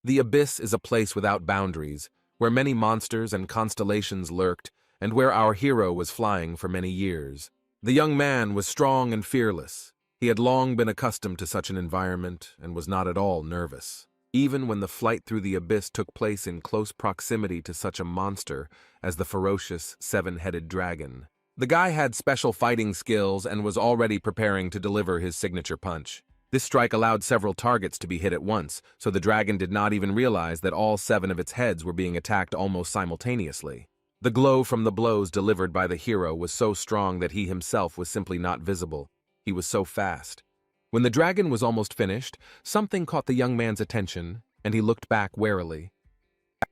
The abyss is a place without boundaries, where many monsters and constellations lurked, and where our hero was flying for many years. The young man was strong and fearless. He had long been accustomed to such an environment and was not at all nervous. Even when the flight through the abyss took place in close proximity to such a monster as the ferocious seven-headed dragon. The guy had special fighting skills and was already preparing to deliver his signature punch. This strike allowed several targets to be hit at once, so the dragon did not even realize that all 7 of its heads were being attacked almost simultaneously. The glow from the blows delivered by the hero was so strong that he himself was simply not visible. He was so fast. When the dragon was almost finished, something caught the young man's attention, and he looked back warily.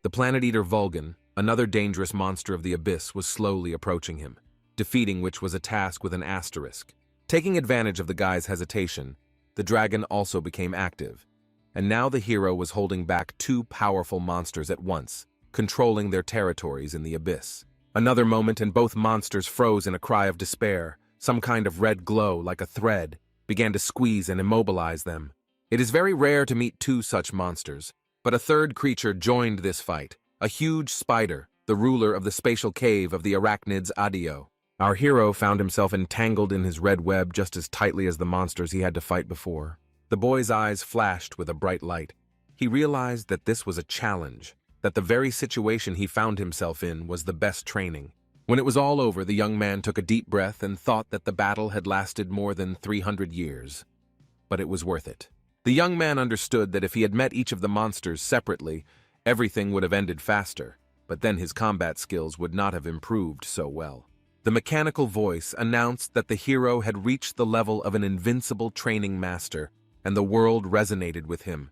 The planet-eater Vulcan, another dangerous monster of the abyss, was slowly approaching him, defeating which was a task with an asterisk. Taking advantage of the guy's hesitation, the dragon also became active, and now the hero was holding back 2 powerful monsters at once, controlling their territories in the abyss. Another moment and both monsters froze in a cry of despair. Some kind of red glow, like a thread, began to squeeze and immobilize them. It is very rare to meet 2 such monsters, but a third creature joined this fight, a huge spider, the ruler of the spatial cave of the arachnids Adio. Our hero found himself entangled in his red web just as tightly as the monsters he had to fight before. The boy's eyes flashed with a bright light. He realized that this was a challenge, that the very situation he found himself in was the best training. When it was all over, the young man took a deep breath and thought that the battle had lasted more than 300 years. But it was worth it. The young man understood that if he had met each of the monsters separately, everything would have ended faster, but then his combat skills would not have improved so well. The mechanical voice announced that the hero had reached the level of an invincible training master, and the world resonated with him,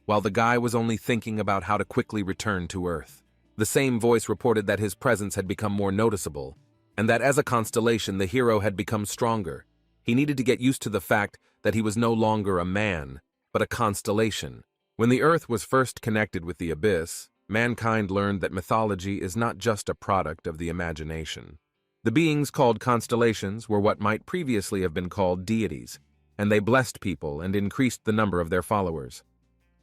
while the guy was only thinking about how to quickly return to Earth. The same voice reported that his presence had become more noticeable, and that as a constellation the hero had become stronger. He needed to get used to the fact that he was no longer a man, but a constellation. When the Earth was first connected with the abyss, mankind learned that mythology is not just a product of the imagination. The beings called constellations were what might previously have been called deities, and they blessed people and increased the number of their followers.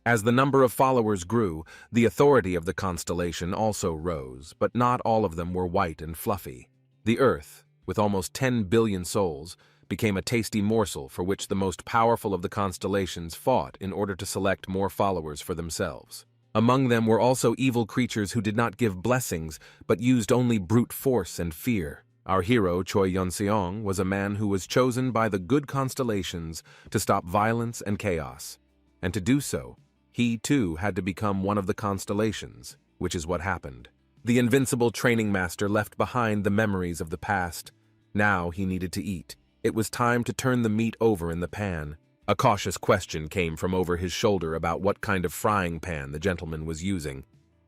As the number of followers grew, the authority of the constellation also rose, but not all of them were white and fluffy. The Earth, with almost 10 billion souls, became a tasty morsel for which the most powerful of the constellations fought in order to select more followers for themselves. Among them were also evil creatures who did not give blessings, but used only brute force and fear. Our hero, Choi Yun-seong, was a man who was chosen by the good constellations to stop violence and chaos. And to do so, he too had to become one of the constellations, which is what happened. The invincible training master left behind the memories of the past. Now he needed to eat. It was time to turn the meat over in the pan. A cautious question came from over his shoulder about what kind of frying pan the gentleman was using.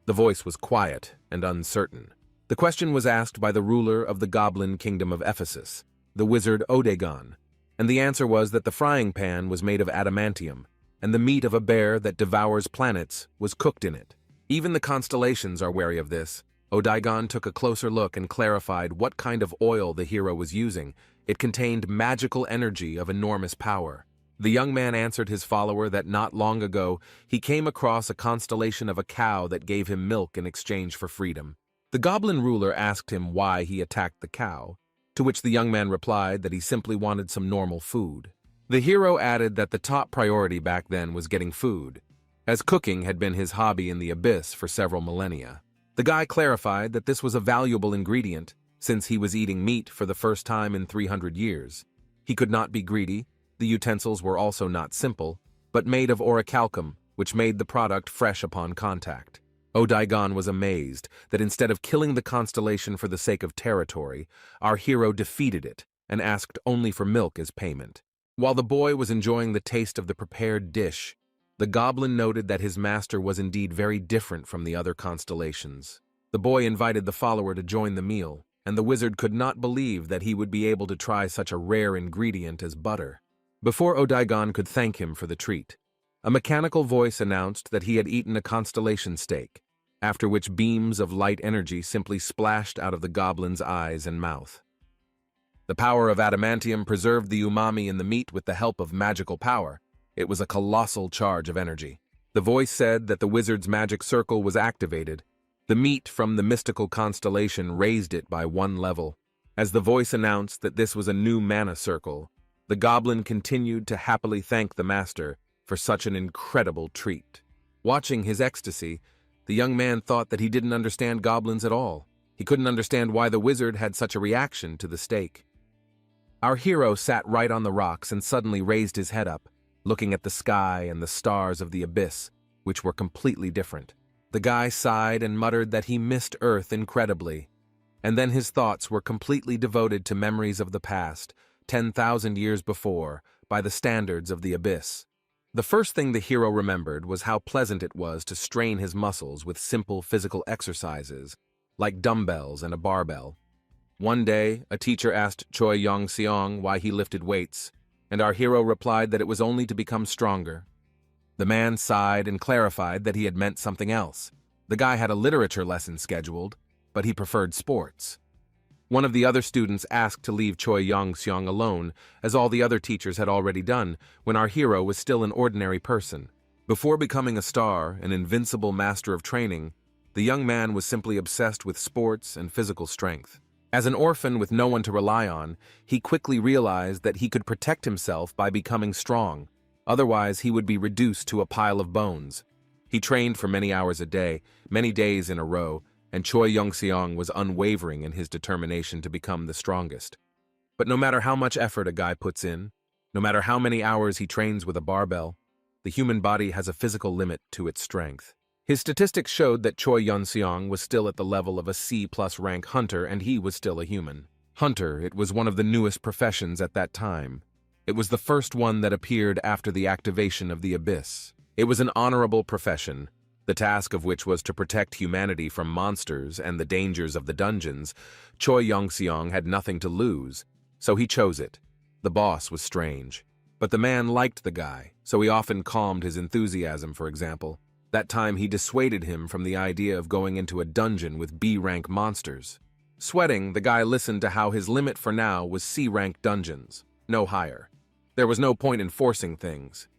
The voice was quiet and uncertain. The question was asked by the ruler of the goblin kingdom of Ephesus, the wizard Odagon, and the answer was that the frying pan was made of adamantium, and the meat of a bear that devours planets was cooked in it. Even the constellations are wary of this. Odagon took a closer look and clarified what kind of oil the hero was using. It contained magical energy of enormous power. The young man answered his follower that not long ago he came across a constellation of a cow that gave him milk in exchange for freedom. The goblin ruler asked him why he attacked the cow, to which the young man replied that he simply wanted some normal food. The hero added that the top priority back then was getting food, as cooking had been his hobby in the abyss for several millennia. The guy clarified that this was a valuable ingredient, since he was eating meat for the first time in 300 years. He could not be greedy. The utensils were also not simple, but made of orichalcum, which made the product fresh upon contact. Odagon was amazed that instead of killing the constellation for the sake of territory, our hero defeated it and asked only for milk as payment. While the boy was enjoying the taste of the prepared dish, the goblin noted that his master was indeed very different from the other constellations. The boy invited the follower to join the meal, and the wizard could not believe that he would be able to try such a rare ingredient as butter. Before Odagon could thank him for the treat, a mechanical voice announced that he had eaten a constellation steak, after which beams of light energy simply splashed out of the goblin's eyes and mouth. The power of adamantium preserved the umami in the meat with the help of magical power. It was a colossal charge of energy. The voice said that the wizard's magic circle was activated. The meat from the mystical constellation raised it by 1 level. As the voice announced that this was a new mana circle, the goblin continued to happily thank the master for such an incredible treat. Watching his ecstasy, the young man thought that he didn't understand goblins at all. He couldn't understand why the wizard had such a reaction to the steak. Our hero sat right on the rocks and suddenly raised his head up, looking at the sky and the stars of the abyss, which were completely different. The guy sighed and muttered that he missed Earth incredibly. And then his thoughts were completely devoted to memories of the past, 10,000 years before, by the standards of the abyss. The first thing the hero remembered was how pleasant it was to strain his muscles with simple physical exercises, like dumbbells and a barbell. One day, a teacher asked Choi Yong-seong why he lifted weights, and our hero replied that it was only to become stronger. The man sighed and clarified that he had meant something else. The guy had a literature lesson scheduled, but he preferred sports. One of the other students asked to leave Choi Yong-seong alone, as all the other teachers had already done, when our hero was still an ordinary person. Before becoming a star, an invincible master of training, the young man was simply obsessed with sports and physical strength. As an orphan with no one to rely on, he quickly realized that he could protect himself by becoming strong. Otherwise, he would be reduced to a pile of bones. He trained for many hours a day, many days in a row, and Choi Yong-seong was unwavering in his determination to become the strongest. But no matter how much effort a guy puts in, no matter how many hours he trains with a barbell, the human body has a physical limit to its strength. His statistics showed that Choi Yong-seong was still at the level of a C+ rank hunter, and he was still a human. Hunter, it was one of the newest professions at that time. It was the first one that appeared after the activation of the abyss. It was an honorable profession, the task of which was to protect humanity from monsters and the dangers of the dungeons. Choi Yong-seong had nothing to lose, so he chose it. The boss was strange. But the man liked the guy, so he often calmed his enthusiasm, for example. That time he dissuaded him from the idea of going into a dungeon with B-rank monsters. Sweating, the guy listened to how his limit for now was C-rank dungeons, no higher. There was no point in forcing things.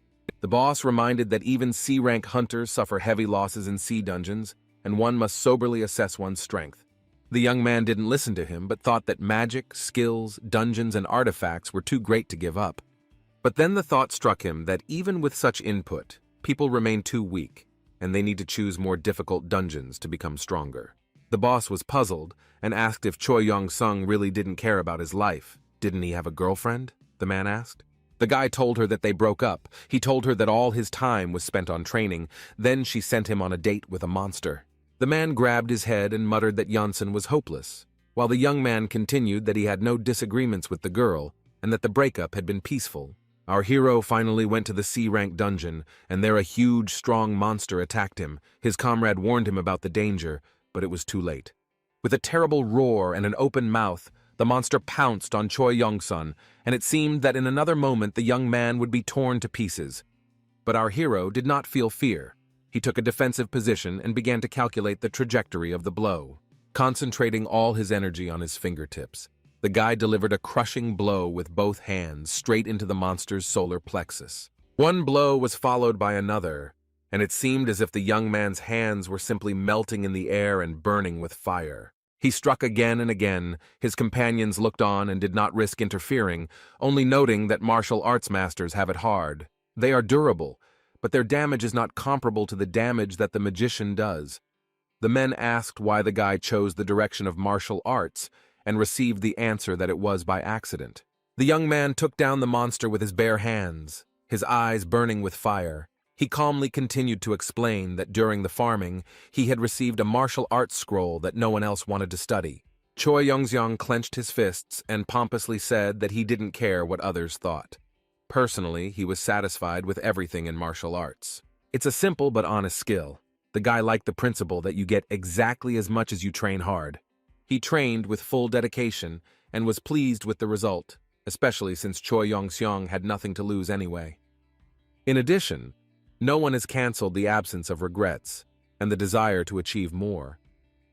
The boss reminded that even C-rank hunters suffer heavy losses in C dungeons, and one must soberly assess one's strength. The young man didn't listen to him, but thought that magic, skills, dungeons, and artifacts were too great to give up. But then the thought struck him that even with such input, people remain too weak, and they need to choose more difficult dungeons to become stronger. The boss was puzzled and asked if Choi Yong-seong really didn't care about his life. Didn't he have a girlfriend? The man asked. The guy told her that they broke up. He told her that all his time was spent on training. Then she sent him on a date with a monster. The man grabbed his head and muttered that Janssen was hopeless, while the young man continued that he had no disagreements with the girl and that the breakup had been peaceful. Our hero finally went to the C-rank dungeon, and there a huge, strong monster attacked him. His comrade warned him about the danger, but it was too late. With a terrible roar and an open mouth, the monster pounced on Choi Yong-seong, and it seemed that in another moment the young man would be torn to pieces. But our hero did not feel fear. He took a defensive position and began to calculate the trajectory of the blow, concentrating all his energy on his fingertips. The guy delivered a crushing blow with both hands straight into the monster's solar plexus. One blow was followed by another, and it seemed as if the young man's hands were simply melting in the air and burning with fire. He struck again and again. His companions looked on and did not risk interfering, only noting that martial arts masters have it hard. They are durable, but their damage is not comparable to the damage that the magician does. The men asked why the guy chose the direction of martial arts, and received the answer that it was by accident. The young man took down the monster with his bare hands, his eyes burning with fire. He calmly continued to explain that during the farming, he had received a martial arts scroll that no one else wanted to study. Choi Yong-seong clenched his fists and pompously said that he didn't care what others thought. Personally, he was satisfied with everything in martial arts. It's a simple but honest skill. The guy liked the principle that you get exactly as much as you train hard. He trained with full dedication and was pleased with the result, especially since Choi Yong-seong had nothing to lose anyway. In addition, no one has canceled the absence of regrets and the desire to achieve more.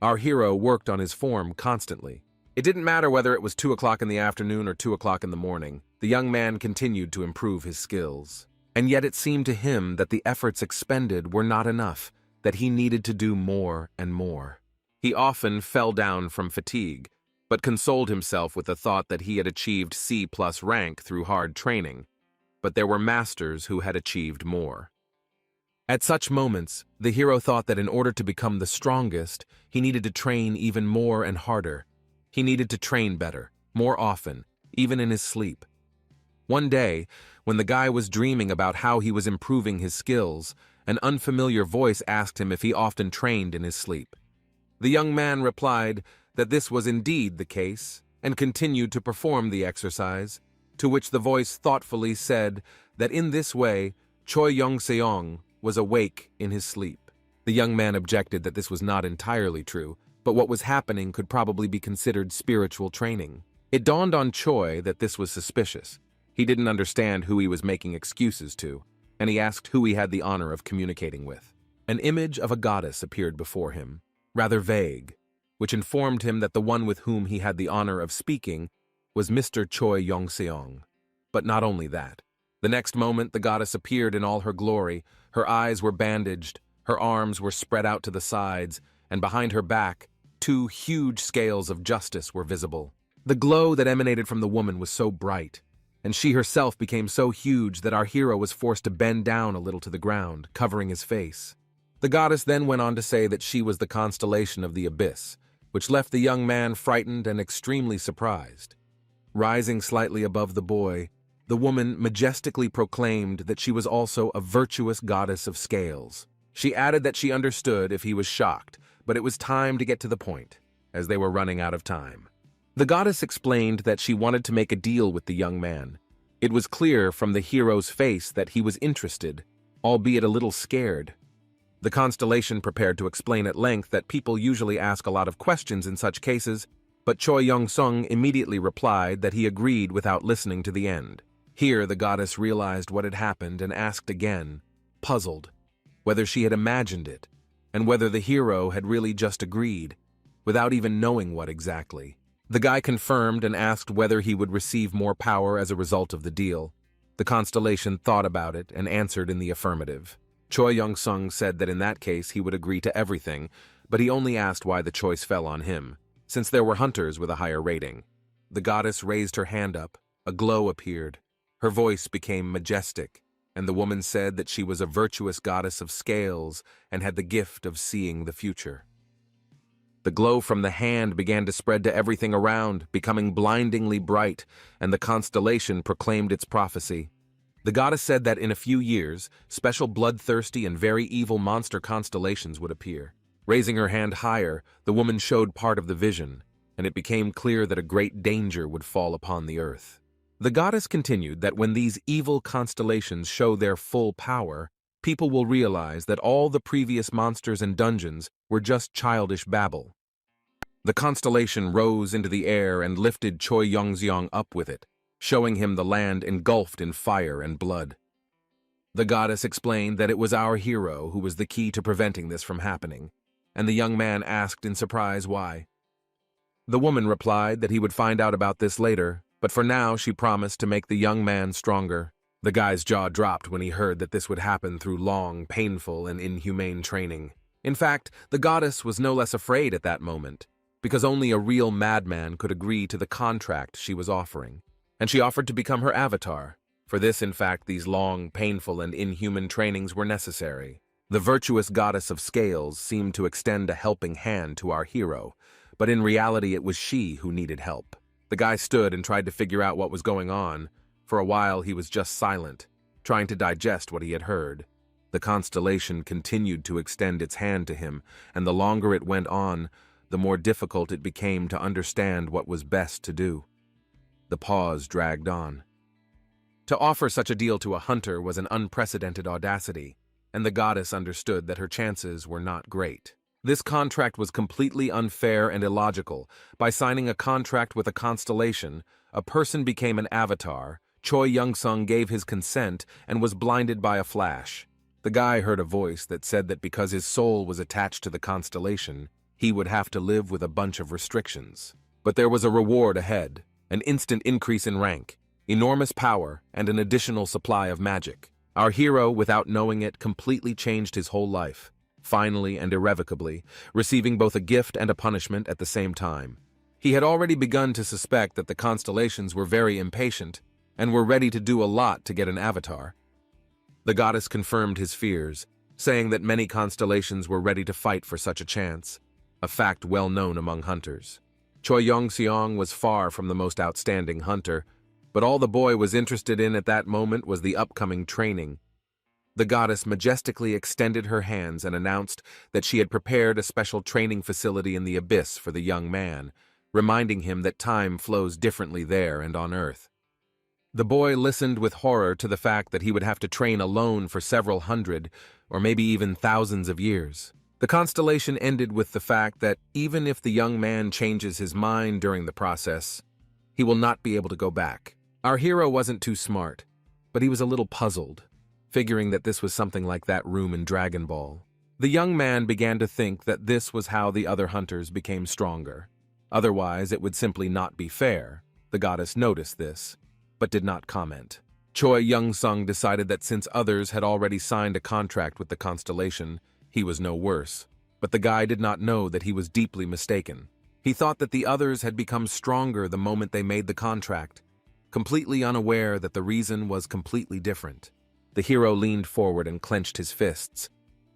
Our hero worked on his form constantly. It didn't matter whether it was 2 o'clock in the afternoon or 2 o'clock in the morning. The young man continued to improve his skills. And yet it seemed to him that the efforts expended were not enough, that he needed to do more and more. He often fell down from fatigue, but consoled himself with the thought that he had achieved C+ rank through hard training, but there were masters who had achieved more. At such moments, the hero thought that in order to become the strongest, he needed to train even more and harder. He needed to train better, more often, even in his sleep. One day, when the guy was dreaming about how he was improving his skills, an unfamiliar voice asked him if he often trained in his sleep. The young man replied that this was indeed the case, and continued to perform the exercise, to which the voice thoughtfully said that in this way, Choi Young-seong was awake in his sleep. The young man objected that this was not entirely true, but what was happening could probably be considered spiritual training. It dawned on Choi that this was suspicious. He didn't understand who he was making excuses to, and he asked who he had the honor of communicating with. An image of a goddess appeared before him, rather vague, which informed him that the one with whom he had the honor of speaking was Mr. Choi Young-seong. But not only that. The next moment the goddess appeared in all her glory. Her eyes were bandaged, her arms were spread out to the sides, and behind her back, 2 huge scales of justice were visible. The glow that emanated from the woman was so bright, and she herself became so huge that our hero was forced to bend down a little to the ground, covering his face. The goddess then went on to say that she was the constellation of the abyss, which left the young man frightened and extremely surprised. Rising slightly above the boy, the woman majestically proclaimed that she was also a virtuous goddess of scales. She added that she understood if he was shocked, but it was time to get to the point, as they were running out of time. The goddess explained that she wanted to make a deal with the young man. It was clear from the hero's face that he was interested, albeit a little scared. The constellation prepared to explain at length that people usually ask a lot of questions in such cases, but Choi Young-sung immediately replied that he agreed without listening to the end. Here the goddess realized what had happened and asked again, puzzled, whether she had imagined it, and whether the hero had really just agreed, without even knowing what exactly. The guy confirmed and asked whether he would receive more power as a result of the deal. The constellation thought about it and answered in the affirmative. Choi Young-sung said that in that case he would agree to everything, but he only asked why the choice fell on him, since there were hunters with a higher rating. The goddess raised her hand up, a glow appeared. Her voice became majestic, and the woman said that she was a virtuous goddess of scales and had the gift of seeing the future. The glow from the hand began to spread to everything around, becoming blindingly bright, and the constellation proclaimed its prophecy. The goddess said that in a few years, special bloodthirsty and very evil monster constellations would appear. Raising her hand higher, the woman showed part of the vision, and it became clear that a great danger would fall upon the earth. The goddess continued that when these evil constellations show their full power, people will realize that all the previous monsters and dungeons were just childish babble. The constellation rose into the air and lifted Choi Young-seong up with it, showing him the land engulfed in fire and blood. The goddess explained that it was our hero who was the key to preventing this from happening, and the young man asked in surprise why. The woman replied that he would find out about this later, but for now she promised to make the young man stronger. The guy's jaw dropped when he heard that this would happen through long, painful, and inhumane training. In fact, the goddess was no less afraid at that moment, because only a real madman could agree to the contract she was offering, and she offered to become her avatar. For this, in fact, these long, painful, and inhuman trainings were necessary. The virtuous goddess of scales seemed to extend a helping hand to our hero, but in reality it was she who needed help. The guy stood and tried to figure out what was going on. For a while he was just silent, trying to digest what he had heard. The constellation continued to extend its hand to him, and the longer it went on, the more difficult it became to understand what was best to do. The pause dragged on. To offer such a deal to a hunter was an unprecedented audacity, and the goddess understood that her chances were not great. This contract was completely unfair and illogical. By signing a contract with a constellation, a person became an avatar. Choi Young-sung gave his consent and was blinded by a flash. The guy heard a voice that said that because his soul was attached to the constellation, he would have to live with a bunch of restrictions. But there was a reward ahead, an instant increase in rank, enormous power, and an additional supply of magic. Our hero, without knowing it, completely changed his whole life, finally and irrevocably, receiving both a gift and a punishment at the same time. He had already begun to suspect that the constellations were very impatient and were ready to do a lot to get an avatar. The goddess confirmed his fears, saying that many constellations were ready to fight for such a chance, a fact well known among hunters. Choi Yong-seong was far from the most outstanding hunter, but all the boy was interested in at that moment was the upcoming training. The goddess majestically extended her hands and announced that she had prepared a special training facility in the abyss for the young man, reminding him that time flows differently there and on Earth. The boy listened with horror to the fact that he would have to train alone for several hundred, or maybe even thousands of years. The constellation ended with the fact that even if the young man changes his mind during the process, he will not be able to go back. Our hero wasn't too smart, but he was a little puzzled, figuring that this was something like that room in Dragon Ball. The young man began to think that this was how the other hunters became stronger. Otherwise, it would simply not be fair. The goddess noticed this, but did not comment. Choi Young-sung decided that since others had already signed a contract with the constellation, he was no worse. But the guy did not know that he was deeply mistaken. He thought that the others had become stronger the moment they made the contract, completely unaware that the reason was completely different. The hero leaned forward and clenched his fists.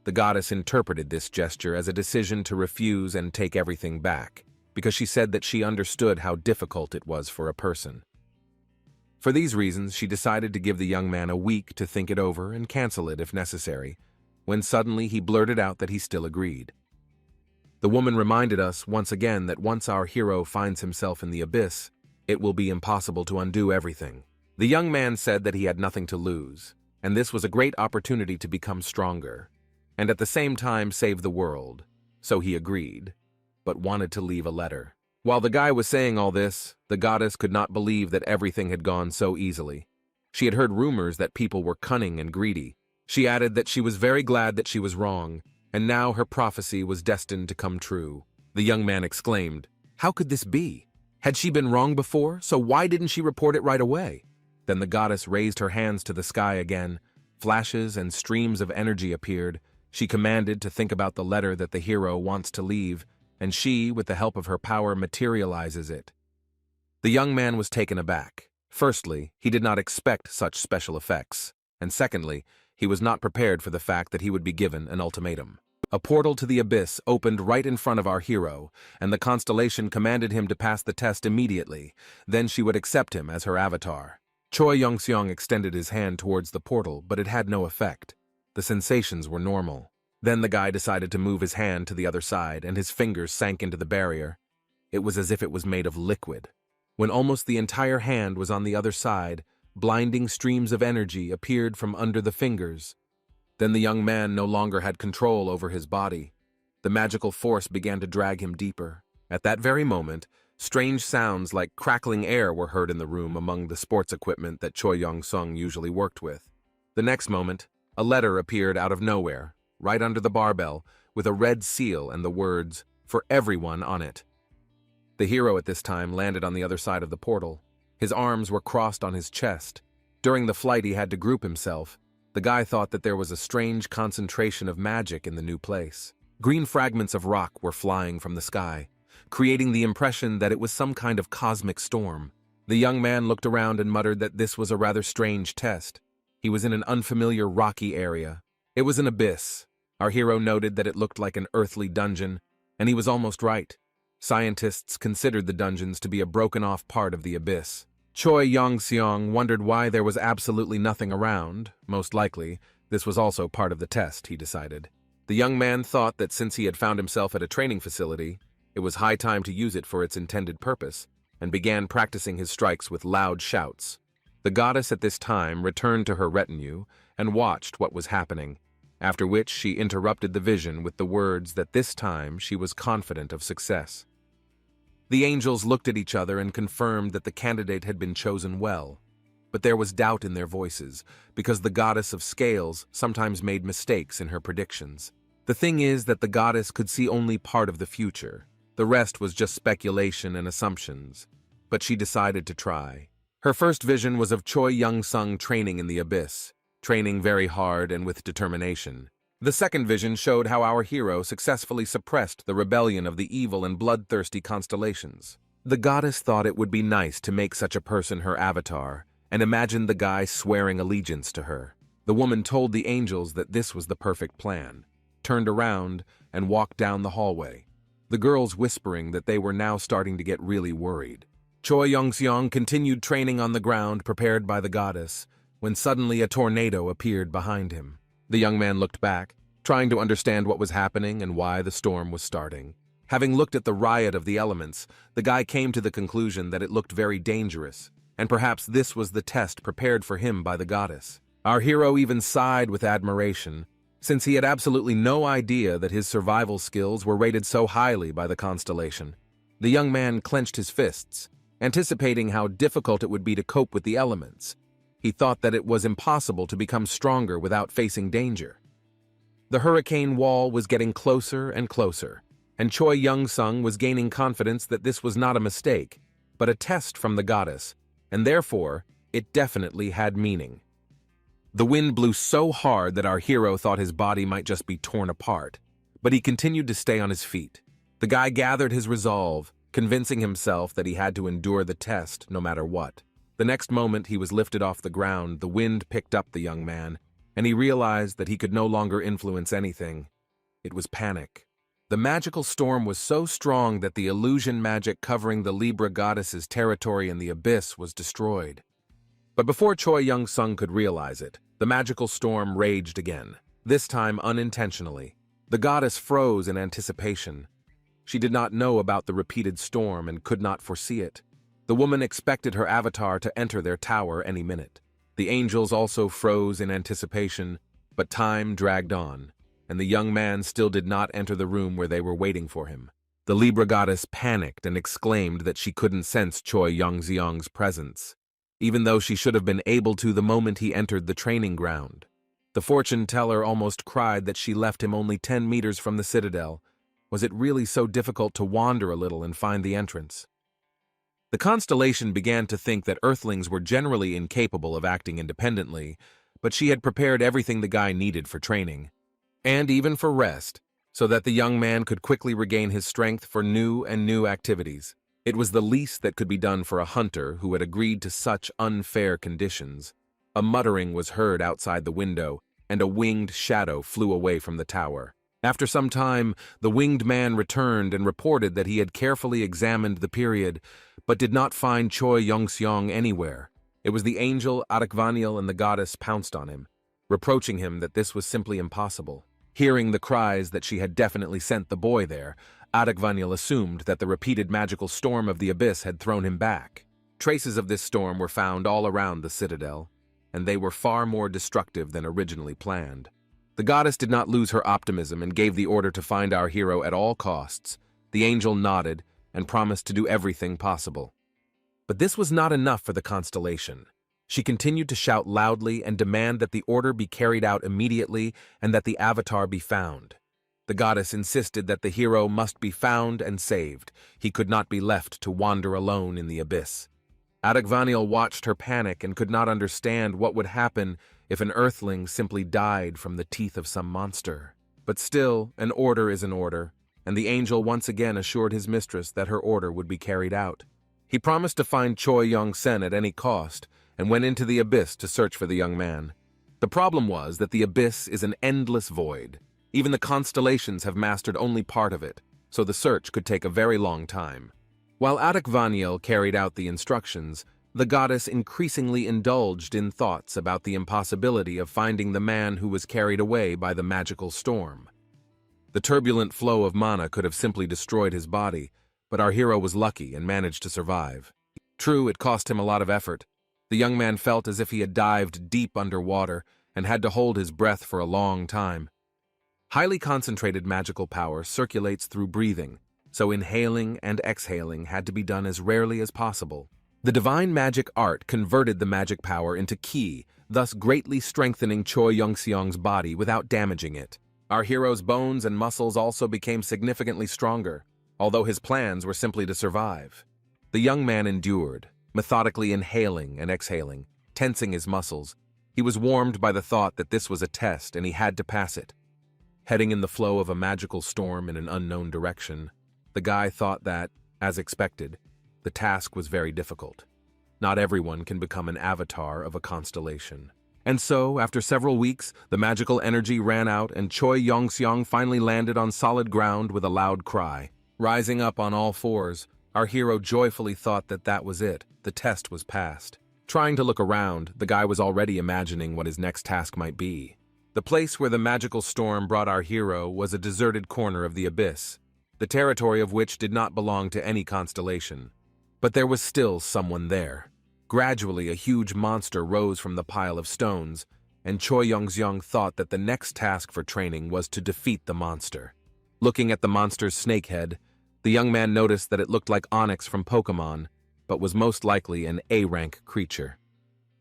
The goddess interpreted this gesture as a decision to refuse and take everything back, because she said that she understood how difficult it was for a person. For these reasons, she decided to give the young man a week to think it over and cancel it if necessary, when suddenly he blurted out that he still agreed. The woman reminded us once again that once our hero finds himself in the abyss, it will be impossible to undo everything. The young man said that he had nothing to lose, and this was a great opportunity to become stronger, and at the same time save the world, so he agreed, but wanted to leave a letter. While the guy was saying all this, the goddess could not believe that everything had gone so easily. She had heard rumors that people were cunning and greedy. She added that she was very glad that she was wrong, and now her prophecy was destined to come true. The young man exclaimed, "How could this be? Had she been wrong before, so why didn't she report it right away?" Then the goddess raised her hands to the sky again. Flashes and streams of energy appeared. She commanded to think about the letter that the hero wants to leave, and she, with the help of her power, materializes it. The young man was taken aback. Firstly, he did not expect such special effects, and secondly, he was not prepared for the fact that he would be given an ultimatum. A portal to the abyss opened right in front of our hero, and the constellation commanded him to pass the test immediately. Then she would accept him as her avatar. Choi Young-seong extended his hand towards the portal, but it had no effect. The sensations were normal. Then the guy decided to move his hand to the other side, and his fingers sank into the barrier. It was as if it was made of liquid. When almost the entire hand was on the other side, blinding streams of energy appeared from under the fingers. Then the young man no longer had control over his body. The magical force began to drag him deeper. At that very moment, strange sounds like crackling air were heard in the room among the sports equipment that Choi Young-sung usually worked with. The next moment, a letter appeared out of nowhere, right under the barbell, with a red seal and the words, "For everyone," on it. The hero at this time landed on the other side of the portal. His arms were crossed on his chest. During the flight he had to group himself. The guy thought that there was a strange concentration of magic in the new place. Green fragments of rock were flying from the sky, creating the impression that it was some kind of cosmic storm. The young man looked around and muttered that this was a rather strange test. He was in an unfamiliar rocky area. It was an abyss. Our hero noted that it looked like an earthly dungeon, and he was almost right. Scientists considered the dungeons to be a broken-off part of the abyss. Choi Young-seong wondered why there was absolutely nothing around. Most likely, this was also part of the test, he decided. The young man thought that since he had found himself at a training facility, it was high time to use it for its intended purpose, and began practicing his strikes with loud shouts. The goddess at this time returned to her retinue and watched what was happening, after which she interrupted the vision with the words that this time she was confident of success. The angels looked at each other and confirmed that the candidate had been chosen well, but there was doubt in their voices, because the goddess of scales sometimes made mistakes in her predictions. The thing is that the goddess could see only part of the future. The rest was just speculation and assumptions, but she decided to try. Her first vision was of Choi Young-sung training in the abyss. training very hard and with determination. The second vision showed how our hero successfully suppressed the rebellion of the evil and bloodthirsty constellations. The goddess thought it would be nice to make such a person her avatar, and imagined the guy swearing allegiance to her. The woman told the angels that this was the perfect plan, turned around, and walked down the hallway, the girls whispering that they were now starting to get really worried. Choi Young-seong continued training on the ground prepared by the goddess, when suddenly a tornado appeared behind him. The young man looked back, trying to understand what was happening and why the storm was starting. Having looked at the riot of the elements, the guy came to the conclusion that it looked very dangerous, and perhaps this was the test prepared for him by the goddess. Our hero even sighed with admiration, since he had absolutely no idea that his survival skills were rated so highly by the constellation. The young man clenched his fists, anticipating how difficult it would be to cope with the elements. He thought that it was impossible to become stronger without facing danger. The hurricane wall was getting closer and closer, and Choi Young-sung was gaining confidence that this was not a mistake, but a test from the goddess, and therefore, it definitely had meaning. The wind blew so hard that our hero thought his body might just be torn apart, but he continued to stay on his feet. The guy gathered his resolve, convincing himself that he had to endure the test no matter what. The next moment he was lifted off the ground, the wind picked up the young man, and he realized that he could no longer influence anything. It was panic. The magical storm was so strong that the illusion magic covering the Libra goddess's territory in the abyss was destroyed. But before Choi Young-sung could realize it, the magical storm raged again, this time unintentionally. The goddess froze in anticipation. She did not know about the repeated storm and could not foresee it. The woman expected her avatar to enter their tower any minute. The angels also froze in anticipation, but time dragged on, and the young man still did not enter the room where they were waiting for him. The Libra goddess panicked and exclaimed that she couldn't sense Choi Young-seong's presence, even though she should have been able to the moment he entered the training ground. The fortune teller almost cried that she left him only 10 meters from the citadel. Was it really so difficult to wander a little and find the entrance? The constellation began to think that Earthlings were generally incapable of acting independently, but she had prepared everything the guy needed for training, and even for rest, so that the young man could quickly regain his strength for new activities. It was the least that could be done for a hunter who had agreed to such unfair conditions. A muttering was heard outside the window, and a winged shadow flew away from the tower. After some time, the winged man returned and reported that he had carefully examined the period, but did not find Choi Young-seong anywhere. It was the angel Aniclimax and the goddess pounced on him, reproaching him that this was simply impossible. Hearing the cries that she had definitely sent the boy there, Aniclimax assumed that the repeated magical storm of the abyss had thrown him back. Traces of this storm were found all around the citadel, and they were far more destructive than originally planned. The goddess did not lose her optimism and gave the order to find our hero at all costs. The angel nodded and promised to do everything possible. But this was not enough for the constellation. She continued to shout loudly and demand that the order be carried out immediately and that the avatar be found. The goddess insisted that the hero must be found and saved. He could not be left to wander alone in the abyss. Aniclimax watched her panic and could not understand what would happen if an earthling simply died from the teeth of some monster. But still, an order is an order, and the angel once again assured his mistress that her order would be carried out. He promised to find Choi Young-sen at any cost, and went into the abyss to search for the young man. The problem was that the abyss is an endless void. Even the constellations have mastered only part of it, so the search could take a very long time. While Aniclimax carried out the instructions, the goddess increasingly indulged in thoughts about the impossibility of finding the man who was carried away by the magical storm. The turbulent flow of mana could have simply destroyed his body, but our hero was lucky and managed to survive. True, it cost him a lot of effort. The young man felt as if he had dived deep underwater and had to hold his breath for a long time. Highly concentrated magical power circulates through breathing, so inhaling and exhaling had to be done as rarely as possible. The divine magic art converted the magic power into ki, thus greatly strengthening Choi Young-seong's body without damaging it. Our hero's bones and muscles also became significantly stronger, although his plans were simply to survive. The young man endured, methodically inhaling and exhaling, tensing his muscles, He was warmed by the thought that this was a test and he had to pass it. Heading in the flow of a magical storm in an unknown direction, the guy thought that, as expected, the task was very difficult. Not everyone can become an avatar of a constellation. And so, after several weeks, the magical energy ran out and Choi Yong-seong finally landed on solid ground with a loud cry. Rising up on all fours, our hero joyfully thought that that was it. The test was passed. Trying to look around, the guy was already imagining what his next task might be. The place where the magical storm brought our hero was a deserted corner of the abyss, the territory of which did not belong to any constellation. But there was still someone there. Gradually, a huge monster rose from the pile of stones, and Choi Yong-seong thought that the next task for training was to defeat the monster. Looking at the monster's snake head, the young man noticed that it looked like Onyx from Pokemon, but was most likely an A-rank creature.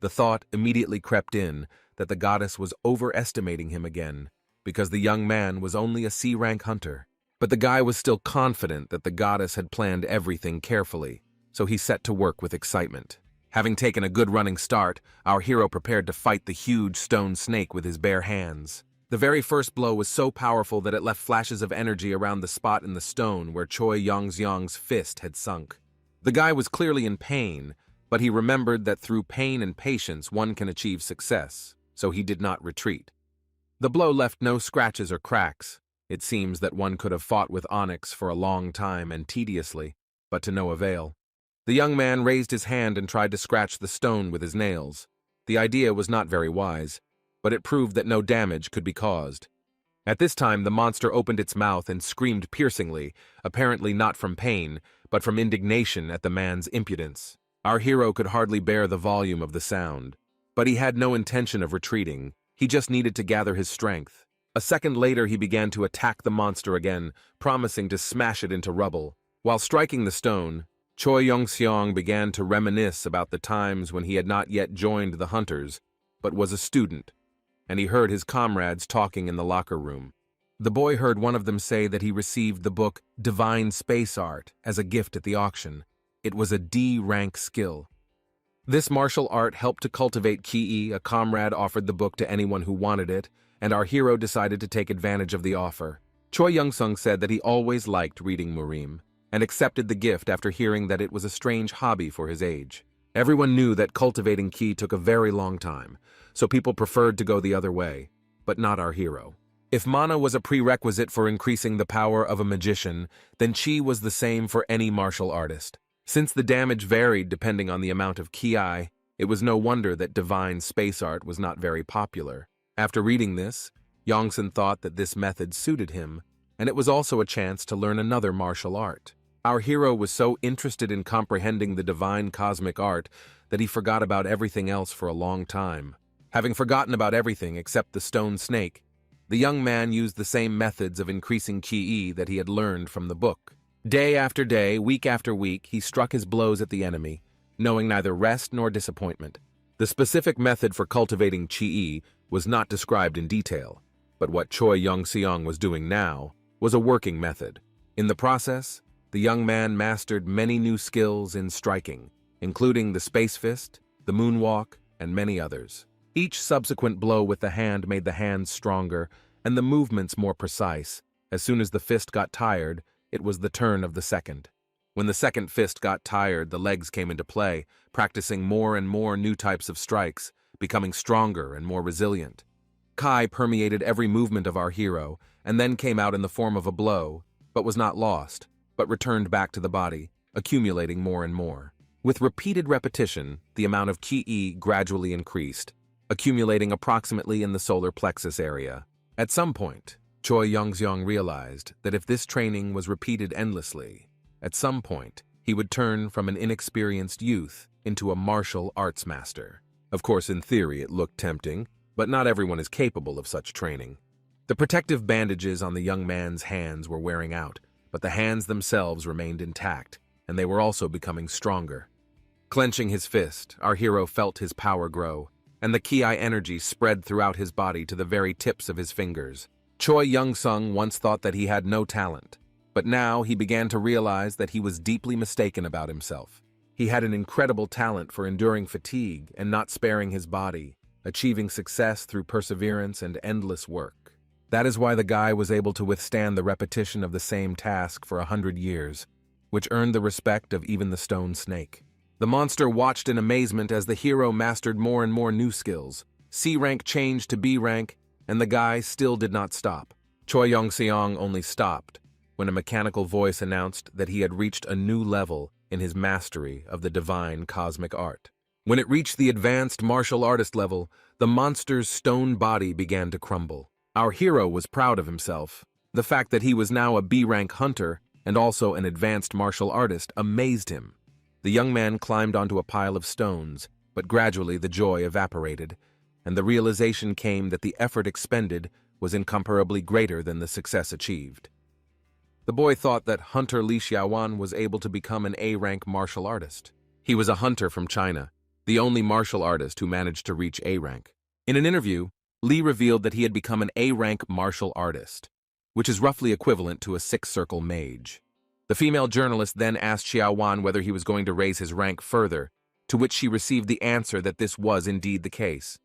The thought immediately crept in that the goddess was overestimating him again, because the young man was only a C-rank hunter. But the guy was still confident that the goddess had planned everything carefully, so he set to work with excitement. Having taken a good running start, our hero prepared to fight the huge stone snake with his bare hands. The very first blow was so powerful that it left flashes of energy around the spot in the stone where Choi Yong-seong's fist had sunk. The guy was clearly in pain, but he remembered that through pain and patience one can achieve success, so he did not retreat. The blow left no scratches or cracks. It seems that one could have fought with Onyx for a long time and tediously, but to no avail. The young man raised his hand and tried to scratch the stone with his nails. The idea was not very wise, but it proved that no damage could be caused. At this time, the monster opened its mouth and screamed piercingly, apparently not from pain, but from indignation at the man's impudence. Our hero could hardly bear the volume of the sound. But he had no intention of retreating. He just needed to gather his strength. A second later, he began to attack the monster again, promising to smash it into rubble. While striking the stone, Choi Yong-seong began to reminisce about the times when he had not yet joined the hunters, but was a student, and he heard his comrades talking in the locker room. The boy heard one of them say that he received the book Divine Space Art as a gift at the auction. It was a D-rank skill. This martial art helped to cultivate Ki. A comrade offered the book to anyone who wanted it, and our hero decided to take advantage of the offer. Choi Yong-seong said that he always liked reading Murim, and accepted the gift after hearing that it was a strange hobby for his age. Everyone knew that cultivating Ki took a very long time, so people preferred to go the other way, but not our hero. If mana was a prerequisite for increasing the power of a magician, then Chi was the same for any martial artist. Since the damage varied depending on the amount of Ki, it was no wonder that divine space art was not very popular. After reading this, Yongsen thought that this method suited him, and it was also a chance to learn another martial art. Our hero was so interested in comprehending the divine cosmic art that he forgot about everything else for a long time. Having forgotten about everything except the stone snake, the young man used the same methods of increasing Ki that he had learned from the book. Day after day, week after week, he struck his blows at the enemy, knowing neither rest nor disappointment. The specific method for cultivating Chi was not described in detail, but what Choi Yong-seong was doing now was a working method. In the process, the young man mastered many new skills in striking, including the space fist, the moonwalk, and many others. Each subsequent blow with the hand made the hands stronger and the movements more precise. As soon as the fist got tired, it was the turn of the second. When the second fist got tired, the legs came into play, practicing more and more new types of strikes, becoming stronger and more resilient. Kai permeated every movement of our hero, and then came out in the form of a blow, but was not lost, but returned back to the body, accumulating more and more. With repeated repetition, the amount of Ki gradually increased, accumulating approximately in the solar plexus area. At some point, Choi Yong-seong realized that if this training was repeated endlessly, at some point, he would turn from an inexperienced youth into a martial arts master. Of course, in theory, it looked tempting, but not everyone is capable of such training. The protective bandages on the young man's hands were wearing out, but the hands themselves remained intact, and they were also becoming stronger. Clenching his fist, our hero felt his power grow, and the Ki energy spread throughout his body to the very tips of his fingers. Choi Yong-seong once thought that he had no talent, but now he began to realize that he was deeply mistaken about himself. He had an incredible talent for enduring fatigue and not sparing his body. achieving success through perseverance and endless work. That is why the guy was able to withstand the repetition of the same task for 100 years, which earned the respect of even the stone snake. The monster watched in amazement as the hero mastered more and more new skills. C rank changed to B rank, and the guy still did not stop. Choi Yong-seong only stopped when a mechanical voice announced that he had reached a new level in his mastery of the divine cosmic art. When it reached the advanced martial artist level, the monster's stone body began to crumble. Our hero was proud of himself. The fact that he was now a B-rank hunter and also an advanced martial artist amazed him. The young man climbed onto a pile of stones, but gradually the joy evaporated, and the realization came that the effort expended was incomparably greater than the success achieved. The boy thought that Hunter Li Xiaowan was able to become an A-rank martial artist. He was a hunter from China, the only martial artist who managed to reach A rank. In an interview, Li revealed that he had become an A-rank martial artist, which is roughly equivalent to a six-circle mage. The female journalist then asked Xiaowan whether he was going to raise his rank further, to which she received the answer that this was indeed the case.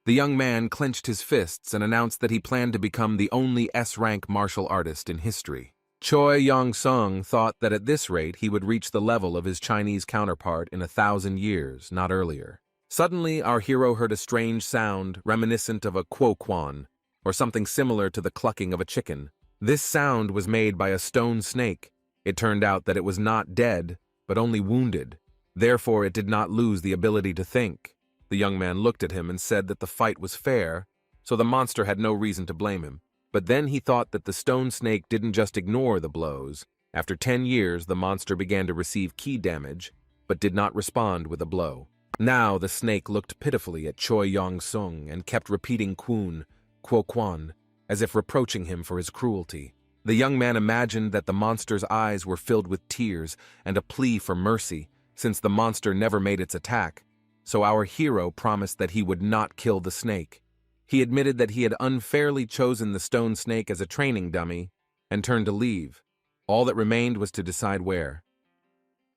The young man clenched his fists and announced that he planned to become the only S-rank martial artist in history. Choi Yong-seong thought that at this rate he would reach the level of his Chinese counterpart in 1,000 years, not earlier. Suddenly, our hero heard a strange sound reminiscent of a quoquan, or something similar to the clucking of a chicken. This sound was made by a stone snake. It turned out that it was not dead, but only wounded. Therefore, it did not lose the ability to think. The young man looked at him and said that the fight was fair, so the monster had no reason to blame him. But then he thought that the stone snake didn't just ignore the blows. After 10 years, the monster began to receive ki damage, but did not respond with a blow. Now the snake looked pitifully at Choi Yong-seong and kept repeating quoquan, as if reproaching him for his cruelty. The young man imagined that the monster's eyes were filled with tears and a plea for mercy, since the monster never made its attack. So our hero promised that he would not kill the snake. He admitted that he had unfairly chosen the stone snake as a training dummy and turned to leave. All that remained was to decide where.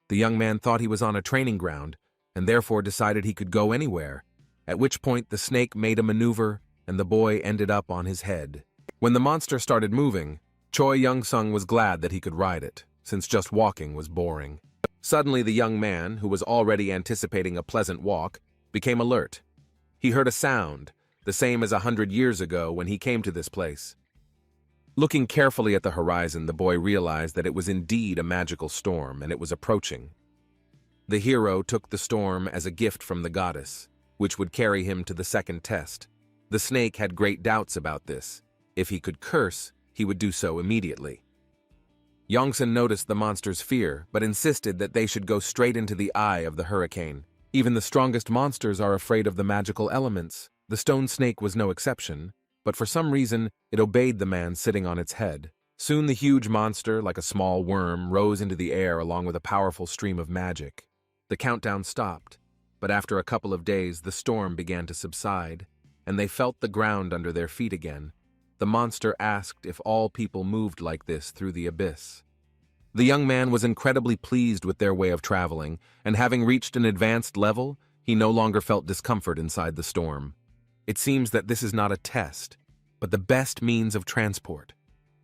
The young man thought he was on a training ground and therefore decided he could go anywhere, at which point the snake made a maneuver and the boy ended up on his head. When the monster started moving, Choi Yong-seong was glad that he could ride it, since just walking was boring. Suddenly the young man, who was already anticipating a pleasant walk, became alert. He heard a sound, the same as 100 years ago when he came to this place. Looking carefully at the horizon, the boy realized that it was indeed a magical storm and it was approaching. The hero took the storm as a gift from the goddess, which would carry him to the second test. The snake had great doubts about this. If he could curse, he would do so immediately. Yongsen noticed the monster's fear, but insisted that they should go straight into the eye of the hurricane. Even the strongest monsters are afraid of the magical elements. The stone snake was no exception, but for some reason, it obeyed the man sitting on its head. Soon the huge monster, like a small worm, rose into the air along with a powerful stream of magic. The countdown stopped, but after a couple of days, the storm began to subside, and they felt the ground under their feet again. The monster asked if all people moved like this through the abyss. The young man was incredibly pleased with their way of traveling, and having reached an advanced level, he no longer felt discomfort inside the storm. It seems that this is not a test, but the best means of transport.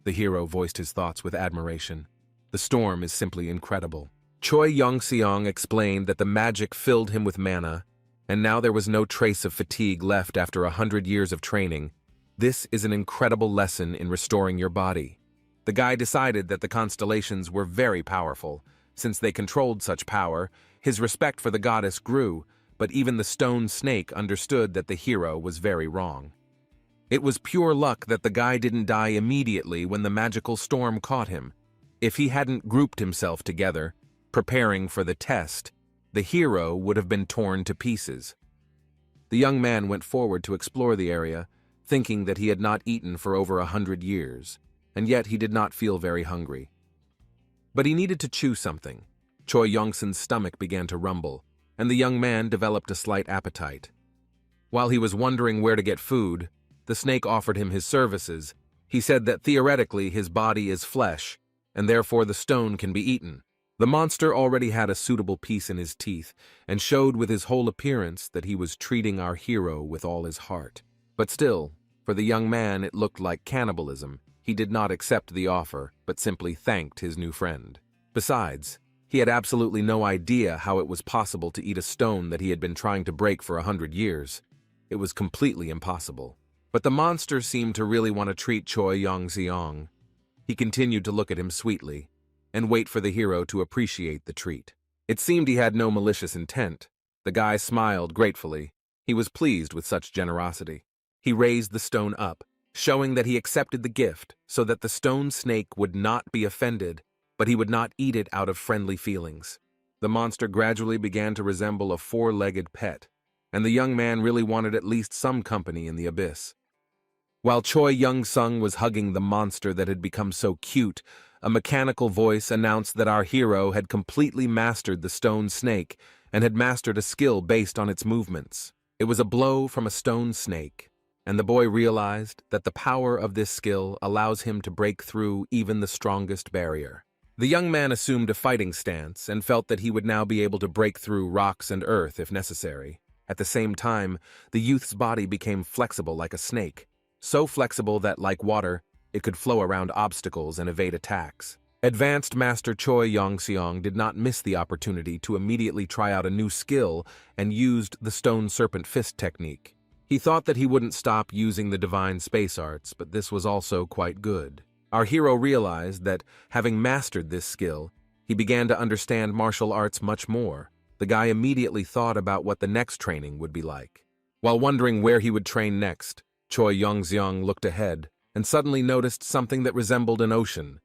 The hero voiced his thoughts with admiration. The storm is simply incredible. Choi Yong-seong explained that the magic filled him with mana, and now there was no trace of fatigue left after 100 years of training. This is an incredible lesson in restoring your body. The guy decided that the constellations were very powerful. Since they controlled such power, his respect for the goddess grew, but even the stone snake understood that the hero was very wrong. It was pure luck that the guy didn't die immediately when the magical storm caught him. If he hadn't grouped himself together, preparing for the test, the hero would have been torn to pieces. The young man went forward to explore the area, thinking that he had not eaten for over 100 years, and yet he did not feel very hungry. But he needed to chew something. Choi Yongsen's stomach began to rumble, and the young man developed a slight appetite. While he was wondering where to get food, the snake offered him his services. He said that theoretically his body is flesh, and therefore the stone can be eaten. The monster already had a suitable piece in his teeth and showed with his whole appearance that he was treating our hero with all his heart. But still, for the young man it looked like cannibalism. He did not accept the offer, but simply thanked his new friend. Besides, he had absolutely no idea how it was possible to eat a stone that he had been trying to break for 100 years. It was completely impossible. But the monster seemed to really want to treat Choi Yong-seong. He continued to look at him sweetly and wait for the hero to appreciate the treat. It seemed he had no malicious intent. The guy smiled gratefully. He was pleased with such generosity. He raised the stone up, showing that he accepted the gift so that the stone snake would not be offended, but he would not eat it out of friendly feelings. The monster gradually began to resemble a four-legged pet, and the young man really wanted at least some company in the abyss. While Choi Young-sung was hugging the monster that had become so cute, a mechanical voice announced that our hero had completely mastered the stone snake and had mastered a skill based on its movements. It was a blow from a stone snake, and the boy realized that the power of this skill allows him to break through even the strongest barrier. The young man assumed a fighting stance and felt that he would now be able to break through rocks and earth if necessary. At the same time, the youth's body became flexible like a snake, so flexible that, like water, it could flow around obstacles and evade attacks. Advanced Master Choi Yong-seong did not miss the opportunity to immediately try out a new skill and used the Stone Serpent Fist technique. He thought that he wouldn't stop using the divine space arts, but this was also quite good. Our hero realized that, having mastered this skill, he began to understand martial arts much more. The guy immediately thought about what the next training would be like. While wondering where he would train next, Choi Yong-seong looked ahead and suddenly noticed something that resembled an ocean,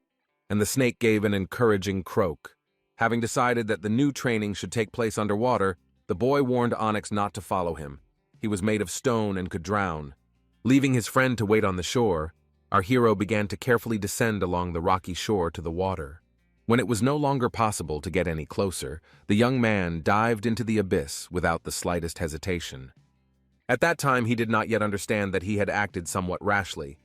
and the snake gave an encouraging croak. Having decided that the new training should take place underwater, the boy warned Onyx not to follow him. He was made of stone and could drown. Leaving his friend to wait on the shore, our hero began to carefully descend along the rocky shore to the water. When it was no longer possible to get any closer, the young man dived into the abyss without the slightest hesitation. At that time, he did not yet understand that he had acted somewhat rashly.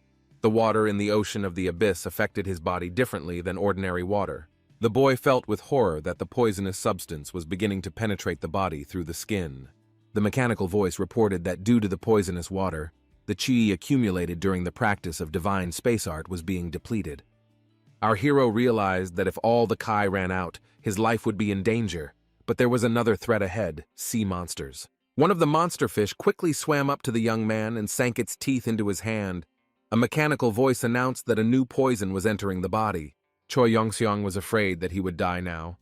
The water in the ocean of the abyss affected his body differently than ordinary water. The boy felt with horror that the poisonous substance was beginning to penetrate the body through the skin. The mechanical voice reported that due to the poisonous water, the chi accumulated during the practice of divine space art was being depleted. Our hero realized that if all the chi ran out, his life would be in danger, but there was another threat ahead: sea monsters. One of the monster fish quickly swam up to the young man and sank its teeth into his hand. A mechanical voice announced that a new poison was entering the body. Choi Yong-seong was afraid that he would die now,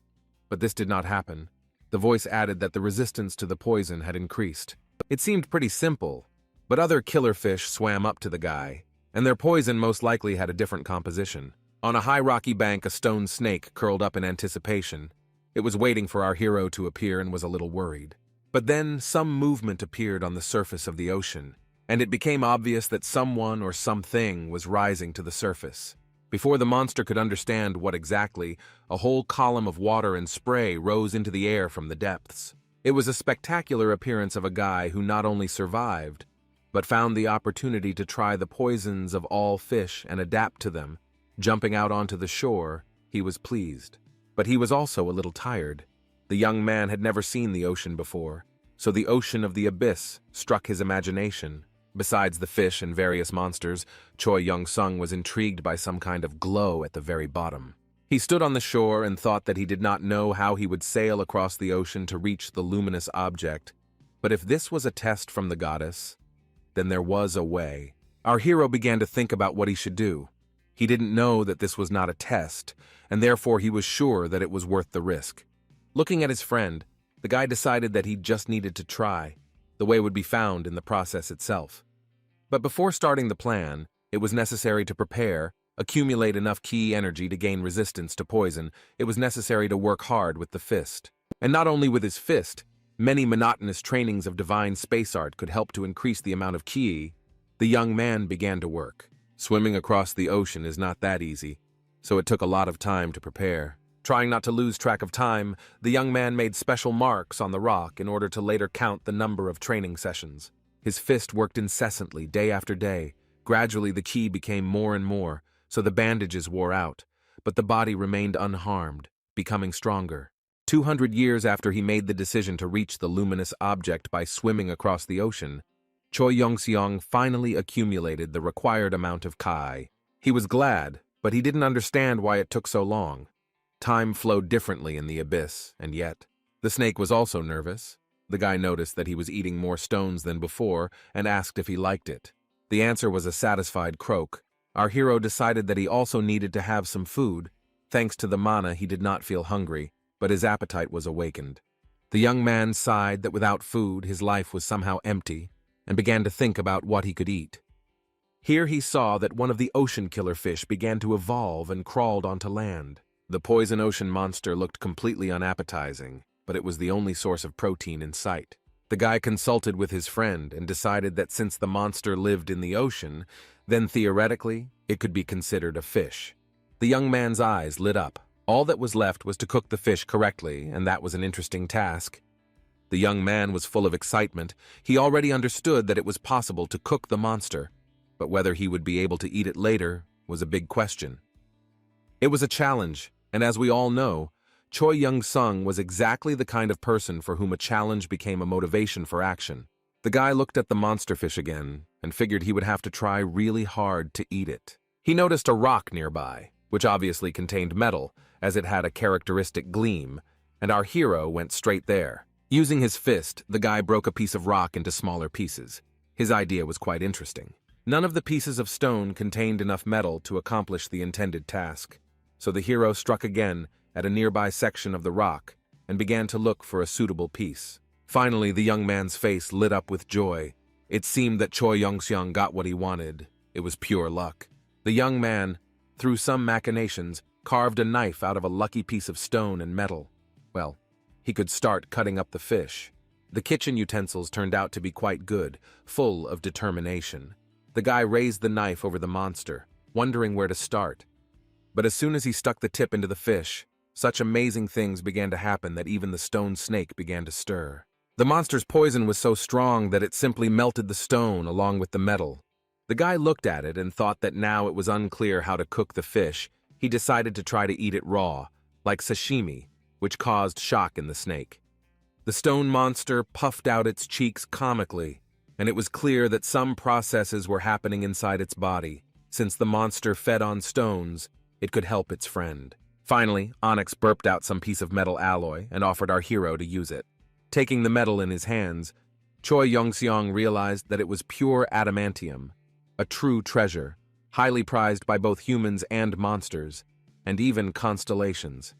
but this did not happen. The voice added that the resistance to the poison had increased. It seemed pretty simple, but other killer fish swam up to the guy, and their poison most likely had a different composition. On a high rocky bank, a stone snake curled up in anticipation. It was waiting for our hero to appear and was a little worried. But then some movement appeared on the surface of the ocean, and it became obvious that someone or something was rising to the surface. Before the monster could understand what exactly, a whole column of water and spray rose into the air from the depths. It was a spectacular appearance of a guy who not only survived, but found the opportunity to try the poisons of all fish and adapt to them. Jumping out onto the shore, he was pleased. But he was also a little tired. The young man had never seen the ocean before, so the ocean of the abyss struck his imagination. Besides the fish and various monsters, Choi Young-sung was intrigued by some kind of glow at the very bottom. He stood on the shore and thought that he did not know how he would sail across the ocean to reach the luminous object. But if this was a test from the goddess, then there was a way. Our hero began to think about what he should do. He didn't know that this was not a test, and therefore he was sure that it was worth the risk. Looking at his friend, the guy decided that he just needed to try. The way would be found in the process itself. But before starting the plan, it was necessary to prepare, accumulate enough ki energy to gain resistance to poison. It was necessary to work hard with the fist. And not only with his fist, many monotonous trainings of divine space art could help to increase the amount of ki. The young man began to work. Swimming across the ocean is not that easy, so it took a lot of time to prepare. Trying not to lose track of time, the young man made special marks on the rock in order to later count the number of training sessions. His fist worked incessantly, day after day. Gradually the ki became more and more, so the bandages wore out, but the body remained unharmed. becoming stronger. 200 years after he made the decision to reach the luminous object by swimming across the ocean, Choi Yong-seong finally accumulated the required amount of Kai. He was glad, but he didn't understand why it took so long. Time flowed differently in the abyss, and yet, the snake was also nervous. The guy noticed that he was eating more stones than before and asked if he liked it. The answer was a satisfied croak. Our hero decided that he also needed to have some food. Thanks to the mana, he did not feel hungry, but his appetite was awakened. The young man sighed that without food, his life was somehow empty, and began to think about what he could eat. Here he saw that one of the ocean killer fish began to evolve and crawled onto land. The poison ocean monster looked completely unappetizing, but it was the only source of protein in sight. The guy consulted with his friend and decided that since the monster lived in the ocean, then theoretically, it could be considered a fish. The young man's eyes lit up. All that was left was to cook the fish correctly, and that was an interesting task. The young man was full of excitement. He already understood that it was possible to cook the monster, but whether he would be able to eat it later was a big question. It was a challenge, and as we all know, Choi Young-sung was exactly the kind of person for whom a challenge became a motivation for action. The guy looked at the monster fish again and figured he would have to try really hard to eat it. He noticed a rock nearby, which obviously contained metal, as it had a characteristic gleam, and our hero went straight there. Using his fist, the guy broke a piece of rock into smaller pieces. His idea was quite interesting. None of the pieces of stone contained enough metal to accomplish the intended task, so the hero struck again at a nearby section of the rock and began to look for a suitable piece. Finally, the young man's face lit up with joy. It seemed that Choi Yong-seong got what he wanted. It was pure luck. The young man, through some machinations, carved a knife out of a lucky piece of stone and metal. Well, he could start cutting up the fish. The kitchen utensils turned out to be quite good, full of determination. The guy raised the knife over the monster, wondering where to start. But as soon as he stuck the tip into the fish, such amazing things began to happen that even the stone snake began to stir. The monster's poison was so strong that it simply melted the stone along with the metal. The guy looked at it and thought that now it was unclear how to cook the fish. He decided to try to eat it raw, like sashimi, which caused shock in the snake. The stone monster puffed out its cheeks comically, and it was clear that some processes were happening inside its body. Since the monster fed on stones, it could help its friend. Finally, Onyx burped out some piece of metal alloy and offered our hero to use it. Taking the metal in his hands, Choi Yong-seong realized that it was pure adamantium, a true treasure, highly prized by both humans and monsters, and even constellations.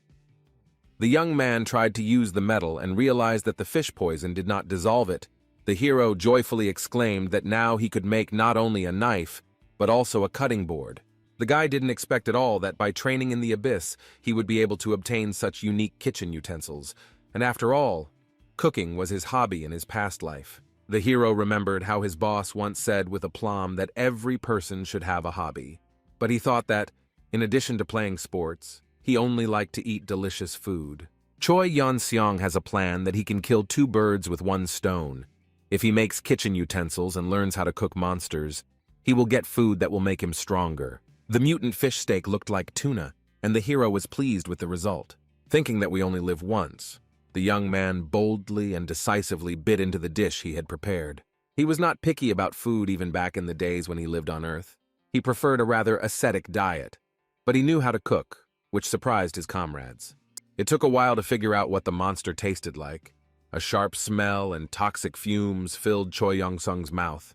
The young man tried to use the metal and realized that the fish poison did not dissolve it. The hero joyfully exclaimed that now he could make not only a knife, but also a cutting board. The guy didn't expect at all that by training in the abyss, he would be able to obtain such unique kitchen utensils. And after all, cooking was his hobby in his past life. The hero remembered how his boss once said with aplomb that every person should have a hobby. But he thought that, in addition to playing sports, he only liked to eat delicious food. Choi Yong-seong has a plan that he can kill 2 birds with 1 stone. If he makes kitchen utensils and learns how to cook monsters, he will get food that will make him stronger. The mutant fish steak looked like tuna, and the hero was pleased with the result. Thinking that we only live once, the young man boldly and decisively bit into the dish he had prepared. He was not picky about food even back in the days when he lived on Earth. He preferred a rather ascetic diet, but he knew how to cook, which surprised his comrades. It took a while to figure out what the monster tasted like. A sharp smell and toxic fumes filled Choi Yong-seong's mouth.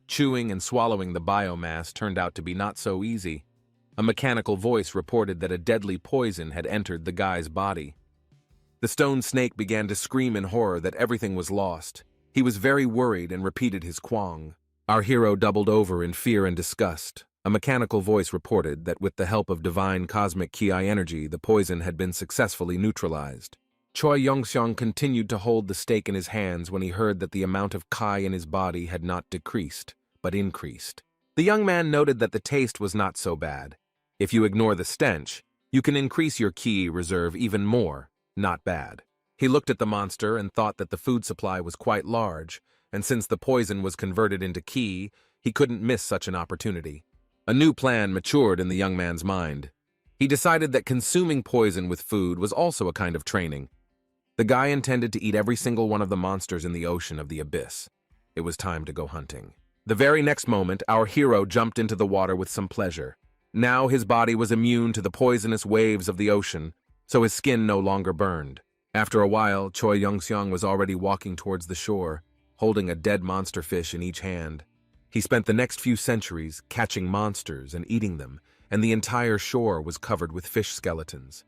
Chewing and swallowing the biomass turned out to be not so easy. A mechanical voice reported that a deadly poison had entered the guy's body. The stone snake began to scream in horror that everything was lost. He was very worried and repeated his quang. Our hero doubled over in fear and disgust. A mechanical voice reported that with the help of divine cosmic ki energy, the poison had been successfully neutralized. Choi Yong-seong continued to hold the steak in his hands when he heard that the amount of Kai in his body had not decreased, but increased. The young man noted that the taste was not so bad. If you ignore the stench, you can increase your Ki reserve even more. Not bad. He looked at the monster and thought that the food supply was quite large, and since the poison was converted into Ki, he couldn't miss such an opportunity. A new plan matured in the young man's mind. He decided that consuming poison with food was also a kind of training. The guy intended to eat every single one of the monsters in the ocean of the abyss. It was time to go hunting. The very next moment, our hero jumped into the water with some pleasure. Now his body was immune to the poisonous waves of the ocean, so his skin no longer burned. After a while, Choi Young-seong was already walking towards the shore, holding a dead monster fish in each hand. He spent the next few centuries catching monsters and eating them, and the entire shore was covered with fish skeletons.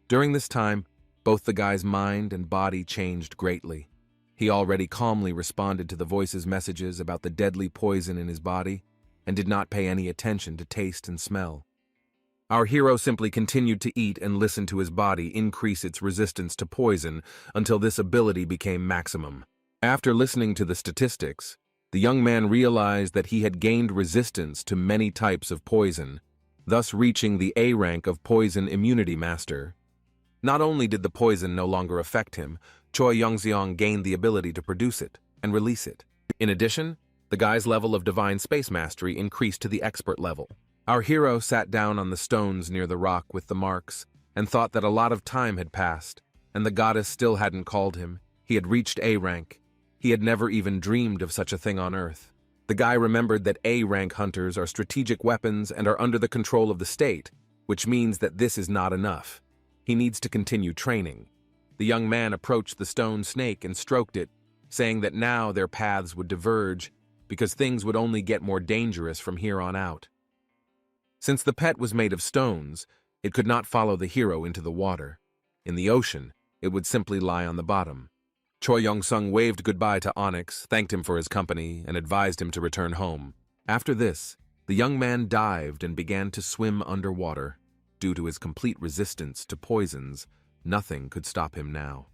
During this time, both the guy's mind and body changed greatly. He already calmly responded to the voice's messages about the deadly poison in his body, and did not pay any attention to taste and smell. Our hero simply continued to eat and listen to his body increase its resistance to poison until this ability became maximum. After listening to the statistics, the young man realized that he had gained resistance to many types of poison, thus reaching the A rank of Poison Immunity Master. Not only did the poison no longer affect him, Choi Young-seong gained the ability to produce it and release it. In addition, the guy's level of Divine Space Mastery increased to the expert level. Our hero sat down on the stones near the rock with the marks and thought that a lot of time had passed, and the goddess still hadn't called him. He had reached A rank. He had never even dreamed of such a thing on Earth. The guy remembered that A rank hunters are strategic weapons and are under the control of the state, which means that this is not enough. He needs to continue training. The young man approached the stone snake and stroked it, saying that now their paths would diverge because things would only get more dangerous from here on out. Since the pet was made of stones, it could not follow the hero into the water. In the ocean, it would simply lie on the bottom. Choi Young-seong waved goodbye to Onyx, thanked him for his company, and advised him to return home. After this, the young man dived and began to swim underwater. Due to his complete resistance to poisons, nothing could stop him now.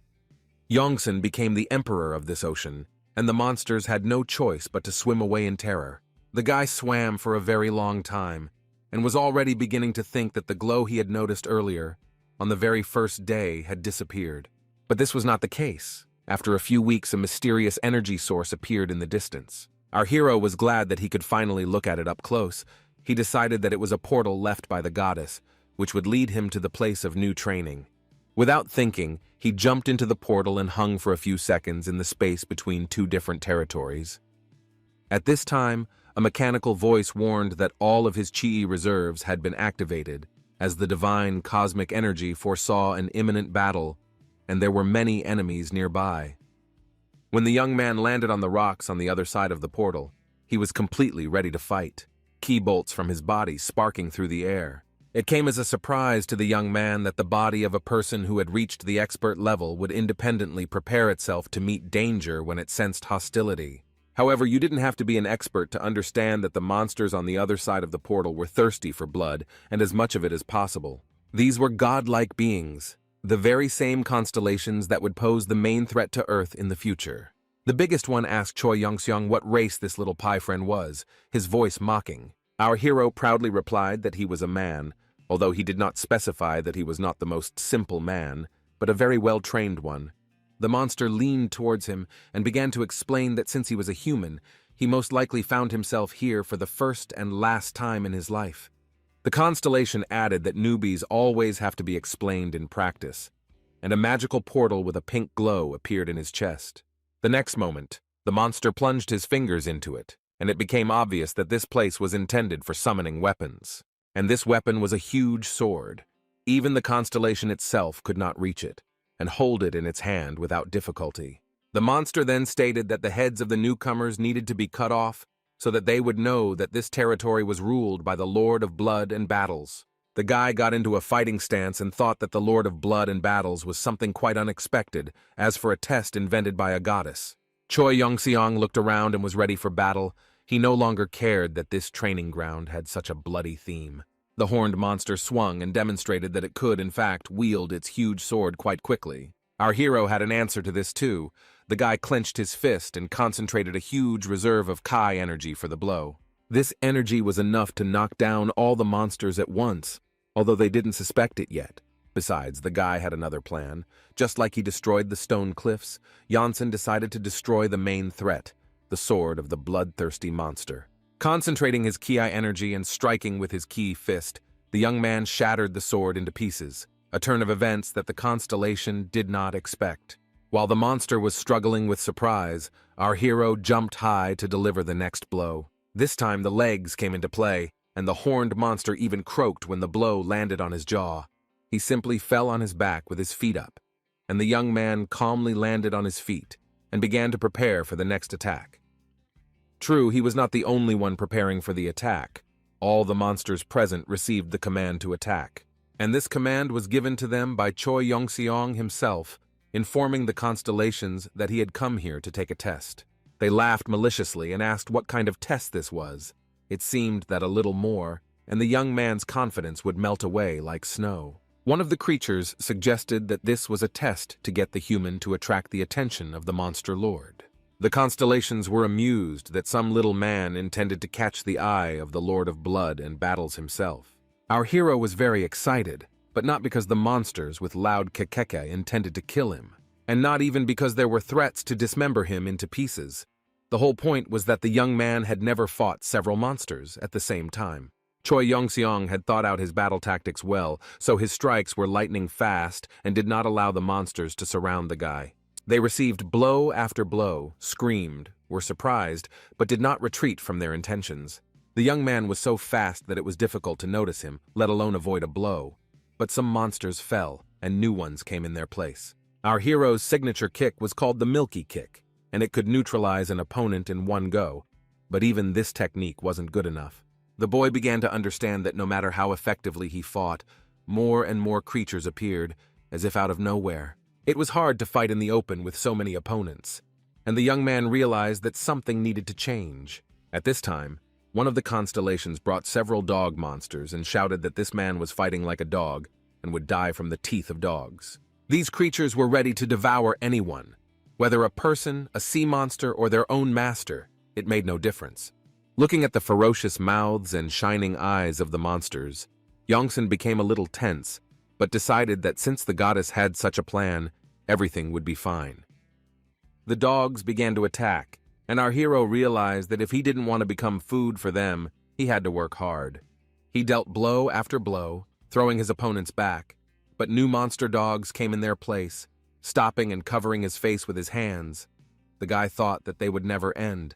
Yongsan became the emperor of this ocean, and the monsters had no choice but to swim away in terror. The guy swam for a very long time, and was already beginning to think that the glow he had noticed earlier, on the very first day, had disappeared. But this was not the case. After a few weeks, a mysterious energy source appeared in the distance. Our hero was glad that he could finally look at it up close. He decided that it was a portal left by the goddess, which would lead him to the place of new training. Without thinking, he jumped into the portal and hung for a few seconds in the space between two different territories. At this time, a mechanical voice warned that all of his chi reserves had been activated, as the divine cosmic energy foresaw an imminent battle, and there were many enemies nearby. When the young man landed on the rocks on the other side of the portal, he was completely ready to fight, ki bolts from his body sparking through the air. It came as a surprise to the young man that the body of a person who had reached the expert level would independently prepare itself to meet danger when it sensed hostility. However, you didn't have to be an expert to understand that the monsters on the other side of the portal were thirsty for blood, and as much of it as possible. These were godlike beings, the very same constellations that would pose the main threat to Earth in the future. The biggest one asked Choi Young-seong what race this little pie friend was, his voice mocking. Our hero proudly replied that he was a man, although he did not specify that he was not the most simple man, but a very well-trained one. The monster leaned towards him and began to explain that since he was a human, he most likely found himself here for the first and last time in his life. The constellation added that newbies always have to be explained in practice, and a magical portal with a pink glow appeared in his chest. The next moment, the monster plunged his fingers into it, and it became obvious that this place was intended for summoning weapons. And this weapon was a huge sword. Even the constellation itself could not reach it, and hold it in its hand without difficulty. The monster then stated that the heads of the newcomers needed to be cut off so that they would know that this territory was ruled by the Lord of Blood and Battles. The guy got into a fighting stance and thought that the Lord of Blood and Battles was something quite unexpected, as for a test invented by a goddess. Choi Young-seong looked around and was ready for battle. He no longer cared that this training ground had such a bloody theme. The horned monster swung and demonstrated that it could, in fact, wield its huge sword quite quickly. Our hero had an answer to this too. The guy clenched his fist and concentrated a huge reserve of Kai energy for the blow. This energy was enough to knock down all the monsters at once, although they didn't suspect it yet. Besides, the guy had another plan. Just like he destroyed the stone cliffs, Janssen decided to destroy the main threat, the sword of the bloodthirsty monster. Concentrating his ki energy and striking with his ki fist, The young man shattered the sword into pieces, a turn of events that the constellation did not expect. While the monster was struggling with surprise, our hero jumped high to deliver the next blow. This time the legs came into play, and the horned monster even croaked when the blow landed on his jaw. He simply fell on his back with his feet up, and the young man calmly landed on his feet and began to prepare for the next attack. True, he was not the only one preparing for the attack. All the monsters present received the command to attack, and this command was given to them by Choi Yong-seong himself, informing the constellations that he had come here to take a test. They laughed maliciously and asked what kind of test this was. It seemed that a little more, and the young man's confidence would melt away like snow. One of the creatures suggested that this was a test to get the human to attract the attention of the monster lord. The constellations were amused that some little man intended to catch the eye of the Lord of Blood and Battles himself. Our hero was very excited, but not because the monsters with loud kekeke intended to kill him, and not even because there were threats to dismember him into pieces. The whole point was that the young man had never fought several monsters at the same time. Choi Yong-seong had thought out his battle tactics well, so his strikes were lightning fast and did not allow the monsters to surround the guy. They received blow after blow, screamed, were surprised, but did not retreat from their intentions. The young man was so fast that it was difficult to notice him, let alone avoid a blow. But some monsters fell, and new ones came in their place. Our hero's signature kick was called the Milky Kick, and it could neutralize an opponent in one go, but even this technique wasn't good enough. The boy began to understand that no matter how effectively he fought, more and more creatures appeared, as if out of nowhere. It was hard to fight in the open with so many opponents, and the young man realized that something needed to change. At this time, one of the constellations brought several dog monsters and shouted that this man was fighting like a dog and would die from the teeth of dogs. These creatures were ready to devour anyone. Whether a person, a sea monster, or their own master, it made no difference. Looking at the ferocious mouths and shining eyes of the monsters, Yongsan became a little tense, but decided that since the goddess had such a plan, everything would be fine. The dogs began to attack, and our hero realized that if he didn't want to become food for them, he had to work hard. He dealt blow after blow, throwing his opponents back, but new monster dogs came in their place, stopping and covering his face with his hands. The guy thought that they would never end.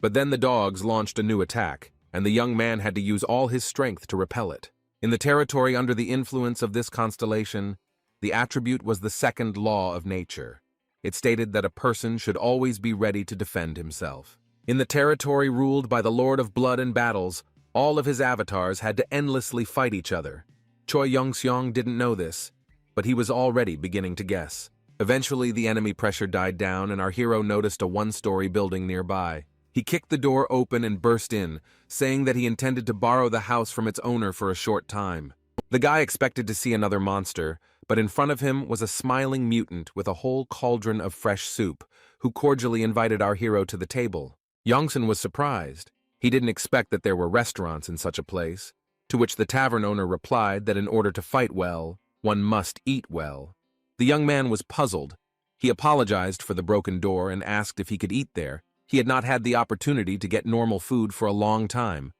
But then the dogs launched a new attack, and the young man had to use all his strength to repel it. In the territory under the influence of this constellation, the attribute was the second law of nature. It stated that a person should always be ready to defend himself. In the territory ruled by the Lord of Blood and Battles, all of his avatars had to endlessly fight each other. Choi Yong-seong didn't know this, but he was already beginning to guess. Eventually, the enemy pressure died down, and our hero noticed a one-story building nearby. He kicked the door open and burst in, saying that he intended to borrow the house from its owner for a short time. The guy expected to see another monster, but in front of him was a smiling mutant with a whole cauldron of fresh soup, who cordially invited our hero to the table. Yongsan was surprised. He didn't expect that there were restaurants in such a place, to which the tavern owner replied that in order to fight well, one must eat well. The young man was puzzled. He apologized for the broken door and asked if he could eat there. He had not had the opportunity to get normal food for a long time.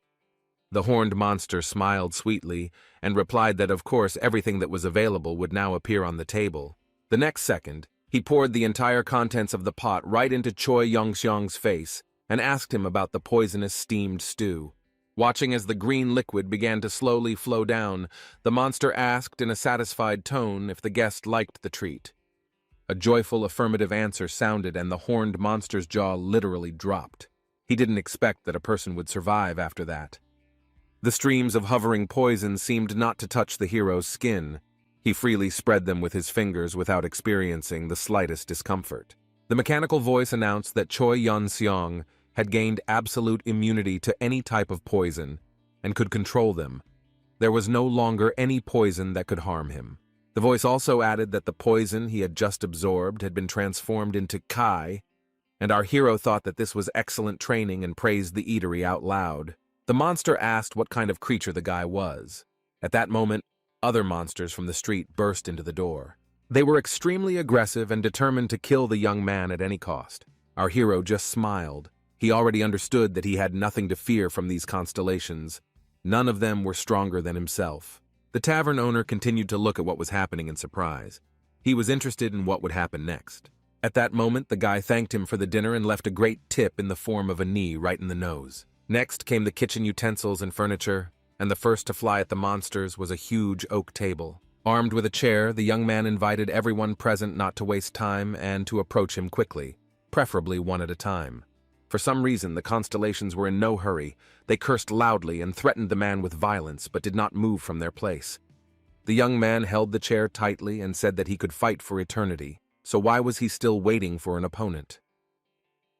The horned monster smiled sweetly and replied that of course everything that was available would now appear on the table. The next second, he poured the entire contents of the pot right into Choi Yong-seong's face and asked him about the poisonous steamed stew. Watching as the green liquid began to slowly flow down, the monster asked in a satisfied tone if the guest liked the treat. A joyful affirmative answer sounded, and the horned monster's jaw literally dropped. He didn't expect that a person would survive after that. The streams of hovering poison seemed not to touch the hero's skin. He freely spread them with his fingers without experiencing the slightest discomfort. The mechanical voice announced that Choi Yong-seong had gained absolute immunity to any type of poison and could control them. There was no longer any poison that could harm him. The voice also added that the poison he had just absorbed had been transformed into Kai, and our hero thought that this was excellent training and praised the eatery out loud. The monster asked what kind of creature the guy was. At that moment, other monsters from the street burst into the door. They were extremely aggressive and determined to kill the young man at any cost. Our hero just smiled. He already understood that he had nothing to fear from these constellations, None of them were stronger than himself. The tavern owner continued to look at what was happening in surprise. He was interested in what would happen next. At that moment, the guy thanked him for the dinner and left a great tip in the form of a knee right in the nose. Next came the kitchen utensils and furniture, and the first to fly at the monsters was a huge oak table. Armed with a chair, the young man invited everyone present not to waste time and to approach him quickly, preferably one at a time. For some reason, the constellations were in no hurry. They cursed loudly and threatened the man with violence, but did not move from their place. The young man held the chair tightly and said that he could fight for eternity, so why was he still waiting for an opponent?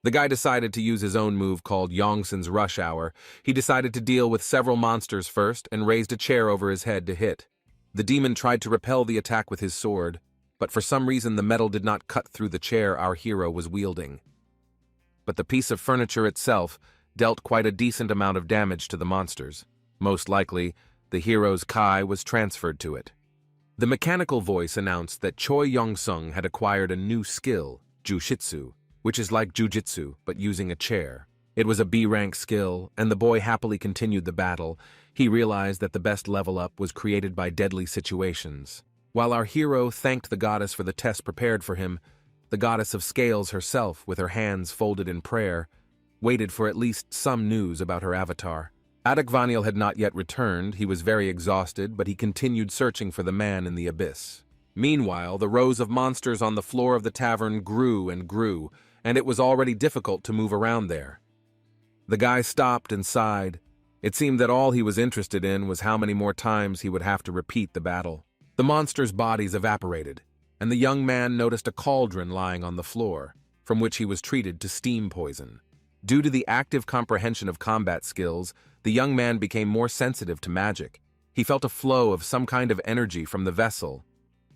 The guy decided to use his own move called Yongson's Rush Hour. He decided to deal with several monsters first and raised a chair over his head to hit. The demon tried to repel the attack with his sword, but for some reason the metal did not cut through the chair our hero was wielding. But the piece of furniture itself dealt quite a decent amount of damage to the monsters. Most likely, the hero's Kai was transferred to it. The mechanical voice announced that Choi Yong-sung had acquired a new skill, Jushitsu, which is like jujitsu, but using a chair. It was a B-rank skill, and the boy happily continued the battle. He realized that the best level up was created by deadly situations. While our hero thanked the goddess for the test prepared for him, the goddess of scales herself, with her hands folded in prayer, waited for at least some news about her avatar. Adekvaniel had not yet returned. He was very exhausted, but he continued searching for the man in the abyss. Meanwhile, the rows of monsters on the floor of the tavern grew and grew, and it was already difficult to move around there. The guy stopped and sighed. It seemed that all he was interested in was how many more times he would have to repeat the battle. The monsters' bodies evaporated, and the young man noticed a cauldron lying on the floor, from which he was treated to steam poison. Due to the active comprehension of combat skills, the young man became more sensitive to magic. He felt a flow of some kind of energy from the vessel.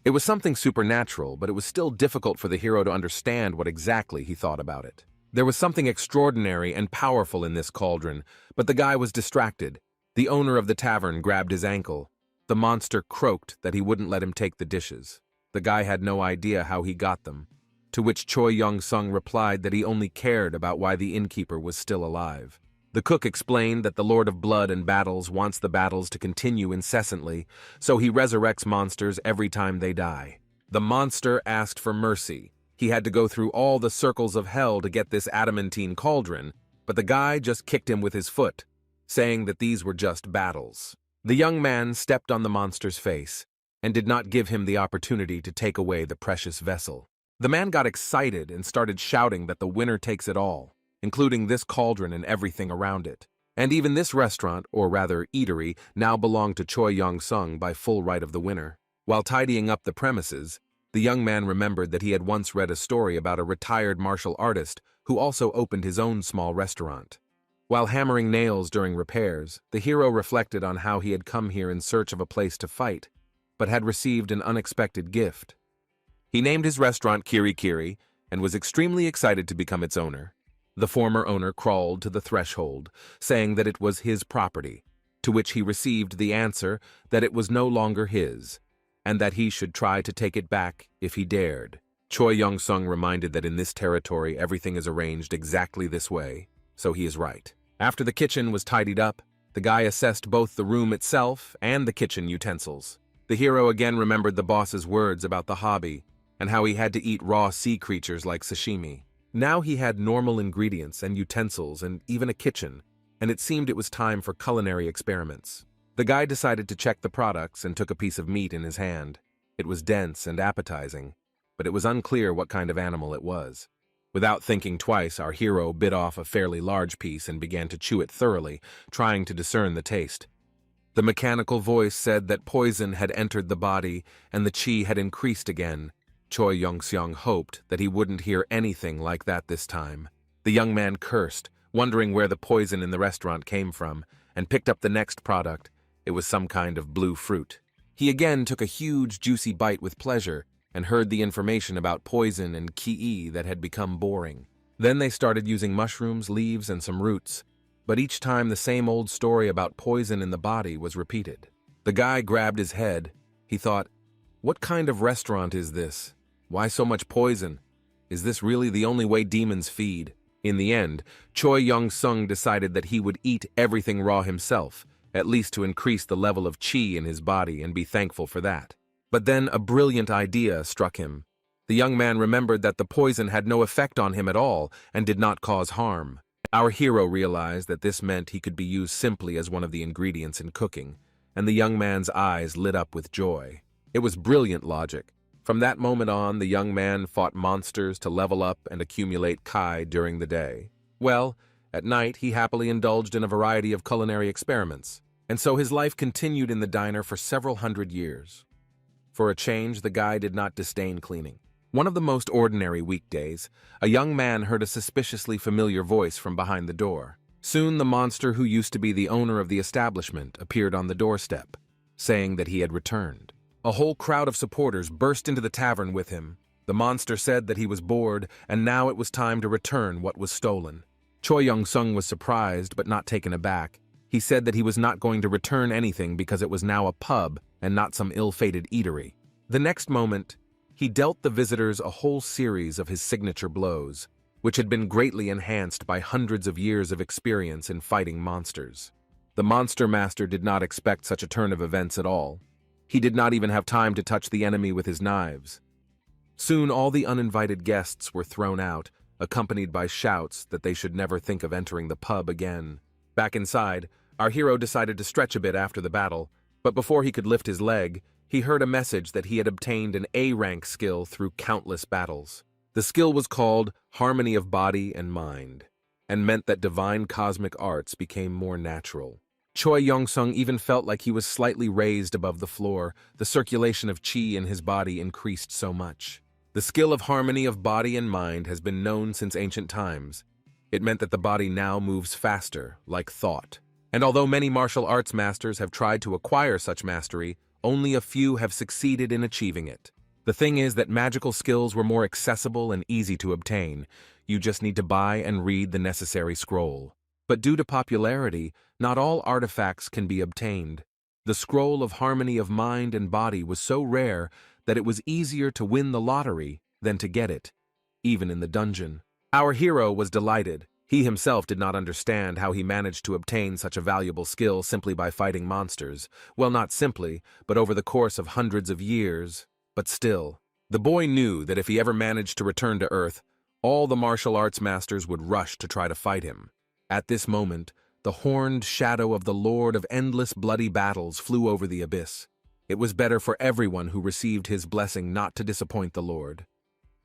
It was something supernatural, but it was still difficult for the hero to understand what exactly he thought about it. There was something extraordinary and powerful in this cauldron, but the guy was distracted. The owner of the tavern grabbed his ankle. The monster croaked that he wouldn't let him take the dishes. The guy had no idea how he got them, to which Choi Yong-sung replied that he only cared about why the innkeeper was still alive. The cook explained that the Lord of Blood and Battles wants the battles to continue incessantly, so he resurrects monsters every time they die. The monster asked for mercy. He had to go through all the circles of hell to get this adamantine cauldron, but the guy just kicked him with his foot, saying that these were just battles. The young man stepped on the monster's face and did not give him the opportunity to take away the precious vessel. The man got excited and started shouting that the winner takes it all, including this cauldron and everything around it. And even this restaurant, or rather eatery, now belonged to Choi Yong-sung by full right of the winner. While tidying up the premises, the young man remembered that he had once read a story about a retired martial artist who also opened his own small restaurant. While hammering nails during repairs, the hero reflected on how he had come here in search of a place to fight, but had received an unexpected gift. He named his restaurant Kiri Kiri and was extremely excited to become its owner. The former owner crawled to the threshold, saying that it was his property, to which he received the answer that it was no longer his, and that he should try to take it back if he dared. Choi Yong-sung reminded that in this territory everything is arranged exactly this way, so he is right. After the kitchen was tidied up, the guy assessed both the room itself and the kitchen utensils. The hero again remembered the boss's words about the hobby and how he had to eat raw sea creatures like sashimi. Now he had normal ingredients and utensils and even a kitchen, and it seemed it was time for culinary experiments. The guy decided to check the products and took a piece of meat in his hand. It was dense and appetizing, but it was unclear what kind of animal it was. Without thinking twice, our hero bit off a fairly large piece and began to chew it thoroughly, trying to discern the taste. The mechanical voice said that poison had entered the body and the chi had increased again. Choi Yong-sung hoped that he wouldn't hear anything like that this time. The young man cursed, wondering where the poison in the restaurant came from, and picked up the next product. It was some kind of blue fruit. He again took a huge, juicy bite with pleasure and heard the information about poison and ki that had become boring. Then they started using mushrooms, leaves, and some roots, but each time the same old story about poison in the body was repeated. The guy grabbed his head. He thought, what kind of restaurant is this? Why so much poison? Is this really the only way demons feed? In the end, Choi Yong-sung decided that he would eat everything raw himself at least to increase the level of chi in his body and be thankful for that. But then a brilliant idea struck him. The young man remembered that the poison had no effect on him at all and did not cause harm. Our hero realized that this meant he could be used simply as one of the ingredients in cooking, and the young man's eyes lit up with joy. It was brilliant logic. From that moment on, the young man fought monsters to level up and accumulate kai during the day. Well, at night he happily indulged in a variety of culinary experiments, and so his life continued in the diner for several hundred years. For a change, the guy did not disdain cleaning. One of the most ordinary weekdays, a young man heard a suspiciously familiar voice from behind the door. Soon the monster who used to be the owner of the establishment appeared on the doorstep, saying that he had returned. A whole crowd of supporters burst into the tavern with him. The monster said that he was bored, and now it was time to return what was stolen. Choi Young-sung was surprised but not taken aback. He said that he was not going to return anything because it was now a pub and not some ill-fated eatery. The next moment, he dealt the visitors a whole series of his signature blows, which had been greatly enhanced by hundreds of years of experience in fighting monsters. The monster master did not expect such a turn of events at all. He did not even have time to touch the enemy with his knives. Soon all the uninvited guests were thrown out, accompanied by shouts that they should never think of entering the pub again. Back inside, our hero decided to stretch a bit after the battle, but before he could lift his leg, he heard a message that he had obtained an A-rank skill through countless battles. The skill was called Harmony of Body and Mind, and meant that divine cosmic arts became more natural. Choi Young-sung even felt like he was slightly raised above the floor. The circulation of chi in his body increased so much. The skill of harmony of body and mind has been known since ancient times. It meant that the body now moves faster, like thought. And although many martial arts masters have tried to acquire such mastery, only a few have succeeded in achieving it. The thing is that magical skills were more accessible and easy to obtain. You just need to buy and read the necessary scroll. But due to popularity, not all artifacts can be obtained. The scroll of harmony of mind and body was so rare that it was easier to win the lottery than to get it, even in the dungeon. Our hero was delighted. He himself did not understand how he managed to obtain such a valuable skill simply by fighting monsters. Well, not simply, but over the course of hundreds of years. But still, the boy knew that if he ever managed to return to Earth, all the martial arts masters would rush to try to fight him. At this moment, the horned shadow of the Lord of Endless Bloody Battles flew over the abyss. It was better for everyone who received his blessing not to disappoint the Lord.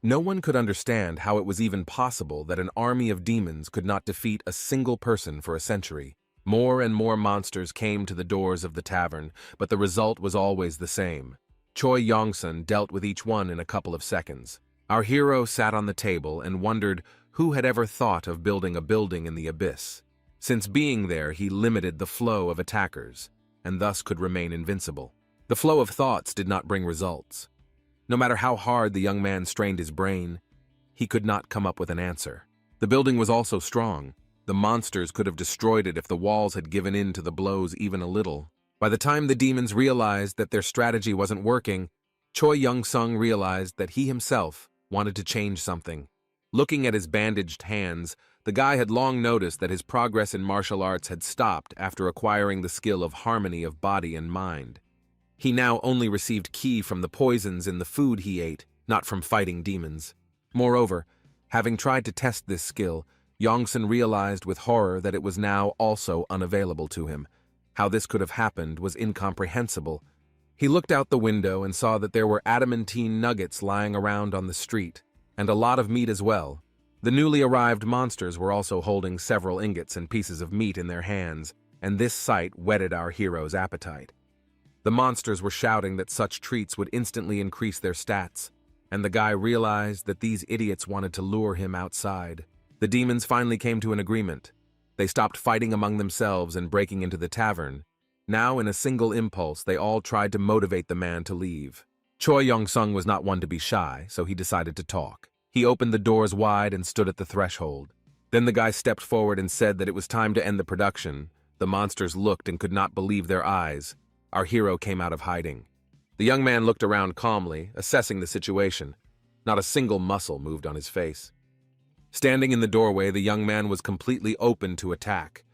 No one could understand how it was even possible that an army of demons could not defeat a single person for a century. More and more monsters came to the doors of the tavern, but the result was always the same. Choi Young-sung dealt with each one in a couple of seconds. Our hero sat on the table and wondered who had ever thought of building a building in the abyss. Since being there, he limited the flow of attackers, and thus could remain invincible. The flow of thoughts did not bring results. No matter how hard the young man strained his brain, he could not come up with an answer. The building was also strong. The monsters could have destroyed it if the walls had given in to the blows even a little. By the time the demons realized that their strategy wasn't working, Choi Young-sung realized that he himself wanted to change something. Looking at his bandaged hands, the guy had long noticed that his progress in martial arts had stopped after acquiring the skill of harmony of body and mind. He now only received ki from the poisons in the food he ate, not from fighting demons. Moreover, having tried to test this skill, Young-sung realized with horror that it was now also unavailable to him. How this could have happened was incomprehensible. He looked out the window and saw that there were adamantine nuggets lying around on the street, and a lot of meat as well. The newly arrived monsters were also holding several ingots and pieces of meat in their hands, and this sight whetted our hero's appetite. The monsters were shouting that such treats would instantly increase their stats, and the guy realized that these idiots wanted to lure him outside. The demons finally came to an agreement. They stopped fighting among themselves and breaking into the tavern. Now, in a single impulse, they all tried to motivate the man to leave. Choi Young-sung was not one to be shy, so he decided to talk. He opened the doors wide and stood at the threshold. Then the guy stepped forward and said that it was time to end the production. The monsters looked and could not believe their eyes. Our hero came out of hiding. The young man looked around calmly, assessing the situation. Not a single muscle moved on his face. Standing in the doorway, the young man was completely open to attack.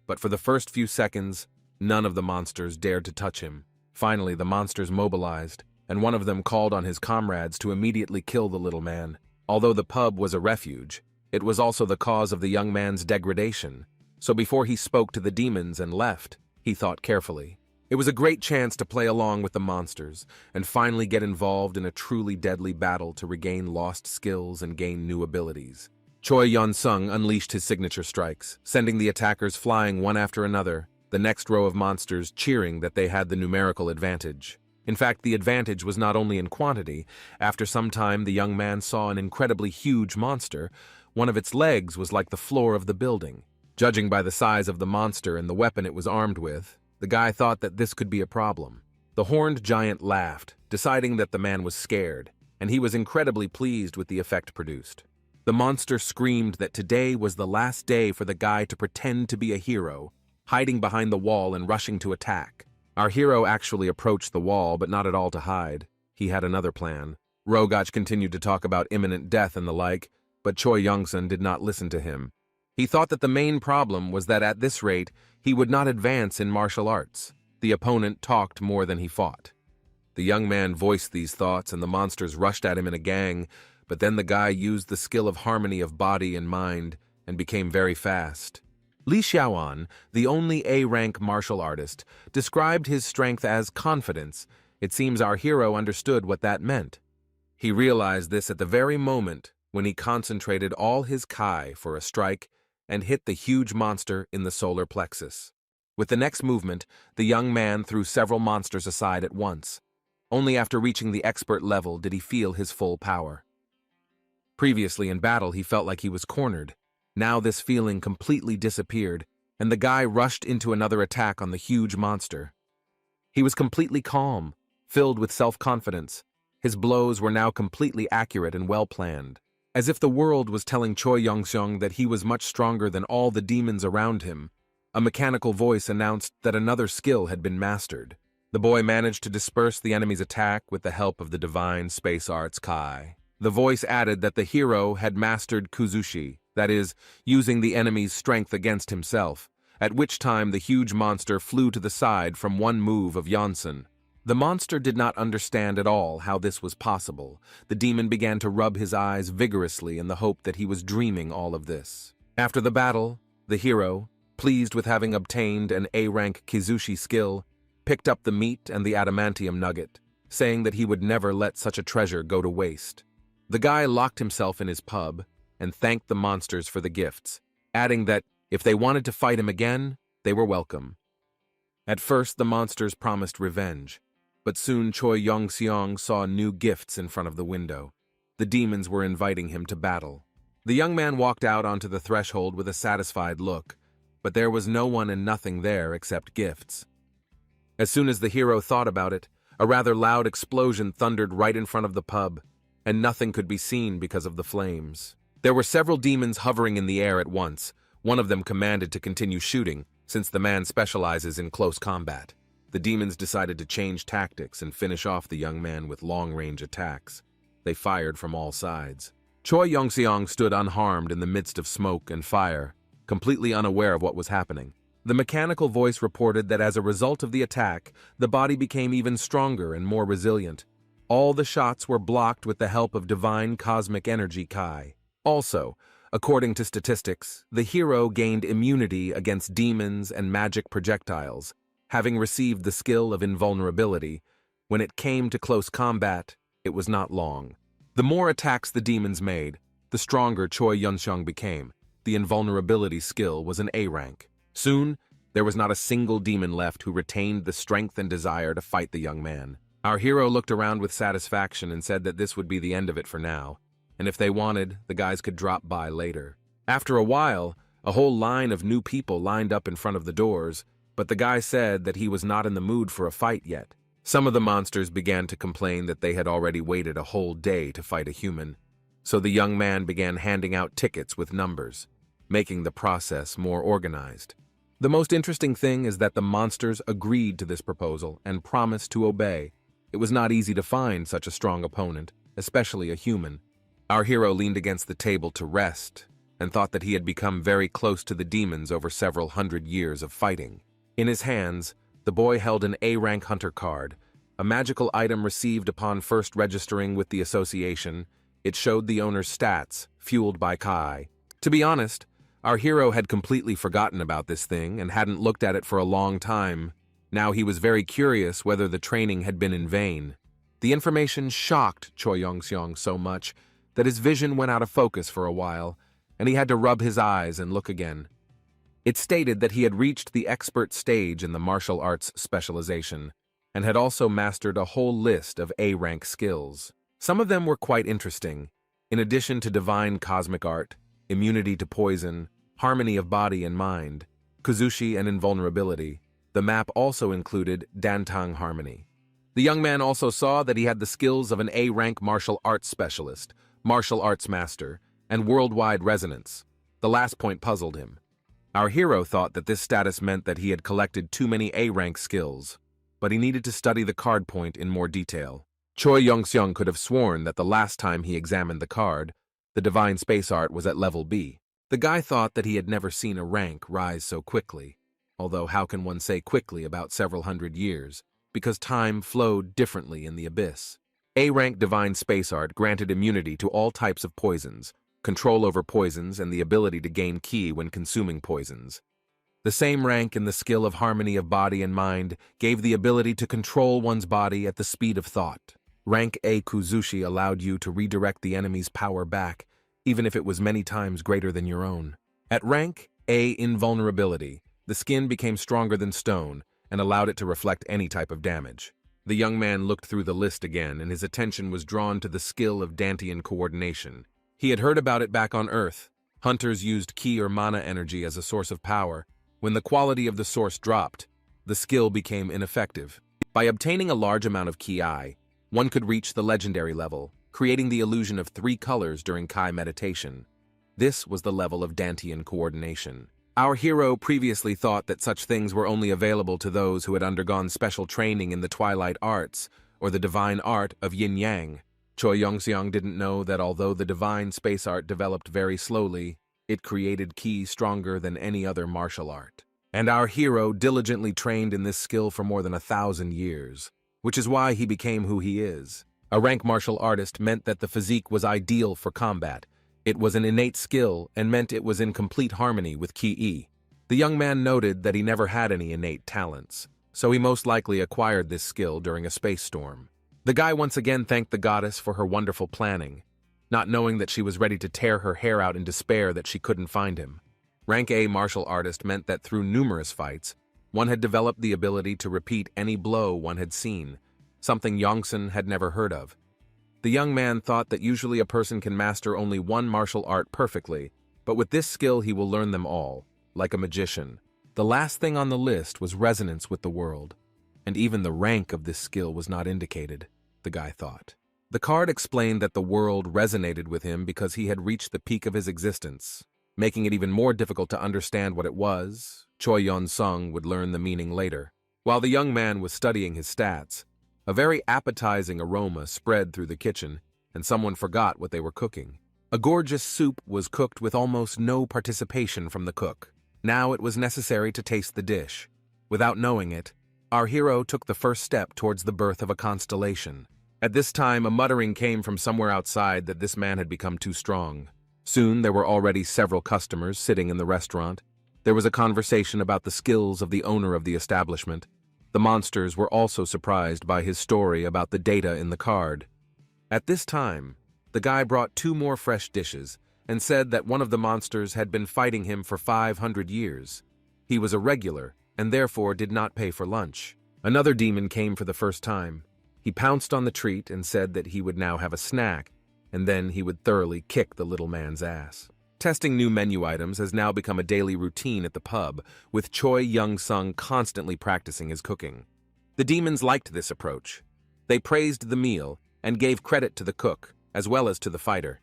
But for the first few seconds, None of the monsters dared to touch him. Finally, the monsters mobilized, and one of them called on his comrades to immediately kill the little man. Although the pub was a refuge, it was also the cause of the young man's degradation. So before he spoke to the demons and left, he thought carefully. It was a great chance to play along with the monsters and finally get involved in a truly deadly battle to regain lost skills and gain new abilities. Choi Yun-sung unleashed his signature strikes, sending the attackers flying one after another, the next row of monsters cheering that they had the numerical advantage. In fact, the advantage was not only in quantity. After some time, the young man saw an incredibly huge monster. One of its legs was like the floor of the building. Judging by the size of the monster and the weapon it was armed with, the guy thought that this could be a problem. The horned giant laughed, deciding that the man was scared, and he was incredibly pleased with the effect produced. The monster screamed that today was the last day for the guy to pretend to be a hero, hiding behind the wall and rushing to attack. Our hero actually approached the wall, but not at all to hide. He had another plan. Rogach continued to talk about imminent death and the like, but Choi Young-sun did not listen to him. He thought that the main problem was that at this rate, he would not advance in martial arts. The opponent talked more than he fought. The young man voiced these thoughts and the monsters rushed at him in a gang, but then the guy used the skill of harmony of body and mind and became very fast. Li Xiaoan, the only A-rank martial artist, described his strength as confidence. It seems our hero understood what that meant. He realized this at the very moment when he concentrated all his kai for a strike and hit the huge monster in the solar plexus. With the next movement, the young man threw several monsters aside at once. Only after reaching the expert level did he feel his full power. Previously in battle, he felt like he was cornered. Now this feeling completely disappeared, and the guy rushed into another attack on the huge monster. He was completely calm, filled with self-confidence. His blows were now completely accurate and well-planned. As if the world was telling Choi Young-sung that he was much stronger than all the demons around him, a mechanical voice announced that another skill had been mastered. The boy managed to disperse the enemy's attack with the help of the divine space arts Kai. The voice added that the hero had mastered Kuzushi, that is, using the enemy's strength against himself, at which time the huge monster flew to the side from one move of Yonsun. The monster did not understand at all how this was possible. The demon began to rub his eyes vigorously in the hope that he was dreaming all of this. After the battle, the hero, pleased with having obtained an A-rank Kizushi skill, picked up the meat and the adamantium nugget, saying that he would never let such a treasure go to waste. The guy locked himself in his pub and thanked the monsters for the gifts, adding that if they wanted to fight him again, they were welcome. At first, the monsters promised revenge. But soon Choi Young-seong saw new gifts in front of the window. The demons were inviting him to battle. The young man walked out onto the threshold with a satisfied look, but there was no one and nothing there except gifts. As soon as the hero thought about it, a rather loud explosion thundered right in front of the pub, and nothing could be seen because of the flames. There were several demons hovering in the air at once. One of them commanded to continue shooting, since the man specializes in close combat. The demons decided to change tactics and finish off the young man with long-range attacks. They fired from all sides. Choi Young-seong stood unharmed in the midst of smoke and fire, completely unaware of what was happening. The mechanical voice reported that as a result of the attack, the body became even stronger and more resilient. All the shots were blocked with the help of divine cosmic energy Kai. Also, according to statistics, the hero gained immunity against demons and magic projectiles. Having received the skill of invulnerability, when it came to close combat, it was not long. The more attacks the demons made, the stronger Choi Yun-sung became. The invulnerability skill was an A-rank. Soon, there was not a single demon left who retained the strength and desire to fight the young man. Our hero looked around with satisfaction and said that this would be the end of it for now, and if they wanted, the guys could drop by later. After a while, a whole line of new people lined up in front of the doors, but the guy said that he was not in the mood for a fight yet. Some of the monsters began to complain that they had already waited a whole day to fight a human, so the young man began handing out tickets with numbers, making the process more organized. The most interesting thing is that the monsters agreed to this proposal and promised to obey. It was not easy to find such a strong opponent, especially a human. Our hero leaned against the table to rest and thought that he had become very close to the demons over several hundred years of fighting. In his hands, the boy held an A-rank hunter card, a magical item received upon first registering with the association. It showed the owner's stats, fueled by Kai. To be honest, our hero had completely forgotten about this thing and hadn't looked at it for a long time. Now he was very curious whether the training had been in vain. The information shocked Choi Yong-seong so much that his vision went out of focus for a while, and he had to rub his eyes and look again. It stated that he had reached the expert stage in the martial arts specialization, and had also mastered a whole list of A-rank skills. Some of them were quite interesting. In addition to divine cosmic art, immunity to poison, harmony of body and mind, kuzushi and invulnerability, the map also included Dantang harmony. The young man also saw that he had the skills of an A-rank martial arts specialist, martial arts master, and worldwide resonance. The last point puzzled him. Our hero thought that this status meant that he had collected too many A-rank skills, but he needed to study the card point in more detail. Choi Yong-seong could have sworn that the last time he examined the card, the divine space art was at level B. The guy thought that he had never seen a rank rise so quickly, although how can one say quickly about several hundred years, because time flowed differently in the abyss. A-rank divine space art granted immunity to all types of poisons, control over poisons, and the ability to gain ki when consuming poisons. The same rank in the skill of harmony of body and mind gave the ability to control one's body at the speed of thought. Rank A Kuzushi allowed you to redirect the enemy's power back, even if it was many times greater than your own. At rank A Invulnerability, the skin became stronger than stone and allowed it to reflect any type of damage. The young man looked through the list again, and his attention was drawn to the skill of Dantian coordination. He had heard about it back on Earth. Hunters used ki or mana energy as a source of power. When the quality of the source dropped, the skill became ineffective. By obtaining a large amount of ki, one could reach the legendary level, creating the illusion of 3 colors during Kai meditation. This was the level of Dantian coordination. Our hero previously thought that such things were only available to those who had undergone special training in the Twilight Arts or the divine art of yin-yang. Choi Yong-seong didn't know that although the divine space art developed very slowly, it created ki stronger than any other martial art. And our hero diligently trained in this skill for more than 1,000 years, which is why he became who he is. A rank martial artist meant that the physique was ideal for combat. It was an innate skill and meant it was in complete harmony with ki. The young man noted that he never had any innate talents, so he most likely acquired this skill during a space storm. The guy once again thanked the goddess for her wonderful planning, not knowing that she was ready to tear her hair out in despair that she couldn't find him. Rank A martial artist meant that through numerous fights, one had developed the ability to repeat any blow one had seen, something Yongsun had never heard of. The young man thought that usually a person can master only one martial art perfectly, but with this skill he will learn them all, like a magician. The last thing on the list was resonance with the world, and even the rank of this skill was not indicated, the guy thought. The card explained that the world resonated with him because he had reached the peak of his existence, making it even more difficult to understand what it was. Choi Yon-sung would learn the meaning later. While the young man was studying his stats, a very appetizing aroma spread through the kitchen, and someone forgot what they were cooking. A gorgeous soup was cooked with almost no participation from the cook. Now it was necessary to taste the dish. Without knowing it, our hero took the first step towards the birth of a constellation. At this time, a muttering came from somewhere outside that this man had become too strong. Soon there were already several customers sitting in the restaurant. There was a conversation about the skills of the owner of the establishment. The monsters were also surprised by his story about the data in the card. At this time, the guy brought 2 more fresh dishes and said that one of the monsters had been fighting him for 500 years. He was a regular and therefore did not pay for lunch. Another demon came for the first time. He pounced on the treat and said that he would now have a snack, and then he would thoroughly kick the little man's ass. Testing new menu items has now become a daily routine at the pub, with Choi Young-sung constantly practicing his cooking. The demons liked this approach. They praised the meal and gave credit to the cook, as well as to the fighter.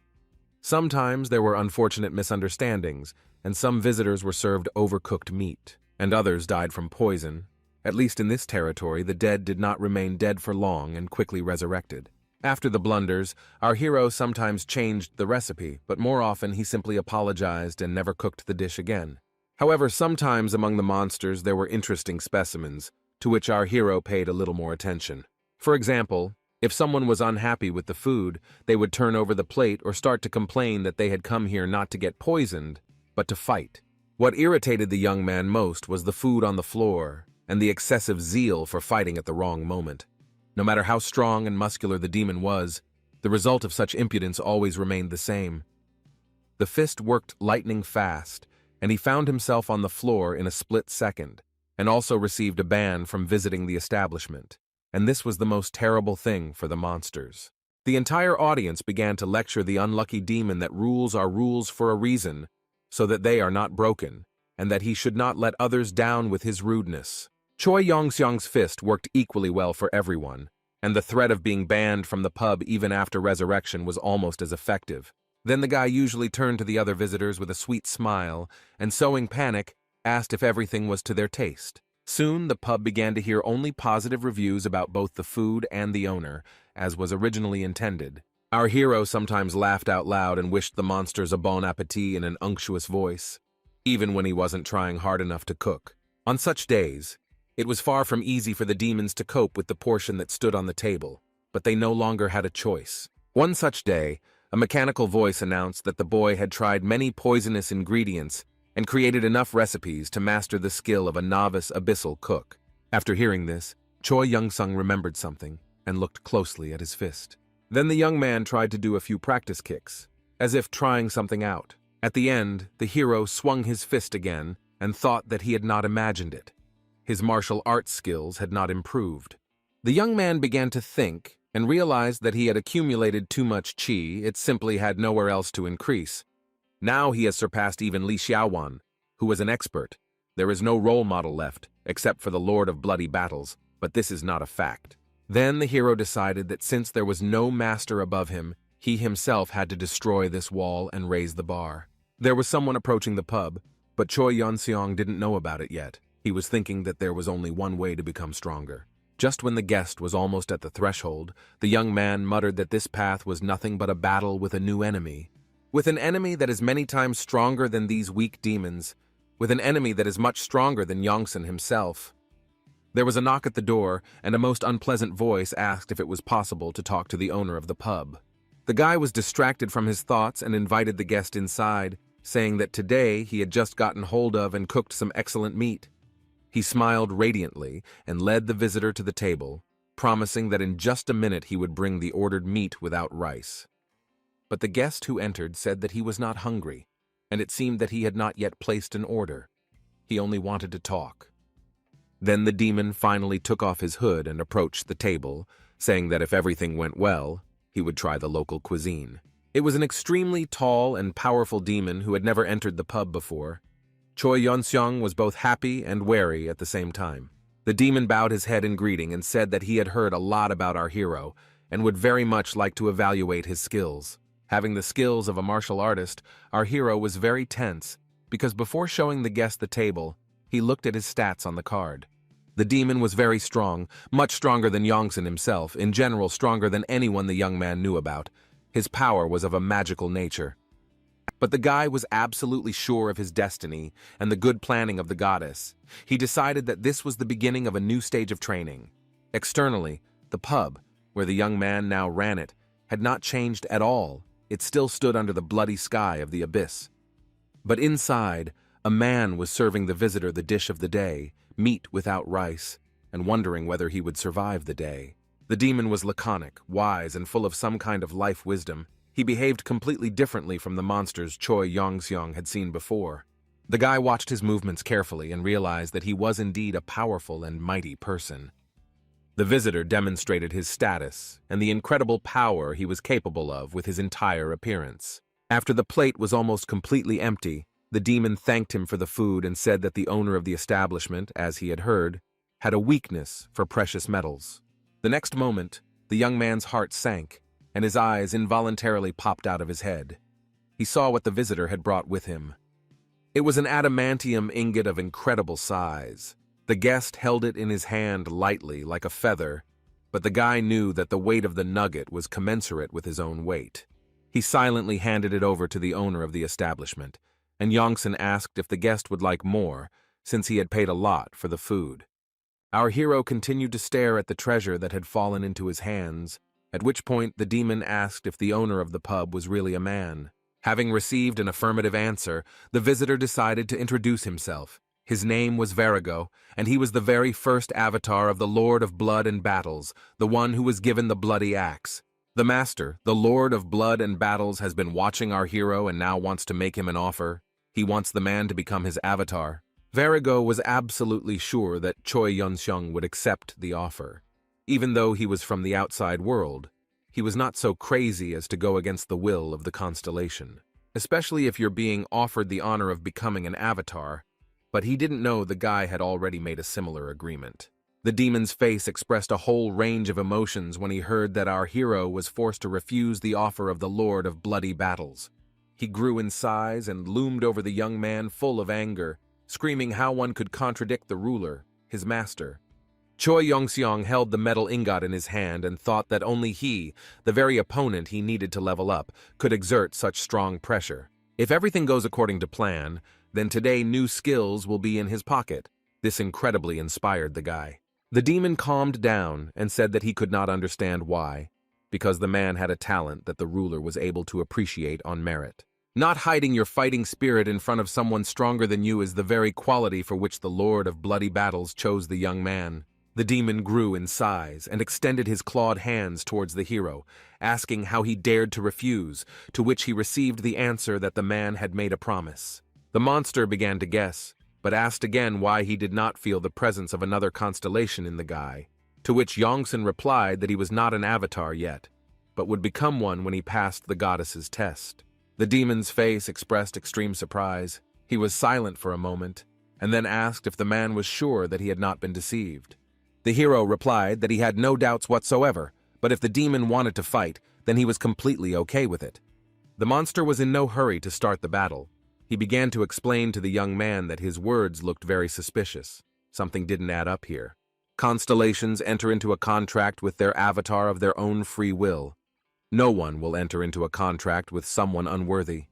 Sometimes there were unfortunate misunderstandings, and some visitors were served overcooked meat, and others died from poison. At least in this territory, the dead did not remain dead for long and quickly resurrected. After the blunders, our hero sometimes changed the recipe, but more often he simply apologized and never cooked the dish again. However, sometimes among the monsters there were interesting specimens, to which our hero paid a little more attention. For example, if someone was unhappy with the food, they would turn over the plate or start to complain that they had come here not to get poisoned, but to fight. What irritated the young man most was the food on the floor and the excessive zeal for fighting at the wrong moment. No matter how strong and muscular the demon was, the result of such impudence always remained the same. The fist worked lightning fast, and he found himself on the floor in a split second, and also received a ban from visiting the establishment. And this was the most terrible thing for the monsters. The entire audience began to lecture the unlucky demon that rules are rules for a reason, so that they are not broken, and that he should not let others down with his rudeness. Choi Yongseong's fist worked equally well for everyone, and the threat of being banned from the pub even after resurrection was almost as effective. Then the guy usually turned to the other visitors with a sweet smile, and sowing panic, asked if everything was to their taste. Soon the pub began to hear only positive reviews about both the food and the owner, as was originally intended. Our hero sometimes laughed out loud and wished the monsters a bon appetit in an unctuous voice, even when he wasn't trying hard enough to cook. On such days, it was far from easy for the demons to cope with the portion that stood on the table, but they no longer had a choice. One such day, a mechanical voice announced that the boy had tried many poisonous ingredients and created enough recipes to master the skill of a novice abyssal cook. After hearing this, Choi Young-sung remembered something and looked closely at his fist. Then the young man tried to do a few practice kicks, as if trying something out. At the end, the hero swung his fist again and thought that he had not imagined it. His martial arts skills had not improved. The young man began to think and realized that he had accumulated too much qi, it simply had nowhere else to increase. Now he has surpassed even Li Xiaowan, who was an expert. There is no role model left, except for the Lord of Bloody Battles, but this is not a fact. Then the hero decided that since there was no master above him, he himself had to destroy this wall and raise the bar. There was someone approaching the pub, but Choi Yonseong didn't know about it yet. He was thinking that there was only one way to become stronger. Just when the guest was almost at the threshold, the young man muttered that this path was nothing but a battle with a new enemy. With an enemy that is many times stronger than these weak demons, with an enemy that is much stronger than Yongsen himself. There was a knock at the door, and a most unpleasant voice asked if it was possible to talk to the owner of the pub. The guy was distracted from his thoughts and invited the guest inside, saying that today he had just gotten hold of and cooked some excellent meat. He smiled radiantly and led the visitor to the table, promising that in just a minute he would bring the ordered meat without rice. But the guest who entered said that he was not hungry, and it seemed that he had not yet placed an order. He only wanted to talk. Then the demon finally took off his hood and approached the table, saying that if everything went well, he would try the local cuisine. It was an extremely tall and powerful demon who had never entered the pub before. Choi Yonseong was both happy and wary at the same time. The demon bowed his head in greeting and said that he had heard a lot about our hero and would very much like to evaluate his skills. Having the skills of a martial artist, our hero was very tense because before showing the guest the table, he looked at his stats on the card. The demon was very strong, much stronger than Yongsen himself, in general stronger than anyone the young man knew about. His power was of a magical nature. But the guy was absolutely sure of his destiny and the good planning of the goddess. He decided that this was the beginning of a new stage of training. Externally, the pub, where the young man now ran it, had not changed at all. It still stood under the bloody sky of the abyss. But inside, a man was serving the visitor the dish of the day, meat without rice, and wondering whether he would survive the day. The demon was laconic, wise, and full of some kind of life wisdom. He behaved completely differently from the monsters Choi Yongseong had seen before. The guy watched his movements carefully and realized that he was indeed a powerful and mighty person. The visitor demonstrated his status and the incredible power he was capable of with his entire appearance. After the plate was almost completely empty, the demon thanked him for the food and said that the owner of the establishment, as he had heard, had a weakness for precious metals. The next moment, the young man's heart sank, and his eyes involuntarily popped out of his head. He saw what the visitor had brought with him. It was an adamantium ingot of incredible size. The guest held it in his hand lightly, like a feather, but the guy knew that the weight of the nugget was commensurate with his own weight. He silently handed it over to the owner of the establishment, and Yongsan asked if the guest would like more, since he had paid a lot for the food. Our hero continued to stare at the treasure that had fallen into his hands, at which point the demon asked if the owner of the pub was really a man. Having received an affirmative answer, the visitor decided to introduce himself. His name was Virago, and he was the very first avatar of the Lord of Blood and Battles, the one who was given the bloody axe. The master, the Lord of Blood and Battles, has been watching our hero and now wants to make him an offer. He wants the man to become his avatar. Virago was absolutely sure that Choi Yun-seong would accept the offer. Even though he was from the outside world, he was not so crazy as to go against the will of the constellation, especially if you're being offered the honor of becoming an avatar, but he didn't know the guy had already made a similar agreement. The demon's face expressed a whole range of emotions when he heard that our hero was forced to refuse the offer of the Lord of Bloody Battles. He grew in size and loomed over the young man full of anger, screaming how one could contradict the ruler, his master. Choi Yong-seong held the metal ingot in his hand and thought that only he, the very opponent he needed to level up, could exert such strong pressure. If everything goes according to plan, then today new skills will be in his pocket. This incredibly inspired the guy. The demon calmed down and said that he could not understand why, because the man had a talent that the ruler was able to appreciate on merit. Not hiding your fighting spirit in front of someone stronger than you is the very quality for which the Lord of Bloody Battles chose the young man. The demon grew in size and extended his clawed hands towards the hero, asking how he dared to refuse, to which he received the answer that the man had made a promise. The monster began to guess, but asked again why he did not feel the presence of another constellation in the guy, to which Yongsan replied that he was not an avatar yet, but would become one when he passed the goddess's test. The demon's face expressed extreme surprise. He was silent for a moment, and then asked if the man was sure that he had not been deceived. The hero replied that he had no doubts whatsoever, but if the demon wanted to fight, then he was completely okay with it. The monster was in no hurry to start the battle. He began to explain to the young man that his words looked very suspicious. Something didn't add up here. Constellations enter into a contract with their avatar of their own free will. No one will enter into a contract with someone unworthy.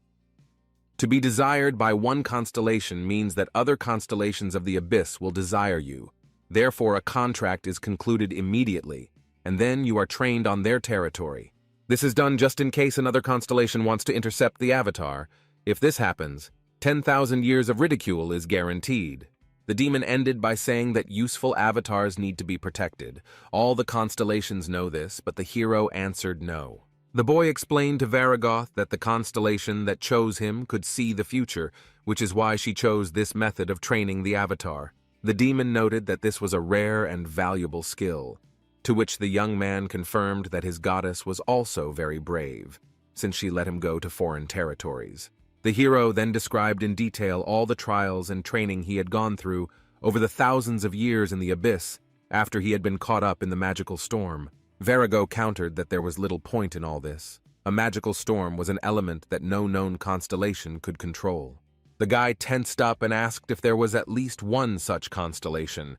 To be desired by one constellation means that other constellations of the abyss will desire you. Therefore, a contract is concluded immediately, and then you are trained on their territory. This is done just in case another constellation wants to intercept the avatar. If this happens, 10,000 years of ridicule is guaranteed. The demon ended by saying that useful avatars need to be protected. All the constellations know this, but the hero answered no. The boy explained to Varagoth that the constellation that chose him could see the future, which is why she chose this method of training the avatar. The demon noted that this was a rare and valuable skill, to which the young man confirmed that his goddess was also very brave, since she let him go to foreign territories. The hero then described in detail all the trials and training he had gone through over the thousands of years in the abyss after he had been caught up in the magical storm. Varago countered that there was little point in all this. A magical storm was an element that no known constellation could control. The guy tensed up and asked if there was at least one such constellation,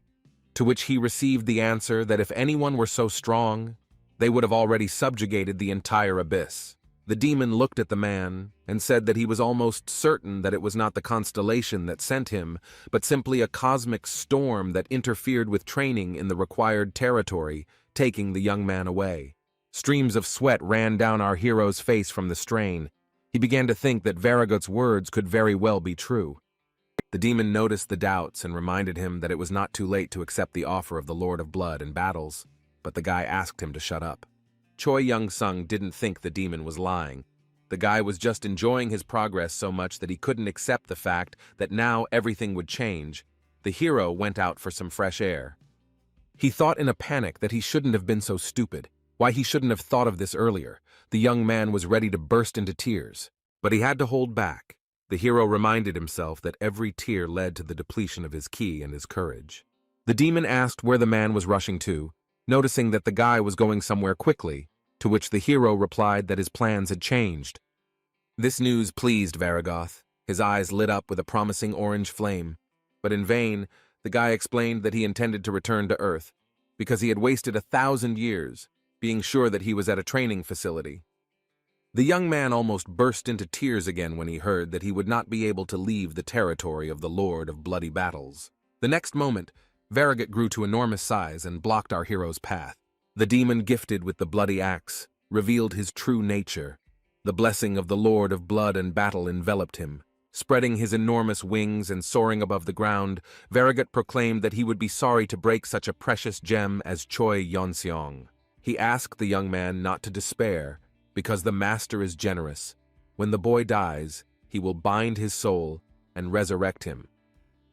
to which he received the answer that if anyone were so strong, they would have already subjugated the entire abyss. The demon looked at the man and said that he was almost certain that it was not the constellation that sent him, but simply a cosmic storm that interfered with training in the required territory, taking the young man away. Streams of sweat ran down our hero's face from the strain. He began to think that Varagot's words could very well be true. The demon noticed the doubts and reminded him that it was not too late to accept the offer of the Lord of Blood and Battles, but the guy asked him to shut up. Choi Young-sung didn't think the demon was lying. The guy was just enjoying his progress so much that he couldn't accept the fact that now everything would change. The hero went out for some fresh air. He thought in a panic that he shouldn't have been so stupid, why he shouldn't have thought of this earlier. The young man was ready to burst into tears, but he had to hold back. The hero reminded himself that every tear led to the depletion of his ki and his courage. The demon asked where the man was rushing to, noticing that the guy was going somewhere quickly, to which the hero replied that his plans had changed. This news pleased Varagoth. His eyes lit up with a promising orange flame, but in vain, the guy explained that he intended to return to Earth, because he had wasted 1,000 years, being sure that he was at a training facility. The young man almost burst into tears again when he heard that he would not be able to leave the territory of the Lord of Bloody Battles. The next moment, Variegat grew to enormous size and blocked our hero's path. The demon gifted with the bloody axe revealed his true nature. The blessing of the Lord of Blood and Battle enveloped him. Spreading his enormous wings and soaring above the ground, Variegat proclaimed that he would be sorry to break such a precious gem as Choi Yonseong. He asked the young man not to despair, because the master is generous. When the boy dies, he will bind his soul and resurrect him.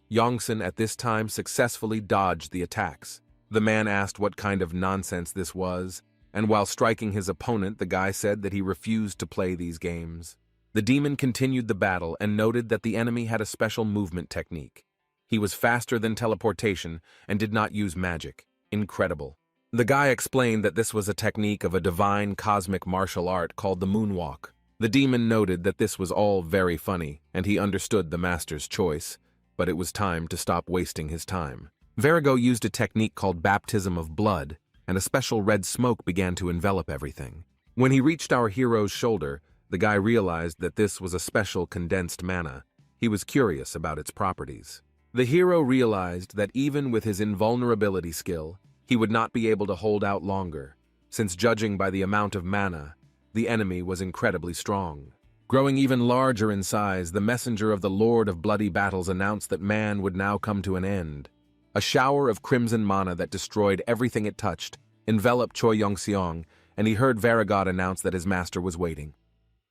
Yongsan at this time successfully dodged the attacks. The man asked what kind of nonsense this was, and while striking his opponent, the guy said that he refused to play these games. The demon continued the battle and noted that the enemy had a special movement technique. He was faster than teleportation and did not use magic. Incredible. The guy explained that this was a technique of a divine cosmic martial art called the moonwalk. The demon noted that this was all very funny, and he understood the master's choice, but it was time to stop wasting his time. Variegat used a technique called baptism of blood, and a special red smoke began to envelop everything. When he reached our hero's shoulder, the guy realized that this was a special condensed mana. He was curious about its properties. The hero realized that even with his invulnerability skill, he would not be able to hold out longer, since judging by the amount of mana, the enemy was incredibly strong. Growing even larger in size, the messenger of the Lord of Bloody Battles announced that man would now come to an end. A shower of crimson mana that destroyed everything it touched enveloped Choi Yongseong, and he heard Variegat announce that his master was waiting.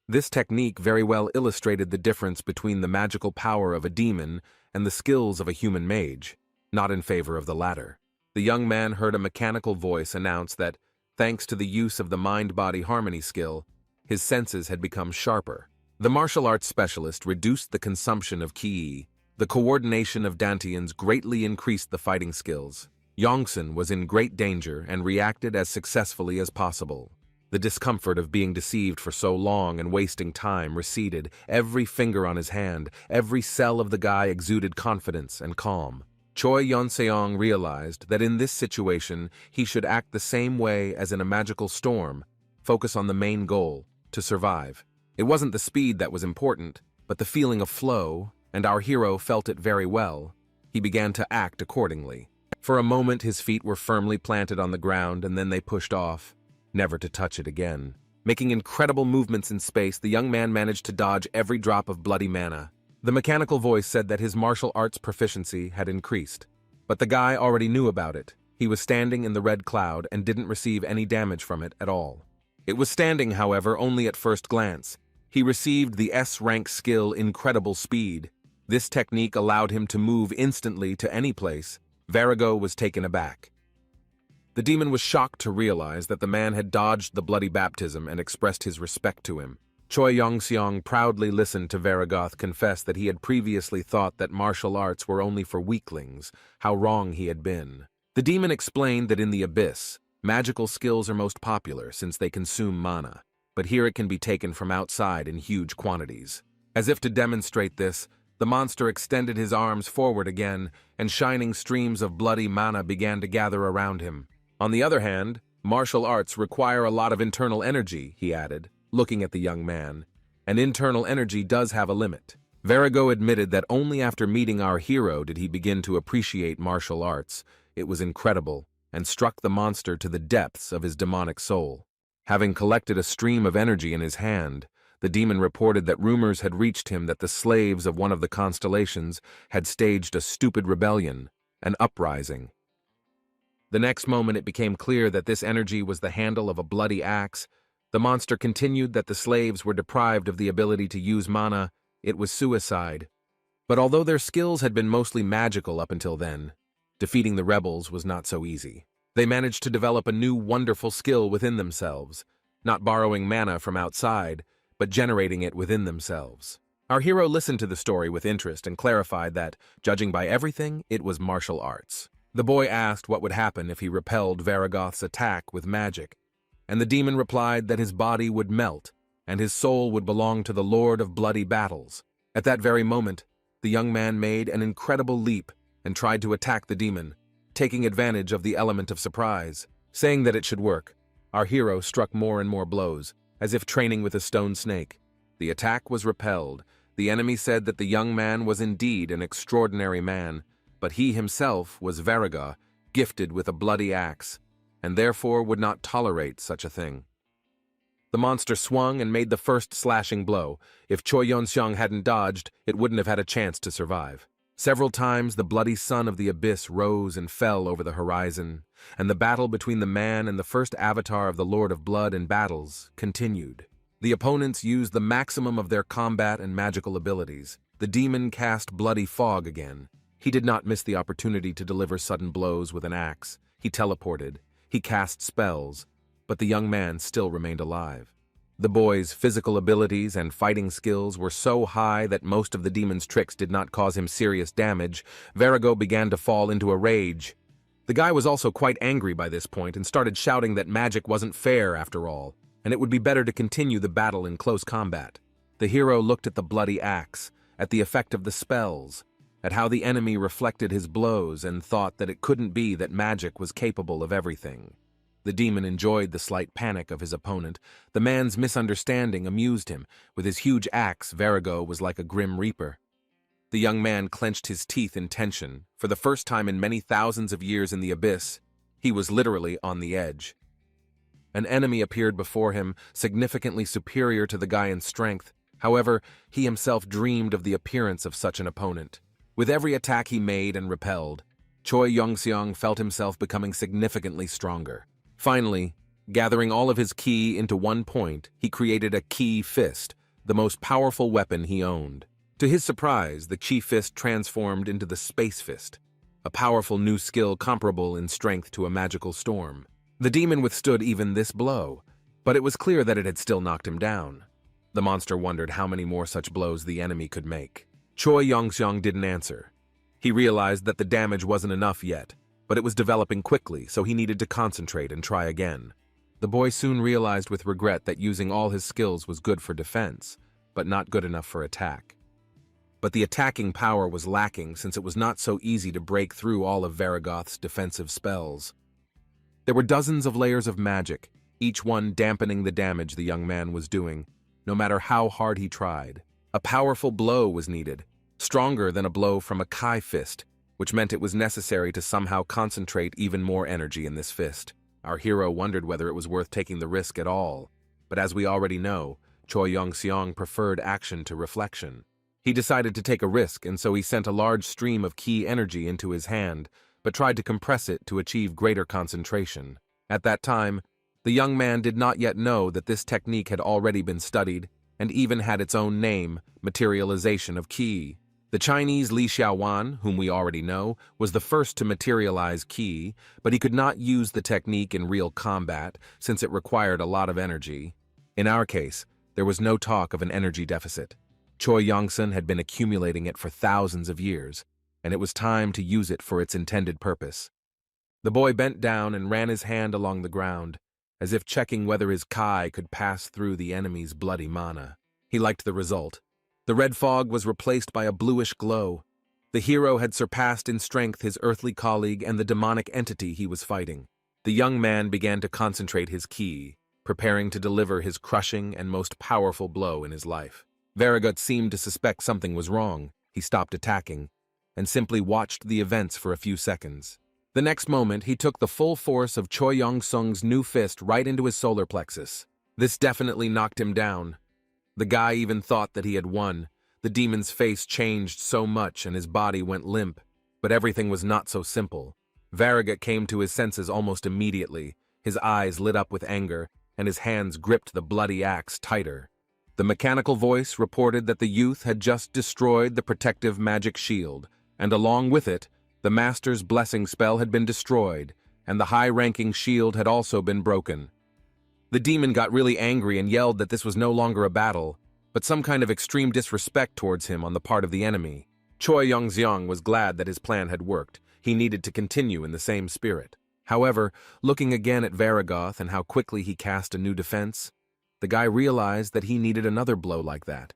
This technique very well illustrated the difference between the magical power of a demon and the skills of a human mage, not in favor of the latter. The young man heard a mechanical voice announce that, thanks to the use of the mind-body harmony skill, his senses had become sharper. The martial arts specialist reduced the consumption of ki. The coordination of Dantians greatly increased the fighting skills. Yongsan was in great danger and reacted as successfully as possible. The discomfort of being deceived for so long and wasting time receded. Every finger on his hand, every cell of the guy exuded confidence and calm. Choi Yonseong realized that in this situation he should act the same way as in a magical storm, focus on the main goal, to survive. It wasn't the speed that was important, but the feeling of flow, and our hero felt it very well. He began to act accordingly. For a moment his feet were firmly planted on the ground and then they pushed off, never to touch it again. Making incredible movements in space, the young man managed to dodge every drop of bloody mana. The mechanical voice said that his martial arts proficiency had increased. But the guy already knew about it. He was standing in the red cloud and didn't receive any damage from it at all. It was standing, however, only at first glance. He received the S-rank skill Incredible Speed. This technique allowed him to move instantly to any place. Variegat was taken aback. The demon was shocked to realize that the man had dodged the bloody baptism and expressed his respect to him. Choi Yongseong proudly listened to Variegat confess that he had previously thought that martial arts were only for weaklings, how wrong he had been. The demon explained that in the abyss, magical skills are most popular since they consume mana, but here it can be taken from outside in huge quantities. As if to demonstrate this, the monster extended his arms forward again, and shining streams of bloody mana began to gather around him. On the other hand, martial arts require a lot of internal energy, he added, looking at the young man. And internal energy does have a limit. Variegat admitted that only after meeting our hero did he begin to appreciate martial arts. It was incredible, and struck the monster to the depths of his demonic soul. Having collected a stream of energy in his hand, the demon reported that rumors had reached him that the slaves of one of the constellations had staged a stupid rebellion, an uprising. The next moment it became clear that this energy was the handle of a bloody axe. The monster continued that the slaves were deprived of the ability to use mana. It was suicide. But although their skills had been mostly magical up until then, defeating the rebels was not so easy. They managed to develop a new wonderful skill within themselves, not borrowing mana from outside, but generating it within themselves. Our hero listened to the story with interest and clarified that, judging by everything, it was martial arts. The boy asked what would happen if he repelled Variegat's attack with magic, and the demon replied that his body would melt and his soul would belong to the Lord of Bloody Battles. At that very moment, the young man made an incredible leap and tried to attack the demon, taking advantage of the element of surprise. Saying that it should work, our hero struck more and more blows, as if training with a stone snake. The attack was repelled. The enemy said that the young man was indeed an extraordinary man, but he himself was Verga, gifted with a bloody axe, and therefore would not tolerate such a thing. The monster swung and made the first slashing blow. If Choi Yong-seong hadn't dodged, it wouldn't have had a chance to survive. Several times the bloody sun of the abyss rose and fell over the horizon, and the battle between the man and the first avatar of the Lord of Blood and Battles continued. The opponents used the maximum of their combat and magical abilities. The demon cast bloody fog again. He did not miss the opportunity to deliver sudden blows with an axe. He teleported. He cast spells, but the young man still remained alive. The boy's physical abilities and fighting skills were so high that most of the demon's tricks did not cause him serious damage. Verga began to fall into a rage. The guy was also quite angry by this point and started shouting that magic wasn't fair after all, and it would be better to continue the battle in close combat. The hero looked at the bloody axe, at the effect of the spells, at how the enemy reflected his blows, and thought that it couldn't be that magic was capable of everything. The demon enjoyed the slight panic of his opponent. The man's misunderstanding amused him. With his huge axe, Verga was like a grim reaper. The young man clenched his teeth in tension. For the first time in many thousands of years in the abyss, he was literally on the edge. An enemy appeared before him, significantly superior to the guy in strength. However, he himself dreamed of the appearance of such an opponent. With every attack he made and repelled, Choi Yong-seong felt himself becoming significantly stronger. Finally, gathering all of his ki into one point, he created a ki fist, the most powerful weapon he owned. To his surprise, the chi fist transformed into the space fist, a powerful new skill comparable in strength to a magical storm. The demon withstood even this blow, but it was clear that it had still knocked him down. The monster wondered how many more such blows the enemy could make. Choi Yong-seong didn't answer. He realized that the damage wasn't enough yet, but it was developing quickly, so he needed to concentrate and try again. The boy soon realized with regret that using all his skills was good for defense, but not good enough for attack. But the attacking power was lacking since it was not so easy to break through all of Vergoth's defensive spells. There were dozens of layers of magic, each one dampening the damage the young man was doing, no matter how hard he tried. A powerful blow was needed, stronger than a blow from a Kai fist, which meant it was necessary to somehow concentrate even more energy in this fist. Our hero wondered whether it was worth taking the risk at all, but as we already know, Choi Yong-seong preferred action to reflection. He decided to take a risk, and so he sent a large stream of ki energy into his hand, but tried to compress it to achieve greater concentration. At that time, the young man did not yet know that this technique had already been studied, and even had its own name, materialization of ki. The Chinese Li Xiaowan, whom we already know, was the first to materialize ki, but he could not use the technique in real combat since it required a lot of energy. In our case, there was no talk of an energy deficit. Choi Yong-seong had been accumulating it for thousands of years, and it was time to use it for its intended purpose. The boy bent down and ran his hand along the ground, as if checking whether his kai could pass through the enemy's bloody mana. He liked the result. The red fog was replaced by a bluish glow. The hero had surpassed in strength his earthly colleague and the demonic entity he was fighting. The young man began to concentrate his ki, preparing to deliver his crushing and most powerful blow in his life. Verga seemed to suspect something was wrong. He stopped attacking, and simply watched the events for a few seconds. The next moment, he took the full force of Choi Yong-seong's new fist right into his solar plexus. This definitely knocked him down. The guy even thought that he had won. The demon's face changed so much and his body went limp. But everything was not so simple. Verga came to his senses almost immediately. His eyes lit up with anger, and his hands gripped the bloody axe tighter. The mechanical voice reported that the youth had just destroyed the protective magic shield, and along with it, the master's blessing spell had been destroyed, and the high-ranking shield had also been broken. The demon got really angry and yelled that this was no longer a battle, but some kind of extreme disrespect towards him on the part of the enemy. Choi Yong-seong was glad that his plan had worked. He needed to continue in the same spirit. However, looking again at Vergoth and how quickly he cast a new defense, the guy realized that he needed another blow like that,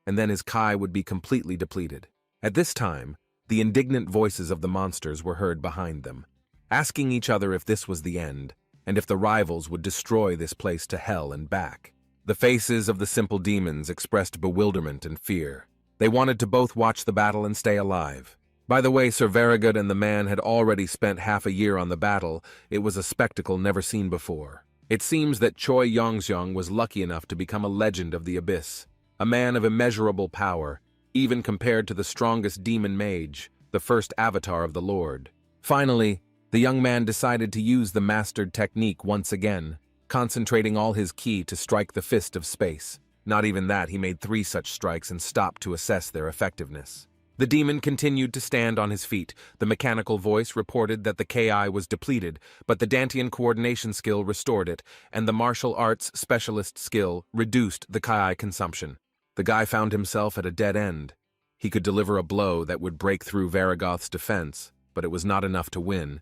and then his kai would be completely depleted. At this time, the indignant voices of the monsters were heard behind them, asking each other if this was the end, and if the rivals would destroy this place to hell and back. The faces of the simple demons expressed bewilderment and fear. They wanted to both watch the battle and stay alive. By the way, Sir Varigood and the man had already spent half a year on the battle. It was a spectacle never seen before. It seems that Choi Yongseong was lucky enough to become a legend of the abyss, a man of immeasurable power, even compared to the strongest demon mage, the first avatar of the Lord. Finally, the young man decided to use the mastered technique once again, concentrating all his ki to strike the fist of space. Not even that, he made 3 such strikes and stopped to assess their effectiveness. The demon continued to stand on his feet. The mechanical voice reported that the KI was depleted, but the Dantian coordination skill restored it, and the martial arts specialist skill reduced the KI consumption. The guy found himself at a dead end. He could deliver a blow that would break through Varigoth's defense, but it was not enough to win.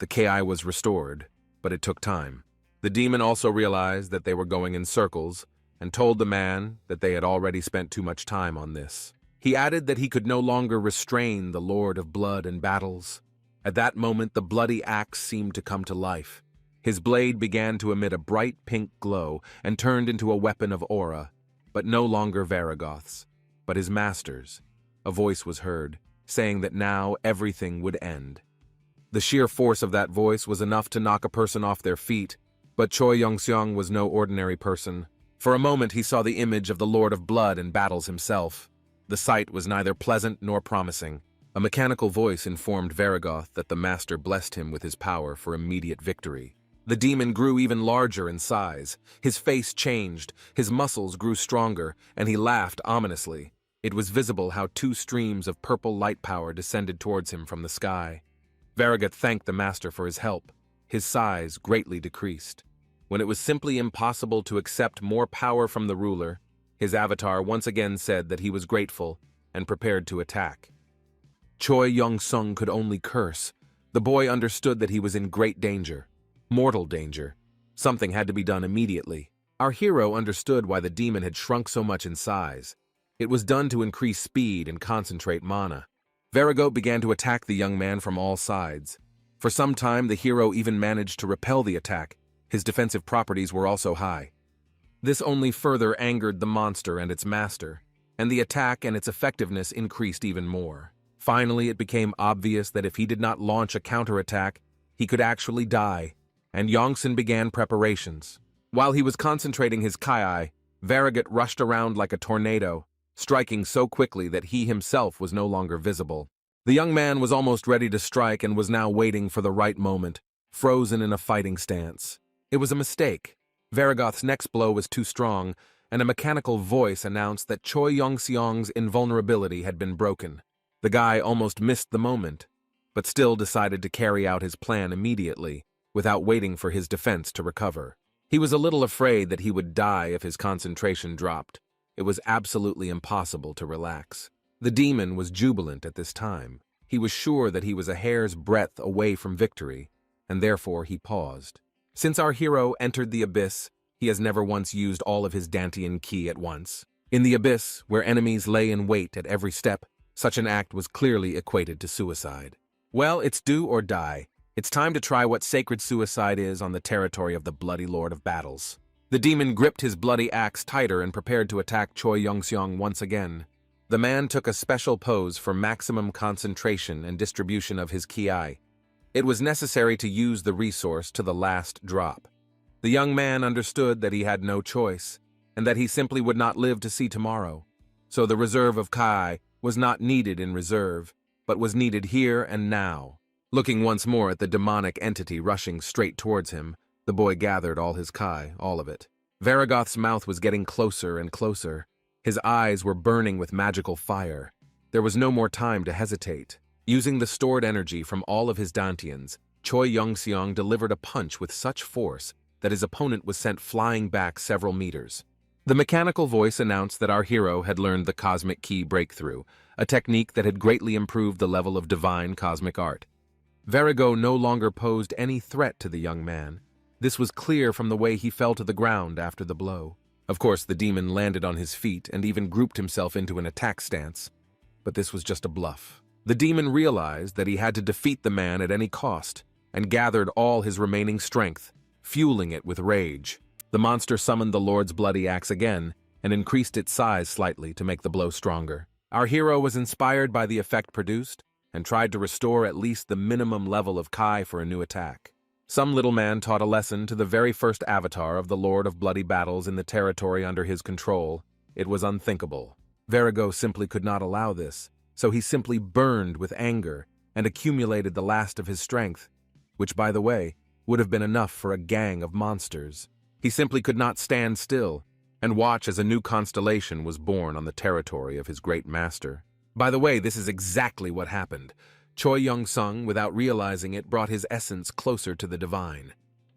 The KI was restored, but it took time. The demon also realized that they were going in circles, and told the man that they had already spent too much time on this. He added that he could no longer restrain the Lord of Blood and Battles. At that moment, the bloody axe seemed to come to life. His blade began to emit a bright pink glow and turned into a weapon of aura, but no longer Varigoth's, but his master's. A voice was heard, saying that now everything would end. The sheer force of that voice was enough to knock a person off their feet, but Choi Yongseong was no ordinary person. For a moment he saw the image of the Lord of Blood and Battles himself. The sight was neither pleasant nor promising. A mechanical voice informed Varigoth that the master blessed him with his power for immediate victory. The demon grew even larger in size. His face changed, his muscles grew stronger, and he laughed ominously. It was visible how 2 streams of purple light power descended towards him from the sky. Varigoth thanked the master for his help. His size greatly decreased. When it was simply impossible to accept more power from the ruler, his avatar once again said that he was grateful and prepared to attack. Choi Yong-sung could only curse. The boy understood that he was in great danger, mortal danger. Something had to be done immediately. Our hero understood why the demon had shrunk so much in size. It was done to increase speed and concentrate mana. Varigoth began to attack the young man from all sides. For some time, the hero even managed to repel the attack. His defensive properties were also high. This only further angered the monster and its master, and the attack and its effectiveness increased even more. Finally, it became obvious that if he did not launch a counterattack, he could actually die, and Yongsan began preparations. While he was concentrating his Kai, Varigoth rushed around like a tornado, striking so quickly that he himself was no longer visible. The young man was almost ready to strike and was now waiting for the right moment, frozen in a fighting stance. It was a mistake. Varigoth's next blow was too strong, and a mechanical voice announced that Choi Yongseong's invulnerability had been broken. The guy almost missed the moment, but still decided to carry out his plan immediately, without waiting for his defense to recover. He was a little afraid that he would die if his concentration dropped. It was absolutely impossible to relax. The demon was jubilant at this time. He was sure that he was a hair's breadth away from victory, and therefore he paused. Since our hero entered the abyss, he has never once used all of his Dantian ki at once. In the abyss, where enemies lay in wait at every step, such an act was clearly equated to suicide. Well, it's do or die. It's time to try what sacred suicide is on the territory of the bloody Lord of Battles. The demon gripped his bloody axe tighter and prepared to attack Choi Yongseong once again. The man took a special pose for maximum concentration and distribution of his ki. It was necessary to use the resource to the last drop. The young man understood that he had no choice, and that he simply would not live to see tomorrow. So the reserve of Kai was not needed in reserve, but was needed here and now. Looking once more at the demonic entity rushing straight towards him, the boy gathered all his Kai, all of it. Varigoth's mouth was getting closer and closer. His eyes were burning with magical fire. There was no more time to hesitate. Using the stored energy from all of his Dantians, Choi Yongseong delivered a punch with such force that his opponent was sent flying back several meters. The mechanical voice announced that our hero had learned the Cosmic Key Breakthrough, a technique that had greatly improved the level of divine cosmic art. Varigoth no longer posed any threat to the young man. This was clear from the way he fell to the ground after the blow. Of course, the demon landed on his feet and even grouped himself into an attack stance. But this was just a bluff. The demon realized that he had to defeat the man at any cost, and gathered all his remaining strength, fueling it with rage. The monster summoned the Lord's bloody axe again and increased its size slightly to make the blow stronger. Our hero was inspired by the effect produced and tried to restore at least the minimum level of Kai for a new attack. Some little man taught a lesson to the very first avatar of the Lord of Bloody Battles in the territory under his control. It was unthinkable. Virago simply could not allow this, so he simply burned with anger and accumulated the last of his strength, which, by the way, would have been enough for a gang of monsters. He simply could not stand still and watch as a new constellation was born on the territory of his great master. By the way, this is exactly what happened. Choi Young-sung, without realizing it, brought his essence closer to the divine.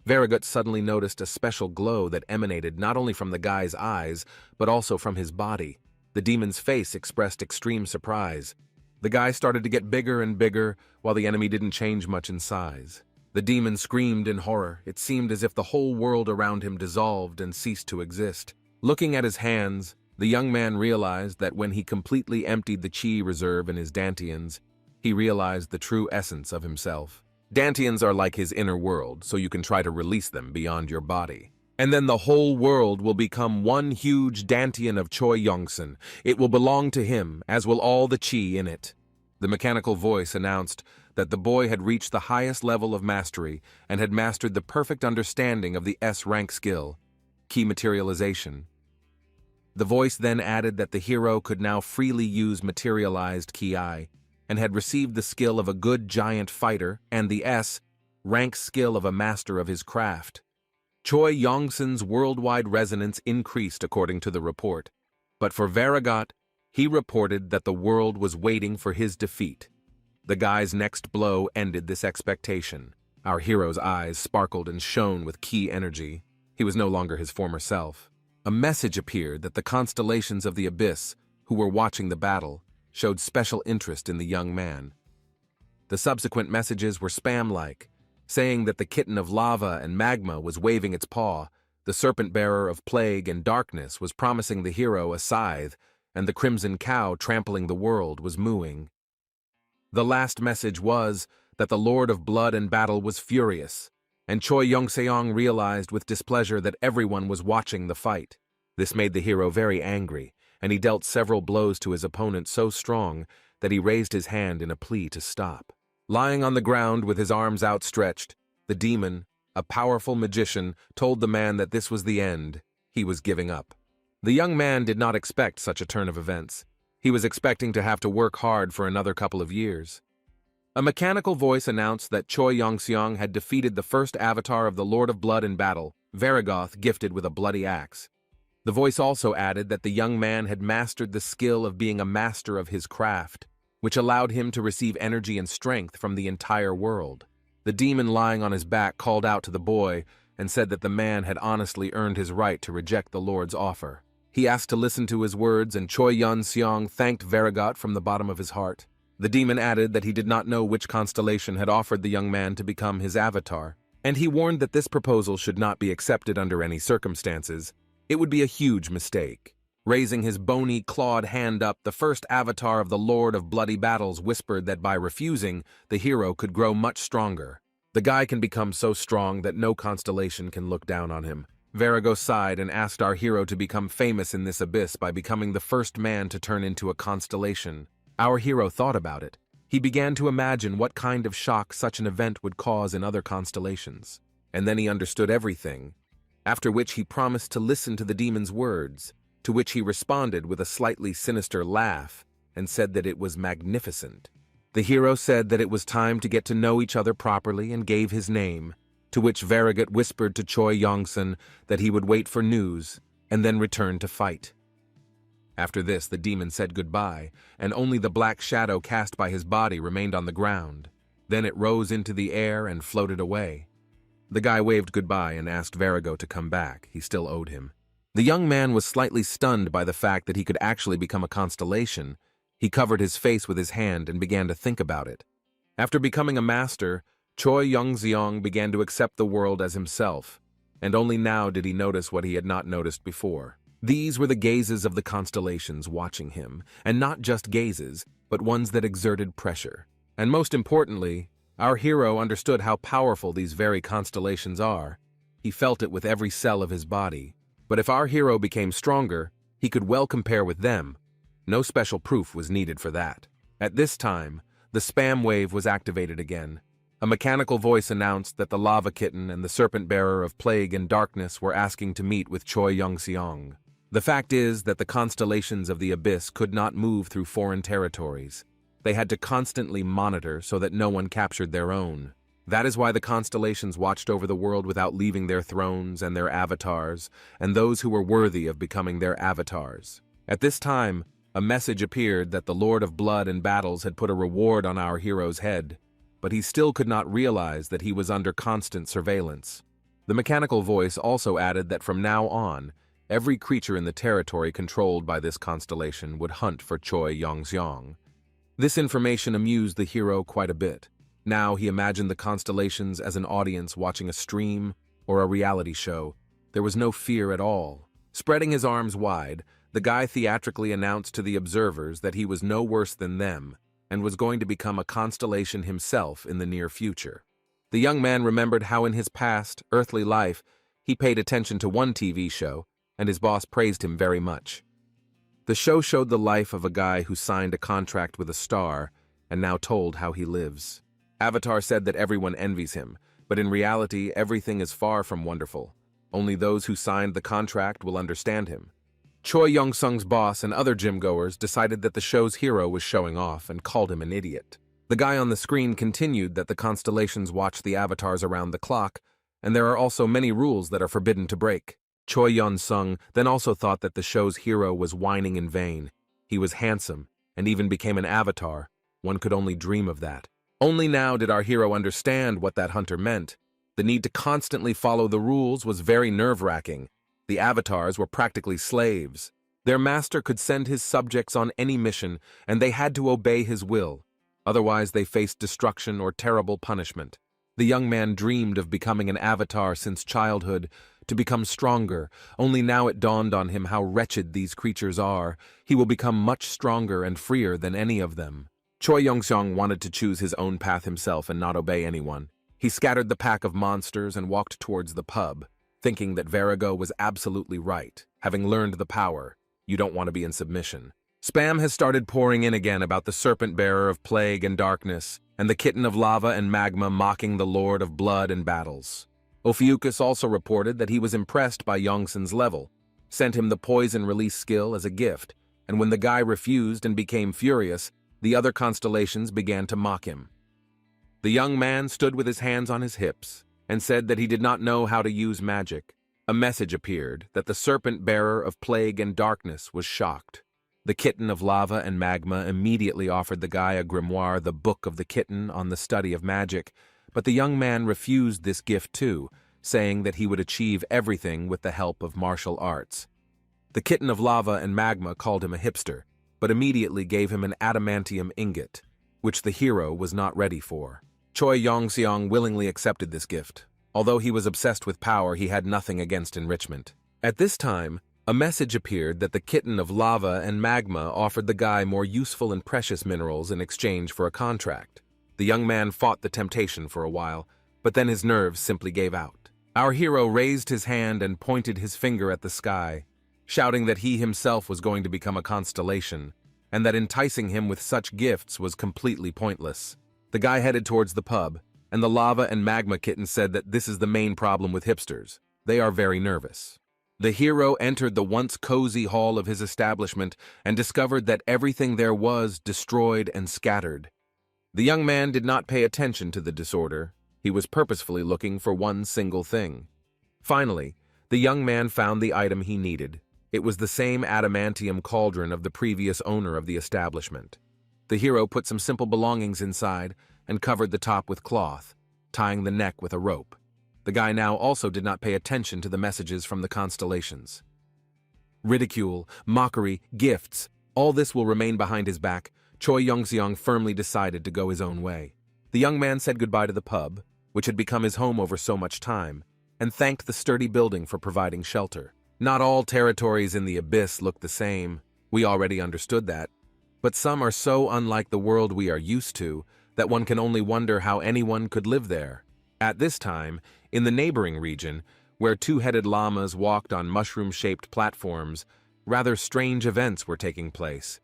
Viragut suddenly noticed a special glow that emanated not only from the guy's eyes, but also from his body. The demon's face expressed extreme surprise. The guy started to get bigger and bigger, while the enemy didn't change much in size. The demon screamed in horror. It seemed as if the whole world around him dissolved and ceased to exist. Looking at his hands, the young man realized that when he completely emptied the chi reserve in his dantians, he realized the true essence of himself. Dantians are like his inner world, so you can try to release them beyond your body. And then the whole world will become one huge dantian of Choi Young-sun. It will belong to him, as will all the chi in it. The mechanical voice announced that the boy had reached the highest level of mastery and had mastered the perfect understanding of the S-rank skill, Ki materialization. The voice then added that the hero could now freely use materialized Ki and had received the skill of a good giant fighter and the S-rank skill of a master of his craft. Choi Young-sun's worldwide resonance increased according to the report, but for Viragot, he reported that the world was waiting for his defeat. The guy's next blow ended this expectation. Our hero's eyes sparkled and shone with Ki energy. He was no longer his former self. A message appeared that the constellations of the abyss, who were watching the battle, showed special interest in the young man. The subsequent messages were spam-like, saying that the kitten of lava and magma was waving its paw, the serpent-bearer of plague and darkness was promising the hero a scythe, and the crimson cow trampling the world was mooing. The last message was that the Lord of Blood and Battle was furious, and Choi Young-seong realized with displeasure that everyone was watching the fight. This made the hero very angry, and he dealt several blows to his opponent so strong that he raised his hand in a plea to stop. Lying on the ground with his arms outstretched, the demon, a powerful magician, told the man that this was the end. He was giving up. The young man did not expect such a turn of events. He was expecting to have to work hard for another couple of years. A mechanical voice announced that Choi Young-seong had defeated the first avatar of the Lord of Blood in battle, Varigoth, gifted with a bloody axe. The voice also added that the young man had mastered the skill of being a master of his craft, which allowed him to receive energy and strength from the entire world. The demon lying on his back called out to the boy and said that the man had honestly earned his right to reject the Lord's offer. He asked to listen to his words, and Choi Young-seong thanked Varigot from the bottom of his heart. The demon added that he did not know which constellation had offered the young man to become his avatar, and he warned that this proposal should not be accepted under any circumstances. It would be a huge mistake. Raising his bony, clawed hand up, the first avatar of the Lord of Bloody Battles whispered that by refusing, the hero could grow much stronger. The guy can become so strong that no constellation can look down on him. Virago sighed and asked our hero to become famous in this abyss by becoming the first man to turn into a constellation. Our hero thought about it. He began to imagine what kind of shock such an event would cause in other constellations. And then he understood everything, after which he promised to listen to the demon's words, to which he responded with a slightly sinister laugh and said that it was magnificent. The hero said that it was time to get to know each other properly and gave his name, to which Varigot whispered to Choi Young-sun that he would wait for news and then return to fight. After this, the demon said goodbye, and only the black shadow cast by his body remained on the ground. Then it rose into the air and floated away. The guy waved goodbye and asked Virago to come back. He still owed him. The young man was slightly stunned by the fact that he could actually become a constellation. He covered his face with his hand and began to think about it. After becoming a master, Choi Young-seong began to accept the world as himself, and only now did he notice what he had not noticed before. These were the gazes of the constellations watching him, and not just gazes, but ones that exerted pressure. And most importantly, our hero understood how powerful these very constellations are. He felt it with every cell of his body. But if our hero became stronger, he could well compare with them. No special proof was needed for that. At this time, the spam wave was activated again. A mechanical voice announced that the lava kitten and the serpent bearer of plague and darkness were asking to meet with Choi Young-seong. The fact is that the constellations of the abyss could not move through foreign territories. They had to constantly monitor so that no one captured their own. That is why the constellations watched over the world without leaving their thrones and their avatars, and those who were worthy of becoming their avatars. At this time, a message appeared that the Lord of Blood and Battles had put a reward on our hero's head, but he still could not realize that he was under constant surveillance. The mechanical voice also added that from now on, every creature in the territory controlled by this constellation would hunt for Choi Young-seong. This information amused the hero quite a bit. Now he imagined the constellations as an audience watching a stream or a reality show. There was no fear at all. Spreading his arms wide, the guy theatrically announced to the observers that he was no worse than them and was going to become a constellation himself in the near future. The young man remembered how in his past, earthly life, he paid attention to one TV show, and his boss praised him very much. The show showed the life of a guy who signed a contract with a star and now told how he lives. Avatar said that everyone envies him, but in reality, everything is far from wonderful. Only those who signed the contract will understand him. Choi Young-seong's boss and other gym-goers decided that the show's hero was showing off and called him an idiot. The guy on the screen continued that the constellations watch the avatars around the clock, and there are also many rules that are forbidden to break. Choi Young-seong then also thought that the show's hero was whining in vain. He was handsome, and even became an avatar. One could only dream of that. Only now did our hero understand what that hunter meant. The need to constantly follow the rules was very nerve-wracking. The avatars were practically slaves. Their master could send his subjects on any mission, and they had to obey his will. Otherwise, they faced destruction or terrible punishment. The young man dreamed of becoming an avatar since childhood, to become stronger. Only now it dawned on him how wretched these creatures are. He will become much stronger and freer than any of them. Choi Young-seong wanted to choose his own path himself and not obey anyone. He scattered the pack of monsters and walked towards the pub, thinking that Virago was absolutely right. Having learned the power, you don't want to be in submission. Spam has started pouring in again about the serpent bearer of plague and darkness, and the kitten of lava and magma mocking the Lord of Blood and Battles. Ophiuchus also reported that he was impressed by Yongson's level, sent him the poison release skill as a gift, and when the guy refused and became furious, the other constellations began to mock him. The young man stood with his hands on his hips and said that he did not know how to use magic. A message appeared that the serpent bearer of plague and darkness was shocked. The kitten of lava and magma immediately offered the guy a grimoire, the Book of the Kitten on the Study of Magic, but the young man refused this gift too, saying that he would achieve everything with the help of martial arts. The kitten of lava and magma called him a hipster, but immediately gave him an adamantium ingot, which the hero was not ready for. Choi Young-seong willingly accepted this gift. Although he was obsessed with power, he had nothing against enrichment. At this time, a message appeared that the kitten of lava and magma offered the guy more useful and precious minerals in exchange for a contract. The young man fought the temptation for a while, but then his nerves simply gave out. Our hero raised his hand and pointed his finger at the sky, shouting that he himself was going to become a constellation, and that enticing him with such gifts was completely pointless. The guy headed towards the pub, and the lava and magma kitten said that this is the main problem with hipsters. They are very nervous. The hero entered the once cozy hall of his establishment and discovered that everything there was destroyed and scattered. The young man did not pay attention to the disorder. He was purposefully looking for one single thing. Finally, the young man found the item he needed. It was the same adamantium cauldron of the previous owner of the establishment. The hero put some simple belongings inside and covered the top with cloth, tying the neck with a rope. The guy now also did not pay attention to the messages from the constellations. Ridicule, mockery, gifts, all this will remain behind his back. Choi Young-seong firmly decided to go his own way. The young man said goodbye to the pub, which had become his home over so much time, and thanked the sturdy building for providing shelter. Not all territories in the abyss look the same. We already understood that. But some are so unlike the world we are used to that one can only wonder how anyone could live there. At this time, in the neighboring region, where two-headed llamas walked on mushroom-shaped platforms, rather strange events were taking place.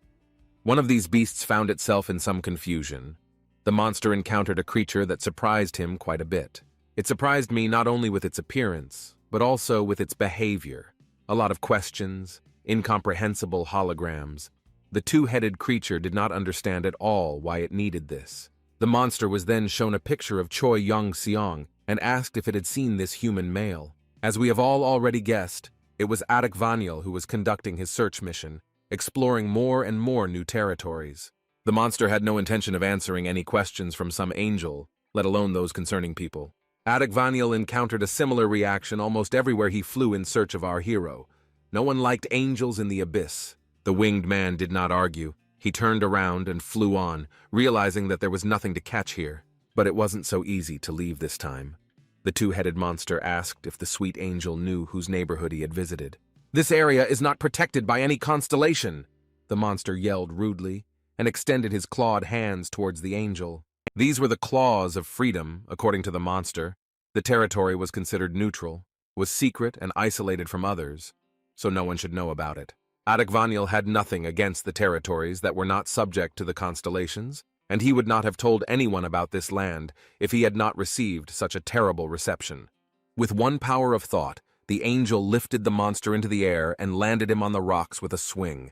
One of these beasts found itself in some confusion. The monster encountered a creature that surprised him quite a bit. It surprised me not only with its appearance, but also with its behavior. A lot of questions, incomprehensible holograms. The two-headed creature did not understand at all why it needed this. The monster was then shown a picture of Choi Young-seong and asked if it had seen this human male. As we have all already guessed, it was Aniclimax who was conducting his search mission, exploring more and more new territories. The monster had no intention of answering any questions from some angel, let alone those concerning people. Aniclimax encountered a similar reaction almost everywhere he flew in search of our hero. No one liked angels in the abyss. The winged man did not argue. He turned around and flew on, realizing that there was nothing to catch here. But it wasn't so easy to leave this time. The two-headed monster asked if the sweet angel knew whose neighborhood he had visited. "This area is not protected by any constellation," the monster yelled rudely, and extended his clawed hands towards the angel. These were the claws of freedom, according to the monster. The territory was considered neutral, was secret and isolated from others, so no one should know about it. Aniclimax had nothing against the territories that were not subject to the constellations, and he would not have told anyone about this land if he had not received such a terrible reception. With one power of thought, the angel lifted the monster into the air and landed him on the rocks with a swing.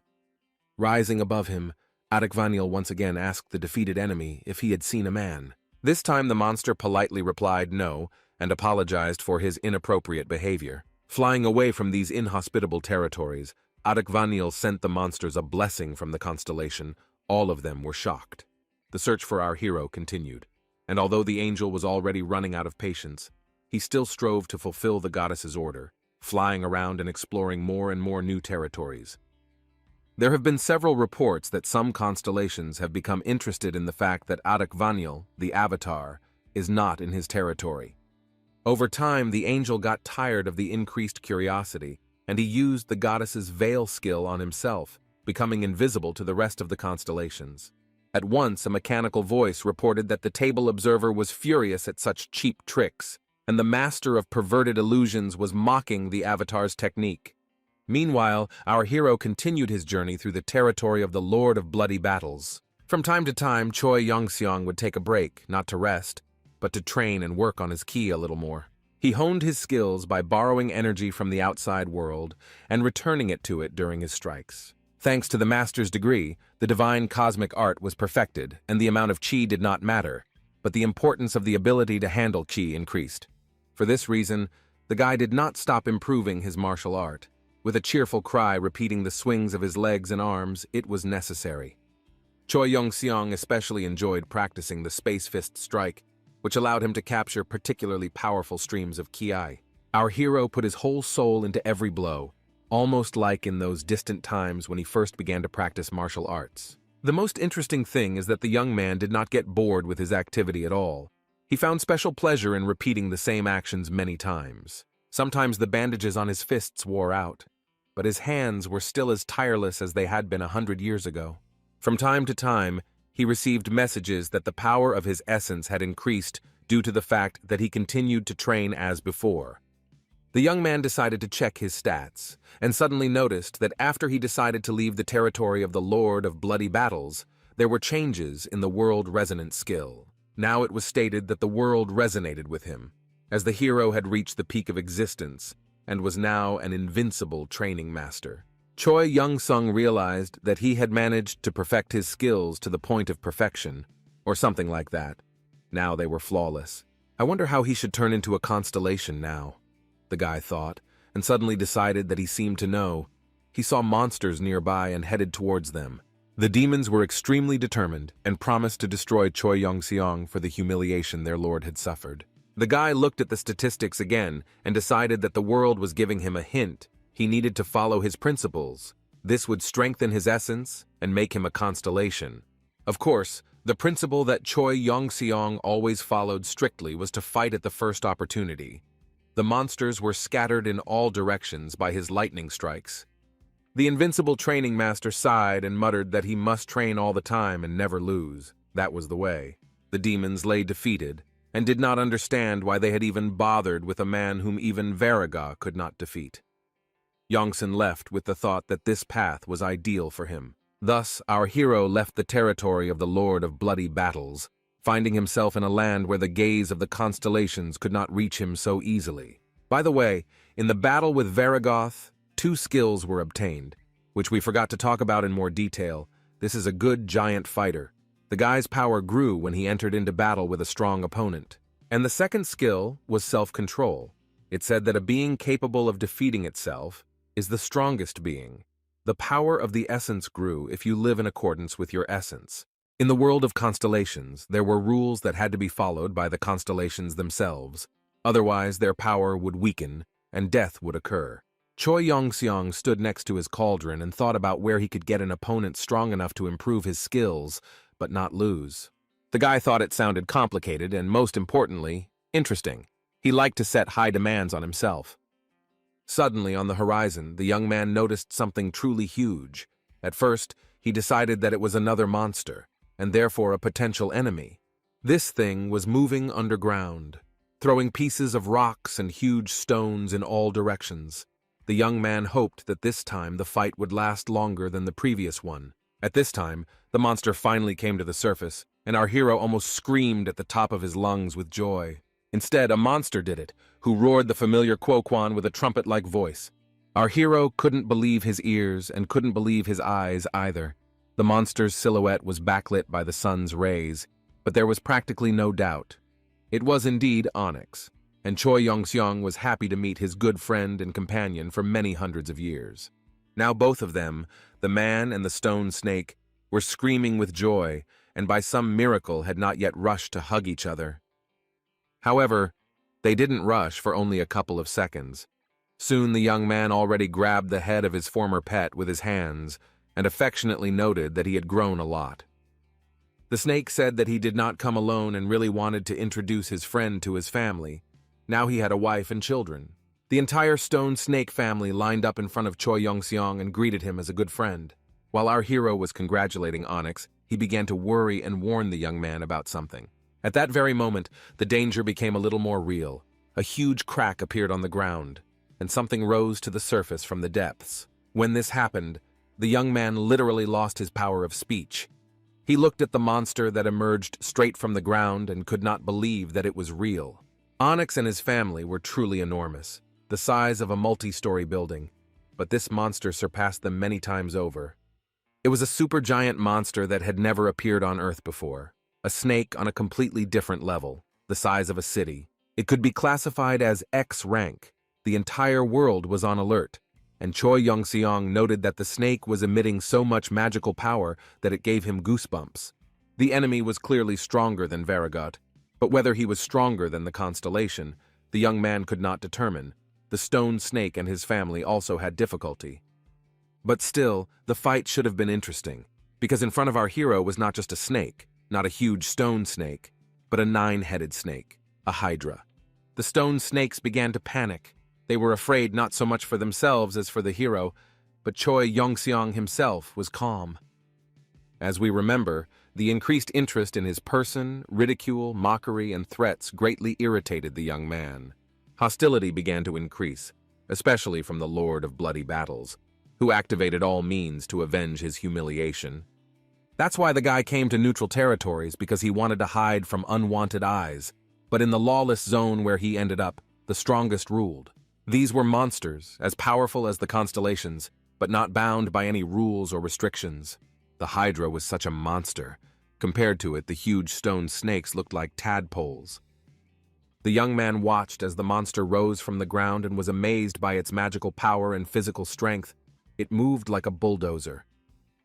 Rising above him, Aniclimax once again asked the defeated enemy if he had seen a man. This time the monster politely replied no and apologized for his inappropriate behavior. Flying away from these inhospitable territories, Aniclimax sent the monsters a blessing from the constellation. All of them were shocked. The search for our hero continued, and although the angel was already running out of patience, he still strove to fulfill the goddess's order, flying around and exploring more and more new territories. There have been several reports that some constellations have become interested in the fact that Aniclimax, the avatar, is not in his territory. Over time, the angel got tired of the increased curiosity, and he used the goddess's veil skill on himself, becoming invisible to the rest of the constellations. At once, a mechanical voice reported that the table observer was furious at such cheap tricks, and the master of perverted illusions was mocking the avatar's technique. Meanwhile, our hero continued his journey through the territory of the Lord of Bloody Battles. From time to time, Choi Young-seong would take a break, not to rest, but to train and work on his ki a little more. He honed his skills by borrowing energy from the outside world and returning it to it during his strikes. Thanks to the master's degree, the divine cosmic art was perfected, and the amount of chi did not matter, but the importance of the ability to handle chi increased. For this reason, the guy did not stop improving his martial art. With a cheerful cry repeating the swings of his legs and arms, it was necessary. Choi Young-seong especially enjoyed practicing the space fist strike, which allowed him to capture particularly powerful streams of ki. Our hero put his whole soul into every blow, almost like in those distant times when he first began to practice martial arts. The most interesting thing is that the young man did not get bored with his activity at all. He found special pleasure in repeating the same actions many times. Sometimes the bandages on his fists wore out, but his hands were still as tireless as they had been 100 years ago. From time to time, he received messages that the power of his essence had increased due to the fact that he continued to train as before. The young man decided to check his stats, and suddenly noticed that after he decided to leave the territory of the Lord of Bloody Battles, there were changes in the world resonance skill. Now it was stated that the world resonated with him, as the hero had reached the peak of existence, and was now an invincible training master. Choi Young-seong realized that he had managed to perfect his skills to the point of perfection, or something like that. Now they were flawless. I wonder how he should turn into a constellation now, the guy thought, and suddenly decided that he seemed to know. He saw monsters nearby and headed towards them. The demons were extremely determined and promised to destroy Choi Young-seong for the humiliation their lord had suffered. The guy looked at the statistics again and decided that the world was giving him a hint. He needed to follow his principles. This would strengthen his essence and make him a constellation. Of course, the principle that Choi Young-seong always followed strictly was to fight at the first opportunity. The monsters were scattered in all directions by his lightning strikes. The invincible training master sighed and muttered that he must train all the time and never lose. That was the way. The demons lay defeated, and did not understand why they had even bothered with a man whom even Variga could not defeat. Yongsan left with the thought that this path was ideal for him. Thus, our hero left the territory of the Lord of Bloody Battles, finding himself in a land where the gaze of the constellations could not reach him so easily. By the way, in the battle with Varigoth, 2 skills were obtained, which we forgot to talk about in more detail. This is a good giant fighter. The guy's power grew when he entered into battle with a strong opponent. And the second skill was self-control. It said that a being capable of defeating itself is the strongest being. The power of the essence grew if you live in accordance with your essence. In the world of constellations, there were rules that had to be followed by the constellations themselves. Otherwise, their power would weaken, and death would occur. Choi Yongseong stood next to his cauldron and thought about where he could get an opponent strong enough to improve his skills, but not lose. The guy thought it sounded complicated and, most importantly, interesting. He liked to set high demands on himself. Suddenly, on the horizon, the young man noticed something truly huge. At first, he decided that it was another monster, and therefore a potential enemy. This thing was moving underground, throwing pieces of rocks and huge stones in all directions. The young man hoped that this time the fight would last longer than the previous one. At this time, the monster finally came to the surface, and our hero almost screamed at the top of his lungs with joy. Instead, a monster did it, who roared the familiar Quoquan with a trumpet-like voice. Our hero couldn't believe his ears and couldn't believe his eyes either. The monster's silhouette was backlit by the sun's rays, but there was practically no doubt. It was indeed Onyx, and Choi Yongseong was happy to meet his good friend and companion for many hundreds of years. Now both of them, the man and the stone snake, were screaming with joy, and by some miracle had not yet rushed to hug each other. However, they didn't rush for only a couple of seconds. Soon the young man already grabbed the head of his former pet with his hands and affectionately noted that he had grown a lot. The snake said that he did not come alone and really wanted to introduce his friend to his family. Now he had a wife and children. The entire stone snake family lined up in front of Choi Yongseong and greeted him as a good friend. While our hero was congratulating Onyx, he began to worry and warn the young man about something. At that very moment, the danger became a little more real. A huge crack appeared on the ground, and something rose to the surface from the depths. When this happened, the young man literally lost his power of speech. He looked at the monster that emerged straight from the ground and could not believe that it was real. Onyx and his family were truly enormous, the size of a multi-story building, but this monster surpassed them many times over. It was a supergiant monster that had never appeared on Earth before. A snake on a completely different level, the size of a city. It could be classified as X rank. The entire world was on alert, and Choi Yongseong noted that the snake was emitting so much magical power that it gave him goosebumps. The enemy was clearly stronger than Varigot, but whether he was stronger than the constellation, the young man could not determine. The stone snake and his family also had difficulty. But still, the fight should have been interesting, because in front of our hero was not just a snake, not a huge stone snake, but a 9-headed snake, a hydra. The stone snakes began to panic. They were afraid not so much for themselves as for the hero, but Choi Yongseong himself was calm. As we remember, the increased interest in his person, ridicule, mockery, and threats greatly irritated the young man. Hostility began to increase, especially from the Lord of Bloody Battles, who activated all means to avenge his humiliation. That's why the guy came to neutral territories, because he wanted to hide from unwanted eyes. But in the lawless zone where he ended up, the strongest ruled. These were monsters, as powerful as the constellations, but not bound by any rules or restrictions. The hydra was such a monster. Compared to it, the huge stone snakes looked like tadpoles. The young man watched as the monster rose from the ground and was amazed by its magical power and physical strength. It moved like a bulldozer.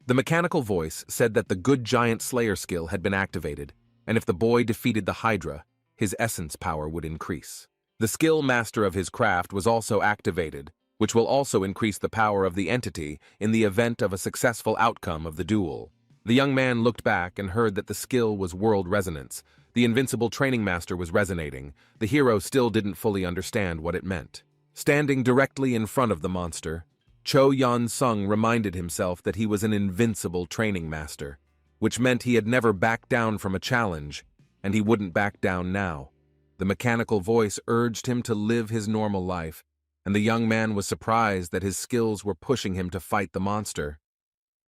The mechanical voice said that the Good Giant Slayer skill had been activated, and if the boy defeated the Hydra, his essence power would increase. The skill master of his craft was also activated, which will also increase the power of the entity in the event of a successful outcome of the duel. The young man looked back and heard that the skill was World Resonance. The invincible training master was resonating. The hero still didn't fully understand what it meant. Standing directly in front of the monster, Cho Yon-sung reminded himself that he was an invincible training master, which meant he had never backed down from a challenge, and he wouldn't back down now. The mechanical voice urged him to live his normal life, and the young man was surprised that his skills were pushing him to fight the monster.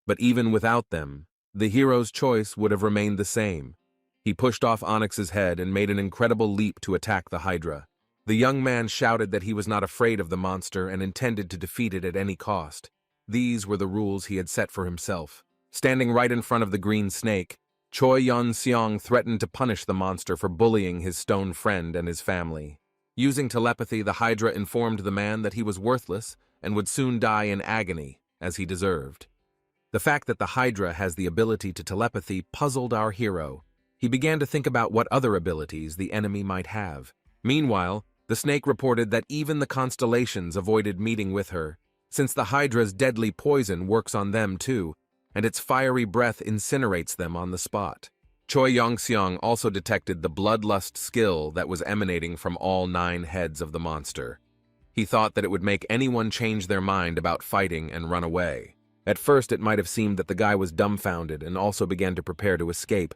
But even without them, the hero's choice would have remained the same. He pushed off Onyx's head and made an incredible leap to attack the hydra. The young man shouted that he was not afraid of the monster and intended to defeat it at any cost. These were the rules he had set for himself. Standing right in front of the green snake, Choi Yun-seong threatened to punish the monster for bullying his stone friend and his family. Using telepathy, the hydra informed the man that he was worthless and would soon die in agony, as he deserved. The fact that the hydra has the ability to telepathy puzzled our hero. He began to think about what other abilities the enemy might have. Meanwhile, the snake reported that even the constellations avoided meeting with her, since the hydra's deadly poison works on them too, and its fiery breath incinerates them on the spot. Choi Yong-seong also detected the bloodlust skill that was emanating from all 9 heads of the monster. He thought that it would make anyone change their mind about fighting and run away. At first, it might have seemed that the guy was dumbfounded and also began to prepare to escape,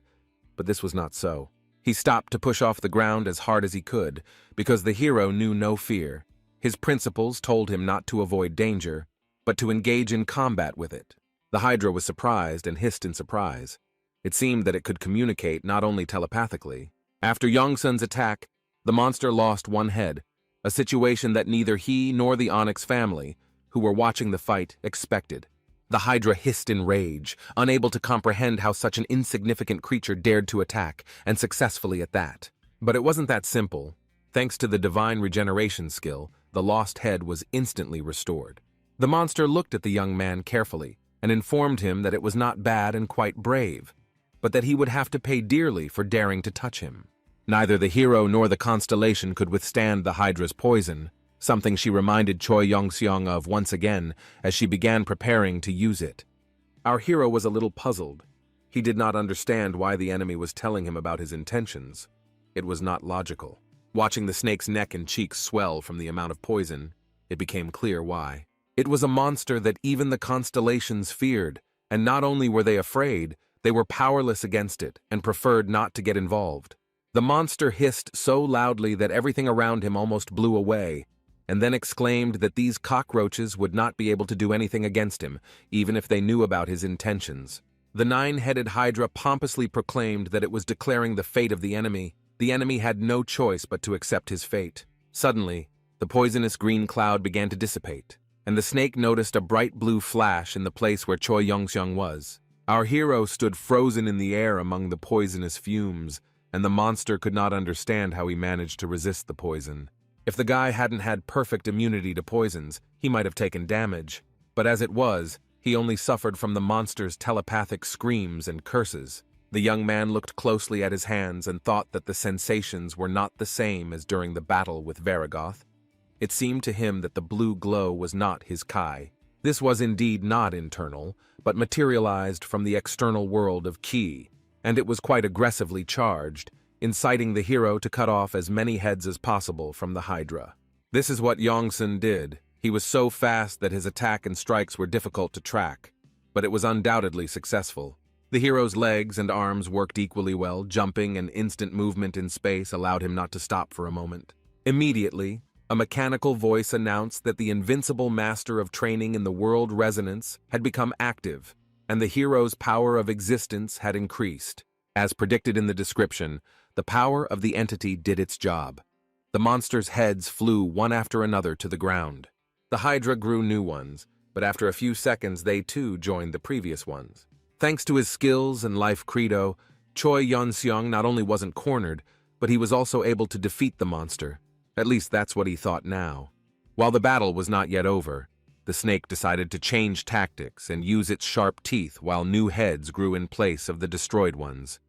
but this was not so. He stopped to push off the ground as hard as he could, because the hero knew no fear. His principles told him not to avoid danger, but to engage in combat with it. The hydra was surprised and hissed in surprise. It seemed that it could communicate not only telepathically. After Yongsun's attack, the monster lost 1 head, a situation that neither he nor the Onyx family, who were watching the fight, expected. The hydra hissed in rage, unable to comprehend how such an insignificant creature dared to attack, and successfully at that. But it wasn't that simple. Thanks to the divine regeneration skill, the lost head was instantly restored. The monster looked at the young man carefully and informed him that it was not bad and quite brave, but that he would have to pay dearly for daring to touch him. Neither the hero nor the constellation could withstand the hydra's poison, something she reminded Choi Yong-seong of once again as she began preparing to use it. Our hero was a little puzzled. He did not understand why the enemy was telling him about his intentions. It was not logical. Watching the snake's neck and cheeks swell from the amount of poison, it became clear why. It was a monster that even the constellations feared, and not only were they afraid, they were powerless against it and preferred not to get involved. The monster hissed so loudly that everything around him almost blew away, and then exclaimed that these cockroaches would not be able to do anything against him, even if they knew about his intentions. The 9-headed hydra pompously proclaimed that it was declaring the fate of the enemy. The enemy had no choice but to accept his fate. Suddenly, the poisonous green cloud began to dissipate, and the snake noticed a bright blue flash in the place where Choi Yong-seong was. Our hero stood frozen in the air among the poisonous fumes, and the monster could not understand how he managed to resist the poison. If the guy hadn't had perfect immunity to poisons, he might have taken damage, but as it was, he only suffered from the monster's telepathic screams and curses. The young man looked closely at his hands and thought that the sensations were not the same as during the battle with Varigoth. It seemed to him that the blue glow was not his Kai. This was indeed not internal, but materialized from the external world of Ki, and it was quite aggressively charged, inciting the hero to cut off as many heads as possible from the hydra. This is what Yongsun did. He was so fast that his attack and strikes were difficult to track, but it was undoubtedly successful. The hero's legs and arms worked equally well. Jumping and instant movement in space allowed him not to stop for a moment. Immediately, a mechanical voice announced that the invincible master of training in the world resonance had become active, and the hero's power of existence had increased. As predicted in the description, the power of the entity did its job. The monster's heads flew one after another to the ground. The hydra grew new ones, but after a few seconds they too joined the previous ones. Thanks to his skills and life credo, Choi Yun-seong not only wasn't cornered, but he was also able to defeat the monster. At least that's what he thought now. While the battle was not yet over, the snake decided to change tactics and use its sharp teeth while new heads grew in place of the destroyed ones.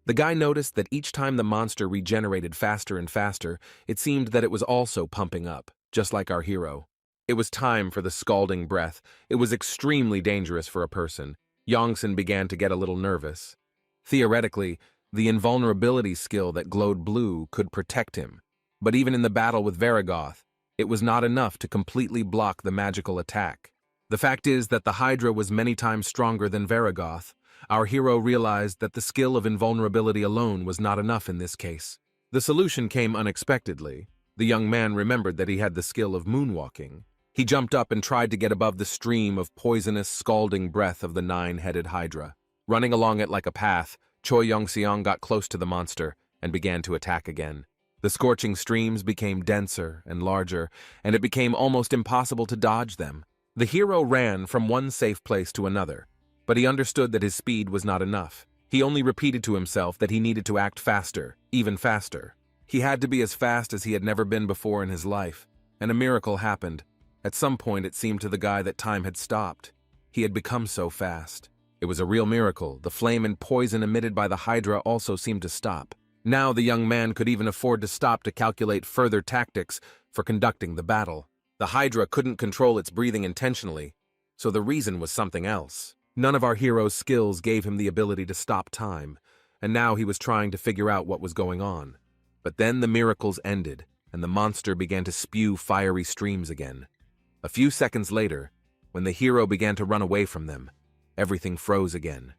The guy noticed that each time the monster regenerated faster and faster, it seemed that it was also pumping up, just like our hero. It was time for the scalding breath. It was extremely dangerous for a person. Yongsun began to get a little nervous. Theoretically, the invulnerability skill that glowed blue could protect him, but even in the battle with Varigoth, it was not enough to completely block the magical attack. The fact is that the Hydra was many times stronger than Varigoth. Our hero realized that the skill of invulnerability alone was not enough in this case. The solution came unexpectedly. The young man remembered that he had the skill of moonwalking. He jumped up and tried to get above the stream of poisonous, scalding breath of the nine-headed hydra. Running along it like a path, Choi Yong-seong got close to the monster and began to attack again. The scorching streams became denser and larger, and it became almost impossible to dodge them. The hero ran from one safe place to another, but he understood that his speed was not enough. He only repeated to himself that he needed to act faster, even faster. He had to be as fast as he had never been before in his life, and a miracle happened. At some point it seemed to the guy that time had stopped. He had become so fast. It was a real miracle. The flame and poison emitted by the hydra also seemed to stop. Now the young man could even afford to stop to calculate further tactics for conducting the battle. The hydra couldn't control its breathing intentionally, so the reason was something else. None of our hero's skills gave him the ability to stop time, and now he was trying to figure out what was going on. But then the miracles ended, and the monster began to spew fiery streams again. A few seconds later, when the hero began to run away from them, everything froze again.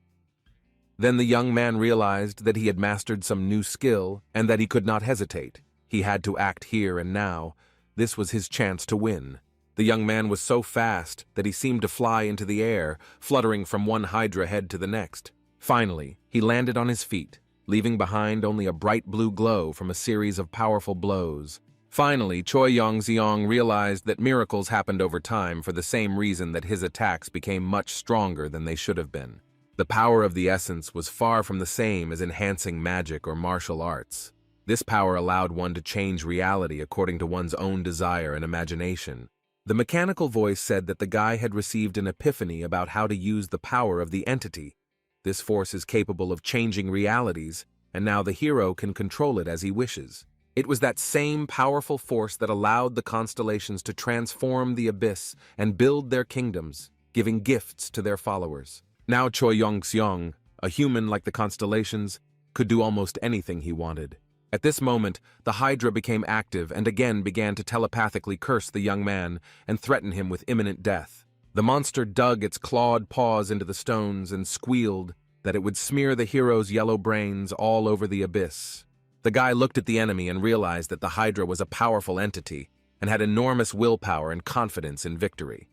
Then the young man realized that he had mastered some new skill and that he could not hesitate. He had to act here and now. This was his chance to win. The young man was so fast that he seemed to fly into the air, fluttering from one hydra head to the next. Finally, he landed on his feet, leaving behind only a bright blue glow from a series of powerful blows. Finally, Choi Yong-seong realized that miracles happened over time for the same reason that his attacks became much stronger than they should have been. The power of the essence was far from the same as enhancing magic or martial arts. This power allowed one to change reality according to one's own desire and imagination. The mechanical voice said that the guy had received an epiphany about how to use the power of the entity. This force is capable of changing realities, and now the hero can control it as he wishes. It was that same powerful force that allowed the constellations to transform the abyss and build their kingdoms, giving gifts to their followers. Now Choi Yong-seong, a human like the constellations, could do almost anything he wanted. At this moment, the hydra became active and again began to telepathically curse the young man and threaten him with imminent death. The monster dug its clawed paws into the stones and squealed that it would smear the hero's yellow brains all over the abyss. The guy looked at the enemy and realized that the hydra was a powerful entity and had enormous willpower and confidence in victory.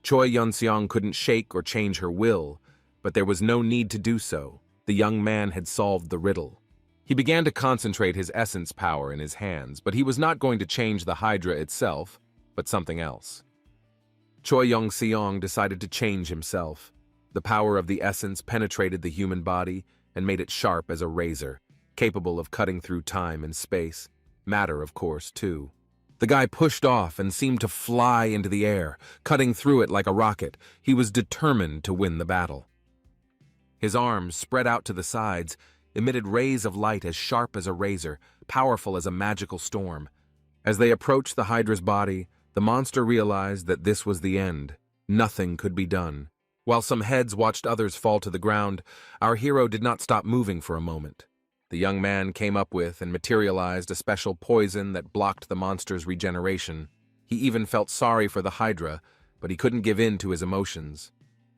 Choi Yong-seong couldn't shake or change her will, but there was no need to do so. The young man had solved the riddle. He began to concentrate his essence power in his hands, but he was not going to change the hydra itself, but something else. Choi Yong-seong decided to change himself. The power of the essence penetrated the human body and made it sharp as a razor, capable of cutting through time and space. Matter, of course, too. The guy pushed off and seemed to fly into the air, cutting through it like a rocket. He was determined to win the battle. His arms, spread out to the sides, emitted rays of light as sharp as a razor, powerful as a magical storm. As they approached the hydra's body, the monster realized that this was the end. Nothing could be done. While some heads watched others fall to the ground, our hero did not stop moving for a moment. The young man came up with and materialized a special poison that blocked the monster's regeneration. He even felt sorry for the hydra, but he couldn't give in to his emotions.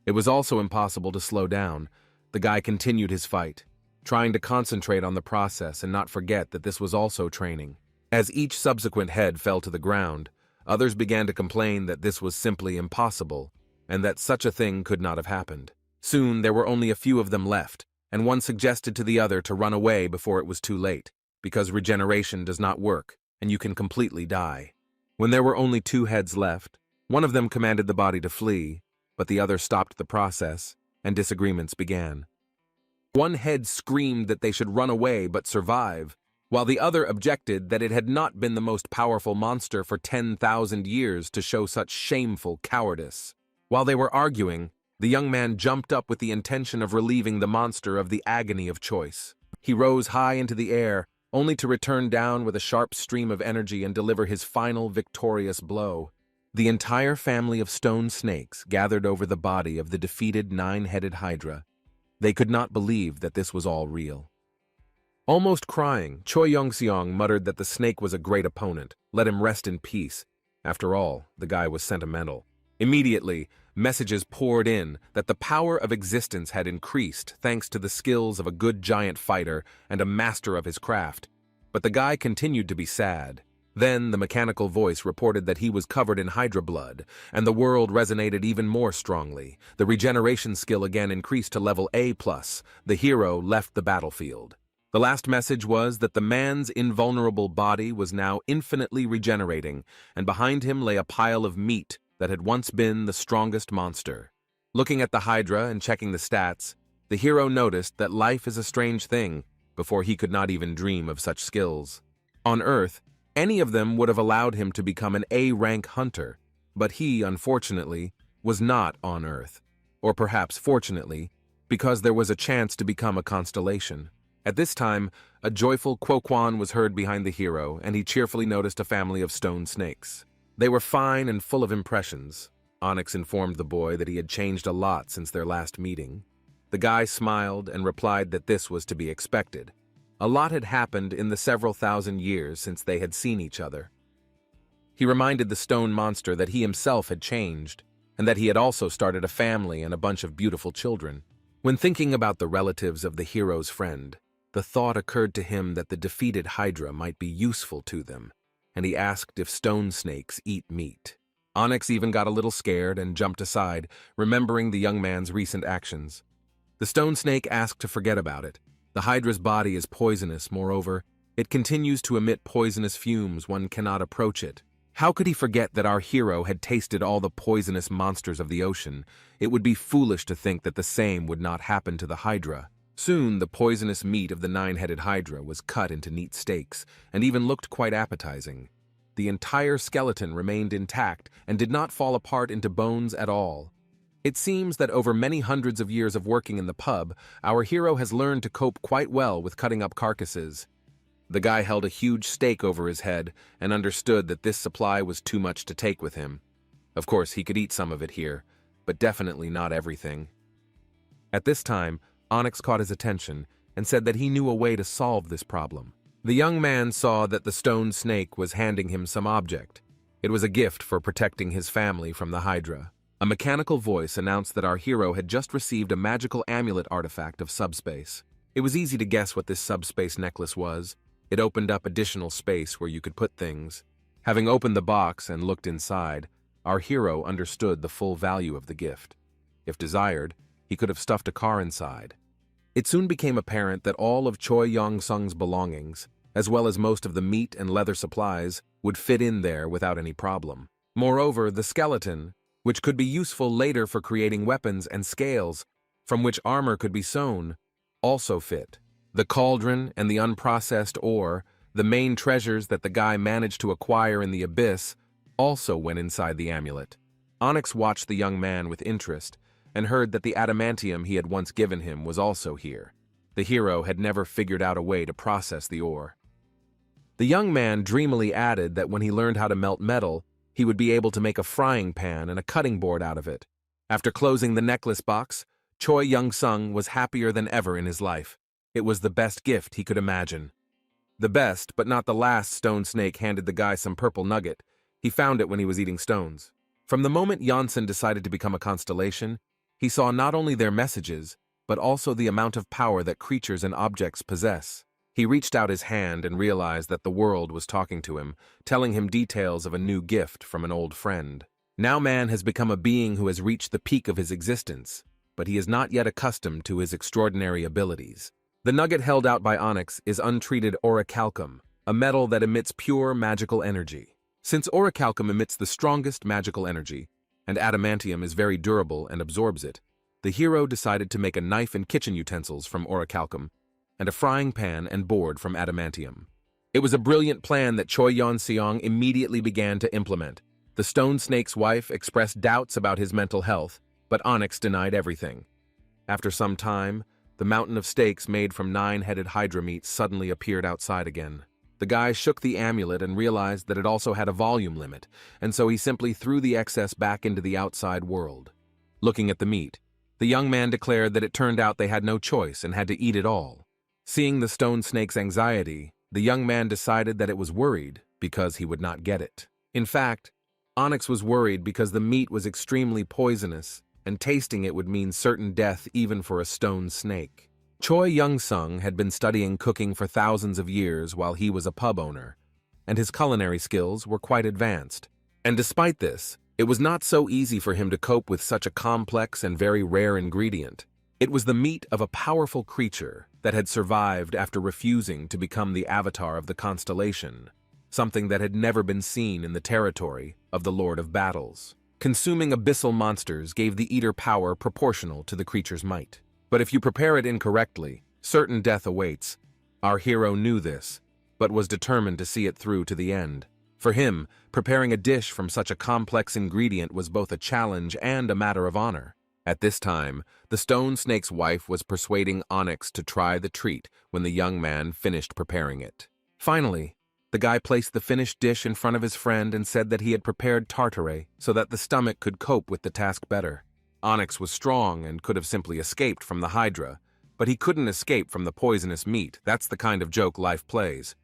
It was also impossible to slow down. The guy continued his fight, trying to concentrate on the process and not forget that this was also training. As each subsequent head fell to the ground, others began to complain that this was simply impossible, and that such a thing could not have happened. Soon there were only a few of them left, and one suggested to the other to run away before it was too late, because regeneration does not work, and you can completely die. When there were only 2 heads left, one of them commanded the body to flee, but the other stopped the process, and disagreements began. One head screamed that they should run away but survive, while the other objected that it had not been the most powerful monster for 10,000 years to show such shameful cowardice. While they were arguing, the young man jumped up with the intention of relieving the monster of the agony of choice. He rose high into the air, only to return down with a sharp stream of energy and deliver his final victorious blow. The entire family of stone snakes gathered over the body of the defeated 9-headed hydra. They could not believe that this was all real. Almost crying, Choi Yong-seong muttered that the snake was a great opponent. Let him rest in peace. After all, the guy was sentimental. Immediately, messages poured in that the power of existence had increased thanks to the skills of a good giant fighter and a master of his craft. but the guy continued to be sad. Then the mechanical voice reported that he was covered in hydra blood, and the world resonated even more strongly. The regeneration skill again increased to level A+. The hero left the battlefield. The last message was that the man's invulnerable body was now infinitely regenerating, and behind him lay a pile of meat that had once been the strongest monster. Looking at the hydra and checking the stats, the hero noticed that life is a strange thing. Before he could not even dream of such skills. On Earth, any of them would have allowed him to become an A-rank hunter, but he, unfortunately, was not on Earth. Or perhaps fortunately, because there was a chance to become a constellation. At this time, a joyful quoquan was heard behind the hero, and he cheerfully noticed a family of stone snakes. They were fine and full of impressions. Onyx informed the boy that he had changed a lot since their last meeting. The guy smiled and replied that this was to be expected. A lot had happened in the several thousand years since they had seen each other. He reminded the stone monster that he himself had changed, and that he had also started a family and a bunch of beautiful children. When thinking about the relatives of the hero's friend, the thought occurred to him that the defeated hydra might be useful to them, and he asked if stone snakes eat meat. Onyx even got a little scared and jumped aside, remembering the young man's recent actions. The stone snake asked to forget about it. The hydra's body is poisonous, moreover. It continues to emit poisonous fumes, one cannot approach it. How could he forget that our hero had tasted all the poisonous monsters of the ocean? It would be foolish to think that the same would not happen to the hydra. Soon, the poisonous meat of the nine-headed hydra was cut into neat steaks, and even looked quite appetizing. The entire skeleton remained intact and did not fall apart into bones at all. It seems that over many hundreds of years of working in the pub, our hero has learned to cope quite well with cutting up carcasses. The guy held a huge steak over his head and understood that this supply was too much to take with him. Of course, he could eat some of it here, but definitely not everything. At this time, Onyx caught his attention and said that he knew a way to solve this problem. The young man saw that the stone snake was handing him some object. It was a gift for protecting his family from the hydra. A mechanical voice announced that our hero had just received a magical amulet artifact of subspace. It was easy to guess what this subspace necklace was. It opened up additional space where you could put things. Having opened the box and looked inside, our hero understood the full value of the gift. If desired, he could have stuffed a car inside. It soon became apparent that all of Choi Yong-sung's belongings, as well as most of the meat and leather supplies, would fit in there without any problem. Moreover, the skeleton, which could be useful later for creating weapons and scales, from which armor could be sewn, also fit. The cauldron and the unprocessed ore, the main treasures that the guy managed to acquire in the abyss, also went inside the amulet. Onyx watched the young man with interest, and heard that the adamantium he had once given him was also here. The hero had never figured out a way to process the ore. The young man dreamily added that when he learned how to melt metal, he would be able to make a frying pan and a cutting board out of it. After closing the necklace box, Choi Young-sung was happier than ever in his life. It was the best gift he could imagine. The best, but not the last, stone snake handed the guy some purple nugget. He found it when he was eating stones. From the moment Janssen decided to become a constellation, he saw not only their messages, but also the amount of power that creatures and objects possess. He reached out his hand and realized that the world was talking to him, telling him details of a new gift from an old friend. Now man has become a being who has reached the peak of his existence, but he is not yet accustomed to his extraordinary abilities. The nugget held out by Onyx is untreated orichalcum, a metal that emits pure magical energy. Since orichalcum emits the strongest magical energy, and adamantium is very durable and absorbs it, the hero decided to make a knife and kitchen utensils from orichalcum, and a frying pan and board from adamantium. It was a brilliant plan that Choi Yeon-seong immediately began to implement. The stone snake's wife expressed doubts about his mental health, but Onyx denied everything. After some time, the mountain of steaks made from nine-headed hydra meat suddenly appeared outside again. The guy shook the amulet and realized that it also had a volume limit, and so he simply threw the excess back into the outside world. Looking at the meat, the young man declared that it turned out they had no choice and had to eat it all. Seeing the stone snake's anxiety, the young man decided that it was worried because he would not get it. In fact, Onyx was worried because the meat was extremely poisonous, and tasting it would mean certain death even for a stone snake. Choi Young-sung had been studying cooking for thousands of years while he was a pub owner, and his culinary skills were quite advanced. And despite this, it was not so easy for him to cope with such a complex and very rare ingredient. It was the meat of a powerful creature that had survived after refusing to become the avatar of the constellation, something that had never been seen in the territory of the Lord of Battles. Consuming abyssal monsters gave the eater power proportional to the creature's might. But if you prepare it incorrectly, certain death awaits. Our hero knew this, but was determined to see it through to the end. For him, preparing a dish from such a complex ingredient was both a challenge and a matter of honor. At this time, the stone snake's wife was persuading Onyx to try the treat when the young man finished preparing it. Finally, the guy placed the finished dish in front of his friend and said that he had prepared tartare so that the stomach could cope with the task better. Onyx was strong and could have simply escaped from the hydra, but he couldn't escape from the poisonous meat. That's the kind of joke life plays.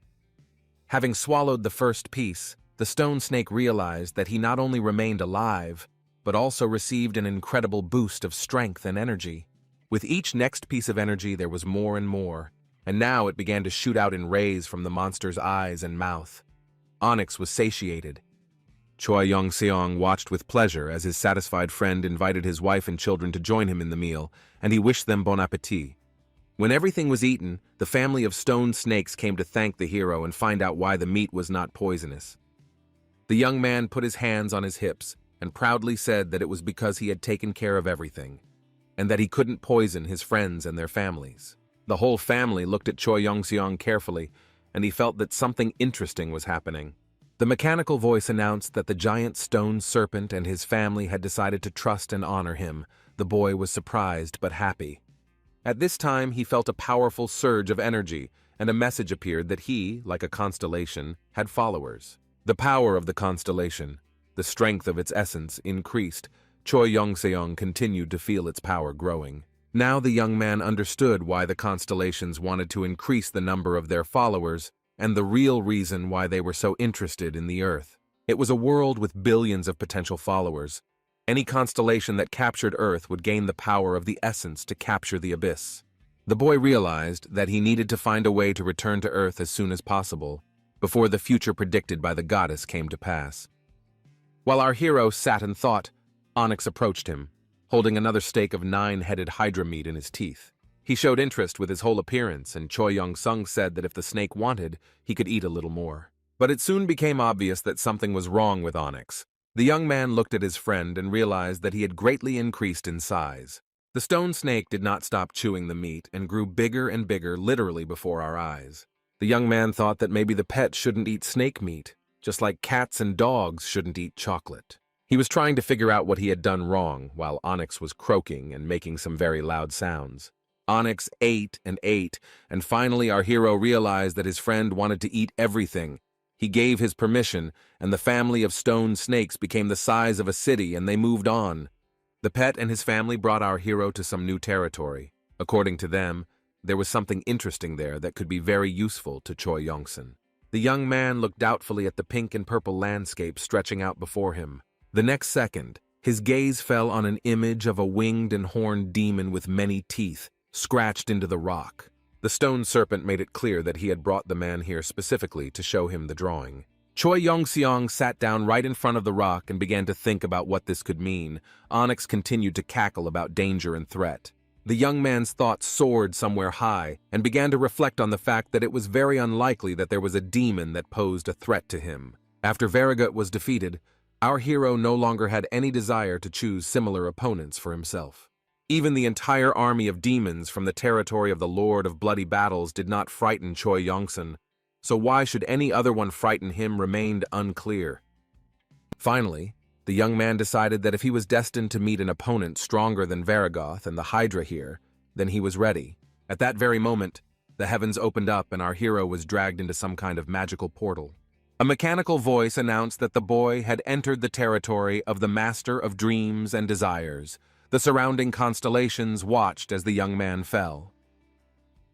Having swallowed the first piece, the stone snake realized that he not only remained alive, but also received an incredible boost of strength and energy. With each next piece of energy there was more and more, and now it began to shoot out in rays from the monster's eyes and mouth. Onyx was satiated. Choi Young-seong watched with pleasure as his satisfied friend invited his wife and children to join him in the meal, and he wished them bon appétit. When everything was eaten, the family of stone snakes came to thank the hero and find out why the meat was not poisonous. The young man put his hands on his hips and proudly said that it was because he had taken care of everything, and that he couldn't poison his friends and their families. The whole family looked at Choi Young-seong carefully, and he felt that something interesting was happening. The mechanical voice announced that the giant stone serpent and his family had decided to trust and honor him. The boy was surprised but happy. At this time, he felt a powerful surge of energy, and a message appeared that he, like a constellation, had followers. The power of the constellation, the strength of its essence, increased. Choi Young-seong continued to feel its power growing. Now the young man understood why the constellations wanted to increase the number of their followers, and the real reason why they were so interested in the Earth. It was a world with billions of potential followers. Any constellation that captured Earth would gain the power of the essence to capture the abyss. The boy realized that he needed to find a way to return to Earth as soon as possible, before the future predicted by the goddess came to pass. While our hero sat and thought, Onyx approached him, holding another steak of 9-headed hydra meat in his teeth. He showed interest with his whole appearance, and Choi Young-sung said that if the snake wanted, he could eat a little more. But it soon became obvious that something was wrong with Onyx. The young man looked at his friend and realized that he had greatly increased in size. The stone snake did not stop chewing the meat and grew bigger and bigger literally before our eyes. The young man thought that maybe the pet shouldn't eat snake meat, just like cats and dogs shouldn't eat chocolate. He was trying to figure out what he had done wrong while Onyx was croaking and making some very loud sounds. Onyx ate, and finally our hero realized that his friend wanted to eat everything. He gave his permission, and the family of stone snakes became the size of a city, and they moved on. The pet and his family brought our hero to some new territory. According to them, there was something interesting there that could be very useful to Choi Young-sun. The young man looked doubtfully at the pink and purple landscape stretching out before him. The next second, his gaze fell on an image of a winged and horned demon with many teeth, scratched into the rock. The stone serpent made it clear that he had brought the man here specifically to show him the drawing. Choi Young-seong sat down right in front of the rock and began to think about what this could mean. Onyx continued to cackle about danger and threat. The young man's thoughts soared somewhere high and began to reflect on the fact that it was very unlikely that there was a demon that posed a threat to him. After Varigut was defeated, our hero no longer had any desire to choose similar opponents for himself. Even the entire army of demons from the territory of the Lord of Bloody Battles did not frighten Choi Young-sun, so why should any other one frighten him remained unclear. Finally, the young man decided that if he was destined to meet an opponent stronger than Varigoth and the Hydra here, then he was ready. At that very moment, the heavens opened up and our hero was dragged into some kind of magical portal. A mechanical voice announced that the boy had entered the territory of the Master of Dreams and Desires. The surrounding constellations watched as the young man fell.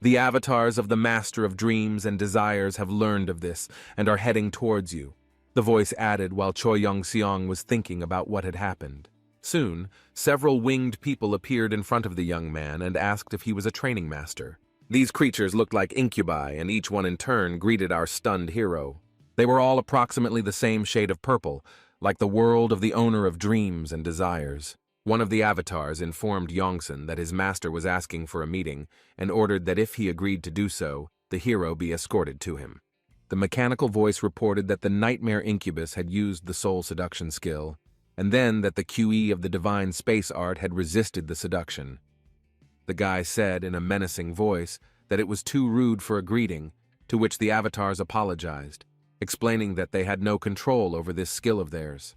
The avatars of the Master of Dreams and Desires have learned of this and are heading towards you, the voice added while Choi Young-seong was thinking about what had happened. Soon, several winged people appeared in front of the young man and asked if he was a training master. These creatures looked like incubi, and each one in turn greeted our stunned hero. They were all approximately the same shade of purple, like the world of the owner of dreams and desires. One of the avatars informed Yongsan that his master was asking for a meeting and ordered that if he agreed to do so, the hero be escorted to him. The mechanical voice reported that the nightmare incubus had used the soul seduction skill, and then that the QE of the divine space art had resisted the seduction. The guy said in a menacing voice that it was too rude for a greeting, to which the avatars apologized, explaining that they had no control over this skill of theirs.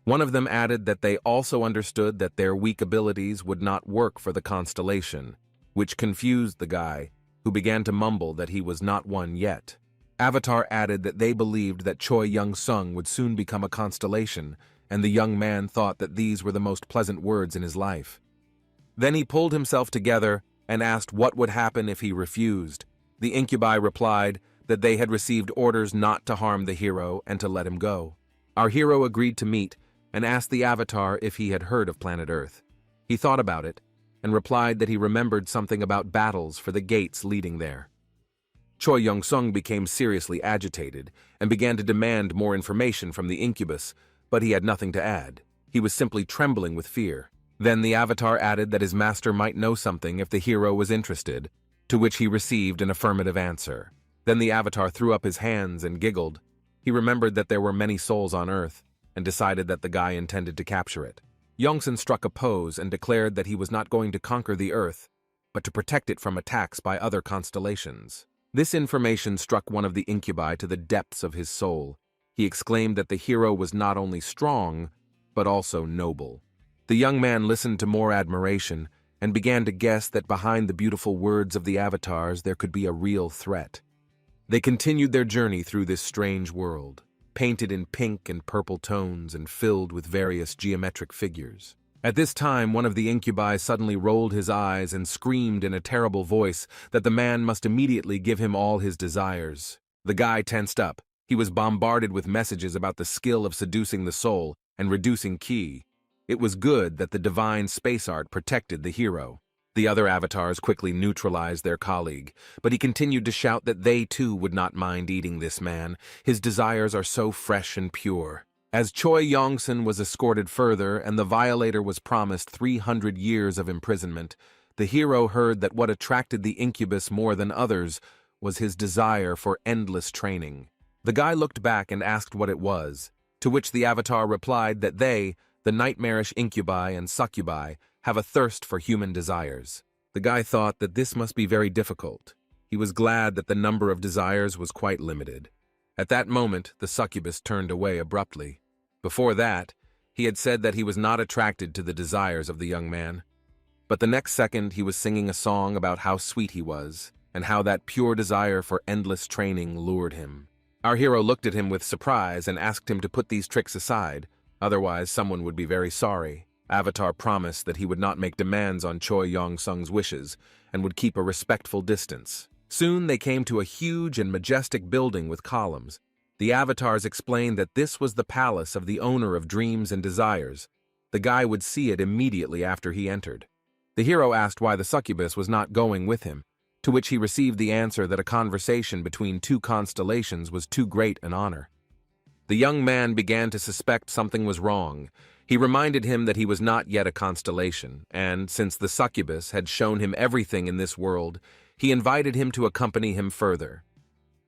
One of them added that they also understood that their weak abilities would not work for the constellation, which confused the guy, who began to mumble that he was not one yet. Avatar added that they believed that Choi Young-sung would soon become a constellation, and the young man thought that these were the most pleasant words in his life. Then he pulled himself together and asked what would happen if he refused. The incubi replied that they had received orders not to harm the hero and to let him go. Our hero agreed to meet and asked the avatar if he had heard of planet Earth. He thought about it and replied that he remembered something about battles for the gates leading there. Choi Young-sung became seriously agitated and began to demand more information from the incubus, but he had nothing to add. He was simply trembling with fear. Then the avatar added that his master might know something if the hero was interested, to which he received an affirmative answer. Then the avatar threw up his hands and giggled. He remembered that there were many souls on Earth, and decided that the guy intended to capture it. Yongsan struck a pose and declared that he was not going to conquer the Earth, but to protect it from attacks by other constellations. This information struck one of the incubi to the depths of his soul. He exclaimed that the hero was not only strong, but also noble. The young man listened to more admiration and began to guess that behind the beautiful words of the avatars there could be a real threat. They continued their journey through this strange world, painted in pink and purple tones and filled with various geometric figures. At this time, one of the incubi suddenly rolled his eyes and screamed in a terrible voice that the man must immediately give him all his desires. The guy tensed up. He was bombarded with messages about the skill of seducing the soul and reducing ki. It was good that the divine space art protected the hero. The other avatars quickly neutralized their colleague, but he continued to shout that they too would not mind eating this man. His desires are so fresh and pure. As Choi Yongsan was escorted further and the violator was promised 300 years of imprisonment, the hero heard that what attracted the incubus more than others was his desire for endless training. The guy looked back and asked what it was, to which the avatar replied that they, the nightmarish incubi and succubi, have a thirst for human desires. The guy thought that this must be very difficult. He was glad that the number of desires was quite limited. At that moment, the succubus turned away abruptly. Before that, he had said that he was not attracted to the desires of the young man. But the next second, he was singing a song about how sweet he was, and how that pure desire for endless training lured him. Our hero looked at him with surprise and asked him to put these tricks aside, otherwise someone would be very sorry. Avatar promised that he would not make demands on Choi Yong-sung's wishes and would keep a respectful distance. Soon they came to a huge and majestic building with columns. The avatars explained that this was the palace of the owner of dreams and desires. The guy would see it immediately after he entered. The hero asked why the succubus was not going with him, to which he received the answer that a conversation between two constellations was too great an honor. The young man began to suspect something was wrong. He reminded him that he was not yet a constellation, and since the succubus had shown him everything in this world, he invited him to accompany him further.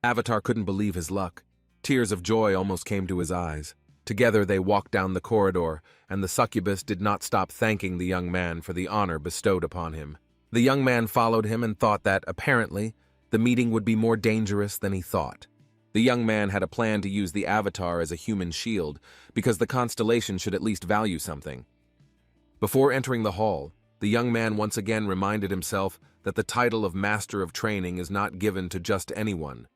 Avatar couldn't believe his luck. Tears of joy almost came to his eyes. Together they walked down the corridor, and the succubus did not stop thanking the young man for the honor bestowed upon him. The young man followed him and thought that, apparently, the meeting would be more dangerous than he thought. The young man had a plan to use the avatar as a human shield, because the constellation should at least value something. Before entering the hall, the young man once again reminded himself that the title of Master of Training is not given to just anyone,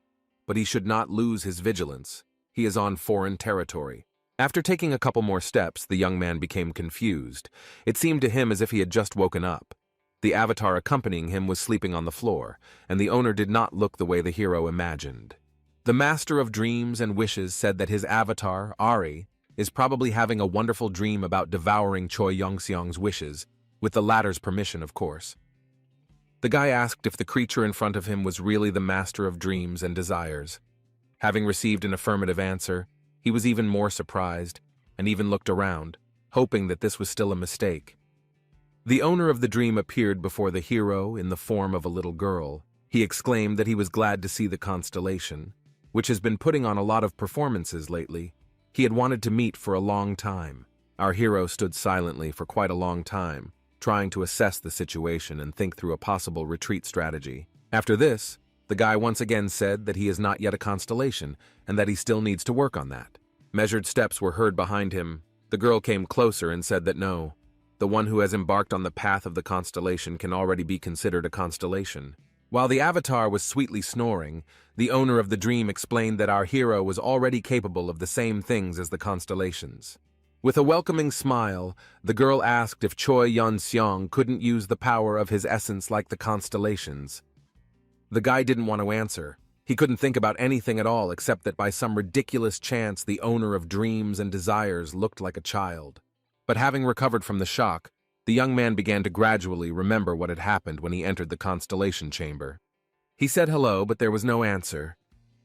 but he should not lose his vigilance. He is on foreign territory. After taking a couple more steps, the young man became confused. It seemed to him as if he had just woken up. The avatar accompanying him was sleeping on the floor, and the owner did not look the way the hero imagined. The Master of Dreams and Wishes said that his avatar, Ari, is probably having a wonderful dream about devouring Choi Yongseong's wishes, with the latter's permission, of course. The guy asked if the creature in front of him was really the master of dreams and desires. Having received an affirmative answer, he was even more surprised, and even looked around, hoping that this was still a mistake. The owner of the dream appeared before the hero in the form of a little girl. He exclaimed that he was glad to see the constellation, which has been putting on a lot of performances lately. He had wanted to meet for a long time. Our hero stood silently for quite a long time, trying to assess the situation and think through a possible retreat strategy. After this, the guy once again said that he is not yet a constellation and that he still needs to work on that. Measured steps were heard behind him. The girl came closer and said that no, the one who has embarked on the path of the constellation can already be considered a constellation. While the avatar was sweetly snoring, the owner of the dream explained that our hero was already capable of the same things as the constellations. With a welcoming smile, the girl asked if Choi Yong-seong couldn't use the power of his essence like the constellations. The guy didn't want to answer. He couldn't think about anything at all except that by some ridiculous chance the owner of dreams and desires looked like a child. But having recovered from the shock, the young man began to gradually remember what had happened when he entered the constellation chamber. He said hello, but there was no answer.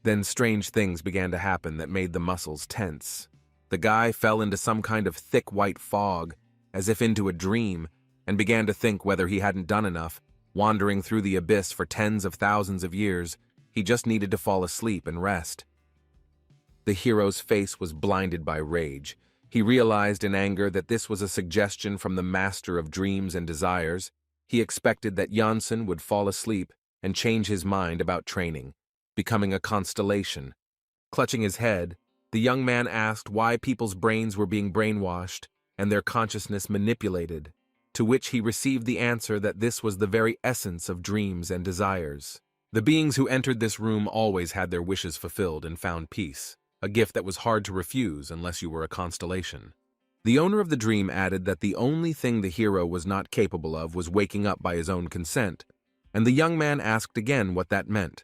Then strange things began to happen that made the muscles tense. The guy fell into some kind of thick white fog, as if into a dream, and began to think whether he hadn't done enough, wandering through the abyss for tens of thousands of years. He just needed to fall asleep and rest. The hero's face was blinded by rage. He realized in anger that this was a suggestion from the master of dreams and desires. He expected that Janssen would fall asleep and change his mind about training, becoming a constellation. Clutching his head, the young man asked why people's brains were being brainwashed and their consciousness manipulated, to which he received the answer that this was the very essence of dreams and desires. The beings who entered this room always had their wishes fulfilled and found peace, a gift that was hard to refuse unless you were a constellation. The owner of the dream added that the only thing the hero was not capable of was waking up by his own consent, and the young man asked again what that meant.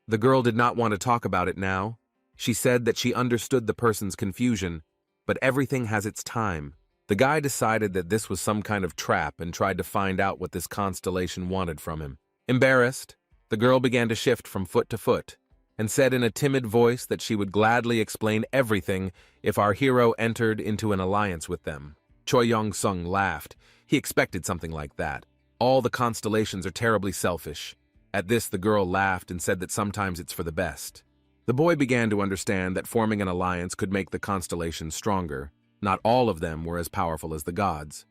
The girl did not want to talk about it now. She said that she understood the person's confusion, but everything has its time. The guy decided that this was some kind of trap and tried to find out what this constellation wanted from him. Embarrassed, the girl began to shift from foot to foot, and said in a timid voice that she would gladly explain everything if our hero entered into an alliance with them. Choi Yong-seong laughed. He expected something like that. All the constellations are terribly selfish. At this, the girl laughed and said that sometimes it's for the best. The boy began to understand that forming an alliance could make the constellations stronger. Not all of them were as powerful as the gods.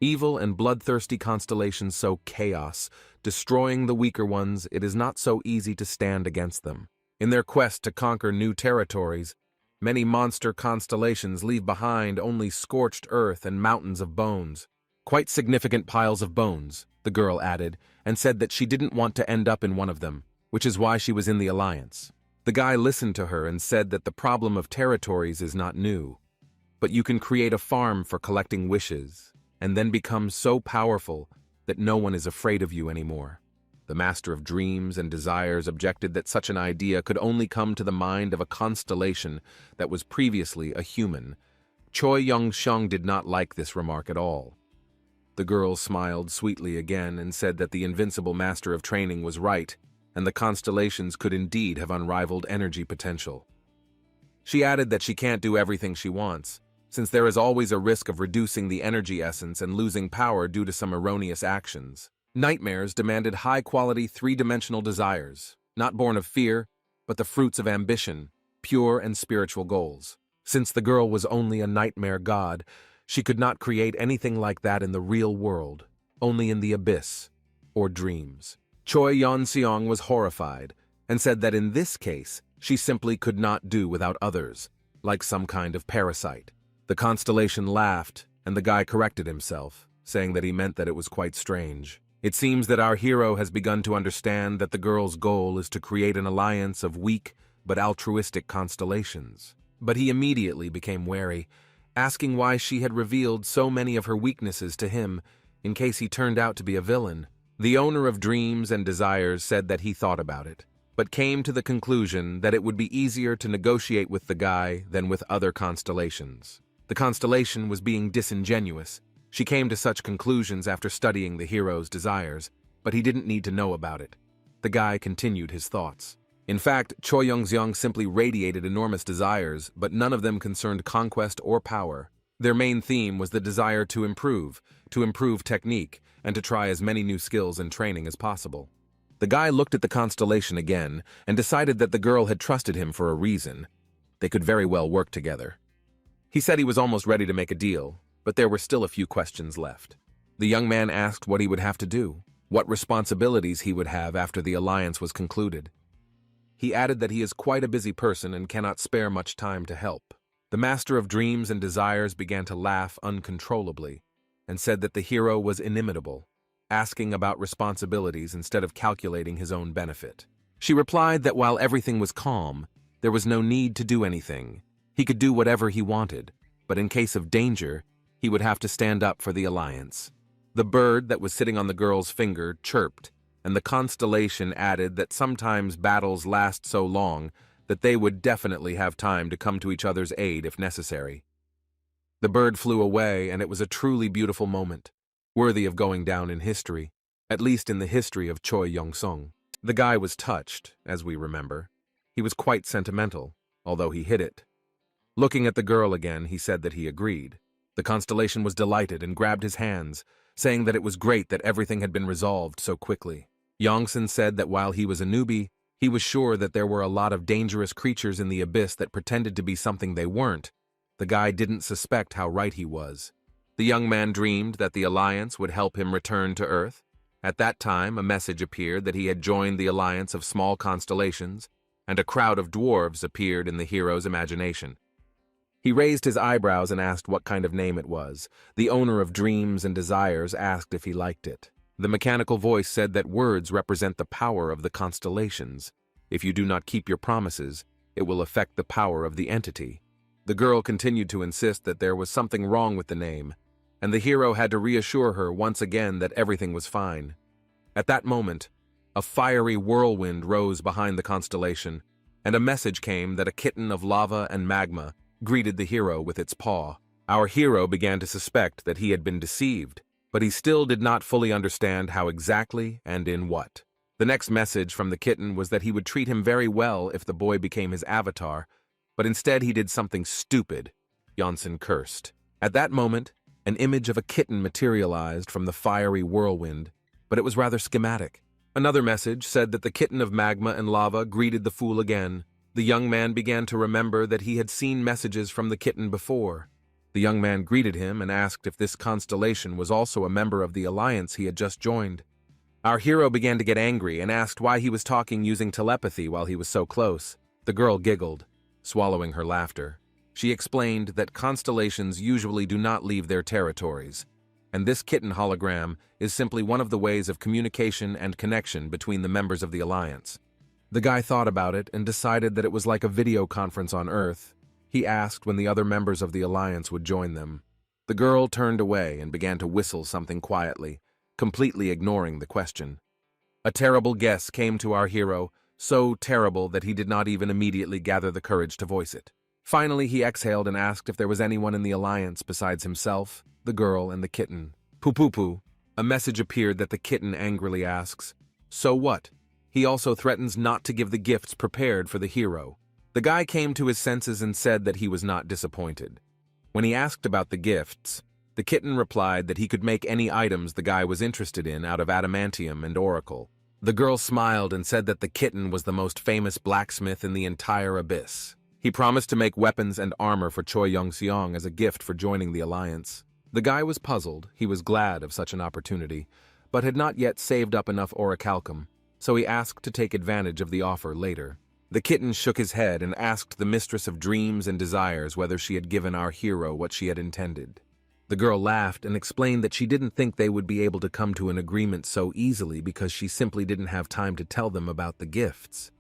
Evil and bloodthirsty constellations sow chaos, destroying the weaker ones. It is not so easy to stand against them. In their quest to conquer new territories, many monster constellations leave behind only scorched earth and mountains of bones. Quite significant piles of bones, the girl added, and said that she didn't want to end up in one of them, which is why she was in the alliance. The guy listened to her and said that the problem of territories is not new, but you can create a farm for collecting wishes, and then become so powerful that no one is afraid of you anymore. The master of dreams and desires objected that such an idea could only come to the mind of a constellation that was previously a human. Choi Yong-seong did not like this remark at all. The girl smiled sweetly again and said that the invincible master of training was right, and the constellations could indeed have unrivaled energy potential. She added that she can't do everything she wants, since there is always a risk of reducing the energy essence and losing power due to some erroneous actions. Nightmares demanded high-quality three-dimensional desires, not born of fear, but the fruits of ambition, pure and spiritual goals. Since the girl was only a nightmare god, she could not create anything like that in the real world, only in the abyss, or dreams. Choi Yong-seong was horrified, and said that in this case, she simply could not do without others, like some kind of parasite. The constellation laughed, and the guy corrected himself, saying that he meant that it was quite strange. It seems that our hero has begun to understand that the girl's goal is to create an alliance of weak but altruistic constellations. But he immediately became wary, asking why she had revealed so many of her weaknesses to him in case he turned out to be a villain. The owner of dreams and desires said that he thought about it, but came to the conclusion that it would be easier to negotiate with the guy than with other constellations. The constellation was being disingenuous. She came to such conclusions after studying the hero's desires, but he didn't need to know about it. The guy continued his thoughts. In fact, Choi Young-seong simply radiated enormous desires, but none of them concerned conquest or power. Their main theme was the desire to improve technique, and to try as many new skills and training as possible. The guy looked at the constellation again and decided that the girl had trusted him for a reason. They could very well work together. He said he was almost ready to make a deal, but there were still a few questions left. The young man asked what he would have to do, what responsibilities he would have after the alliance was concluded. He added that he is quite a busy person and cannot spare much time to help. The master of dreams and desires began to laugh uncontrollably and said that the hero was inimitable, asking about responsibilities instead of calculating his own benefit. She replied that while everything was calm, there was no need to do anything. He could do whatever he wanted, but in case of danger, he would have to stand up for the alliance. The bird that was sitting on the girl's finger chirped, and the constellation added that sometimes battles last so long that they would definitely have time to come to each other's aid if necessary. The bird flew away, and it was a truly beautiful moment, worthy of going down in history, at least in the history of Choi Young-seong. The guy was touched, as we remember. He was quite sentimental, although he hid it. Looking at the girl again, he said that he agreed. The constellation was delighted and grabbed his hands, saying that it was great that everything had been resolved so quickly. Yongsun said that while he was a newbie, he was sure that there were a lot of dangerous creatures in the abyss that pretended to be something they weren't. The guy didn't suspect how right he was. The young man dreamed that the alliance would help him return to Earth. At that time, a message appeared that he had joined the alliance of small constellations, and a crowd of dwarves appeared in the hero's imagination. He raised his eyebrows and asked what kind of name it was. The owner of dreams and desires asked if he liked it. The mechanical voice said that words represent the power of the constellations. If you do not keep your promises, it will affect the power of the entity. The girl continued to insist that there was something wrong with the name, and the hero had to reassure her once again that everything was fine. At that moment, a fiery whirlwind rose behind the constellation, and a message came that a kitten of lava and magma greeted the hero with its paw. Our hero began to suspect that he had been deceived, but he still did not fully understand how exactly and in what. The next message from the kitten was that he would treat him very well if the boy became his avatar, but instead he did something stupid. Yonsen cursed. At that moment, an image of a kitten materialized from the fiery whirlwind, but it was rather schematic. Another message said that the kitten of magma and lava greeted the fool again. The young man began to remember that he had seen messages from the kitten before. The young man greeted him and asked if this constellation was also a member of the alliance he had just joined. Our hero began to get angry and asked why he was talking using telepathy while he was so close. The girl giggled, swallowing her laughter. She explained that constellations usually do not leave their territories, and this kitten hologram is simply one of the ways of communication and connection between the members of the alliance. The guy thought about it and decided that it was like a video conference on Earth. He asked when the other members of the alliance would join them. The girl turned away and began to whistle something quietly, completely ignoring the question. A terrible guess came to our hero, so terrible that he did not even immediately gather the courage to voice it. Finally, he exhaled and asked if there was anyone in the alliance besides himself, the girl, and the kitten. Poo-poo-poo. A message appeared that the kitten angrily asks, "So what?" He also threatens not to give the gifts prepared for the hero. The guy came to his senses and said that he was not disappointed. When he asked about the gifts, the kitten replied that he could make any items the guy was interested in out of adamantium and oracle. The girl smiled and said that the kitten was the most famous blacksmith in the entire abyss. He promised to make weapons and armor for Choi Young-seong as a gift for joining the alliance. The guy was puzzled. He was glad of such an opportunity, but had not yet saved up enough orichalcum, so he asked to take advantage of the offer later. The kitten shook his head and asked the mistress of dreams and desires whether she had given our hero what she had intended. The girl laughed and explained that she didn't think they would be able to come to an agreement so easily because she simply didn't have time to tell them about the gifts.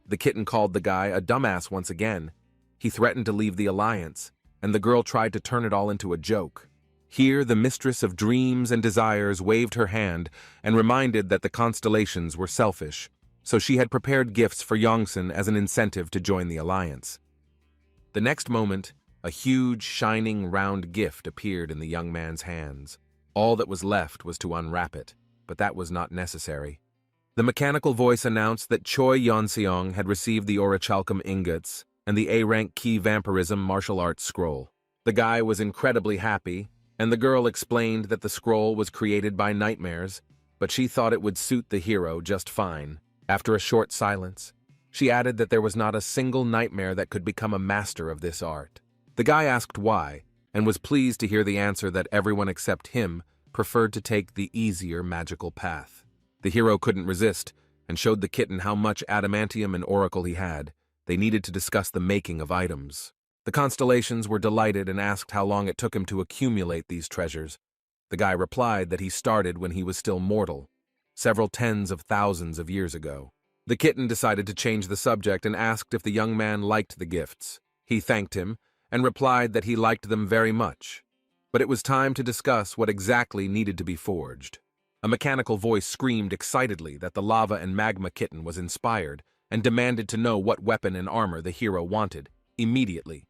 The kitten called the guy a dumbass once again. He threatened to leave the alliance, and the girl tried to turn it all into a joke. Here, the mistress of dreams and desires waved her hand and reminded that the constellations were selfish. so she had prepared gifts for Yongsun as an incentive to join the alliance. The next moment, a huge, shining, round gift appeared in the young man's hands. All that was left was to unwrap it, but that was not necessary. The mechanical voice announced that Choi Yonseong had received the orichalcum ingots and the A-rank key vampirism martial arts scroll. The guy was incredibly happy, and the girl explained that the scroll was created by nightmares, but she thought it would suit the hero just fine. After a short silence, she added that there was not a single nightmare that could become a master of this art. The guy asked why, and was pleased to hear the answer that everyone except him preferred to take the easier magical path. The hero couldn't resist, and showed the kitten how much adamantium and oracle he had. They needed to discuss the making of items. The constellations were delighted and asked how long it took him to accumulate these treasures. The guy replied that he started when he was still mortal, several tens of thousands of years ago. The kitten decided to change the subject and asked if the young man liked the gifts. He thanked him and replied that he liked them very much. But it was time to discuss what exactly needed to be forged. A mechanical voice screamed excitedly that the lava and magma kitten was inspired and demanded to know what weapon and armor the hero wanted, immediately.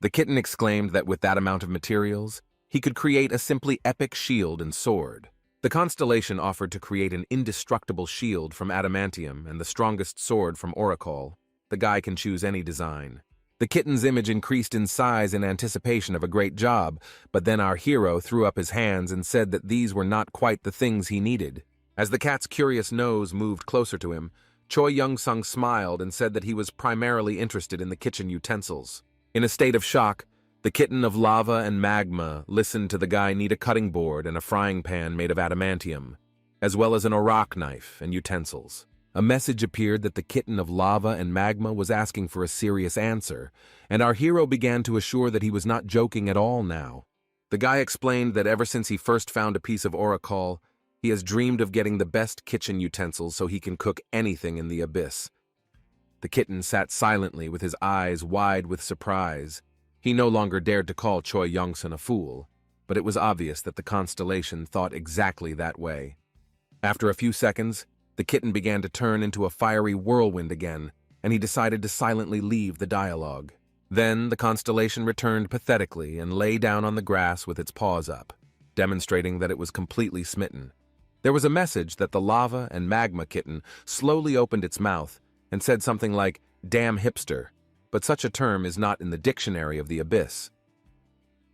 The kitten exclaimed that with that amount of materials, he could create a simply epic shield and sword. The constellation offered to create an indestructible shield from adamantium and the strongest sword from oracle. The guy can choose any design. The kitten's image increased in size in anticipation of a great job, but then our hero threw up his hands and said that these were not quite the things he needed. As the cat's curious nose moved closer to him, Choi Young-sung smiled and said that he was primarily interested in the kitchen utensils. In a state of shock, the kitten of lava and magma listened to the guy need a cutting board and a frying pan made of adamantium, as well as an auroch knife and utensils. A message appeared that the kitten of lava and magma was asking for a serious answer, and our hero began to assure that he was not joking at all now. The guy explained that ever since he first found a piece of oracle, he has dreamed of getting the best kitchen utensils so he can cook anything in the abyss. The kitten sat silently with his eyes wide with surprise. He no longer dared to call Choi Young-sun a fool, but it was obvious that the constellation thought exactly that way. After a few seconds, the kitten began to turn into a fiery whirlwind again, and he decided to silently leave the dialogue. Then the constellation returned pathetically and lay down on the grass with its paws up, demonstrating that it was completely smitten. There was a message that the lava and magma kitten slowly opened its mouth and said something like, "Damn hipster," but such a term is not in the dictionary of the abyss.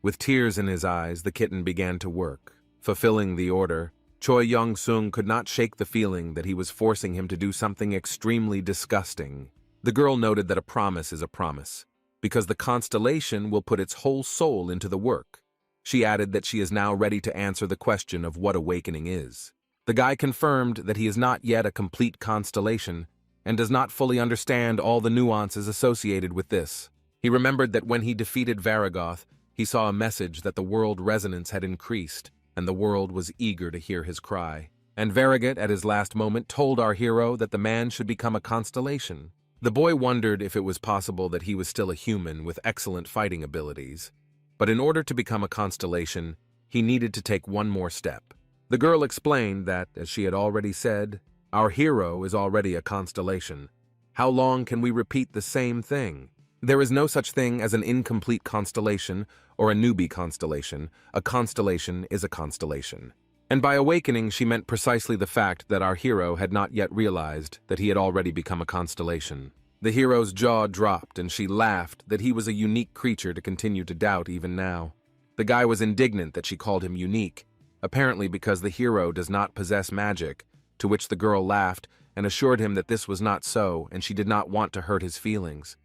With tears in his eyes, the kitten began to work, fulfilling the order. Choi Young-sung could not shake the feeling that he was forcing him to do something extremely disgusting. The girl noted that a promise is a promise, because the constellation will put its whole soul into the work. She added that she is now ready to answer the question of what awakening is. The guy confirmed that he is not yet a complete constellation and does not fully understand all the nuances associated with this. He remembered that when he defeated Varagoth, he saw a message that the world resonance had increased, and the world was eager to hear his cry. And Varagot, at his last moment, told our hero that the man should become a constellation. The boy wondered if it was possible that he was still a human with excellent fighting abilities. But in order to become a constellation, he needed to take one more step. The girl explained that, as she had already said, our hero is already a constellation. How long can we repeat the same thing? There is no such thing as an incomplete constellation or a newbie constellation. A constellation is a constellation. And by awakening, she meant precisely the fact that our hero had not yet realized that he had already become a constellation. The hero's jaw dropped, and she laughed that he was a unique creature to continue to doubt even now. The guy was indignant that she called him unique, apparently because the hero does not possess magic, to which the girl laughed and assured him that this was not so, and she did not want to hurt his feelings.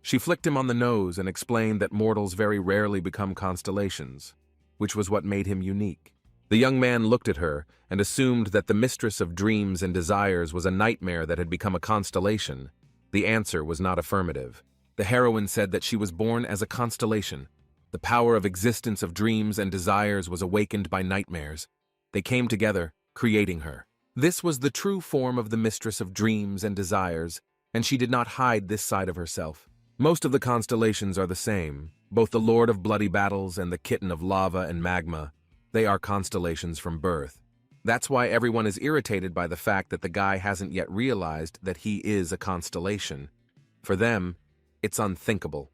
She flicked him on the nose and explained that mortals very rarely become constellations, which was what made him unique. The young man looked at her and assumed that the mistress of dreams and desires was a nightmare that had become a constellation. The answer was not affirmative. The heroine said that she was born as a constellation. The power of existence of dreams and desires was awakened by nightmares. They came together, creating her. This was the true form of the mistress of dreams and desires, and she did not hide this side of herself. Most of the constellations are the same, both the Lord of Bloody Battles and the Kitten of Lava and Magma. They are constellations from birth. That's why everyone is irritated by the fact that the guy hasn't yet realized that he is a constellation. For them, it's unthinkable.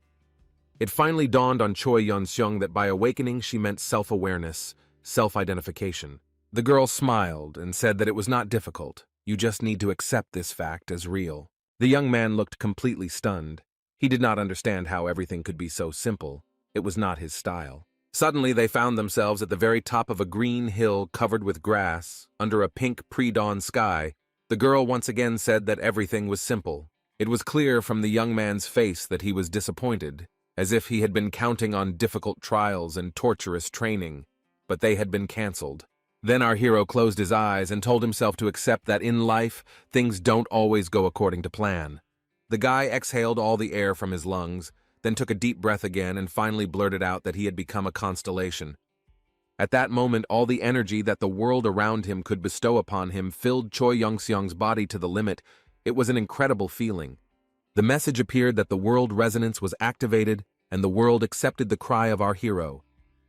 It finally dawned on Choi Yeon-seong that by awakening she meant self-awareness, self-identification. The girl smiled and said that it was not difficult. You just need to accept this fact as real. The young man looked completely stunned. He did not understand how everything could be so simple. It was not his style. Suddenly, they found themselves at the very top of a green hill covered with grass, under a pink pre-dawn sky. The girl once again said that everything was simple. It was clear from the young man's face that he was disappointed, as if he had been counting on difficult trials and torturous training, but they had been cancelled. Then our hero closed his eyes and told himself to accept that in life, things don't always go according to plan. The guy exhaled all the air from his lungs, then took a deep breath again and finally blurted out that he had become a constellation. At that moment, all the energy that the world around him could bestow upon him filled Choi Yeon-seong's body to the limit. It was an incredible feeling. The message appeared that the world resonance was activated and the world accepted the cry of our hero.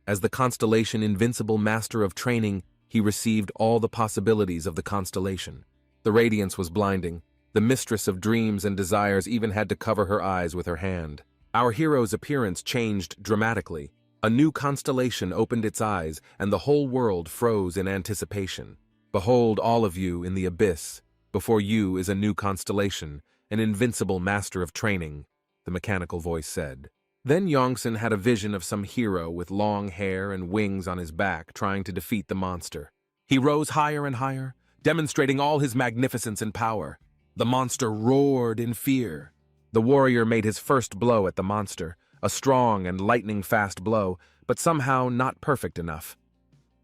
As the constellation invincible master of training, he received all the possibilities of the constellation. The radiance was blinding. The mistress of dreams and desires even had to cover her eyes with her hand. Our hero's appearance changed dramatically. A new constellation opened its eyes, and the whole world froze in anticipation. Behold, all of you in the abyss. Before you is a new constellation, an invincible master of training, the mechanical voice said. Then Yongsan had a vision of some hero with long hair and wings on his back trying to defeat the monster. He rose higher and higher, demonstrating all his magnificence and power. The monster roared in fear. The warrior made his first blow at the monster, a strong and lightning-fast blow, but somehow not perfect enough.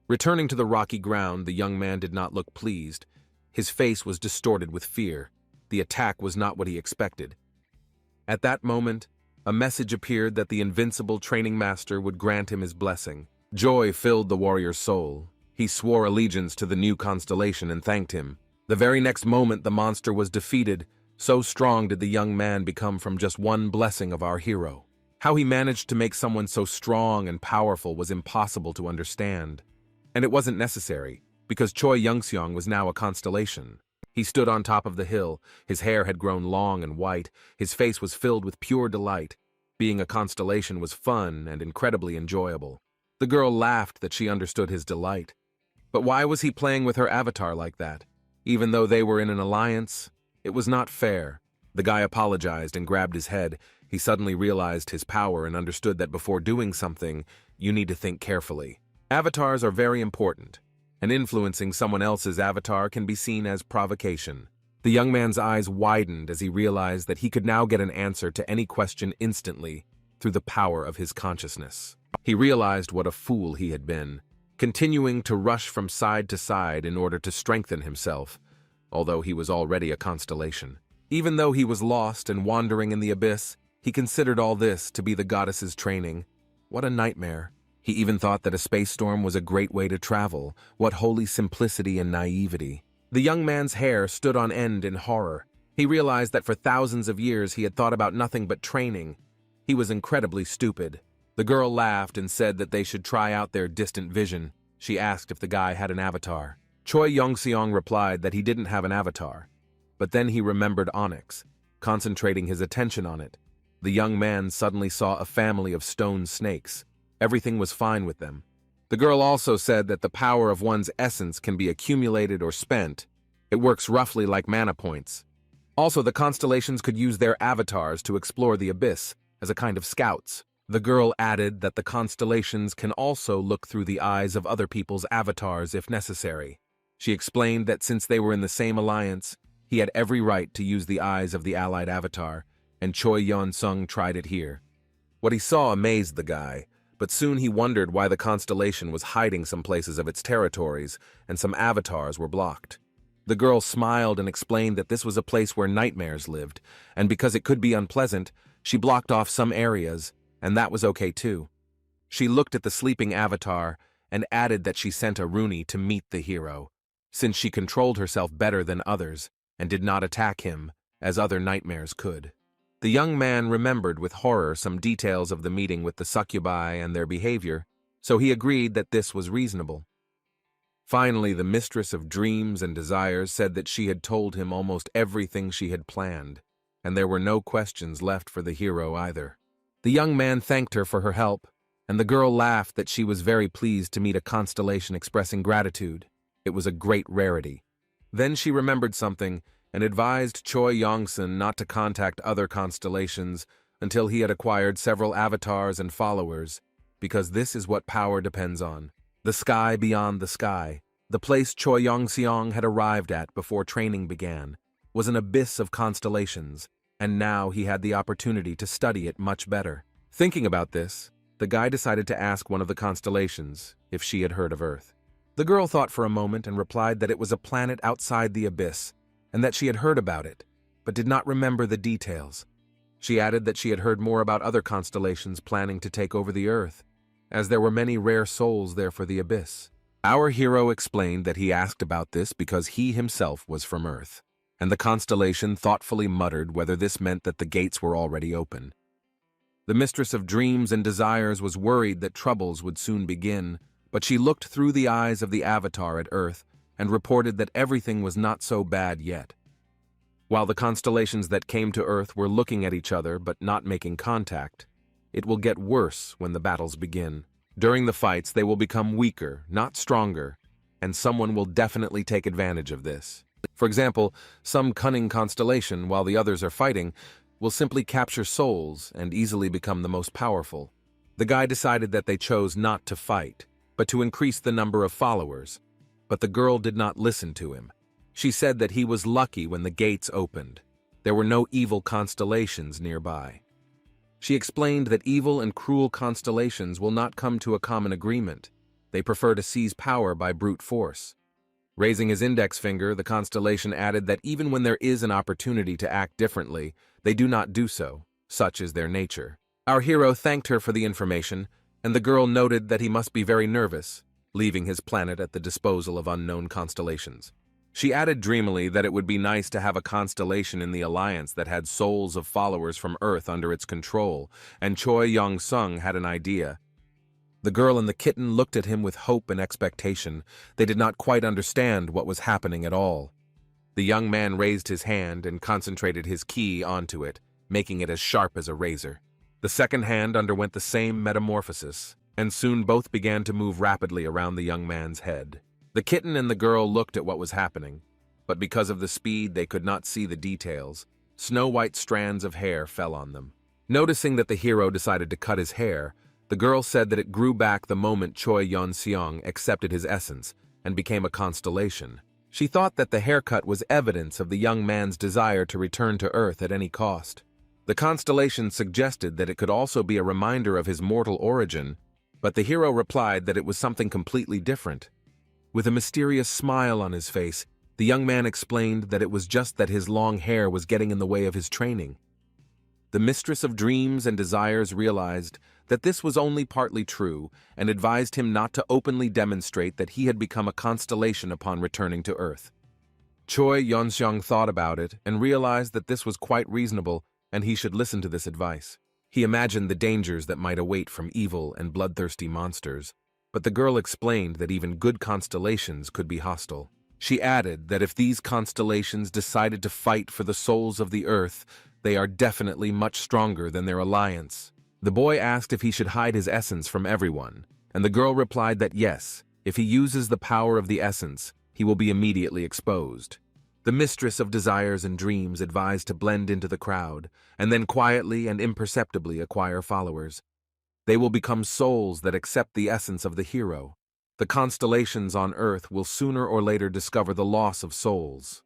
Returning to the rocky ground, the young man did not look pleased. His face was distorted with fear. The attack was not what he expected. At that moment, a message appeared that the invincible training master would grant him his blessing. Joy filled the warrior's soul. He swore allegiance to the new constellation and thanked him. The very next moment, the monster was defeated. So strong did the young man become from just one blessing of our hero. How he managed to make someone so strong and powerful was impossible to understand. And it wasn't necessary, because Choi Yeon-seong was now a constellation. He stood on top of the hill. His hair had grown long and white. His face was filled with pure delight. Being a constellation was fun and incredibly enjoyable. The girl laughed that she understood his delight. But why was he playing with her avatar like that? Even though they were in an alliance, it was not fair. The guy apologized and grabbed his head. He suddenly realized his power and understood that before doing something, you need to think carefully. Avatars are very important, and influencing someone else's avatar can be seen as provocation. The young man's eyes widened as he realized that he could now get an answer to any question instantly through the power of his consciousness. He realized what a fool he had been, continuing to rush from side to side in order to strengthen himself, although he was already a constellation. Even though he was lost and wandering in the abyss, he considered all this to be the goddess's training. What a nightmare. He even thought that a space storm was a great way to travel. What holy simplicity and naivety. The young man's hair stood on end in horror. He realized that for thousands of years he had thought about nothing but training. He was incredibly stupid. The girl laughed and said that they should try out their distant vision. She asked if the guy had an avatar. Choi Yeon-seong replied that he didn't have an avatar. But then he remembered Onyx, concentrating his attention on it. The young man suddenly saw a family of stone snakes. Everything was fine with them. The girl also said that the power of one's essence can be accumulated or spent. It works roughly like mana points. Also, the constellations could use their avatars to explore the abyss as a kind of scouts. The girl added that the constellations can also look through the eyes of other people's avatars if necessary. She explained that since they were in the same alliance, he had every right to use the eyes of the allied avatar, and Choi Yeon-seong tried it here. What he saw amazed the guy, but soon he wondered why the constellation was hiding some places of its territories, and some avatars were blocked. The girl smiled and explained that this was a place where nightmares lived, and because it could be unpleasant, she blocked off some areas, and that was okay too. She looked at the sleeping avatar and added that she sent a Rooney to meet the hero, since she controlled herself better than others and did not attack him as other nightmares could. The young man remembered with horror some details of the meeting with the succubi and their behavior, so he agreed that this was reasonable. Finally, the mistress of dreams and desires said that she had told him almost everything she had planned, and there were no questions left for the hero either. The young man thanked her for her help, and the girl laughed that she was very pleased to meet a constellation expressing gratitude. It was a great rarity. Then she remembered something and advised Choi Yong-sun not to contact other constellations until he had acquired several avatars and followers, because this is what power depends on. The sky beyond the sky, the place Choi Yong-seong had arrived at before training began, was an abyss of constellations, and now he had the opportunity to study it much better. Thinking about this, the guy decided to ask one of the constellations if she had heard of Earth. The girl thought for a moment and replied that it was a planet outside the abyss, and that she had heard about it, but did not remember the details. She added that she had heard more about other constellations planning to take over the Earth, as there were many rare souls there for the abyss. Our hero explained that he asked about this because he himself was from Earth, and the constellation thoughtfully muttered whether this meant that the gates were already open. The mistress of dreams and desires was worried that troubles would soon begin, but she looked through the eyes of the avatar at Earth and reported that everything was not so bad yet. While the constellations that came to Earth were looking at each other but not making contact, it will get worse when the battles begin. During the fights, they will become weaker, not stronger, and someone will definitely take advantage of this. For example, some cunning constellation, while the others are fighting, will simply capture souls and easily become the most powerful. The guy decided that they chose not to fight, but to increase the number of followers. But the girl did not listen to him. She said that he was lucky when the gates opened. There were no evil constellations nearby. She explained that evil and cruel constellations will not come to a common agreement. They prefer to seize power by brute force. Raising his index finger, the constellation added that even when there is an opportunity to act differently, they do not do so. Such is their nature. Our hero thanked her for the information, and the girl noted that he must be very nervous, leaving his planet at the disposal of unknown constellations. She added dreamily that it would be nice to have a constellation in the alliance that had souls of followers from Earth under its control, and Choi Yong-sung had an idea. The girl and the kitten looked at him with hope and expectation. They did not quite understand what was happening at all. The young man raised his hand and concentrated his ki onto it, making it as sharp as a razor. The second hand underwent the same metamorphosis, and soon both began to move rapidly around the young man's head. The kitten and the girl looked at what was happening, but because of the speed they could not see the details. Snow-white strands of hair fell on them. Noticing that the hero decided to cut his hair, the girl said that it grew back the moment Choi Yon-seong accepted his essence and became a constellation. She thought that the haircut was evidence of the young man's desire to return to Earth at any cost. The constellation suggested that it could also be a reminder of his mortal origin, but the hero replied that it was something completely different. With a mysterious smile on his face, the young man explained that it was just that his long hair was getting in the way of his training. The mistress of dreams and desires realized that this was only partly true and advised him not to openly demonstrate that he had become a constellation upon returning to Earth. Choi Yong-seong thought about it and realized that this was quite reasonable and he should listen to this advice. He imagined the dangers that might await from evil and bloodthirsty monsters, but the girl explained that even good constellations could be hostile. She added that if these constellations decided to fight for the souls of the Earth, they are definitely much stronger than their alliance. The boy asked if he should hide his essence from everyone, and the girl replied that yes, if he uses the power of the essence, he will be immediately exposed. The mistress of desires and dreams advised to blend into the crowd, and then quietly and imperceptibly acquire followers. They will become souls that accept the essence of the hero. The constellations on Earth will sooner or later discover the loss of souls.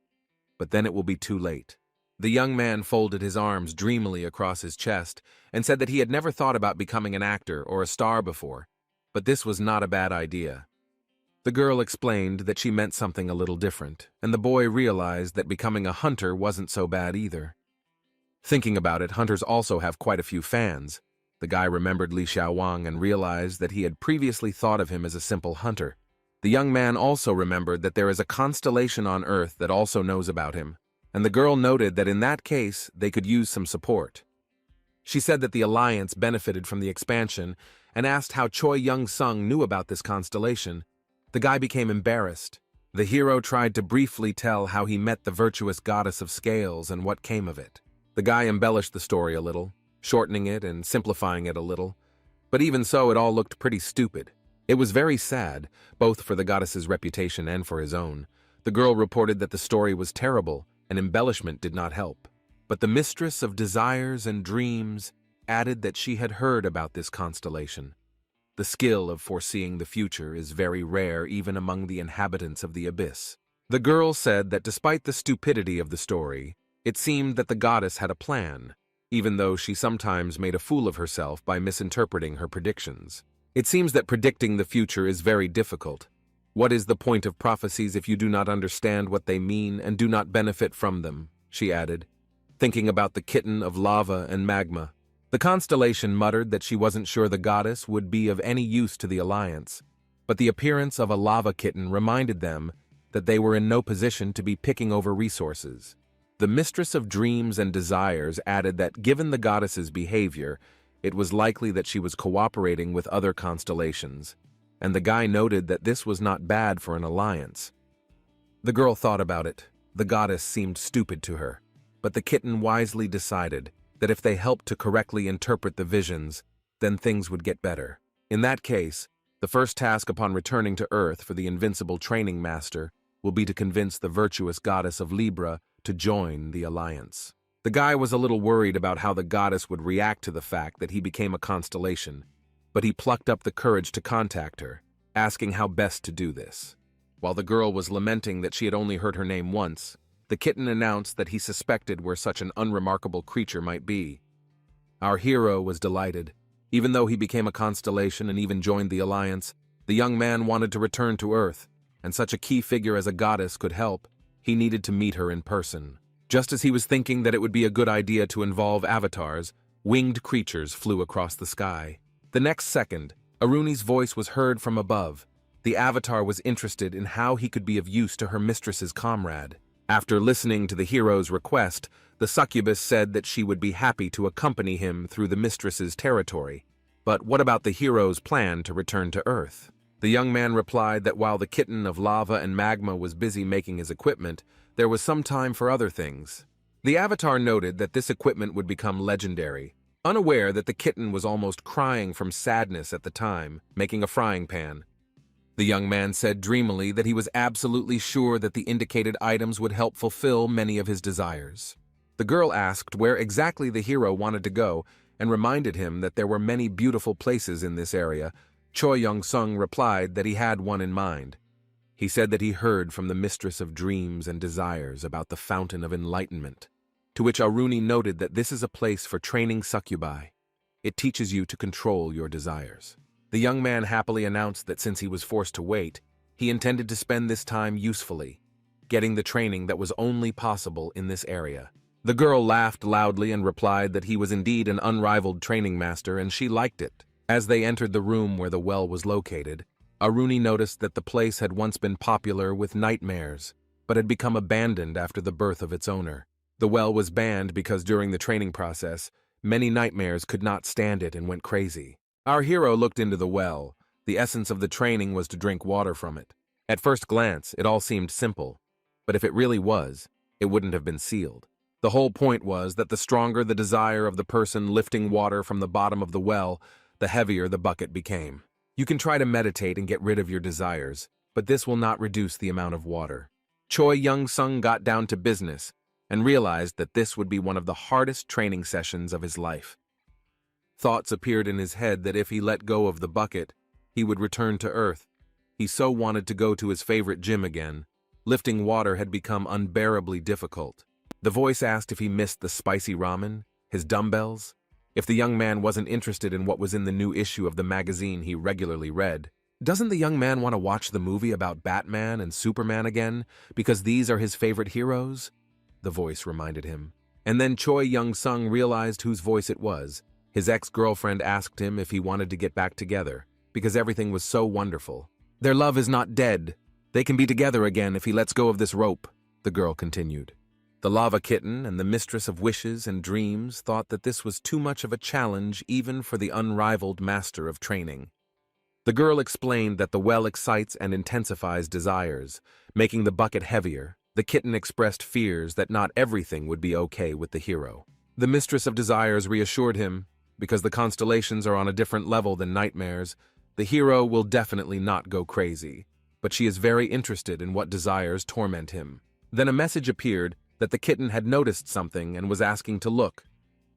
But then it will be too late. The young man folded his arms dreamily across his chest and said that he had never thought about becoming an actor or a star before, but this was not a bad idea. The girl explained that she meant something a little different, and the boy realized that becoming a hunter wasn't so bad either. Thinking about it, hunters also have quite a few fans. The guy remembered Li Xiaowang and realized that he had previously thought of him as a simple hunter. The young man also remembered that there is a constellation on Earth that also knows about him, and the girl noted that in that case they could use some support. She said that the alliance benefited from the expansion and asked how Choi Young-sung knew about this constellation, The guy became embarrassed. The hero tried to briefly tell how he met the virtuous goddess of scales and what came of it. The guy embellished the story a little, shortening it and simplifying it a little. But even so, it all looked pretty stupid. It was very sad, both for the goddess's reputation and for his own. The girl reported that the story was terrible, and embellishment did not help. But the mistress of desires and dreams added that she had heard about this constellation. The skill of foreseeing the future is very rare even among the inhabitants of the abyss. The girl said that despite the stupidity of the story, it seemed that the goddess had a plan, even though she sometimes made a fool of herself by misinterpreting her predictions. It seems that predicting the future is very difficult. What is the point of prophecies if you do not understand what they mean and do not benefit from them? She added, thinking about the kitten of lava and magma. The constellation muttered that she wasn't sure the goddess would be of any use to the alliance, but the appearance of a lava kitten reminded them that they were in no position to be picking over resources. The mistress of dreams and desires added that given the goddess's behavior, it was likely that she was cooperating with other constellations, and the guy noted that this was not bad for an alliance. The girl thought about it. The goddess seemed stupid to her, but the kitten wisely decided that if they helped to correctly interpret the visions, then things would get better. In that case, the first task upon returning to Earth for the invincible training master will be to convince the virtuous goddess of Libra to join the alliance. The guy was a little worried about how the goddess would react to the fact that he became a constellation, but he plucked up the courage to contact her, asking how best to do this. While the girl was lamenting that she had only heard her name once, the kitten announced that he suspected where such an unremarkable creature might be. Our hero was delighted. Even though he became a constellation and even joined the alliance, the young man wanted to return to Earth, and such a key figure as a goddess could help. He needed to meet her in person. Just as he was thinking that it would be a good idea to involve avatars, winged creatures flew across the sky. The next second, Aruni's voice was heard from above. The avatar was interested in how he could be of use to her mistress's comrade. After listening to the hero's request, the succubus said that she would be happy to accompany him through the mistress's territory. But what about the hero's plan to return to Earth? The young man replied that while the kitten of lava and magma was busy making his equipment, there was some time for other things. The avatar noted that this equipment would become legendary, unaware that the kitten was almost crying from sadness at the time, making a frying pan. The young man said dreamily that he was absolutely sure that the indicated items would help fulfill many of his desires. The girl asked where exactly the hero wanted to go and reminded him that there were many beautiful places in this area. Choi Young-sung replied that he had one in mind. He said that he heard from the mistress of dreams and desires about the Fountain of Enlightenment, to which Aruni noted that this is a place for training succubi. It teaches you to control your desires. The young man happily announced that since he was forced to wait, he intended to spend this time usefully, getting the training that was only possible in this area. The girl laughed loudly and replied that he was indeed an unrivaled training master, and she liked it. As they entered the room where the well was located, Aruni noticed that the place had once been popular with nightmares, but had become abandoned after the birth of its owner. The well was banned because during the training process, many nightmares could not stand it and went crazy. Our hero looked into the well. The essence of the training was to drink water from it. At first glance, it all seemed simple, but if it really was, it wouldn't have been sealed. The whole point was that the stronger the desire of the person lifting water from the bottom of the well, the heavier the bucket became. You can try to meditate and get rid of your desires, but this will not reduce the amount of water. Choi Young-sung got down to business and realized that this would be one of the hardest training sessions of his life. Thoughts appeared in his head that if he let go of the bucket, he would return to Earth. He so wanted to go to his favorite gym again. Lifting water had become unbearably difficult. The voice asked if he missed the spicy ramen, his dumbbells, if the young man wasn't interested in what was in the new issue of the magazine he regularly read. Doesn't the young man want to watch the movie about Batman and Superman again, because these are his favorite heroes? The voice reminded him. And then Choi Young-sung realized whose voice it was. His ex-girlfriend asked him if he wanted to get back together, because everything was so wonderful. Their love is not dead. They can be together again if he lets go of this rope, the girl continued. The lava kitten and the mistress of wishes and dreams thought that this was too much of a challenge even for the unrivaled master of training. The girl explained that the well excites and intensifies desires, making the bucket heavier. The kitten expressed fears that not everything would be okay with the hero. The mistress of desires reassured him, because the constellations are on a different level than nightmares, the hero will definitely not go crazy, but she is very interested in what desires torment him. Then a message appeared that the kitten had noticed something and was asking to look.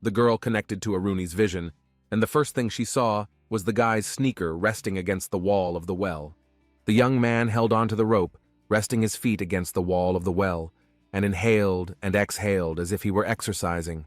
The girl connected to Aruni's vision, and the first thing she saw was the guy's sneaker resting against the wall of the well. The young man held onto the rope, resting his feet against the wall of the well, and inhaled and exhaled as if he were exercising.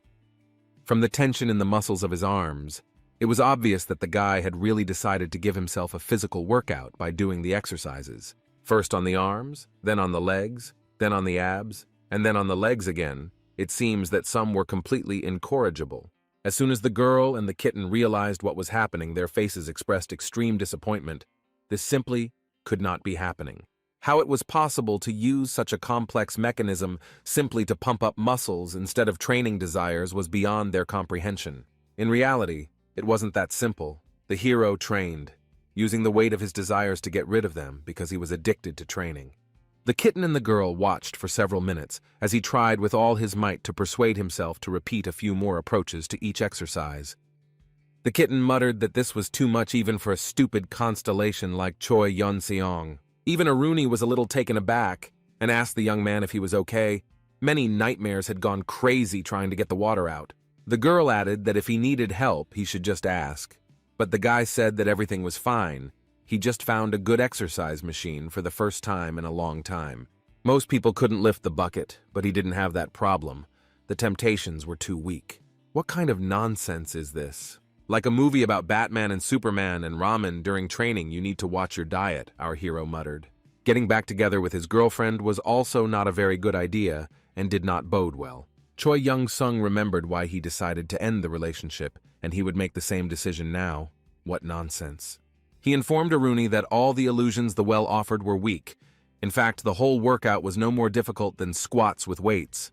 From the tension in the muscles of his arms, it was obvious that the guy had really decided to give himself a physical workout by doing the exercises. First on the arms, then on the legs, then on the abs, and then on the legs again. It seems that some were completely incorrigible. As soon as the girl and the kitten realized what was happening, their faces expressed extreme disappointment. This simply could not be happening. How it was possible to use such a complex mechanism simply to pump up muscles instead of training desires was beyond their comprehension. In reality, it wasn't that simple. The hero trained, using the weight of his desires to get rid of them because he was addicted to training. The kitten and the girl watched for several minutes as he tried with all his might to persuade himself to repeat a few more approaches to each exercise. The kitten muttered that this was too much even for a stupid constellation like Choi Yun-seong. Even Aruni was a little taken aback and asked the young man if he was okay. Many nightmares had gone crazy trying to get the water out. The girl added that if he needed help, he should just ask. But the guy said that everything was fine. He just found a good exercise machine for the first time in a long time. Most people couldn't lift the bucket, but he didn't have that problem. The temptations were too weak. What kind of nonsense is this? Like a movie about Batman and Superman and ramen during training, you need to watch your diet, our hero muttered. Getting back together with his girlfriend was also not a very good idea and did not bode well. Choi Young-sung remembered why he decided to end the relationship, and he would make the same decision now. What nonsense. He informed Aruni that all the illusions the well offered were weak. In fact, the whole workout was no more difficult than squats with weights.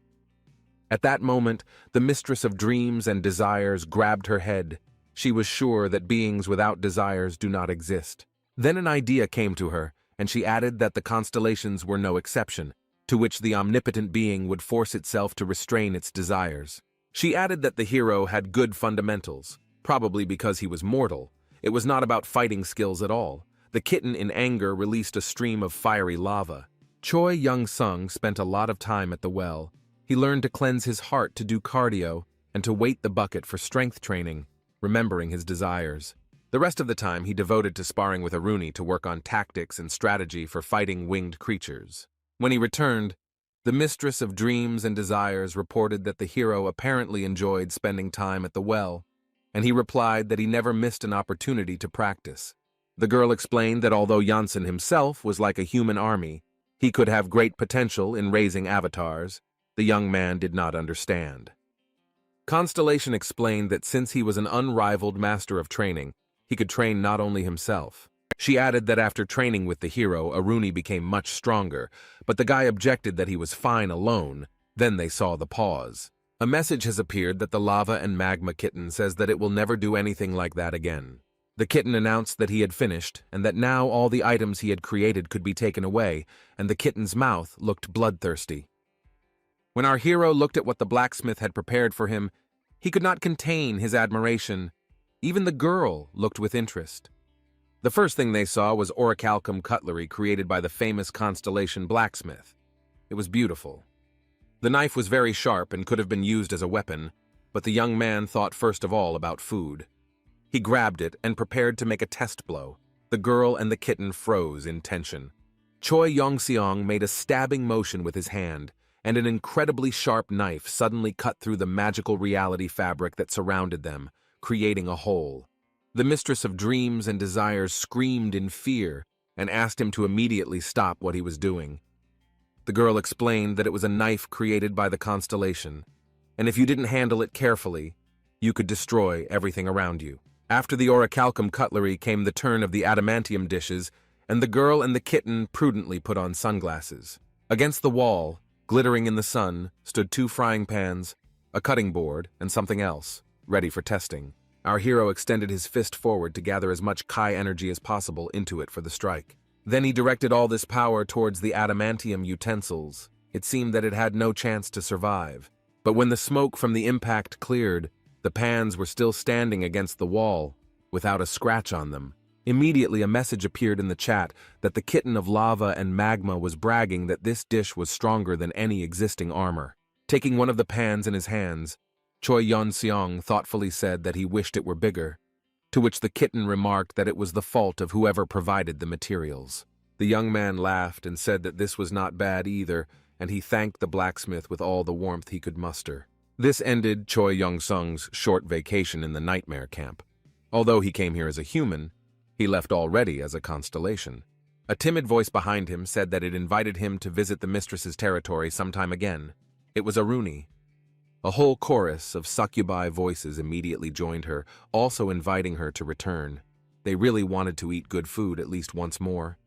At that moment, the mistress of dreams and desires grabbed her head. She was sure that beings without desires do not exist. Then an idea came to her, and she added that the constellations were no exception, to which the omnipotent being would force itself to restrain its desires. She added that the hero had good fundamentals, probably because he was mortal. It was not about fighting skills at all. The kitten in anger released a stream of fiery lava. Choi Young-sung spent a lot of time at the well. He learned to cleanse his heart to do cardio and to weight the bucket for strength training, remembering his desires. The rest of the time he devoted to sparring with Aruni to work on tactics and strategy for fighting winged creatures. When he returned, the mistress of dreams and desires reported that the hero apparently enjoyed spending time at the well, and he replied that he never missed an opportunity to practice. The girl explained that although Janssen himself was like a human army, he could have great potential in raising avatars. The young man did not understand. Constellation explained that since he was an unrivaled master of training, he could train not only himself. She added that after training with the hero, Aruni became much stronger, but the guy objected that he was fine alone. Then they saw the pause. A message has appeared that the lava and magma kitten says that it will never do anything like that again. The kitten announced that he had finished, and that now all the items he had created could be taken away, and the kitten's mouth looked bloodthirsty. When our hero looked at what the blacksmith had prepared for him, he could not contain his admiration. Even the girl looked with interest. The first thing they saw was orichalcum cutlery created by the famous constellation blacksmith. It was beautiful. The knife was very sharp and could have been used as a weapon, but the young man thought first of all about food. He grabbed it and prepared to make a test blow. The girl and the kitten froze in tension. Choi Yong-seong made a stabbing motion with his hand, and an incredibly sharp knife suddenly cut through the magical reality fabric that surrounded them, creating a hole. The mistress of dreams and desires screamed in fear and asked him to immediately stop what he was doing. The girl explained that it was a knife created by the constellation, and if you didn't handle it carefully, you could destroy everything around you. After the orichalcum cutlery came the turn of the adamantium dishes, and the girl and the kitten prudently put on sunglasses. Against the wall, glittering in the sun, stood 2 frying pans, a cutting board, and something else, ready for testing. Our hero extended his fist forward to gather as much Kai energy as possible into it for the strike. Then he directed all this power towards the adamantium utensils. It seemed that it had no chance to survive. But when the smoke from the impact cleared, the pans were still standing against the wall, without a scratch on them. Immediately a message appeared in the chat that the kitten of lava and magma was bragging that this dish was stronger than any existing armor. Taking one of the pans in his hands, Choi Yon-seong thoughtfully said that he wished it were bigger, to which the kitten remarked that it was the fault of whoever provided the materials. The young man laughed and said that this was not bad either, and he thanked the blacksmith with all the warmth he could muster. This ended Choi Yong-sung's short vacation in the nightmare camp. Although he came here as a human, he left already as a constellation. A timid voice behind him said that it invited him to visit the mistress's territory sometime again. It was Aruni. A whole chorus of succubi voices immediately joined her, also inviting her to return. They really wanted to eat good food at least once more.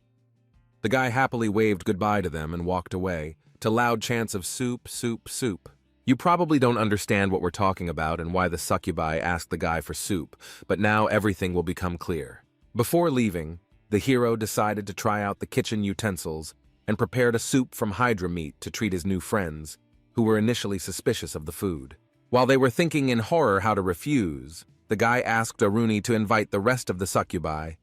The guy happily waved goodbye to them and walked away, to loud chants of soup, soup, soup. You probably don't understand what we're talking about and why the succubi asked the guy for soup, but now everything will become clear. Before leaving, the hero decided to try out the kitchen utensils and prepared a soup from hydra meat to treat his new friends, who were initially suspicious of the food. While they were thinking in horror how to refuse, the guy asked Aruni to invite the rest of the succubi.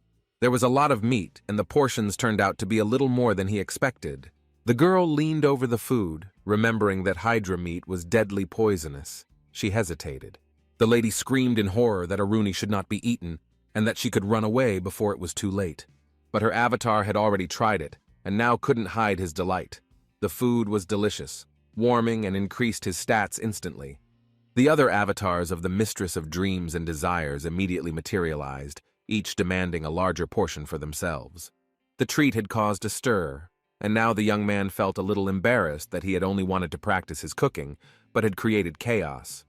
There was a lot of meat, and the portions turned out to be a little more than he expected. The girl leaned over the food, remembering that hydra meat was deadly poisonous. She hesitated. The lady screamed in horror that Aruni should not be eaten, and that she could run away before it was too late. But her avatar had already tried it, and now couldn't hide his delight. The food was delicious, warming and increased his stats instantly. The other avatars of the Mistress of Dreams and Desires immediately materialized, each demanding a larger portion for themselves. The treat had caused a stir, and now the young man felt a little embarrassed that he had only wanted to practice his cooking, but had created chaos.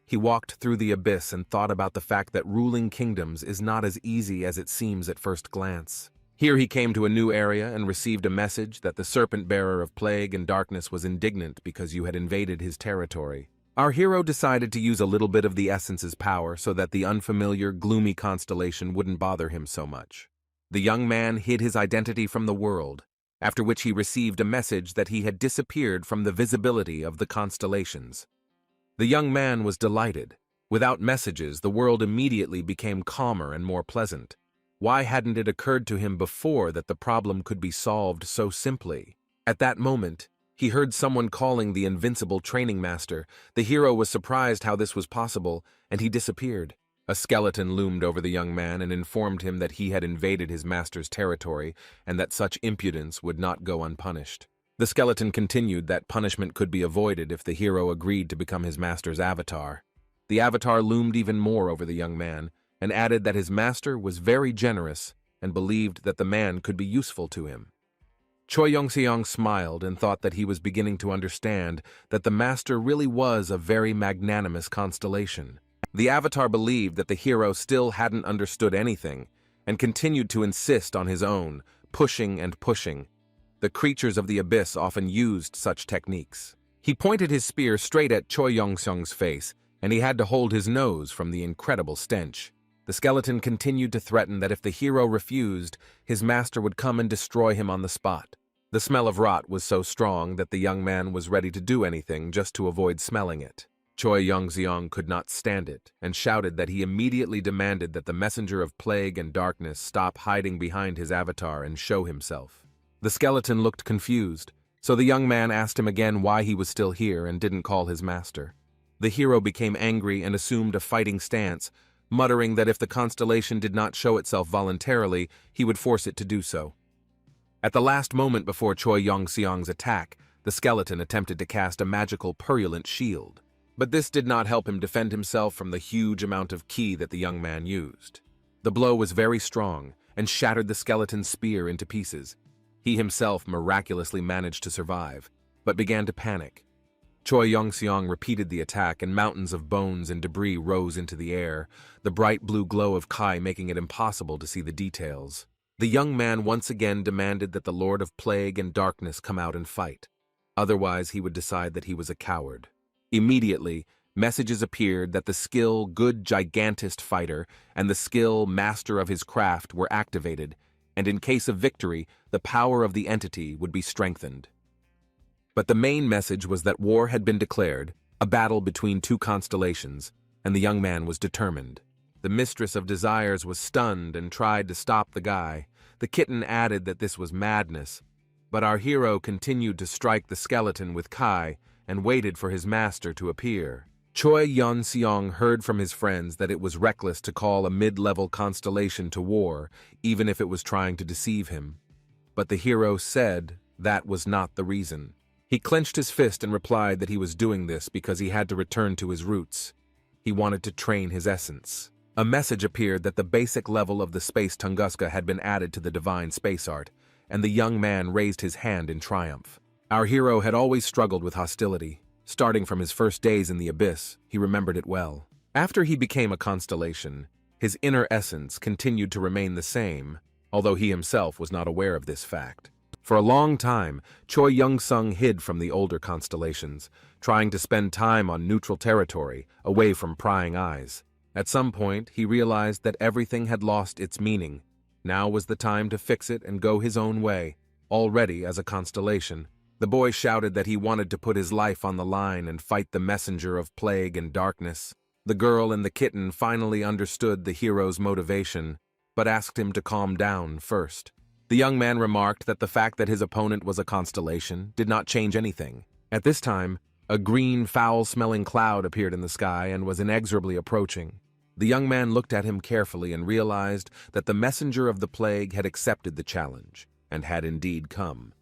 He walked through the abyss and thought about the fact that ruling kingdoms is not as easy as it seems at first glance. Here he came to a new area and received a message that the serpent-bearer of plague and darkness was indignant because you had invaded his territory. Our hero decided to use a little bit of the essence's power so that the unfamiliar, gloomy constellation wouldn't bother him so much. The young man hid his identity from the world, after which he received a message that he had disappeared from the visibility of the constellations. The young man was delighted. Without messages, the world immediately became calmer and more pleasant. Why hadn't it occurred to him before that the problem could be solved so simply? At that moment, he heard someone calling the invincible training master. The hero was surprised how this was possible, and he disappeared. A skeleton loomed over the young man and informed him that he had invaded his master's territory and that such impudence would not go unpunished. The skeleton continued that punishment could be avoided if the hero agreed to become his master's avatar. The avatar loomed even more over the young man and added that his master was very generous and believed that the man could be useful to him. Choi Yong-seong smiled and thought that he was beginning to understand that the master really was a very magnanimous constellation. The avatar believed that the hero still hadn't understood anything and continued to insist on his own, pushing and pushing. The creatures of the abyss often used such techniques. He pointed his spear straight at Choi Yong-seong's face, and he had to hold his nose from the incredible stench. The skeleton continued to threaten that if the hero refused, his master would come and destroy him on the spot. The smell of rot was so strong that the young man was ready to do anything just to avoid smelling it. Choi Yong-seong could not stand it and shouted that he immediately demanded that the messenger of plague and darkness stop hiding behind his avatar and show himself. The skeleton looked confused, so the young man asked him again why he was still here and didn't call his master. The hero became angry and assumed a fighting stance, muttering that if the constellation did not show itself voluntarily, he would force it to do so. At the last moment before Choi Yong-seong's attack, the skeleton attempted to cast a magical purulent shield. But this did not help him defend himself from the huge amount of ki that the young man used. The blow was very strong and shattered the skeleton's spear into pieces. He himself miraculously managed to survive, but began to panic. Choi Yong-seong repeated the attack, and mountains of bones and debris rose into the air, the bright blue glow of Kai making it impossible to see the details. The young man once again demanded that the Lord of Plague and Darkness come out and fight. Otherwise, he would decide that he was a coward. Immediately, messages appeared that the skill Good Gigantist Fighter and the skill Master of his craft were activated, and in case of victory, the power of the entity would be strengthened. But the main message was that war had been declared, a battle between two constellations, and the young man was determined. The Mistress of Desires was stunned and tried to stop the guy. The kitten added that this was madness, but our hero continued to strike the skeleton with Kai and waited for his master to appear. Choi Yeon-seong heard from his friends that it was reckless to call a mid-level constellation to war, even if it was trying to deceive him. But the hero said that was not the reason. He clenched his fist and replied that he was doing this because he had to return to his roots. He wanted to train his essence. A message appeared that the basic level of the Space Tunguska had been added to the Divine Space Art, and the young man raised his hand in triumph. Our hero had always struggled with hostility. Starting from his first days in the Abyss, he remembered it well. After he became a constellation, his inner essence continued to remain the same, although he himself was not aware of this fact. For a long time, Choi Young-sung hid from the older constellations, trying to spend time on neutral territory, away from prying eyes. At some point, he realized that everything had lost its meaning. Now was the time to fix it and go his own way, already as a constellation. The boy shouted that he wanted to put his life on the line and fight the messenger of plague and darkness. The girl and the kitten finally understood the hero's motivation, but asked him to calm down first. The young man remarked that the fact that his opponent was a constellation did not change anything. At this time, a green, foul-smelling cloud appeared in the sky and was inexorably approaching. The young man looked at him carefully and realized that the messenger of the plague had accepted the challenge, and had indeed come.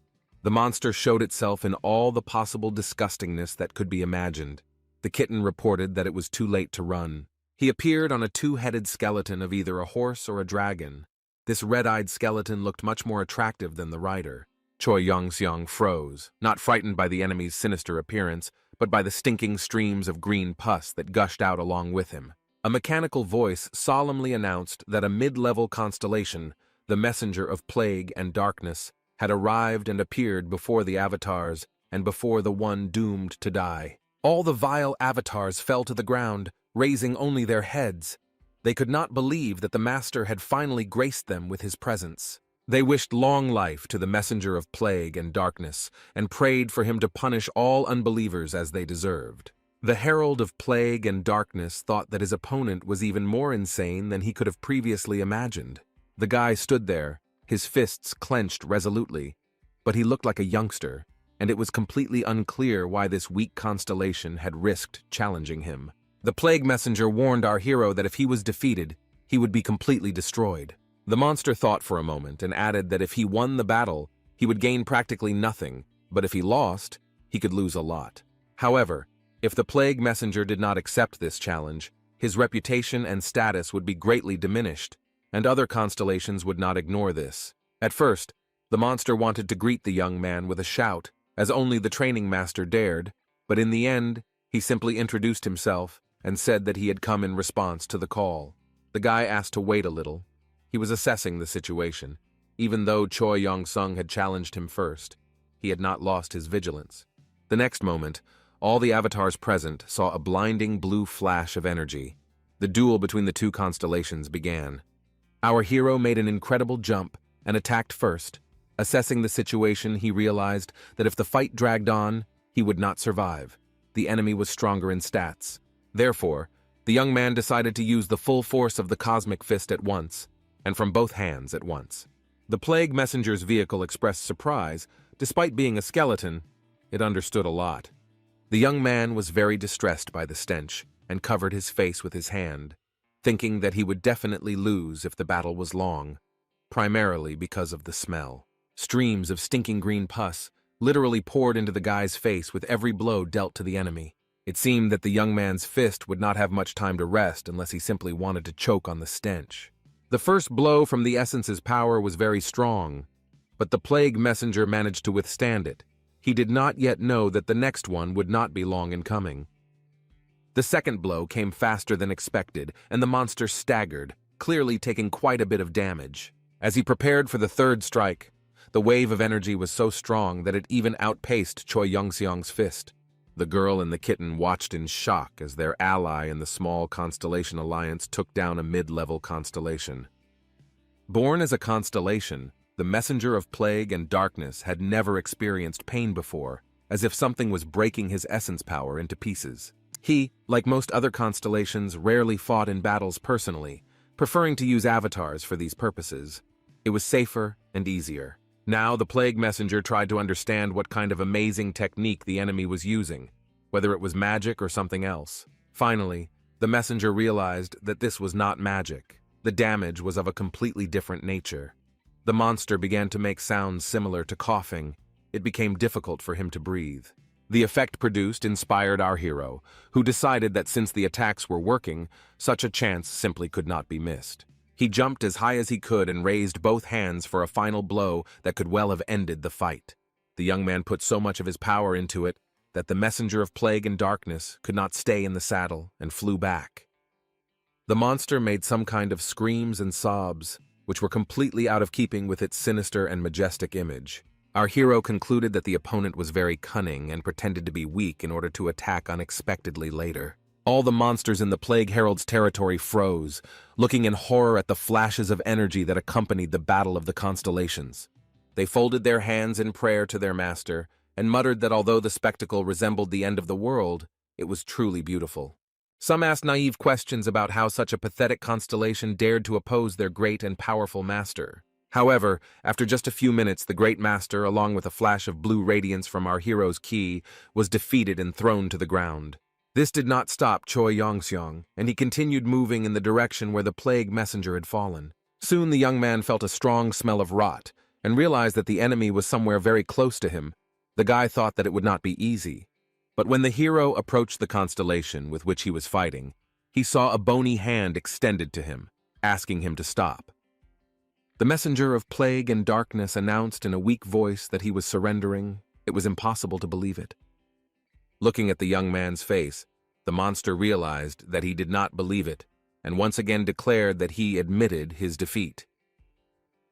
The monster showed itself in all the possible disgustingness that could be imagined. The kitten reported that it was too late to run. He appeared on a two-headed skeleton of either a horse or a dragon. This red-eyed skeleton looked much more attractive than the rider. Choi Young-seong froze, not frightened by the enemy's sinister appearance, but by the stinking streams of green pus that gushed out along with him. A mechanical voice solemnly announced that a mid-level constellation, the messenger of plague and darkness, had arrived and appeared before the avatars and before the one doomed to die. All the vile avatars fell to the ground, raising only their heads. They could not believe that the master had finally graced them with his presence. They wished long life to the messenger of plague and darkness, and prayed for him to punish all unbelievers as they deserved. The herald of plague and darkness thought that his opponent was even more insane than he could have previously imagined. The guy stood there, his fists clenched resolutely, but he looked like a youngster, and it was completely unclear why this weak constellation had risked challenging him. The plague messenger warned our hero that if he was defeated, he would be completely destroyed. The monster thought for a moment and added that if he won the battle, he would gain practically nothing, but if he lost, he could lose a lot. However, if the plague messenger did not accept this challenge, his reputation and status would be greatly diminished, and other constellations would not ignore this. At first, the monster wanted to greet the young man with a shout, as only the training master dared, but in the end, he simply introduced himself and said that he had come in response to the call. The guy asked to wait a little. He was assessing the situation. Even though Choi Young-sung had challenged him first, he had not lost his vigilance. The next moment, all the avatars present saw a blinding blue flash of energy. The duel between the two constellations began. Our hero made an incredible jump and attacked first. Assessing the situation, he realized that if the fight dragged on, he would not survive. The enemy was stronger in stats. Therefore, the young man decided to use the full force of the cosmic fist at once, and from both hands at once. The plague messenger's vehicle expressed surprise. Despite being a skeleton, it understood a lot. The young man was very distressed by the stench and covered his face with his hand, thinking that he would definitely lose if the battle was long, primarily because of the smell. Streams of stinking green pus literally poured into the guy's face with every blow dealt to the enemy. It seemed that the young man's fist would not have much time to rest unless he simply wanted to choke on the stench. The first blow from the essence's power was very strong, but the plague messenger managed to withstand it. He did not yet know that the next one would not be long in coming. The second blow came faster than expected, and the monster staggered, clearly taking quite a bit of damage. As he prepared for the third strike, the wave of energy was so strong that it even outpaced Choi Young-seong's fist. The girl and the kitten watched in shock as their ally in the small constellation alliance took down a mid-level constellation. Born as a constellation, the messenger of plague and darkness had never experienced pain before, as if something was breaking his essence power into pieces. He, like most other constellations, rarely fought in battles personally, preferring to use avatars for these purposes. It was safer and easier. Now the plague messenger tried to understand what kind of amazing technique the enemy was using, whether it was magic or something else. Finally, the messenger realized that this was not magic. The damage was of a completely different nature. The monster began to make sounds similar to coughing. It became difficult for him to breathe. The effect produced inspired our hero, who decided that since the attacks were working, such a chance simply could not be missed. He jumped as high as he could and raised both hands for a final blow that could well have ended the fight. The young man put so much of his power into it that the messenger of plague and darkness could not stay in the saddle and flew back. The monster made some kind of screams and sobs, which were completely out of keeping with its sinister and majestic image. Our hero concluded that the opponent was very cunning and pretended to be weak in order to attack unexpectedly later. All the monsters in the Plague Herald's territory froze, looking in horror at the flashes of energy that accompanied the battle of the constellations. They folded their hands in prayer to their master and muttered that although the spectacle resembled the end of the world, it was truly beautiful. Some asked naive questions about how such a pathetic constellation dared to oppose their great and powerful master. However, after just a few minutes, the great master, along with a flash of blue radiance from our hero's ki, was defeated and thrown to the ground. This did not stop Choi Yongseong, and he continued moving in the direction where the plague messenger had fallen. Soon the young man felt a strong smell of rot, and realized that the enemy was somewhere very close to him. The guy thought that it would not be easy. But when the hero approached the constellation with which he was fighting, he saw a bony hand extended to him, asking him to stop. The messenger of plague and darkness announced in a weak voice that he was surrendering. It was impossible to believe it. Looking at the young man's face, the monster realized that he did not believe it, and once again declared that he admitted his defeat.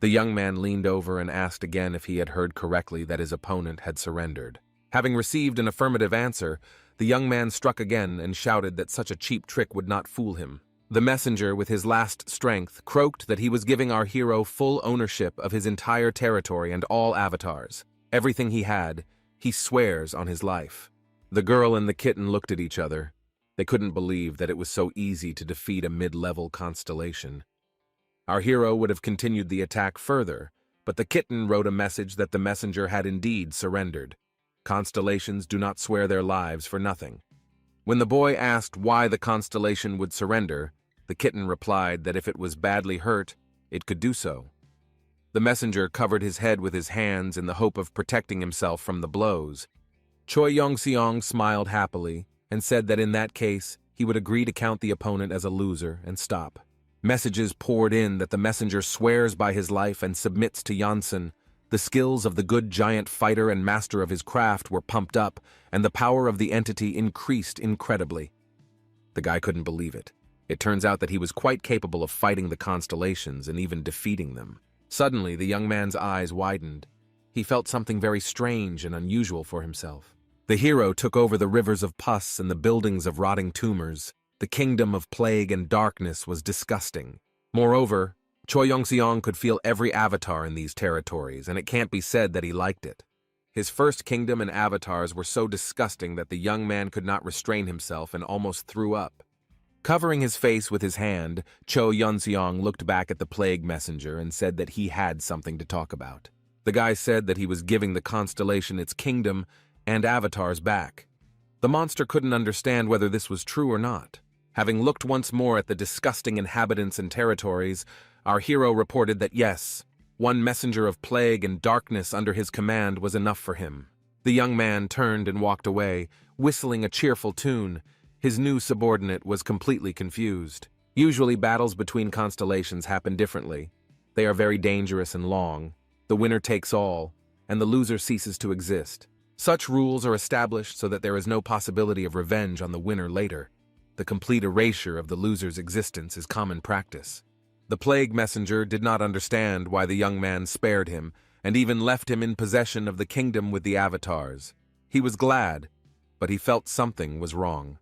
The young man leaned over and asked again if he had heard correctly that his opponent had surrendered. Having received an affirmative answer, the young man struck again and shouted that such a cheap trick would not fool him. The messenger, with his last strength, croaked that he was giving our hero full ownership of his entire territory and all avatars. Everything he had, he swears on his life. The girl and the kitten looked at each other. They couldn't believe that it was so easy to defeat a mid-level constellation. Our hero would have continued the attack further, but the kitten wrote a message that the messenger had indeed surrendered. Constellations do not swear their lives for nothing. When the boy asked why the constellation would surrender, the kitten replied that if it was badly hurt, it could do so. The messenger covered his head with his hands in the hope of protecting himself from the blows. Choi Yongseong smiled happily and said that in that case, he would agree to count the opponent as a loser and stop. Messages poured in that the messenger swears by his life and submits to Janssen. The skills of the good giant fighter and master of his craft were pumped up, and the power of the entity increased incredibly. The guy couldn't believe it. It turns out that he was quite capable of fighting the constellations and even defeating them. Suddenly, the young man's eyes widened. He felt something very strange and unusual for himself. The hero took over the rivers of pus and the buildings of rotting tumors. The kingdom of plague and darkness was disgusting. Moreover, Choi Yongseong could feel every avatar in these territories, and it can't be said that he liked it. His first kingdom and avatars were so disgusting that the young man could not restrain himself and almost threw up. Covering his face with his hand, Choi Yongseong looked back at the plague messenger and said that he had something to talk about. The guy said that he was giving the constellation its kingdom and avatars back. The monster couldn't understand whether this was true or not. Having looked once more at the disgusting inhabitants and territories, our hero reported that yes, one messenger of plague and darkness under his command was enough for him. The young man turned and walked away, whistling a cheerful tune. His new subordinate was completely confused. Usually battles between constellations happen differently. They are very dangerous and long. The winner takes all, and the loser ceases to exist. Such rules are established so that there is no possibility of revenge on the winner later. The complete erasure of the loser's existence is common practice. The plague messenger did not understand why the young man spared him, and even left him in possession of the kingdom with the avatars. He was glad. but he felt something was wrong.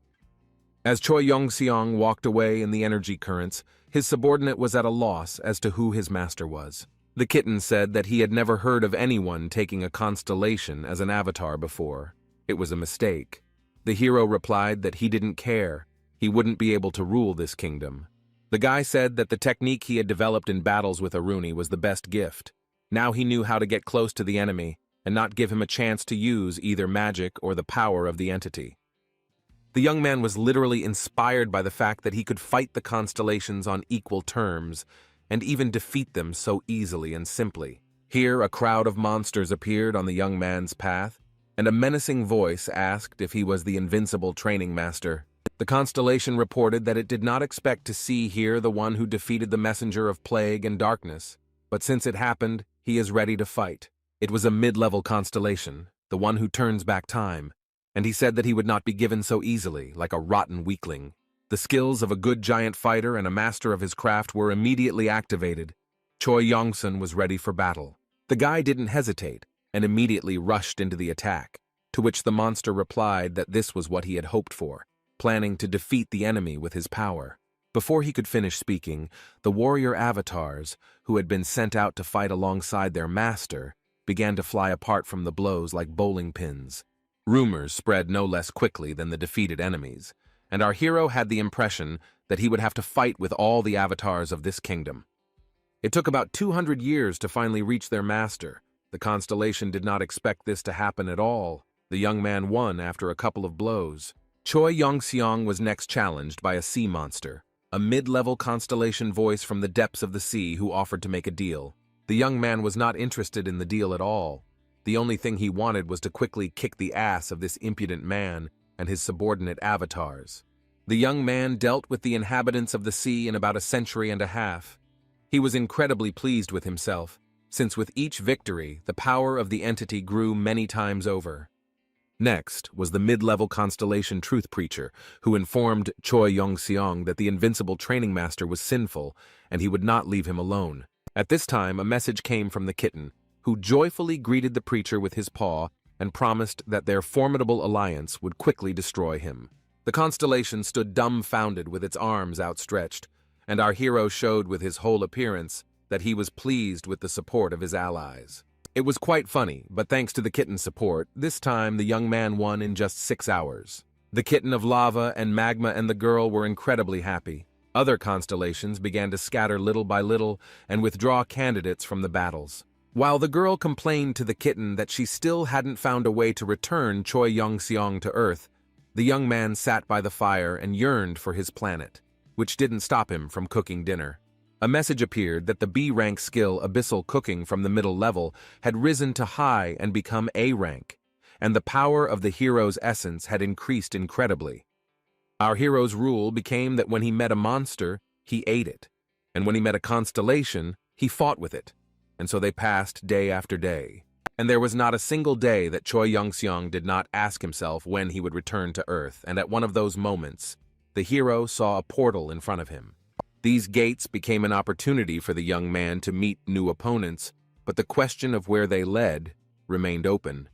As Choi Yong-seong walked away in the energy currents, his subordinate was at a loss as to who his master was. The kitten said that he had never heard of anyone taking a constellation as an avatar before. It was a mistake. The hero replied that he didn't care. He wouldn't be able to rule this kingdom. The guy said that the technique he had developed in battles with Aruni was the best gift. Now he knew how to get close to the enemy and not give him a chance to use either magic or the power of the entity. The young man was literally inspired by the fact that he could fight the constellations on equal terms and even defeat them so easily and simply. Here, a crowd of monsters appeared on the young man's path, and a menacing voice asked if he was the invincible training master. The constellation reported that it did not expect to see here the one who defeated the messenger of plague and darkness, but since it happened, he is ready to fight. It was a mid-level constellation, the one who turns back time, and he said that he would not be given so easily, like a rotten weakling. The skills of a good giant fighter and a master of his craft were immediately activated. Choi Yong-sun was ready for battle. The guy didn't hesitate and immediately rushed into the attack, to which the monster replied that this was what he had hoped for, planning to defeat the enemy with his power. Before he could finish speaking, the warrior avatars, who had been sent out to fight alongside their master, began to fly apart from the blows like bowling pins. Rumors spread no less quickly than the defeated enemies, and our hero had the impression that he would have to fight with all the avatars of this kingdom. It took about 200 years to finally reach their master. The constellation did not expect this to happen at all. The young man won after a couple of blows. Choi Yong-seong was next challenged by a sea monster, a mid-level constellation voice from the depths of the sea who offered to make a deal. The young man was not interested in the deal at all. The only thing he wanted was to quickly kick the ass of this impudent man and his subordinate avatars. The young man dealt with the inhabitants of the sea in about a century and a half. He was incredibly pleased with himself, since with each victory, the power of the entity grew many times over. Next was the mid-level constellation truth preacher, who informed Choi Yong-seong that the invincible training master was sinful and he would not leave him alone. At this time, a message came from the kitten, who joyfully greeted the preacher with his paw and promised that their formidable alliance would quickly destroy him. The constellation stood dumbfounded with its arms outstretched, and our hero showed with his whole appearance that he was pleased with the support of his allies. It was quite funny, but thanks to the kitten's support, this time the young man won in just 6 hours. The kitten of lava and magma and the girl were incredibly happy. Other constellations began to scatter little by little and withdraw candidates from the battles. While the girl complained to the kitten that she still hadn't found a way to return Choi Yong-seong to Earth, the young man sat by the fire and yearned for his planet, which didn't stop him from cooking dinner. A message appeared that the B-rank skill Abyssal Cooking from the middle level had risen to high and become A rank, and the power of the hero's essence had increased incredibly. Our hero's rule became that when he met a monster, he ate it, and when he met a constellation, he fought with it, and so they passed day after day. And there was not a single day that Choi Yong-seong did not ask himself when he would return to Earth, and at one of those moments, the hero saw a portal in front of him. These gates became an opportunity for the young man to meet new opponents, but the question of where they led remained open.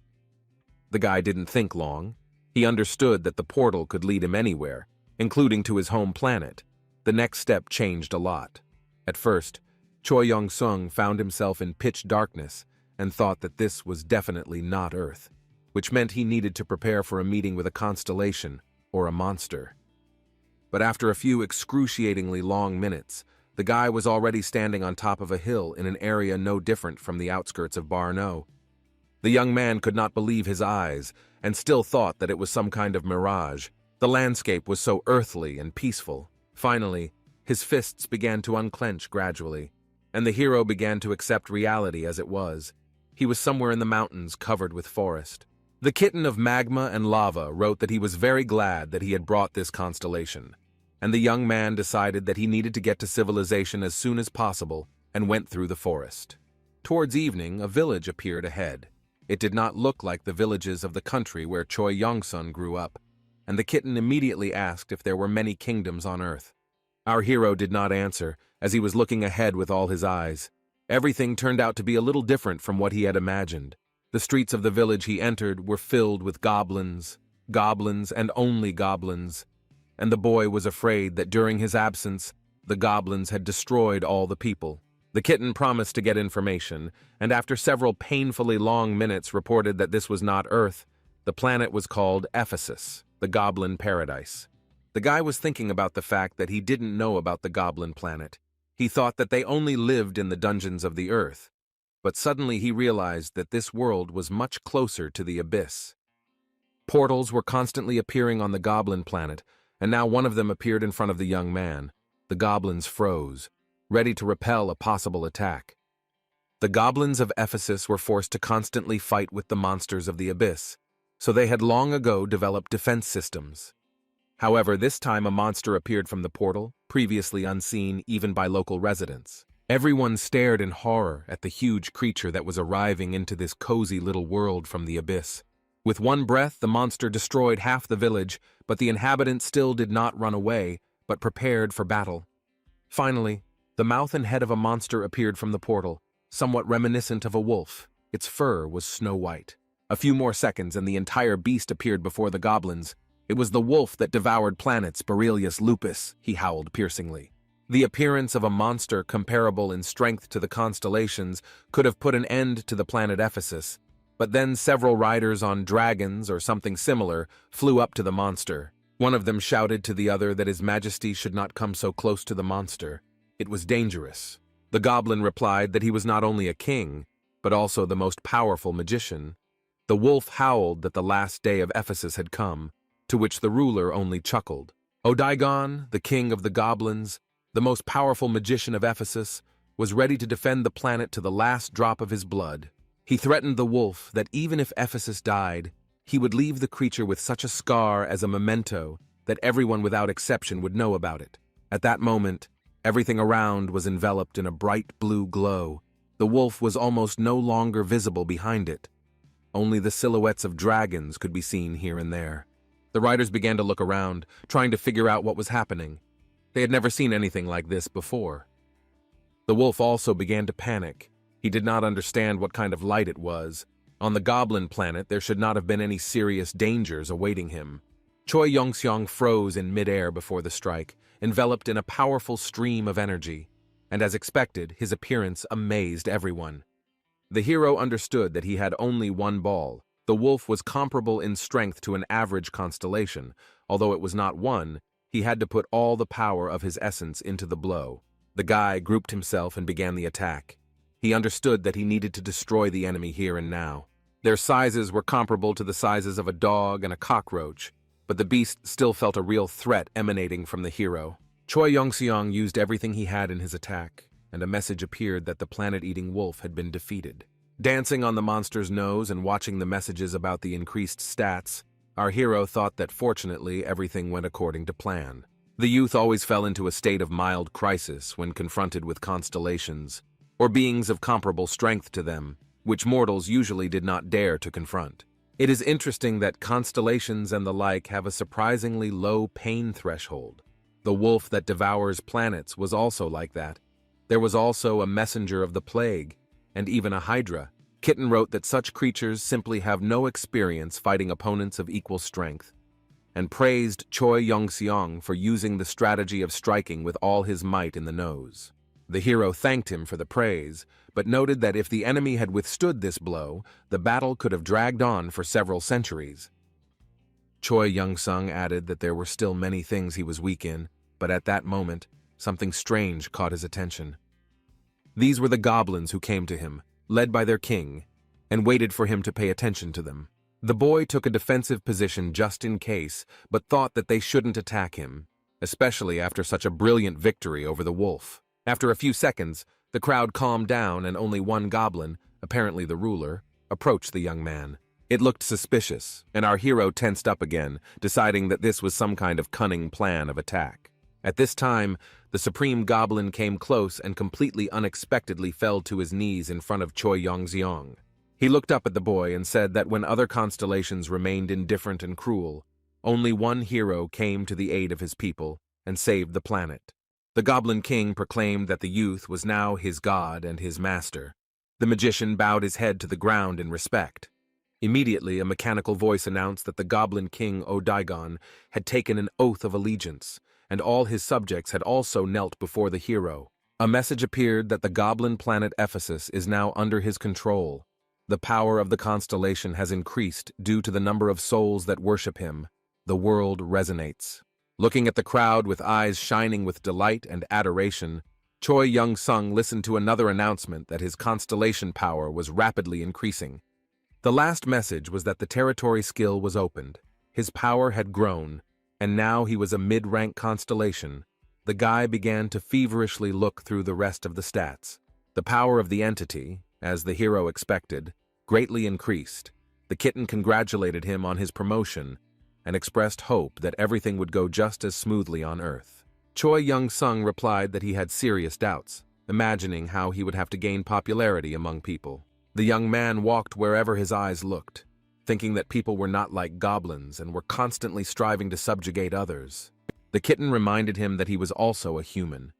The guy didn't think long. He understood that the portal could lead him anywhere, including to his home planet. The next step changed a lot. At first, Choi Yong-seong found himself in pitch darkness and thought that this was definitely not Earth, which meant he needed to prepare for a meeting with a constellation or a monster. But after a few excruciatingly long minutes, the guy was already standing on top of a hill in an area no different from the outskirts of Barno. The young man could not believe his eyes and still thought that it was some kind of mirage. The landscape was so earthly and peaceful. Finally, his fists began to unclench gradually, and the hero began to accept reality as it was. He was somewhere in the mountains covered with forest. The kitten of magma and lava wrote that he was very glad that he had brought this constellation, and the young man decided that he needed to get to civilization as soon as possible and went through the forest. Towards evening, a village appeared ahead. It did not look like the villages of the country where Choi Yong-sun grew up, and the kitten immediately asked if there were many kingdoms on Earth. Our hero did not answer, as he was looking ahead with all his eyes. Everything turned out to be a little different from what he had imagined. The streets of the village he entered were filled with goblins, goblins and only goblins, and the boy was afraid that during his absence, the goblins had destroyed all the people. The kitten promised to get information, and after several painfully long minutes reported that this was not Earth. The planet was called Ephesus, the Goblin Paradise. The guy was thinking about the fact that he didn't know about the Goblin planet. He thought that they only lived in the dungeons of the Earth, but suddenly he realized that this world was much closer to the abyss. Portals were constantly appearing on the Goblin planet, and now one of them appeared in front of the young man. The goblins froze, ready to repel a possible attack. The goblins of Ephesus were forced to constantly fight with the monsters of the abyss, so they had long ago developed defense systems. However, this time a monster appeared from the portal, previously unseen even by local residents. Everyone stared in horror at the huge creature that was arriving into this cozy little world from the abyss. With one breath, the monster destroyed half the village, but the inhabitants still did not run away, but prepared for battle. Finally, the mouth and head of a monster appeared from the portal, somewhat reminiscent of a wolf. Its fur was snow white. A few more seconds and the entire beast appeared before the goblins. It was the wolf that devoured planets, Borelius Lupus, he howled piercingly. The appearance of a monster comparable in strength to the constellations could have put an end to the planet Ephesus, but then several riders on dragons or something similar flew up to the monster. One of them shouted to the other that His Majesty should not come so close to the monster. It was dangerous. The goblin replied that he was not only a king, but also the most powerful magician. The wolf howled that the last day of Ephesus had come, to which the ruler only chuckled. Odigon, the king of the goblins, the most powerful magician of Ephesus, was ready to defend the planet to the last drop of his blood. He threatened the wolf that even if Ephesus died, he would leave the creature with such a scar as a memento that everyone without exception would know about it. At that moment, everything around was enveloped in a bright blue glow. The wolf was almost no longer visible behind it. Only the silhouettes of dragons could be seen here and there. The riders began to look around, trying to figure out what was happening. They had never seen anything like this before. The wolf also began to panic. He did not understand what kind of light it was. On the Goblin planet, there should not have been any serious dangers awaiting him. Choi Yongseong froze in midair before the strike, enveloped in a powerful stream of energy, and as expected, his appearance amazed everyone. The hero understood that he had only one ball. The wolf was comparable in strength to an average constellation. Although it was not one, he had to put all the power of his essence into the blow. The guy grouped himself and began the attack. He understood that he needed to destroy the enemy here and now. Their sizes were comparable to the sizes of a dog and a cockroach, but the beast still felt a real threat emanating from the hero. Choi Yongseong used everything he had in his attack, and a message appeared that the planet-eating wolf had been defeated. Dancing on the monster's nose and watching the messages about the increased stats, our hero thought that fortunately everything went according to plan. The youth always fell into a state of mild crisis when confronted with constellations, or beings of comparable strength to them, which mortals usually did not dare to confront. It is interesting that constellations and the like have a surprisingly low pain threshold. The wolf that devours planets was also like that. There was also a messenger of the plague, and even a hydra. Kitten wrote that such creatures simply have no experience fighting opponents of equal strength, and praised Choi Yongseong for using the strategy of striking with all his might in the nose. The hero thanked him for the praise, but noted that if the enemy had withstood this blow, the battle could have dragged on for several centuries. Choi Yongseong added that there were still many things he was weak in, but at that moment, something strange caught his attention. These were the goblins who came to him, led by their king, and waited for him to pay attention to them. The boy took a defensive position just in case, but thought that they shouldn't attack him, especially after such a brilliant victory over the wolf. After a few seconds, the crowd calmed down and only one goblin, apparently the ruler, approached the young man. It looked suspicious, and our hero tensed up again, deciding that this was some kind of cunning plan of attack. At this time, the supreme goblin came close and completely unexpectedly fell to his knees in front of Choi Yongseong. He looked up at the boy and said that when other constellations remained indifferent and cruel, only one hero came to the aid of his people and saved the planet. The Goblin King proclaimed that the youth was now his god and his master. The magician bowed his head to the ground in respect. Immediately, a mechanical voice announced that the Goblin King Odaigon had taken an oath of allegiance, and all his subjects had also knelt before the hero. A message appeared that the goblin planet Ephesus is now under his control. The power of the constellation has increased due to the number of souls that worship him. The world resonates. Looking at the crowd with eyes shining with delight and adoration, Choi Young-sung listened to another announcement that his constellation power was rapidly increasing. The last message was that the territory skill was opened. His power had grown, and now he was a mid-rank constellation. The guy began to feverishly look through the rest of the stats. The power of the entity, as the hero expected, greatly increased. The kitten congratulated him on his promotion and expressed hope that everything would go just as smoothly on Earth. Choi Young-sung replied that he had serious doubts, imagining how he would have to gain popularity among people. The young man walked wherever his eyes looked, thinking that people were not like goblins and were constantly striving to subjugate others. The kitten reminded him that he was also a human,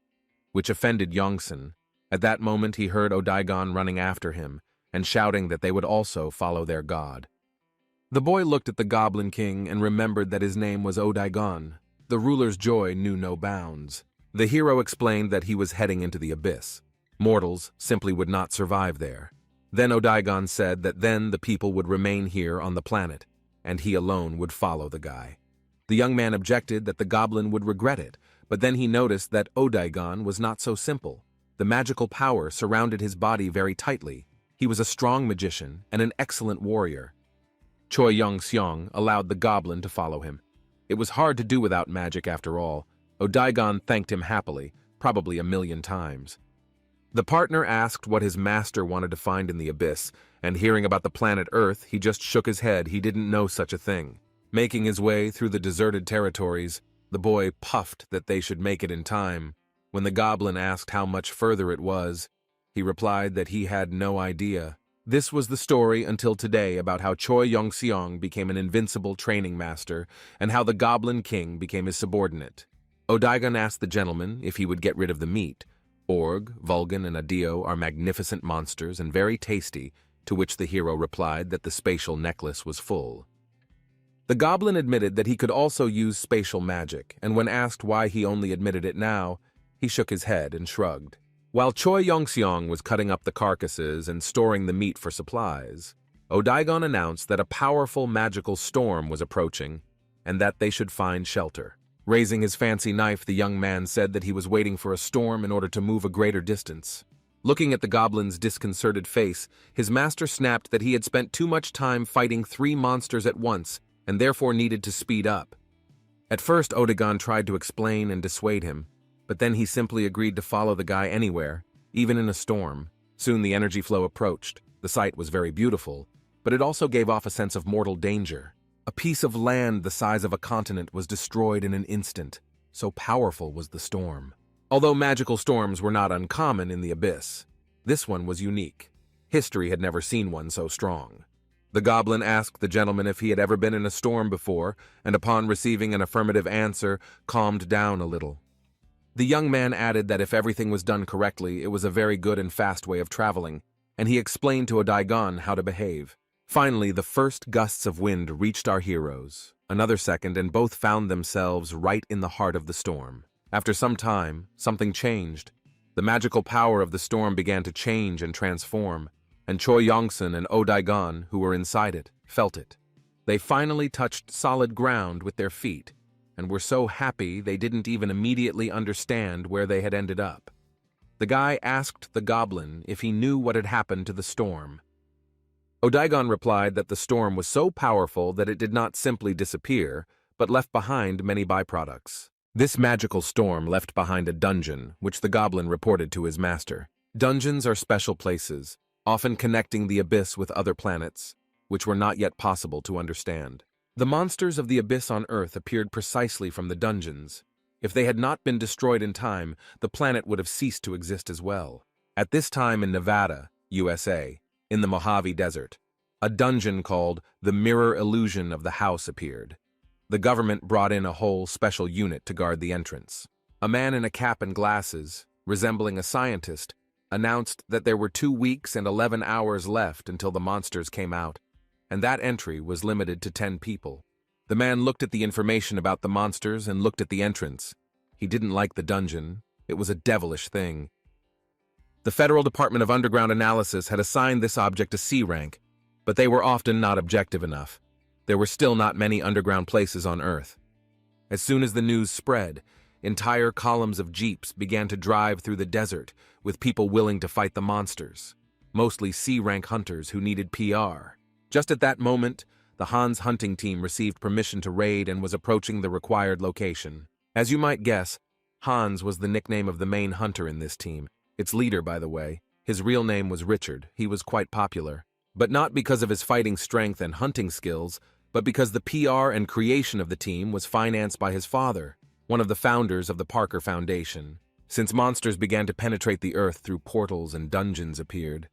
which offended Young-sun. At that moment he heard Odaigon running after him and shouting that they would also follow their god. The boy looked at the Goblin King and remembered that his name was Odaigon. The ruler's joy knew no bounds. The hero explained that he was heading into the abyss. Mortals simply would not survive there. Then Odaigon said that then the people would remain here on the planet, and he alone would follow the guy. The young man objected that the goblin would regret it, but then he noticed that Odaigon was not so simple. The magical power surrounded his body very tightly. He was a strong magician and an excellent warrior. Choi Young-seong allowed the goblin to follow him. It was hard to do without magic after all. Odaigon thanked him happily, probably 1,000,000 times. The partner asked what his master wanted to find in the abyss, and hearing about the planet Earth, he just shook his head. He didn't know such a thing. Making his way through the deserted territories, the boy puffed that they should make it in time. When the goblin asked how much further it was, he replied that he had no idea. This was the story until today about how Choi Young-seong became an invincible training master and how the Goblin King became his subordinate. Odaigon asked the gentleman if he would get rid of the meat. Org, Vulcan, and Adio are magnificent monsters and very tasty, to which the hero replied that the spatial necklace was full. The goblin admitted that he could also use spatial magic, and when asked why he only admitted it now, he shook his head and shrugged. While Choi Young-seong was cutting up the carcasses and storing the meat for supplies, Odaigon announced that a powerful magical storm was approaching and that they should find shelter. Raising his fancy knife, the young man said that he was waiting for a storm in order to move a greater distance. Looking at the goblin's disconcerted face, his master snapped that he had spent too much time fighting 3 monsters at once and therefore needed to speed up. At first, Odaigon tried to explain and dissuade him, but then he simply agreed to follow the guy anywhere, even in a storm. Soon the energy flow approached. The sight was very beautiful, but it also gave off a sense of mortal danger. A piece of land the size of a continent was destroyed in an instant, so powerful was the storm. Although magical storms were not uncommon in the abyss, this one was unique. History had never seen one so strong. The goblin asked the gentleman if he had ever been in a storm before, and upon receiving an affirmative answer, calmed down a little. The young man added that if everything was done correctly, it was a very good and fast way of traveling, and he explained to Odaigon how to behave. Finally, the first gusts of wind reached our heroes. Another second, and both found themselves right in the heart of the storm. After some time, something changed. The magical power of the storm began to change and transform, and Choi Young-sun and Odaigon, who were inside it, felt it. They finally touched solid ground with their feet, and were so happy they didn't even immediately understand where they had ended up. The guy asked the goblin if he knew what had happened to the storm. Odaigon replied that the storm was so powerful that it did not simply disappear, but left behind many byproducts. This magical storm left behind a dungeon, which the goblin reported to his master. Dungeons are special places, often connecting the abyss with other planets, which were not yet possible to understand. The monsters of the abyss on Earth appeared precisely from the dungeons. If they had not been destroyed in time, the planet would have ceased to exist as well. At this time in Nevada, USA, in the Mojave Desert, a dungeon called the Mirror Illusion of the House appeared. The government brought in a whole special unit to guard the entrance. A man in a cap and glasses, resembling a scientist, announced that there were 2 weeks and 11 hours left until the monsters came out, and that entry was limited to 10 people. The man looked at the information about the monsters and looked at the entrance. He didn't like the dungeon. It was a devilish thing. The Federal Department of Underground Analysis had assigned this object a C rank, but they were often not objective enough. There were still not many underground places on Earth. As soon as the news spread, entire columns of jeeps began to drive through the desert with people willing to fight the monsters, mostly C-rank hunters who needed PR. Just at that moment, the Hans hunting team received permission to raid and was approaching the required location. As you might guess, Hans was the nickname of the main hunter in this team. Its leader, by the way. His real name was Richard. He was quite popular. But not because of his fighting strength and hunting skills, but because the PR and creation of the team was financed by his father, one of the founders of the Parker Foundation. Since monsters began to penetrate the Earth through portals and dungeons appeared,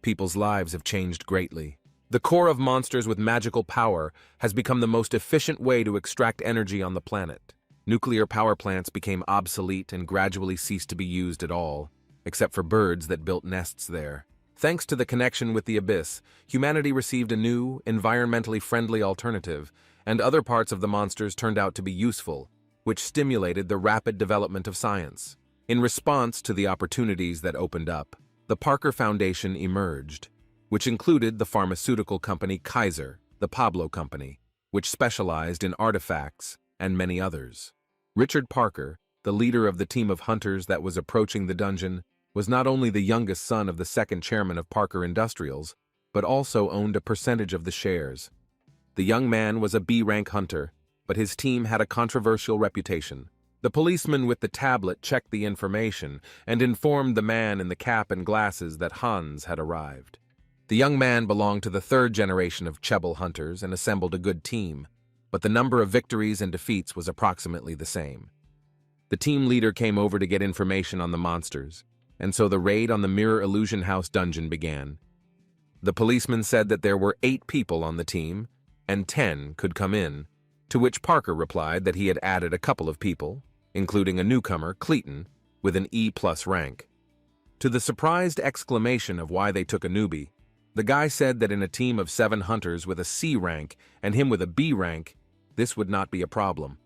people's lives have changed greatly. The core of monsters with magical power has become the most efficient way to extract energy on the planet. Nuclear power plants became obsolete and gradually ceased to be used at all, except for birds that built nests there. Thanks to the connection with the abyss, humanity received a new, environmentally friendly alternative, and other parts of the monsters turned out to be useful, which stimulated the rapid development of science. In response to the opportunities that opened up, the Parker Foundation emerged, which included the pharmaceutical company Kaiser, the Pablo Company, which specialized in artifacts, and many others. Richard Parker, the leader of the team of hunters that was approaching the dungeon, was not only the youngest son of the second chairman of Parker Industrials, but also owned a percentage of the shares. The young man was a B-rank hunter, but his team had a controversial reputation. The policeman with the tablet checked the information and informed the man in the cap and glasses that Hans had arrived. The young man belonged to the third generation of Chebble hunters and assembled a good team, but the number of victories and defeats was approximately the same. The team leader came over to get information on the monsters, and so the raid on the Mirror Illusion House dungeon began. The policeman said that there were 8 people on the team, and 10 could come in, to which Parker replied that he had added a couple of people, including a newcomer, Clayton, with an E+ rank. To the surprised exclamation of why they took a newbie, the guy said that in a team of 7 hunters with a C rank and him with a B rank, this would not be a problem.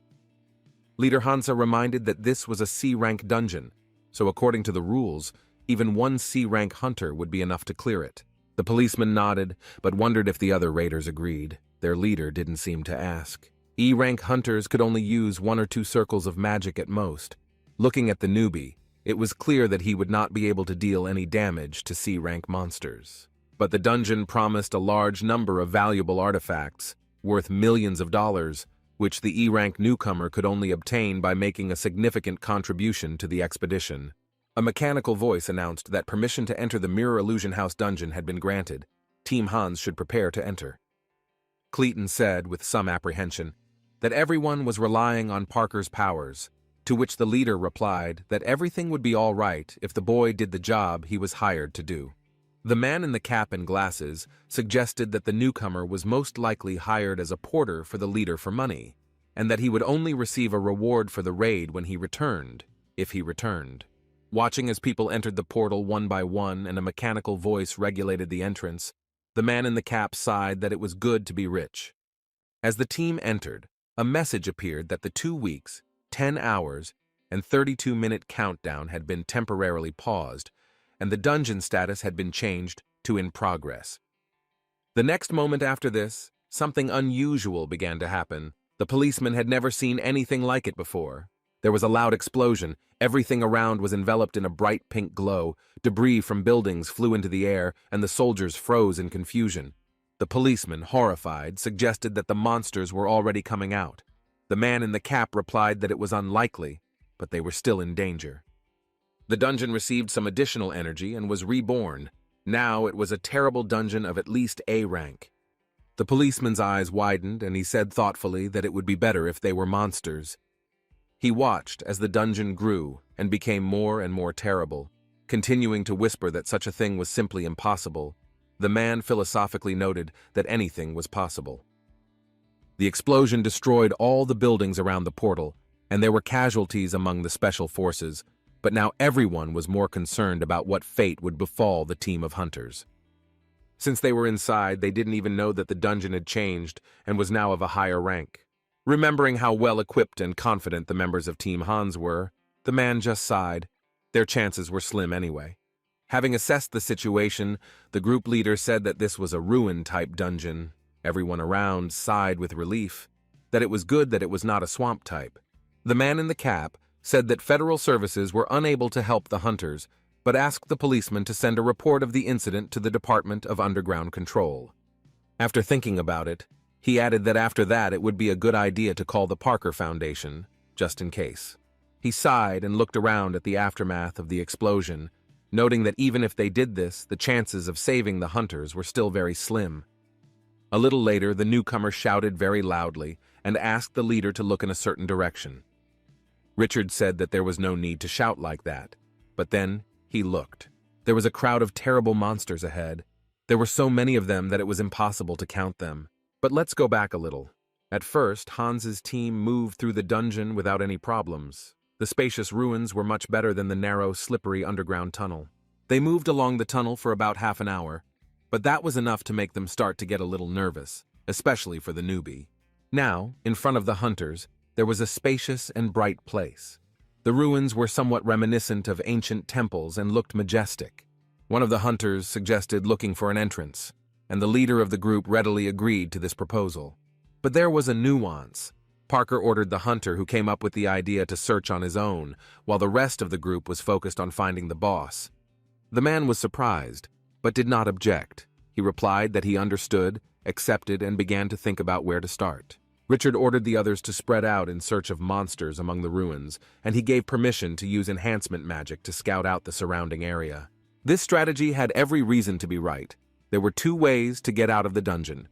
Leader Hansa reminded that this was a C-rank dungeon, so according to the rules, even one C-rank hunter would be enough to clear it. The policeman nodded, but wondered if the other raiders agreed. Their leader didn't seem to ask. E-rank hunters could only use 1 or 2 circles of magic at most. Looking at the newbie, it was clear that he would not be able to deal any damage to C-rank monsters. But the dungeon promised a large number of valuable artifacts, worth millions of dollars, which the E-rank newcomer could only obtain by making a significant contribution to the expedition. A mechanical voice announced that permission to enter the Mirror Illusion House dungeon had been granted. Team Hans should prepare to enter. Clayton said, with some apprehension, that everyone was relying on Parker's powers, to which the leader replied that everything would be all right if the boy did the job he was hired to do. The man in the cap and glasses suggested that the newcomer was most likely hired as a porter for the leader for money, and that he would only receive a reward for the raid when he returned, if he returned. Watching as people entered the portal one by one and a mechanical voice regulated the entrance, the man in the cap sighed that it was good to be rich. As the team entered, a message appeared that the 2 weeks, 10 hours, and 32-minute countdown had been temporarily paused, and the dungeon status had been changed to in progress. The next moment after this, something unusual began to happen. The policeman had never seen anything like it before. There was a loud explosion. Everything around was enveloped in a bright pink glow. Debris from buildings flew into the air, and the soldiers froze in confusion. The policeman, horrified, suggested that the monsters were already coming out. The man in the cap replied that it was unlikely, but they were still in danger. The dungeon received some additional energy and was reborn. Now it was a terrible dungeon of at least A rank. The policeman's eyes widened, and he said thoughtfully that it would be better if they were monsters. He watched as the dungeon grew and became more and more terrible, continuing to whisper that such a thing was simply impossible. The man philosophically noted that anything was possible. The explosion destroyed all the buildings around the portal, and there were casualties among the special forces, but now everyone was more concerned about what fate would befall the team of hunters. Since they were inside, they didn't even know that the dungeon had changed and was now of a higher rank. Remembering how well-equipped and confident the members of Team Hans were, the man just sighed. Their chances were slim anyway. Having assessed the situation, the group leader said that this was a ruin-type dungeon. Everyone around sighed with relief, that it was good that it was not a swamp type. The man in the cap said that federal services were unable to help the hunters, but asked the policeman to send a report of the incident to the Department of Underground Control. After thinking about it, he added that after that it would be a good idea to call the Parker Foundation, just in case. He sighed and looked around at the aftermath of the explosion, noting that even if they did this, the chances of saving the hunters were still very slim. A little later, the newcomer shouted very loudly and asked the leader to look in a certain direction. Richard said that there was no need to shout like that, but then he looked. There was a crowd of terrible monsters ahead. There were so many of them that it was impossible to count them. But let's go back a little. At first, Hans's team moved through the dungeon without any problems. The spacious ruins were much better than the narrow, slippery underground tunnel. They moved along the tunnel for about half an hour, but that was enough to make them start to get a little nervous, especially for the newbie. Now, in front of the hunters, there was a spacious and bright place. The ruins were somewhat reminiscent of ancient temples and looked majestic. One of the hunters suggested looking for an entrance, and the leader of the group readily agreed to this proposal. But there was a nuance. Parker ordered the hunter who came up with the idea to search on his own, while the rest of the group was focused on finding the boss. The man was surprised, but did not object. He replied that he understood, accepted, and began to think about where to start. Richard ordered the others to spread out in search of monsters among the ruins, and he gave permission to use enhancement magic to scout out the surrounding area. This strategy had every reason to be right. There were two ways to get out of the dungeon: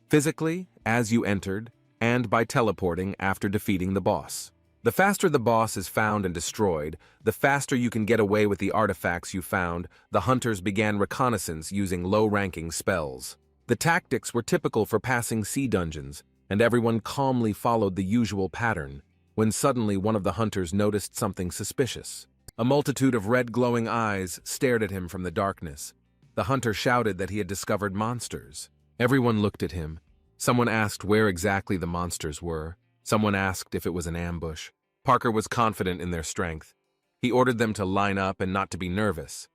physically, as you entered, and by teleporting after defeating the boss. The faster the boss is found and destroyed, the faster you can get away with the artifacts you found. The hunters began reconnaissance using low-ranking spells. The tactics were typical for passing sea dungeons, and everyone calmly followed the usual pattern, when suddenly one of the hunters noticed something suspicious. A multitude of red glowing eyes stared at him from the darkness. The hunter shouted that he had discovered monsters. Everyone looked at him. Someone asked where exactly the monsters were. Someone asked if it was an ambush. Parker was confident in their strength. He ordered them to line up and not to be nervous.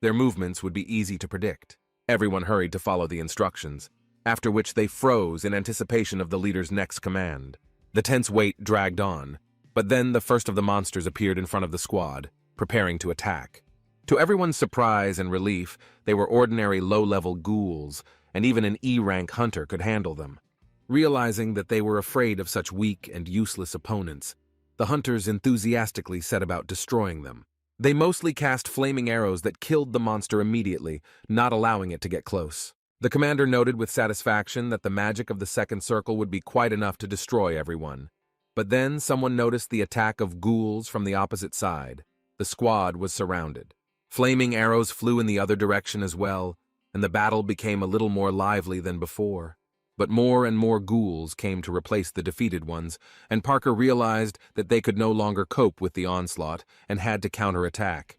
Their movements would be easy to predict. Everyone hurried to follow the instructions, after which they froze in anticipation of the leader's next command. The tense wait dragged on, but then the first of the monsters appeared in front of the squad, preparing to attack. To everyone's surprise and relief, they were ordinary low-level ghouls, and even an E-rank hunter could handle them. Realizing that they were afraid of such weak and useless opponents, the hunters enthusiastically set about destroying them. They mostly cast flaming arrows that killed the monster immediately, not allowing it to get close. The commander noted with satisfaction that the magic of the second circle would be quite enough to destroy everyone. But then someone noticed the attack of ghouls from the opposite side. The squad was surrounded. Flaming arrows flew in the other direction as well, and the battle became a little more lively than before. But more and more ghouls came to replace the defeated ones, and Parker realized that they could no longer cope with the onslaught and had to counterattack.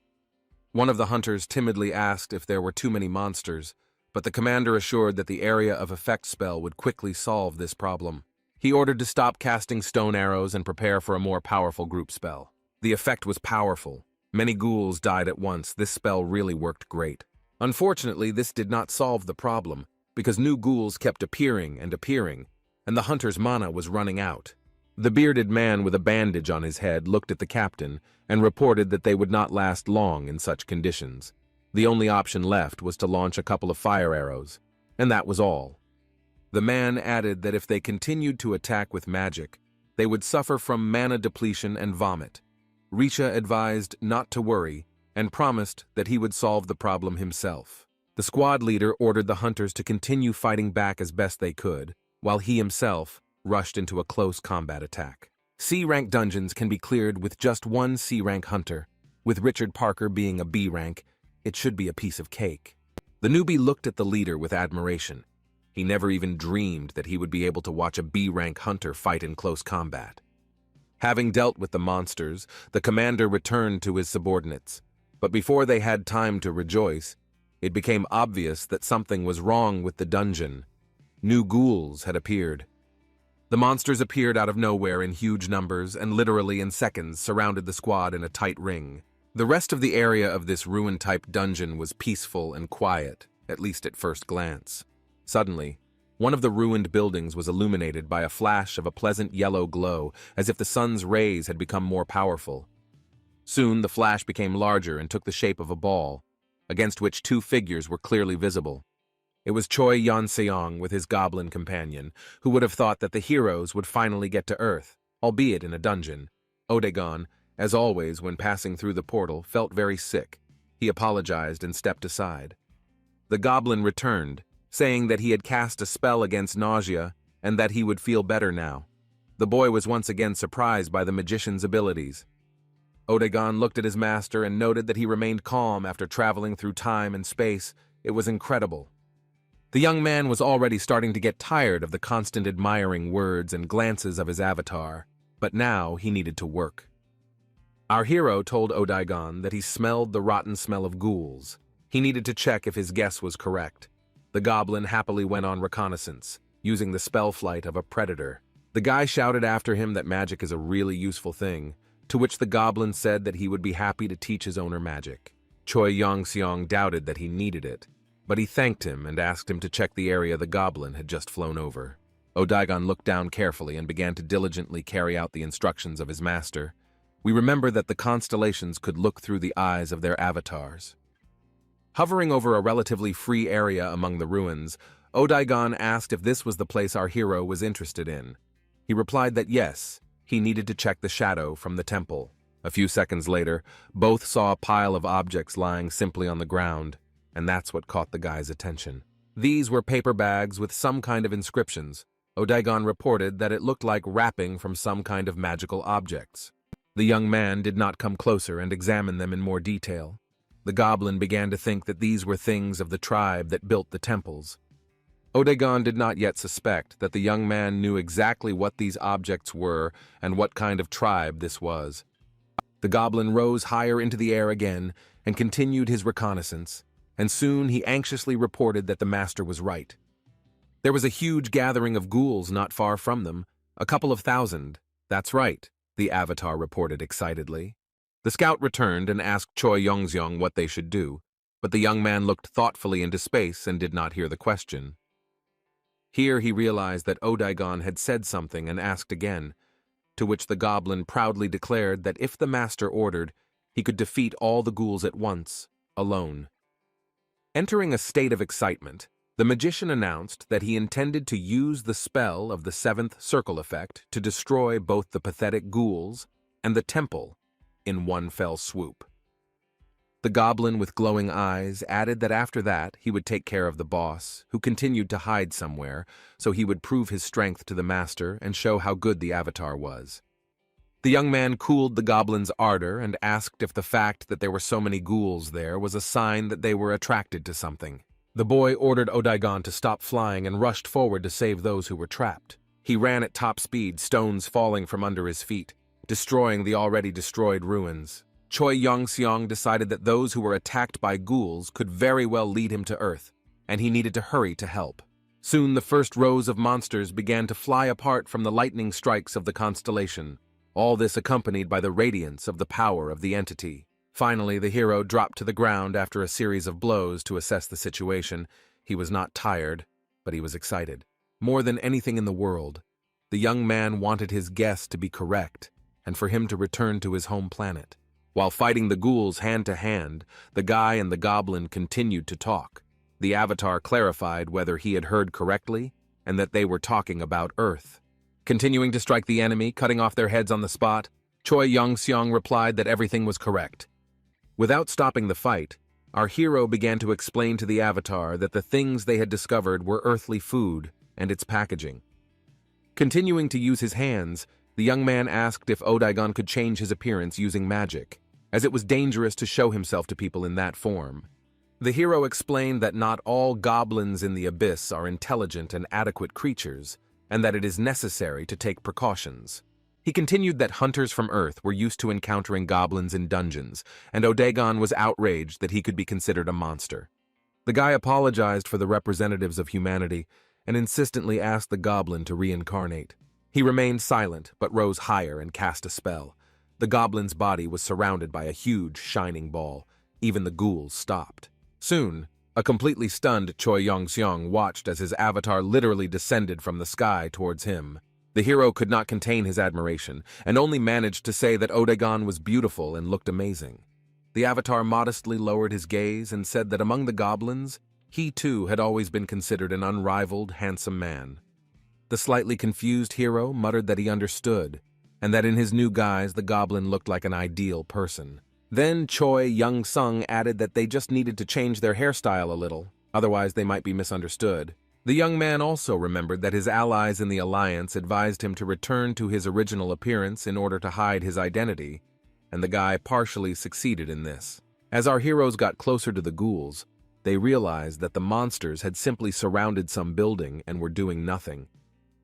One of the hunters timidly asked if there were too many monsters, but the commander assured that the area of effect spell would quickly solve this problem. He ordered to stop casting stone arrows and prepare for a more powerful group spell. The effect was powerful. Many ghouls died at once. This spell really worked great. Unfortunately, this did not solve the problem, because new ghouls kept appearing, and the hunter's mana was running out. The bearded man with a bandage on his head looked at the captain and reported that they would not last long in such conditions. The only option left was to launch a couple of fire arrows, and that was all. The man added that if they continued to attack with magic, they would suffer from mana depletion and vomit. Risha advised not to worry and promised that he would solve the problem himself. The squad leader ordered the hunters to continue fighting back as best they could, while he himself rushed into a close combat attack. C-rank dungeons can be cleared with just one C-rank hunter. With Richard Parker being a B-rank, it should be a piece of cake. The newbie looked at the leader with admiration. He never even dreamed that he would be able to watch a B-rank hunter fight in close combat. Having dealt with the monsters, the commander returned to his subordinates. But before they had time to rejoice, It became obvious that something was wrong with the dungeon. New ghouls had appeared. The monsters appeared out of nowhere in huge numbers and literally in seconds surrounded the squad in a tight ring. The rest of the area of this ruin-type dungeon was peaceful and quiet, at least at first glance. Suddenly, one of the ruined buildings was illuminated by a flash of a pleasant yellow glow, as if the sun's rays had become more powerful. Soon the flash became larger and took the shape of a ball, against which two figures were clearly visible. It was Choi Yon-seong with his goblin companion, who would have thought that the heroes would finally get to Earth, albeit in a dungeon. Odagon, as always when passing through the portal, felt very sick. He apologized and stepped aside. The goblin returned, saying that he had cast a spell against nausea and that he would feel better now. The boy was once again surprised by the magician's abilities. Odagon looked at his master and noted that he remained calm after traveling through time and space. It was incredible. The young man was already starting to get tired of the constant admiring words and glances of his avatar, but now he needed to work. Our hero told Odagon that he smelled the rotten smell of ghouls. He needed to check if his guess was correct. The goblin happily went on reconnaissance, using the spell flight of a predator. The guy shouted after him that magic is a really useful thing, to which the goblin said that he would be happy to teach his owner magic. Choi Yong-seong doubted that he needed it, but he thanked him and asked him to check the area the goblin had just flown over. Odagon looked down carefully and began to diligently carry out the instructions of his master. We remember that the constellations could look through the eyes of their avatars. Hovering over a relatively free area among the ruins, Odagon asked if this was the place our hero was interested in. He replied that yes, he needed to check the shadow from the temple. A few seconds later, both saw a pile of objects lying simply on the ground, and that's what caught the guy's attention. These were paper bags with some kind of inscriptions. Odagon reported that it looked like wrapping from some kind of magical objects. The young man did not come closer and examine them in more detail. The goblin began to think that these were things of the tribe that built the temples. Odagon did not yet suspect that the young man knew exactly what these objects were and what kind of tribe this was. The goblin rose higher into the air again and continued his reconnaissance, and soon he anxiously reported that the master was right. There was a huge gathering of ghouls not far from them, a couple of thousand. That's right, the avatar reported excitedly. The scout returned and asked Choi Yong-seong what they should do, but the young man looked thoughtfully into space and did not hear the question. Here he realized that Odagon had said something and asked again, to which the goblin proudly declared that if the master ordered, he could defeat all the ghouls at once, alone. Entering a state of excitement, the magician announced that he intended to use the spell of the seventh circle effect to destroy both the pathetic ghouls and the temple in one fell swoop. The goblin with glowing eyes added that after that he would take care of the boss, who continued to hide somewhere, so he would prove his strength to the master and show how good the avatar was. The young man cooled the goblin's ardor and asked if the fact that there were so many ghouls there was a sign that they were attracted to something. The boy ordered Odagon to stop flying and rushed forward to save those who were trapped. He ran at top speed, stones falling from under his feet, destroying the already destroyed ruins. Choi Yong-seong decided that those who were attacked by ghouls could very well lead him to Earth, and he needed to hurry to help. Soon the first rows of monsters began to fly apart from the lightning strikes of the constellation, all this accompanied by the radiance of the power of the entity. Finally, the hero dropped to the ground after a series of blows to assess the situation. He was not tired, but he was excited. More than anything in the world, the young man wanted his guess to be correct, and for him to return to his home planet. While fighting the ghouls hand to hand, the guy and the goblin continued to talk. The avatar clarified whether he had heard correctly, and that they were talking about Earth. Continuing to strike the enemy, cutting off their heads on the spot, Choi Yong-seong replied that everything was correct. Without stopping the fight, our hero began to explain to the avatar that the things they had discovered were earthly food and its packaging. Continuing to use his hands, the young man asked if Odagon could change his appearance using magic, as it was dangerous to show himself to people in that form. The hero explained that not all goblins in the abyss are intelligent and adequate creatures, and that it is necessary to take precautions. He continued that hunters from Earth were used to encountering goblins in dungeons, and Odagon was outraged that he could be considered a monster. The guy apologized for the representatives of humanity and insistently asked the goblin to reincarnate. He remained silent, but rose higher and cast a spell. The goblin's body was surrounded by a huge, shining ball. Even the ghouls stopped. Soon, a completely stunned Choi Yong-seong watched as his avatar literally descended from the sky towards him. The hero could not contain his admiration, and only managed to say that Odagon was beautiful and looked amazing. The avatar modestly lowered his gaze and said that among the goblins, he too had always been considered an unrivaled, handsome man. The slightly confused hero muttered that he understood, and that in his new guise the goblin looked like an ideal person. Then Choi Young-sung added that they just needed to change their hairstyle a little, otherwise they might be misunderstood. The young man also remembered that his allies in the alliance advised him to return to his original appearance in order to hide his identity, and the guy partially succeeded in this. As our heroes got closer to the ghouls, they realized that the monsters had simply surrounded some building and were doing nothing.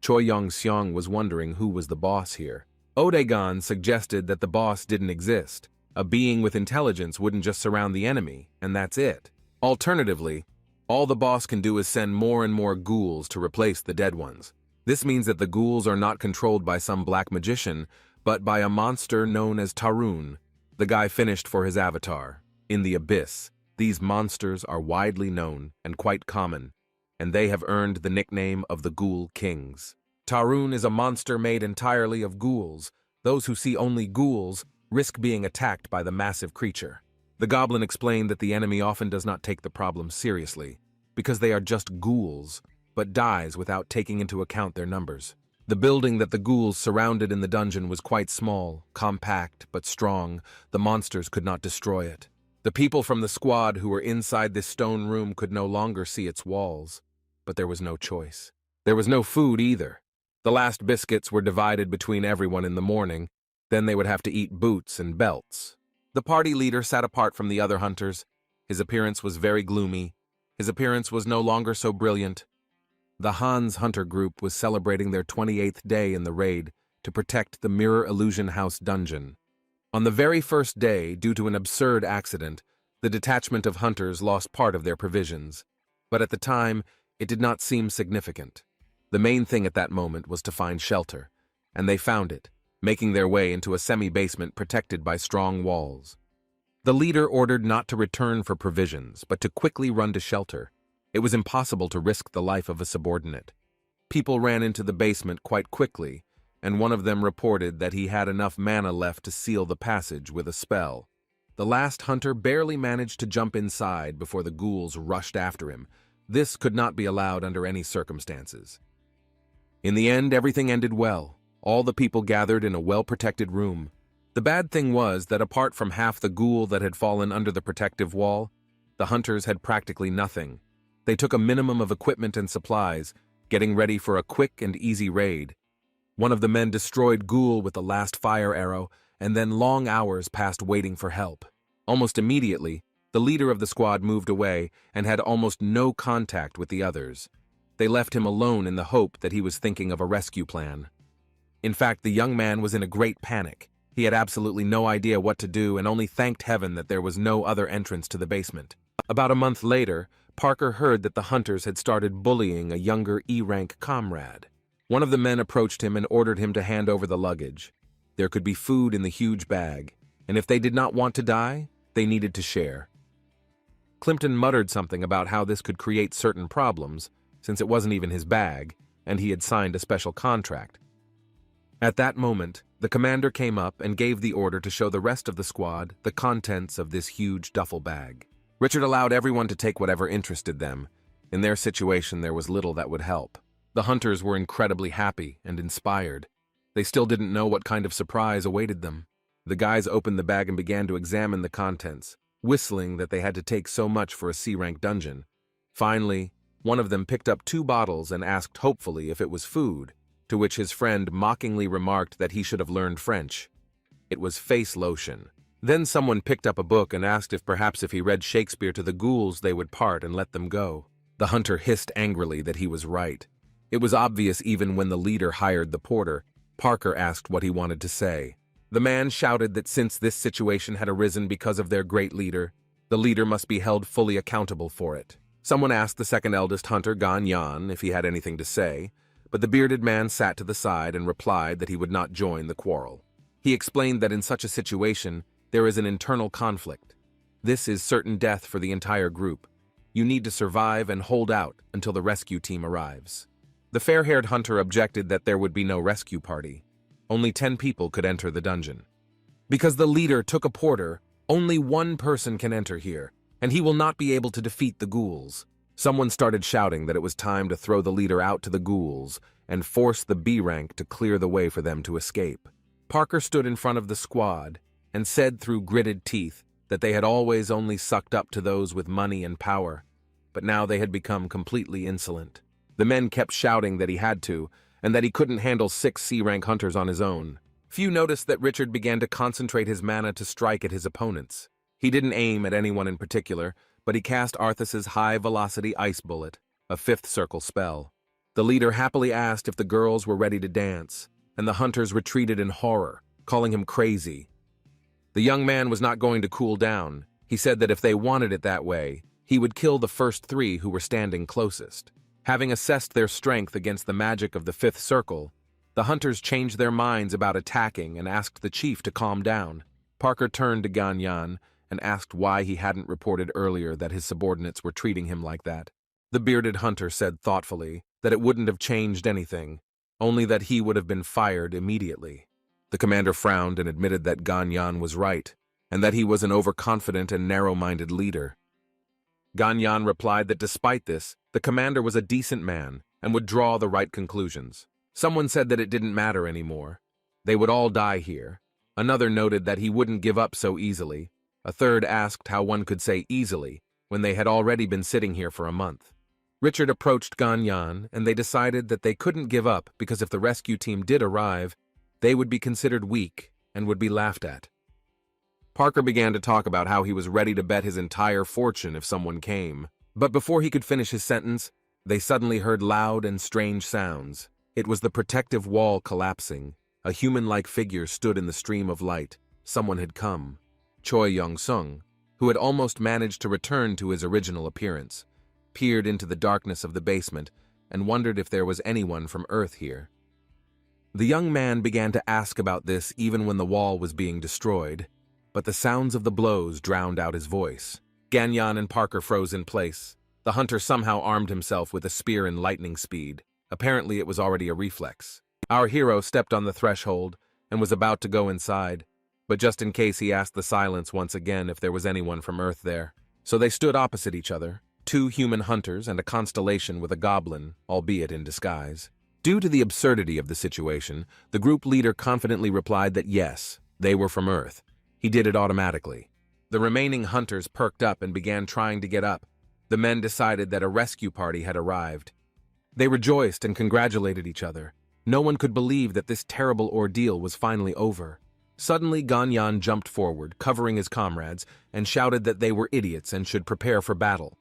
Choi Yong-seong was wondering who was the boss here. Odagon suggested that the boss didn't exist. A being with intelligence wouldn't just surround the enemy, and that's it. Alternatively, all the boss can do is send more and more ghouls to replace the dead ones. This means that the ghouls are not controlled by some black magician, but by a monster known as Tarun. The guy finished for his avatar. In the abyss, these monsters are widely known and quite common, and they have earned the nickname of the Ghoul Kings. Tarun is a monster made entirely of ghouls. Those who see only ghouls risk being attacked by the massive creature. The goblin explained that the enemy often does not take the problem seriously, because they are just ghouls, but dies without taking into account their numbers. The building that the ghouls surrounded in the dungeon was quite small, compact, but strong. The monsters could not destroy it. The people from the squad who were inside this stone room could no longer see its walls, but there was no choice. There was no food either. The last biscuits were divided between everyone in the morning, then they would have to eat boots and belts. The party leader sat apart from the other hunters. His appearance was very gloomy. His appearance was no longer so brilliant. The Hans hunter group was celebrating their 28th day in the raid to protect the Mirror Illusion House dungeon. On the very first day, due to an absurd accident, the detachment of hunters lost part of their provisions. But at the time, it did not seem significant. The main thing at that moment was to find shelter, and they found it, making their way into a semi-basement protected by strong walls. The leader ordered not to return for provisions, but to quickly run to shelter. It was impossible to risk the life of a subordinate. People ran into the basement quite quickly, and one of them reported that he had enough mana left to seal the passage with a spell. The last hunter barely managed to jump inside before the ghouls rushed after him. This could not be allowed under any circumstances. In the end, everything ended well. All the people gathered in a well-protected room. The bad thing was that apart from half the ghoul that had fallen under the protective wall, the hunters had practically nothing. They took a minimum of equipment and supplies, getting ready for a quick and easy raid. One of the men destroyed ghoul with the last fire arrow, and then long hours passed waiting for help. Almost immediately, the leader of the squad moved away and had almost no contact with the others. They left him alone in the hope that he was thinking of a rescue plan. In fact, the young man was in a great panic. He had absolutely no idea what to do and only thanked heaven that there was no other entrance to the basement. About a month later, Parker heard that the hunters had started bullying a younger E-rank comrade. One of the men approached him and ordered him to hand over the luggage. There could be food in the huge bag, and if they did not want to die, they needed to share. Plimpton muttered something about how this could create certain problems, since it wasn't even his bag, and he had signed a special contract. At that moment, the commander came up and gave the order to show the rest of the squad the contents of this huge duffel bag. Richard allowed everyone to take whatever interested them. In their situation, there was little that would help. The hunters were incredibly happy and inspired. They still didn't know what kind of surprise awaited them. The guys opened the bag and began to examine the contents, whistling that they had to take so much for a C-rank dungeon. Finally, one of them picked up 2 bottles and asked hopefully if it was food, to which his friend mockingly remarked that he should have learned French. It was face lotion. Then someone picked up a book and asked if he read Shakespeare to the ghouls they would part and let them go. The hunter hissed angrily that he was right. It was obvious even when the leader hired the porter. Parker asked what he wanted to say. The man shouted that since this situation had arisen because of their great leader, the leader must be held fully accountable for it. Someone asked the second eldest hunter, Ganyan, if he had anything to say, but the bearded man sat to the side and replied that he would not join the quarrel. He explained that in such a situation, there is an internal conflict. This is certain death for the entire group. You need to survive and hold out until the rescue team arrives. The fair-haired hunter objected that there would be no rescue party. Only 10 people could enter the dungeon. Because the leader took a porter, only one person can enter here, and he will not be able to defeat the ghouls. Someone started shouting that it was time to throw the leader out to the ghouls and force the B rank to clear the way for them to escape. Parker stood in front of the squad and said through gritted teeth that they had always only sucked up to those with money and power, but now they had become completely insolent. The men kept shouting that he had to, and that he couldn't handle 6 C-rank hunters on his own. Few noticed that Richard began to concentrate his mana to strike at his opponents. He didn't aim at anyone in particular, but he cast Arthas's high-velocity ice bullet, a 5th circle spell. The leader happily asked if the girls were ready to dance, and the hunters retreated in horror, calling him crazy. The young man was not going to cool down. He said that if they wanted it that way, he would kill the first 3 who were standing closest. Having assessed their strength against the magic of the 5th circle, the hunters changed their minds about attacking and asked the chief to calm down. Parker turned to Ganyan and asked why he hadn't reported earlier that his subordinates were treating him like that. The bearded hunter said thoughtfully that it wouldn't have changed anything, only that he would have been fired immediately. The commander frowned and admitted that Ganyan was right, and that he was an overconfident and narrow-minded leader. Ganyan replied that despite this, the commander was a decent man and would draw the right conclusions. Someone said that it didn't matter anymore. They would all die here. Another noted that he wouldn't give up so easily. A third asked how one could say easily when they had already been sitting here for a month. Richard approached Ganyan, and they decided that they couldn't give up because if the rescue team did arrive, they would be considered weak and would be laughed at. Parker began to talk about how he was ready to bet his entire fortune if someone came. But before he could finish his sentence, they suddenly heard loud and strange sounds. It was the protective wall collapsing. A human-like figure stood in the stream of light. Someone had come. Choi Young-sung, who had almost managed to return to his original appearance, peered into the darkness of the basement and wondered if there was anyone from Earth here. The young man began to ask about this even when the wall was being destroyed, but the sounds of the blows drowned out his voice. Ganyan and Parker froze in place. The hunter somehow armed himself with a spear in lightning speed. Apparently it was already a reflex. Our hero stepped on the threshold and was about to go inside, but just in case he asked the silence once again if there was anyone from Earth there. So they stood opposite each other, 2 human hunters and a constellation with a goblin, albeit in disguise. Due to the absurdity of the situation, the group leader confidently replied that yes, they were from Earth. He did it automatically. The remaining hunters perked up and began trying to get up. The men decided that a rescue party had arrived. They rejoiced and congratulated each other. No one could believe that this terrible ordeal was finally over. Suddenly, Ganyan jumped forward, covering his comrades, and shouted that they were idiots and should prepare for battle.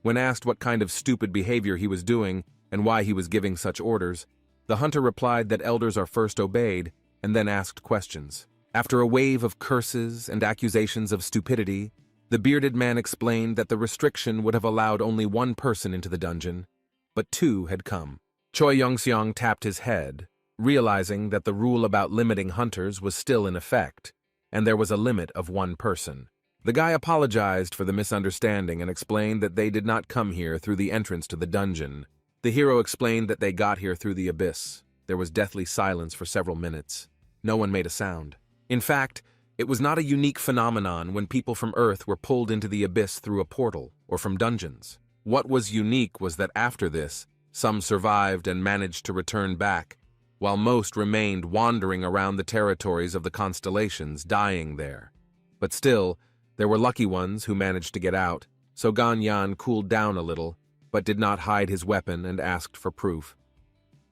When asked what kind of stupid behavior he was doing and why he was giving such orders, the hunter replied that elders are first obeyed and then asked questions. After a wave of curses and accusations of stupidity, the bearded man explained that the restriction would have allowed only 1 person into the dungeon, but 2 had come. Choi Young-seong tapped his head, realizing that the rule about limiting hunters was still in effect, and there was a limit of 1 person. The guy apologized for the misunderstanding and explained that they did not come here through the entrance to the dungeon. The hero explained that they got here through the abyss. There was deathly silence for several minutes. No one made a sound. In fact, it was not a unique phenomenon when people from Earth were pulled into the abyss through a portal or from dungeons. What was unique was that after this, some survived and managed to return back, while most remained wandering around the territories of the constellations, dying there. But still, there were lucky ones who managed to get out, so Ganyan cooled down a little, but did not hide his weapon and asked for proof.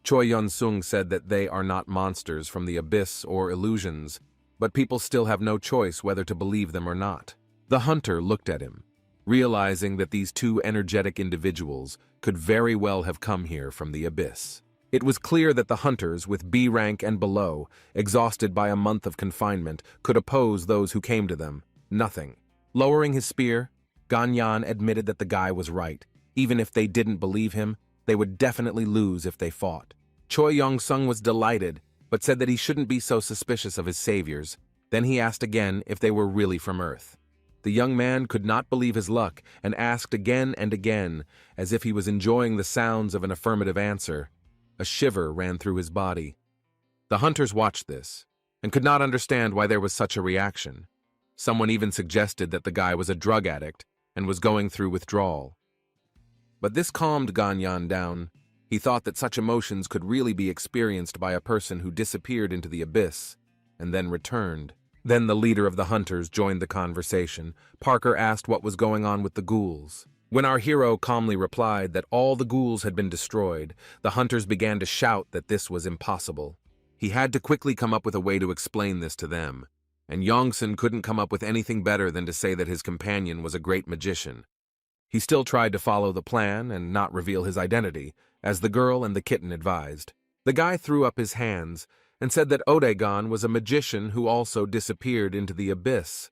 Choi Yun-sung said that they are not monsters from the abyss or illusions, but people still have no choice whether to believe them or not. The hunter looked at him, realizing that these 2 energetic individuals could very well have come here from the abyss. It was clear that the hunters with B rank and below, exhausted by a month of confinement, could oppose those who came to them. Nothing. Lowering his spear, Ganyan admitted that the guy was right. Even if they didn't believe him, they would definitely lose if they fought. Choi Yong-sung was delighted, but said that he shouldn't be so suspicious of his saviors. Then he asked again if they were really from Earth. The young man could not believe his luck and asked again and again, as if he was enjoying the sounds of an affirmative answer. A shiver ran through his body. The hunters watched this and could not understand why there was such a reaction. Someone even suggested that the guy was a drug addict and was going through withdrawal. But this calmed Ganyan down. He thought that such emotions could really be experienced by a person who disappeared into the abyss and then returned. Then the leader of the hunters joined the conversation. Parker asked what was going on with the ghouls. When our hero calmly replied that all the ghouls had been destroyed, the hunters began to shout that this was impossible. He had to quickly come up with a way to explain this to them, and Yongsun couldn't come up with anything better than to say that his companion was a great magician. He still tried to follow the plan and not reveal his identity, as the girl and the kitten advised. The guy threw up his hands and said that Odagon was a magician who also disappeared into the abyss,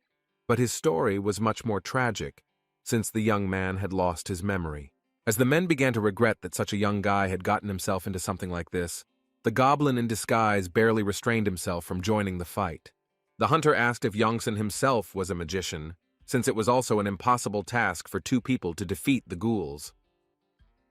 but his story was much more tragic, since the young man had lost his memory. As the men began to regret that such a young guy had gotten himself into something like this, the goblin in disguise barely restrained himself from joining the fight. The hunter asked if Yongsun himself was a magician, since it was also an impossible task for two people to defeat the ghouls.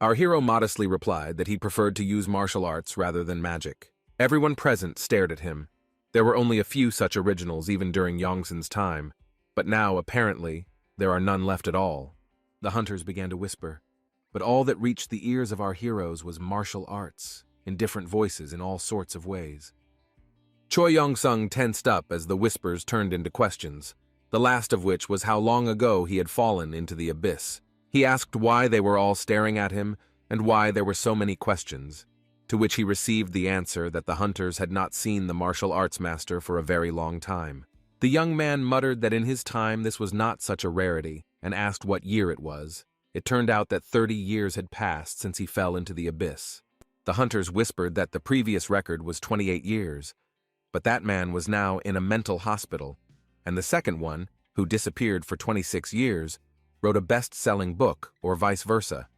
Our hero modestly replied that he preferred to use martial arts rather than magic. Everyone present stared at him. There were only a few such originals even during Yongsun's time, but now, apparently, there are none left at all. The hunters began to whisper, but all that reached the ears of our heroes was martial arts, in different voices in all sorts of ways. Choi Yong-sung tensed up as the whispers turned into questions, the last of which was how long ago he had fallen into the abyss. He asked why they were all staring at him and why there were so many questions, to which he received the answer that the hunters had not seen the martial arts master for a very long time. The young man muttered that in his time this was not such a rarity and asked what year it was. It turned out that 30 years had passed since he fell into the abyss. The hunters whispered that the previous record was 28 years, but that man was now in a mental hospital, and the second one, who disappeared for 26 years, wrote a best-selling book, or vice versa.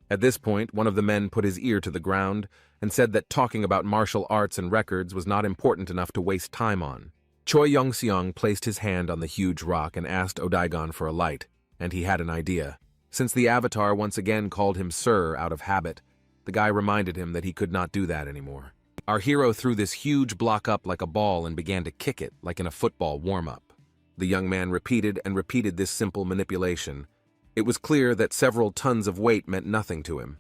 At this point, one of the men put his ear to the ground and said that talking about martial arts and records was not important enough to waste time on. Choi Yong-seong placed his hand on the huge rock and asked Odagon for a light, and he had an idea. Since the avatar once again called him Sir out of habit, the guy reminded him that he could not do that anymore. Our hero threw this huge block up like a ball and began to kick it like in a football warm-up. The young man repeated and repeated this simple manipulation. It was clear that several tons of weight meant nothing to him.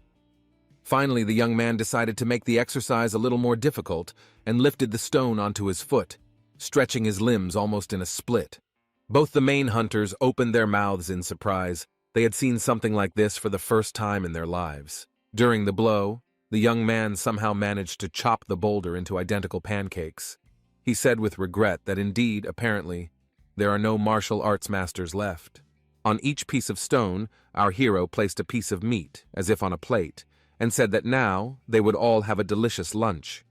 Finally, the young man decided to make the exercise a little more difficult and lifted the stone onto his foot, stretching his limbs almost in a split. Both the main hunters opened their mouths in surprise. They had seen something like this for the first time in their lives. During the blow, the young man somehow managed to chop the boulder into identical pancakes. He said with regret that indeed, apparently, there are no martial arts masters left. On each piece of stone, our hero placed a piece of meat, as if on a plate, and said that now they would all have a delicious lunch.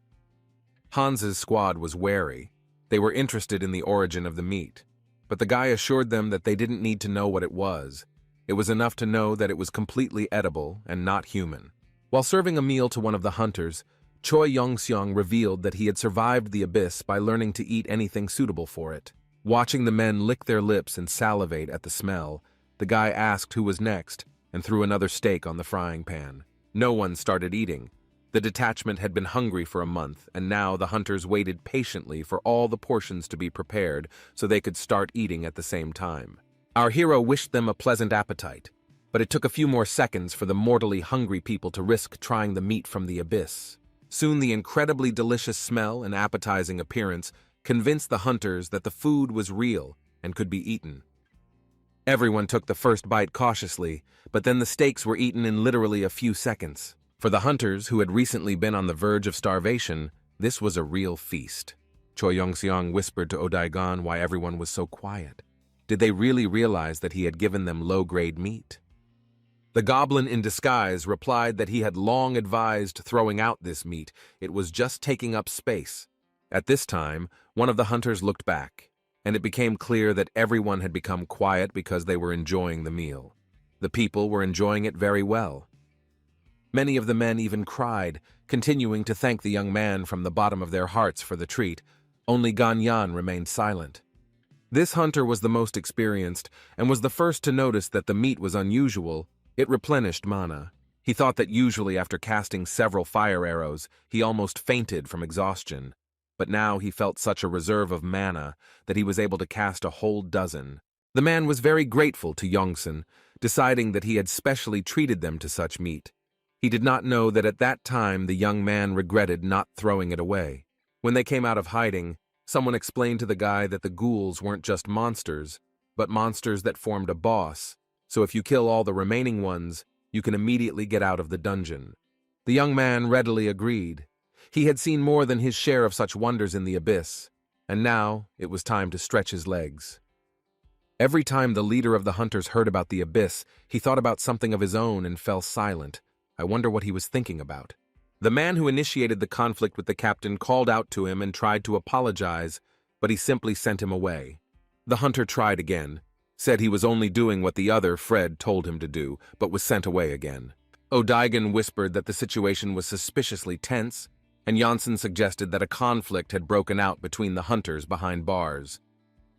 Hans's squad was wary. They were interested in the origin of the meat, but the guy assured them that they didn't need to know what it was. It was enough to know that it was completely edible and not human. While serving a meal to one of the hunters, Choi Yong-seong revealed that he had survived the abyss by learning to eat anything suitable for it. Watching the men lick their lips and salivate at the smell, the guy asked who was next and threw another steak on the frying pan. No one started eating. The detachment had been hungry for a month, and now the hunters waited patiently for all the portions to be prepared so they could start eating at the same time. Our hero wished them a pleasant appetite, but it took a few more seconds for the mortally hungry people to risk trying the meat from the abyss. Soon the incredibly delicious smell and appetizing appearance convinced the hunters that the food was real and could be eaten. Everyone took the first bite cautiously, but then the steaks were eaten in literally a few seconds. For the hunters, who had recently been on the verge of starvation, this was a real feast. Choi Yong-seong whispered to Odagon why everyone was so quiet. Did they really realize that he had given them low-grade meat? The goblin in disguise replied that he had long advised throwing out this meat. It was just taking up space. At this time, one of the hunters looked back, and it became clear that everyone had become quiet because they were enjoying the meal. The people were enjoying it very well. Many of the men even cried, continuing to thank the young man from the bottom of their hearts for the treat. Only Ganyan remained silent. This hunter was the most experienced and was the first to notice that the meat was unusual. It replenished mana. He thought that usually after casting several fire arrows, he almost fainted from exhaustion. But now he felt such a reserve of mana that he was able to cast a whole dozen. The man was very grateful to Yongsan, deciding that he had specially treated them to such meat. He did not know that at that time the young man regretted not throwing it away. When they came out of hiding, someone explained to the guy that the ghouls weren't just monsters, but monsters that formed a boss, so if you kill all the remaining ones, you can immediately get out of the dungeon. The young man readily agreed. He had seen more than his share of such wonders in the abyss, and now it was time to stretch his legs. Every time the leader of the hunters heard about the abyss, he thought about something of his own and fell silent. I wonder what he was thinking about. The man who initiated the conflict with the captain called out to him and tried to apologize, but he simply sent him away. The hunter tried again, said he was only doing what the other, Fred, told him to do, but was sent away again. Odaigan whispered that the situation was suspiciously tense, and Janssen suggested that a conflict had broken out between the hunters behind bars.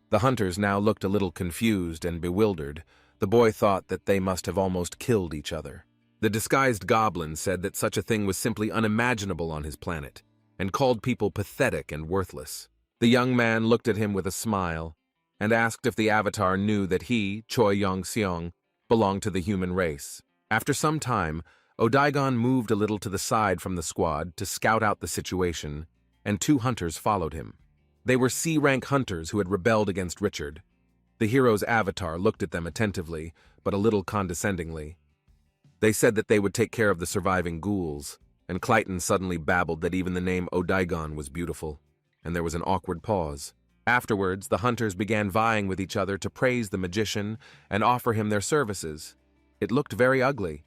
The hunters now looked a little confused and bewildered. The boy thought that they must have almost killed each other. The disguised goblin said that such a thing was simply unimaginable on his planet, and called people pathetic and worthless. The young man looked at him with a smile, and asked if the avatar knew that he, Choi Yong-seong, belonged to the human race. After some time, Odaigan moved a little to the side from the squad to scout out the situation, and 2 hunters followed him. They were C-rank hunters who had rebelled against Richard. The hero's avatar looked at them attentively, but a little condescendingly. They said that they would take care of the surviving ghouls, and Clayton suddenly babbled that even the name Odaigan was beautiful, and there was an awkward pause. Afterwards, the hunters began vying with each other to praise the magician and offer him their services. It looked very ugly.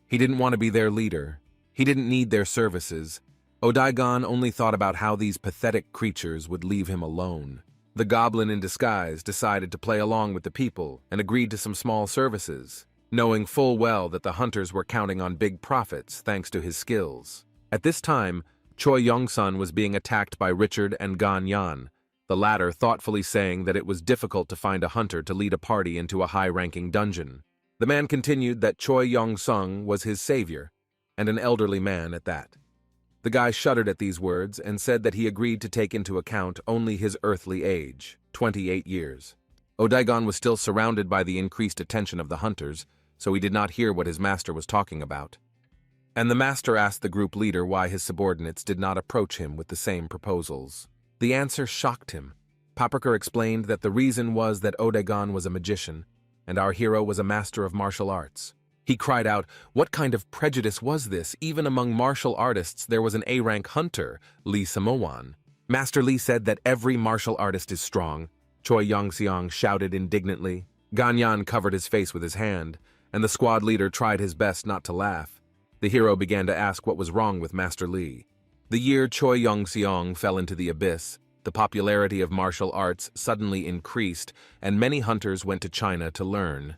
He didn't want to be their leader. He didn't need their services. Odaigan only thought about how these pathetic creatures would leave him alone. The goblin in disguise decided to play along with the people and agreed to some small services, knowing full well that the hunters were counting on big profits thanks to his skills. At this time, Choi Yong-sun was being attacked by Richard and Ganyan, the latter thoughtfully saying that it was difficult to find a hunter to lead a party into a high-ranking dungeon. The man continued that Choi Yong-sung was his savior, and an elderly man at that. The guy shuddered at these words and said that he agreed to take into account only his earthly age, 28 years. Odaigan was still surrounded by the increased attention of the hunters, so he did not hear what his master was talking about. And the master asked the group leader why his subordinates did not approach him with the same proposals. The answer shocked him. Paprika explained that the reason was that Odaigan was a magician, and our hero was a master of martial arts. He cried out, "What kind of prejudice was this? Even among martial artists there was an A-rank hunter, Lee Samoan." Master Lee said that every martial artist is strong. Choi Yong-seong shouted indignantly. Ganyan covered his face with his hand, and the squad leader tried his best not to laugh. The hero began to ask what was wrong with Master Lee. The year Choi Yong-seong fell into the abyss, the popularity of martial arts suddenly increased, and many hunters went to China to learn.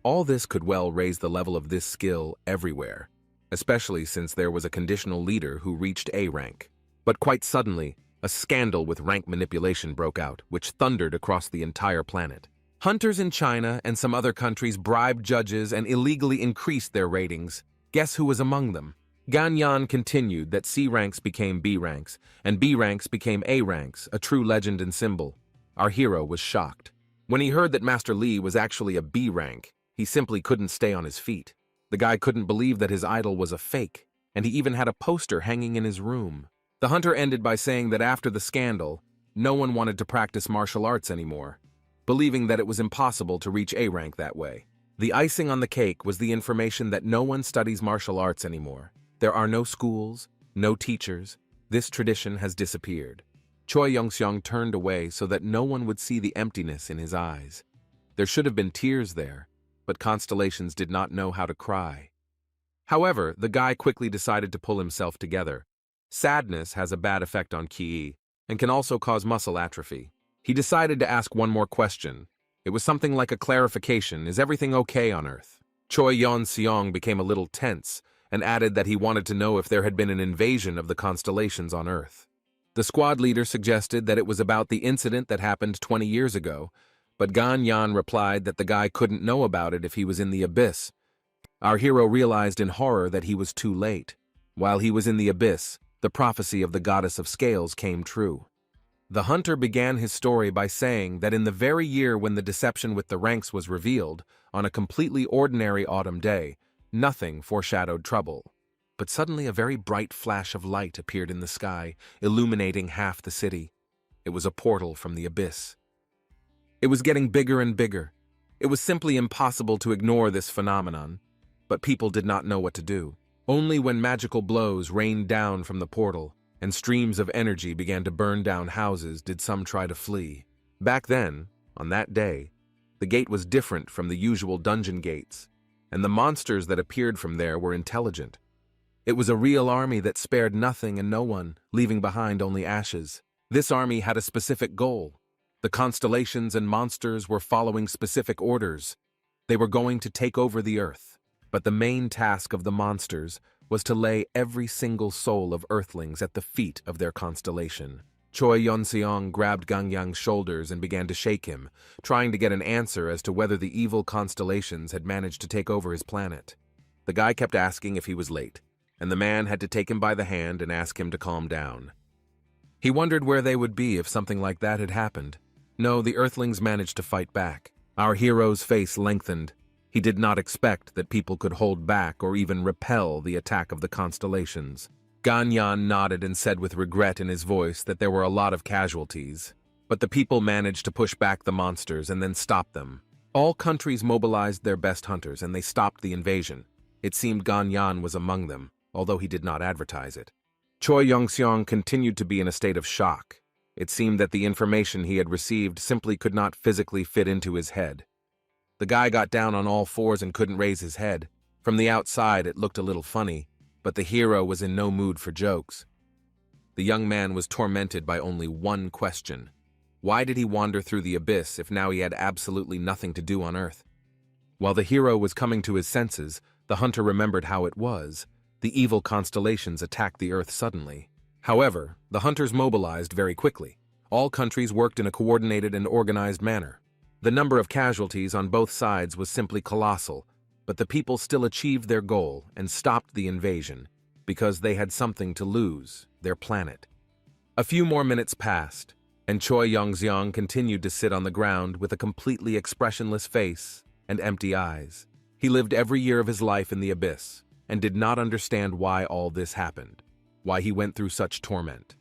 All this could well raise the level of this skill everywhere, especially since there was a conditional leader who reached A rank. But quite suddenly, a scandal with rank manipulation broke out, which thundered across the entire planet. Hunters in China and some other countries bribed judges and illegally increased their ratings. Guess who was among them? Ganyan continued that C ranks became B ranks, and B ranks became A ranks, a true legend and symbol. Our hero was shocked. When he heard that Master Lee was actually a B rank, he simply couldn't stay on his feet. The guy couldn't believe that his idol was a fake, and he even had a poster hanging in his room. The hunter ended by saying that after the scandal, no one wanted to practice martial arts anymore, believing that it was impossible to reach A rank that way. The icing on the cake was the information that no one studies martial arts anymore. There are no schools, no teachers. This tradition has disappeared. Choi Yong-seong turned away so that no one would see the emptiness in his eyes. There should have been tears there, but constellations did not know how to cry. However, the guy quickly decided to pull himself together. Sadness has a bad effect on ki and can also cause muscle atrophy. He decided to ask one more question. It was something like a clarification, is everything okay on Earth? Choi Yon-seong became a little tense and added that he wanted to know if there had been an invasion of the constellations on Earth. The squad leader suggested that it was about the incident that happened 20 years ago, but Gan-yan replied that the guy couldn't know about it if he was in the abyss. Our hero realized in horror that he was too late. While he was in the abyss, the prophecy of the goddess of scales came true. The hunter began his story by saying that in the very year when the deception with the ranks was revealed, on a completely ordinary autumn day, nothing foreshadowed trouble. But suddenly a very bright flash of light appeared in the sky, illuminating half the city. It was a portal from the abyss. It was getting bigger and bigger. It was simply impossible to ignore this phenomenon, but people did not know what to do. Only when magical blows rained down from the portal and streams of energy began to burn down houses did some try to flee. Back then, on that day, the gate was different from the usual dungeon gates, and the monsters that appeared from there were intelligent. It was a real army that spared nothing and no one, leaving behind only ashes. This army had a specific goal. The constellations and monsters were following specific orders. They were going to take over the earth. But the main task of the monsters was to lay every single soul of earthlings at the feet of their constellation. Choi Yon-seong grabbed Gang-yang's shoulders and began to shake him, trying to get an answer as to whether the evil constellations had managed to take over his planet. The guy kept asking if he was late, and the man had to take him by the hand and ask him to calm down. He wondered where they would be if something like that had happened. No, the earthlings managed to fight back. Our hero's face lengthened. He did not expect that people could hold back or even repel the attack of the constellations. Gan-yan nodded and said with regret in his voice that there were a lot of casualties. But the people managed to push back the monsters and then stop them. All countries mobilized their best hunters and they stopped the invasion. It seemed Gan-yan was among them, although he did not advertise it. Choi Yon-seong continued to be in a state of shock. It seemed that the information he had received simply could not physically fit into his head. The guy got down on all fours and couldn't raise his head. From the outside, it looked a little funny, but the hero was in no mood for jokes. The young man was tormented by only one question. Why did he wander through the abyss if now he had absolutely nothing to do on Earth? While the hero was coming to his senses, the hunter remembered how it was. The evil constellations attacked the Earth suddenly. However, the hunters mobilized very quickly. All countries worked in a coordinated and organized manner. The number of casualties on both sides was simply colossal, but the people still achieved their goal and stopped the invasion because they had something to lose, their planet. A few more minutes passed, and Choi Yon-seong continued to sit on the ground with a completely expressionless face and empty eyes. He lived every year of his life in the abyss and did not understand why all this happened, why he went through such torment.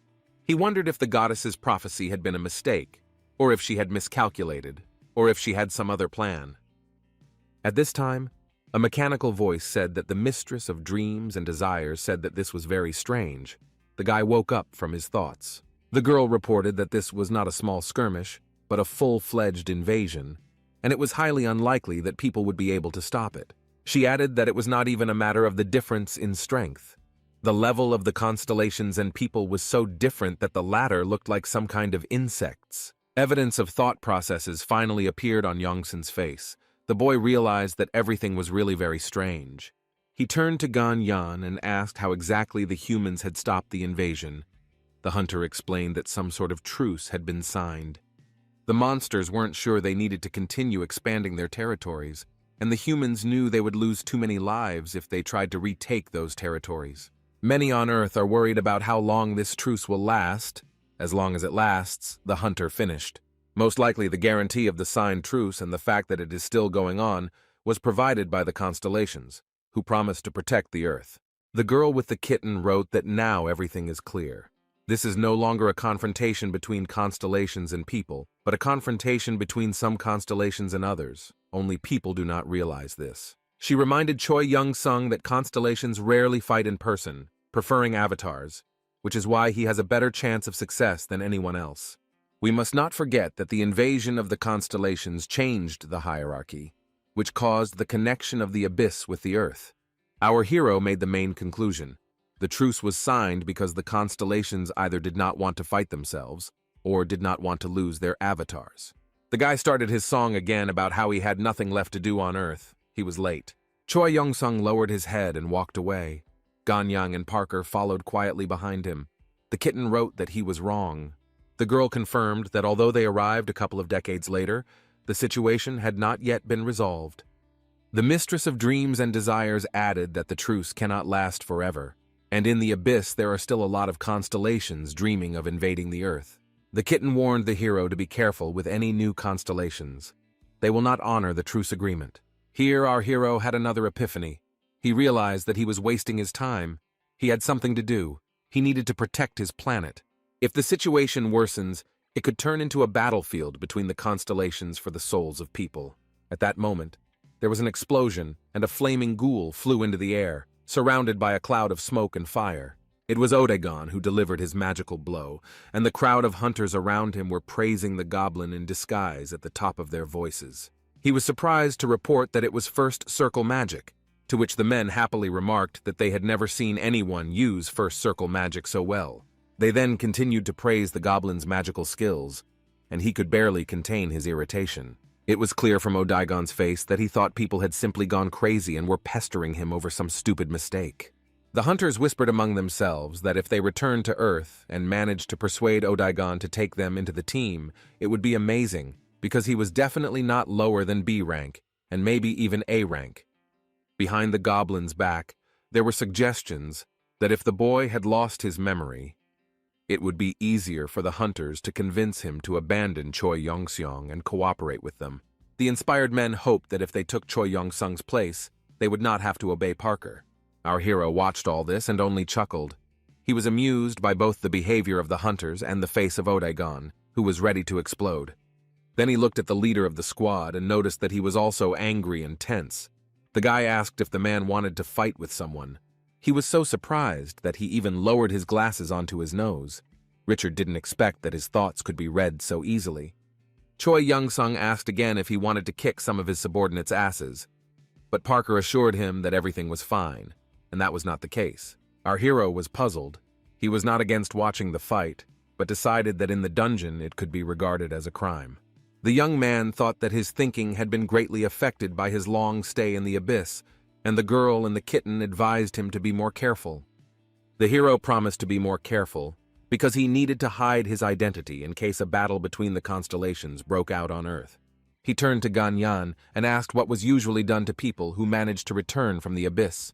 He wondered if the goddess's prophecy had been a mistake, or if she had miscalculated, or if she had some other plan. At this time, a mechanical voice said that the mistress of dreams and desires said that this was very strange. The guy woke up from his thoughts. The girl reported that this was not a small skirmish, but a full-fledged invasion, and it was highly unlikely that people would be able to stop it. She added that it was not even a matter of the difference in strength. The level of the constellations and people was so different that the latter looked like some kind of insects. Evidence of thought processes finally appeared on Yongsun's face. The boy realized that everything was really very strange. He turned to Gan-yan and asked how exactly the humans had stopped the invasion. The hunter explained that some sort of truce had been signed. The monsters weren't sure they needed to continue expanding their territories, and the humans knew they would lose too many lives if they tried to retake those territories. Many on Earth are worried about how long this truce will last. As long as it lasts, the hunter finished. Most likely the guarantee of the signed truce and the fact that it is still going on was provided by the constellations, who promised to protect the Earth. The girl with the kitten wrote that now everything is clear. This is no longer a confrontation between constellations and people, but a confrontation between some constellations and others. Only people do not realize this. She reminded Choi Young-sung that constellations rarely fight in person, preferring avatars, which is why he has a better chance of success than anyone else. We must not forget that the invasion of the constellations changed the hierarchy, which caused the connection of the abyss with the Earth. Our hero made the main conclusion. The truce was signed because the constellations either did not want to fight themselves or did not want to lose their avatars. The guy started his song again about how he had nothing left to do on Earth. He was late. Choi Young-sung lowered his head and walked away. Ganyang and Parker followed quietly behind him. The kitten wrote that he was wrong. The girl confirmed that although they arrived a couple of decades later, the situation had not yet been resolved. The mistress of dreams and desires added that the truce cannot last forever, and in the abyss there are still a lot of constellations dreaming of invading the Earth. The kitten warned the hero to be careful with any new constellations. They will not honor the truce agreement. Here our hero had another epiphany. He realized that he was wasting his time. He had something to do. He needed to protect his planet. If the situation worsens, it could turn into a battlefield between the constellations for the souls of people. At that moment, there was an explosion, and a flaming ghoul flew into the air, surrounded by a cloud of smoke and fire. It was Odagon who delivered his magical blow, and the crowd of hunters around him were praising the goblin in disguise at the top of their voices. He was surprised to report that it was first circle magic, to which the men happily remarked that they had never seen anyone use first circle magic so well. They then continued to praise the goblin's magical skills, and he could barely contain his irritation. It was clear from Odagon's face that he thought people had simply gone crazy and were pestering him over some stupid mistake. The hunters whispered among themselves that if they returned to Earth and managed to persuade Odagon to take them into the team, it would be amazing, because he was definitely not lower than B rank, and maybe even A rank. Behind the goblin's back, there were suggestions that if the boy had lost his memory, it would be easier for the hunters to convince him to abandon Choi Yong-seong and cooperate with them. The inspired men hoped that if they took Choi Yong-sung's place, they would not have to obey Parker. Our hero watched all this and only chuckled. He was amused by both the behavior of the hunters and the face of Odagon, who was ready to explode. Then he looked at the leader of the squad and noticed that he was also angry and tense. The guy asked if the man wanted to fight with someone. He was so surprised that he even lowered his glasses onto his nose. Richard didn't expect that his thoughts could be read so easily. Choi Young-sung asked again if he wanted to kick some of his subordinates' asses, but Parker assured him that everything was fine, and that was not the case. Our hero was puzzled. He was not against watching the fight, but decided that in the dungeon it could be regarded as a crime. The young man thought that his thinking had been greatly affected by his long stay in the abyss, and the girl and the kitten advised him to be more careful. The hero promised to be more careful because he needed to hide his identity in case a battle between the constellations broke out on Earth. He turned to Ganyan and asked what was usually done to people who managed to return from the abyss.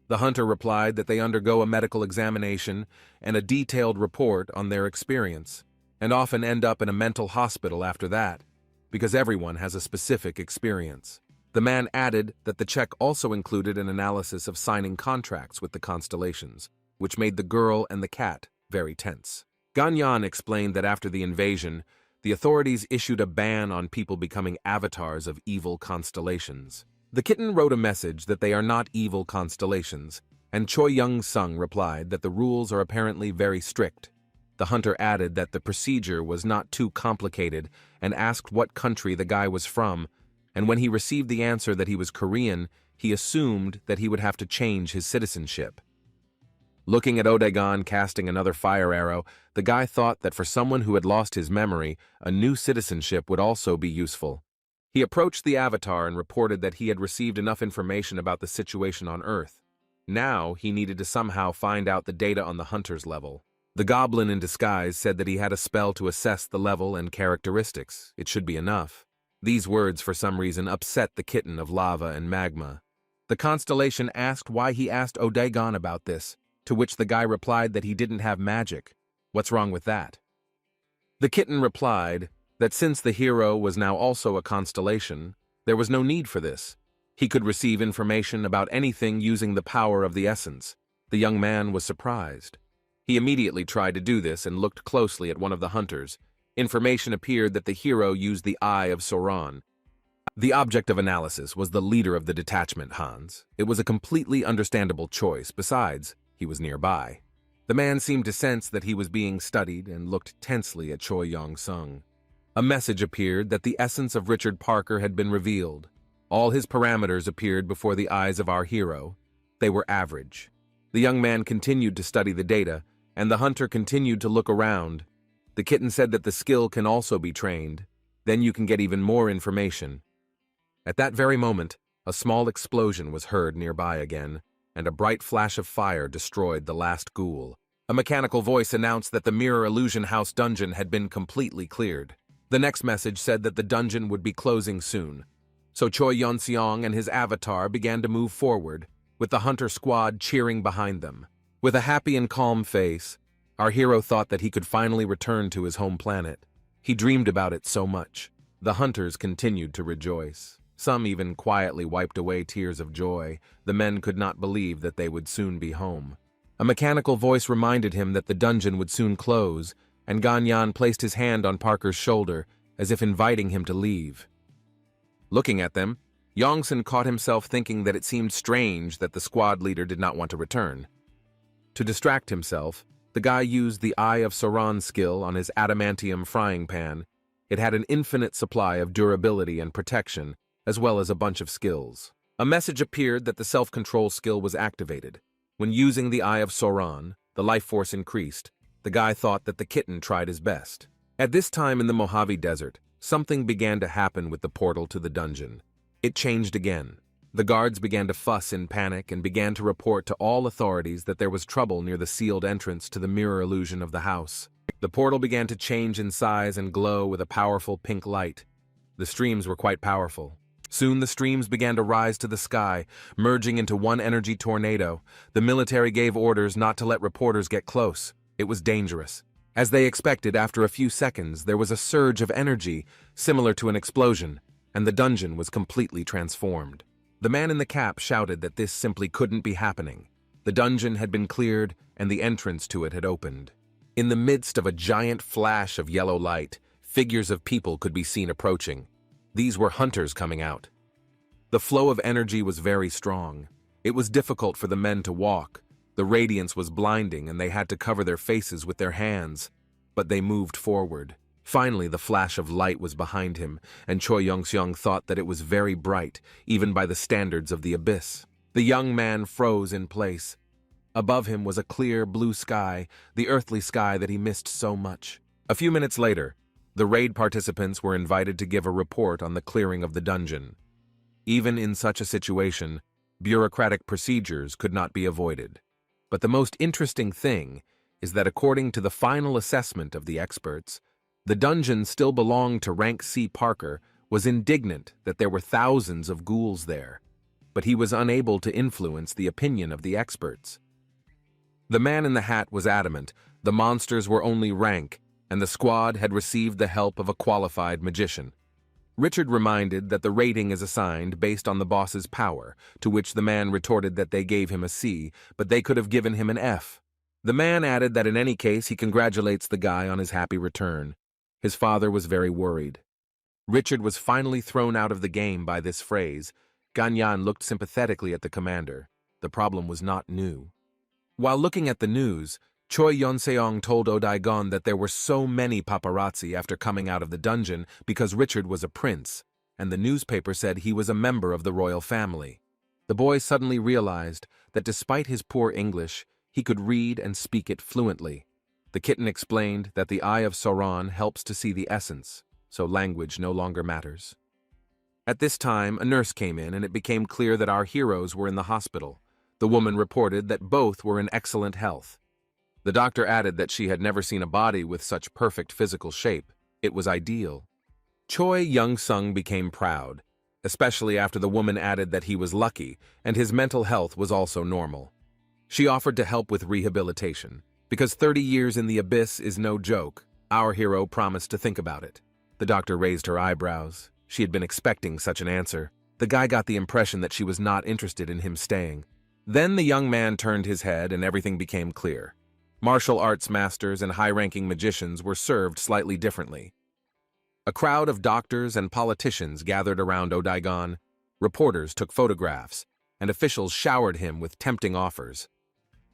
The hunter replied that they undergo a medical examination and a detailed report on their experience, and often end up in a mental hospital after that, because everyone has a specific experience. The man added that the check also included an analysis of signing contracts with the constellations, which made the girl and the cat very tense. Ganyan explained that after the invasion, the authorities issued a ban on people becoming avatars of evil constellations. The kitten wrote a message that they are not evil constellations, and Choi Young-sung replied that the rules are apparently very strict. The hunter added that the procedure was not too complicated and asked what country the guy was from, and when he received the answer that he was Korean, he assumed that he would have to change his citizenship. Looking at Odagon casting another fire arrow, the guy thought that for someone who had lost his memory, a new citizenship would also be useful. He approached the avatar and reported that he had received enough information about the situation on Earth. Now he needed to somehow find out the data on the hunter's level. The goblin in disguise said that he had a spell to assess the level and characteristics. It should be enough. These words, for some reason, upset the kitten of lava and magma. The constellation asked why he asked Odagon about this, to which the guy replied that he didn't have magic. What's wrong with that? The kitten replied that since the hero was now also a constellation, there was no need for this. He could receive information about anything using the power of the essence. The young man was surprised. He immediately tried to do this and looked closely at one of the hunters. Information appeared that the hero used the Eye of Sauron. The object of analysis was the leader of the detachment, Hans. It was a completely understandable choice. Besides, he was nearby. The man seemed to sense that he was being studied and looked tensely at Choi Young-sung. A message appeared that the essence of Richard Parker had been revealed. All his parameters appeared before the eyes of our hero. They were average. The young man continued to study the data, and the hunter continued to look around. The kitten said that the skill can also be trained. Then you can get even more information. At that very moment, a small explosion was heard nearby again, and a bright flash of fire destroyed the last ghoul. A mechanical voice announced that the Mirror Illusion House dungeon had been completely cleared. The next message said that the dungeon would be closing soon. So Choi Yun-seong and his avatar began to move forward, with the hunter squad cheering behind them. With a happy and calm face, our hero thought that he could finally return to his home planet. He dreamed about it so much. The hunters continued to rejoice. Some even quietly wiped away tears of joy. The men could not believe that they would soon be home. A mechanical voice reminded him that the dungeon would soon close, and Ganyan placed his hand on Parker's shoulder, as if inviting him to leave. Looking at them, Yongsan caught himself thinking that it seemed strange that the squad leader did not want to return. To distract himself, the guy used the Eye of Sauron skill on his adamantium frying pan. It had an infinite supply of durability and protection, as well as a bunch of skills. A message appeared that the self-control skill was activated. When using the Eye of Sauron, the life force increased. The guy thought that the kitten tried his best. At this time in the Mojave Desert, something began to happen with the portal to the dungeon. It changed again. The guards began to fuss in panic and began to report to all authorities that there was trouble near the sealed entrance to the mirror illusion of the house. The portal began to change in size and glow with a powerful pink light. The streams were quite powerful. Soon the streams began to rise to the sky, merging into one energy tornado. The military gave orders not to let reporters get close. It was dangerous. As they expected, after a few seconds, there was a surge of energy, similar to an explosion, and the dungeon was completely transformed. The man in the cap shouted that this simply couldn't be happening. The dungeon had been cleared, and the entrance to it had opened. In the midst of a giant flash of yellow light, figures of people could be seen approaching. These were hunters coming out. The flow of energy was very strong. It was difficult for the men to walk. The radiance was blinding and they had to cover their faces with their hands. But they moved forward. Finally, the flash of light was behind him, and Choi Yong-seong thought that it was very bright, even by the standards of the abyss. The young man froze in place. Above him was a clear blue sky, the earthly sky that he missed so much. A few minutes later, the raid participants were invited to give a report on the clearing of the dungeon. Even in such a situation, bureaucratic procedures could not be avoided. But the most interesting thing is that according to the final assessment of the experts, the dungeon still belonged to Rank C. Parker, was indignant that there were thousands of ghouls there, but he was unable to influence the opinion of the experts. The man in the hat was adamant the monsters were only rank, and the squad had received the help of a qualified magician. Richard reminded that the rating is assigned based on the boss's power, to which the man retorted that they gave him a C, but they could have given him an F. The man added that in any case he congratulates the guy on his happy return. His father was very worried. Richard was finally thrown out of the game by this phrase. Ganyan looked sympathetically at the commander. The problem was not new. While looking at the news, Choi Yun-seong told Odaigon that there were so many paparazzi after coming out of the dungeon because Richard was a prince, and the newspaper said he was a member of the royal family. The boy suddenly realized that despite his poor English, he could read and speak it fluently. The kitten explained that the Eye of Sauron helps to see the essence, so language no longer matters. At this time, a nurse came in and it became clear that our heroes were in the hospital. The woman reported that both were in excellent health. The doctor added that she had never seen a body with such perfect physical shape. It was ideal. Choi Young-sung became proud, especially after the woman added that he was lucky and his mental health was also normal. She offered to help with rehabilitation. Because 30 years in the abyss is no joke, our hero promised to think about it. The doctor raised her eyebrows. She had been expecting such an answer. The guy got the impression that she was not interested in him staying. Then the young man turned his head and everything became clear. Martial arts masters and high-ranking magicians were served slightly differently. A crowd of doctors and politicians gathered around Odaigon. Reporters took photographs, and officials showered him with tempting offers.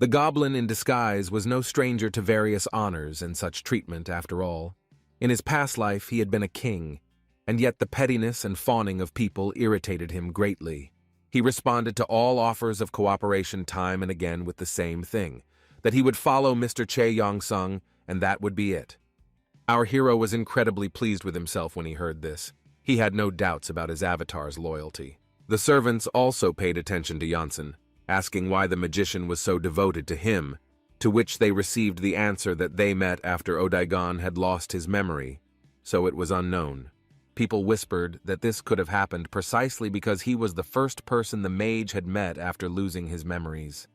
The goblin in disguise was no stranger to various honors and such treatment after all. In his past life he had been a king, and yet the pettiness and fawning of people irritated him greatly. He responded to all offers of cooperation time and again with the same thing, that he would follow Mr. Choi Yong-sung, and that would be it. Our hero was incredibly pleased with himself when he heard this. He had no doubts about his avatar's loyalty. The servants also paid attention to Janssen, asking why the magician was so devoted to him, to which they received the answer that they met after Odaigon had lost his memory, so it was unknown. People whispered that this could have happened precisely because he was the first person the mage had met after losing his memories.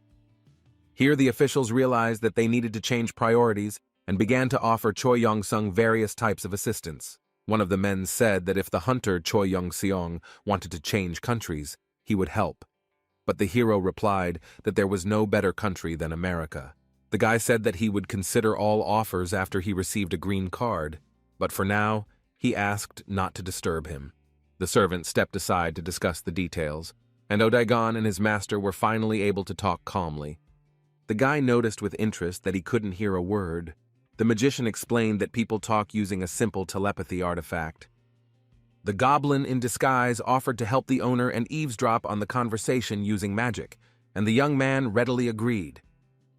Here the officials realized that they needed to change priorities and began to offer Choi Yong-sung various types of assistance. One of the men said that if the hunter Choi Yong-seong wanted to change countries, he would help. But the hero replied that there was no better country than America. The guy said that he would consider all offers after he received a green card, but for now, he asked not to disturb him. The servant stepped aside to discuss the details, and Odaigon and his master were finally able to talk calmly. The guy noticed with interest that he couldn't hear a word. The magician explained that people talk using a simple telepathy artifact. The goblin in disguise offered to help the owner and eavesdrop on the conversation using magic, and the young man readily agreed.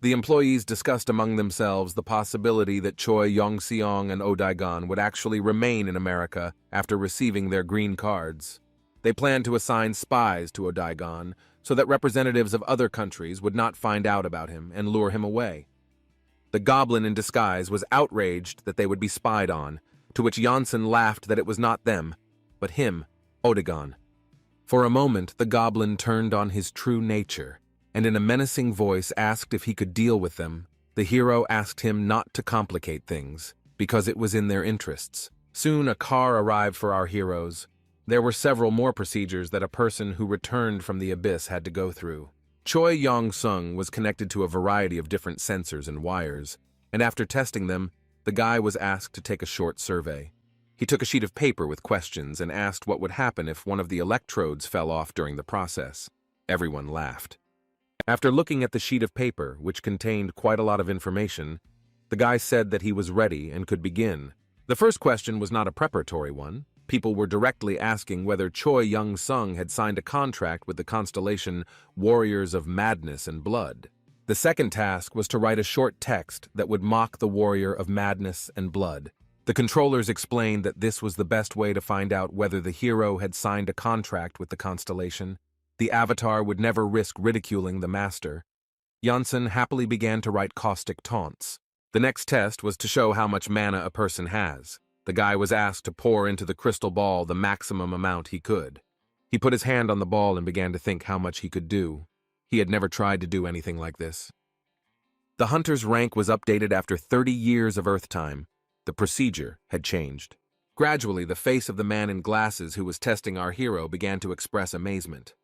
The employees discussed among themselves the possibility that Choi Yong-seong and Odaigon would actually remain in America after receiving their green cards. They planned to assign spies to Odaigon so that representatives of other countries would not find out about him and lure him away. The goblin in disguise was outraged that they would be spied on, to which Janssen laughed that it was not them, but him, Odaigon. For a moment, the goblin turned on his true nature, and in a menacing voice asked if he could deal with them. The hero asked him not to complicate things, because it was in their interests. Soon a car arrived for our heroes. There were several more procedures that a person who returned from the abyss had to go through. Choi Yong-sung was connected to a variety of different sensors and wires, and after testing them, the guy was asked to take a short survey. He took a sheet of paper with questions and asked what would happen if one of the electrodes fell off during the process. Everyone laughed. After looking at the sheet of paper, which contained quite a lot of information, the guy said that he was ready and could begin. The first question was not a preparatory one. People were directly asking whether Choi Yong-sung had signed a contract with the constellation Warriors of Madness and Blood. The second task was to write a short text that would mock the Warrior of Madness and Blood. The controllers explained that this was the best way to find out whether the hero had signed a contract with the constellation. The avatar would never risk ridiculing the master. Janssen happily began to write caustic taunts. The next test was to show how much mana a person has. The guy was asked to pour into the crystal ball the maximum amount he could. He put his hand on the ball and began to think how much he could do. He had never tried to do anything like this. The hunter's rank was updated after 30 years of Earth time. The procedure had changed. Gradually, the face of the man in glasses who was testing our hero began to express amazement.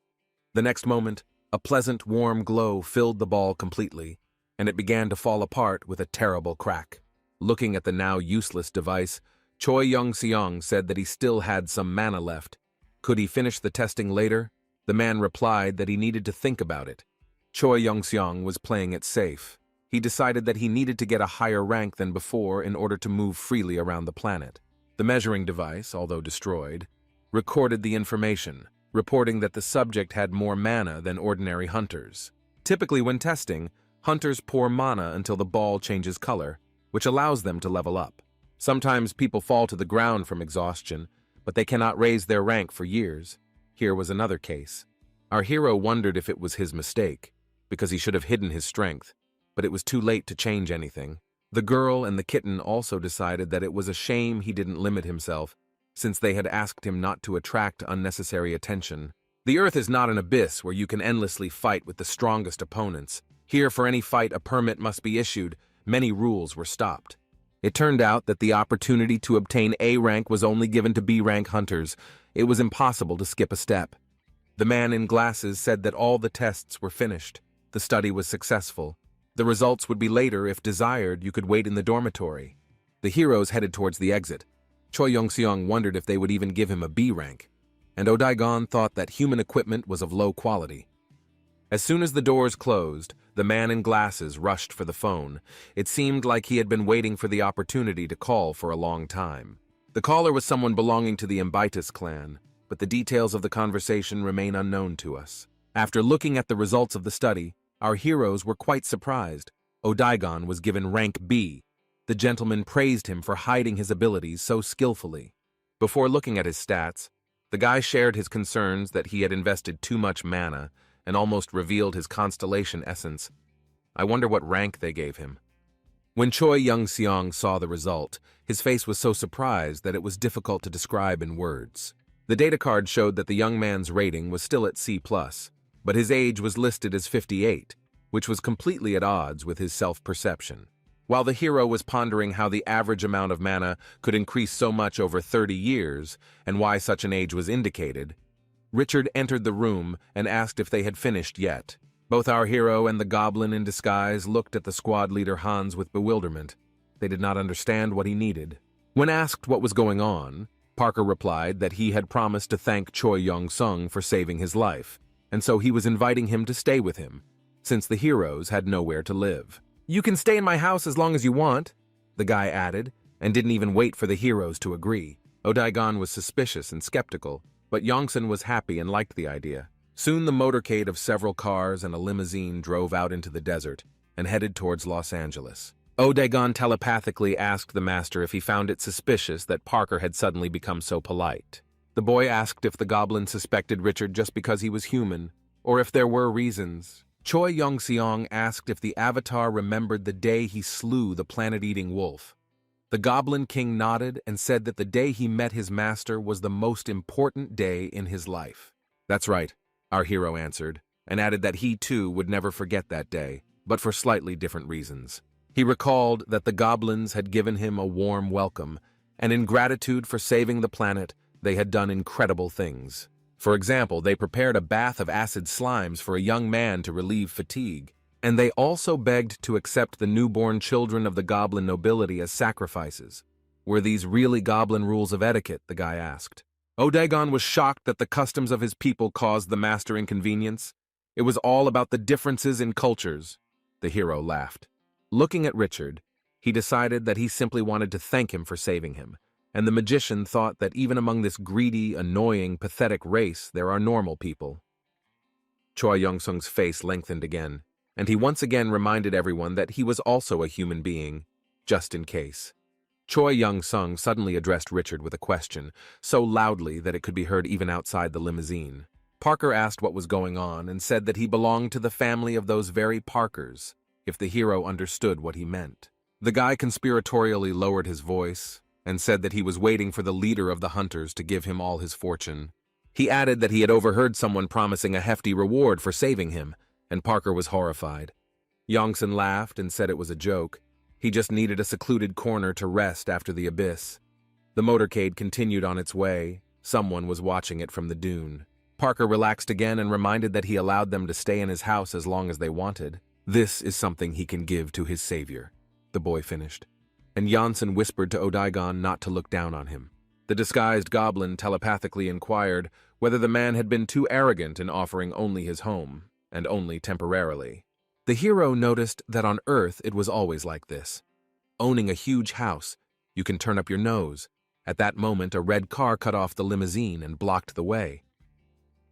The next moment, a pleasant, warm glow filled the ball completely, and it began to fall apart with a terrible crack. Looking at the now useless device, Choi Yong-seong said that he still had some mana left. Could he finish the testing later? The man replied that he needed to think about it. Choi Yong-seong was playing it safe. He decided that he needed to get a higher rank than before in order to move freely around the planet. The measuring device, although destroyed, recorded the information, reporting that the subject had more mana than ordinary hunters. Typically when testing, hunters pour mana until the ball changes color, which allows them to level up. Sometimes people fall to the ground from exhaustion, but they cannot raise their rank for years. Here was another case. Our hero wondered if it was his mistake, because he should have hidden his strength, but it was too late to change anything. The girl and the kitten also decided that it was a shame he didn't limit himself, since they had asked him not to attract unnecessary attention. The Earth is not an abyss where you can endlessly fight with the strongest opponents. Here, for any fight, a permit must be issued. Many rules were stopped. It turned out that the opportunity to obtain A rank was only given to B rank hunters. It was impossible to skip a step. The man in glasses said that all the tests were finished. The study was successful. The results would be later. If desired, you could wait in the dormitory. The heroes headed towards the exit. Choi Yong-seong wondered if they would even give him a B rank, and Odaigon thought that human equipment was of low quality. As soon as the doors closed, the man in glasses rushed for the phone. It seemed like he had been waiting for the opportunity to call for a long time. The caller was someone belonging to the Imbitus clan, but the details of the conversation remain unknown to us. After looking at the results of the study, our heroes were quite surprised. Odaigon was given rank B. The gentleman praised him for hiding his abilities so skillfully. Before looking at his stats, the guy shared his concerns that he had invested too much mana and almost revealed his constellation essence. I wonder what rank they gave him. When Choi Young-seong saw the result, his face was so surprised that it was difficult to describe in words. The data card showed that the young man's rating was still at C+, but his age was listed as 58, which was completely at odds with his self-perception. While the hero was pondering how the average amount of mana could increase so much over 30 years and why such an age was indicated, Richard entered the room and asked if they had finished yet. Both our hero and the goblin in disguise looked at the squad leader Hans with bewilderment. They did not understand what he needed. When asked what was going on, Parker replied that he had promised to thank Choi Young-sung for saving his life, and so he was inviting him to stay with him, since the heroes had nowhere to live. "You can stay in my house as long as you want," the guy added, and didn't even wait for the heroes to agree. Odaigon was suspicious and skeptical, but Yongsun was happy and liked the idea. Soon the motorcade of several cars and a limousine drove out into the desert and headed towards Los Angeles. Odaigon telepathically asked the master if he found it suspicious that Parker had suddenly become so polite. The boy asked if the goblin suspected Richard just because he was human, or if there were reasons. Choi Young-seong asked if the avatar remembered the day he slew the planet-eating wolf. The Goblin King nodded and said that the day he met his master was the most important day in his life. "That's right," our hero answered, and added that he too would never forget that day, but for slightly different reasons. He recalled that the goblins had given him a warm welcome, and in gratitude for saving the planet, they had done incredible things. For example, they prepared a bath of acid slimes for a young man to relieve fatigue, and they also begged to accept the newborn children of the goblin nobility as sacrifices. Were these really goblin rules of etiquette, the guy asked. Odaigon was shocked that the customs of his people caused the master inconvenience. It was all about the differences in cultures. The hero laughed. Looking at Richard, he decided that he simply wanted to thank him for saving him, and the magician thought that even among this greedy, annoying, pathetic race, there are normal people. Choi Young-sung's face lengthened again, and he once again reminded everyone that he was also a human being, just in case. Choi Young-sung suddenly addressed Richard with a question, so loudly that it could be heard even outside the limousine. Parker asked what was going on and said that he belonged to the family of those very Parkers, if the hero understood what he meant. The guy conspiratorially lowered his voice and said that he was waiting for the leader of the hunters to give him all his fortune. He added that he had overheard someone promising a hefty reward for saving him, and Parker was horrified. Yongsun laughed and said it was a joke. He just needed a secluded corner to rest after the abyss. The motorcade continued on its way. Someone was watching it from the dune. Parker relaxed again and reminded that he allowed them to stay in his house as long as they wanted. "This is something he can give to his savior," the boy finished. And Janssen whispered to Odaigon not to look down on him. The disguised goblin telepathically inquired whether the man had been too arrogant in offering only his home, and only temporarily. The hero noticed that on Earth it was always like this. Owning a huge house, you can turn up your nose. At that moment, a red car cut off the limousine and blocked the way.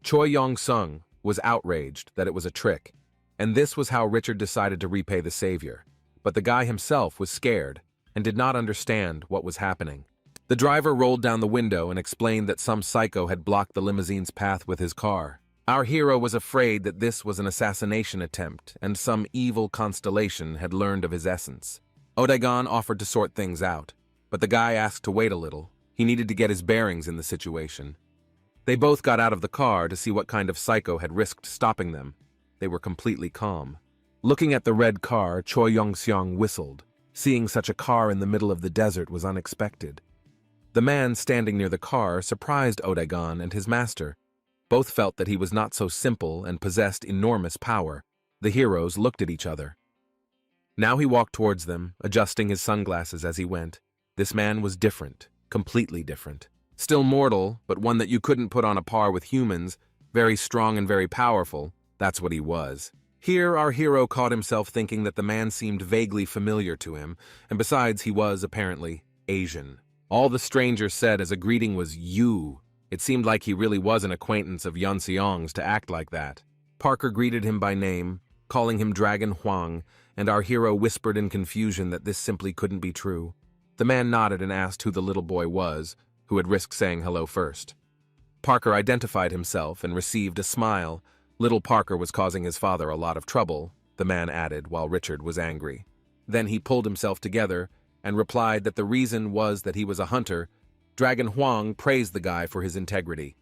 Choi Young-sung was outraged that it was a trick, and this was how Richard decided to repay the savior. But the guy himself was scared and did not understand what was happening. The driver rolled down the window and explained that some psycho had blocked the limousine's path with his car. Our hero was afraid that this was an assassination attempt and some evil constellation had learned of his essence. Odaigon offered to sort things out, but the guy asked to wait a little. He needed to get his bearings in the situation. They both got out of the car to see what kind of psycho had risked stopping them. They were completely calm. Looking at the red car, Choi Young-seong whistled. Seeing such a car in the middle of the desert was unexpected. The man standing near the car surprised Odaigon and his master. Both felt that he was not so simple and possessed enormous power. The heroes looked at each other. Now he walked towards them, adjusting his sunglasses as he went. This man was different, completely different. Still mortal, but one that you couldn't put on a par with humans, very strong and very powerful. That's what he was. Here our hero caught himself thinking that the man seemed vaguely familiar to him, and besides he was, apparently, Asian. All the stranger said as a greeting was "you." It seemed like he really was an acquaintance of Yun Seong's to act like that. Parker greeted him by name, calling him Dragon Huang, and our hero whispered in confusion that this simply couldn't be true. The man nodded and asked who the little boy was, who had risked saying hello first. Parker identified himself and received a smile. Little Parker was causing his father a lot of trouble, the man added, while Richard was angry. Then he pulled himself together and replied that the reason was that he was a hunter. Dragon Huang praised the guy for his integrity.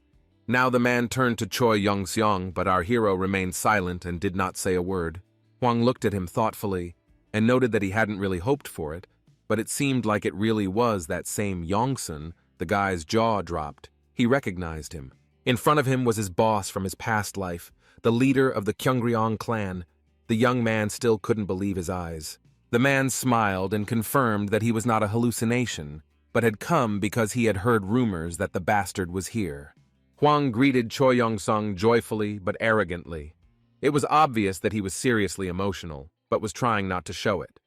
Now the man turned to Choi Yong-seong, but our hero remained silent and did not say a word. Huang looked at him thoughtfully and noted that he hadn't really hoped for it, but it seemed like it really was that same Yongsun. The guy's jaw dropped. He recognized him. In front of him was his boss from his past life, the leader of the Kyungryong clan. The young man still couldn't believe his eyes. The man smiled and confirmed that he was not a hallucination, but had come because he had heard rumors that the bastard was here. Huang greeted Choi Yong-sung joyfully but arrogantly. It was obvious that he was seriously emotional, but was trying not to show it.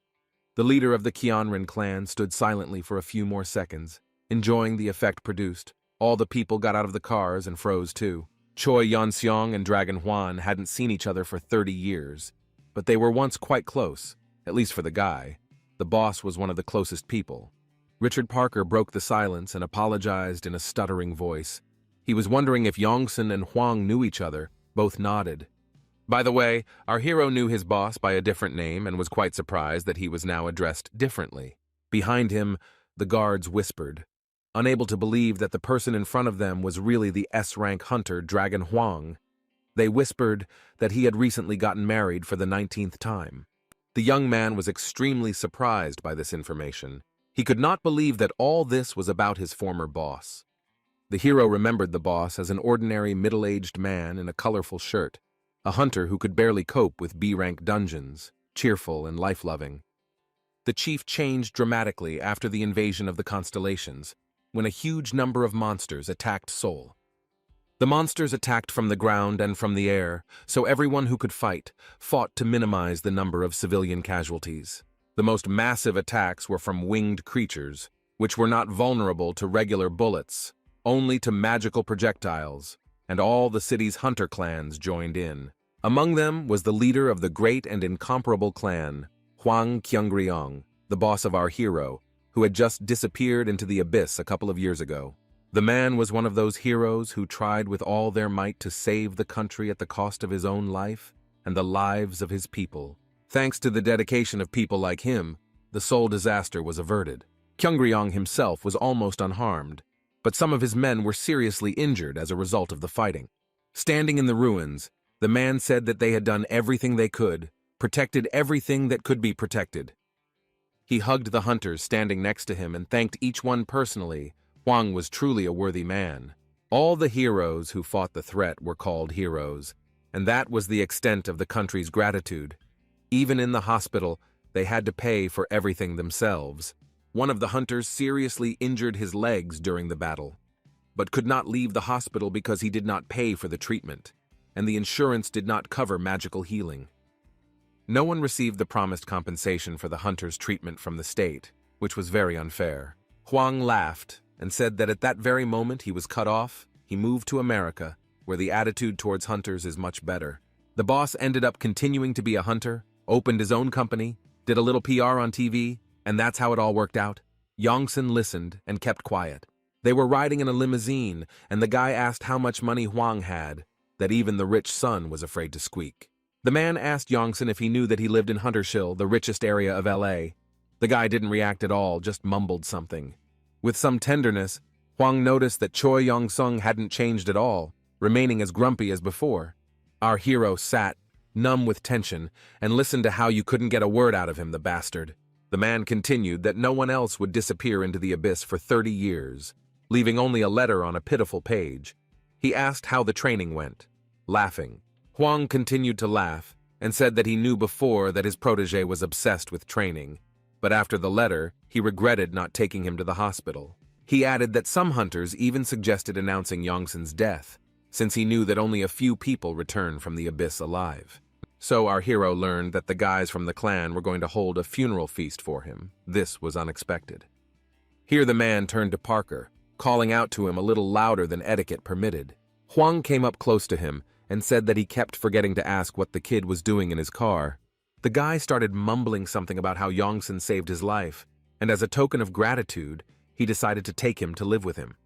The leader of the Kyeonrin clan stood silently for a few more seconds, enjoying the effect produced. All the people got out of the cars and froze too. Choi Yon-seong and Dragon Huan hadn't seen each other for 30 years, but they were once quite close, at least for the guy. The boss was one of the closest people. Richard Parker broke the silence and apologized in a stuttering voice. He was wondering if Yongsun and Huang knew each other. Both nodded. By the way, our hero knew his boss by a different name and was quite surprised that he was now addressed differently. Behind him, the guards whispered, unable to believe that the person in front of them was really the S-rank hunter Dragon Huang. They whispered that he had recently gotten married for the 19th time. The young man was extremely surprised by this information. He could not believe that all this was about his former boss. The hero remembered the boss as an ordinary middle-aged man in a colorful shirt, a hunter who could barely cope with B-rank dungeons, cheerful and life-loving. The chief changed dramatically after the invasion of the constellations, when a huge number of monsters attacked Seoul. The monsters attacked from the ground and from the air, so everyone who could fight fought to minimize the number of civilian casualties. The most massive attacks were from winged creatures, which were not vulnerable to regular bullets, only to magical projectiles, and all the city's hunter clans joined in. Among them was the leader of the great and incomparable clan, Hwang Kyungryong, the boss of our hero, who had just disappeared into the abyss a couple of years ago. The man was one of those heroes who tried with all their might to save the country at the cost of his own life and the lives of his people. Thanks to the dedication of people like him, the Seoul disaster was averted. Kyungryong himself was almost unharmed, but some of his men were seriously injured as a result of the fighting. Standing in the ruins, the man said that they had done everything they could, protected everything that could be protected. He hugged the hunters standing next to him and thanked each one personally. Huang was truly a worthy man. All the heroes who fought the threat were called heroes, and that was the extent of the country's gratitude. Even in the hospital, they had to pay for everything themselves. One of the hunters seriously injured his legs during the battle, but could not leave the hospital because he did not pay for the treatment, and the insurance did not cover magical healing. No one received the promised compensation for the hunter's treatment from the state, which was very unfair. Huang laughed and said that at that very moment he was cut off, he moved to America, where the attitude towards hunters is much better. The boss ended up continuing to be a hunter, opened his own company, did a little PR on TV, and that's how it all worked out. Yongsun listened and kept quiet. They were riding in a limousine, and the guy asked how much money Huang had, that even the rich son was afraid to squeak. The man asked Yongsun if he knew that he lived in Huntershill, the richest area of LA. The guy didn't react at all, just mumbled something. With some tenderness, Huang noticed that Choi Yong-sung hadn't changed at all, remaining as grumpy as before. Our hero sat, numb with tension, and listened to how you couldn't get a word out of him, the bastard. The man continued that no one else would disappear into the abyss for 30 years, leaving only a letter on a pitiful page. He asked how the training went, laughing. Huang continued to laugh and said that he knew before that his protege was obsessed with training, but after the letter, he regretted not taking him to the hospital. He added that some hunters even suggested announcing Yongsun's death, since he knew that only a few people returned from the abyss alive. So our hero learned that the guys from the clan were going to hold a funeral feast for him. This was unexpected. Here the man turned to Parker, calling out to him a little louder than etiquette permitted. Huang came up close to him and said that he kept forgetting to ask what the kid was doing in his car. The guy started mumbling something about how Yongsan saved his life, and as a token of gratitude, he decided to take him to live with him.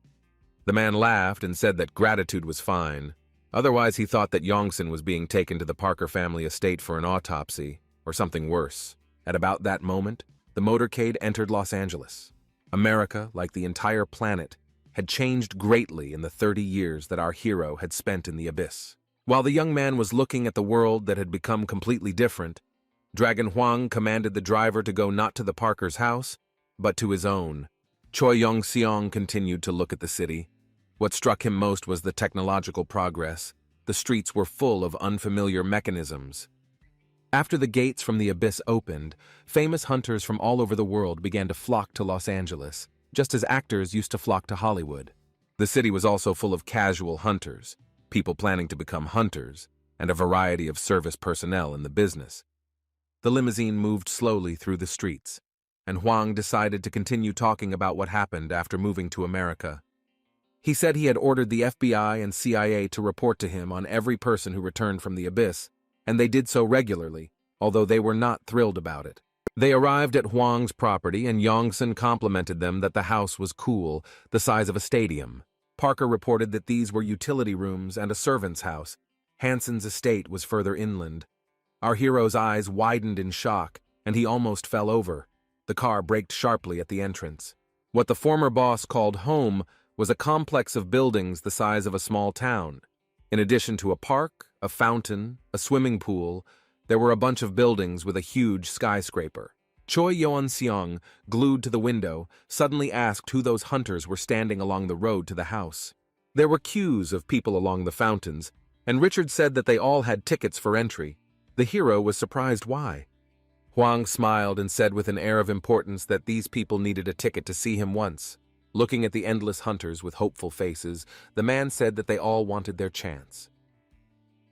The man laughed and said that gratitude was fine. Otherwise, he thought that Yongsan was being taken to the Parker family estate for an autopsy, or something worse. At about that moment, the motorcade entered Los Angeles. America, like the entire planet, had changed greatly in the 30 years that our hero had spent in the abyss. While the young man was looking at the world that had become completely different, Dragon Huang commanded the driver to go not to the Parker's house, but to his own. Choi Yong-seong continued to look at the city. What struck him most was the technological progress. The streets were full of unfamiliar mechanisms. After the gates from the abyss opened, famous hunters from all over the world began to flock to Los Angeles, just as actors used to flock to Hollywood. The city was also full of casual hunters, people planning to become hunters, and a variety of service personnel in the business. The limousine moved slowly through the streets, and Huang decided to continue talking about what happened after moving to America. He said he had ordered the FBI and CIA to report to him on every person who returned from the abyss, and they did so regularly, although they were not thrilled about it. They arrived at Huang's property, and Yongsan complimented them that the house was cool, the size of a stadium. Parker reported that these were utility rooms and a servant's house. Hanson's estate was further inland. Our hero's eyes widened in shock, and he almost fell over. The car braked sharply at the entrance. What the former boss called home was a complex of buildings the size of a small town. In addition to a park, a fountain, a swimming pool, there were a bunch of buildings with a huge skyscraper. Choi Yeon-seong, glued to the window, suddenly asked who those hunters were standing along the road to the house. There were queues of people along the fountains, and Richard said that they all had tickets for entry. The hero was surprised why. Huang smiled and said with an air of importance that these people needed a ticket to see him once. Looking at the endless hunters with hopeful faces, the man said that they all wanted their chance.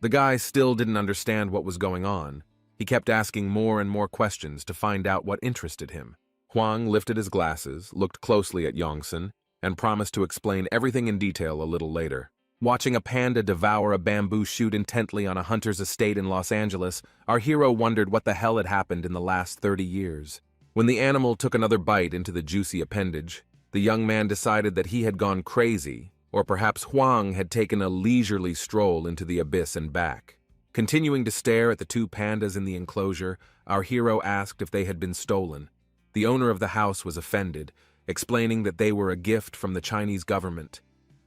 The guy still didn't understand what was going on. He kept asking more and more questions to find out what interested him. Huang lifted his glasses, looked closely at Yongsan, and promised to explain everything in detail a little later. Watching a panda devour a bamboo shoot intently on a hunter's estate in Los Angeles, our hero wondered what the hell had happened in the last 30 years. When the animal took another bite into the juicy appendage, the young man decided that he had gone crazy, or perhaps Huang had taken a leisurely stroll into the abyss and back. Continuing to stare at the two pandas in the enclosure, our hero asked if they had been stolen. The owner of the house was offended, explaining that they were a gift from the Chinese government.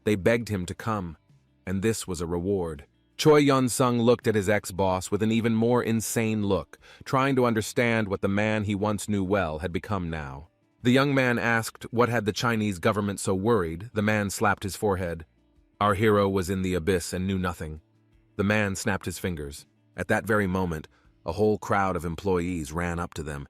They begged him to come, and this was a reward. Choi Yeon-seong looked at his ex-boss with an even more insane look, trying to understand what the man he once knew well had become now. The young man asked what had the Chinese government so worried. The man slapped his forehead. Our hero was in the abyss and knew nothing. The man snapped his fingers. At that very moment, a whole crowd of employees ran up to them,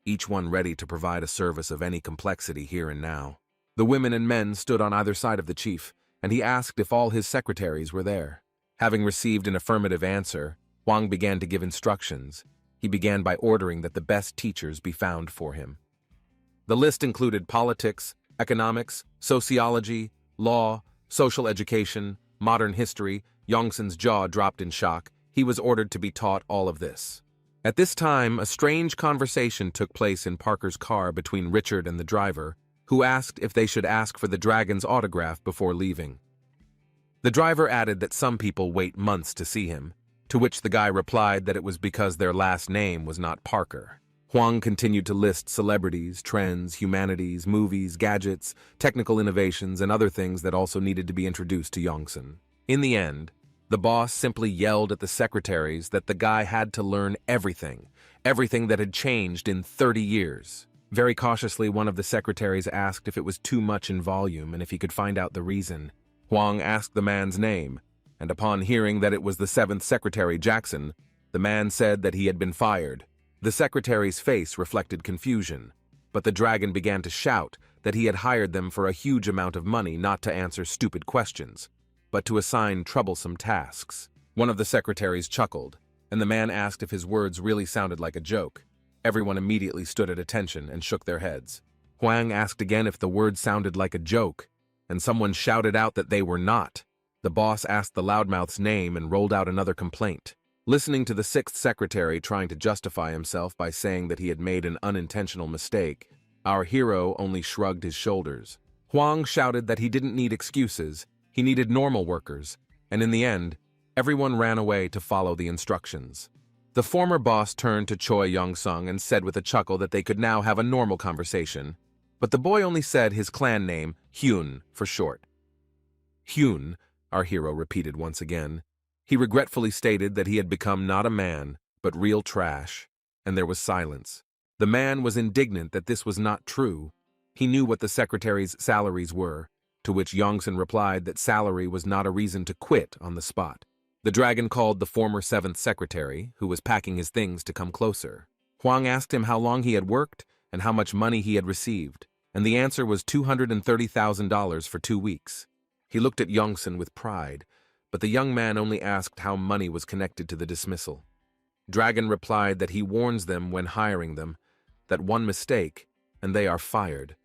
each one ready to provide a service of any complexity here and now. The women and men stood on either side of the chief, and he asked if all his secretaries were there. Having received an affirmative answer, Huang began to give instructions. He began by ordering that the best teachers be found for him. The list included politics, economics, sociology, law, social education, modern history. Yongsan's jaw dropped in shock. He was ordered to be taught all of this. At this time, a strange conversation took place in Parker's car between Richard and the driver, who asked if they should ask for the dragon's autograph before leaving. The driver added that some people wait months to see him, to which the guy replied that it was because their last name was not Parker. Huang continued to list celebrities, trends, humanities, movies, gadgets, technical innovations, and other things that also needed to be introduced to Yongsan. In the end, the boss simply yelled at the secretaries that the guy had to learn everything that had changed in 30 years. Very cautiously, one of the secretaries asked if it was too much in volume and if he could find out the reason. Huang asked the man's name, and upon hearing that it was the 7th Secretary Jackson, the man said that he had been fired. The secretary's face reflected confusion, but the dragon began to shout that he had hired them for a huge amount of money not to answer stupid questions, but to assign troublesome tasks. One of the secretaries chuckled, and the man asked if his words really sounded like a joke. Everyone immediately stood at attention and shook their heads. Huang asked again if the words sounded like a joke, and someone shouted out that they were not. The boss asked the loudmouth's name and rolled out another complaint. Listening to the sixth secretary trying to justify himself by saying that he had made an unintentional mistake, our hero only shrugged his shoulders. Huang shouted that he didn't need excuses, he needed normal workers, and in the end, everyone ran away to follow the instructions. The former boss turned to Choi Yong-sung and said with a chuckle that they could now have a normal conversation, but the boy only said his clan name, Hyun, for short. Hyun, our hero repeated once again. He regretfully stated that he had become not a man, but real trash, and there was silence. The man was indignant that this was not true. He knew what the secretary's salaries were, to which Yongsun replied that salary was not a reason to quit on the spot. The dragon called the former seventh secretary, who was packing his things, to come closer. Huang asked him how long he had worked and how much money he had received, and the answer was $230,000 for 2 weeks. He looked at Yongsun with pride, but the young man only asked how money was connected to the dismissal. Dragon replied that he warns them when hiring them, that one mistake, and they are fired.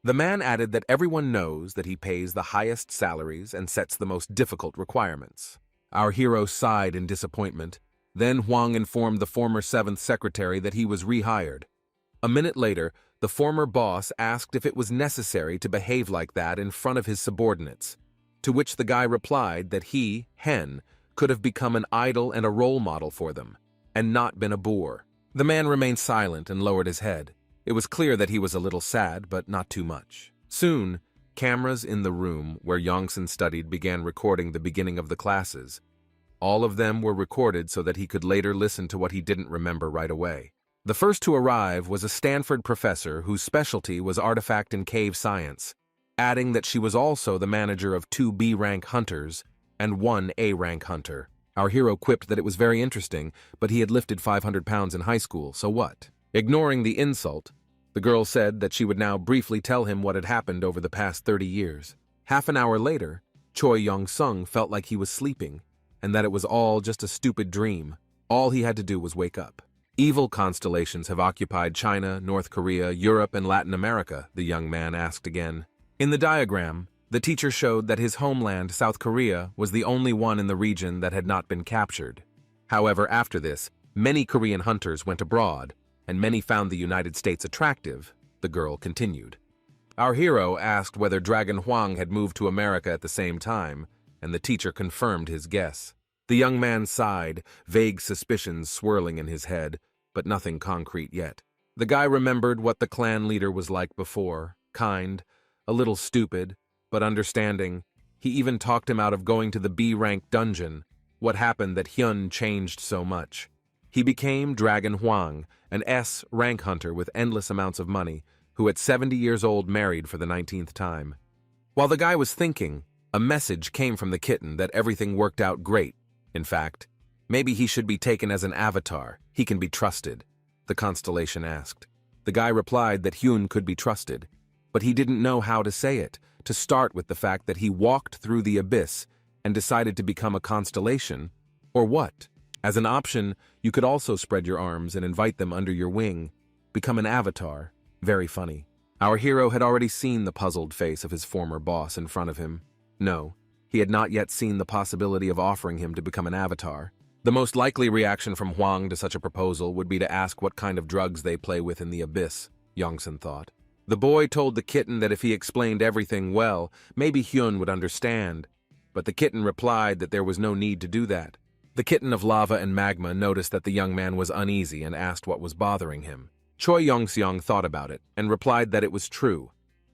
The man added that everyone knows that he pays the highest salaries and sets the most difficult requirements. Our hero sighed in disappointment. Then Huang informed the former seventh secretary that he was rehired. A minute later, the former boss asked if it was necessary to behave like that in front of his subordinates, to which the guy replied that he, Hen, could have become an idol and a role model for them, and not been a boor. The man remained silent and lowered his head. It was clear that he was a little sad, but not too much. Soon, cameras in the room where Yongsun studied began recording the beginning of the classes. All of them were recorded so that he could later listen to what he didn't remember right away. The first to arrive was a Stanford professor whose specialty was artifact and cave science, adding that she was also the manager of 2 B-rank hunters and 1 A-rank hunter. Our hero quipped that it was very interesting, but he had lifted 500 pounds in high school, so what? Ignoring the insult, the girl said that she would now briefly tell him what had happened over the past 30 years. Half an hour later, Choi Yong-sung felt like he was sleeping, and that it was all just a stupid dream. All he had to do was wake up. Evil constellations have occupied China, North Korea, Europe, and Latin America, the young man asked again. In the diagram, the teacher showed that his homeland, South Korea, was the only one in the region that had not been captured. However, after this, many Korean hunters went abroad, and many found the United States attractive, the girl continued. Our hero asked whether Dragon Huang had moved to America at the same time, and the teacher confirmed his guess. The young man sighed, vague suspicions swirling in his head, but nothing concrete yet. The guy remembered what the clan leader was like before, kind, a little stupid, but understanding. He even talked him out of going to the B-rank dungeon. What happened that Hyun changed so much? He became Dragon Huang, an S-rank hunter with endless amounts of money, who at 70 years old married for the 19th time. While the guy was thinking, a message came from the kitten that everything worked out great. In fact, maybe he should be taken as an avatar. He can be trusted, the constellation asked. The guy replied that Hyun could be trusted, but he didn't know how to say it, to start with the fact that he walked through the abyss and decided to become a constellation, or what? As an option, you could also spread your arms and invite them under your wing, become an avatar. Very funny. Our hero had already seen the puzzled face of his former boss in front of him. No, he had not yet seen the possibility of offering him to become an avatar. The most likely reaction from Huang to such a proposal would be to ask what kind of drugs they play with in the abyss, Yongsun thought. The boy told the kitten that if he explained everything well, maybe Hyun would understand, but the kitten replied that there was no need to do that. The kitten of lava and magma noticed that the young man was uneasy and asked what was bothering him. Choi Yong-seong thought about it and replied that it was true.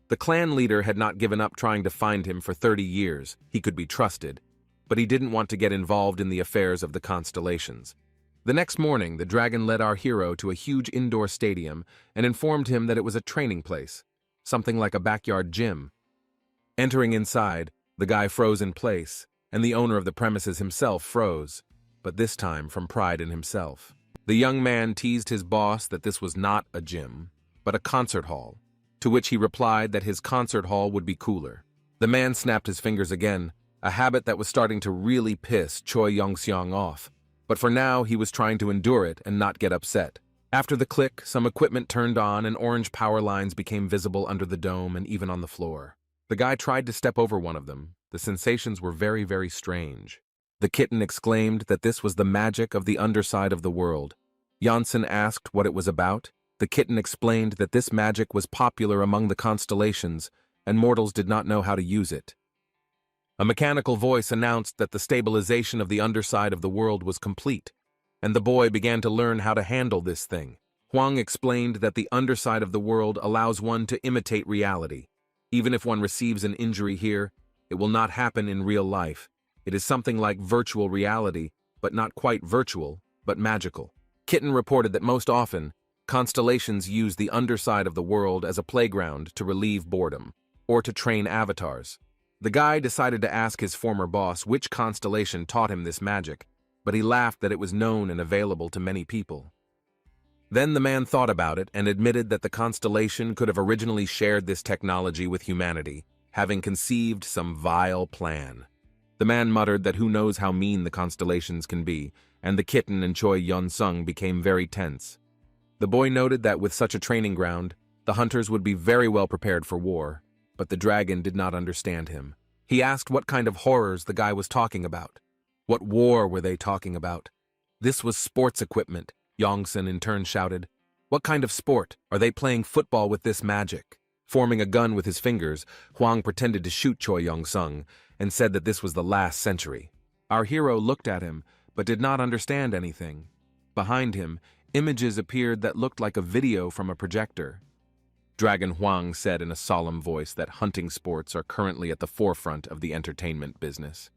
The clan leader had not given up trying to find him for 30 years. He could be trusted, but he didn't want to get involved in the affairs of the constellations. The next morning, the dragon led our hero to a huge indoor stadium and informed him that it was a training place, something like a backyard gym. Entering inside, the guy froze in place, and the owner of the premises himself froze, but this time from pride in himself. The young man teased his boss that this was not a gym, but a concert hall, to which he replied that his concert hall would be cooler. The man snapped his fingers again, a habit that was starting to really piss Choi Yong-seong off. But for now, he was trying to endure it and not get upset. After the click, some equipment turned on and orange power lines became visible under the dome and even on the floor. The guy tried to step over one of them. The sensations were very, very strange. The kitten exclaimed that this was the magic of the underside of the world. Janssen asked what it was about. The kitten explained that this magic was popular among the constellations, and mortals did not know how to use it. A mechanical voice announced that the stabilization of the underside of the world was complete, and the boy began to learn how to handle this thing. Huang explained that the underside of the world allows one to imitate reality. Even if one receives an injury here, it will not happen in real life. It is something like virtual reality, but not quite virtual, but magical. Kitten reported that most often, constellations use the underside of the world as a playground to relieve boredom, or to train avatars. The guy decided to ask his former boss which constellation taught him this magic, but he laughed that it was known and available to many people. Then the man thought about it and admitted that the constellation could have originally shared this technology with humanity, having conceived some vile plan. The man muttered that who knows how mean the constellations can be, and the kitten and Choi Yun-sung became very tense. The boy noted that with such a training ground, the hunters would be very well prepared for war, but the dragon did not understand him. He asked what kind of horrors the guy was talking about. What war were they talking about? This was sports equipment, Yongsan in turn shouted. What kind of sport? Are they playing football with this magic? Forming a gun with his fingers, Huang pretended to shoot Choi Yong-sung and said that this was the last century. Our hero looked at him, but did not understand anything. Behind him, images appeared that looked like a video from a projector. Dragon Huang said in a solemn voice that hunting sports are currently at the forefront of the entertainment business.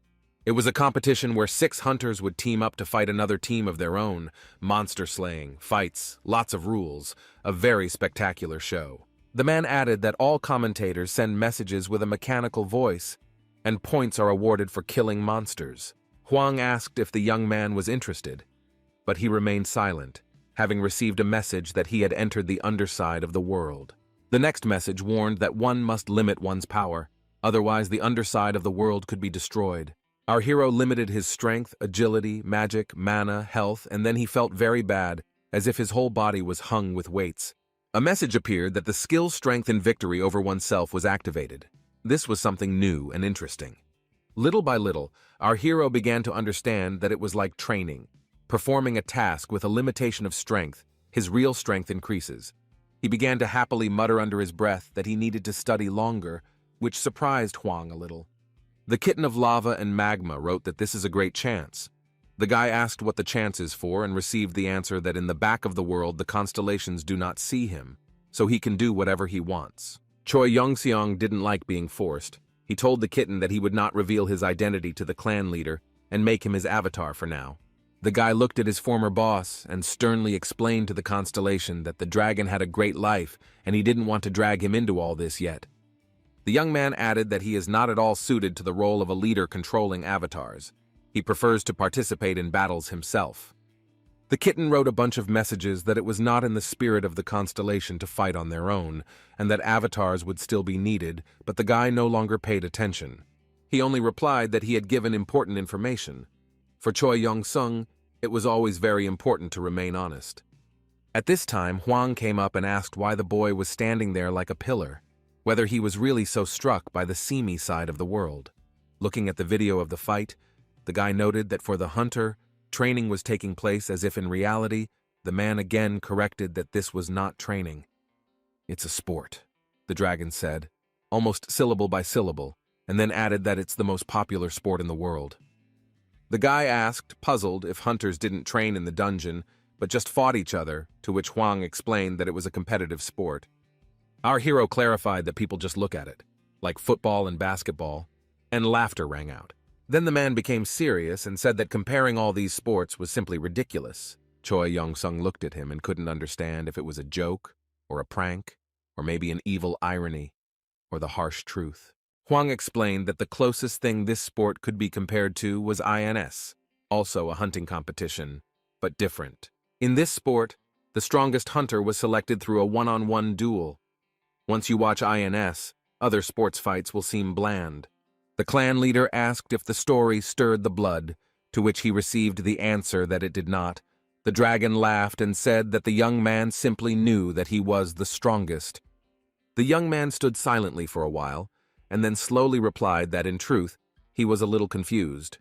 It was a competition where 6 hunters would team up to fight another team of their own, monster slaying, fights, lots of rules, a very spectacular show. The man added that all commentators send messages with a mechanical voice, and points are awarded for killing monsters. Huang asked if the young man was interested, but he remained silent, having received a message that he had entered the underside of the world. The next message warned that one must limit one's power, otherwise the underside of the world could be destroyed. Our hero limited his strength, agility, magic, mana, health, and then he felt very bad, as if his whole body was hung with weights. A message appeared that the skill, strength, and victory over oneself was activated. This was something new and interesting. Little by little, our hero began to understand that it was like training. Performing a task with a limitation of strength, his real strength increases. He began to happily mutter under his breath that he needed to study longer, which surprised Huang a little. The Kitten of Lava and Magma wrote that this is a great chance. The guy asked what the chance is for and received the answer that in the back of the world the constellations do not see him, so he can do whatever he wants. Choi Yong-seong didn't like being forced. He told the kitten that he would not reveal his identity to the clan leader and make him his avatar for now. The guy looked at his former boss and sternly explained to the constellation that the dragon had a great life and he didn't want to drag him into all this yet. The young man added that he is not at all suited to the role of a leader controlling avatars. He prefers to participate in battles himself. The kitten wrote a bunch of messages that it was not in the spirit of the constellation to fight on their own, and that avatars would still be needed, but the guy no longer paid attention. He only replied that he had given important information. For Choi Yong-sung, it was always very important to remain honest. At this time, Huang came up and asked why the boy was standing there like a pillar, whether he was really so struck by the seamy side of the world. Looking at the video of the fight, the guy noted that for the hunter, training was taking place as if in reality, the man again corrected that this was not training. It's a sport, the dragon said, almost syllable by syllable, and then added that it's the most popular sport in the world. The guy asked, puzzled, if hunters didn't train in the dungeon, but just fought each other, to which Huang explained that it was a competitive sport. Our hero clarified that people just look at it, like football and basketball, and laughter rang out. Then the man became serious and said that comparing all these sports was simply ridiculous. Choi Yong-sung looked at him and couldn't understand if it was a joke, or a prank, or maybe an evil irony, or the harsh truth. Huang explained that the closest thing this sport could be compared to was INS, also a hunting competition, but different. In this sport, the strongest hunter was selected through a one-on-one duel. Once you watch INS, other sports fights will seem bland. The clan leader asked if the story stirred the blood, to which he received the answer that it did not. The dragon laughed and said that the young man simply knew that he was the strongest. The young man stood silently for a while, and then slowly replied that, in truth, he was a little confused.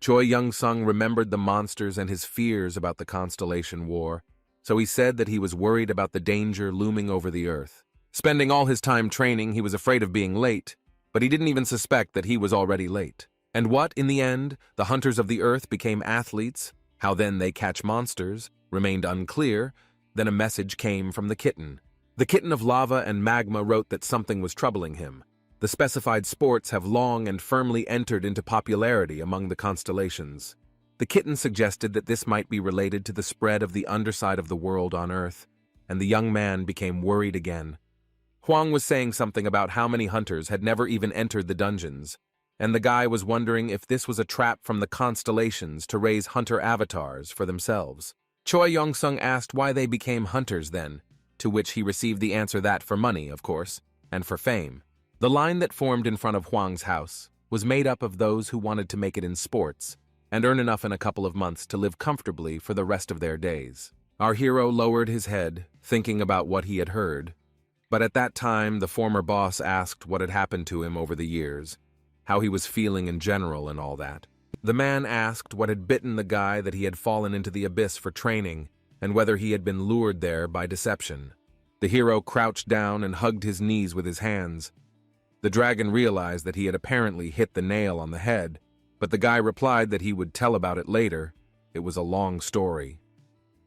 Choi Young-sung remembered the monsters and his fears about the Constellation War, so he said that he was worried about the danger looming over the Earth. Spending all his time training, he was afraid of being late, but he didn't even suspect that he was already late. And what, in the end, the hunters of the Earth became athletes, how then they catch monsters, remained unclear. Then a message came from the kitten. The kitten of lava and magma wrote that something was troubling him. The specified sports have long and firmly entered into popularity among the constellations. The kitten suggested that this might be related to the spread of the underside of the world on Earth, and the young man became worried again. Huang was saying something about how many hunters had never even entered the dungeons, and the guy was wondering if this was a trap from the constellations to raise hunter avatars for themselves. Choi Young-sung asked why they became hunters then, to which he received the answer that for money, of course, and for fame. The line that formed in front of Huang's house was made up of those who wanted to make it in sports and earn enough in a couple of months to live comfortably for the rest of their days. Our hero lowered his head, thinking about what he had heard. But at that time, the former boss asked what had happened to him over the years, how he was feeling in general and all that. The man asked what had bitten the guy that he had fallen into the abyss for training, and whether he had been lured there by deception. The hero crouched down and hugged his knees with his hands. The dragon realized that he had apparently hit the nail on the head, but the guy replied that he would tell about it later. It was a long story.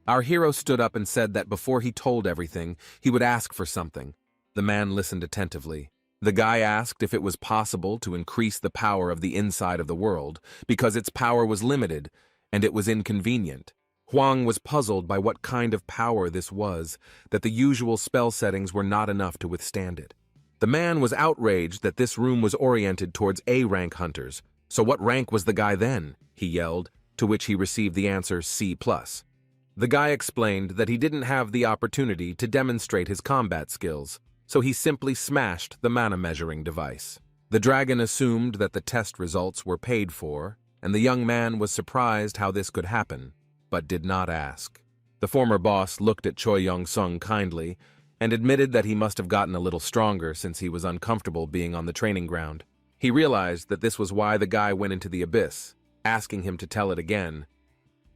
Our hero stood up and said that before he told everything, he would ask for something. The man listened attentively. The guy asked if it was possible to increase the power of the inside of the world, because its power was limited, and it was inconvenient. Huang was puzzled by what kind of power this was, that the usual spell settings were not enough to withstand it. The man was outraged that this room was oriented towards A-rank hunters. So what rank was the guy then? He yelled, to which he received the answer C+. The guy explained that he didn't have the opportunity to demonstrate his combat skills, so he simply smashed the mana measuring device. The dragon assumed that the test results were paid for, and the young man was surprised how this could happen, but did not ask. The former boss looked at Choi Young-sung kindly and admitted that he must have gotten a little stronger since he was uncomfortable being on the training ground. He realized that this was why the guy went into the abyss, asking him to tell it again.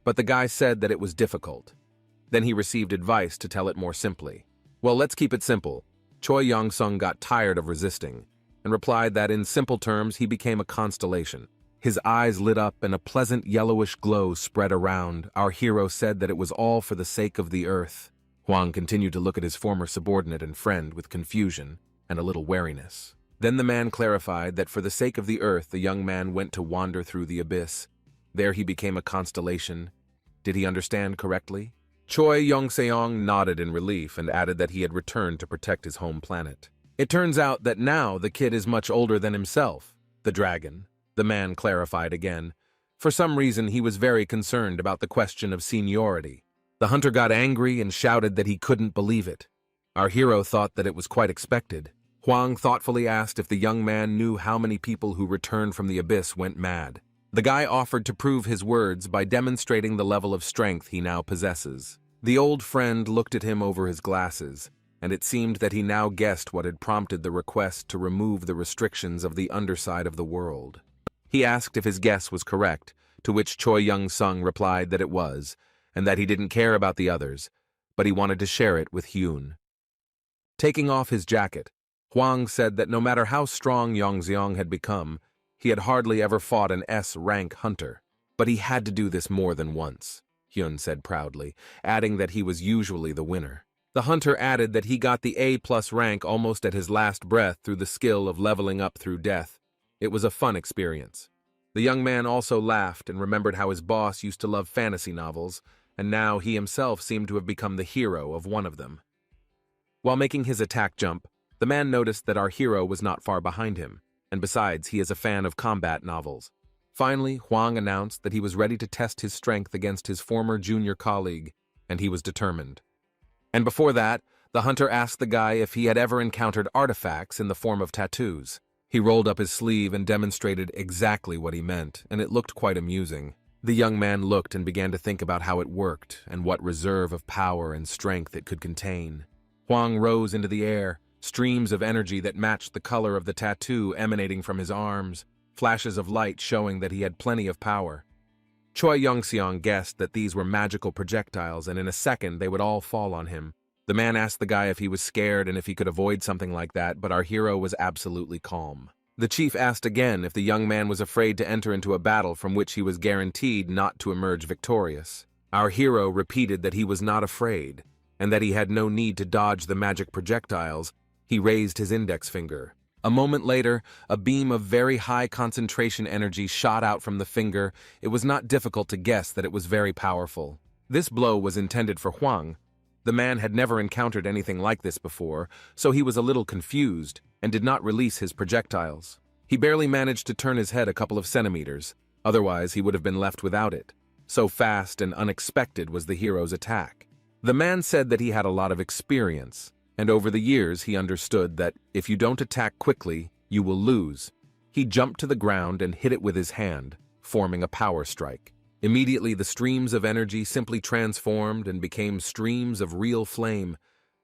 But the guy said that it was difficult. Then he received advice to tell it more simply. Well, let's keep it simple. Choi Young-sung got tired of resisting and replied that in simple terms he became a constellation. His eyes lit up and a pleasant yellowish glow spread around. Our hero said that it was all for the sake of the earth. Huang continued to look at his former subordinate and friend with confusion and a little wariness. Then the man clarified that for the sake of the earth the young man went to wander through the abyss. There he became a constellation. Did he understand correctly? Choi Young-seong nodded in relief and added that he had returned to protect his home planet. It turns out that now the kid is much older than himself, the dragon. The man clarified again. For some reason he was very concerned about the question of seniority. The hunter got angry and shouted that he couldn't believe it. Our hero thought that it was quite expected. Huang thoughtfully asked if the young man knew how many people who returned from the abyss went mad. The guy offered to prove his words by demonstrating the level of strength he now possesses. The old friend looked at him over his glasses, and it seemed that he now guessed what had prompted the request to remove the restrictions of the underside of the world. He asked if his guess was correct, to which Choi Young-sung replied that it was, and that he didn't care about the others, but he wanted to share it with Hyun. Taking off his jacket, Huang said that no matter how strong Yongxiong had become, he had hardly ever fought an S-rank hunter. But he had to do this more than once, Hyun said proudly, adding that he was usually the winner. The hunter added that he got the A+ rank almost at his last breath through the skill of leveling up through death. It was a fun experience. The young man also laughed and remembered how his boss used to love fantasy novels, and now he himself seemed to have become the hero of one of them. While making his attack jump, the man noticed that our hero was not far behind him, and besides, he is a fan of combat novels. Finally, Huang announced that he was ready to test his strength against his former junior colleague, and he was determined. And before that, the hunter asked the guy if he had ever encountered artifacts in the form of tattoos. He rolled up his sleeve and demonstrated exactly what he meant, and it looked quite amusing. The young man looked and began to think about how it worked and what reserve of power and strength it could contain. Huang rose into the air, streams of energy that matched the color of the tattoo emanating from his arms, flashes of light showing that he had plenty of power. Choi Yongseong guessed that these were magical projectiles, and in a second they would all fall on him. The man asked the guy if he was scared and if he could avoid something like that, but our hero was absolutely calm. The chief asked again if the young man was afraid to enter into a battle from which he was guaranteed not to emerge victorious. Our hero repeated that he was not afraid, and that he had no need to dodge the magic projectiles. He raised his index finger. A moment later, a beam of very high concentration energy shot out from the finger. It was not difficult to guess that it was very powerful. This blow was intended for Huang. The man had never encountered anything like this before, so he was a little confused and did not release his projectiles. He barely managed to turn his head a couple of centimeters, otherwise he would have been left without it. So fast and unexpected was the hero's attack. The man said that he had a lot of experience, and over the years he understood that if you don't attack quickly, you will lose. He jumped to the ground and hit it with his hand, forming a power strike. Immediately the streams of energy simply transformed and became streams of real flame.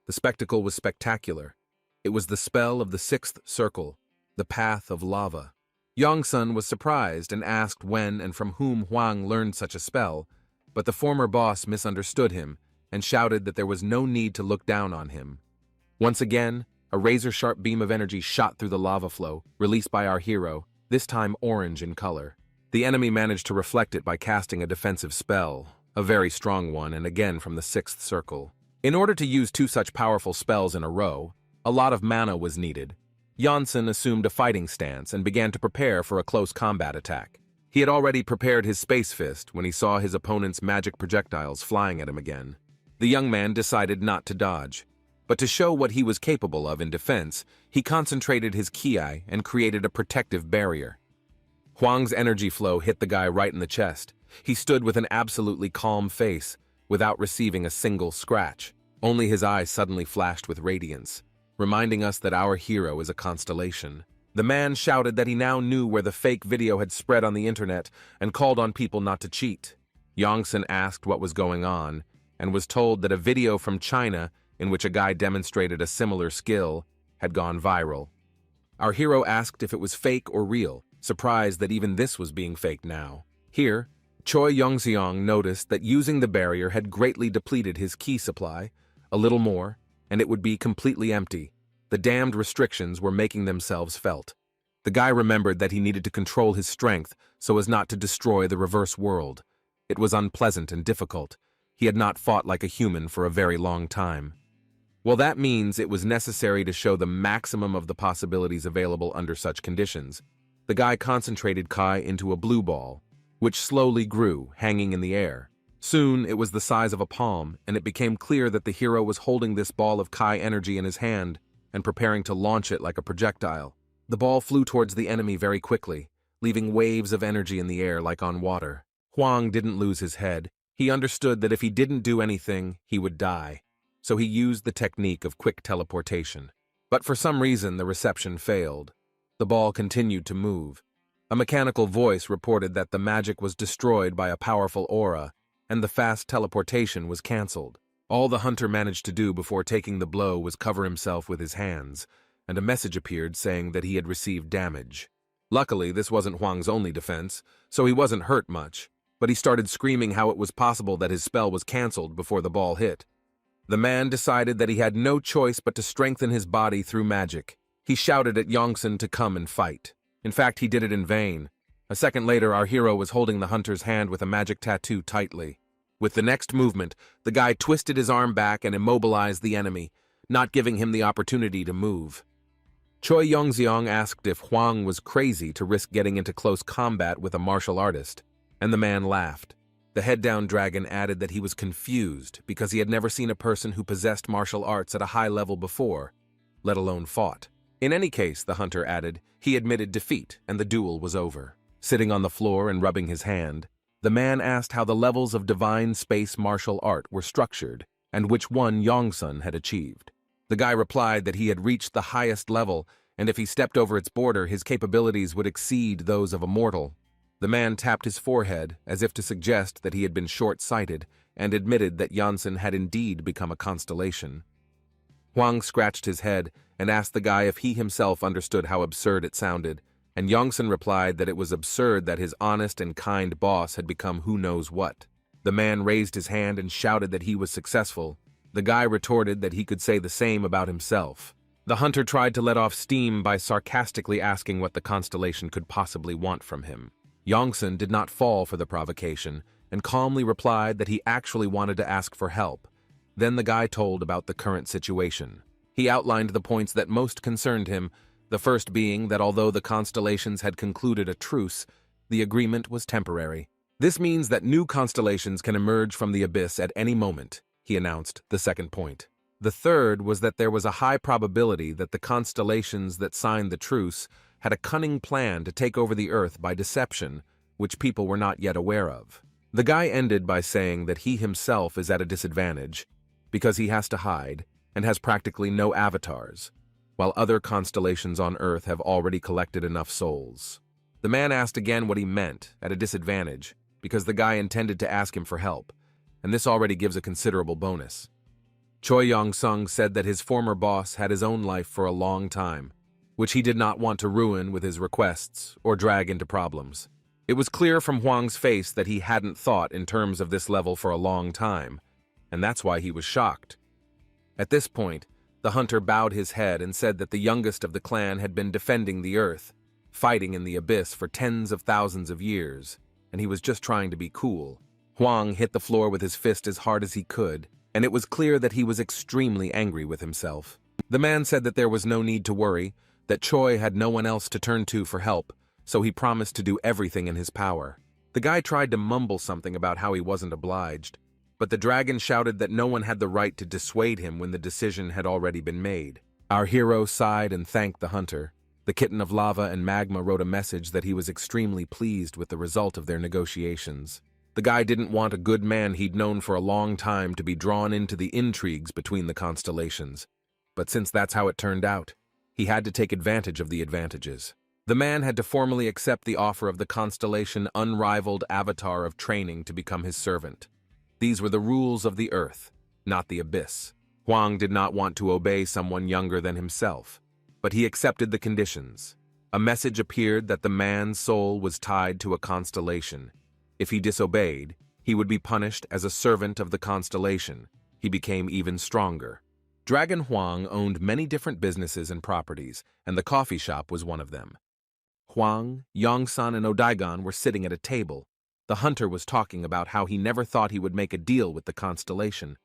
The spectacle was spectacular. It was the spell of the sixth circle, the path of lava. Yongsun was surprised and asked when and from whom Huang learned such a spell, but the former boss misunderstood him and shouted that there was no need to look down on him. Once again, a razor-sharp beam of energy shot through the lava flow, released by our hero, this time orange in color. The enemy managed to reflect it by casting a defensive spell, a very strong one, and again from the sixth circle. In order to use two such powerful spells in a row, a lot of mana was needed. Yongsun assumed a fighting stance and began to prepare for a close combat attack. He had already prepared his space fist when he saw his opponent's magic projectiles flying at him again. The young man decided not to dodge, but to show what he was capable of in defense, he concentrated his ki and created a protective barrier. Huang's energy flow hit the guy right in the chest. He stood with an absolutely calm face, without receiving a single scratch. Only his eyes suddenly flashed with radiance, reminding us that our hero is a constellation. The man shouted that he now knew where the fake video had spread on the internet and called on people not to cheat. Yongsun asked what was going on, and was told that a video from China in which a guy demonstrated a similar skill had gone viral. Our hero asked if it was fake or real, surprised that even this was being faked now. Here, Choi Yongseong noticed that using the barrier had greatly depleted his ki supply, a little more, and it would be completely empty. The damned restrictions were making themselves felt. The guy remembered that he needed to control his strength so as not to destroy the reverse world. It was unpleasant and difficult. He had not fought like a human for a very long time. Well, that means it was necessary to show the maximum of the possibilities available under such conditions. The guy concentrated Kai into a blue ball, which slowly grew, hanging in the air. Soon, it was the size of a palm, and it became clear that the hero was holding this ball of Kai energy in his hand and preparing to launch it like a projectile. The ball flew towards the enemy very quickly, leaving waves of energy in the air like on water. Huang didn't lose his head. He understood that if he didn't do anything, he would die. So he used the technique of quick teleportation. But for some reason, the reception failed. The ball continued to move. A mechanical voice reported that the magic was destroyed by a powerful aura, and the fast teleportation was cancelled. All the hunter managed to do before taking the blow was cover himself with his hands, and a message appeared saying that he had received damage. Luckily, this wasn't Huang's only defense, so he wasn't hurt much, but he started screaming how it was possible that his spell was cancelled before the ball hit. The man decided that he had no choice but to strengthen his body through magic. He shouted at Yongsun to come and fight. In fact, he did it in vain. A second later, our hero was holding the hunter's hand with a magic tattoo tightly. With the next movement, the guy twisted his arm back and immobilized the enemy, not giving him the opportunity to move. Choi Yongseong asked if Huang was crazy to risk getting into close combat with a martial artist, and the man laughed. The head-down dragon added that he was confused because he had never seen a person who possessed martial arts at a high level before, let alone fought. In any case, the hunter added, he admitted defeat and the duel was over. Sitting on the floor and rubbing his hand, the man asked how the levels of divine space martial art were structured and which one Yongsun had achieved. The guy replied that he had reached the highest level, and if he stepped over its border, his capabilities would exceed those of a mortal. The man tapped his forehead as if to suggest that he had been short-sighted and admitted that Yongsun had indeed become a constellation. Huang scratched his head and asked the guy if he himself understood how absurd it sounded, and Yongsan replied that it was absurd that his honest and kind boss had become who knows what. The man raised his hand and shouted that he was successful. The guy retorted that he could say the same about himself. The hunter tried to let off steam by sarcastically asking what the constellation could possibly want from him. Yongsan did not fall for the provocation and calmly replied that he actually wanted to ask for help. Then the guy told about the current situation. He outlined the points that most concerned him, the first being that although the constellations had concluded a truce, the agreement was temporary. This means that new constellations can emerge from the abyss at any moment, he announced the second point. The third was that there was a high probability that the constellations that signed the truce had a cunning plan to take over the Earth by deception, which people were not yet aware of. The guy ended by saying that he himself is at a disadvantage because he has to hide and has practically no avatars, while other constellations on Earth have already collected enough souls. The man asked again what he meant, at a disadvantage, because the guy intended to ask him for help, and this already gives a considerable bonus. Choi Yong-sung said that his former boss had his own life for a long time, which he did not want to ruin with his requests or drag into problems. It was clear from Hwang's face that he hadn't thought in terms of this level for a long time, and that's why he was shocked. At this point, the hunter bowed his head and said that the youngest of the clan had been defending the Earth, fighting in the abyss for tens of thousands of years, and he was just trying to be cool. Hwang hit the floor with his fist as hard as he could, and it was clear that he was extremely angry with himself. The man said that there was no need to worry, that Choi had no one else to turn to for help, so he promised to do everything in his power. The guy tried to mumble something about how he wasn't obliged, but the dragon shouted that no one had the right to dissuade him when the decision had already been made. Our hero sighed and thanked the hunter. The kitten of lava and magma wrote a message that he was extremely pleased with the result of their negotiations. The guy didn't want a good man he'd known for a long time to be drawn into the intrigues between the constellations, but since that's how it turned out, he had to take advantage of the advantages. The man had to formally accept the offer of the constellation unrivaled avatar of training to become his servant. These were the rules of the Earth, not the abyss. Hwang did not want to obey someone younger than himself, but he accepted the conditions. A message appeared that the man's soul was tied to a constellation. If he disobeyed, he would be punished as a servant of the constellation. He became even stronger. Dragon Hwang owned many different businesses and properties, and the coffee shop was one of them. Hwang, Yongsan, and Odaigon were sitting at a table. The hunter was talking about how he never thought he would make a deal with the constellation.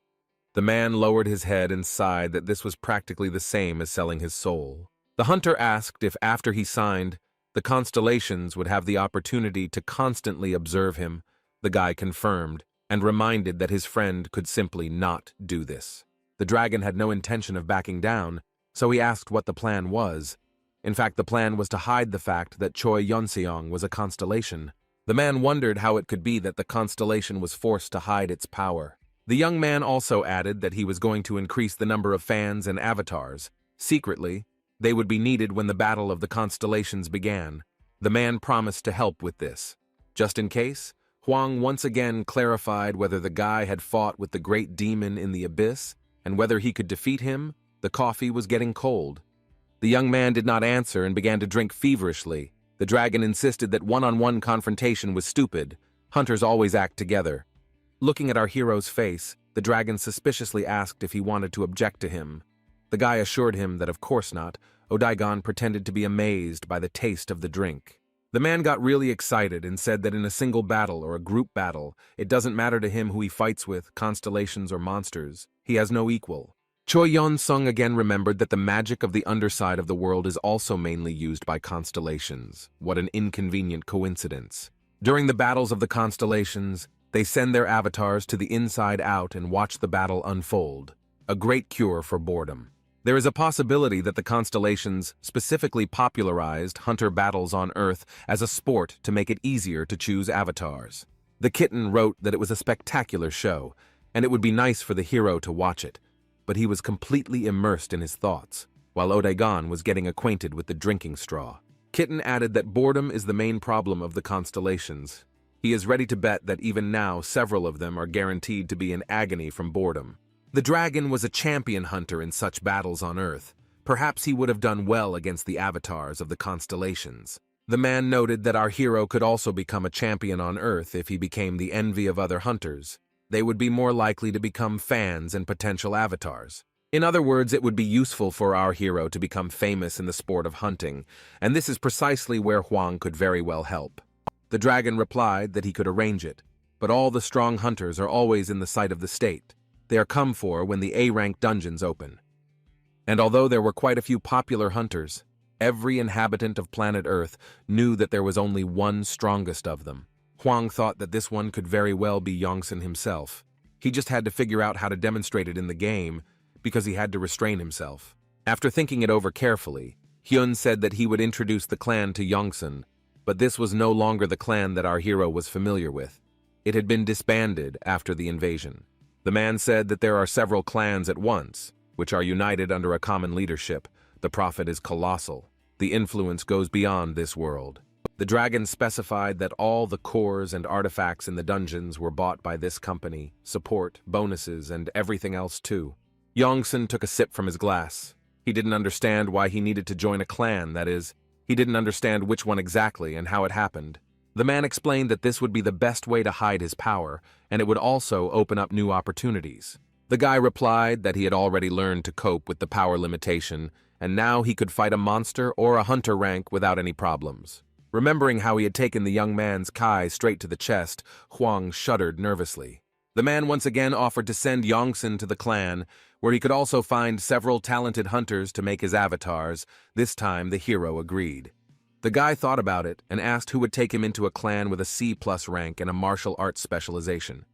The man lowered his head and sighed that this was practically the same as selling his soul. The hunter asked if after he signed, the constellations would have the opportunity to constantly observe him. The guy confirmed and reminded that his friend could simply not do this. The dragon had no intention of backing down, so he asked what the plan was. In fact, the plan was to hide the fact that Choi Yonseong was a constellation. The man wondered how it could be that the constellation was forced to hide its power. The young man also added that he was going to increase the number of fans and avatars. Secretly, they would be needed when the battle of the constellations began. The man promised to help with this. Just in case, Hwang once again clarified whether the guy had fought with the great demon in the abyss, and whether he could defeat him. The coffee was getting cold. The young man did not answer and began to drink feverishly. The dragon insisted that one-on-one confrontation was stupid. Hunters always act together. Looking at our hero's face, the dragon suspiciously asked if he wanted to object to him. The guy assured him that of course not. Odaigon pretended to be amazed by the taste of the drink. The man got really excited and said that in a single battle or a group battle, it doesn't matter to him who he fights with, constellations or monsters. He has no equal. Choi Yeon-sung again remembered that the magic of the underside of the world is also mainly used by constellations. What an inconvenient coincidence. During the battles of the constellations, they send their avatars to the inside out and watch the battle unfold. A great cure for boredom. There is a possibility that the constellations specifically popularized hunter battles on Earth as a sport to make it easier to choose avatars. The kitten wrote that it was a spectacular show, and it would be nice for the hero to watch it, but he was completely immersed in his thoughts, while Odaigon was getting acquainted with the drinking straw. Kitten added that boredom is the main problem of the constellations. He is ready to bet that even now several of them are guaranteed to be in agony from boredom. The dragon was a champion hunter in such battles on Earth. Perhaps he would have done well against the avatars of the constellations. The man noted that our hero could also become a champion on Earth if he became the envy of other hunters. They would be more likely to become fans and potential avatars. In other words, it would be useful for our hero to become famous in the sport of hunting, and this is precisely where Huang could very well help. The dragon replied that he could arrange it, but all the strong hunters are always in the sight of the state. They are come for when the A-rank dungeons open. And although there were quite a few popular hunters, every inhabitant of planet Earth knew that there was only one strongest of them. Huang thought that this one could very well be Yongsan himself. He just had to figure out how to demonstrate it in the game, because he had to restrain himself. After thinking it over carefully, Hyun said that he would introduce the clan to Yongsan, but this was no longer the clan that our hero was familiar with. It had been disbanded after the invasion. The man said that there are several clans at once, which are united under a common leadership. The profit is colossal. The influence goes beyond this world. The dragon specified that all the cores and artifacts in the dungeons were bought by this company, support, bonuses, and everything else too. Yongsan took a sip from his glass. He didn't understand why he needed to join a clan, that is, he didn't understand which one exactly and how it happened. The man explained that this would be the best way to hide his power, and it would also open up new opportunities. The guy replied that he had already learned to cope with the power limitation, and now he could fight a monster or a hunter rank without any problems. Remembering how he had taken the young man's kai straight to the chest, Huang shuddered nervously. The man once again offered to send Yongsan to the clan, where he could also find several talented hunters to make his avatars. This time the hero agreed. The guy thought about it and asked who would take him into a clan with a C+ rank and a martial arts specialization.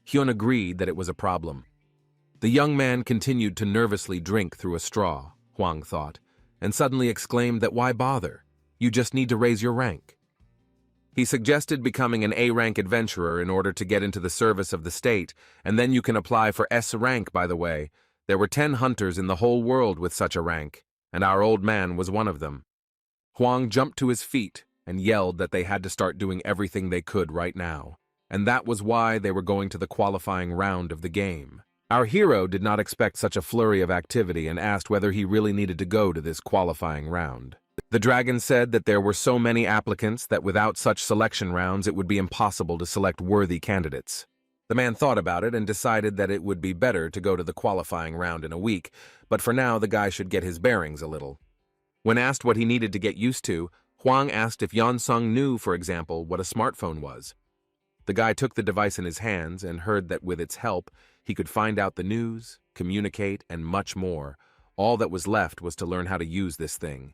Hyun agreed that it was a problem. The young man continued to nervously drink through a straw, Huang thought, and suddenly exclaimed that why bother? You just need to raise your rank. He suggested becoming an A-rank adventurer in order to get into the service of the state, and then you can apply for S rank, by the way. There were 10 hunters in the whole world with such a rank, and our old man was one of them. Huang jumped to his feet and yelled that they had to start doing everything they could right now, and that was why they were going to the qualifying round of the game. Our hero did not expect such a flurry of activity and asked whether he really needed to go to this qualifying round. The dragon said that there were so many applicants that without such selection rounds it would be impossible to select worthy candidates. The man thought about it and decided that it would be better to go to the qualifying round in a week, but for now the guy should get his bearings a little. When asked what he needed to get used to, Huang asked if Yonsung knew, for example, what a smartphone was. The guy took the device in his hands and heard that with its help, he could find out the news, communicate, and much more. All that was left was to learn how to use this thing.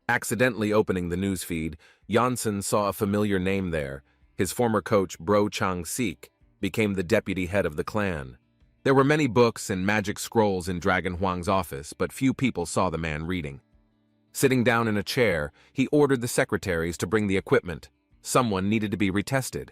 Accidentally opening the newsfeed, Yonsun saw a familiar name there. His former coach, Bro Chang-sik, became the deputy head of the clan. There were many books and magic scrolls in Dragon Huang's office, but few people saw the man reading. Sitting down in a chair, he ordered the secretaries to bring the equipment. Someone needed to be retested.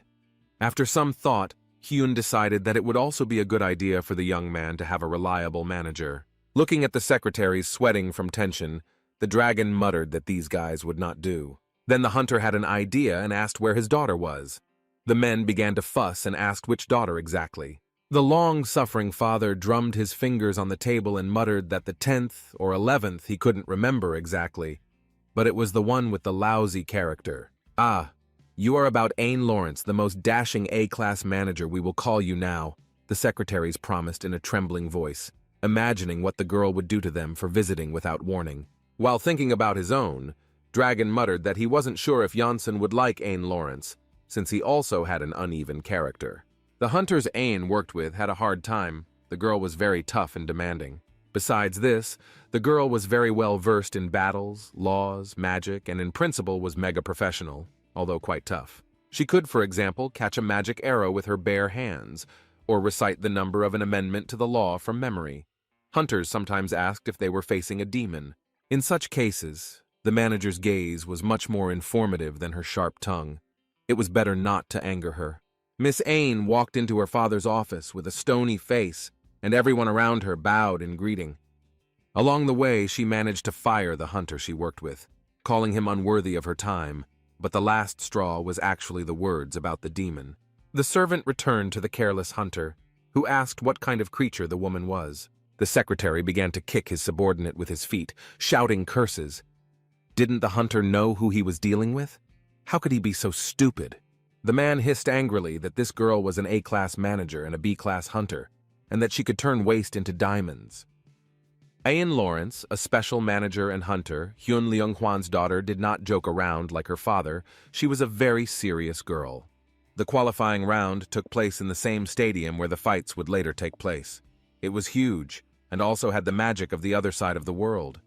After some thought, Hyun decided that it would also be a good idea for the young man to have a reliable manager. Looking at the secretaries sweating from tension, the dragon muttered that these guys would not do. Then the hunter had an idea and asked where his daughter was. The men began to fuss and asked which daughter exactly. The long-suffering father drummed his fingers on the table and muttered that the 10th or 11th he couldn't remember exactly, but it was the one with the lousy character. Ah, you are about Ain Lawrence, the most dashing A-class manager we will call you now, the secretaries promised in a trembling voice, imagining what the girl would do to them for visiting without warning. While thinking about his own, Dragon muttered that he wasn't sure if Yonsun would like Ain Lawrence, since he also had an uneven character. The hunters Ain worked with had a hard time. The girl was very tough and demanding. Besides this, the girl was very well versed in battles, laws, magic, and in principle was mega professional, although quite tough. She could, for example, catch a magic arrow with her bare hands, or recite the number of an amendment to the law from memory. Hunters sometimes asked if they were facing a demon. In such cases, the manager's gaze was much more informative than her sharp tongue. It was better not to anger her. Miss Ain walked into her father's office with a stony face, and everyone around her bowed in greeting. Along the way, she managed to fire the hunter she worked with, calling him unworthy of her time, but the last straw was actually the words about the demon. The servant returned to the careless hunter, who asked what kind of creature the woman was. The secretary began to kick his subordinate with his feet, shouting curses. Didn't the hunter know who he was dealing with? How could he be so stupid? The man hissed angrily that this girl was an A-class manager and a B-class hunter, and that she could turn waste into diamonds. Ayan Lawrence, a special manager and hunter, Hyun Leung-hwan's daughter, did not joke around like her father. She was a very serious girl. The qualifying round took place in the same stadium where the fights would later take place. It was huge, and also had the magic of the other side of the world.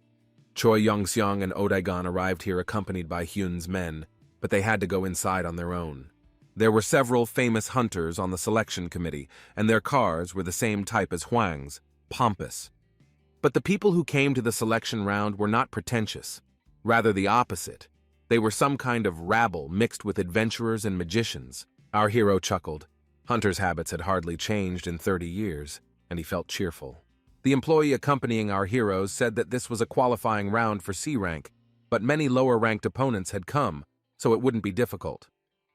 Choi Young-seong and Oh Dae-gon arrived here accompanied by Hyun's men, but they had to go inside on their own. There were several famous hunters on the selection committee, and their cars were the same type as Hwang's, pompous. But the people who came to the selection round were not pretentious. Rather the opposite. They were some kind of rabble mixed with adventurers and magicians. Our hero chuckled. Hunter's habits had hardly changed in 30 years, and he felt cheerful. The employee accompanying our heroes said that this was a qualifying round for C rank, but many lower-ranked opponents had come, so it wouldn't be difficult.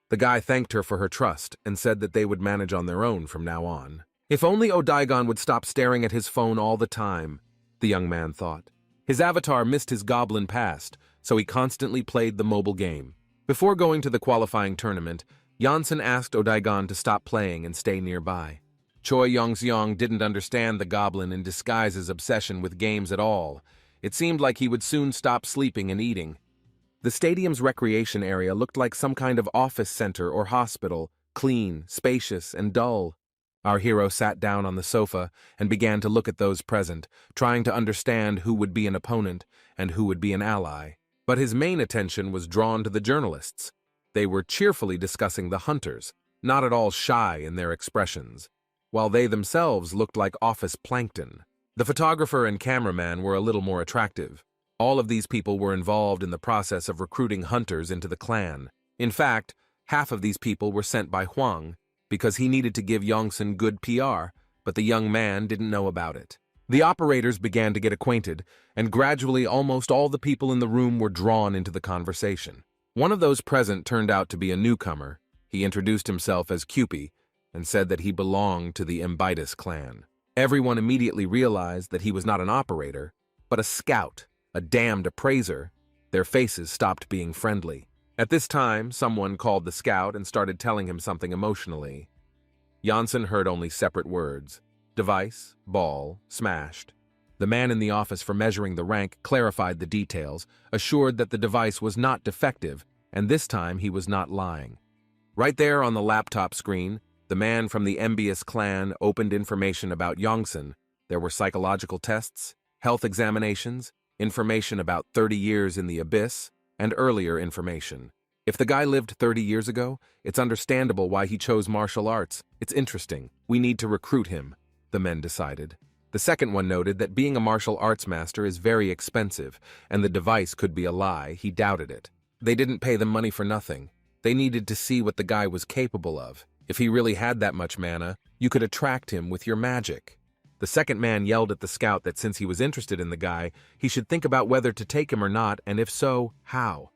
The guy thanked her for her trust and said that they would manage on their own from now on. If only Oh Dae-gon would stop staring at his phone all the time, the young man thought. His avatar missed his goblin past, so he constantly played the mobile game. Before going to the qualifying tournament, Janssen asked Oh Dae-gon to stop playing and stay nearby. Choi Young-seong didn't understand the goblin in disguise's obsession with games at all. It seemed like he would soon stop sleeping and eating. The stadium's recreation area looked like some kind of office center or hospital, clean, spacious, and dull. Our hero sat down on the sofa and began to look at those present, trying to understand who would be an opponent and who would be an ally. But his main attention was drawn to the journalists. They were cheerfully discussing the hunters, not at all shy in their expressions, while they themselves looked like office plankton. The photographer and cameraman were a little more attractive. All of these people were involved in the process of recruiting hunters into the clan. In fact, half of these people were sent by Hwang, because he needed to give Yongsun good PR, but the young man didn't know about it. The operators began to get acquainted, and gradually almost all the people in the room were drawn into the conversation. One of those present turned out to be a newcomer. He introduced himself as Cupid and said that he belonged to the Imbitus clan. Everyone immediately realized that he was not an operator, but a scout, a damned appraiser. Their faces stopped being friendly. At this time, someone called the scout and started telling him something emotionally. Janssen heard only separate words. Device, ball, smashed. The man in the office for measuring the rank clarified the details, assured that the device was not defective, and this time he was not lying. Right there on the laptop screen, the man from the Embius clan opened information about Yongsun. There were psychological tests, health examinations, information about 30 years in the abyss, and earlier information. If the guy lived 30 years ago, it's understandable why he chose martial arts. It's interesting. We need to recruit him, the men decided. The second one noted that being a martial arts master is very expensive, and the device could be a lie. He doubted it. They didn't pay them money for nothing. They needed to see what the guy was capable of. If he really had that much mana, you could attract him with your magic. The second man yelled at the scout that since he was interested in the guy, he should think about whether to take him or not, and if so, how.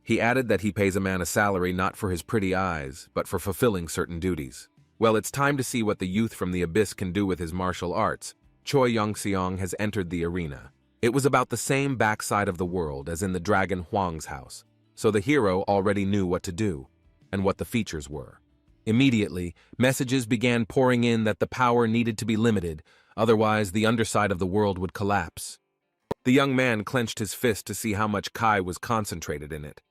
He added that he pays a man a salary not for his pretty eyes, but for fulfilling certain duties. Well, it's time to see what the youth from the abyss can do with his martial arts. Choi Young-seong has entered the arena. It was about the same backside of the world as in the dragon Hwang's house, so the hero already knew what to do, and what the features were. Immediately, messages began pouring in that the power needed to be limited, otherwise the underside of the world would collapse. The young man clenched his fist to see how much Kai was concentrated in it,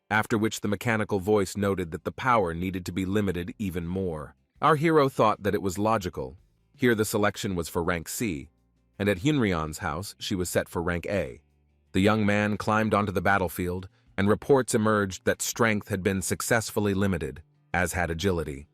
after which the mechanical voice noted that the power needed to be limited even more. Our hero thought that it was logical. Here the selection was for rank C, and at Hyunryeon's house she was set for rank A. The young man climbed onto the battlefield, and reports emerged that strength had been successfully limited, as had agility.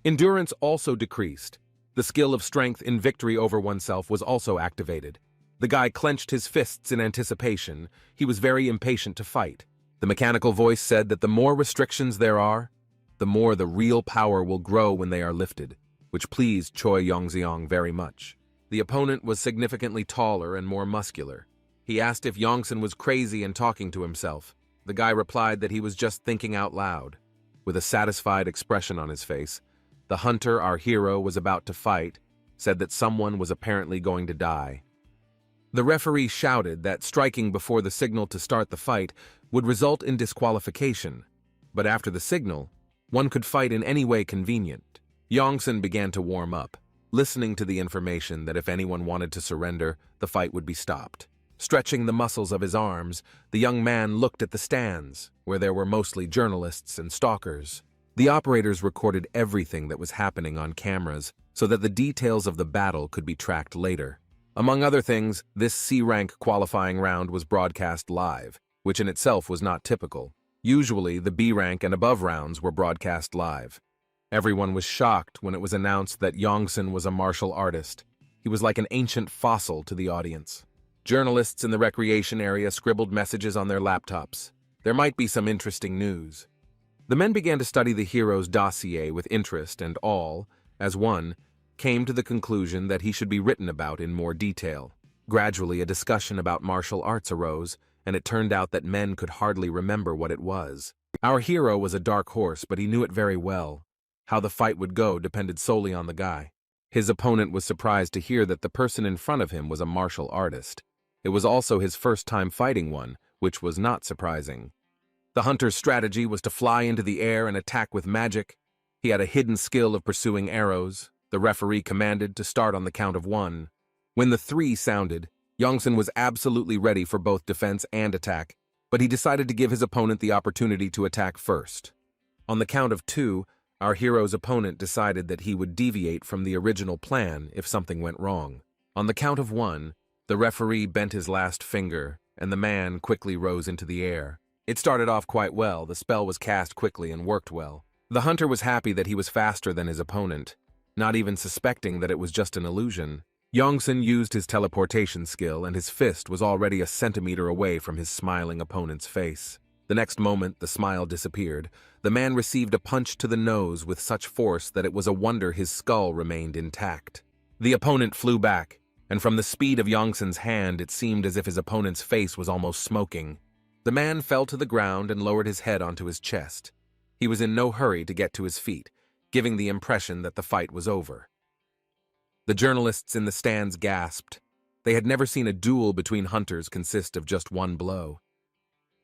Endurance also decreased. The skill of strength in victory over oneself was also activated. The guy clenched his fists in anticipation. He was very impatient to fight. The mechanical voice said that the more restrictions there are, the more the real power will grow when they are lifted, which pleased Choi Young-seong very much. The opponent was significantly taller and more muscular. He asked if Yongsun was crazy and talking to himself. The guy replied that he was just thinking out loud. With a satisfied expression on his face, the hunter our hero was about to fight said that someone was apparently going to die. The referee shouted that striking before the signal to start the fight would result in disqualification, but after the signal, one could fight in any way convenient. Yongsan began to warm up, listening to the information that if anyone wanted to surrender, the fight would be stopped. Stretching the muscles of his arms, the young man looked at the stands, where there were mostly journalists and stalkers. The operators recorded everything that was happening on cameras so that the details of the battle could be tracked later. Among other things, this C-rank qualifying round was broadcast live, which in itself was not typical. Usually, the B-rank and above rounds were broadcast live. Everyone was shocked when it was announced that Yongsan was a martial artist. He was like an ancient fossil to the audience. Journalists in the recreation area scribbled messages on their laptops. There might be some interesting news. The men began to study the hero's dossier with interest and all, as one, came to the conclusion that he should be written about in more detail. Gradually, a discussion about martial arts arose, and it turned out that men could hardly remember what it was. Our hero was a dark horse, but he knew it very well. How the fight would go depended solely on the guy. His opponent was surprised to hear that the person in front of him was a martial artist. It was also his first time fighting one, which was not surprising. The hunter's strategy was to fly into the air and attack with magic. He had a hidden skill of pursuing arrows. The referee commanded to start on the count of 1. When the 3 sounded, Yongsan was absolutely ready for both defense and attack, but he decided to give his opponent the opportunity to attack first. On the count of 2, our hero's opponent decided that he would deviate from the original plan if something went wrong. On the count of 1, the referee bent his last finger, and the man quickly rose into the air. It started off quite well. The spell was cast quickly and worked well. The hunter was happy that he was faster than his opponent, not even suspecting that it was just an illusion. Yongsan used his teleportation skill, and his fist was already a centimeter away from his smiling opponent's face. The next moment, the smile disappeared. The man received a punch to the nose with such force that it was a wonder his skull remained intact. The opponent flew back, and from the speed of Yongsan's hand, it seemed as if his opponent's face was almost smoking. The man fell to the ground and lowered his head onto his chest. He was in no hurry to get to his feet, giving the impression that the fight was over. The journalists in the stands gasped. They had never seen a duel between hunters consist of just one blow.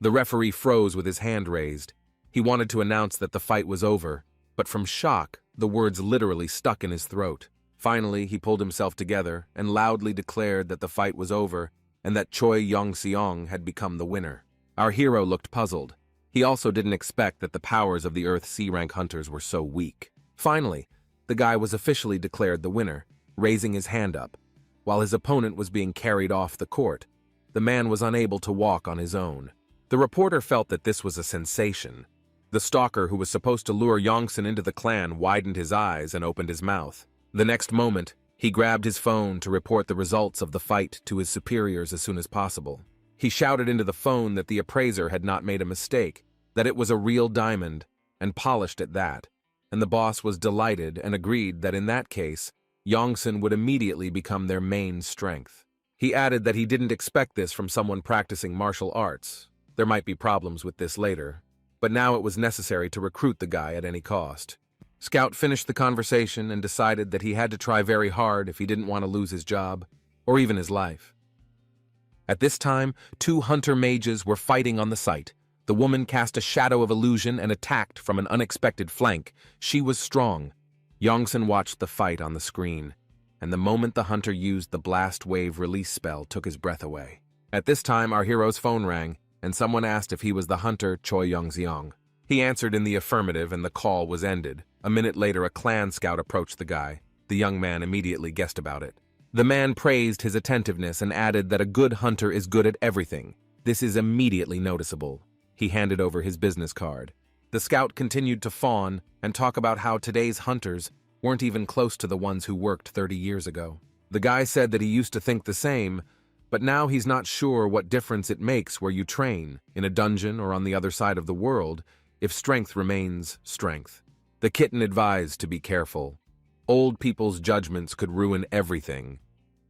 The referee froze with his hand raised. He wanted to announce that the fight was over, but from shock, the words literally stuck in his throat. Finally, he pulled himself together and loudly declared that the fight was over and that Choi Yong-seong had become the winner. Our hero looked puzzled. He also didn't expect that the powers of the Earth C-rank hunters were so weak. Finally, the guy was officially declared the winner, raising his hand up. While his opponent was being carried off the court, the man was unable to walk on his own. The reporter felt that this was a sensation. The stalker who was supposed to lure Yongsan into the clan widened his eyes and opened his mouth. The next moment, he grabbed his phone to report the results of the fight to his superiors as soon as possible. He shouted into the phone that the appraiser had not made a mistake, that it was a real diamond, and polished at that, and the boss was delighted and agreed that in that case, Yongsan would immediately become their main strength. He added that he didn't expect this from someone practicing martial arts. There might be problems with this later, but now it was necessary to recruit the guy at any cost. Scout finished the conversation and decided that he had to try very hard if he didn't want to lose his job, or even his life. At this time, 2 hunter mages were fighting on the site. The woman cast a shadow of illusion and attacked from an unexpected flank. She was strong. Yongsan watched the fight on the screen, and the moment the hunter used the blast wave release spell took his breath away. At this time, our hero's phone rang, and someone asked if he was the hunter Choi Yong-seong. He answered in the affirmative, and the call was ended. A minute later, a clan scout approached the guy. The young man immediately guessed about it. The man praised his attentiveness and added that a good hunter is good at everything. This is immediately noticeable. He handed over his business card. The scout continued to fawn and talk about how today's hunters weren't even close to the ones who worked 30 years ago. The guy said that he used to think the same, but now he's not sure what difference it makes where you train, in a dungeon or on the other side of the world, if strength remains strength. The kitten advised to be careful. Old people's judgments could ruin everything.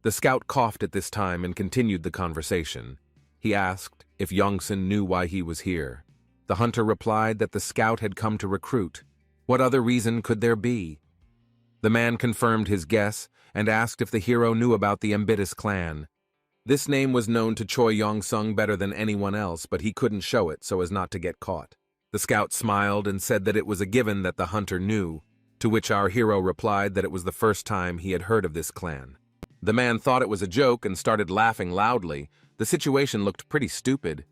The scout coughed at this time and continued the conversation. He asked if Yongsan knew why he was here. The hunter replied that the scout had come to recruit. What other reason could there be? The man confirmed his guess and asked if the hero knew about the Ambitus clan. This name was known to Choi Yong-sung better than anyone else, but he couldn't show it so as not to get caught. The scout smiled and said that it was a given that the hunter knew, to which our hero replied that it was the first time he had heard of this clan. The man thought it was a joke and started laughing loudly. The situation looked pretty stupid.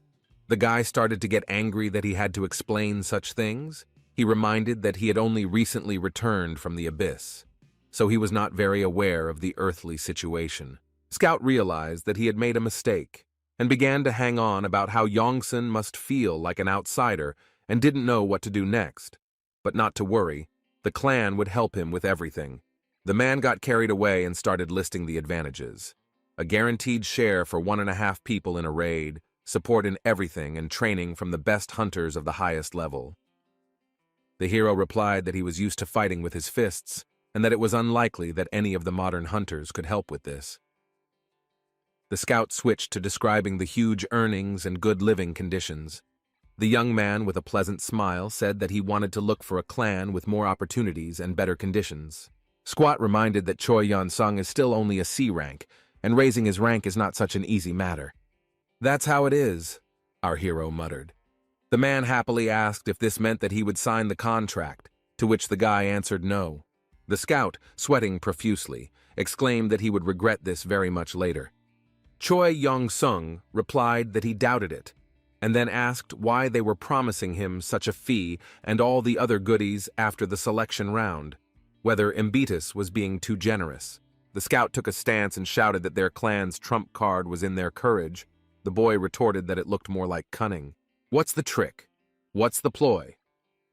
The guy started to get angry that he had to explain such things. He reminded that he had only recently returned from the abyss, so he was not very aware of the earthly situation. Scout realized that he had made a mistake and began to hang on about how Yongsun must feel like an outsider and didn't know what to do next. But not to worry, the clan would help him with everything. The man got carried away and started listing the advantages. A guaranteed share for 1.5 people in a raid, support in everything, and training from the best hunters of the highest level. The hero replied that he was used to fighting with his fists, and that it was unlikely that any of the modern hunters could help with this. The scout switched to describing the huge earnings and good living conditions. The young man, with a pleasant smile, said that he wanted to look for a clan with more opportunities and better conditions. Squat reminded that Choi Yong-sung is still only a C rank, and raising his rank is not such an easy matter. "That's how it is," our hero muttered. The man happily asked if this meant that he would sign the contract, to which the guy answered no. The scout, sweating profusely, exclaimed that he would regret this very much later. Choi Yong-sung replied that he doubted it, and then asked why they were promising him such a fee and all the other goodies after the selection round, whether Imbetus was being too generous. The scout took a stance and shouted that their clan's trump card was in their courage. The boy retorted that it looked more like cunning. "What's the trick? What's the ploy?"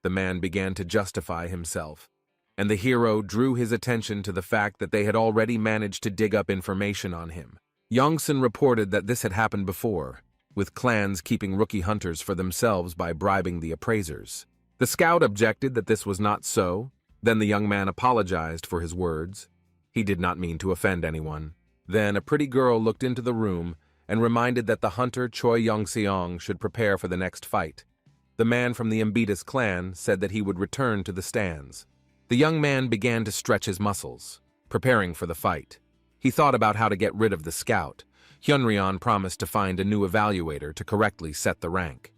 The man began to justify himself, and the hero drew his attention to the fact that they had already managed to dig up information on him. Yongsun reported that this had happened before, with clans keeping rookie hunters for themselves by bribing the appraisers. The scout objected that this was not so. Then the young man apologized for his words. He did not mean to offend anyone. Then a pretty girl looked into the room and reminded that the hunter Choi Yong-seong should prepare for the next fight. The man from the Imbetus clan said that he would return to the stands. The young man began to stretch his muscles, preparing for the fight. He thought about how to get rid of the scout. Hyunryeon promised to find a new evaluator to correctly set the rank.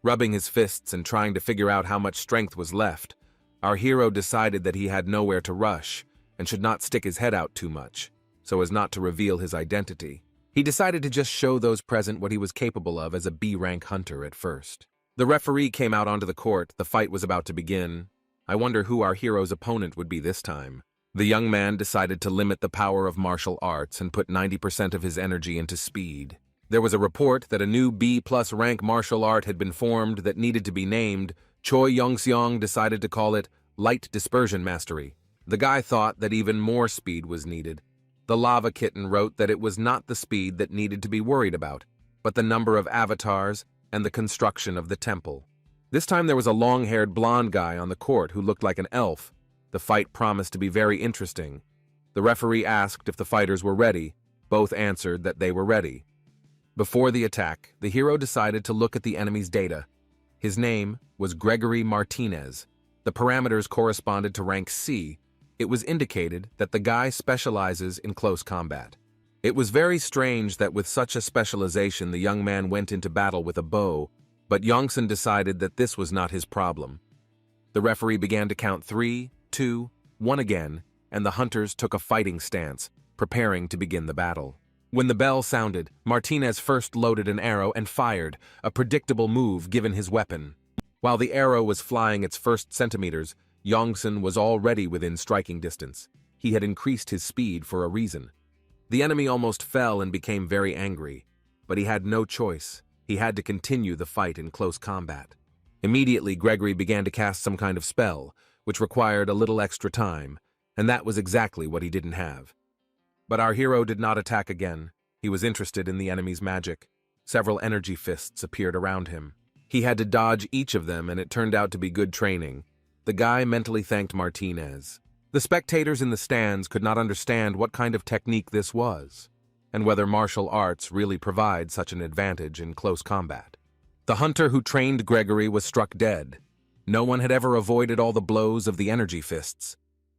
Rubbing his fists and trying to figure out how much strength was left, our hero decided that he had nowhere to rush and should not stick his head out too much, so as not to reveal his identity. He decided to just show those present what he was capable of as a B-rank hunter at first. The referee came out onto the court. The fight was about to begin. I wonder who our hero's opponent would be this time. The young man decided to limit the power of martial arts and put 90% of his energy into speed. There was a report that a new B+ rank martial art had been formed that needed to be named. Choi Yong-seong decided to call it Light Dispersion Mastery. The guy thought that even more speed was needed. The lava kitten wrote that it was not the speed that needed to be worried about, but the number of avatars and the construction of the temple. This time there was a long-haired blonde guy on the court who looked like an elf. The fight promised to be very interesting. The referee asked if the fighters were ready. Both answered that they were ready. Before the attack, the hero decided to look at the enemy's data. His name was Gregory Martinez. The parameters corresponded to rank C. It was indicated that the guy specializes in close combat. It was very strange that with such a specialization the young man went into battle with a bow, but Yongsun decided that this was not his problem. The referee began to count 3, 2, 1 again, and the hunters took a fighting stance, preparing to begin the battle. When the bell sounded, Martinez first loaded an arrow and fired, a predictable move given his weapon. While the arrow was flying its first centimeters, Yongsun was already within striking distance. He had increased his speed for a reason. The enemy almost fell and became very angry, but he had no choice. He had to continue the fight in close combat. Immediately, Gregory began to cast some kind of spell, which required a little extra time, and that was exactly what he didn't have. But our hero did not attack again. He was interested in the enemy's magic. Several energy fists appeared around him. He had to dodge each of them, and it turned out to be good training. The guy mentally thanked Martinez. The spectators in the stands could not understand what kind of technique this was, and whether martial arts really provide such an advantage in close combat. The hunter who trained Gregory was struck dead. No one had ever avoided all the blows of the energy fists.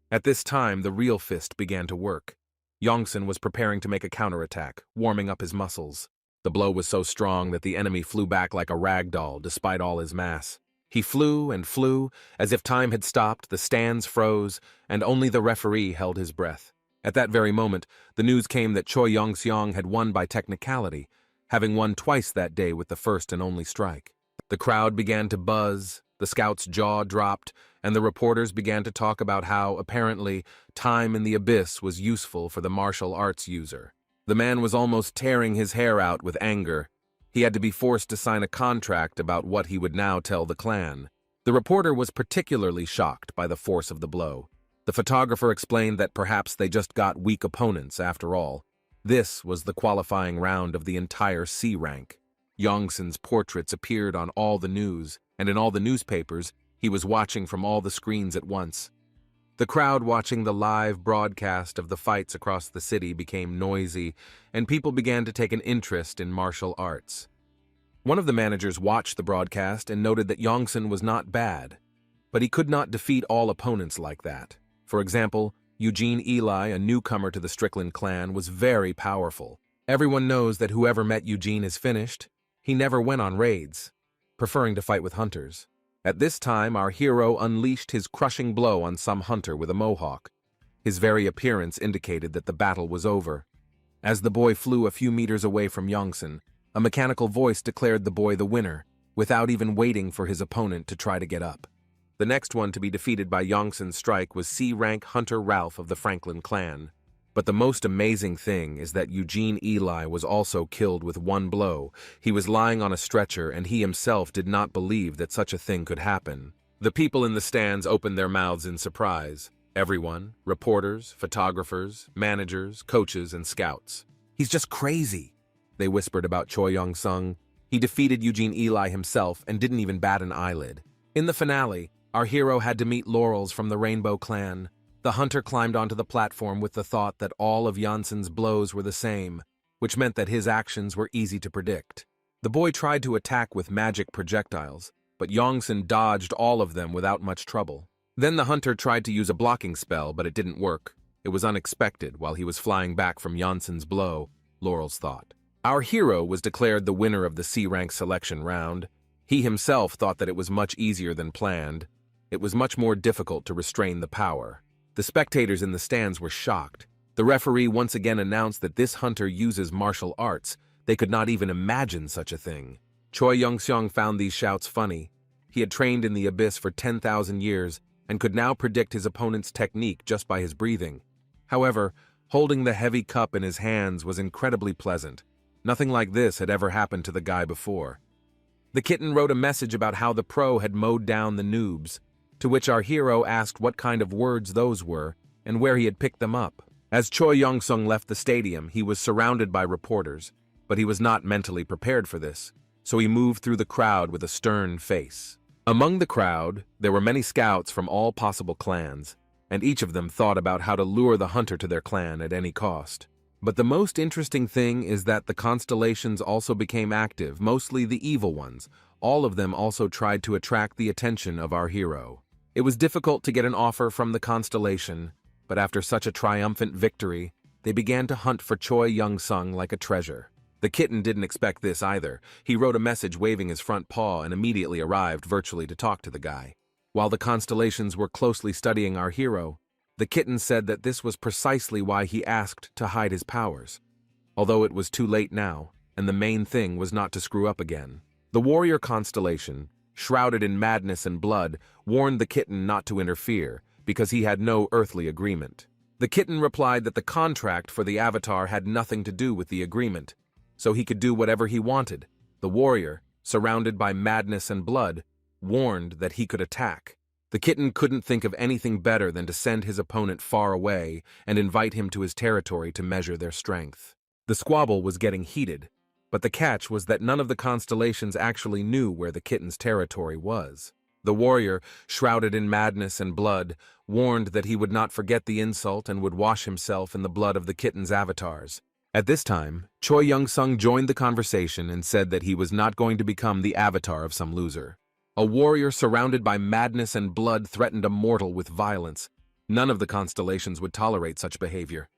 At this time, the real fist began to work. Yongsan was preparing to make a counterattack, warming up his muscles. The blow was so strong that the enemy flew back like a rag doll despite all his mass. He flew and flew, as if time had stopped, the stands froze, and only the referee held his breath. At that very moment, the news came that Choi Yong-seong had won by technicality, having won twice that day with the first and only strike. The crowd began to buzz, the scout's jaw dropped, and the reporters began to talk about how, apparently, time in the abyss was useful for the martial arts user. The man was almost tearing his hair out with anger. He had to be forced to sign a contract about what he would now tell the clan. The reporter was particularly shocked by the force of the blow. The photographer explained that perhaps they just got weak opponents after all. This was the qualifying round of the entire C rank. Yongsan's portraits appeared on all the news, and in all the newspapers, he was watching from all the screens at once. The crowd watching the live broadcast of the fights across the city became noisy, and people began to take an interest in martial arts. One of the managers watched the broadcast and noted that Yongsan was not bad, but he could not defeat all opponents like that. For example, Eugene Eli, a newcomer to the Strickland clan, was very powerful. Everyone knows that whoever met Eugene is finished. He never went on raids, preferring to fight with hunters. At this time, our hero unleashed his crushing blow on some hunter with a mohawk. His very appearance indicated that the battle was over. As the boy flew a few meters away from Yongsan, a mechanical voice declared the boy the winner, without even waiting for his opponent to try to get up. The next one to be defeated by Yongsan's strike was C-rank Hunter Ralph of the Franklin clan. But the most amazing thing is that Eugene Eli was also killed with one blow. He was lying on a stretcher, and he himself did not believe that such a thing could happen. The people in the stands opened their mouths in surprise. Everyone, reporters, photographers, managers, coaches, and scouts. "He's just crazy," they whispered about Choi Yong-sung. He defeated Eugene Eli himself and didn't even bat an eyelid. In the finale, our hero had to meet Laurels from the Rainbow clan. The hunter climbed onto the platform with the thought that all of Yongsan's blows were the same, which meant that his actions were easy to predict. The boy tried to attack with magic projectiles, but Yongsan dodged all of them without much trouble. Then the hunter tried to use a blocking spell, but it didn't work. It was unexpected while he was flying back from Yongsan's blow, Laurels thought. Our hero was declared the winner of the C-rank selection round. He himself thought that it was much easier than planned. It was much more difficult to restrain the power. The spectators in the stands were shocked. The referee once again announced that this hunter uses martial arts. They could not even imagine such a thing. Choi Yong-seong found these shouts funny. He had trained in the abyss for 10,000 years and could now predict his opponent's technique just by his breathing. However, holding the heavy cup in his hands was incredibly pleasant. Nothing like this had ever happened to the guy before. The kitten wrote a message about how the pro had mowed down the noobs, to which our hero asked what kind of words those were and where he had picked them up. As Choi Yong-sung left the stadium, he was surrounded by reporters, but he was not mentally prepared for this, so he moved through the crowd with a stern face. Among the crowd, there were many scouts from all possible clans, and each of them thought about how to lure the hunter to their clan at any cost. But the most interesting thing is that the constellations also became active, mostly the evil ones. All of them also tried to attract the attention of our hero. It was difficult to get an offer from the constellation, but after such a triumphant victory, they began to hunt for Choi Yong-sung like a treasure. The kitten didn't expect this either. He wrote a message waving his front paw and immediately arrived virtually to talk to the guy. While the constellations were closely studying our hero, the kitten said that this was precisely why he asked to hide his powers. Although it was too late now, and the main thing was not to screw up again. The warrior constellation, shrouded in madness and blood, warned the kitten not to interfere, because he had no earthly agreement. The kitten replied that the contract for the avatar had nothing to do with the agreement, so he could do whatever he wanted. The warrior, surrounded by madness and blood, warned that he could attack. The kitten couldn't think of anything better than to send his opponent far away and invite him to his territory to measure their strength. The squabble was getting heated, but the catch was that none of the constellations actually knew where the kitten's territory was. The warrior, shrouded in madness and blood, warned that he would not forget the insult and would wash himself in the blood of the kitten's avatars. At this time, Choi Yong-sung joined the conversation and said that he was not going to become the avatar of some loser. A warrior surrounded by madness and blood threatened a mortal with violence. None of the constellations would tolerate such behavior.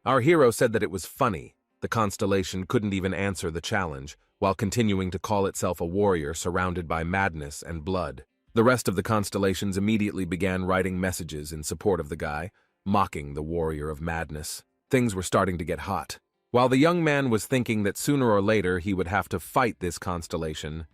Our hero said that it was funny. The constellation couldn't even answer the challenge, while continuing to call itself a warrior surrounded by madness and blood. The rest of the constellations immediately began writing messages in support of the guy, mocking the warrior of madness. Things were starting to get hot. While the young man was thinking that sooner or later he would have to fight this constellation,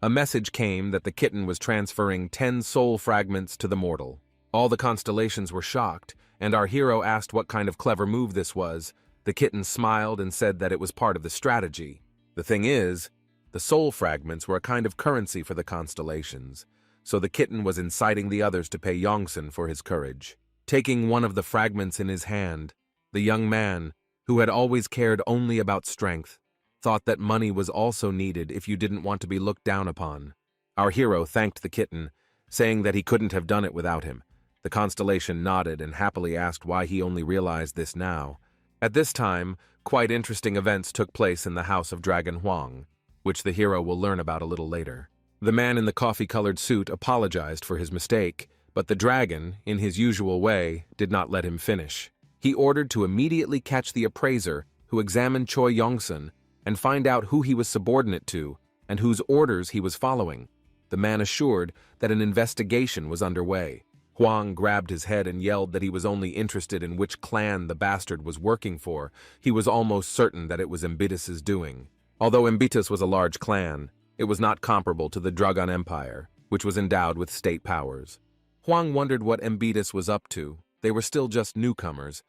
a message came that the kitten was transferring 10 soul fragments to the mortal. All the constellations were shocked, and our hero asked what kind of clever move this was. The kitten smiled and said that it was part of the strategy. The thing is, the soul fragments were a kind of currency for the constellations, so the kitten was inciting the others to pay Yongsan for his courage. Taking one of the fragments in his hand, the young man, who had always cared only about strength, thought that money was also needed if you didn't want to be looked down upon. Our hero thanked the kitten, saying that he couldn't have done it without him. The constellation nodded and happily asked why he only realized this now. At this time, quite interesting events took place in the house of Dragon Huang, which the hero will learn about a little later. The man in the coffee-colored suit apologized for his mistake, but the dragon, in his usual way, did not let him finish. He ordered to immediately catch the appraiser who examined Choi Yongsan and find out who he was subordinate to and whose orders he was following. The man assured that an investigation was underway. Huang grabbed his head and yelled that he was only interested in which clan the bastard was working for. He was almost certain that it was Embitus's doing. Although Embitus was a large clan, it was not comparable to the Dragon Empire, which was endowed with state powers. Huang wondered what Embitus was up to. They were still just newcomers,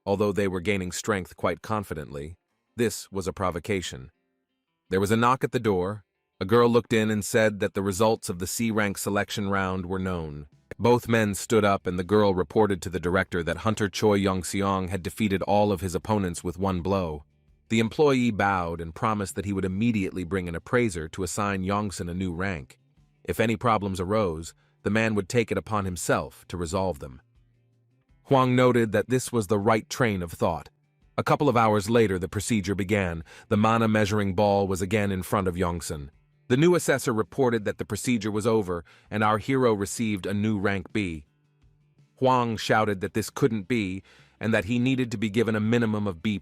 although they were gaining strength quite confidently. This was a provocation. There was a knock at the door. A girl looked in and said that the results of the C-rank selection round were known. Both men stood up and the girl reported to the director that Hunter Choi Yongseong had defeated all of his opponents with one blow. The employee bowed and promised that he would immediately bring an appraiser to assign Yongsan a new rank. If any problems arose, the man would take it upon himself to resolve them. Huang noted that this was the right train of thought. A couple of hours later, the procedure began. The mana measuring ball was again in front of Yongsan. The new assessor reported that the procedure was over, and our hero received a new rank B. Huang shouted that this couldn't be, and that he needed to be given a minimum of B+.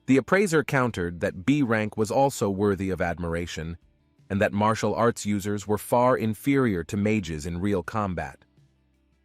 The appraiser countered that B rank was also worthy of admiration, and that martial arts users were far inferior to mages in real combat.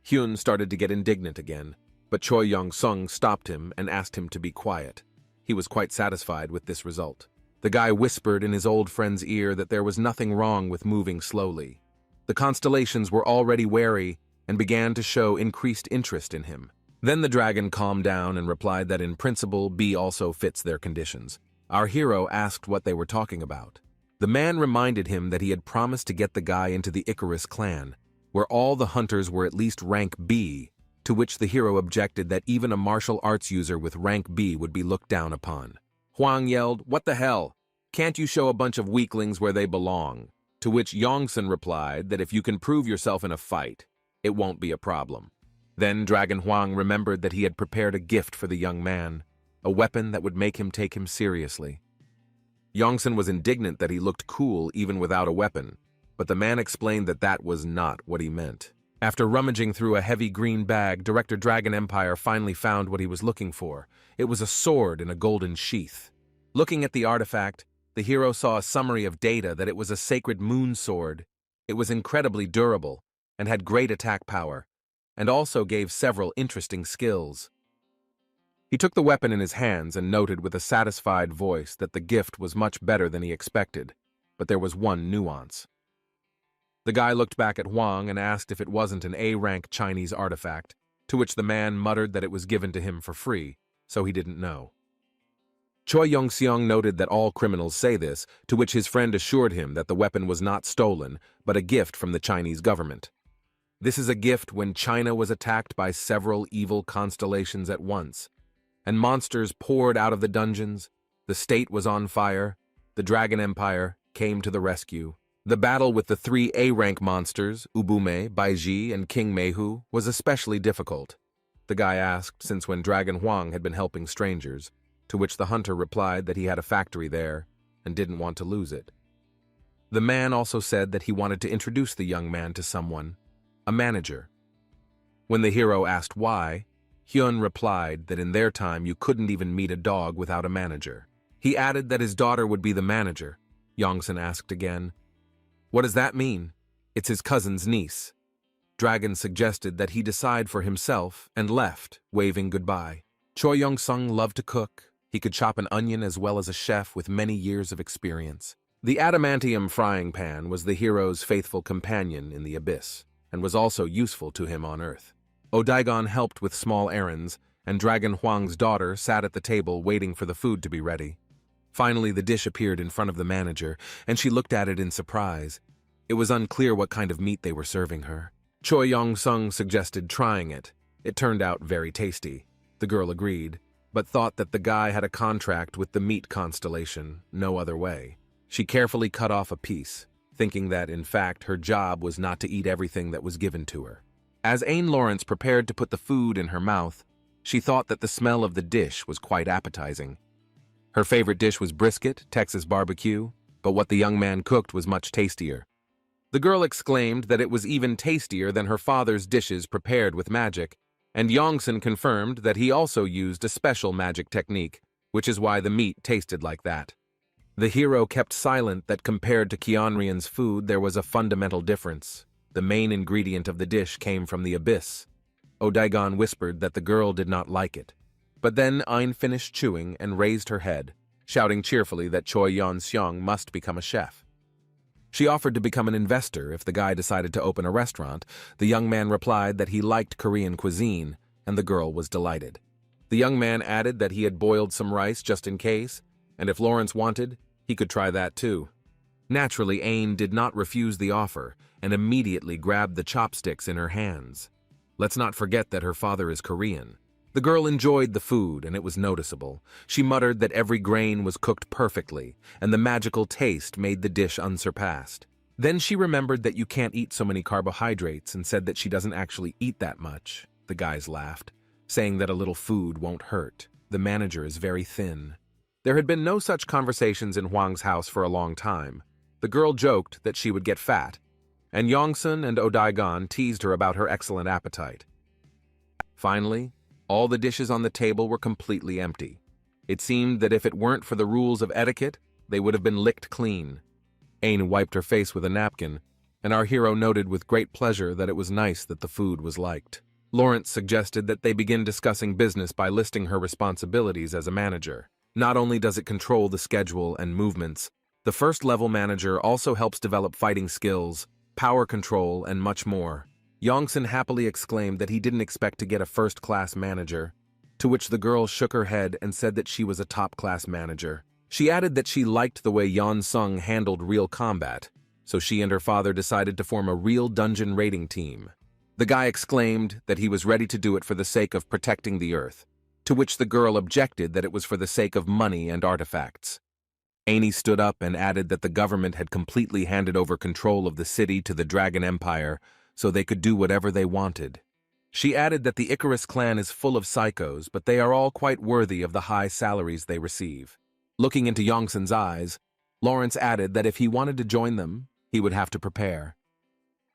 Hyun started to get indignant again, but Choi Yong-sung stopped him and asked him to be quiet. He was quite satisfied with this result. The guy whispered in his old friend's ear that there was nothing wrong with moving slowly. The constellations were already wary and began to show increased interest in him. Then the dragon calmed down and replied that in principle B also fits their conditions. Our hero asked what they were talking about. The man reminded him that he had promised to get the guy into the Icarus clan, where all the hunters were at least rank B, to which the hero objected that even a martial arts user with rank B would be looked down upon. Huang yelled, "What the hell? Can't you show a bunch of weaklings where they belong?" To which Yongsan replied that if you can prove yourself in a fight, it won't be a problem. Then Dragon Huang remembered that he had prepared a gift for the young man, a weapon that would make him take him seriously. Yongsan was indignant that he looked cool even without a weapon, but the man explained that that was not what he meant. After rummaging through a heavy green bag, Director Dragon Empire finally found what he was looking for. It was a sword in a golden sheath. Looking at the artifact, the hero saw a summary of data that it was a sacred moon sword. It was incredibly durable and had great attack power, and also gave several interesting skills. He took the weapon in his hands and noted with a satisfied voice that the gift was much better than he expected, but there was one nuance. The guy looked back at Huang and asked if it wasn't an A-rank Chinese artifact, to which the man muttered that it was given to him for free, so he didn't know. Choi Yong-seong noted that all criminals say this, to which his friend assured him that the weapon was not stolen, but a gift from the Chinese government. This is a gift when China was attacked by several evil constellations at once, and monsters poured out of the dungeons, the state was on fire, the Dragon Empire came to the rescue. The battle with the 3 A-rank monsters, Ubume, Baiji, and King Meihu, was especially difficult. The guy asked since when Dragon Huang had been helping strangers, to which the hunter replied that he had a factory there and didn't want to lose it. The man also said that he wanted to introduce the young man to someone, a manager. When the hero asked why, Hyun replied that in their time you couldn't even meet a dog without a manager. He added that his daughter would be the manager. Yongsun asked again. What does that mean? It's his cousin's niece. Dragon suggested that he decide for himself and left, waving goodbye. Choi Young-sung loved to cook. He could chop an onion as well as a chef with many years of experience. The adamantium frying pan was the hero's faithful companion in the abyss, and was also useful to him on Earth. Odaigon helped with small errands, and Dragon Huang's daughter sat at the table waiting for the food to be ready. Finally, the dish appeared in front of the manager, and she looked at it in surprise. It was unclear what kind of meat they were serving her. Choi Yong-sung suggested trying it. It turned out very tasty. The girl agreed, but thought that the guy had a contract with the meat constellation, no other way. She carefully cut off a piece, thinking that, in fact, her job was not to eat everything that was given to her. As Ain Lawrence prepared to put the food in her mouth, she thought that the smell of the dish was quite appetizing. Her favorite dish was brisket, Texas barbecue, but what the young man cooked was much tastier. The girl exclaimed that it was even tastier than her father's dishes prepared with magic, and Yongsun confirmed that he also used a special magic technique, which is why the meat tasted like that. The hero kept silent that compared to Kionrian's food there was a fundamental difference. The main ingredient of the dish came from the abyss. Odaigon whispered that the girl did not like it. But then Ain finished chewing and raised her head, shouting cheerfully that Choi Yon-seong must become a chef. She offered to become an investor if the guy decided to open a restaurant. The young man replied that he liked Korean cuisine, and the girl was delighted. The young man added that he had boiled some rice just in case, and if Lawrence wanted, he could try that too. Naturally, Ain did not refuse the offer, and immediately grabbed the chopsticks in her hands. Let's not forget that her father is Korean. The girl enjoyed the food, and it was noticeable. She muttered that every grain was cooked perfectly, and the magical taste made the dish unsurpassed. Then she remembered that you can't eat so many carbohydrates and said that she doesn't actually eat that much. The guys laughed, saying that a little food won't hurt. The manager is very thin. There had been no such conversations in Huang's house for a long time. The girl joked that she would get fat, and Yongsun and Odaigon teased her about her excellent appetite. Finally, all the dishes on the table were completely empty. It seemed that if it weren't for the rules of etiquette, they would have been licked clean. Ain wiped her face with a napkin, and our hero noted with great pleasure that it was nice that the food was liked. Lawrence suggested that they begin discussing business by listing her responsibilities as a manager. Not only does it control the schedule and movements, the first-level manager also helps develop fighting skills, power control, and much more. Yongsun happily exclaimed that he didn't expect to get a first-class manager, to which the girl shook her head and said that she was a top-class manager. She added that she liked the way Yon-sung handled real combat, so she and her father decided to form a real dungeon raiding team. The guy exclaimed that he was ready to do it for the sake of protecting the Earth, to which the girl objected that it was for the sake of money and artifacts. Annie stood up and added that the government had completely handed over control of the city to the Dragon Empire, so they could do whatever they wanted. She added that the Icarus clan is full of psychos, but they are all quite worthy of the high salaries they receive. Looking into Yongsun's eyes, Lawrence added that if he wanted to join them, he would have to prepare.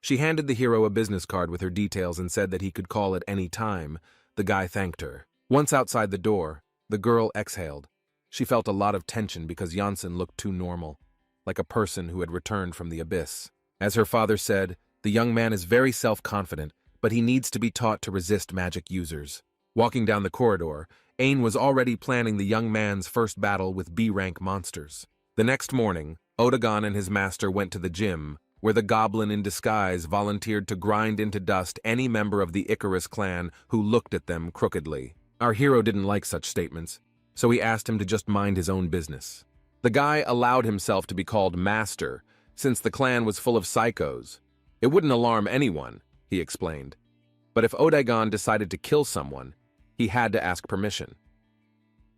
She handed the hero a business card with her details and said that he could call at any time. The guy thanked her. Once outside the door, the girl exhaled. She felt a lot of tension because Yongsun looked too normal, like a person who had returned from the abyss. As her father said, the young man is very self-confident, but he needs to be taught to resist magic users. Walking down the corridor, Ain was already planning the young man's first battle with B-rank monsters. The next morning, Odagon and his master went to the gym, where the goblin in disguise volunteered to grind into dust any member of the Icarus clan who looked at them crookedly. Our hero didn't like such statements, so he asked him to just mind his own business. The guy allowed himself to be called master, since the clan was full of psychos. It wouldn't alarm anyone, he explained. But if Odaigon decided to kill someone, he had to ask permission.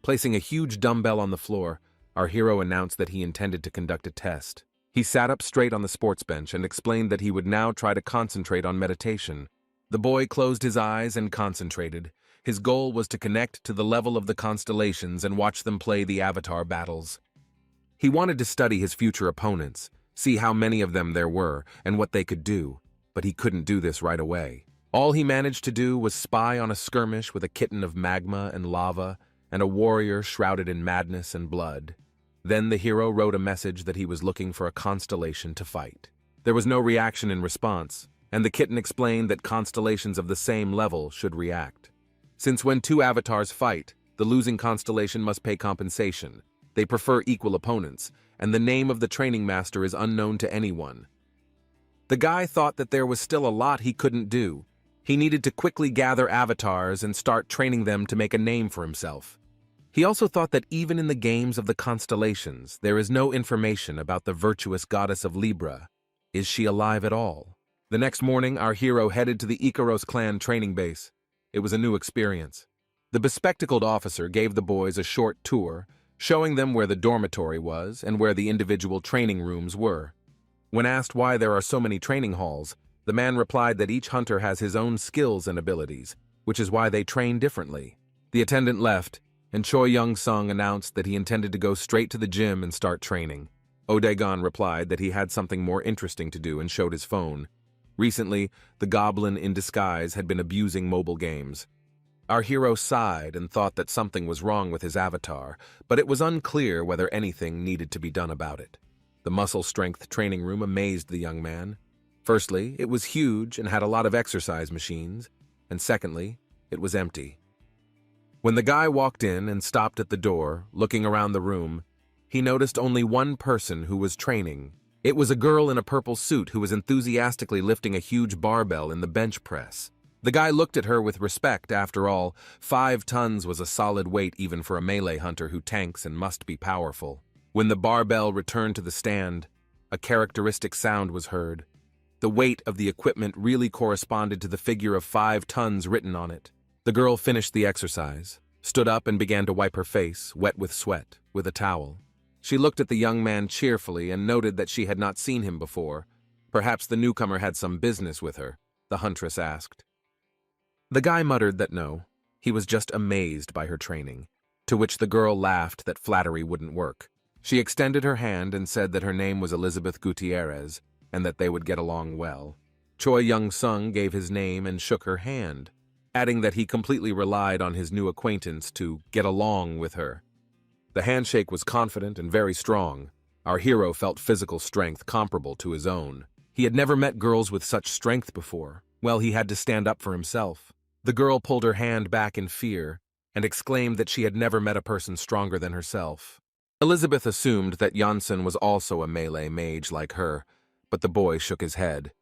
Placing a huge dumbbell on the floor, our hero announced that he intended to conduct a test. He sat up straight on the sports bench and explained that he would now try to concentrate on meditation. The boy closed his eyes and concentrated. His goal was to connect to the level of the constellations and watch them play the avatar battles. He wanted to study his future opponents, see how many of them there were, and what they could do, but he couldn't do this right away. All he managed to do was spy on a skirmish with a kitten of magma and lava and a warrior shrouded in madness and blood. Then the hero wrote a message that he was looking for a constellation to fight. There was no reaction in response, and the kitten explained that constellations of the same level should react. Since when two avatars fight, the losing constellation must pay compensation. They prefer equal opponents, and the name of the training master is unknown to anyone. The guy thought that there was still a lot he couldn't do. He needed to quickly gather avatars and start training them to make a name for himself. He also thought that even in the games of the constellations, there is no information about the virtuous goddess of Libra. Is she alive at all? The next morning, our hero headed to the Ikaros clan training base. It was a new experience. The bespectacled officer gave the boys a short tour, showing them where the dormitory was and where the individual training rooms were. When asked why there are so many training halls, the man replied that each hunter has his own skills and abilities, which is why they train differently. The attendant left, and Choi Young-sung announced that he intended to go straight to the gym and start training. Odaegon replied that he had something more interesting to do and showed his phone. Recently, the goblin in disguise had been abusing mobile games. Our hero sighed and thought that something was wrong with his avatar, but it was unclear whether anything needed to be done about it. The muscle strength training room amazed the young man. Firstly, it was huge and had a lot of exercise machines, and secondly, it was empty. When the guy walked in and stopped at the door, looking around the room, he noticed only one person who was training. It was a girl in a purple suit who was enthusiastically lifting a huge barbell in the bench press. The guy looked at her with respect. After all, 5 tons was a solid weight even for a melee hunter who tanks and must be powerful. When the barbell returned to the stand, a characteristic sound was heard. The weight of the equipment really corresponded to the figure of 5 tons written on it. The girl finished the exercise, stood up and began to wipe her face, wet with sweat, with a towel. She looked at the young man cheerfully and noted that she had not seen him before. Perhaps the newcomer had some business with her, the huntress asked. The guy muttered that no, he was just amazed by her training, to which the girl laughed that flattery wouldn't work. She extended her hand and said that her name was Elizabeth Gutierrez, and that they would get along well. Choi Young-sung gave his name and shook her hand, adding that he completely relied on his new acquaintance to get along with her. The handshake was confident and very strong. Our hero felt physical strength comparable to his own. He had never met girls with such strength before. Well, he had to stand up for himself. The girl pulled her hand back in fear and exclaimed that she had never met a person stronger than herself. Elizabeth assumed that Janssen was also a melee mage like her, but the boy shook his head.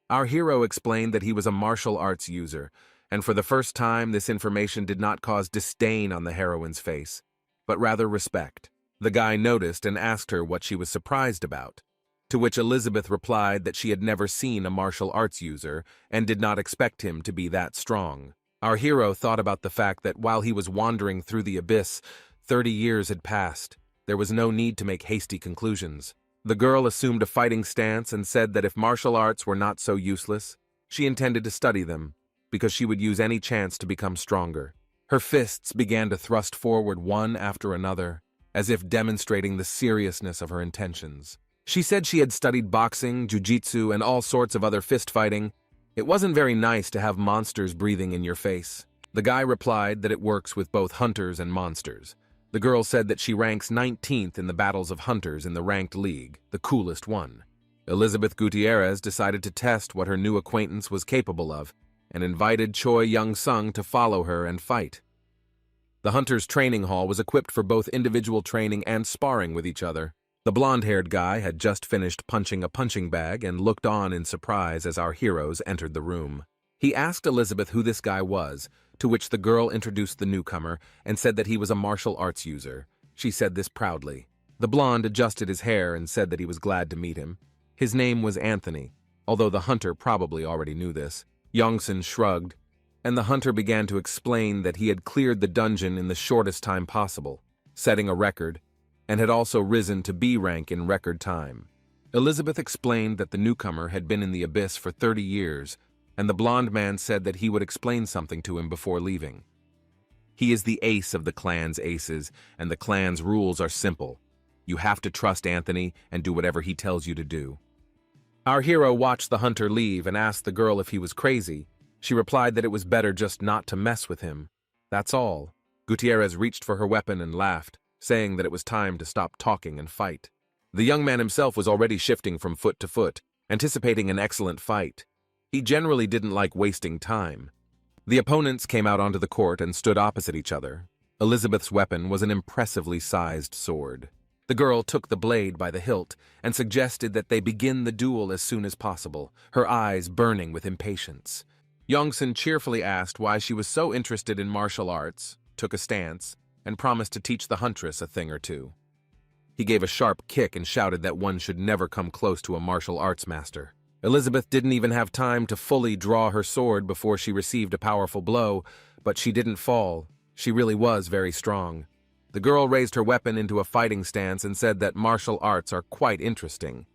Our hero explained that he was a martial arts user, and for the first time this information did not cause disdain on the heroine's face, but rather respect. The guy noticed and asked her what she was surprised about, to which Elizabeth replied that she had never seen a martial arts user and did not expect him to be that strong. Our hero thought about the fact that while he was wandering through the abyss, 30 years had passed. There was no need to make hasty conclusions. The girl assumed a fighting stance and said that if martial arts were not so useless, she intended to study them, because she would use any chance to become stronger. Her fists began to thrust forward one after another, as if demonstrating the seriousness of her intentions. She said she had studied boxing, jiu-jitsu, and all sorts of other fist fighting. It wasn't very nice to have monsters breathing in your face. The guy replied that it works with both hunters and monsters. The girl said that she ranks 19th in the battles of hunters in the ranked league, the coolest one. Elizabeth Gutierrez decided to test what her new acquaintance was capable of, and invited Choi Young-sung to follow her and fight. The hunter's training hall was equipped for both individual training and sparring with each other. The blonde-haired guy had just finished punching a punching bag and looked on in surprise as our heroes entered the room. He asked Elizabeth who this guy was, to which the girl introduced the newcomer and said that he was a martial arts user. She said this proudly. The blonde adjusted his hair and said that he was glad to meet him. His name was Anthony, although the hunter probably already knew this. Youngson shrugged, and the hunter began to explain that he had cleared the dungeon in the shortest time possible, setting a record, and had also risen to B rank in record time. Elizabeth explained that the newcomer had been in the abyss for 30 years, and the blonde man said that he would explain something to him before leaving. He is the ace of the clan's aces, and the clan's rules are simple. You have to trust Anthony and do whatever he tells you to do. Our hero watched the hunter leave and asked the girl if he was crazy, She replied that it was better just not to mess with him. That's all. Gutierrez reached for her weapon and laughed, saying that it was time to stop talking and fight. The young man himself was already shifting from foot to foot, anticipating an excellent fight. He generally didn't like wasting time. The opponents came out onto the court and stood opposite each other. Elizabeth's weapon was an impressively sized sword. The girl took the blade by the hilt and suggested that they begin the duel as soon as possible, her eyes burning with impatience. Yongsun cheerfully asked why she was so interested in martial arts, took a stance, and promised to teach the huntress a thing or two. He gave a sharp kick and shouted that one should never come close to a martial arts master. Elizabeth didn't even have time to fully draw her sword before she received a powerful blow, but she didn't fall. She really was very strong. The girl raised her weapon into a fighting stance and said that martial arts are quite interesting.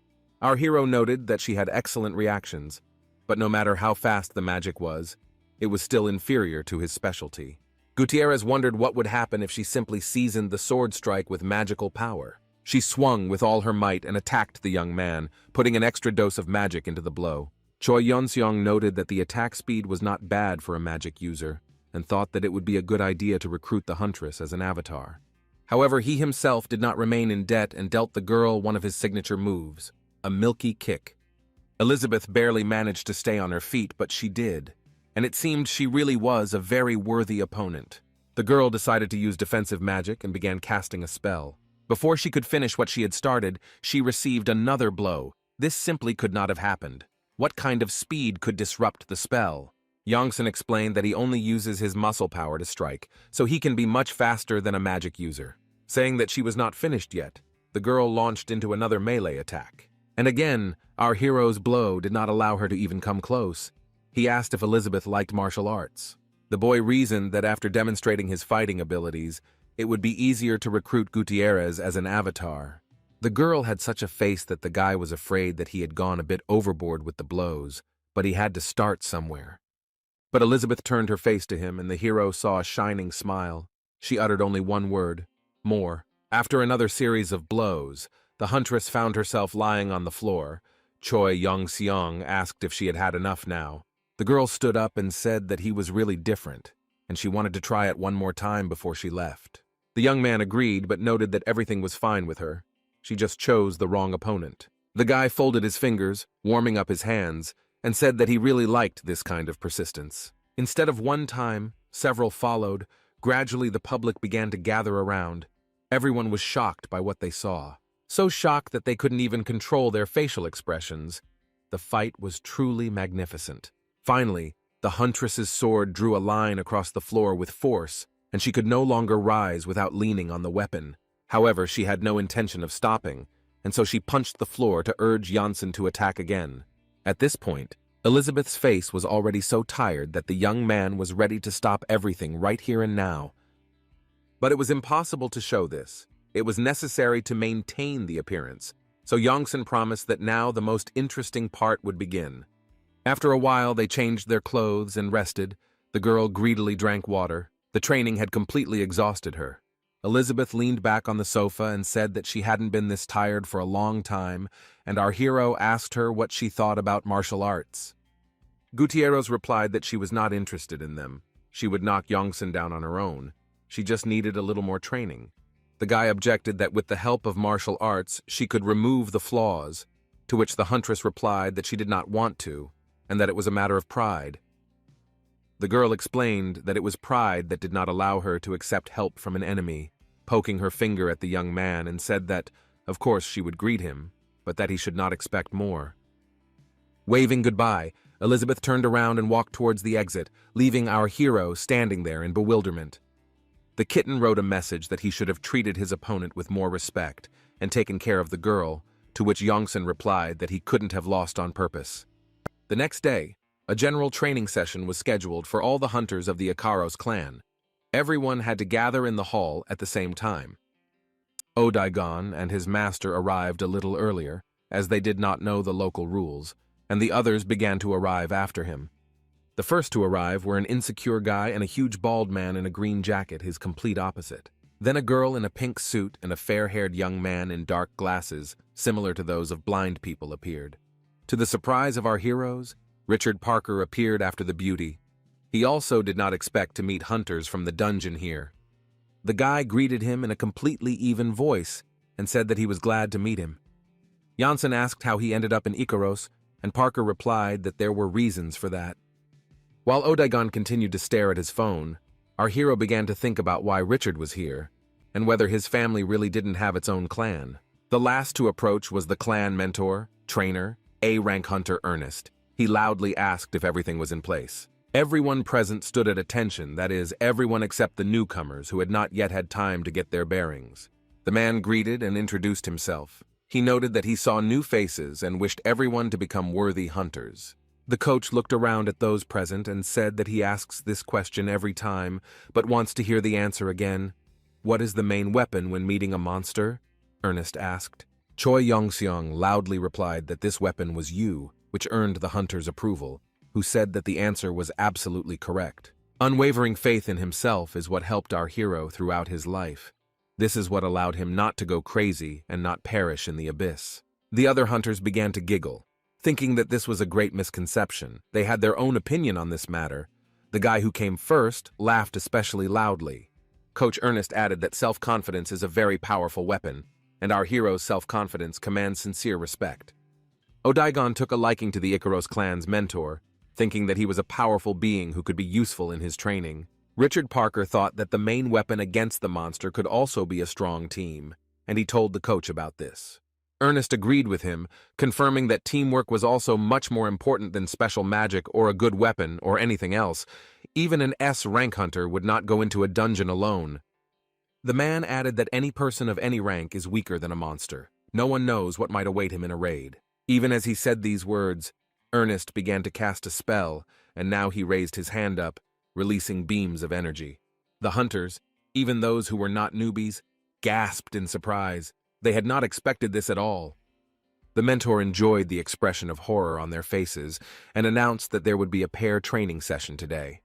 Our hero noted that she had excellent reactions, but no matter how fast the magic was, it was still inferior to his specialty. Gutierrez wondered what would happen if she simply seasoned the sword strike with magical power. She swung with all her might and attacked the young man, putting an extra dose of magic into the blow. Choi Yunseong noted that the attack speed was not bad for a magic user, and thought that it would be a good idea to recruit the huntress as an avatar. However, he himself did not remain in debt and dealt the girl one of his signature moves, a milky kick. Elizabeth barely managed to stay on her feet, but she did, and it seemed she really was a very worthy opponent. The girl decided to use defensive magic and began casting a spell. Before she could finish what she had started, she received another blow. This simply could not have happened. What kind of speed could disrupt the spell? Yongsun explained that he only uses his muscle power to strike, so he can be much faster than a magic user. Saying that she was not finished yet, the girl launched into another melee attack. And again, our hero's blow did not allow her to even come close. He asked if Elizabeth liked martial arts. The boy reasoned that after demonstrating his fighting abilities, it would be easier to recruit Gutierrez as an avatar. The girl had such a face that the guy was afraid that he had gone a bit overboard with the blows, but he had to start somewhere. But Elizabeth turned her face to him, and the hero saw a shining smile. She uttered only one word, more. After another series of blows, the huntress found herself lying on the floor. Choi Yong-seong asked if she had had enough now. The girl stood up and said that he was really different, and she wanted to try it one more time before she left. The young man agreed, but noted that everything was fine with her. She just chose the wrong opponent. The guy folded his fingers, warming up his hands, and said that he really liked this kind of persistence. Instead of one time, several followed. Gradually the public began to gather around. Everyone was shocked by what they saw. So shocked that they couldn't even control their facial expressions. The fight was truly magnificent. Finally, the huntress's sword drew a line across the floor with force, and she could no longer rise without leaning on the weapon. However, she had no intention of stopping, and so she punched the floor to urge Yongsun to attack again. At this point, Elizabeth's face was already so tired that the young man was ready to stop everything right here and now. But it was impossible to show this. It was necessary to maintain the appearance, so Yongsun promised that now the most interesting part would begin. After a while, they changed their clothes and rested. The girl greedily drank water. The training had completely exhausted her. Elizabeth leaned back on the sofa and said that she hadn't been this tired for a long time, and our hero asked her what she thought about martial arts. Gutierrez replied that she was not interested in them. She would knock Yongsun down on her own. She just needed a little more training. The guy objected that with the help of martial arts, she could remove the flaws, to which the huntress replied that she did not want to, and that it was a matter of pride. The girl explained that it was pride that did not allow her to accept help from an enemy, poking her finger at the young man, and said that, of course, she would greet him, but that he should not expect more. Waving goodbye, Elizabeth turned around and walked towards the exit, leaving our hero standing there in bewilderment. The kitten wrote a message that he should have treated his opponent with more respect and taken care of the girl, to which Yongsun replied that he couldn't have lost on purpose. The next day, a general training session was scheduled for all the hunters of the Ikaros clan. Everyone had to gather in the hall at the same time. Odaigon and his master arrived a little earlier, as they did not know the local rules, and the others began to arrive after him. The first to arrive were an insecure guy and a huge bald man in a green jacket, his complete opposite. Then a girl in a pink suit and a fair-haired young man in dark glasses, similar to those of blind people, appeared. To the surprise of our heroes, Richard Parker appeared after the beauty. He also did not expect to meet hunters from the dungeon here. The guy greeted him in a completely even voice and said that he was glad to meet him. Janssen asked how he ended up in Icaros, and Parker replied that there were reasons for that. While Odaigon continued to stare at his phone, our hero began to think about why Richard was here, and whether his family really didn't have its own clan. The last to approach was the clan mentor, trainer, A-rank hunter Ernest. He loudly asked if everything was in place. Everyone present stood at attention, that is, everyone except the newcomers who had not yet had time to get their bearings. The man greeted and introduced himself. He noted that he saw new faces and wished everyone to become worthy hunters. The coach looked around at those present and said that he asks this question every time, but wants to hear the answer again. "What is the main weapon when meeting a monster?" Ernest asked. Choi Yongseong loudly replied that this weapon was Yu, which earned the hunter's approval, who said that the answer was absolutely correct. Unwavering faith in himself is what helped our hero throughout his life. This is what allowed him not to go crazy and not perish in the abyss. The other hunters began to giggle, thinking that this was a great misconception. They had their own opinion on this matter. The guy who came first laughed especially loudly. Coach Ernest added that self-confidence is a very powerful weapon, and our hero's self-confidence commands sincere respect. Odaigon took a liking to the Icaros clan's mentor, thinking that he was a powerful being who could be useful in his training. Richard Parker thought that the main weapon against the monster could also be a strong team, and he told the coach about this. Ernest agreed with him, confirming that teamwork was also much more important than special magic or a good weapon or anything else. Even an S-rank hunter would not go into a dungeon alone. The man added that any person of any rank is weaker than a monster. No one knows what might await him in a raid. Even as he said these words, Ernest began to cast a spell, and now he raised his hand up, releasing beams of energy. The hunters, even those who were not newbies, gasped in surprise. They had not expected this at all. The mentor enjoyed the expression of horror on their faces and announced that there would be a pair training session today.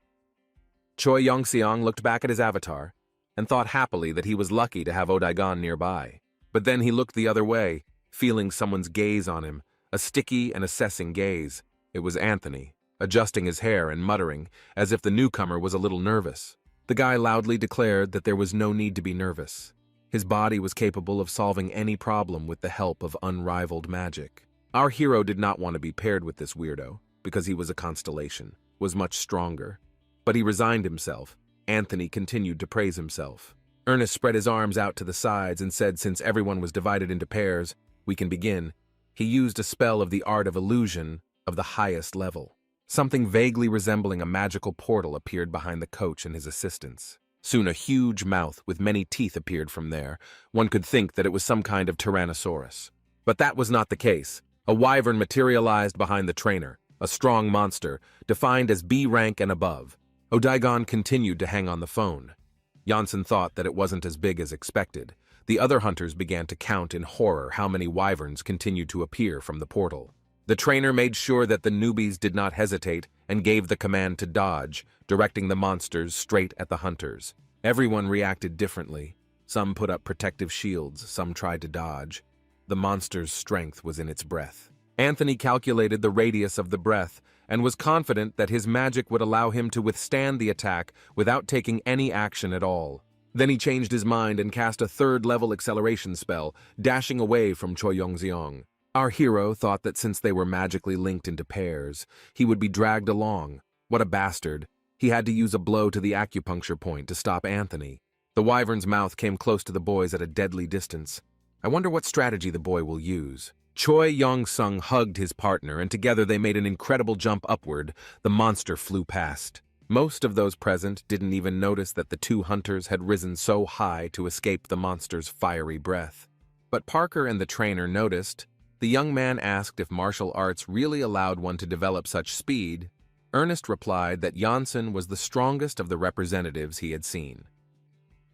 Choi Yongseong looked back at his avatar and thought happily that he was lucky to have Odaigon nearby. But then he looked the other way, feeling someone's gaze on him, a sticky and assessing gaze. It was Anthony, adjusting his hair and muttering, as if the newcomer was a little nervous. The guy loudly declared that there was no need to be nervous. His body was capable of solving any problem with the help of unrivaled magic. Our hero did not want to be paired with this weirdo, because he was a constellation, was much stronger. But he resigned himself. Anthony continued to praise himself. Ernest spread his arms out to the sides and said since everyone was divided into pairs, we can begin. He used a spell of the art of illusion of the highest level. Something vaguely resembling a magical portal appeared behind the coach and his assistants. Soon a huge mouth with many teeth appeared from there. One could think that it was some kind of Tyrannosaurus. But that was not the case. A wyvern materialized behind the trainer, a strong monster, defined as B rank and above. Odaigon continued to hang on the phone. Janssen thought that it wasn't as big as expected. The other hunters began to count in horror how many wyverns continued to appear from the portal. The trainer made sure that the newbies did not hesitate and gave the command to dodge, directing the monsters straight at the hunters. Everyone reacted differently. Some put up protective shields, some tried to dodge. The monster's strength was in its breath. Anthony calculated the radius of the breath and was confident that his magic would allow him to withstand the attack without taking any action at all. Then he changed his mind and cast a third-level acceleration spell, dashing away from Choi Yongseong. Our hero thought that since they were magically linked into pairs, he would be dragged along. What a bastard. He had to use a blow to the acupuncture point to stop Anthony. The wyvern's mouth came close to the boys at a deadly distance. I wonder what strategy the boy will use. Choi Yong-sung hugged his partner, and together they made an incredible jump upward. The monster flew past. Most of those present didn't even notice that the two hunters had risen so high to escape the monster's fiery breath. But Parker and the trainer noticed. The young man asked if martial arts really allowed one to develop such speed. Ernest replied that Janssen was the strongest of the representatives he had seen.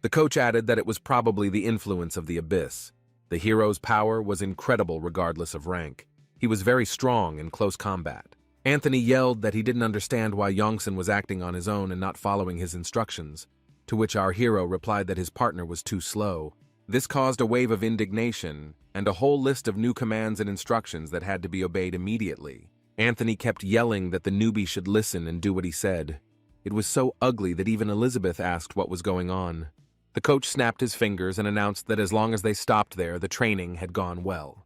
The coach added that it was probably the influence of the abyss. The hero's power was incredible regardless of rank. He was very strong in close combat. Anthony yelled that he didn't understand why Janssen was acting on his own and not following his instructions, to which our hero replied that his partner was too slow. This caused a wave of indignation and a whole list of new commands and instructions that had to be obeyed immediately. Anthony kept yelling that the newbie should listen and do what he said. It was so ugly that even Elizabeth asked what was going on. The coach snapped his fingers and announced that as long as they stopped there, the training had gone well.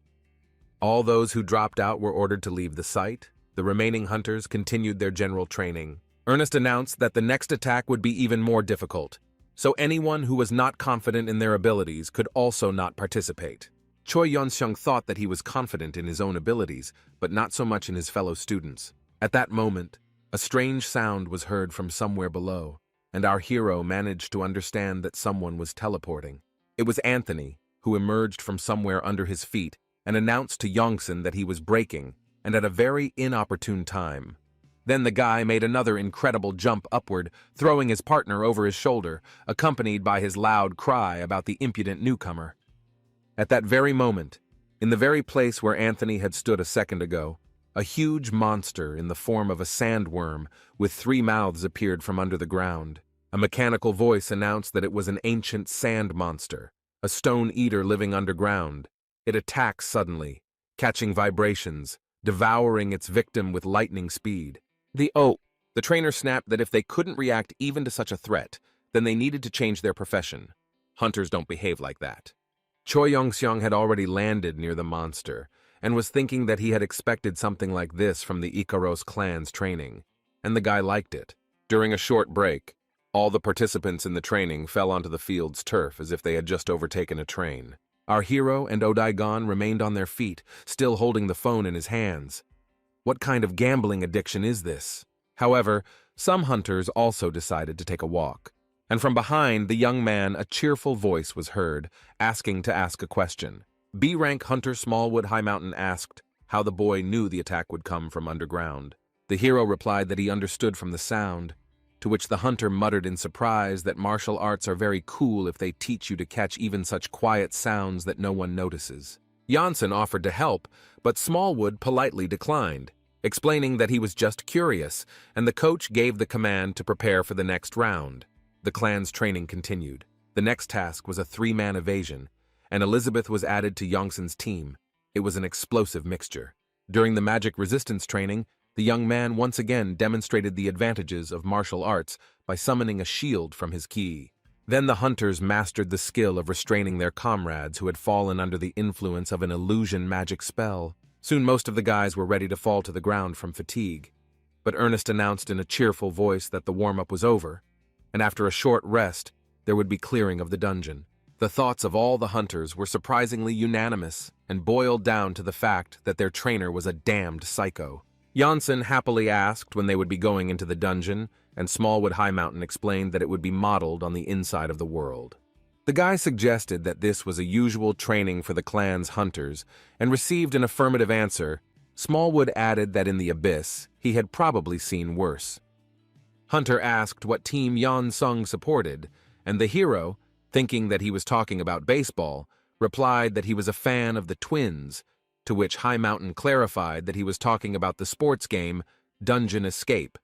All those who dropped out were ordered to leave the site. The remaining hunters continued their general training. Ernest announced that the next attack would be even more difficult, so anyone who was not confident in their abilities could also not participate. Choi Yeon-seung thought that he was confident in his own abilities, but not so much in his fellow students. At that moment, a strange sound was heard from somewhere below, and our hero managed to understand that someone was teleporting. It was Anthony, who emerged from somewhere under his feet and announced to Yongsan that he was breaking, and at a very inopportune time. Then the guy made another incredible jump upward, throwing his partner over his shoulder, accompanied by his loud cry about the impudent newcomer. At that very moment, in the very place where Anthony had stood a second ago, a huge monster in the form of a sandworm with 3 mouths appeared from under the ground. A mechanical voice announced that it was an ancient sand monster, a stone eater living underground. It attacks suddenly, catching vibrations, devouring its victim with lightning speed. The trainer snapped that if they couldn't react even to such a threat, then they needed to change their profession. Hunters don't behave like that. Choi Yeon-seung had already landed near the monster, and was thinking that he had expected something like this from the Ikaros clan's training, and the guy liked it. During a short break, all the participants in the training fell onto the field's turf as if they had just overtaken a train. Our hero and Odaigon remained on their feet, still holding the phone in his hands. What kind of gambling addiction is this? However, some hunters also decided to take a walk, and from behind the young man a cheerful voice was heard, asking to ask a question. B-rank hunter Smallwood High Mountain asked how the boy knew the attack would come from underground. The hero replied that he understood from the sound, to which the hunter muttered in surprise that martial arts are very cool if they teach you to catch even such quiet sounds that no one notices. Janssen offered to help, but Smallwood politely declined, explaining that he was just curious, and the coach gave the command to prepare for the next round. The clan's training continued. The next task was a 3-man evasion, and Elizabeth was added to Yongson's team. It was an explosive mixture. During the magic resistance training, the young man once again demonstrated the advantages of martial arts by summoning a shield from his ki. Then the hunters mastered the skill of restraining their comrades who had fallen under the influence of an illusion magic spell. Soon most of the guys were ready to fall to the ground from fatigue. But Ernest announced in a cheerful voice that the warm-up was over, and after a short rest, there would be clearing of the dungeon. The thoughts of all the hunters were surprisingly unanimous and boiled down to the fact that their trainer was a damned psycho. Janssen happily asked when they would be going into the dungeon, and Smallwood High Mountain explained that it would be modeled on the inside of the world. The guy suggested that this was a usual training for the clan's hunters, and received an affirmative answer. Smallwood added that in the abyss, he had probably seen worse. Hunter asked what team Yeon-seung supported, and the hero, thinking that he was talking about baseball, replied that he was a fan of the Twins, to which High Mountain clarified that he was talking about the sports game Dungeon Escape.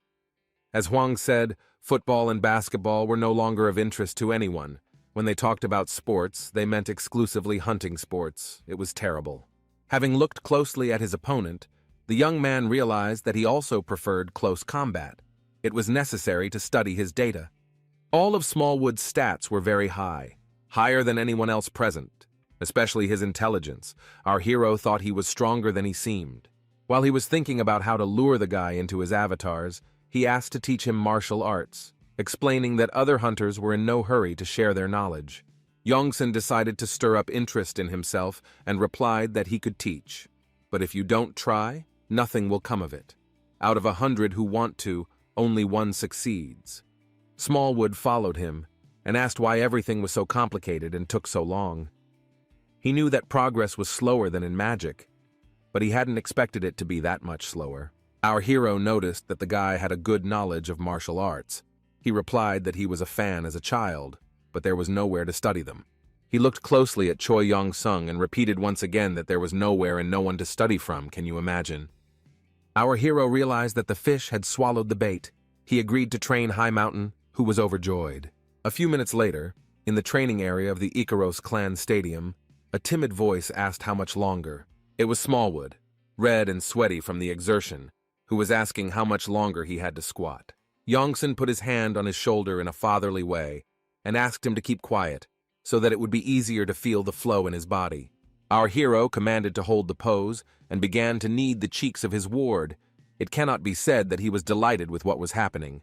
As Huang said, football and basketball were no longer of interest to anyone. When they talked about sports, they meant exclusively hunting sports. It was terrible. Having looked closely at his opponent, the young man realized that he also preferred close combat. It was necessary to study his data. All of Smallwood's stats were very high, higher than anyone else present, especially his intelligence. Our hero thought he was stronger than he seemed. While he was thinking about how to lure the guy into his avatars, he asked to teach him martial arts, explaining that other hunters were in no hurry to share their knowledge. Yongsan decided to stir up interest in himself and replied that he could teach. But if you don't try, nothing will come of it. Out of 100 who want to, only 1 succeeds. Smallwood followed him and asked why everything was so complicated and took so long. He knew that progress was slower than in magic, but he hadn't expected it to be that much slower. Our hero noticed that the guy had a good knowledge of martial arts. He replied that he was a fan as a child, but there was nowhere to study them. He looked closely at Choi Yong-sung and repeated once again that there was nowhere and no one to study from. Can you imagine? Our hero realized that the fish had swallowed the bait. He agreed to train High Mountain, who was overjoyed. A few minutes later, in the training area of the Ikaros clan stadium, a timid voice asked how much longer. It was Smallwood, red and sweaty from the exertion, who was asking how much longer he had to squat. Yongsan put his hand on his shoulder in a fatherly way and asked him to keep quiet so that it would be easier to feel the flow in his body. Our hero commanded to hold the pose and began to knead the cheeks of his ward. It cannot be said that he was delighted with what was happening.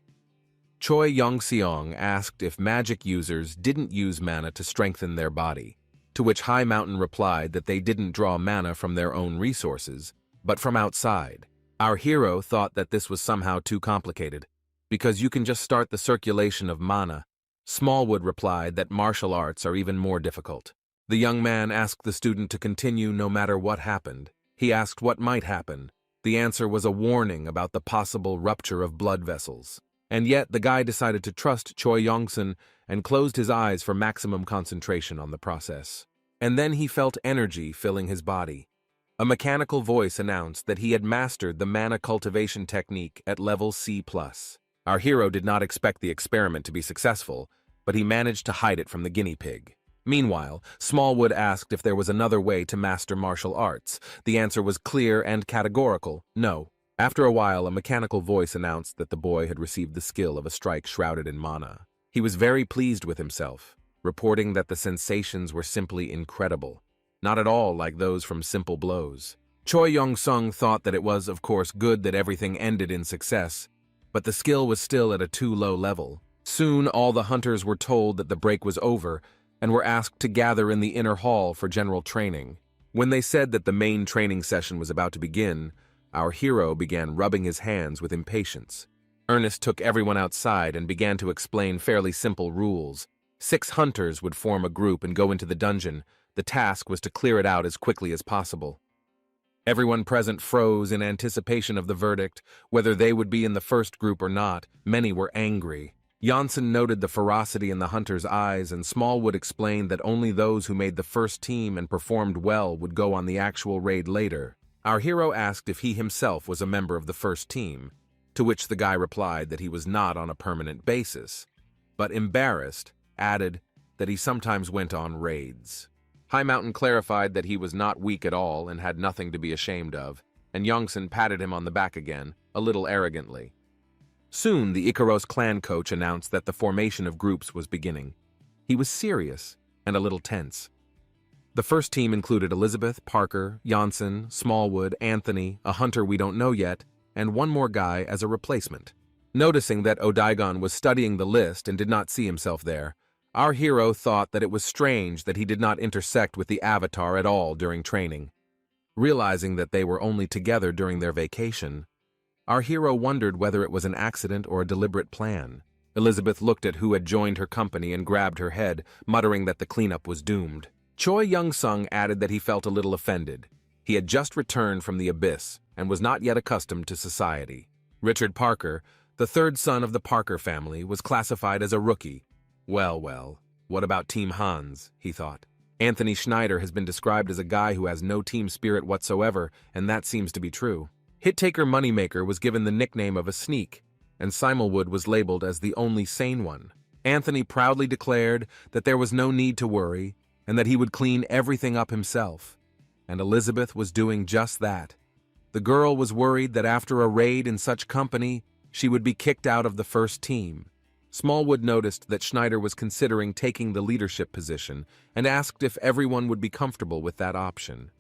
Choi Yongseong asked if magic users didn't use mana to strengthen their body, to which High Mountain replied that they didn't draw mana from their own resources, but from outside. Our hero thought that this was somehow too complicated, because you can just start the circulation of mana. Smallwood replied that martial arts are even more difficult. The young man asked the student to continue no matter what happened. He asked what might happen. The answer was a warning about the possible rupture of blood vessels. And yet the guy decided to trust Choi Yongsan and closed his eyes for maximum concentration on the process. And then he felt energy filling his body. A mechanical voice announced that he had mastered the mana cultivation technique at level C+. Our hero did not expect the experiment to be successful, but he managed to hide it from the guinea pig. Meanwhile, Smallwood asked if there was another way to master martial arts. The answer was clear and categorical: no. After a while, a mechanical voice announced that the boy had received the skill of a strike shrouded in mana. He was very pleased with himself, reporting that the sensations were simply incredible, not at all like those from simple blows. Choi Yong-sung thought that it was, of course, good that everything ended in success, but the skill was still at a too low level. Soon, all the hunters were told that the break was over and were asked to gather in the inner hall for general training. When they said that the main training session was about to begin, our hero began rubbing his hands with impatience. Ernest took everyone outside and began to explain fairly simple rules. 6 hunters would form a group and go into the dungeon. The task was to clear it out as quickly as possible. Everyone present froze in anticipation of the verdict. Whether they would be in the first group or not, many were angry. Janssen noted the ferocity in the hunters' eyes, and Smallwood explained that only those who made the first team and performed well would go on the actual raid later. Our hero asked if he himself was a member of the first team, to which the guy replied that he was not on a permanent basis, but embarrassed, added that he sometimes went on raids. High Mountain clarified that he was not weak at all and had nothing to be ashamed of, and Yongsan patted him on the back again, a little arrogantly. Soon, the Ikaros clan coach announced that the formation of groups was beginning. He was serious and a little tense. The first team included Elizabeth, Parker, Janssen, Smallwood, Anthony, a hunter we don't know yet, and one more guy as a replacement. Noticing that Odaigon was studying the list and did not see himself there, our hero thought that it was strange that he did not intersect with the Avatar at all during training. Realizing that they were only together during their vacation, our hero wondered whether it was an accident or a deliberate plan. Elizabeth looked at who had joined her company and grabbed her head, muttering that the cleanup was doomed. Choi Young-sung added that he felt a little offended. He had just returned from the abyss and was not yet accustomed to society. Richard Parker, the third son of the Parker family, was classified as a rookie. Well, what about Team Hans, he thought. Anthony Schneider has been described as a guy who has no team spirit whatsoever, and that seems to be true. Hit-taker Moneymaker was given the nickname of a sneak, and Simulwood was labeled as the only sane one. Anthony proudly declared that there was no need to worry, and that he would clean everything up himself. And Elizabeth was doing just that. The girl was worried that after a raid in such company, she would be kicked out of the first team. Smallwood noticed that Schneider was considering taking the leadership position and asked if everyone would be comfortable with that option.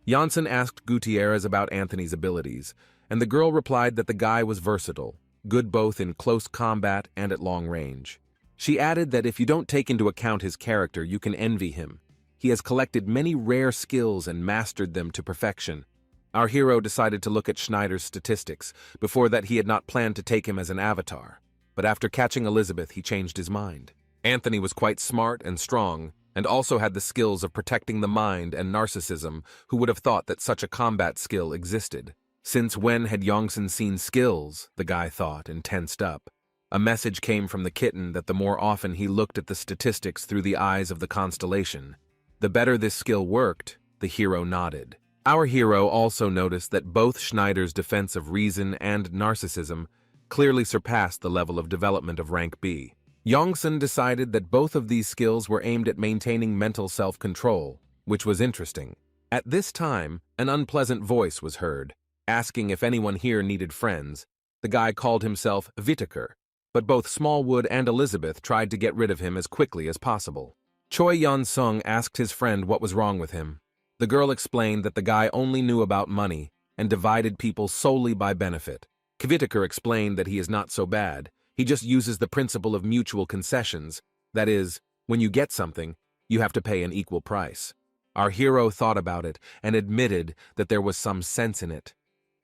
Janssen asked Gutierrez about Anthony's abilities, and the girl replied that the guy was versatile, good both in close combat and at long range. She added that if you don't take into account his character, you can envy him. He has collected many rare skills and mastered them to perfection. Our hero decided to look at Schneider's statistics. Before that, he had not planned to take him as an avatar. But after catching Elizabeth, he changed his mind. Anthony was quite smart and strong, and also had the skills of protecting the mind and narcissism. Who would have thought that such a combat skill existed? Since when had Yongsan seen skills, the guy thought, and tensed up. A message came from the kitten that the more often he looked at the statistics through the eyes of the constellation, the better this skill worked. The hero nodded. Our hero also noticed that both Schneider's defense of reason and narcissism clearly surpassed the level of development of rank B. Yongsan decided that both of these skills were aimed at maintaining mental self-control, which was interesting. At this time, an unpleasant voice was heard. asking if anyone here needed friends. The guy called himself Whitaker, but both Smallwood and Elizabeth tried to get rid of him as quickly as possible. Choi Yeon-sung asked his friend what was wrong with him. The girl explained that the guy only knew about money and divided people solely by benefit. Whitaker explained that he is not so bad. He just uses the principle of mutual concessions. That is, when you get something, you have to pay an equal price. Our hero thought about it and admitted that there was some sense in it,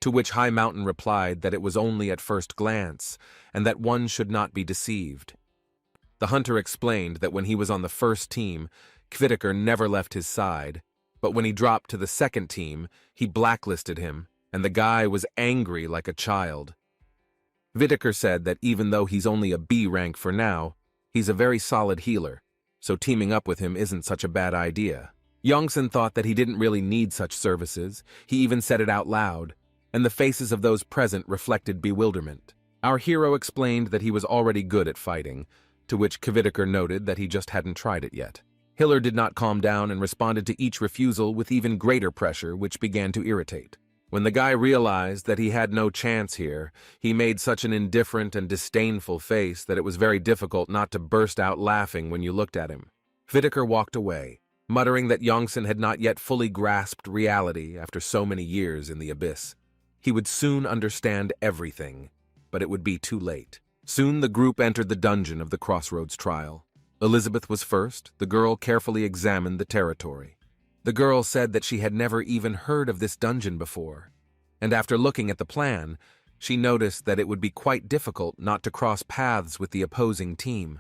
to which High Mountain replied that it was only at first glance and that one should not be deceived. The hunter explained that when he was on the first team, Whitaker never left his side, but when he dropped to the second team, he blacklisted him, and the guy was angry like a child. Whitaker said that even though he's only a B rank for now, he's a very solid healer, so teaming up with him isn't such a bad idea. Youngsun thought that he didn't really need such services. He even said it out loud, and the faces of those present reflected bewilderment. Our hero explained that he was already good at fighting, to which Whitaker noted that he just hadn't tried it yet. Hiller did not calm down and responded to each refusal with even greater pressure, which began to irritate. When the guy realized that he had no chance here, he made such an indifferent and disdainful face that it was very difficult not to burst out laughing when you looked at him. Whitaker walked away, muttering that Youngsun had not yet fully grasped reality after so many years in the abyss. He would soon understand everything, but it would be too late. Soon the group entered the dungeon of the Crossroads trial. Elizabeth was first. The girl carefully examined the territory. The girl said that she had never even heard of this dungeon before, and after looking at the plan, she noticed that it would be quite difficult not to cross paths with the opposing team.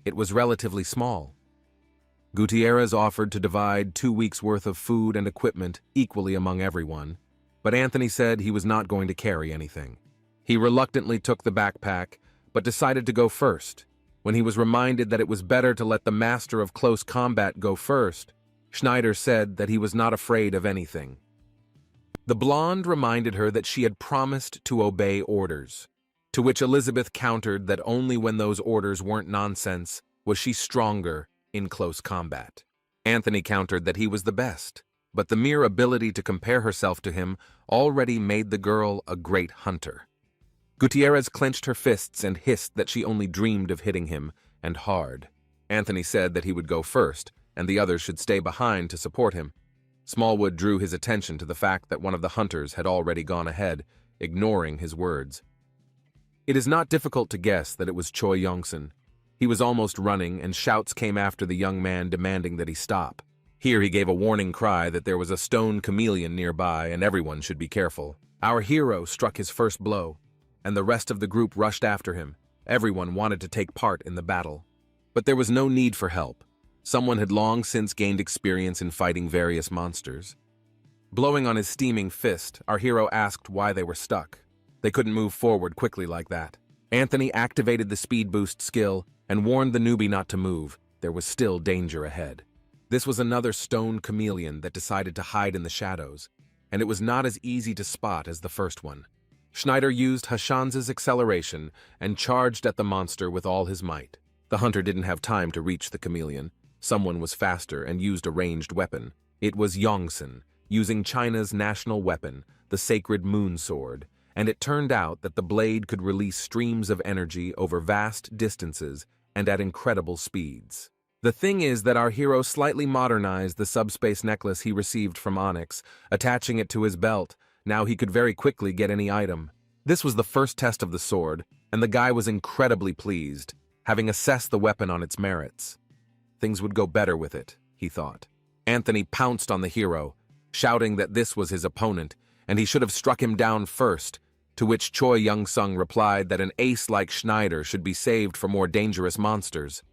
It was relatively small. Gutierrez offered to divide 2 weeks' worth of food and equipment equally among everyone, but Anthony said he was not going to carry anything. He reluctantly took the backpack, but decided to go first. When he was reminded that it was better to let the master of close combat go first, Schneider said that he was not afraid of anything. The blonde reminded her that she had promised to obey orders, to which Elizabeth countered that only when those orders weren't nonsense was she stronger in close combat. Anthony countered that he was the best, but the mere ability to compare herself to him already made the girl a great hunter. Gutierrez clenched her fists and hissed that she only dreamed of hitting him, and hard. Anthony said that he would go first, and the others should stay behind to support him. Smallwood drew his attention to the fact that one of the hunters had already gone ahead, ignoring his words. It is not difficult to guess that it was Choi Youngsun. He was almost running, and shouts came after the young man demanding that he stop. Here he gave a warning cry that there was a stone chameleon nearby and everyone should be careful. Our hero struck his first blow, and the rest of the group rushed after him. Everyone wanted to take part in the battle. But there was no need for help. Someone had long since gained experience in fighting various monsters. Blowing on his steaming fist, our hero asked why they were stuck. They couldn't move forward quickly like that. Anthony activated the speed boost skill and warned the newbie not to move. There was still danger ahead. This was another stone chameleon that decided to hide in the shadows, and it was not as easy to spot as the first one. Schneider used Hashan's acceleration and charged at the monster with all his might. The hunter didn't have time to reach the chameleon. Someone was faster and used a ranged weapon. It was Youngsun, using China's national weapon, the sacred moon sword, and it turned out that the blade could release streams of energy over vast distances and at incredible speeds. The thing is that our hero slightly modernized the subspace necklace he received from Onyx, attaching it to his belt. Now he could very quickly get any item. This was the first test of the sword, and the guy was incredibly pleased, having assessed the weapon on its merits. Things would go better with it, he thought. Anthony pounced on the hero, shouting that this was his opponent, and he should have struck him down first, to which Choi Young-sung replied that an ace like Schneider should be saved for more dangerous monsters.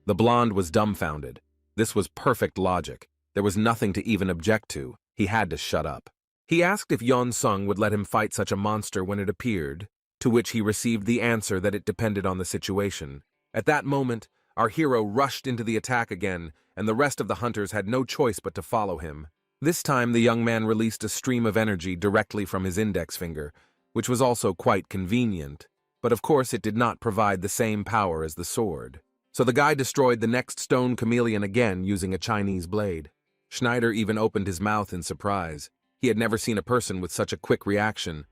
The blonde was dumbfounded. This was perfect logic. There was nothing to even object to. He had to shut up. He asked if Yeon-sung would let him fight such a monster when it appeared, to which he received the answer that it depended on the situation. At that moment, our hero rushed into the attack again, and the rest of the hunters had no choice but to follow him. This time the young man released a stream of energy directly from his index finger, which was also quite convenient, but of course it did not provide the same power as the sword. So the guy destroyed the next stone chameleon again using a Chinese blade. Schneider even opened his mouth in surprise. He had never seen a person with such a quick reaction.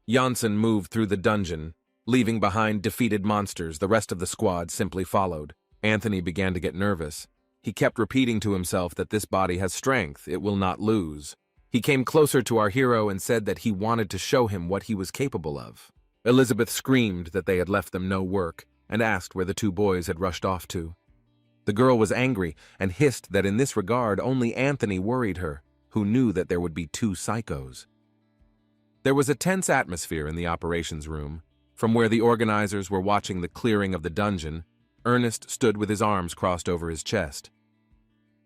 Janssen moved through the dungeon, leaving behind defeated monsters. The rest of the squad simply followed. Anthony began to get nervous. He kept repeating to himself that this body has strength, it will not lose. He came closer to our hero and said that he wanted to show him what he was capable of. Elizabeth screamed that they had left them no work and asked where the two boys had rushed off to. The girl was angry and hissed that in this regard only Anthony worried her, who knew that there would be two psychos. There was a tense atmosphere in the operations room. From where the organizers were watching the clearing of the dungeon, Ernest stood with his arms crossed over his chest.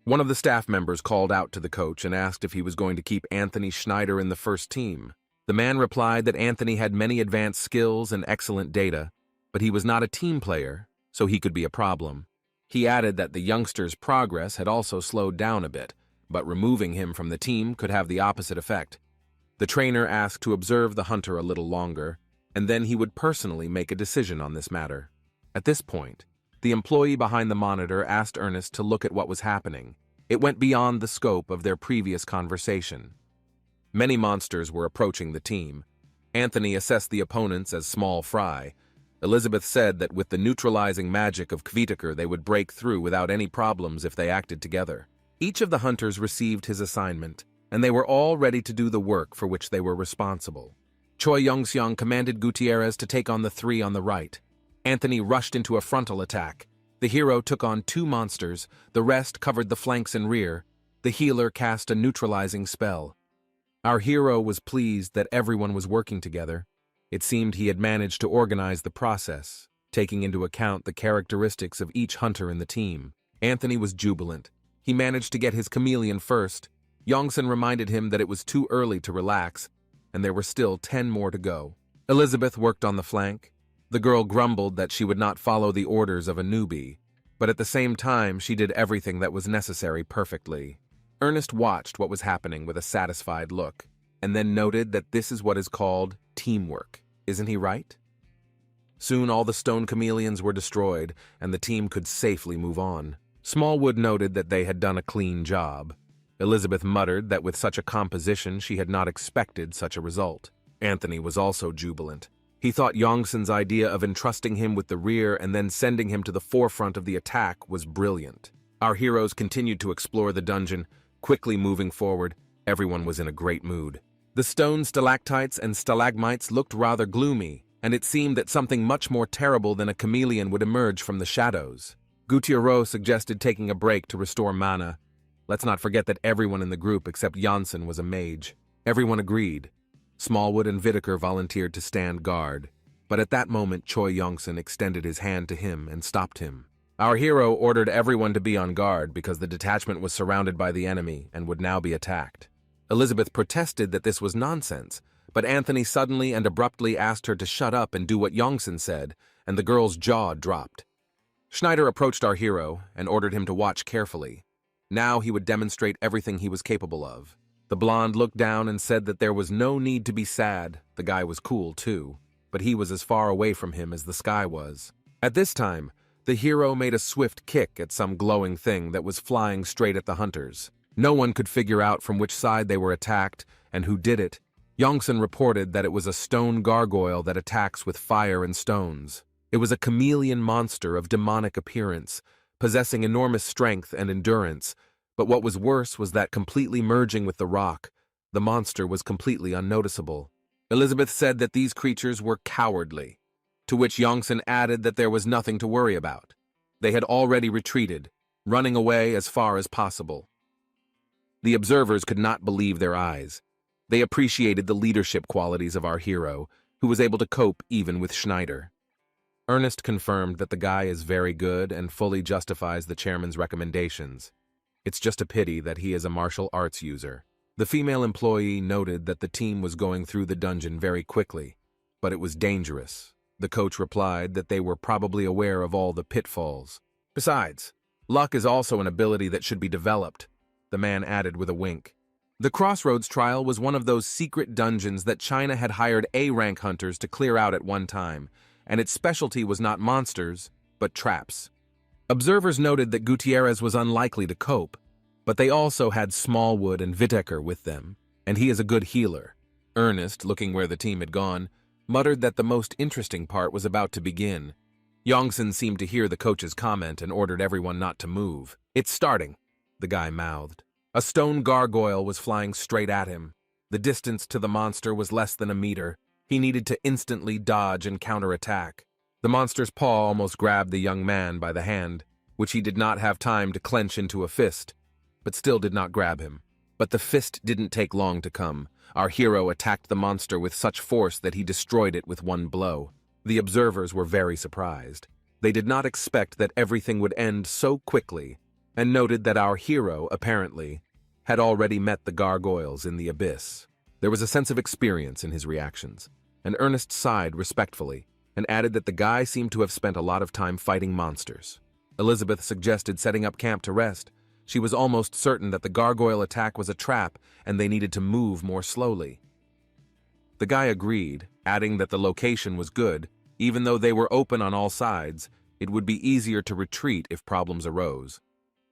One of the staff members called out to the coach and asked if he was going to keep Anthony Schneider in the first team. The man replied that Anthony had many advanced skills and excellent data, but he was not a team player, so he could be a problem. He added that the youngster's progress had also slowed down a bit, but removing him from the team could have the opposite effect. The trainer asked to observe the hunter a little longer, and then he would personally make a decision on this matter. At this point, the employee behind the monitor asked Ernest to look at what was happening. It went beyond the scope of their previous conversation. Many monsters were approaching the team. Anthony assessed the opponents as small fry. Elizabeth said that with the neutralizing magic of Kvitakar they would break through without any problems if they acted together. Each of the hunters received his assignment, and they were all ready to do the work for which they were responsible. Choi Youngseong commanded Gutierrez to take on the three on the right. Anthony rushed into a frontal attack. The hero took on two monsters, the rest covered the flanks and rear. The healer cast a neutralizing spell. Our hero was pleased that everyone was working together. It seemed he had managed to organize the process, taking into account the characteristics of each hunter in the team. Anthony was jubilant. He managed to get his chameleon first. Yongsan reminded him that it was too early to relax, and there were still 10 more to go. Elizabeth worked on the flank. The girl grumbled that she would not follow the orders of a newbie, but at the same time she did everything that was necessary perfectly. Ernest watched what was happening with a satisfied look, and then noted that this is what is called teamwork. Isn't he right? Soon all the stone chameleons were destroyed, and the team could safely move on. Smallwood noted that they had done a clean job. Elizabeth muttered that with such a composition she had not expected such a result. Anthony was also jubilant. He thought Yongsan's idea of entrusting him with the rear and then sending him to the forefront of the attack was brilliant. Our heroes continued to explore the dungeon, quickly moving forward. Everyone was in a great mood. The stone stalactites and stalagmites looked rather gloomy, and it seemed that something much more terrible than a chameleon would emerge from the shadows. Gutierrez suggested taking a break to restore mana. Let's not forget that everyone in the group except Janssen was a mage. Everyone agreed. Smallwood and Whittaker volunteered to stand guard, but at that moment Choi Yongsan extended his hand to him and stopped him. Our hero ordered everyone to be on guard because the detachment was surrounded by the enemy and would now be attacked. Elizabeth protested that this was nonsense, but Anthony suddenly and abruptly asked her to shut up and do what Yongsan said, and the girl's jaw dropped. Schneider approached our hero and ordered him to watch carefully. Now he would demonstrate everything he was capable of. The blonde looked down and said that there was no need to be sad. The guy was cool too, but he was as far away from him as the sky was. At this time, the hero made a swift kick at some glowing thing that was flying straight at the hunters. No one could figure out from which side they were attacked and who did it. Yongsan reported that it was a stone gargoyle that attacks with fire and stones. It was a chameleon monster of demonic appearance, possessing enormous strength and endurance. But what was worse was that completely merging with the rock, the monster was completely unnoticeable. Elizabeth said that these creatures were cowardly, to which Yongsan added that there was nothing to worry about. They had already retreated, running away as far as possible. The observers could not believe their eyes. They appreciated the leadership qualities of our hero, who was able to cope even with Schneider. Ernest confirmed that the guy is very good and fully justifies the chairman's recommendations. It's just a pity that he is a martial arts user. The female employee noted that the team was going through the dungeon very quickly, but it was dangerous. The coach replied that they were probably aware of all the pitfalls. Besides, luck is also an ability that should be developed, the man added with a wink. The Crossroads trial was one of those secret dungeons that China had hired A-rank hunters to clear out at one time, and its specialty was not monsters, but traps. Observers noted that Gutierrez was unlikely to cope, but they also had Smallwood and Whittaker with them. and he is a good healer. Ernest, looking where the team had gone, muttered that the most interesting part was about to begin. Yongsan seemed to hear the coach's comment and ordered everyone not to move. "It's starting," the guy mouthed. A stone gargoyle was flying straight at him. The distance to the monster was less than a meter. He needed to instantly dodge and counterattack. The monster's paw almost grabbed the young man by the hand, which he did not have time to clench into a fist, but still did not grab him. But the fist didn't take long to come. Our hero attacked the monster with such force that he destroyed it with one blow. The observers were very surprised. They did not expect that everything would end so quickly, and noted that our hero, apparently, had already met the gargoyles in the abyss. There was a sense of experience in his reactions, and Ernest sighed respectfully and added that the guy seemed to have spent a lot of time fighting monsters. Elizabeth suggested setting up camp to rest. She was almost certain that the gargoyle attack was a trap and they needed to move more slowly. The guy agreed, adding that the location was good. Even though they were open on all sides, it would be easier to retreat if problems arose.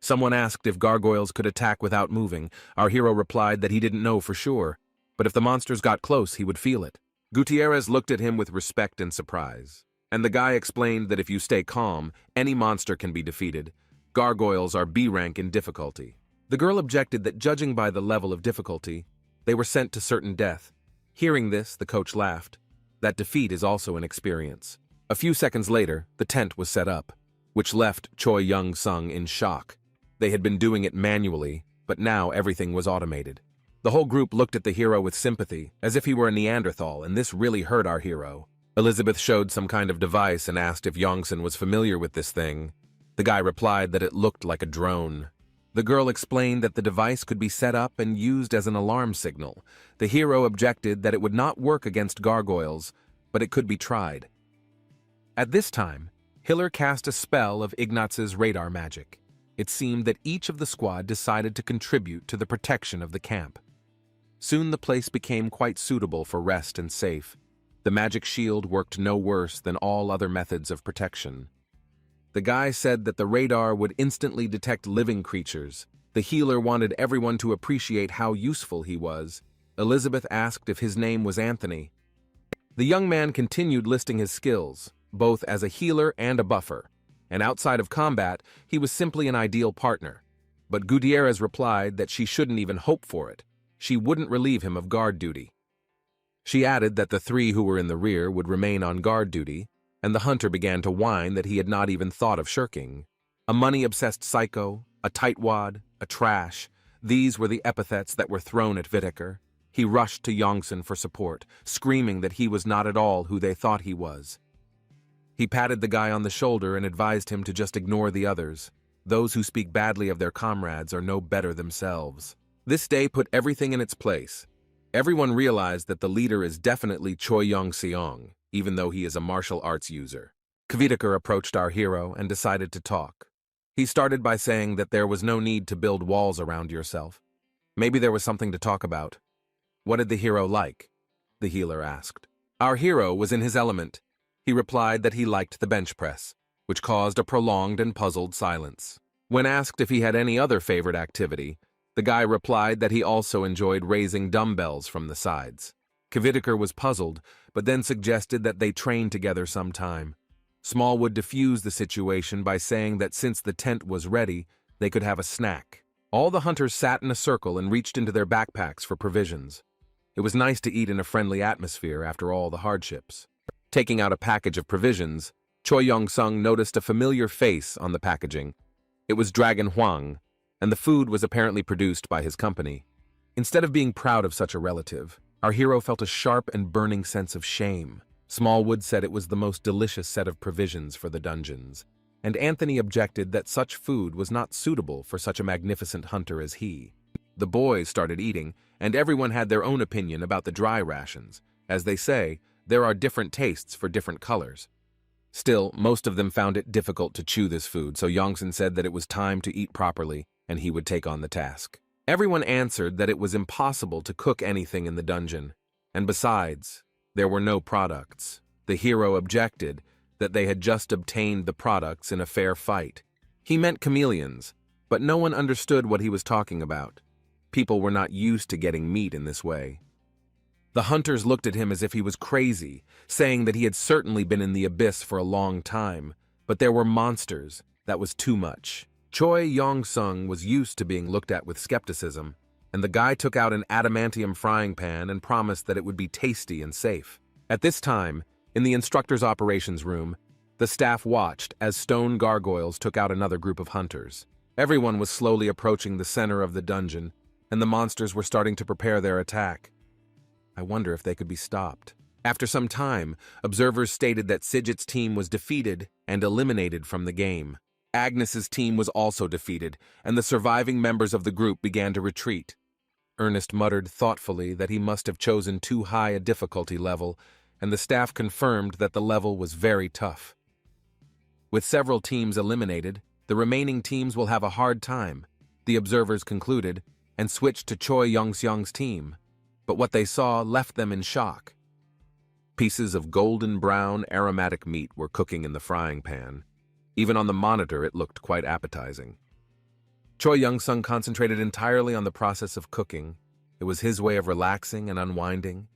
Someone asked if gargoyles could attack without moving. Our hero replied that he didn't know for sure, but if the monsters got close, he would feel it. Gutierrez looked at him with respect and surprise, and the guy explained that if you stay calm, any monster can be defeated. Gargoyles are B rank in difficulty. The girl objected that judging by the level of difficulty, they were sent to certain death. Hearing this, the coach laughed. That defeat is also an experience. A few seconds later, the tent was set up, which left Choi Young-sung in shock. They had been doing it manually, but now everything was automated. The whole group looked at the hero with sympathy, as if he were a Neanderthal, and this really hurt our hero. Elizabeth showed some kind of device and asked if Yongsan was familiar with this thing. The guy replied that it looked like a drone. The girl explained that the device could be set up and used as an alarm signal. The hero objected that it would not work against gargoyles, but it could be tried. At this time, Hiller cast a spell of Ignaz's radar magic. It seemed that each of the squad decided to contribute to the protection of the camp. Soon the place became quite suitable for rest and safe. The magic shield worked no worse than all other methods of protection. The guy said that the radar would instantly detect living creatures. The healer wanted everyone to appreciate how useful he was. Elizabeth asked if his name was Anthony. The young man continued listing his skills, both as a healer and a buffer, and outside of combat, he was simply an ideal partner. But Gutierrez replied that she shouldn't even hope for it. She wouldn't relieve him of guard duty. She added that the three who were in the rear would remain on guard duty, and the hunter began to whine that he had not even thought of shirking. A money-obsessed psycho, a tightwad, a trash, these were the epithets that were thrown at Whittaker. He rushed to Yongsan for support, screaming that he was not at all who they thought he was. He patted the guy on the shoulder and advised him to just ignore the others. Those who speak badly of their comrades are no better themselves. This day put everything in its place. Everyone realized that the leader is definitely Choi Yong-seong, even though he is a martial arts user. Whittaker approached our hero and decided to talk. He started by saying that there was no need to build walls around yourself. Maybe there was something to talk about. What did the hero like? The healer asked. Our hero was in his element. He replied that he liked the bench press, which caused a prolonged and puzzled silence. When asked if he had any other favorite activity, the guy replied that he also enjoyed raising dumbbells from the sides. Whittaker was puzzled, but then suggested that they train together sometime. Smallwood diffused the situation by saying that since the tent was ready, they could have a snack. All the hunters sat in a circle and reached into their backpacks for provisions. It was nice to eat in a friendly atmosphere after all the hardships. Taking out a package of provisions, Choi Yong-sung noticed a familiar face on the packaging. It was Dragon Huang, and the food was apparently produced by his company. Instead of being proud of such a relative, our hero felt a sharp and burning sense of shame. Smallwood said it was the most delicious set of provisions for the dungeons, and Anthony objected that such food was not suitable for such a magnificent hunter as he. The boys started eating, and everyone had their own opinion about the dry rations. As they say, there are different tastes for different colors. Still, most of them found it difficult to chew this food, so Yongsan said that it was time to eat properly, and he would take on the task. Everyone answered that it was impossible to cook anything in the dungeon, and besides, there were no products. The hero objected that they had just obtained the products in a fair fight. He meant chameleons, but no one understood what he was talking about. People were not used to getting meat in this way. The hunters looked at him as if he was crazy, saying that he had certainly been in the abyss for a long time, but there were monsters. That was too much. Choi Yong-sung was used to being looked at with skepticism, and the guy took out an adamantium frying pan and promised that it would be tasty and safe. At this time, in the instructor's operations room, the staff watched as stone gargoyles took out another group of hunters. Everyone was slowly approaching the center of the dungeon, and the monsters were starting to prepare their attack. I wonder if they could be stopped. After some time, observers stated that Sigit's team was defeated and eliminated from the game. Agnes's team was also defeated, and the surviving members of the group began to retreat. Ernest muttered thoughtfully that he must have chosen too high a difficulty level, and the staff confirmed that the level was very tough. With several teams eliminated, the remaining teams will have a hard time, the observers concluded, and switched to Choi Yong-seung's team. But what they saw left them in shock. Pieces of golden brown aromatic meat were cooking in the frying pan. Even on the monitor it looked quite appetizing. Choi Yong-sung concentrated entirely on the process of cooking. It was his way of relaxing and unwinding.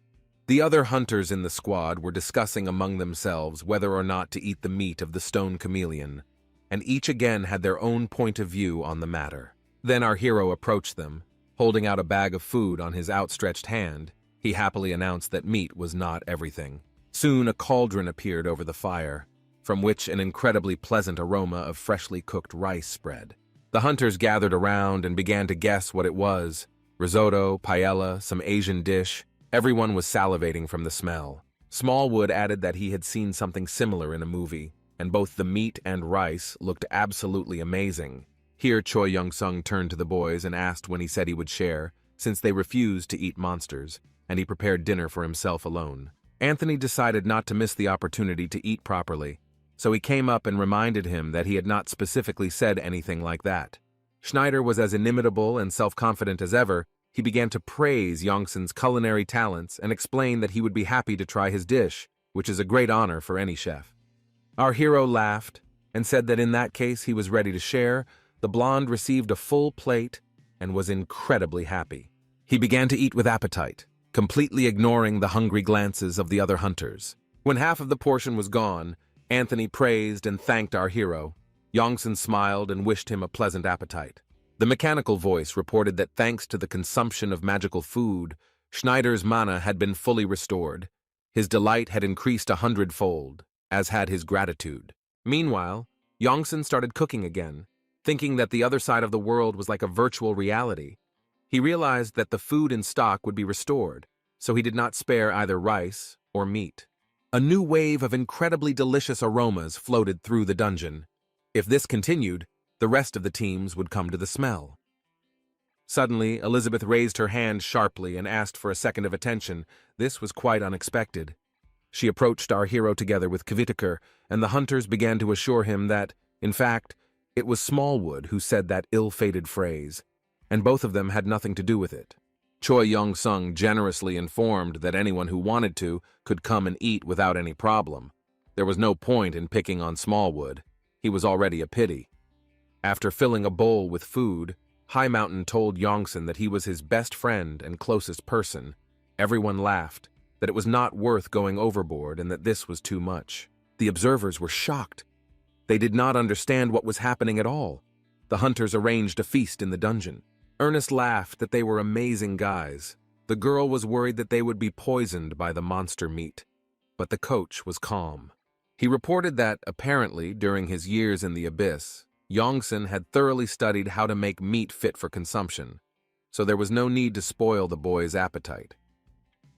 The other hunters in the squad were discussing among themselves whether or not to eat the meat of the stone chameleon, and each again had their own point of view on the matter. Then our hero approached them. Holding out a bag of food on his outstretched hand, he happily announced that meat was not everything. Soon a cauldron appeared over the fire, from which an incredibly pleasant aroma of freshly cooked rice spread. The hunters gathered around and began to guess what it was. Risotto, paella, some Asian dish. Everyone was salivating from the smell. Smallwood added that he had seen something similar in a movie, and both the meat and rice looked absolutely amazing. Here Choi Yong-sung turned to the boys and asked when he said he would share, since they refused to eat monsters, and he prepared dinner for himself alone. Anthony decided not to miss the opportunity to eat properly, so he came up and reminded him that he had not specifically said anything like that. Schneider was as inimitable and self-confident as ever. He began to praise Yongsen's culinary talents and explain that he would be happy to try his dish, which is a great honor for any chef. Our hero laughed and said that in that case he was ready to share. The blonde received a full plate and was incredibly happy. He began to eat with appetite, completely ignoring the hungry glances of the other hunters. When half of the portion was gone, Anthony praised and thanked our hero. Yongsen smiled and wished him a pleasant appetite. The mechanical voice reported that thanks to the consumption of magical food, Schneider's mana had been fully restored. His delight had increased 100-fold, as had his gratitude. Meanwhile, Yongsen started cooking again, thinking that the other side of the world was like a virtual reality. He realized that the food in stock would be restored, so he did not spare either rice or meat. A new wave of incredibly delicious aromas floated through the dungeon. If this continued, the rest of the teams would come to the smell. Suddenly, Elizabeth raised her hand sharply and asked for a second of attention. This was quite unexpected. She approached our hero together with Kvitikar, and the hunters began to assure him that, in fact, it was Smallwood who said that ill-fated phrase, and both of them had nothing to do with it. Choi Yong-sung generously informed that anyone who wanted to could come and eat without any problem. There was no point in picking on Smallwood. He was already a pity. After filling a bowl with food, High Mountain told Yongsen that he was his best friend and closest person. Everyone laughed, that it was not worth going overboard and that this was too much. The observers were shocked. They did not understand what was happening at all. The hunters arranged a feast in the dungeon. Ernest laughed that they were amazing guys. The girl was worried that they would be poisoned by the monster meat. But the coach was calm. He reported that, apparently, during his years in the abyss, Yongsen had thoroughly studied how to make meat fit for consumption, so there was no need to spoil the boy's appetite.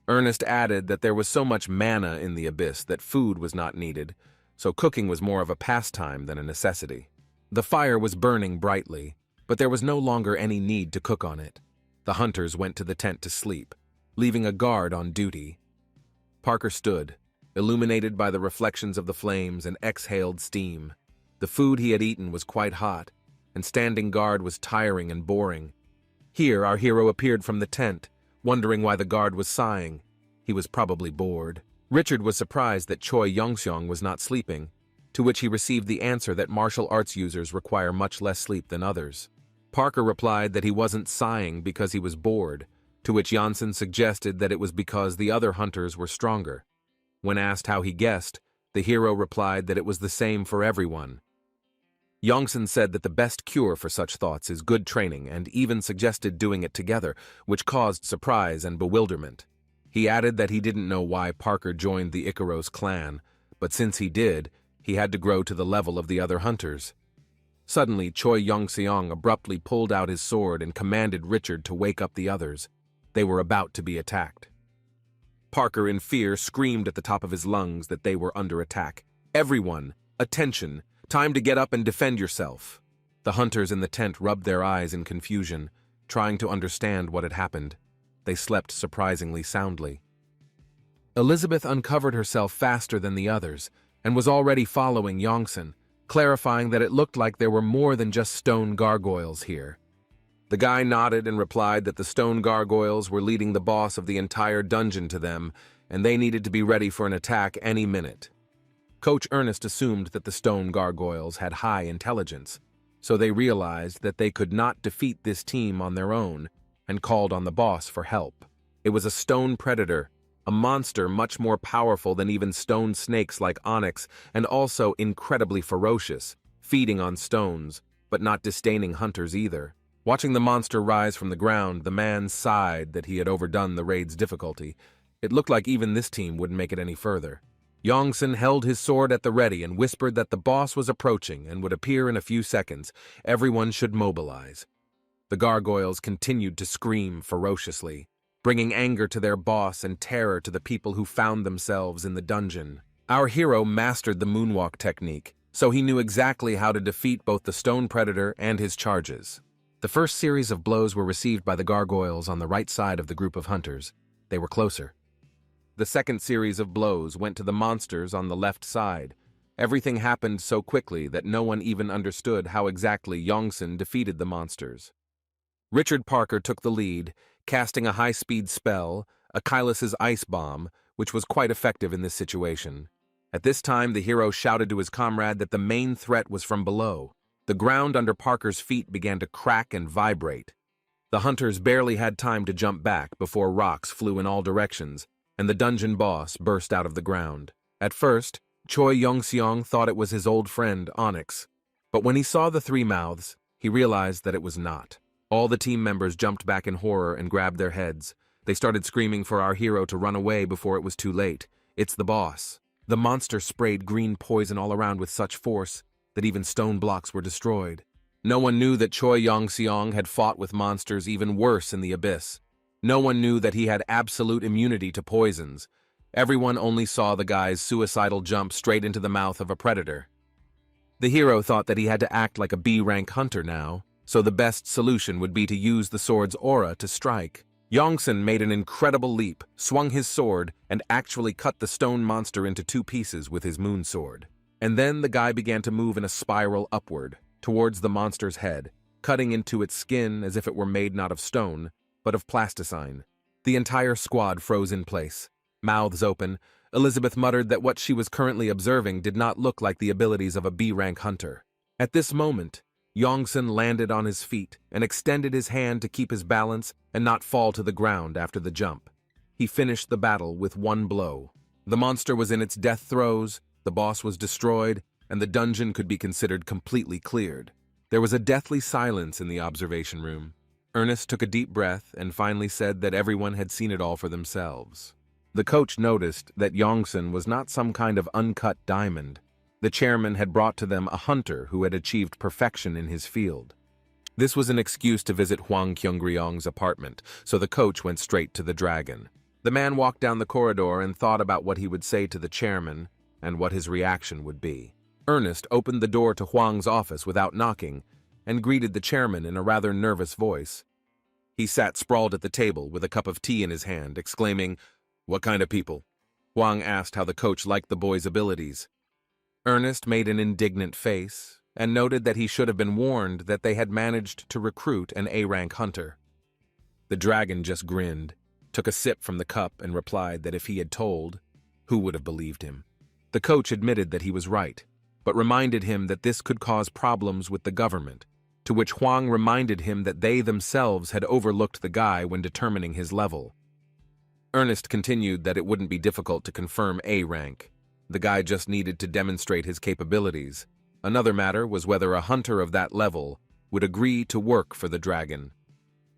Ernest added that there was so much mana in the abyss that food was not needed, so cooking was more of a pastime than a necessity. The fire was burning brightly, but there was no longer any need to cook on it. The hunters went to the tent to sleep, leaving a guard on duty. Parker stood, illuminated by the reflections of the flames and exhaled steam. The food he had eaten was quite hot, and standing guard was tiring and boring. Here our hero appeared from the tent, wondering why the guard was sighing. He was probably bored. Richard was surprised that Choi Yong-seung was not sleeping, to which he received the answer that martial arts users require much less sleep than others. Parker replied that he wasn't sighing because he was bored, to which Janssen suggested that it was because the other hunters were stronger. When asked how he guessed, the hero replied that it was the same for everyone. Janssen said that the best cure for such thoughts is good training and even suggested doing it together, which caused surprise and bewilderment. He added that he didn't know why Parker joined the Icaros clan, but since he did, he had to grow to the level of the other hunters. Suddenly, Choi Yong-seong abruptly pulled out his sword and commanded Richard to wake up the others. They were about to be attacked. Parker, in fear, screamed at the top of his lungs that they were under attack. "Everyone, attention! Time to get up and defend yourself." The hunters in the tent rubbed their eyes in confusion, trying to understand what had happened. They slept surprisingly soundly. Elizabeth uncovered herself faster than the others and was already following Yongsan, clarifying that it looked like there were more than just stone gargoyles here. The guy nodded and replied that the stone gargoyles were leading the boss of the entire dungeon to them, and they needed to be ready for an attack any minute. Coach Ernest assumed that the stone gargoyles had high intelligence, so they realized that they could not defeat this team on their own and called on the boss for help. It was a stone predator, a monster much more powerful than even stone snakes like onyx and also incredibly ferocious, feeding on stones, but not disdaining hunters either. Watching the monster rise from the ground, the man sighed that he had overdone the raid's difficulty. It looked like even this team wouldn't make it any further. Yongsan held his sword at the ready and whispered that the boss was approaching and would appear in a few seconds. Everyone should mobilize. The gargoyles continued to scream ferociously, bringing anger to their boss and terror to the people who found themselves in the dungeon. Our hero mastered the moonwalk technique, so he knew exactly how to defeat both the stone predator and his charges. The first series of blows were received by the gargoyles on the right side of the group of hunters. They were closer. The second series of blows went to the monsters on the left side. Everything happened so quickly that no one even understood how exactly Yongsan defeated the monsters. Richard Parker took the lead, casting a high-speed spell, Achilles' ice bomb, which was quite effective in this situation. At this time, the hero shouted to his comrade that the main threat was from below. The ground under Parker's feet began to crack and vibrate. The hunters barely had time to jump back before rocks flew in all directions, and the dungeon boss burst out of the ground. At first, Choi Yong-seong thought it was his old friend, Onyx. But when he saw the three mouths, he realized that it was not. All the team members jumped back in horror and grabbed their heads. They started screaming for our hero to run away before it was too late. It's the boss. The monster sprayed green poison all around with such force that even stone blocks were destroyed. No one knew that Choi Yong-seong had fought with monsters even worse in the abyss. No one knew that he had absolute immunity to poisons. Everyone only saw the guy's suicidal jump straight into the mouth of a predator. The hero thought that he had to act like a B-rank hunter now, so the best solution would be to use the sword's aura to strike. Yongsan made an incredible leap, swung his sword, and actually cut the stone monster into two pieces with his moon sword. And then the guy began to move in a spiral upward, towards the monster's head, cutting into its skin as if it were made not of stone, but of plasticine. The entire squad froze in place. Mouths open, Elizabeth muttered that what she was currently observing did not look like the abilities of a B-rank hunter. At this moment, Yongsan landed on his feet and extended his hand to keep his balance and not fall to the ground after the jump. He finished the battle with one blow. The monster was in its death throes, the boss was destroyed, and the dungeon could be considered completely cleared. There was a deathly silence in the observation room. Ernest took a deep breath and finally said that everyone had seen it all for themselves. The coach noticed that Yongsan was not some kind of uncut diamond. The chairman had brought to them a hunter who had achieved perfection in his field. This was an excuse to visit Hwang Kyung-ryong's apartment, so the coach went straight to the dragon. The man walked down the corridor and thought about what he would say to the chairman and what his reaction would be. Ernest opened the door to Hwang's office without knocking and greeted the chairman in a rather nervous voice. He sat sprawled at the table with a cup of tea in his hand, exclaiming, "What kind of people?" Hwang asked how the coach liked the boy's abilities. Ernest made an indignant face and noted that he should have been warned that they had managed to recruit an A-rank hunter. The dragon just grinned, took a sip from the cup and replied that if he had told, who would have believed him? The coach admitted that he was right, but reminded him that this could cause problems with the government, to which Huang reminded him that they themselves had overlooked the guy when determining his level. Ernest continued that it wouldn't be difficult to confirm A rank. The guy just needed to demonstrate his capabilities. Another matter was whether a hunter of that level would agree to work for the dragon.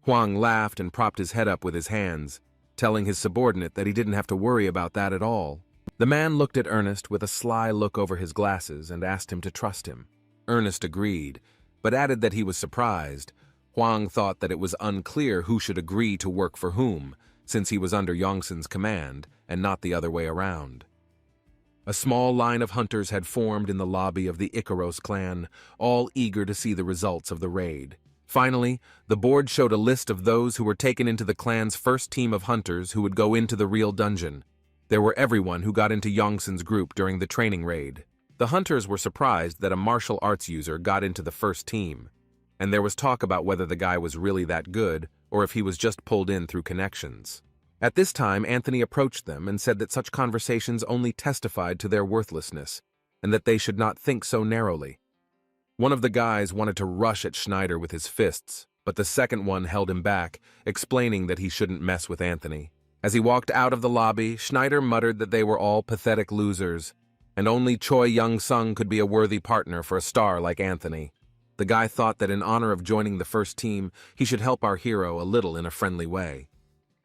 Huang laughed and propped his head up with his hands, telling his subordinate that he didn't have to worry about that at all. The man looked at Ernest with a sly look over his glasses and asked him to trust him. Ernest agreed, but added that he was surprised. Huang thought that it was unclear who should agree to work for whom, since he was under Yongsan's command and not the other way around. A small line of hunters had formed in the lobby of the Icaros clan, all eager to see the results of the raid. Finally, the board showed a list of those who were taken into the clan's first team of hunters who would go into the real dungeon. There were everyone who got into Yongsan's group during the training raid. The hunters were surprised that a martial arts user got into the first team, and there was talk about whether the guy was really that good or if he was just pulled in through connections. At this time, Anthony approached them and said that such conversations only testified to their worthlessness, and that they should not think so narrowly. One of the guys wanted to rush at Schneider with his fists, but the second one held him back, explaining that he shouldn't mess with Anthony. As he walked out of the lobby, Schneider muttered that they were all pathetic losers, and only Choi Young-sung could be a worthy partner for a star like Anthony. The guy thought that in honor of joining the first team, he should help our hero a little in a friendly way.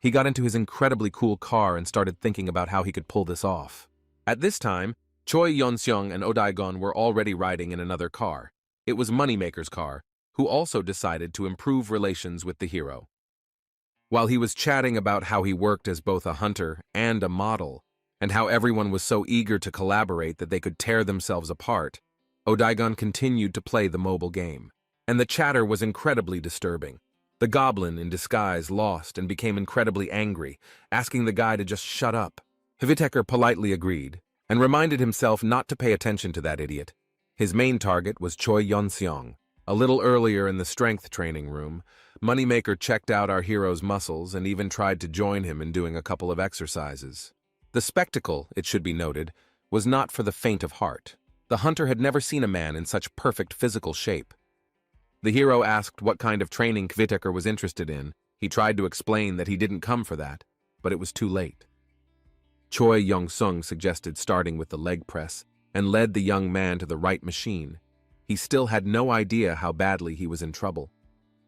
He got into his incredibly cool car and started thinking about how he could pull this off. At this time, Choi Yeon-seong and Odaigon were already riding in another car. It was Moneymaker's car, who also decided to improve relations with the hero. While he was chatting about how he worked as both a hunter and a model, and how everyone was so eager to collaborate that they could tear themselves apart, Odaigon continued to play the mobile game. And the chatter was incredibly disturbing. The goblin in disguise lost and became incredibly angry, asking the guy to just shut up. Whittaker politely agreed, and reminded himself not to pay attention to that idiot. His main target was Choi Yeon-seong. A little earlier in the strength training room, Moneymaker checked out our hero's muscles and even tried to join him in doing a couple of exercises. The spectacle, it should be noted, was not for the faint of heart. The hunter had never seen a man in such perfect physical shape. The hero asked what kind of training Whittaker was interested in. He tried to explain that he didn't come for that, but it was too late. Choi Young-sung suggested starting with the leg press and led the young man to the right machine. He still had no idea how badly he was in trouble.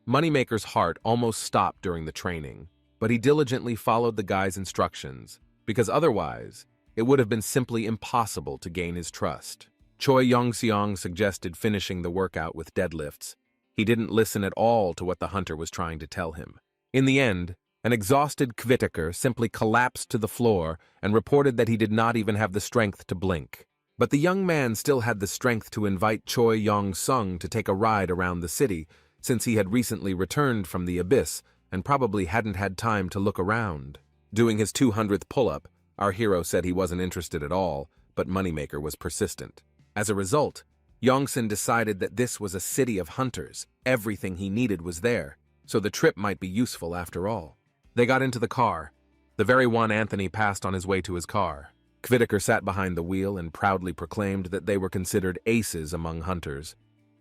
Moneymaker's heart almost stopped during the training, but he diligently followed the guy's instructions, because otherwise, it would have been simply impossible to gain his trust. Choi Young-seong suggested finishing the workout with deadlifts. He didn't listen at all to what the hunter was trying to tell him. In the end, an exhausted Whittaker simply collapsed to the floor and reported that he did not even have the strength to blink. But the young man still had the strength to invite Choi Young-sung to take a ride around the city, since he had recently returned from the abyss and probably hadn't had time to look around. Doing his 200th pull-up, our hero said he wasn't interested at all, but Moneymaker was persistent. As a result, Yongsan decided that this was a city of hunters. Everything he needed was there, so the trip might be useful after all. They got into the car, the very one Anthony passed on his way to his car. Whittaker sat behind the wheel and proudly proclaimed that they were considered aces among hunters.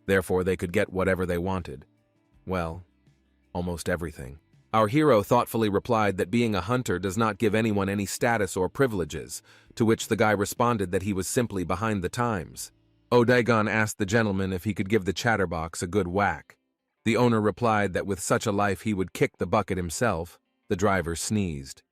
Therefore, they could get whatever they wanted. Well, almost everything. Our hero thoughtfully replied that being a hunter does not give anyone any status or privileges, to which the guy responded that he was simply behind the times. Odaigon asked the gentleman if he could give the chatterbox a good whack. The owner replied that with such a life he would kick the bucket himself. The driver sneezed.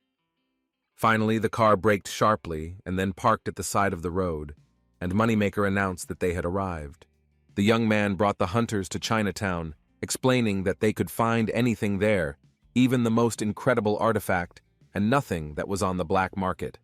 Finally, the car braked sharply and then parked at the side of the road, and Moneymaker announced that they had arrived. The young man brought the hunters to Chinatown, explaining that they could find anything there, even the most incredible artifact, and nothing that was on the black market.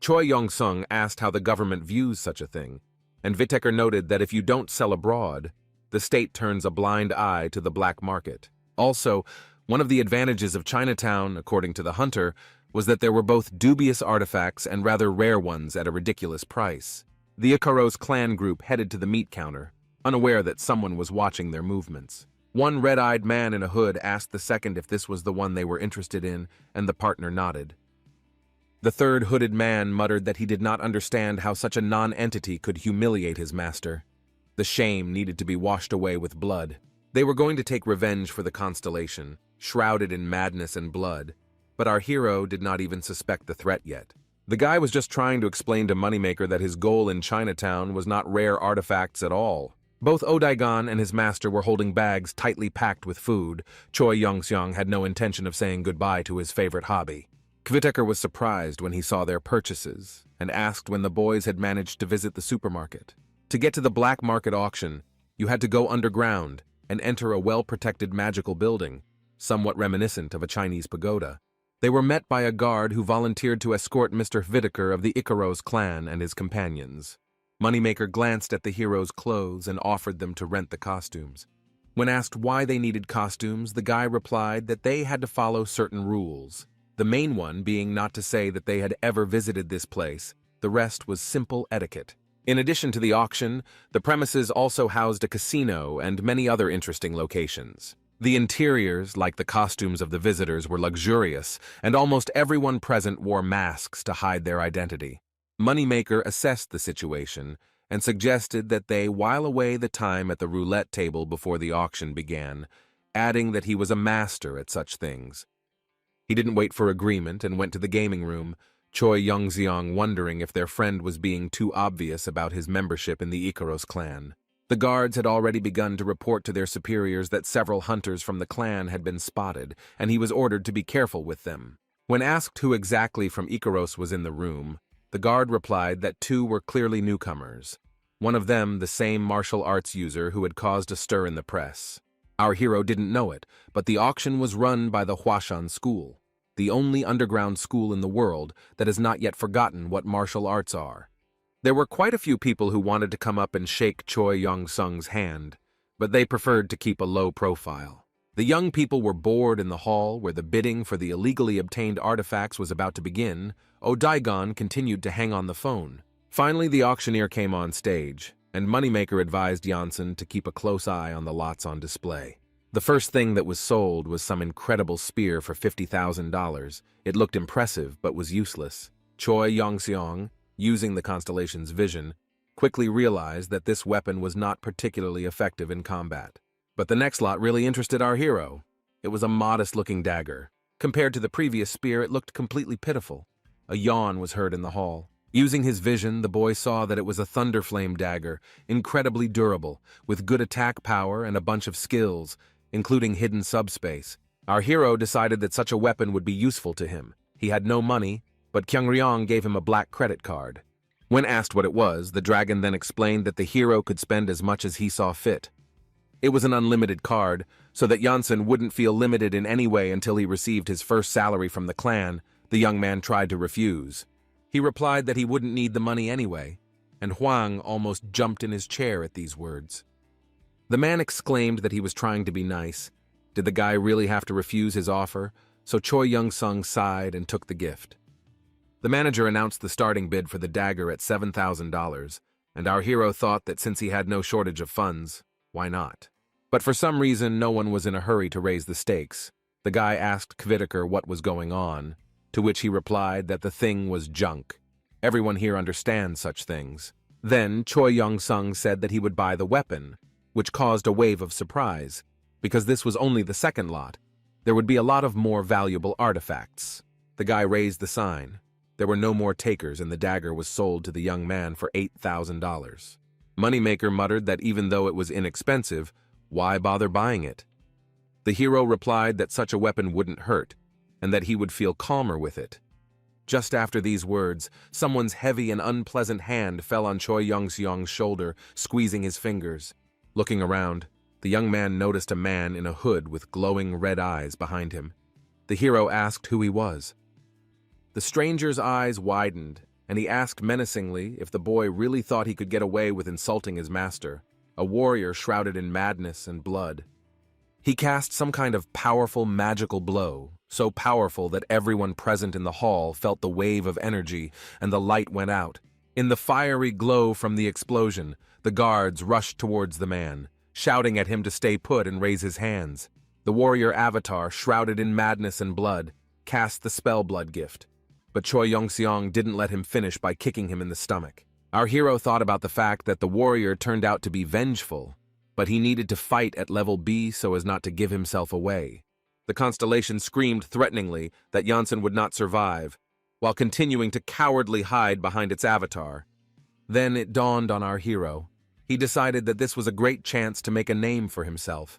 Choi Young-sung asked how the government views such a thing, and Whittaker noted that if you don't sell abroad, the state turns a blind eye to the black market. Also, one of the advantages of Chinatown, according to the hunter, was that there were both dubious artifacts and rather rare ones at a ridiculous price. The Icaros clan group headed to the meat counter, unaware that someone was watching their movements. One red-eyed man in a hood asked the second if this was the one they were interested in, and the partner nodded. The third hooded man muttered that he did not understand how such a non-entity could humiliate his master. The shame needed to be washed away with blood. They were going to take revenge for the constellation, shrouded in madness and blood, but our hero did not even suspect the threat yet. The guy was just trying to explain to Moneymaker that his goal in Chinatown was not rare artifacts at all. Both Odaigon and his master were holding bags tightly packed with food. Choi Young-seong had no intention of saying goodbye to his favorite hobby. Kviteker was surprised when he saw their purchases and asked when the boys had managed to visit the supermarket. To get to the black market auction, you had to go underground and enter a well-protected magical building, somewhat reminiscent of a Chinese pagoda. They were met by a guard who volunteered to escort Mr. Kviteker of the Icaros clan and his companions. Moneymaker glanced at the heroes' clothes and offered them to rent the costumes. When asked why they needed costumes, the guy replied that they had to follow certain rules. The main one being not to say that they had ever visited this place. The rest was simple etiquette. In addition to the auction, the premises also housed a casino and many other interesting locations. The interiors, like the costumes of the visitors, were luxurious, and almost everyone present wore masks to hide their identity. Moneymaker assessed the situation and suggested that they while away the time at the roulette table before the auction began, adding that he was a master at such things. He didn't wait for agreement and went to the gaming room, Choi Young-seong wondering if their friend was being too obvious about his membership in the Icaros clan. The guards had already begun to report to their superiors that several hunters from the clan had been spotted, and he was ordered to be careful with them. When asked who exactly from Icaros was in the room, the guard replied that two were clearly newcomers. One of them, the same martial arts user who had caused a stir in the press. Our hero didn't know it, but the auction was run by the Huashan School, the only underground school in the world that has not yet forgotten what martial arts are. There were quite a few people who wanted to come up and shake Choi Young-sung's hand, but they preferred to keep a low profile. The young people were bored in the hall where the bidding for the illegally obtained artifacts was about to begin. Odaigon continued to hang on the phone. Finally, the auctioneer came on stage, and Moneymaker advised Janssen to keep a close eye on the lots on display. The first thing that was sold was some incredible spear for $50,000. It looked impressive, but was useless. Choi Young-seong, using the constellation's vision, quickly realized that this weapon was not particularly effective in combat. But the next lot really interested our hero. It was a modest-looking dagger. Compared to the previous spear, it looked completely pitiful. A yawn was heard in the hall. Using his vision, the boy saw that it was a thunderflame dagger, incredibly durable, with good attack power and a bunch of skills, including hidden subspace. Our hero decided that such a weapon would be useful to him. He had no money, but Kyungryong gave him a black credit card. When asked what it was, the dragon then explained that the hero could spend as much as he saw fit. It was an unlimited card, so that Janssen wouldn't feel limited in any way until he received his first salary from the clan. The young man tried to refuse. He replied that he wouldn't need the money anyway, and Huang almost jumped in his chair at these words. The man exclaimed that he was trying to be nice. Did the guy really have to refuse his offer? So Choi Young-sung sighed and took the gift. The manager announced the starting bid for the dagger at $7,000, and our hero thought that since he had no shortage of funds, why not? But for some reason, no one was in a hurry to raise the stakes. The guy asked Kviteker what was going on, to which he replied that the thing was junk. Everyone here understands such things. Then Choi Young-sung said that he would buy the weapon, which caused a wave of surprise, because this was only the second lot. There would be a lot of more valuable artifacts. The guy raised the sign. There were no more takers, and the dagger was sold to the young man for $8,000. Moneymaker muttered that even though it was inexpensive, why bother buying it? The hero replied that such a weapon wouldn't hurt, and that he would feel calmer with it. Just after these words, someone's heavy and unpleasant hand fell on Choi Young-seong's shoulder, squeezing his fingers. Looking around, the young man noticed a man in a hood with glowing red eyes behind him. The hero asked who he was. The stranger's eyes widened, and he asked menacingly if the boy really thought he could get away with insulting his master, a warrior shrouded in madness and blood. He cast some kind of powerful magical blow, so powerful that everyone present in the hall felt the wave of energy, and the light went out. In the fiery glow from the explosion, the guards rushed towards the man, shouting at him to stay put and raise his hands. The warrior avatar, shrouded in madness and blood, cast the spell blood gift. But Choi Young-seong didn't let him finish by kicking him in the stomach. Our hero thought about the fact that the warrior turned out to be vengeful, but he needed to fight at level B so as not to give himself away. The constellation screamed threateningly that Janssen would not survive, while continuing to cowardly hide behind its avatar. Then it dawned on our hero. He decided that this was a great chance to make a name for himself,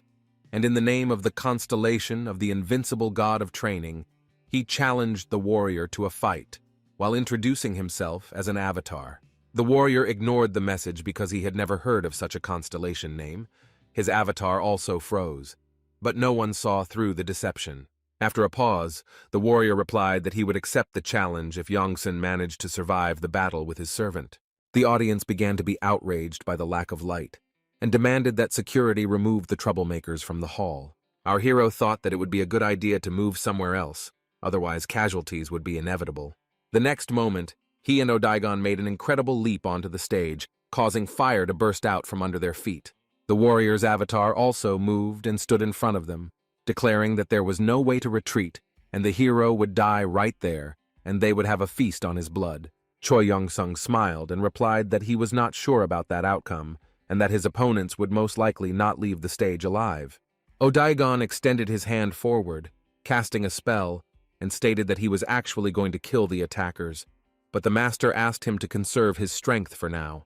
and in the name of the constellation of the invincible god of training, he challenged the warrior to a fight, while introducing himself as an avatar. The warrior ignored the message because he had never heard of such a constellation name. His avatar also froze, but no one saw through the deception. After a pause, the warrior replied that he would accept the challenge if Janssen managed to survive the battle with his servant. The audience began to be outraged by the lack of light, and demanded that security remove the troublemakers from the hall. Our hero thought that it would be a good idea to move somewhere else, otherwise casualties would be inevitable. The next moment, he and Odaigon made an incredible leap onto the stage, causing fire to burst out from under their feet. The warrior's avatar also moved and stood in front of them, declaring that there was no way to retreat, and the hero would die right there, and they would have a feast on his blood. Choi Young-sung smiled and replied that he was not sure about that outcome, and that his opponents would most likely not leave the stage alive. Odaigon extended his hand forward, casting a spell, and stated that he was actually going to kill the attackers, but the master asked him to conserve his strength for now.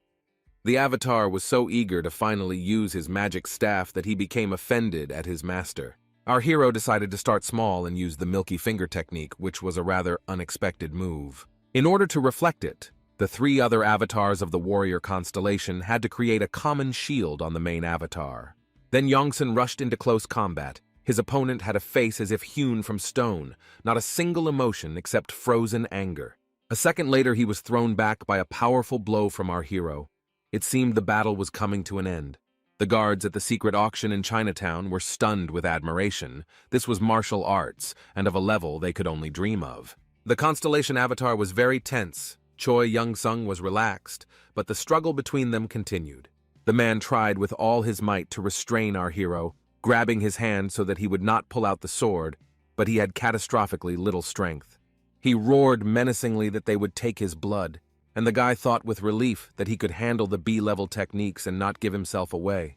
The avatar was so eager to finally use his magic staff that he became offended at his master. Our hero decided to start small and use the Milky Finger technique, which was a rather unexpected move. In order to reflect it, the three other avatars of the warrior constellation had to create a common shield on the main avatar. Then Yongsun rushed into close combat. His opponent had a face as if hewn from stone, not a single emotion except frozen anger. A second later, he was thrown back by a powerful blow from our hero. It seemed the battle was coming to an end. The guards at the secret auction in Chinatown were stunned with admiration. This was martial arts, and of a level they could only dream of. The constellation avatar was very tense. Choi Young-sung was relaxed, but the struggle between them continued. The man tried with all his might to restrain our hero, grabbing his hand so that he would not pull out the sword, but he had catastrophically little strength. He roared menacingly that they would take his blood, and the guy thought with relief that he could handle the B-level techniques and not give himself away.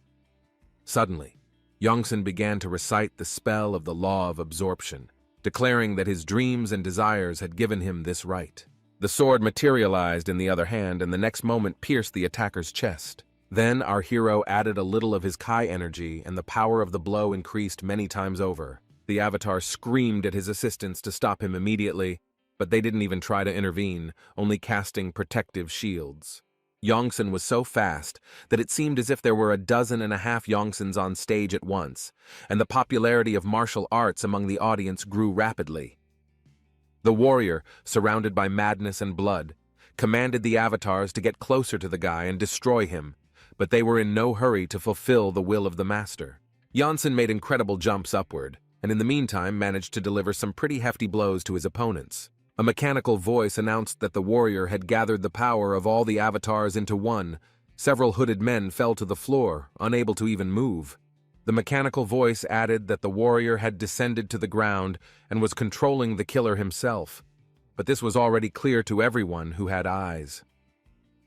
Suddenly, Yongsun began to recite the spell of the law of absorption, declaring that his dreams and desires had given him this right. The sword materialized in the other hand and the next moment pierced the attacker's chest. Then our hero added a little of his Kai energy and the power of the blow increased many times over. The avatar screamed at his assistants to stop him immediately, but they didn't even try to intervene, only casting protective shields. Yongsun was so fast that it seemed as if there were 12.5 Yongsuns on stage at once, and the popularity of martial arts among the audience grew rapidly. The warrior, surrounded by madness and blood, commanded the avatars to get closer to the guy and destroy him, but they were in no hurry to fulfill the will of the master. Yongsun made incredible jumps upward, and in the meantime managed to deliver some pretty hefty blows to his opponents. A mechanical voice announced that the warrior had gathered the power of all the avatars into one. Several hooded men fell to the floor, unable to even move. The mechanical voice added that the warrior had descended to the ground and was controlling the killer himself, but this was already clear to everyone who had eyes.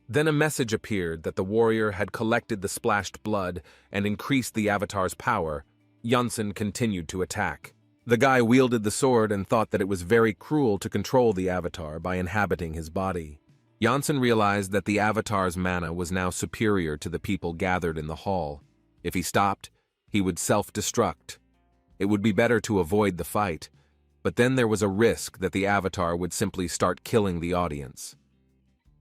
Then a message appeared that the warrior had collected the splashed blood and increased the avatar's power. Yongsun continued to attack. The guy wielded the sword and thought that it was very cruel to control the avatar by inhabiting his body. Yongsun realized that the avatar's mana was now superior to the people gathered in the hall. If he stopped, he would self-destruct. It would be better to avoid the fight, but then there was a risk that the avatar would simply start killing the audience.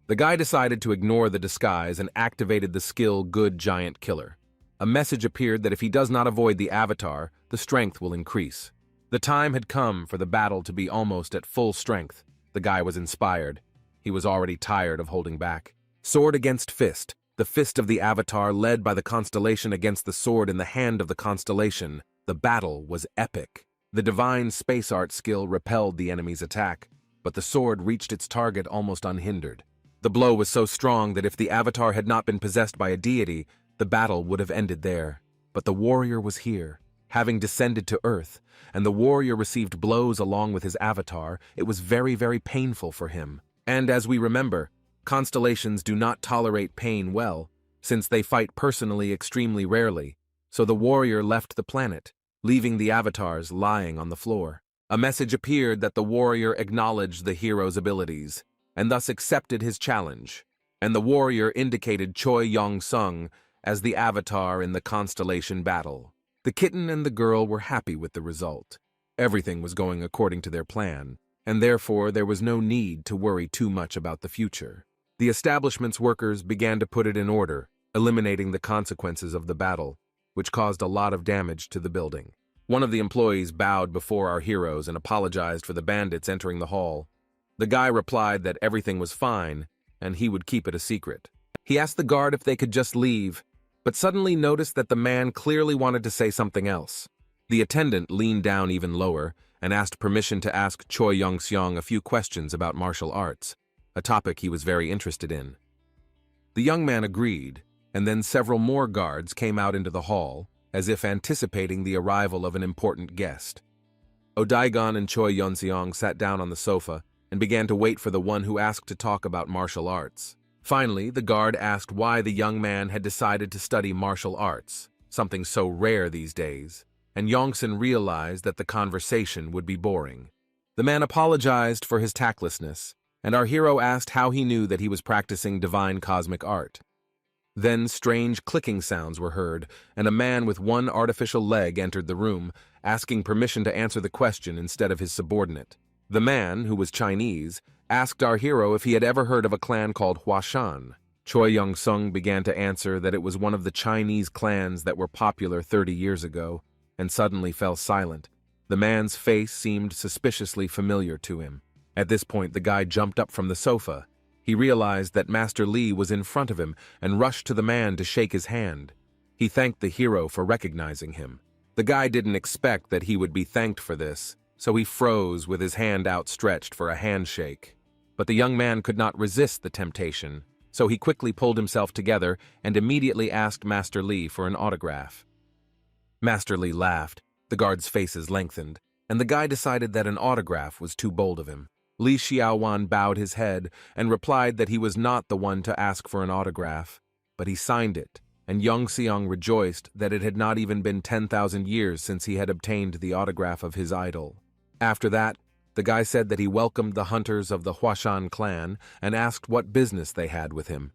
The guy decided to ignore the disguise and activated the skill Good Giant Killer. A message appeared that if he does not avoid the avatar, the strength will increase. The time had come for the battle to be almost at full strength. The guy was inspired. He was already tired of holding back. Sword against fist. The fist of the avatar led by the constellation against the sword in the hand of the constellation. The battle was epic. The divine space art skill repelled the enemy's attack, but the sword reached its target almost unhindered. The blow was so strong that if the avatar had not been possessed by a deity, the battle would have ended there. But the warrior was here, having descended to Earth, and the warrior received blows along with his avatar. It was very, very painful for him. And as we remember, constellations do not tolerate pain well, since they fight personally extremely rarely. so the warrior left the planet, leaving the avatars lying on the floor. A message appeared that the warrior acknowledged the hero's abilities, and thus accepted his challenge, and the warrior indicated Choi Yong-sung as the avatar in the constellation battle. The kitten and the girl were happy with the result. Everything was going according to their plan, and therefore there was no need to worry too much about the future. The establishment's workers began to put it in order, eliminating the consequences of the battle, which caused a lot of damage to the building. One of the employees bowed before our heroes and apologized for the bandits entering the hall. The guy replied that everything was fine, and he would keep it a secret. He asked the guard if they could just leave, but suddenly noticed that the man clearly wanted to say something else. The attendant leaned down even lower and asked permission to ask Choi Yong-seong a few questions about martial arts, a topic he was very interested in. The young man agreed, and then several more guards came out into the hall, as if anticipating the arrival of an important guest. Odaigon and Choi Yong-seong sat down on the sofa and began to wait for the one who asked to talk about martial arts. Finally, the guard asked why the young man had decided to study martial arts, something so rare these days, and Yongsen realized that the conversation would be boring. The man apologized for his tactlessness, and our hero asked how he knew that he was practicing divine cosmic art. Then strange clicking sounds were heard, and a man with one artificial leg entered the room, asking permission to answer the question instead of his subordinate. The man, who was Chinese, asked our hero if he had ever heard of a clan called Huashan. Choi Yong-sung began to answer that it was one of the Chinese clans that were popular 30 years ago, and suddenly fell silent. The man's face seemed suspiciously familiar to him. At this point, the guy jumped up from the sofa. He realized that Master Li was in front of him and rushed to the man to shake his hand. He thanked the hero for recognizing him. The guy didn't expect that he would be thanked for this, so he froze with his hand outstretched for a handshake. But the young man could not resist the temptation, so he quickly pulled himself together and immediately asked Master Li for an autograph. Master Li laughed, the guards' faces lengthened, and the guy decided that an autograph was too bold of him. Li Xiaowan bowed his head and replied that he was not the one to ask for an autograph, but he signed it, and Yong-seong rejoiced that it had not even been 10,000 years since he had obtained the autograph of his idol. After that, the guy said that he welcomed the hunters of the Huashan clan and asked what business they had with him.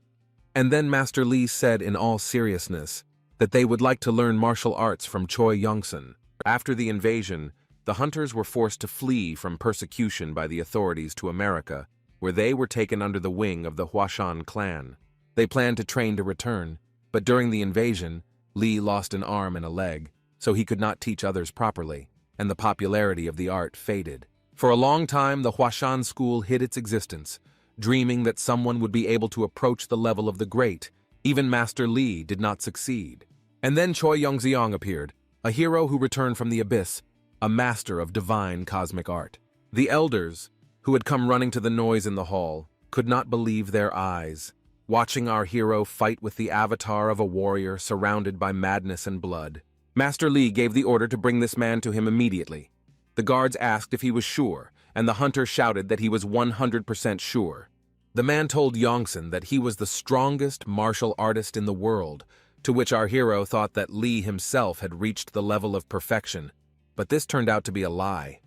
And then Master Li said in all seriousness that they would like to learn martial arts from Choi Yongsen. After the invasion, the hunters were forced to flee from persecution by the authorities to America, where they were taken under the wing of the Huashan clan. They planned to train to return, but during the invasion, Li lost an arm and a leg, so he could not teach others properly, and the popularity of the art faded. For a long time, the Huashan school hid its existence, dreaming that someone would be able to approach the level of the great. Even Master Li did not succeed. And then Choi Yong-seong appeared, a hero who returned from the abyss, a master of divine cosmic art. The elders, who had come running to the noise in the hall, could not believe their eyes, watching our hero fight with the avatar of a warrior surrounded by madness and blood. Master Li gave the order to bring this man to him immediately. The guards asked if he was sure, and the hunter shouted that he was 100% sure. The man told Yongsen that he was the strongest martial artist in the world, to which our hero thought that Li himself had reached the level of perfection, but this turned out to be a lie.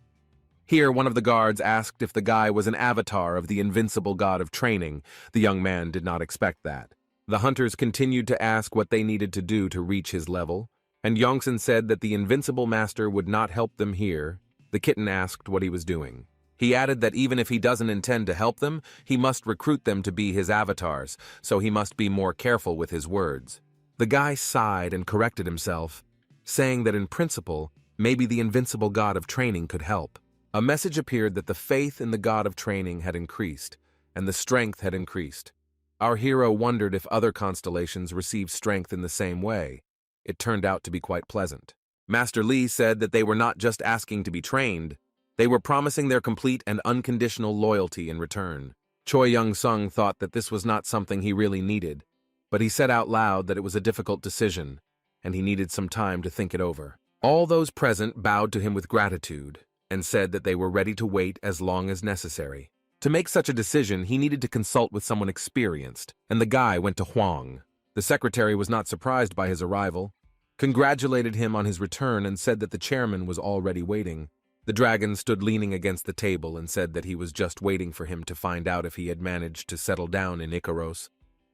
Here, one of the guards asked if the guy was an avatar of the invincible god of training. The young man did not expect that. The hunters continued to ask what they needed to do to reach his level, and Yongsen said that the invincible master would not help them here. The kitten asked what he was doing. He added that even if he doesn't intend to help them, he must recruit them to be his avatars, so he must be more careful with his words. The guy sighed and corrected himself, saying that in principle, maybe the invincible god of training could help. A message appeared that the faith in the god of training had increased, and the strength had increased. Our hero wondered if other constellations received strength in the same way. It turned out to be quite pleasant. Master Li said that they were not just asking to be trained, they were promising their complete and unconditional loyalty in return. Choi Yong-sung thought that this was not something he really needed, but he said out loud that it was a difficult decision, and he needed some time to think it over. All those present bowed to him with gratitude, and said that they were ready to wait as long as necessary. To make such a decision, he needed to consult with someone experienced, and the guy went to Huang. The secretary was not surprised by his arrival. congratulated him on his return and said that the chairman was already waiting. The dragon stood leaning against the table and said that he was just waiting for him to find out if he had managed to settle down in Icaros.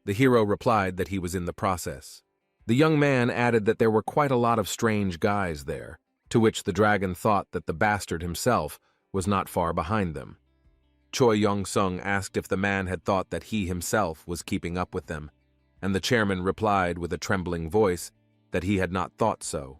The hero replied that he was in the process. The young man added that there were quite a lot of strange guys there, to which the dragon thought that the bastard himself was not far behind them. Choi Yong-sung asked if the man had thought that he himself was keeping up with them, and the chairman replied with a trembling voice that he had not thought so.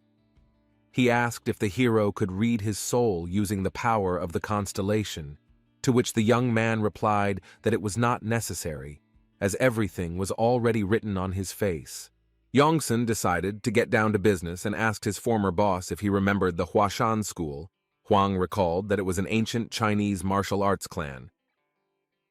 He asked if the hero could read his soul using the power of the constellation, to which the young man replied that it was not necessary, as everything was already written on his face. Yongsun decided to get down to business and asked his former boss if he remembered the Huashan school. Huang recalled that it was an ancient Chinese martial arts clan.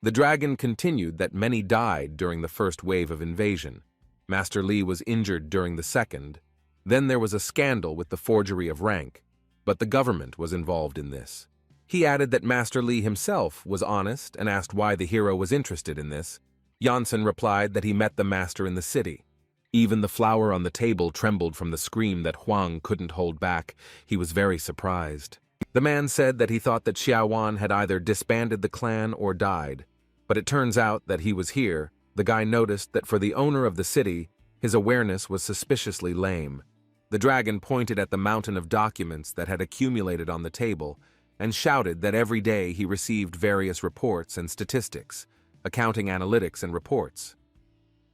The dragon continued that many died during the first wave of invasion. Master Li was injured during the second. Then there was a scandal with the forgery of rank, but the government was involved in this. He added that Master Li himself was honest and asked why the hero was interested in this. Janssen replied that he met the master in the city. Even the flower on the table trembled from the scream that Huang couldn't hold back. He was very surprised. The man said that he thought that Xiaowan had either disbanded the clan or died, but it turns out that he was here. The guy noticed that for the owner of the city, his awareness was suspiciously lame. The dragon pointed at the mountain of documents that had accumulated on the table and shouted that every day he received various reports and statistics, accounting analytics and reports.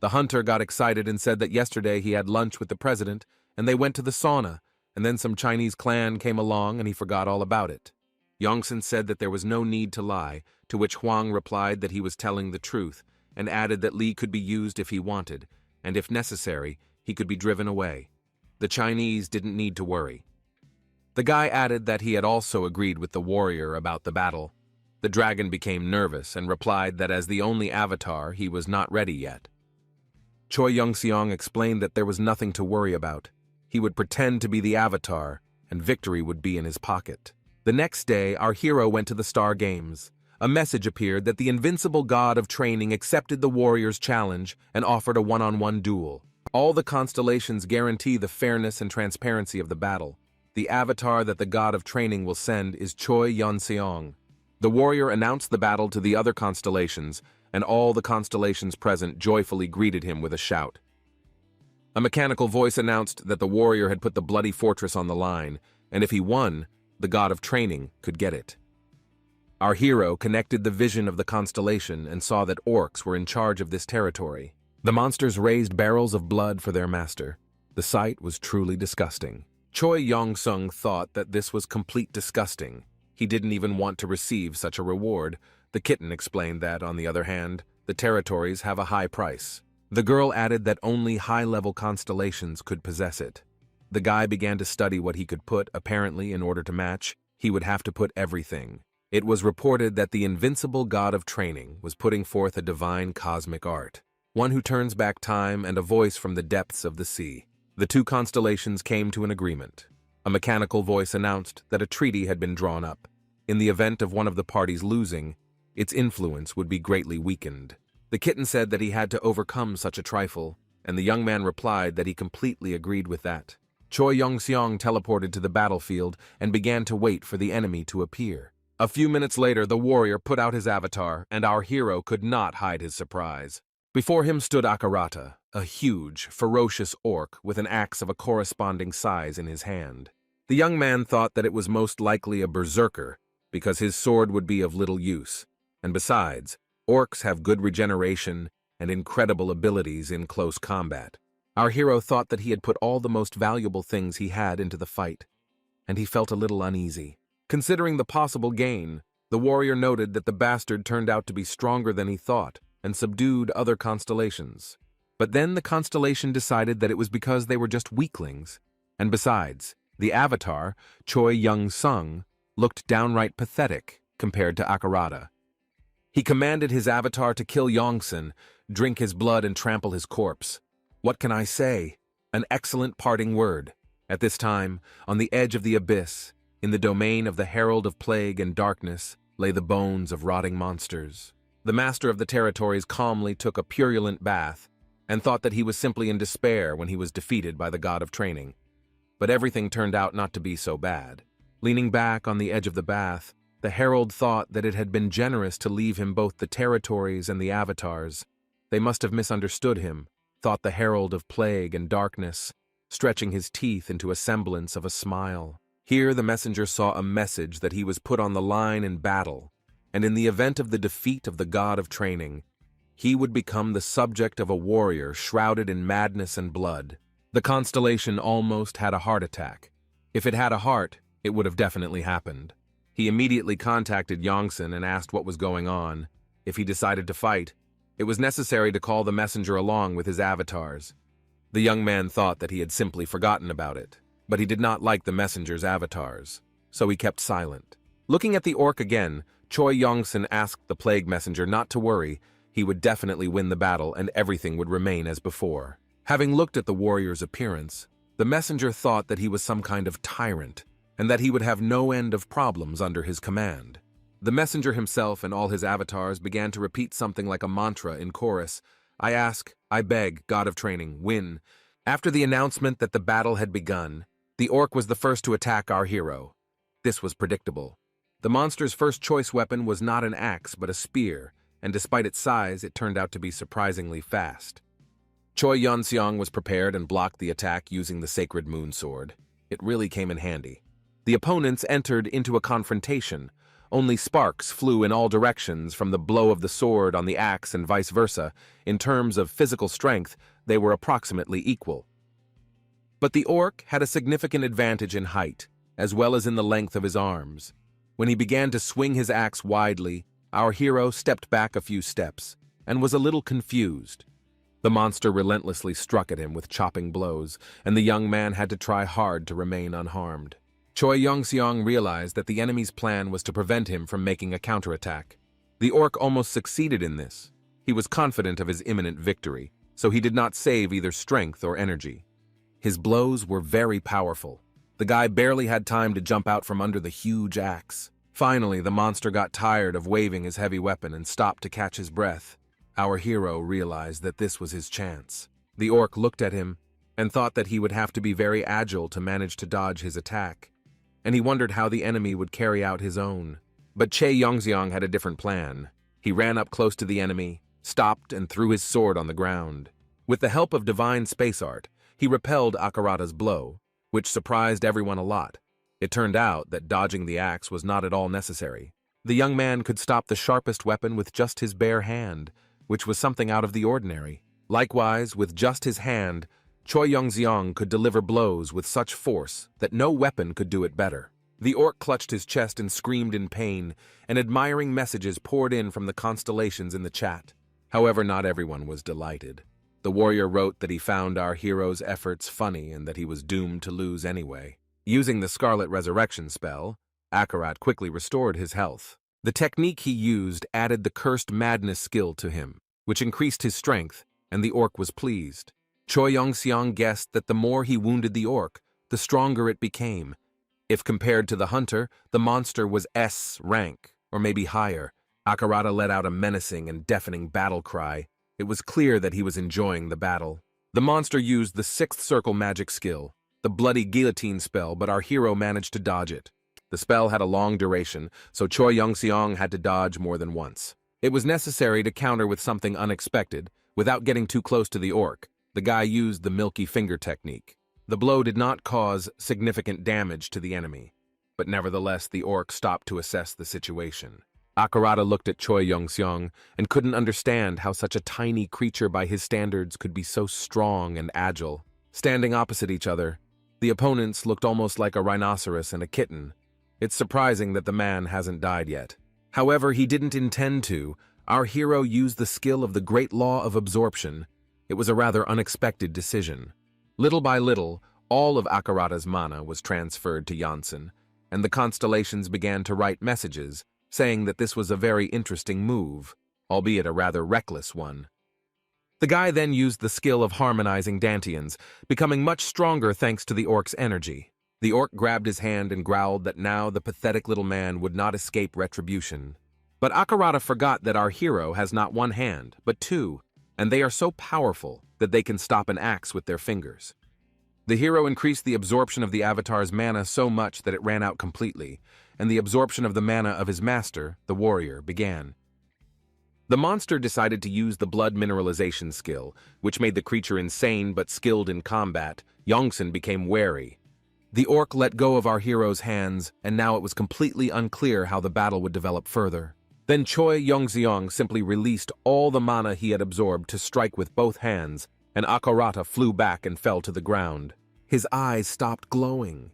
The hunter got excited and said that yesterday he had lunch with the president and they went to the sauna, and then some Chinese clan came along and he forgot all about it. Yongsun said that there was no need to lie, to which Huang replied that he was telling the truth and added that Li could be used if he wanted, and if necessary, he could be driven away. The Chinese didn't need to worry. The guy added that he had also agreed with the warrior about the battle. The dragon became nervous and replied that as the only avatar, he was not ready yet. Choi Young-seong explained that there was nothing to worry about. He would pretend to be the avatar, and victory would be in his pocket. The next day, our hero went to the Star Games. A message appeared that the invincible god of training accepted the warrior's challenge and offered a one-on-one duel. All the constellations guarantee the fairness and transparency of the battle. The avatar that the god of training will send is Choi Yon-seong. The warrior announced the battle to the other constellations, and all the constellations present joyfully greeted him with a shout. A mechanical voice announced that the warrior had put the bloody fortress on the line, and if he won, the god of training could get it. Our hero connected the vision of the constellation and saw that orcs were in charge of this territory. The monsters raised barrels of blood for their master. The sight was truly disgusting. Choi Yong-sung thought that this was complete disgusting. He didn't even want to receive such a reward. The kitten explained that, on the other hand, the territories have a high price. The girl added that only high-level constellations could possess it. The guy began to study what he could put. Apparently, in order to match, he would have to put everything. It was reported that the invincible god of training was putting forth a divine cosmic art, one who turns back time and a voice from the depths of the sea. The two constellations came to an agreement. A mechanical voice announced that a treaty had been drawn up. In the event of one of the parties losing, its influence would be greatly weakened. The kitten said that he had to overcome such a trifle, and the young man replied that he completely agreed with that. Choi Yong-seong teleported to the battlefield and began to wait for the enemy to appear. A few minutes later, the warrior put out his avatar, and our hero could not hide his surprise. Before him stood Akarata, a huge, ferocious orc with an axe of a corresponding size in his hand. The young man thought that it was most likely a berserker, because his sword would be of little use, and besides, orcs have good regeneration and incredible abilities in close combat. Our hero thought that he had put all the most valuable things he had into the fight, and he felt a little uneasy. Considering the possible gain, the warrior noted that the bastard turned out to be stronger than he thought and subdued other constellations. But then the constellation decided that it was because they were just weaklings, and besides, the avatar, Choi Young-sung, looked downright pathetic compared to Akarata. He commanded his avatar to kill Yongsun, drink his blood and trample his corpse. What can I say? An excellent parting word. At this time, on the edge of the abyss, in the domain of the Herald of Plague and Darkness, lay the bones of rotting monsters. The master of the territories calmly took a purulent bath and thought that he was simply in despair when he was defeated by the god of training. But everything turned out not to be so bad. Leaning back on the edge of the bath, the herald thought that it had been generous to leave him both the territories and the avatars. They must have misunderstood him, thought the herald of plague and darkness, stretching his teeth into a semblance of a smile. Here the messenger saw a message that he was put on the line in battle, and in the event of the defeat of the god of training, he would become the subject of a warrior shrouded in madness and blood. The constellation almost had a heart attack. If it had a heart, it would have definitely happened. He immediately contacted Yongsan and asked what was going on. If he decided to fight, it was necessary to call the messenger along with his avatars. The young man thought that he had simply forgotten about it, but he did not like the messenger's avatars, so he kept silent. Looking at the orc again, Choi Yongsan asked the plague messenger not to worry. He would definitely win the battle and everything would remain as before. Having looked at the warrior's appearance, the messenger thought that he was some kind of tyrant and that he would have no end of problems under his command. The messenger himself and all his avatars began to repeat something like a mantra in chorus. I ask, I beg, God of training, win. After the announcement that the battle had begun, the orc was the first to attack our hero. This was predictable. The monster's first choice weapon was not an axe but a spear, and despite its size, it turned out to be surprisingly fast. Choi Yunseong was prepared and blocked the attack using the sacred moon sword. It really came in handy. The opponents entered into a confrontation. Only sparks flew in all directions from the blow of the sword on the axe and vice versa. In terms of physical strength, they were approximately equal. But the orc had a significant advantage in height, as well as in the length of his arms. When he began to swing his axe widely, our hero stepped back a few steps and was a little confused. The monster relentlessly struck at him with chopping blows, and the young man had to try hard to remain unharmed. Choi Yongseong realized that the enemy's plan was to prevent him from making a counterattack. The orc almost succeeded in this. He was confident of his imminent victory, so he did not save either strength or energy. His blows were very powerful. The guy barely had time to jump out from under the huge axe. Finally, the monster got tired of waving his heavy weapon and stopped to catch his breath. Our hero realized that this was his chance. The orc looked at him and thought that he would have to be very agile to manage to dodge his attack, and he wondered how the enemy would carry out his own. But Choi Yongseong had a different plan. He ran up close to the enemy, stopped, and threw his sword on the ground. With the help of divine space art, he repelled Akarata's blow, which surprised everyone a lot. It turned out that dodging the axe was not at all necessary. The young man could stop the sharpest weapon with just his bare hand, which was something out of the ordinary. Likewise, with just his hand, Choi Yongseong could deliver blows with such force that no weapon could do it better. The orc clutched his chest and screamed in pain, and admiring messages poured in from the constellations in the chat. However, not everyone was delighted. The warrior wrote that he found our hero's efforts funny and that he was doomed to lose anyway. Using the Scarlet Resurrection spell, Akarat quickly restored his health. The technique he used added the Cursed Madness skill to him, which increased his strength, and the orc was pleased. Choi Yongseong guessed that the more he wounded the orc, the stronger it became. If compared to the hunter, the monster was S rank, or maybe higher. Akarata let out a menacing and deafening battle cry. It was clear that he was enjoying the battle. The monster used the sixth circle magic skill, the bloody guillotine spell, but our hero managed to dodge it. The spell had a long duration, so Choi Yongseong had to dodge more than once. It was necessary to counter with something unexpected, without getting too close to the orc. The guy used the milky finger technique. The blow did not cause significant damage to the enemy, but nevertheless the orc stopped to assess the situation. Akarata looked at Choi Yongseong and couldn't understand how such a tiny creature by his standards could be so strong and agile. Standing opposite each other, the opponents looked almost like a rhinoceros and a kitten. It's surprising that the man hasn't died yet. However, he didn't intend to. Our hero used the skill of the great law of absorption. It was a rather unexpected decision. Little by little, all of Akarata's mana was transferred to Janssen, and the constellations began to write messages, saying that this was a very interesting move, albeit a rather reckless one. The guy then used the skill of harmonizing Dantians, becoming much stronger thanks to the orc's energy. The orc grabbed his hand and growled that now the pathetic little man would not escape retribution. But Akarata forgot that our hero has not one hand, but two, and they are so powerful that they can stop an axe with their fingers. The hero increased the absorption of the avatar's mana so much that it ran out completely, and the absorption of the mana of his master, the warrior, began. The monster decided to use the blood mineralization skill, which made the creature insane but skilled in combat. Yongsan became wary. The orc let go of our hero's hands, and now it was completely unclear how the battle would develop further. Then Choi Yongxiong simply released all the mana he had absorbed to strike with both hands, and Akarata flew back and fell to the ground. His eyes stopped glowing.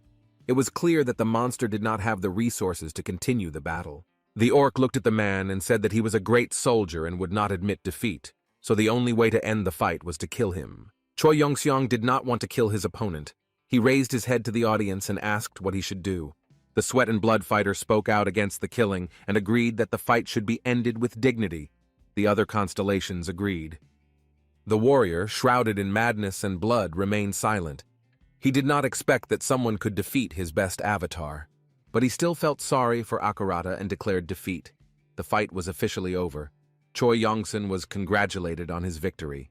It was clear that the monster did not have the resources to continue the battle. The orc looked at the man and said that he was a great soldier and would not admit defeat, so the only way to end the fight was to kill him. Choi Yongxiong did not want to kill his opponent. He raised his head to the audience and asked what he should do. The sweat and blood fighter spoke out against the killing and agreed that the fight should be ended with dignity. The other constellations agreed. The warrior, shrouded in madness and blood, remained silent. He did not expect that someone could defeat his best avatar. But he still felt sorry for Akarata and declared defeat. The fight was officially over. Choi Yongsan was congratulated on his victory.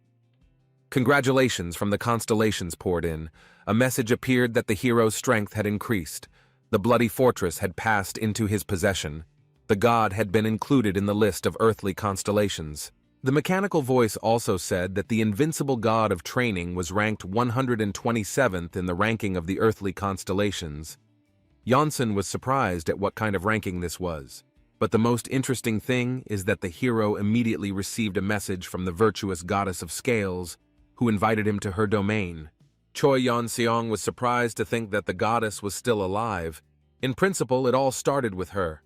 Congratulations from the constellations poured in. A message appeared that the hero's strength had increased. The bloody fortress had passed into his possession. The god had been included in the list of earthly constellations. The mechanical voice also said that the invincible god of training was ranked 127th in the ranking of the earthly constellations. Yongsan was surprised at what kind of ranking this was. But the most interesting thing is that the hero immediately received a message from the virtuous goddess of scales, who invited him to her domain. Choi Yongxiong was surprised to think that the goddess was still alive. In principle, it all started with her.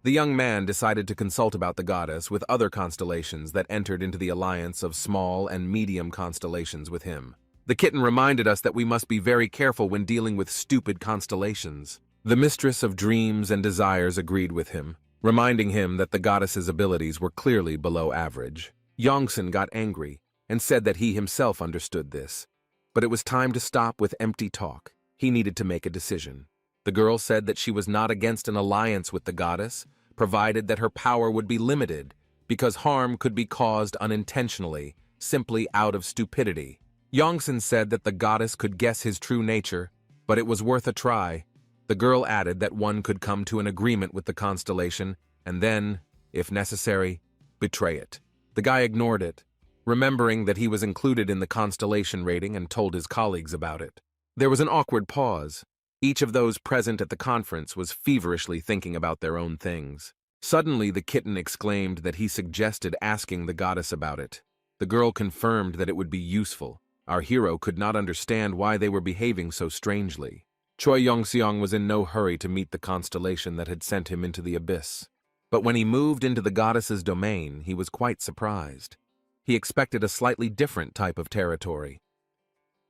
The young man decided to consult about the goddess with other constellations that entered into the alliance of small and medium constellations with him. The kitten reminded us that we must be very careful when dealing with stupid constellations. The mistress of dreams and desires agreed with him, reminding him that the goddess's abilities were clearly below average. Yongsan got angry and said that he himself understood this. But it was time to stop with empty talk. He needed to make a decision. The girl said that she was not against an alliance with the goddess, provided that her power would be limited, because harm could be caused unintentionally, simply out of stupidity. Yongsan said that the goddess could guess his true nature, but it was worth a try. The girl added that one could come to an agreement with the constellation and then, if necessary, betray it. The guy ignored it, remembering that he was included in the constellation rating, and told his colleagues about it. There was an awkward pause. Each of those present at the conference was feverishly thinking about their own things. Suddenly, the kitten exclaimed that he suggested asking the goddess about it. The girl confirmed that it would be useful. Our hero could not understand why they were behaving so strangely. Choi Yongxiong was in no hurry to meet the constellation that had sent him into the abyss. But when he moved into the goddess's domain, he was quite surprised. He expected a slightly different type of territory.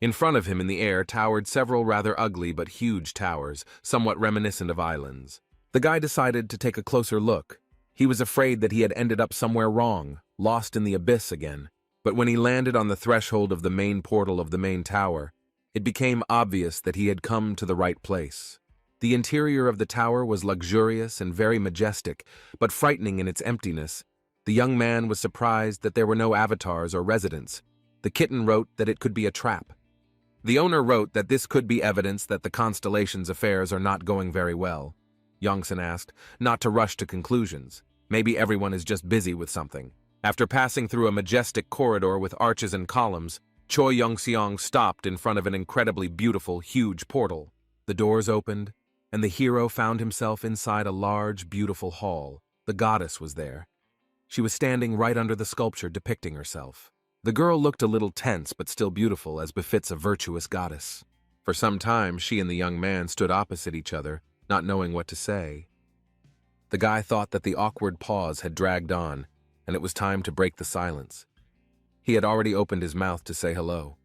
In front of him in the air towered several rather ugly but huge towers, somewhat reminiscent of islands. The guy decided to take a closer look. He was afraid that he had ended up somewhere wrong, lost in the abyss again. But when he landed on the threshold of the main portal of the main tower, it became obvious that he had come to the right place. The interior of the tower was luxurious and very majestic, but frightening in its emptiness. The young man was surprised that there were no avatars or residents. The kitten wrote that it could be a trap. The owner wrote that this could be evidence that the constellation's affairs are not going very well. Yongsan asked, not to rush to conclusions. Maybe everyone is just busy with something. After passing through a majestic corridor with arches and columns, Choi Yongxiong stopped in front of an incredibly beautiful, huge portal. The doors opened, and the hero found himself inside a large, beautiful hall. The goddess was there. She was standing right under the sculpture depicting herself. The girl looked a little tense but still beautiful, as befits a virtuous goddess. For some time, she and the young man stood opposite each other, not knowing what to say. The guy thought that the awkward pause had dragged on, and it was time to break the silence. He had already opened his mouth to say hello.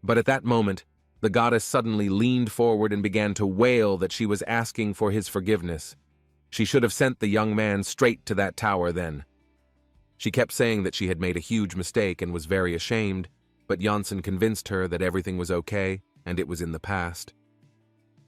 But at that moment, the goddess suddenly leaned forward and began to wail that she was asking for his forgiveness. She should have sent the young man straight to that tower then. She kept saying that she had made a huge mistake and was very ashamed, but Yongsan convinced her that everything was okay and it was in the past.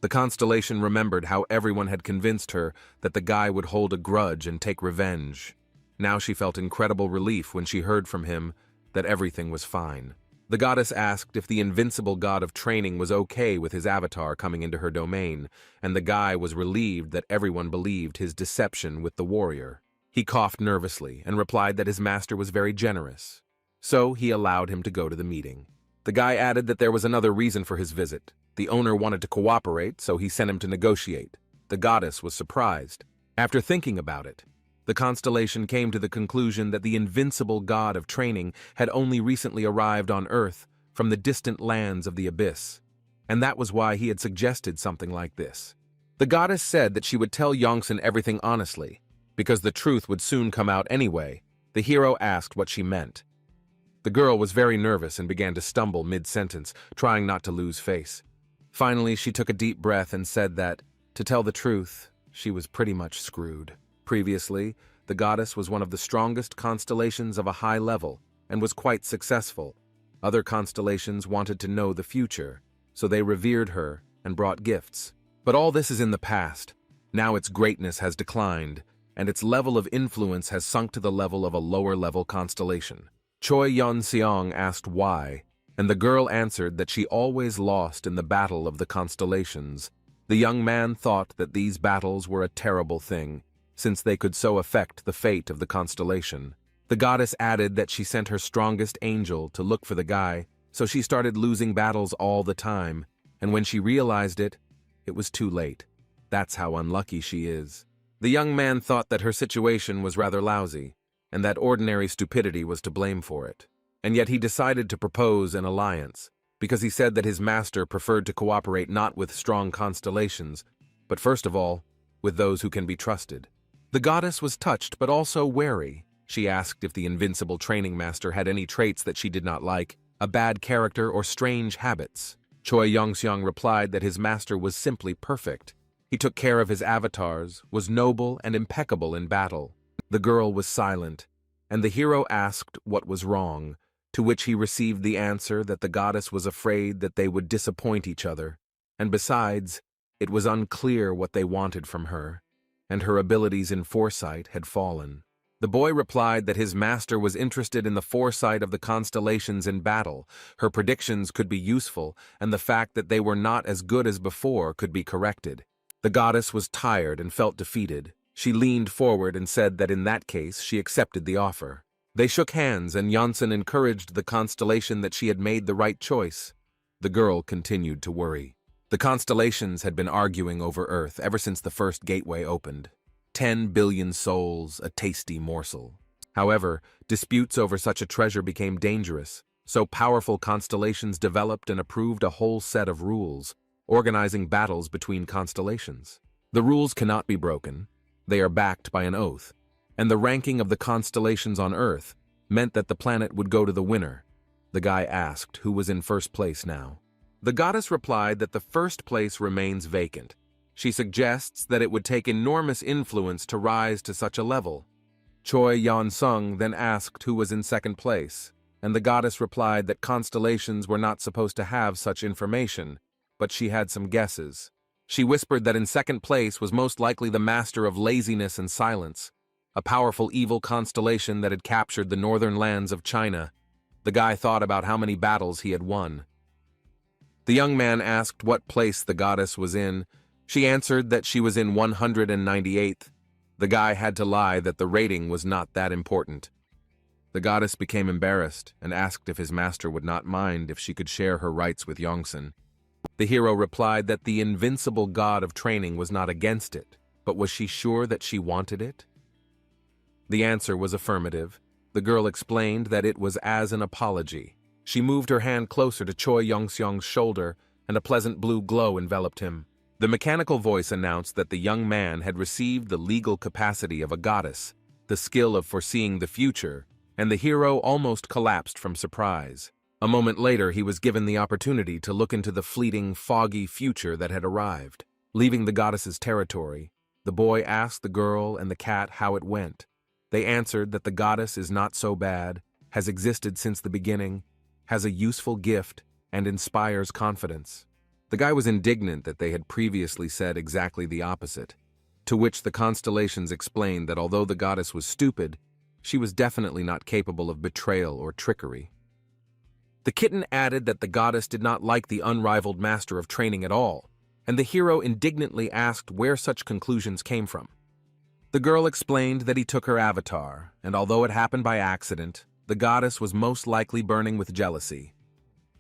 The constellation remembered how everyone had convinced her that the guy would hold a grudge and take revenge. Now she felt incredible relief when she heard from him that everything was fine. The goddess asked if the invincible god of training was okay with his avatar coming into her domain, and the guy was relieved that everyone believed his deception with the warrior. He coughed nervously and replied that his master was very generous. So he allowed him to go to the meeting. The guy added that there was another reason for his visit. The owner wanted to cooperate, so he sent him to negotiate. The goddess was surprised. After thinking about it, the constellation came to the conclusion that the invincible god of training had only recently arrived on Earth from the distant lands of the abyss, and that was why he had suggested something like this. The goddess said that she would tell Yongsan everything honestly, because the truth would soon come out anyway. The hero asked what she meant. The girl was very nervous and began to stumble mid-sentence, trying not to lose face. Finally, she took a deep breath and said that, to tell the truth, she was pretty much screwed. Previously, the goddess was one of the strongest constellations of a high level and was quite successful. Other constellations wanted to know the future, so they revered her and brought gifts. But all this is in the past. Now its greatness has declined, and its level of influence has sunk to the level of a lower-level constellation. Choi Yeon-seong asked why, and the girl answered that she always lost in the battle of the constellations. The young man thought that these battles were a terrible thing, since they could so affect the fate of the constellation. The goddess added that she sent her strongest angel to look for the guy, so she started losing battles all the time, and when she realized it, it was too late. That's how unlucky she is. The young man thought that her situation was rather lousy, and that ordinary stupidity was to blame for it. And yet he decided to propose an alliance, because he said that his master preferred to cooperate not with strong constellations, but first of all, with those who can be trusted. The goddess was touched but also wary. She asked if the invincible training master had any traits that she did not like, a bad character or strange habits. Choi Yeon-seong replied that his master was simply perfect. He took care of his avatars, was noble and impeccable in battle. The girl was silent, and the hero asked what was wrong, to which he received the answer that the goddess was afraid that they would disappoint each other, and besides, it was unclear what they wanted from her, and her abilities in foresight had fallen. The boy replied that his master was interested in the foresight of the constellations in battle. Her predictions could be useful, and the fact that they were not as good as before could be corrected. The goddess was tired and felt defeated. She leaned forward and said that in that case she accepted the offer. They shook hands, and Yongsan encouraged the constellation that she had made the right choice. The girl continued to worry. The constellations had been arguing over Earth ever since the first gateway opened. 10 billion souls, a tasty morsel. However, disputes over such a treasure became dangerous, so powerful constellations developed and approved a whole set of rules, organizing battles between constellations. The rules cannot be broken. They are backed by an oath, and the ranking of the constellations on Earth meant that the planet would go to the winner. The guy asked who was in first place now. The goddess replied that the first place remains vacant. She suggests that it would take enormous influence to rise to such a level. Choi Yeon-seong then asked who was in second place, and the goddess replied that constellations were not supposed to have such information, but she had some guesses. She whispered that in second place was most likely the master of laziness and silence, a powerful evil constellation that had captured the northern lands of China. The guy thought about how many battles he had won. The young man asked what place the goddess was in. She answered that she was in 198th. The guy had to lie that the rating was not that important. The goddess became embarrassed and asked if his master would not mind if she could share her rights with Yongsan. The hero replied that the invincible god of training was not against it, but was she sure that she wanted it? The answer was affirmative. The girl explained that it was as an apology. She moved her hand closer to Choi Yeon-seong's shoulder, and a pleasant blue glow enveloped him. The mechanical voice announced that the young man had received the legal capacity of a goddess, the skill of foreseeing the future, and the hero almost collapsed from surprise. A moment later, he was given the opportunity to look into the fleeting, foggy future that had arrived. Leaving the goddess's territory, the boy asked the girl and the cat how it went. They answered that the goddess is not so bad, has existed since the beginning, has a useful gift, and inspires confidence. The guy was indignant that they had previously said exactly the opposite, to which the constellations explained that although the goddess was stupid, she was definitely not capable of betrayal or trickery. The kitten added that the goddess did not like the unrivaled master of training at all, and the hero indignantly asked where such conclusions came from. The girl explained that he took her avatar, and although it happened by accident, the goddess was most likely burning with jealousy.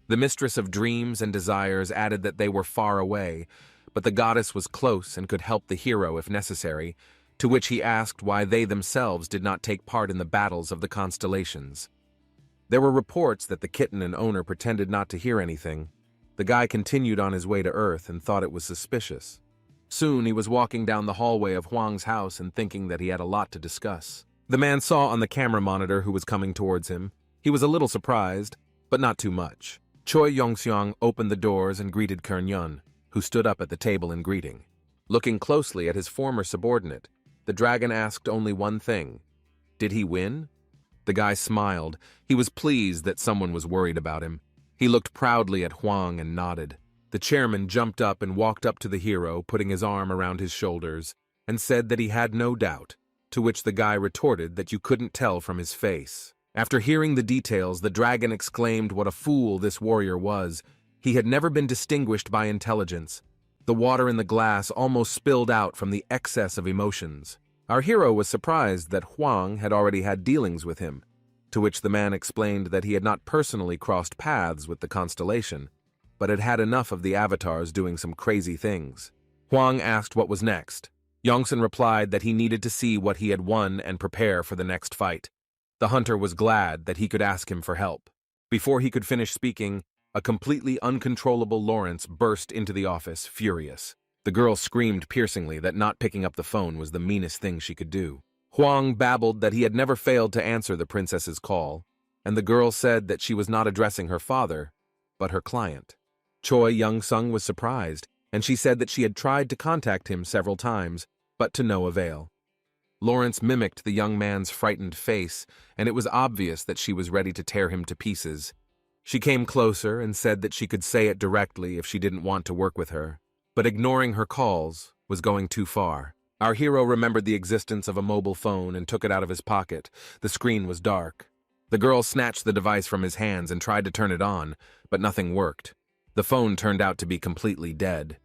The mistress of dreams and desires added that they were far away, but the goddess was close and could help the hero if necessary, to which he asked why they themselves did not take part in the battles of the constellations. There were reports that the kitten and owner pretended not to hear anything. The guy continued on his way to Earth and thought it was suspicious. Soon he was walking down the hallway of Huang's house and thinking that he had a lot to discuss. The man saw on the camera monitor who was coming towards him. He was a little surprised, but not too much. Choi Yongseong opened the doors and greeted Kernyun, who stood up at the table in greeting. Looking closely at his former subordinate, the dragon asked only one thing. Did he win? The guy smiled. He was pleased that someone was worried about him. He looked proudly at Huang and nodded. The chairman jumped up and walked up to the hero, putting his arm around his shoulders, and said that he had no doubt, to which the guy retorted that you couldn't tell from his face. After hearing the details, the dragon exclaimed what a fool this warrior was. He had never been distinguished by intelligence. The water in the glass almost spilled out from the excess of emotions. Our hero was surprised that Huang had already had dealings with him, to which the man explained that he had not personally crossed paths with the constellation, but had had enough of the avatars doing some crazy things. Huang asked what was next. Yongsen replied that he needed to see what he had won and prepare for the next fight. The hunter was glad that he could ask him for help. Before he could finish speaking, a completely uncontrollable Lawrence burst into the office, furious. The girl screamed piercingly that not picking up the phone was the meanest thing she could do. Huang babbled that he had never failed to answer the princess's call, and the girl said that she was not addressing her father, but her client. Choi Young-sung was surprised, and she said that she had tried to contact him several times, but to no avail. Lawrence mimicked the young man's frightened face, and it was obvious that she was ready to tear him to pieces. She came closer and said that she could say it directly if she didn't want to work with her, but ignoring her calls was going too far. Our hero remembered the existence of a mobile phone and took it out of his pocket. The screen was dark. The girl snatched the device from his hands and tried to turn it on, but nothing worked. The phone turned out to be completely dead.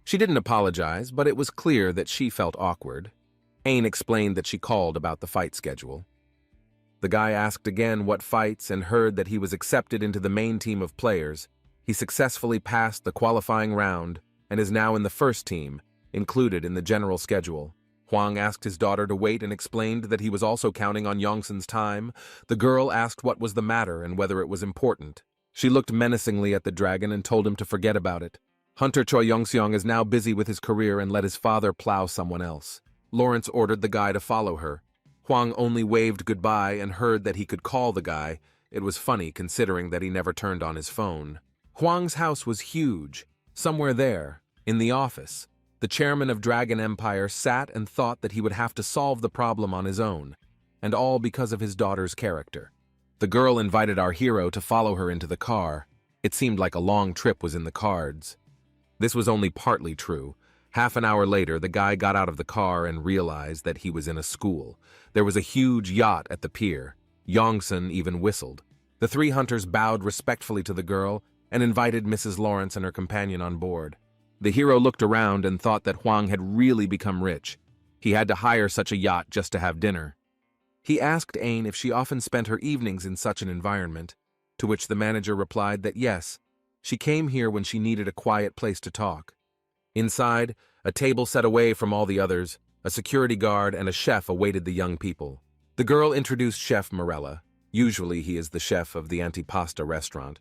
She didn't apologize, but it was clear that she felt awkward. Ain explained that she called about the fight schedule. The guy asked again what fights and heard that he was accepted into the main team of players. He successfully passed the qualifying round and is now in the first team, included in the general schedule. Huang asked his daughter to wait and explained that he was also counting on Yongsen's time. The girl asked what was the matter and whether it was important. She looked menacingly at the dragon and told him to forget about it. Hunter Choi Yongseong is now busy with his career and let his father plow someone else. Lawrence ordered the guy to follow her. Huang only waved goodbye and heard that he could call the guy. It was funny considering that he never turned on his phone. Huang's house was huge. Somewhere there, in the office, the chairman of Dragon Empire sat and thought that he would have to solve the problem on his own, and all because of his daughter's character. The girl invited our hero to follow her into the car. It seemed like a long trip was in the cards. This was only partly true. Half an hour later, the guy got out of the car and realized that he was in a school. There was a huge yacht at the pier. Yongsen even whistled. The three hunters bowed respectfully to the girl and invited Mrs. Lawrence and her companion on board. The hero looked around and thought that Huang had really become rich. He had to hire such a yacht just to have dinner. He asked Ain if she often spent her evenings in such an environment, to which the manager replied that yes, she came here when she needed a quiet place to talk. Inside, a table set away from all the others, a security guard and a chef awaited the young people. The girl introduced Chef Morella. Usually he is the chef of the antipasta restaurant,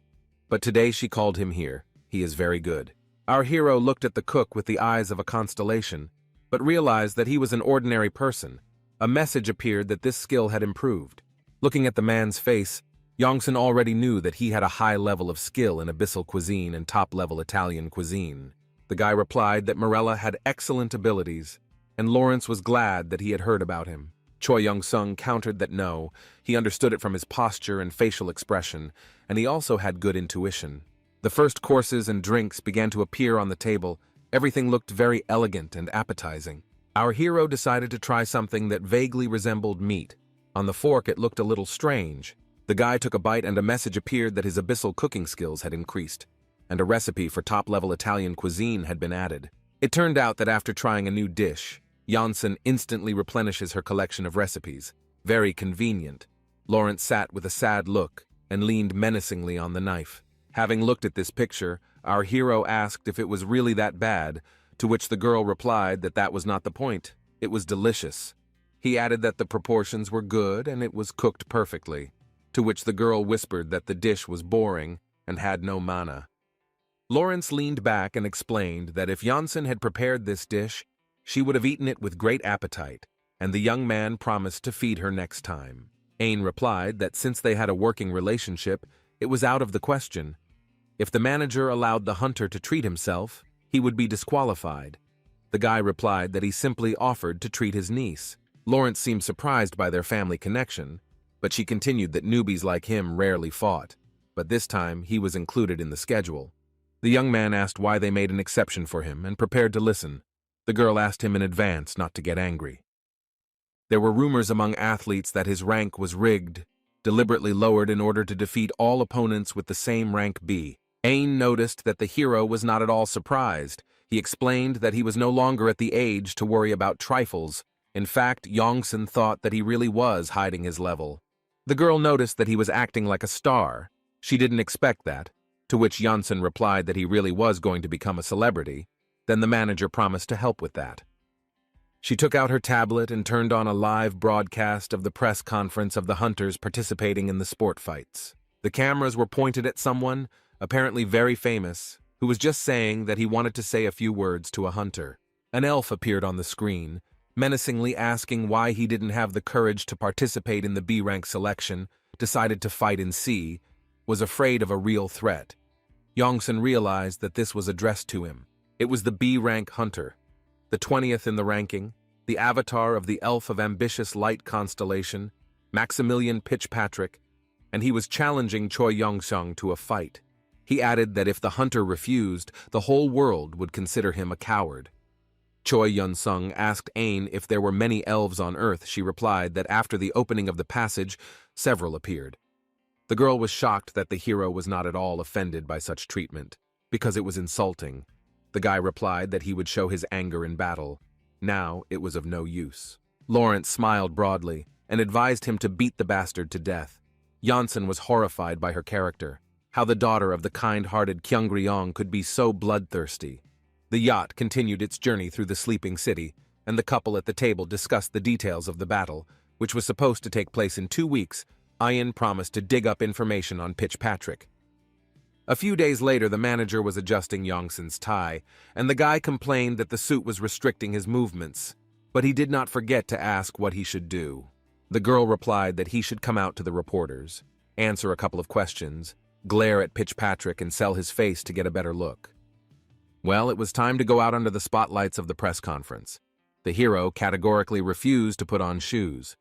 but today she called him here. He is very good. Our hero looked at the cook with the eyes of a constellation, but realized that he was an ordinary person. A message appeared that this skill had improved. Looking at the man's face, Yongsen already knew that he had a high level of skill in abyssal cuisine and top-level Italian cuisine. The guy replied that Morella had excellent abilities, and Lawrence was glad that he had heard about him. Choi Young-sung countered that no, he understood it from his posture and facial expression, and he also had good intuition. The first courses and drinks began to appear on the table. Everything looked very elegant and appetizing. Our hero decided to try something that vaguely resembled meat. On the fork it looked a little strange. The guy took a bite and a message appeared that his abyssal cooking skills had increased, and a recipe for top-level Italian cuisine had been added. It turned out that after trying a new dish, Janssen instantly replenishes her collection of recipes. Very convenient. Lawrence sat with a sad look and leaned menacingly on the knife. Having looked at this picture, our hero asked if it was really that bad, to which the girl replied that that was not the point. It was delicious. He added that the proportions were good and it was cooked perfectly, to which the girl whispered that the dish was boring and had no mana. Lawrence leaned back and explained that if Janssen had prepared this dish, she would have eaten it with great appetite, and the young man promised to feed her next time. Ain replied that since they had a working relationship, it was out of the question. If the manager allowed the hunter to treat himself, he would be disqualified. The guy replied that he simply offered to treat his niece. Lawrence seemed surprised by their family connection, but she continued that newbies like him rarely fought, but this time he was included in the schedule. The young man asked why they made an exception for him and prepared to listen. The girl asked him in advance not to get angry. There were rumors among athletes that his rank was rigged, deliberately lowered in order to defeat all opponents with the same rank B. Ain noticed that the hero was not at all surprised. He explained that he was no longer at the age to worry about trifles. In fact, Janssen thought that he really was hiding his level. The girl noticed that he was acting like a star. She didn't expect that, to which Janssen replied that he really was going to become a celebrity. Then the manager promised to help with that. She took out her tablet and turned on a live broadcast of the press conference of the hunters participating in the sport fights. The cameras were pointed at someone, apparently very famous, who was just saying that he wanted to say a few words to a hunter. An elf appeared on the screen, menacingly asking why he didn't have the courage to participate in the B-rank selection, decided to fight in C, was afraid of a real threat. Janssen realized that this was addressed to him. It was the B-rank hunter, the 20th in the ranking, the avatar of the elf of ambitious light constellation, Maximilian Pitchpatrick, and he was challenging Choi Yongsung to a fight. He added that if the hunter refused, the whole world would consider him a coward. Choi Yongsung asked Ain if there were many elves on Earth. She replied that after the opening of the passage, several appeared. The girl was shocked that the hero was not at all offended by such treatment, because it was insulting. The guy replied that he would show his anger in battle. Now it was of no use. Lawrence smiled broadly and advised him to beat the bastard to death. Janssen was horrified by her character. How the daughter of the kind-hearted Kyungryong could be so bloodthirsty. The yacht continued its journey through the sleeping city, and the couple at the table discussed the details of the battle, which was supposed to take place in 2 weeks. Ian promised to dig up information on Pitchpatrick. A few days later, the manager was adjusting Yongson's tie, and the guy complained that the suit was restricting his movements, but he did not forget to ask what he should do. The girl replied that he should come out to the reporters, answer a couple of questions, glare at Pitchpatrick and sell his face to get a better look. Well, it was time to go out under the spotlights of the press conference. The hero categorically refused to put on shoes.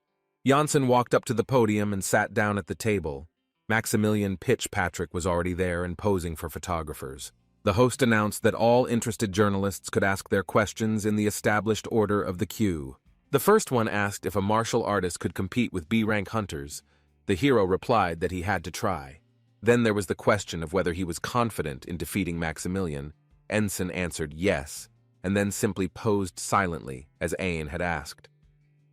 Janssen walked up to the podium and sat down at the table. Maximilian Pitchpatrick was already there and posing for photographers. The host announced that all interested journalists could ask their questions in the established order of the queue. The first one asked if a martial artist could compete with B-rank hunters. The hero replied that he had to try. Then there was the question of whether he was confident in defeating Maximilian. Ensign answered yes, and then simply posed silently, as Ain had asked.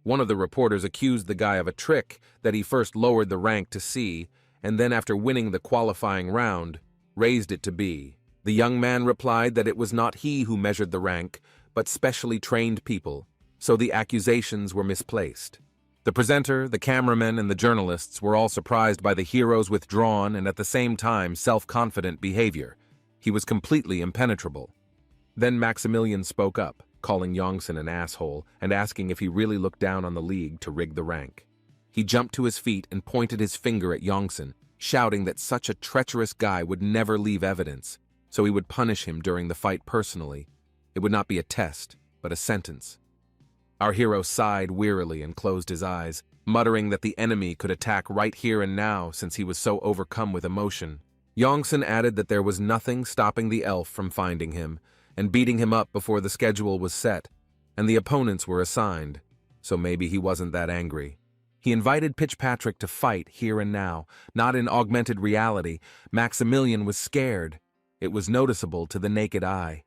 One of the reporters accused the guy of a trick, that he first lowered the rank to C, and then after winning the qualifying round, raised it to B. The young man replied that it was not he who measured the rank, but specially trained people, so the accusations were misplaced. The presenter, the cameraman, and the journalists were all surprised by the hero's withdrawn and at the same time self-confident behavior. He was completely impenetrable. Then Maximilian spoke up, calling Janssen an asshole and asking if he really looked down on the league to rig the rank. He jumped to his feet and pointed his finger at Janssen, shouting that such a treacherous guy would never leave evidence, so he would punish him during the fight personally. It would not be a test, but a sentence. Our hero sighed wearily and closed his eyes, muttering that the enemy could attack right here and now since he was so overcome with emotion. Janssen added that there was nothing stopping the elf from finding him and beating him up before the schedule was set, and the opponents were assigned, so maybe he wasn't that angry. He invited Pitchpatrick to fight here and now, not in augmented reality. Maximilian was scared. It was noticeable to the naked eye.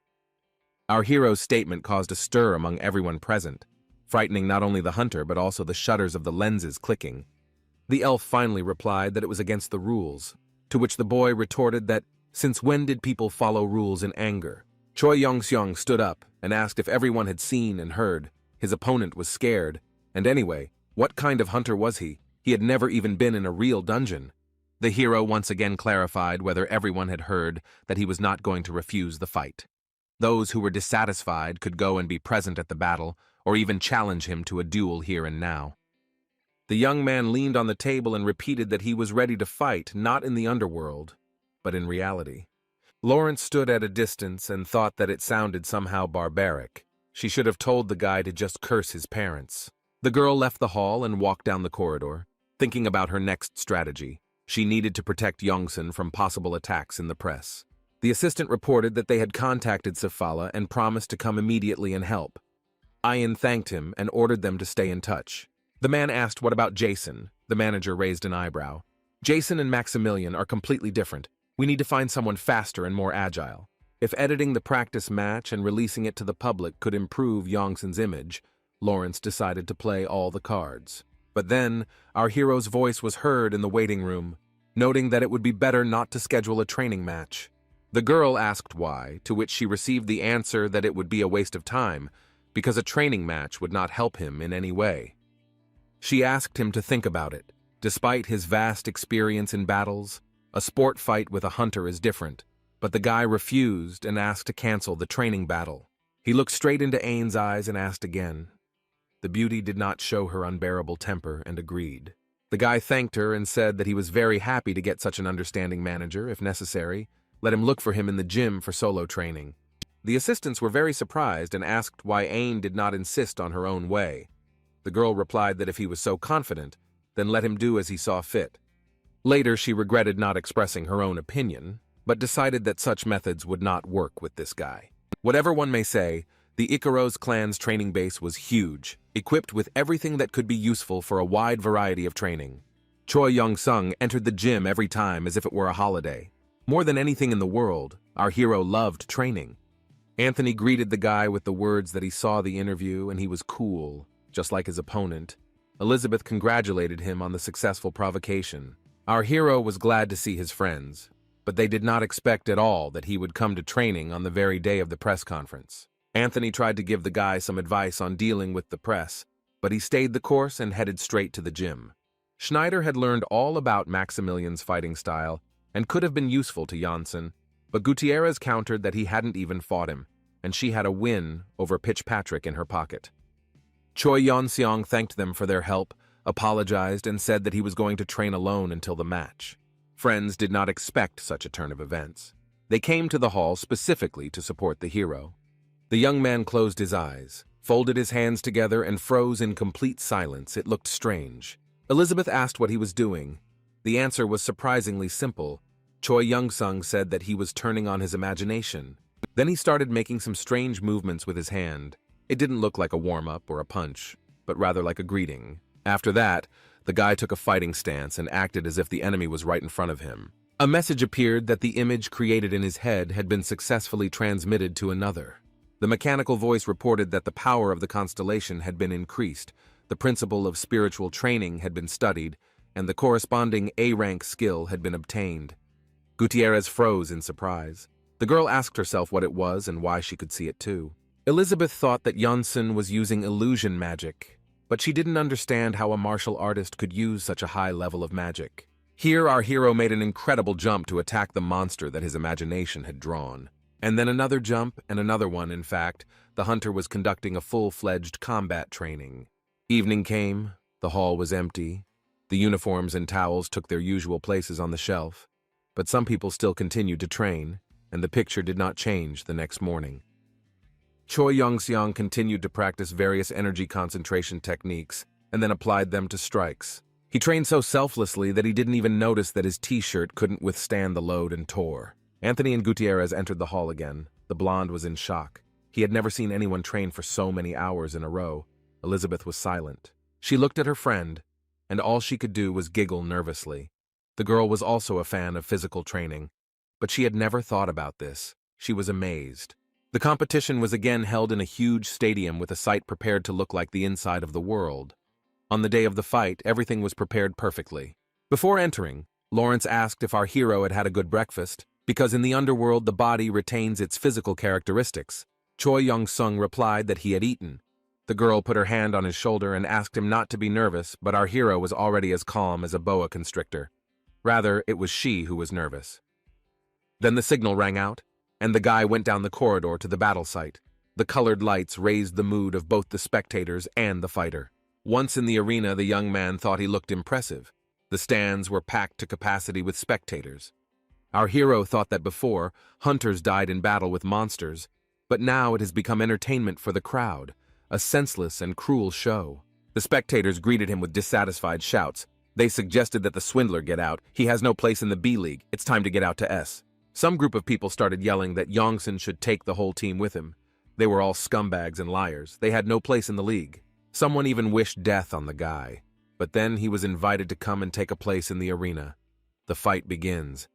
Our hero's statement caused a stir among everyone present, frightening not only the hunter but also the shutters of the lenses clicking. The elf finally replied that it was against the rules, to which the boy retorted that, since when did people follow rules in anger? Choi Yongseong stood up and asked if everyone had seen and heard. His opponent was scared, and anyway, what kind of hunter was he? He had never even been in a real dungeon. The hero once again clarified whether everyone had heard that he was not going to refuse the fight. Those who were dissatisfied could go and be present at the battle, or even challenge him to a duel here and now. The young man leaned on the table and repeated that he was ready to fight, not in the underworld, but in reality. Lawrence stood at a distance and thought that it sounded somehow barbaric. She should have told the guy to just curse his parents. The girl left the hall and walked down the corridor, thinking about her next strategy. She needed to protect Yongsun from possible attacks in the press. The assistant reported that they had contacted Safala and promised to come immediately and help. Ian thanked him and ordered them to stay in touch. The man asked what about Jason. The manager raised an eyebrow. Jason and Maximilian are completely different. We need to find someone faster and more agile. If editing the practice match and releasing it to the public could improve Yongsun's image, Lawrence decided to play all the cards. But then, our hero's voice was heard in the waiting room, noting that it would be better not to schedule a training match. The girl asked why, to which she received the answer that it would be a waste of time, because a training match would not help him in any way. She asked him to think about it. Despite his vast experience in battles, a sport fight with a hunter is different, but the guy refused and asked to cancel the training battle. He looked straight into Ain's eyes and asked again. The beauty did not show her unbearable temper and agreed. The guy thanked her and said that he was very happy to get such an understanding manager, if necessary. Let him look for him in the gym for solo training. The assistants were very surprised and asked why Ain did not insist on her own way. The girl replied that if he was so confident, then let him do as he saw fit. Later, she regretted not expressing her own opinion, but decided that such methods would not work with this guy. Whatever one may say, the Ikaros clan's training base was huge, equipped with everything that could be useful for a wide variety of training. Choi Young-sung entered the gym every time as if it were a holiday. More than anything in the world, our hero loved training. Anthony greeted the guy with the words that he saw the interview and he was cool, just like his opponent. Elizabeth congratulated him on the successful provocation. Our hero was glad to see his friends, but they did not expect at all that he would come to training on the very day of the press conference. Anthony tried to give the guy some advice on dealing with the press, but he stayed the course and headed straight to the gym. Schneider had learned all about Maximilian's fighting style and could have been useful to Janssen, but Gutierrez countered that he hadn't even fought him, and she had a win over Pitchpatrick in her pocket. Choi Yeon-seong thanked them for their help, apologized, and said that he was going to train alone until the match. Friends did not expect such a turn of events. They came to the hall specifically to support the hero. The young man closed his eyes, folded his hands together, and froze in complete silence. It looked strange. Elizabeth asked what he was doing. The answer was surprisingly simple. Choi Young-sung said that he was turning on his imagination. Then he started making some strange movements with his hand. It didn't look like a warm-up or a punch, but rather like a greeting. After that, the guy took a fighting stance and acted as if the enemy was right in front of him. A message appeared that the image created in his head had been successfully transmitted to another. The mechanical voice reported that the power of the constellation had been increased, the principle of spiritual training had been studied, and the corresponding A-rank skill had been obtained. Gutierrez froze in surprise. The girl asked herself what it was and why she could see it too. Elizabeth thought that Janssen was using illusion magic, but she didn't understand how a martial artist could use such a high level of magic. Here, our hero made an incredible jump to attack the monster that his imagination had drawn. And then another jump, and another one, in fact. The hunter was conducting a full-fledged combat training. Evening came, the hall was empty. The uniforms and towels took their usual places on the shelf. But some people still continued to train, and the picture did not change the next morning. Choi Young-seong continued to practice various energy concentration techniques, and then applied them to strikes. He trained so selflessly that he didn't even notice that his t-shirt couldn't withstand the load and tore. Anthony and Gutierrez entered the hall again. The blonde was in shock. He had never seen anyone train for so many hours in a row. Elizabeth was silent. She looked at her friend. and all she could do was giggle nervously. The girl was also a fan of physical training, but she had never thought about this. She was amazed. The competition was again held in a huge stadium with a site prepared to look like the inside of the world. On the day of the fight, everything was prepared perfectly. Before entering, Lawrence asked if our hero had had a good breakfast, because in the underworld the body retains its physical characteristics. Choi Young-sung replied that he had eaten. The girl put her hand on his shoulder and asked him not to be nervous, but our hero was already as calm as a boa constrictor. Rather, it was she who was nervous. Then the signal rang out, and the guy went down the corridor to the battle site. The colored lights raised the mood of both the spectators and the fighter. Once in the arena, the young man thought he looked impressive. The stands were packed to capacity with spectators. Our hero thought that before, hunters died in battle with monsters, but now it has become entertainment for the crowd, a senseless and cruel show. The spectators greeted him with dissatisfied shouts. They suggested that the swindler get out. He has no place in the B League. It's time to get out to S. Some group of people started yelling that Yongsan should take the whole team with him. They were all scumbags and liars. They had no place in the league. Someone even wished death on the guy. But then he was invited to come and take a place in the arena. The fight begins.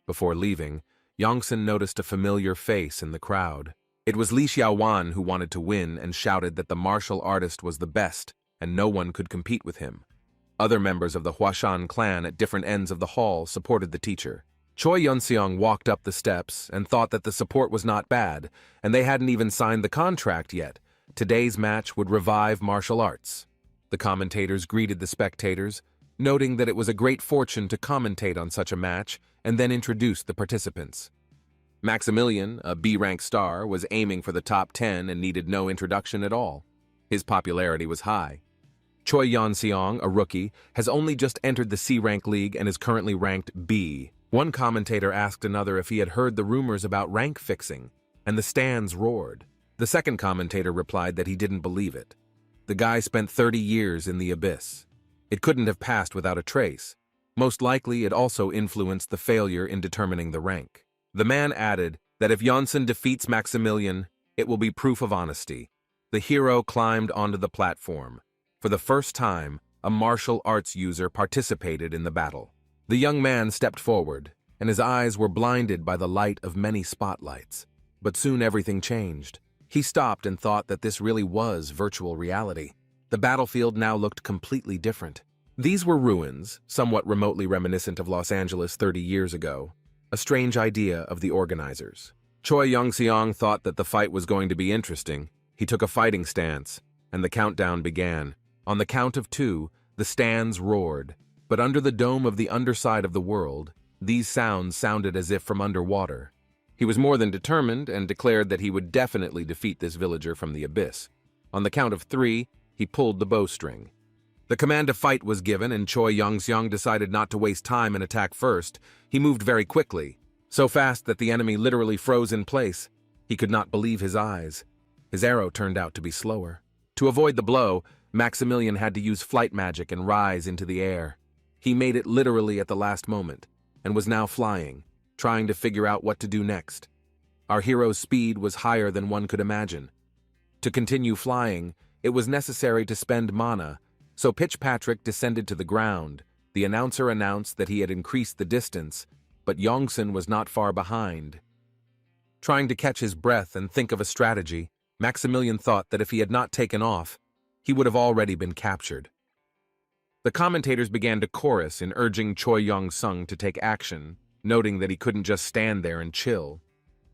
Before leaving, Yongsan noticed a familiar face in the crowd. It was Li Xiaowan who wanted to win and shouted that the martial artist was the best and no one could compete with him. Other members of the Huashan clan at different ends of the hall supported the teacher. Choi Yun-seong walked up the steps and thought that the support was not bad, and they hadn't even signed the contract yet. Today's match would revive martial arts. The commentators greeted the spectators, noting that it was a great fortune to commentate on such a match, and then introduced the participants. Maximilian, a B-rank star, was aiming for the top 10 and needed no introduction at all. His popularity was high. Choi Yan-seong, a rookie, has only just entered the C-rank league and is currently ranked B. One commentator asked another if he had heard the rumors about rank fixing, and the stands roared. The second commentator replied that he didn't believe it. The guy spent 30 years in the abyss. It couldn't have passed without a trace. Most likely, it also influenced the failure in determining the rank. The man added that if Yonson defeats Maximilian, it will be proof of honesty. The hero climbed onto the platform. For the first time, a martial arts user participated in the battle. The young man stepped forward, and his eyes were blinded by the light of many spotlights. But soon everything changed. He stopped and thought that this really was virtual reality. The battlefield now looked completely different. These were ruins, somewhat remotely reminiscent of Los Angeles 30 years ago. A strange idea of the organizers. Choi Young-seong thought that the fight was going to be interesting. He took a fighting stance, and the countdown began. On the count of 2, the stands roared. But under the dome of the underside of the world, these sounds sounded as if from underwater. He was more than determined and declared that he would definitely defeat this villager from the abyss. On the count of 3, he pulled the bowstring. The command to fight was given, and Choi Young-seong decided not to waste time and attack first. He moved very quickly, so fast that the enemy literally froze in place. He could not believe his eyes. His arrow turned out to be slower. To avoid the blow, Maximilian had to use flight magic and rise into the air. He made it literally at the last moment, and was now flying, trying to figure out what to do next. Our hero's speed was higher than one could imagine. To continue flying, it was necessary to spend mana, so Pitchpatrick descended to the ground. The announcer announced that he had increased the distance, but Yongsan was not far behind. Trying to catch his breath and think of a strategy, Maximilian thought that if he had not taken off, he would have already been captured. The commentators began to chorus in urging Choi Young-sung to take action, noting that he couldn't just stand there and chill.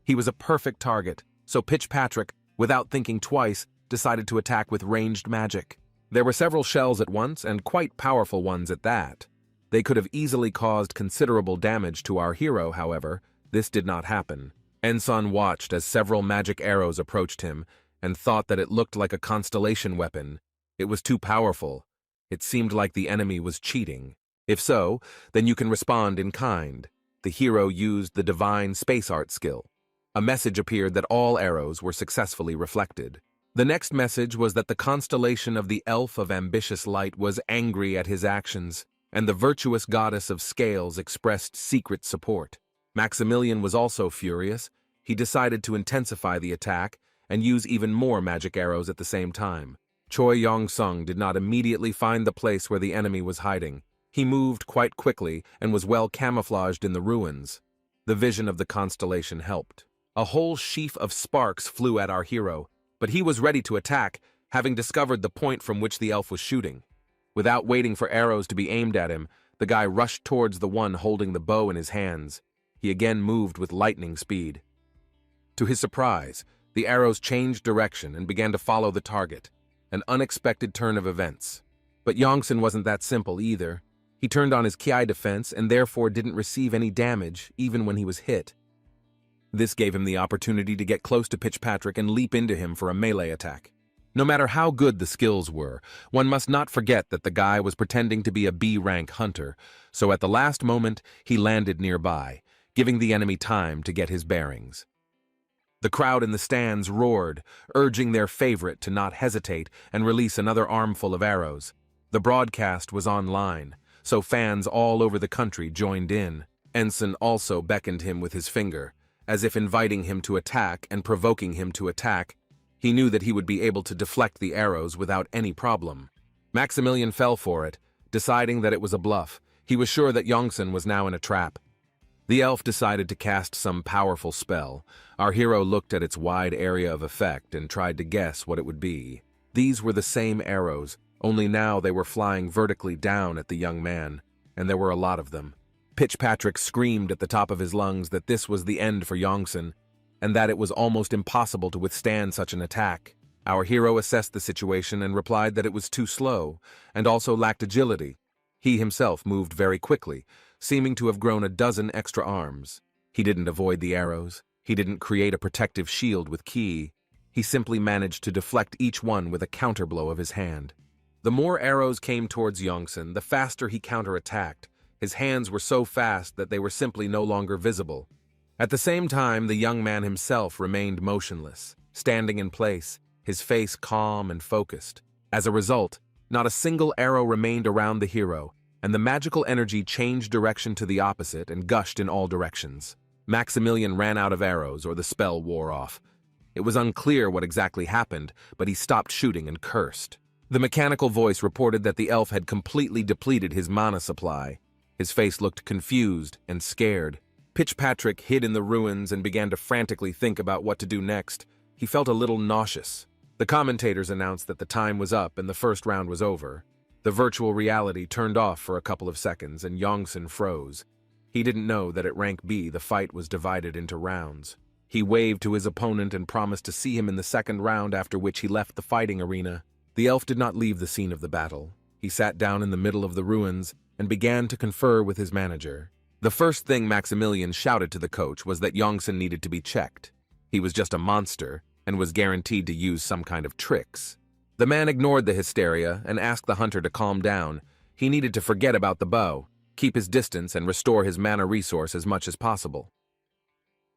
He was a perfect target, so Pitchpatrick, without thinking twice, decided to attack with ranged magic. There were several shells at once, and quite powerful ones at that. They could have easily caused considerable damage to our hero, however. This did not happen. Enson watched as several magic arrows approached him, and thought that it looked like a constellation weapon. It was too powerful. It seemed like the enemy was cheating. If so, then you can respond in kind. The hero used the divine space art skill. A message appeared that all arrows were successfully reflected. The next message was that the constellation of the Elf of Ambitious Light was angry at his actions, and the virtuous goddess of Scales expressed secret support. Maximilian was also furious. He decided to intensify the attack and use even more magic arrows at the same time. Choi Yong-sung did not immediately find the place where the enemy was hiding. He moved quite quickly and was well camouflaged in the ruins. The vision of the constellation helped. A whole sheaf of sparks flew at our hero, but he was ready to attack, having discovered the point from which the elf was shooting. Without waiting for arrows to be aimed at him, the guy rushed towards the one holding the bow in his hands. He again moved with lightning speed. To his surprise, the arrows changed direction and began to follow the target, an unexpected turn of events. But Yongsun wasn't that simple either. He turned on his Ki defense and therefore didn't receive any damage even when he was hit. This gave him the opportunity to get close to Pitchpatrick and leap into him for a melee attack. No matter how good the skills were, one must not forget that the guy was pretending to be a B-rank hunter, so at the last moment he landed nearby, giving the enemy time to get his bearings. The crowd in the stands roared, urging their favorite to not hesitate and release another armful of arrows. The broadcast was online, so fans all over the country joined in. Ensign also beckoned him with his finger, as if inviting him to attack and provoking him to attack. He knew that he would be able to deflect the arrows without any problem. Maximilian fell for it, deciding that it was a bluff. He was sure that Yongsun was now in a trap. The elf decided to cast some powerful spell. Our hero looked at its wide area of effect and tried to guess what it would be. These were the same arrows, only now they were flying vertically down at the young man, and there were a lot of them. Pitchpatrick screamed at the top of his lungs that this was the end for Yongsun, and that it was almost impossible to withstand such an attack. Our hero assessed the situation and replied that it was too slow, and also lacked agility. He himself moved very quickly, seeming to have grown a dozen extra arms. He didn't avoid the arrows. He didn't create a protective shield with Ki. He simply managed to deflect each one with a counterblow of his hand. The more arrows came towards Yongsun, the faster he counterattacked. His hands were so fast that they were simply no longer visible. At the same time, the young man himself remained motionless, standing in place, his face calm and focused. As a result, not a single arrow remained around the hero, and the magical energy changed direction to the opposite and gushed in all directions. Maximilian ran out of arrows, or the spell wore off. It was unclear what exactly happened, but he stopped shooting and cursed. The mechanical voice reported that the elf had completely depleted his mana supply. His face looked confused and scared. Pitchpatrick hid in the ruins and began to frantically think about what to do next. He felt a little nauseous. The commentators announced that the time was up and the first round was over. The virtual reality turned off for a couple of seconds and Yongsun froze. He didn't know that at rank B the fight was divided into rounds. He waved to his opponent and promised to see him in the second round, after which he left the fighting arena. The elf did not leave the scene of the battle. He sat down in the middle of the ruins and began to confer with his manager. The first thing Maximilian shouted to the coach was that Yongsun needed to be checked. He was just a monster and was guaranteed to use some kind of tricks. The man ignored the hysteria and asked the hunter to calm down. He needed to forget about the bow, keep his distance, and restore his mana resource as much as possible.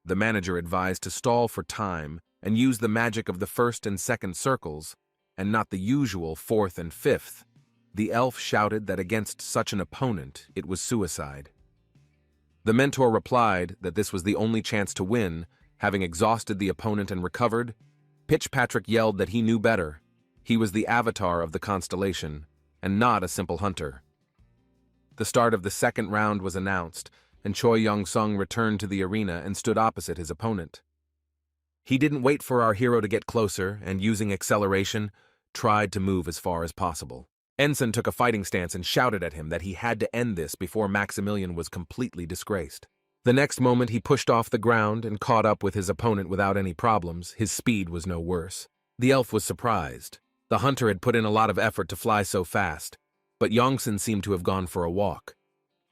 The manager advised to stall for time and use the magic of the first and second circles, and not the usual fourth and fifth. The elf shouted that against such an opponent, it was suicide. The mentor replied that this was the only chance to win. Having exhausted the opponent and recovered, Pitchpatrick yelled that he knew better. He was the avatar of the constellation, and not a simple hunter. The start of the second round was announced, and Choi Yong-sung returned to the arena and stood opposite his opponent. He didn't wait for our hero to get closer, and using acceleration, tried to move as far as possible. Ensign took a fighting stance and shouted at him that he had to end this before Maximilian was completely disgraced. The next moment he pushed off the ground and caught up with his opponent without any problems. His speed was no worse. The elf was surprised. The hunter had put in a lot of effort to fly so fast, but Yongsun seemed to have gone for a walk.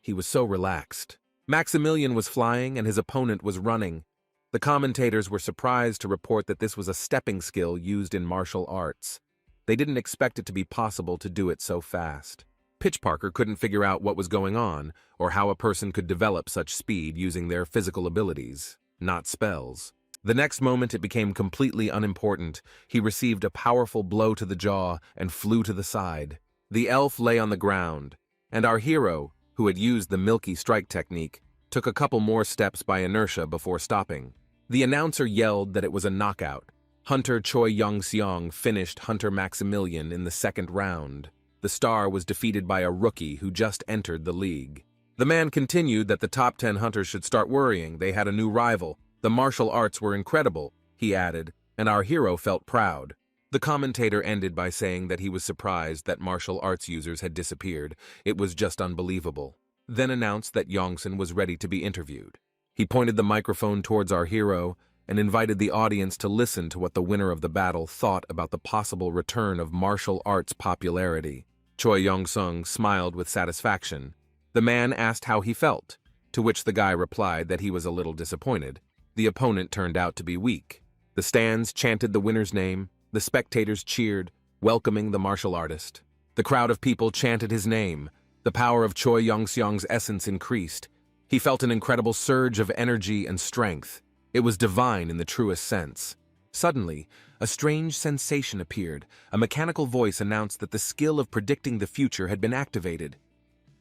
He was so relaxed. Maximilian was flying and his opponent was running. The commentators were surprised to report that this was a stepping skill used in martial arts. They didn't expect it to be possible to do it so fast. Pitchparker couldn't figure out what was going on, or how a person could develop such speed using their physical abilities, not spells. The next moment it became completely unimportant. He received a powerful blow to the jaw and flew to the side. The elf lay on the ground, and our hero, who had used the milky strike technique, took a couple more steps by inertia before stopping. The announcer yelled that it was a knockout. Hunter Choi Young-seong finished Hunter Maximilian in the second round. The star was defeated by a rookie who just entered the league. The man continued that the top 10 hunters should start worrying. They had a new rival. The martial arts were incredible, he added, and our hero felt proud. The commentator ended by saying that he was surprised that martial arts users had disappeared. It was just unbelievable. Then announced that Yongsan was ready to be interviewed. He pointed the microphone towards our hero and invited the audience to listen to what the winner of the battle thought about the possible return of martial arts popularity. Choi Yong-sung smiled with satisfaction. The man asked how he felt, to which the guy replied that he was a little disappointed. The opponent turned out to be weak. The stands chanted the winner's name. The spectators cheered, welcoming the martial artist. The crowd of people chanted his name. The power of Choi Yong-seong's essence increased. He felt an incredible surge of energy and strength. It was divine in the truest sense. Suddenly, a strange sensation appeared. A mechanical voice announced that the skill of predicting the future had been activated.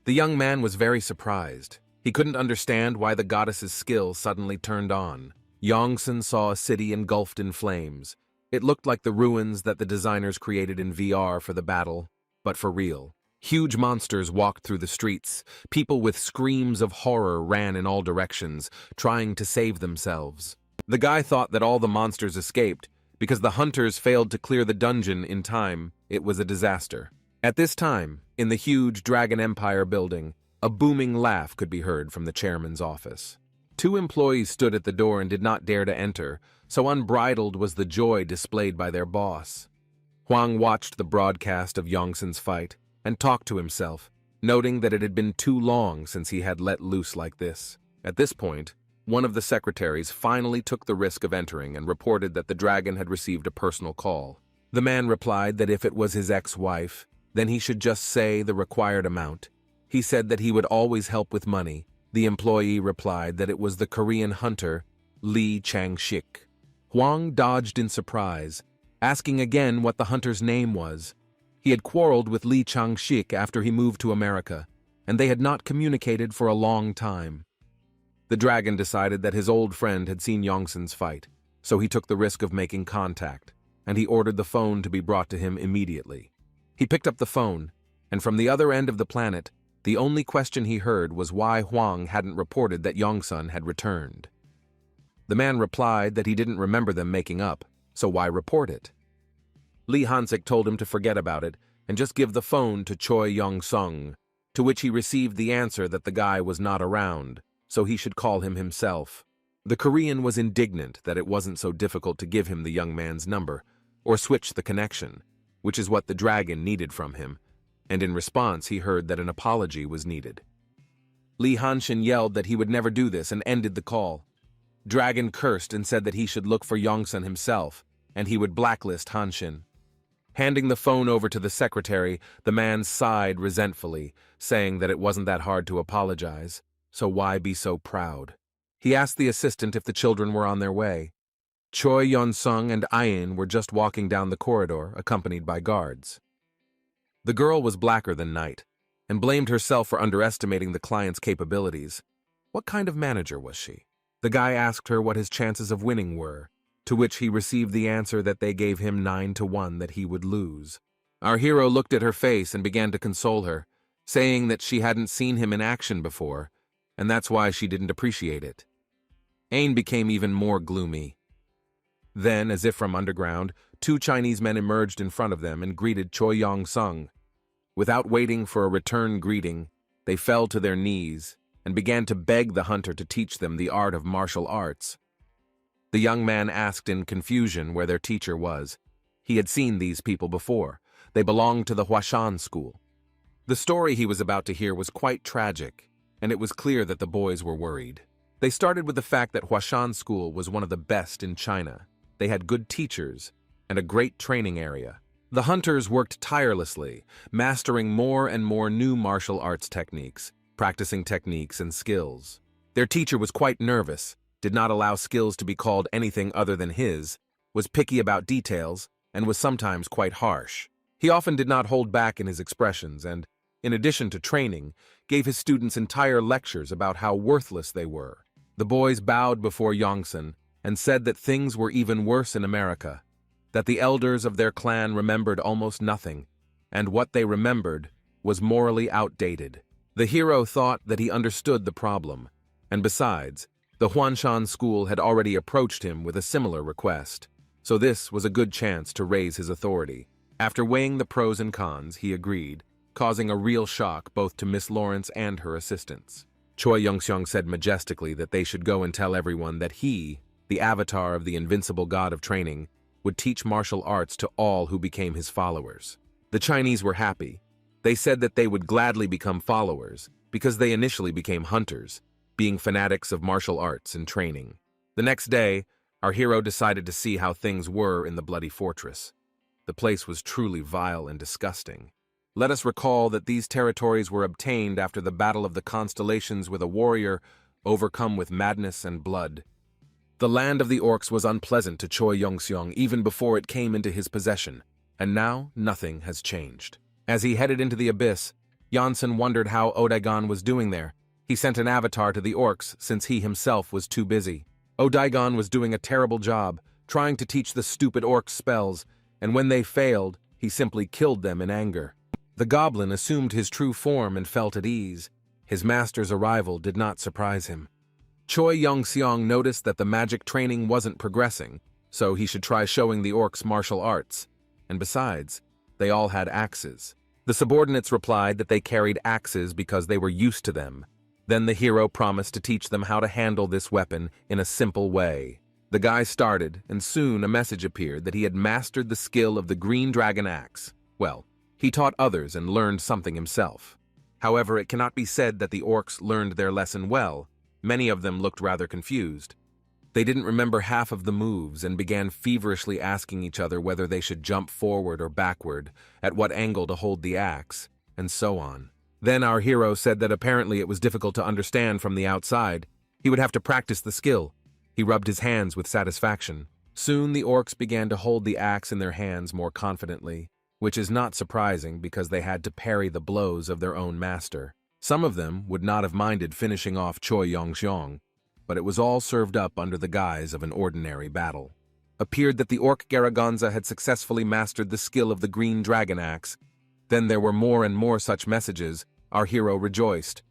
The young man was very surprised. He couldn't understand why the goddess's skill suddenly turned on. Yongsan saw a city engulfed in flames. It looked like the ruins that the designers created in VR for the battle, but for real. Huge monsters walked through the streets. People with screams of horror ran in all directions, trying to save themselves. The guy thought that all the monsters escaped because the hunters failed to clear the dungeon in time. It was a disaster. At this time, in the huge Dragon Empire building, a booming laugh could be heard from the chairman's office. 2 employees stood at the door and did not dare to enter, so unbridled was the joy displayed by their boss. Huang watched the broadcast of Yongsan's fight and talked to himself, noting that it had been too long since he had let loose like this. At this point, one of the secretaries finally took the risk of entering and reported that the dragon had received a personal call. The man replied that if it was his ex-wife, then he should just say the required amount. He said that he would always help with money. The employee replied that it was the Korean hunter, Lee Chang-shik. Huang dodged in surprise, asking again what the hunter's name was. He had quarreled with Lee Chang-shik after he moved to America, and they had not communicated for a long time. The dragon decided that his old friend had seen Yongsan's fight, so he took the risk of making contact, and he ordered the phone to be brought to him immediately. He picked up the phone, and from the other end of the planet, the only question he heard was why Huang hadn't reported that Yongsan had returned. The man replied that he didn't remember them making up, so why report it? Lee Hansik told him to forget about it and just give the phone to Choi Yong-sung, to which he received the answer that the guy was not around, so he should call him himself. The Korean was indignant that it wasn't so difficult to give him the young man's number, or switch the connection, which is what the dragon needed from him, and in response he heard that an apology was needed. Lee Hanshin yelled that he would never do this and ended the call. Dragon cursed and said that he should look for Yongsan himself, and he would blacklist Hanshin. Handing the phone over to the secretary, the man sighed resentfully, saying that it wasn't that hard to apologize, so why be so proud? He asked the assistant if the children were on their way. Choi Yeon-sung and Ayin were just walking down the corridor, accompanied by guards. The girl was blacker than night, and blamed herself for underestimating the client's capabilities. What kind of manager was she? The guy asked her what his chances of winning were, to which he received the answer that they gave him 9-1 that he would lose. Our hero looked at her face and began to console her, saying that she hadn't seen him in action before, and that's why she didn't appreciate it. Ain became even more gloomy. Then, as if from underground, 2 Chinese men emerged in front of them and greeted Choi Yong-sung. Without waiting for a return greeting, they fell to their knees and began to beg the hunter to teach them the art of martial arts. The young man asked in confusion where their teacher was. He had seen these people before. They belonged to the Huashan school. The story he was about to hear was quite tragic, and it was clear that the boys were worried. They started with the fact that Huashan school was one of the best in China. They had good teachers and a great training area. The hunters worked tirelessly, mastering more and more new martial arts techniques, practicing techniques and skills. Their teacher was quite nervous, did not allow skills to be called anything other than his, was picky about details, and was sometimes quite harsh. He often did not hold back in his expressions and, in addition to training, gave his students entire lectures about how worthless they were. The boys bowed before Yongsan and said that things were even worse in America. that the elders of their clan remembered almost nothing, and what they remembered was morally outdated. The hero thought that he understood the problem, and besides, the Huanshan school had already approached him with a similar request, so this was a good chance to raise his authority. After weighing the pros and cons, he agreed, causing a real shock both to Miss Lawrence and her assistants. Choi Youngseong said majestically that they should go and tell everyone that he, the avatar of the invincible god of training, would teach martial arts to all who became his followers. The Chinese were happy. They said that they would gladly become followers because they initially became hunters, being fanatics of martial arts and training. The next day, our hero decided to see how things were in the bloody fortress. The place was truly vile and disgusting. Let us recall that these territories were obtained after the Battle of the Constellations with a warrior overcome with madness and blood. The land of the orcs was unpleasant to Choi Youngseong even before it came into his possession, and now nothing has changed. As he headed into the abyss, Janssen wondered how Odaigon was doing there. He sent an avatar to the orcs since he himself was too busy. Odaigon was doing a terrible job, trying to teach the stupid orcs spells, and when they failed, he simply killed them in anger. The goblin assumed his true form and felt at ease. His master's arrival did not surprise him. Choi Youngseong noticed that the magic training wasn't progressing, so he should try showing the orcs martial arts. And besides, they all had axes. The subordinates replied that they carried axes because they were used to them. Then the hero promised to teach them how to handle this weapon in a simple way. The guy started, and soon a message appeared that he had mastered the skill of the green dragon axe. Well, he taught others and learned something himself. However, it cannot be said that the orcs learned their lesson well. Many of them looked rather confused. They didn't remember half of the moves and began feverishly asking each other whether they should jump forward or backward, at what angle to hold the axe, and so on. Then our hero said that apparently it was difficult to understand from the outside. He would have to practice the skill. He rubbed his hands with satisfaction. Soon the orcs began to hold the axe in their hands more confidently, which is not surprising because they had to parry the blows of their own master. Some of them would not have minded finishing off Choi Youngseong, but it was all served up under the guise of an ordinary battle. Appeared that the orc Garagonza had successfully mastered the skill of the green dragon axe. Then there were more and more such messages. Our hero rejoiced.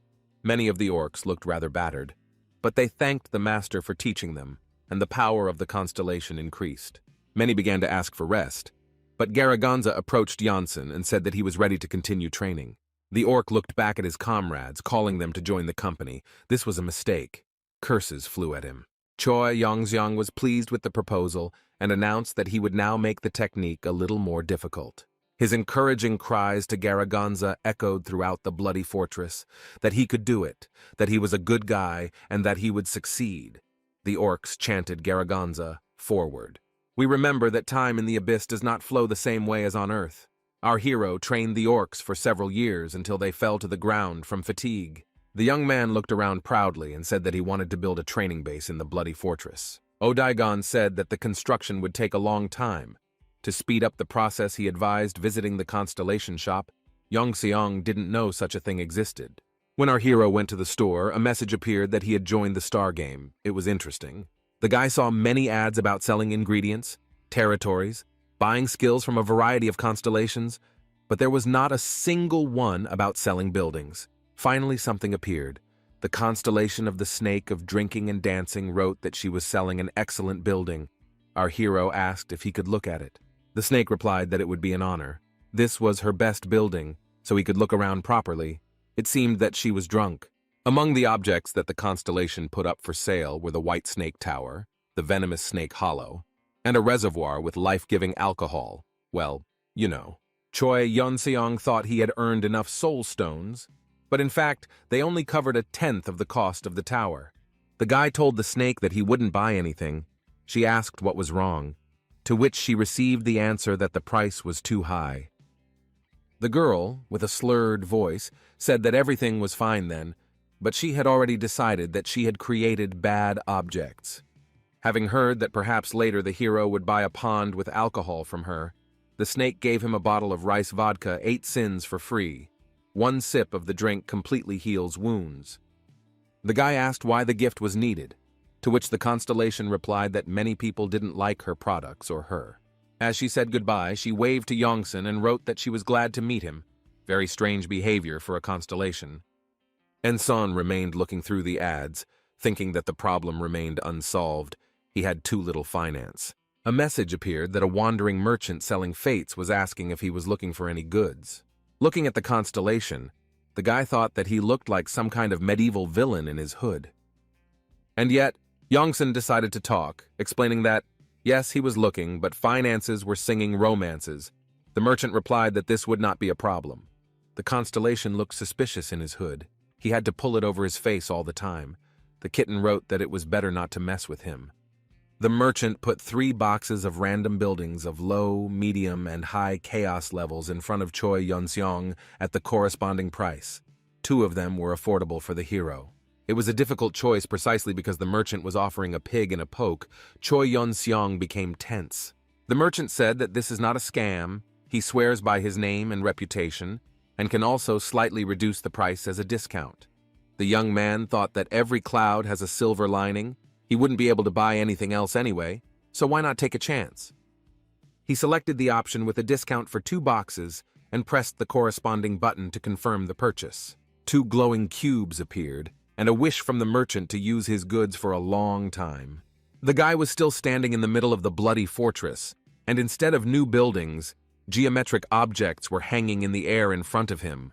Many of the orcs looked rather battered, but they thanked the master for teaching them, and the power of the constellation increased. Many began to ask for rest, but Garagonza approached Janssen and said that he was ready to continue training. The orc looked back at his comrades, calling them to join the company. This was a mistake. Curses flew at him. Choi Youngseong was pleased with the proposal and announced that he would now make the technique a little more difficult. His encouraging cries to Garagonza echoed throughout the bloody fortress, that he could do it, that he was a good guy, and that he would succeed. The orcs chanted Garagonza, forward. We remember that time in the abyss does not flow the same way as on Earth. Our hero trained the orcs for several years until they fell to the ground from fatigue. The young man looked around proudly and said that he wanted to build a training base in the bloody fortress. Odaigon said that the construction would take a long time. To speed up the process, he advised visiting the constellation shop. Youngseong didn't know such a thing existed. When our hero went to the store, a message appeared that he had joined the star game. It was interesting. The guy saw many ads about selling ingredients, territories, buying skills from a variety of constellations, but there was not a single one about selling buildings. Finally, something appeared. The constellation of the snake of drinking and dancing wrote that she was selling an excellent building. Our hero asked if he could look at it. The snake replied that it would be an honor. This was her best building, so he could look around properly. It seemed that she was drunk. Among the objects that the constellation put up for sale were the White Snake Tower, the Venomous Snake Hollow, and a reservoir with life-giving alcohol. Well, you know. Choi Youngseong thought he had earned enough soul stones, but in fact, they only covered a tenth of the cost of the tower. The guy told the snake that he wouldn't buy anything. She asked what was wrong, to which she received the answer that the price was too high. The girl, with a slurred voice, said that everything was fine then, but she had already decided that she had created bad objects. Having heard that perhaps later the hero would buy a pond with alcohol from her, the snake gave him a bottle of rice vodka 8 sins for free. 1 sip of the drink completely heals wounds. The guy asked why the gift was needed, to which the constellation replied that many people didn't like her products or her. As she said goodbye, she waved to Yongsan and wrote that she was glad to meet him. Very strange behavior for a constellation. Enson remained looking through the ads, thinking that the problem remained unsolved. He had too little finance. A message appeared that a wandering merchant selling fates was asking if he was looking for any goods. Looking at the constellation, the guy thought that he looked like some kind of medieval villain in his hood. And yet, Yongsan decided to talk, explaining that, yes, he was looking, but finances were singing romances. The merchant replied that this would not be a problem. The constellation looked suspicious in his hood. He had to pull it over his face all the time. The kitten wrote that it was better not to mess with him. The merchant put 3 boxes of random buildings of low, medium, and high chaos levels in front of Choi Yun-seong at the corresponding price. 2 of them were affordable for the hero. It was a difficult choice precisely because the merchant was offering a pig and a poke. Choi Yun-seong became tense. The merchant said that this is not a scam. He swears by his name and reputation, and can also slightly reduce the price as a discount. The young man thought that every cloud has a silver lining. He wouldn't be able to buy anything else anyway, so why not take a chance? He selected the option with a discount for 2 boxes and pressed the corresponding button to confirm the purchase. 2 glowing cubes appeared, and a wish from the merchant to use his goods for a long time. The guy was still standing in the middle of the bloody fortress, and instead of new buildings, geometric objects were hanging in the air in front of him.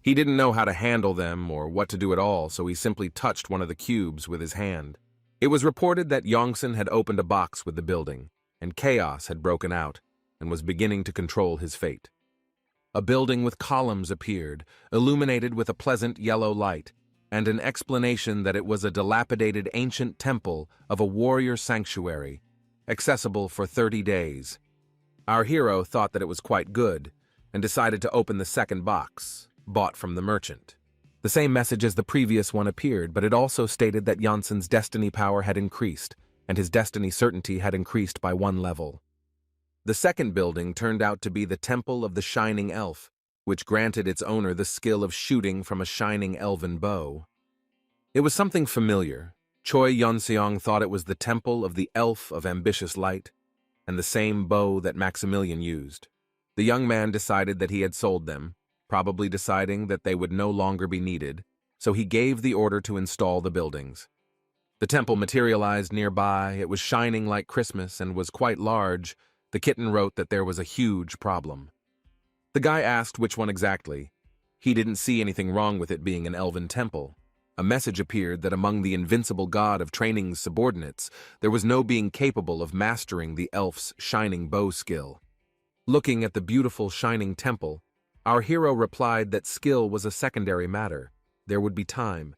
He didn't know how to handle them or what to do at all, so he simply touched one of the cubes with his hand. It was reported that Yongsan had opened a box with the building, and chaos had broken out and was beginning to control his fate. A building with columns appeared, illuminated with a pleasant yellow light, and an explanation that it was a dilapidated ancient temple of a warrior sanctuary, accessible for 30 days. Our hero thought that it was quite good, and decided to open the second box, bought from the merchant. The same message as the previous one appeared, but it also stated that Janssen's destiny power had increased, and his destiny certainty had increased by 1 level. The second building turned out to be the Temple of the Shining Elf, which granted its owner the skill of shooting from a shining elven bow. It was something familiar. Choi Yun-seong thought it was the Temple of the Elf of Ambitious Light, and the same bow that Maximilian used. The young man decided that he had sold them, probably deciding that they would no longer be needed, so he gave the order to install the buildings. The temple materialized nearby. It was shining like Christmas and was quite large. The kitten wrote that there was a huge problem. The guy asked which one exactly. He didn't see anything wrong with it being an elven temple. A message appeared that among the invincible god of training's subordinates, there was no being capable of mastering the elf's shining bow skill. Looking at the beautiful shining temple, our hero replied that skill was a secondary matter. There would be time.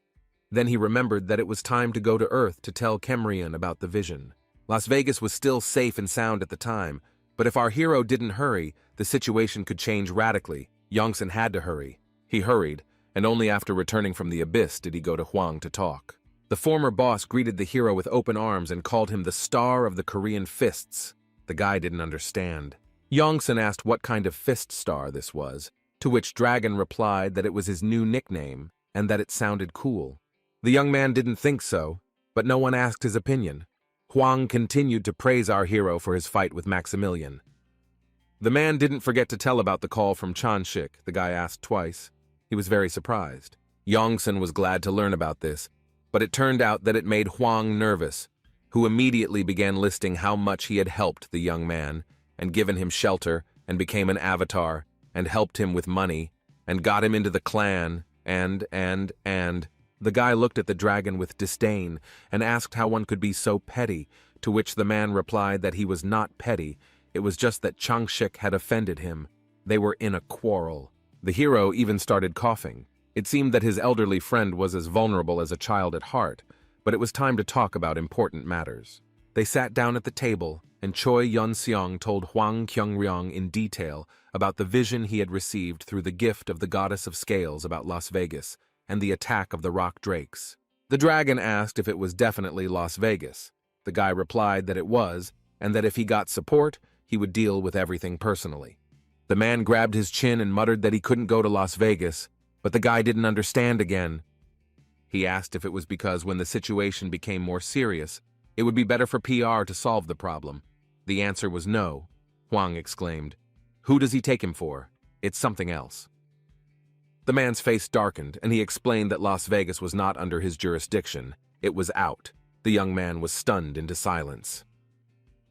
Then he remembered that it was time to go to Earth to tell Kemrian about the vision. Las Vegas was still safe and sound at the time, but if our hero didn't hurry, the situation could change radically. Yongsan had to hurry. He hurried, and only after returning from the abyss did he go to Hwang to talk. The former boss greeted the hero with open arms and called him the star of the Korean fists. The guy didn't understand. Yongsan asked what kind of fist star this was, to which Dragon replied that it was his new nickname and that it sounded cool. The young man didn't think so, but no one asked his opinion. Hwang continued to praise our hero for his fight with Maximilian. The man didn't forget to tell about the call from Chanshik, the guy asked twice. He was very surprised. Yongsan was glad to learn about this, but it turned out that it made Hwang nervous, who immediately began listing how much he had helped the young man, and given him shelter, and became an avatar, and helped him with money, and got him into the clan, and. The guy looked at the dragon with disdain, and asked how one could be so petty, to which the man replied that he was not petty, it was just that Changshik had offended him. They were in a quarrel. The hero even started coughing. It seemed that his elderly friend was as vulnerable as a child at heart, but it was time to talk about important matters. They sat down at the table, and Choi Yun-seong told Hwang Kyung-ryong in detail about the vision he had received through the gift of the goddess of scales about Las Vegas and the attack of the rock drakes. The dragon asked if it was definitely Las Vegas. The guy replied that it was, and that if he got support, he would deal with everything personally. The man grabbed his chin and muttered that he couldn't go to Las Vegas, but the guy didn't understand again. He asked if it was because when the situation became more serious, it would be better for PR to solve the problem. The answer was no. Huang exclaimed. "Who does he take him for? It's something else." The man's face darkened, and he explained that Las Vegas was not under his jurisdiction. It was out. The young man was stunned into silence.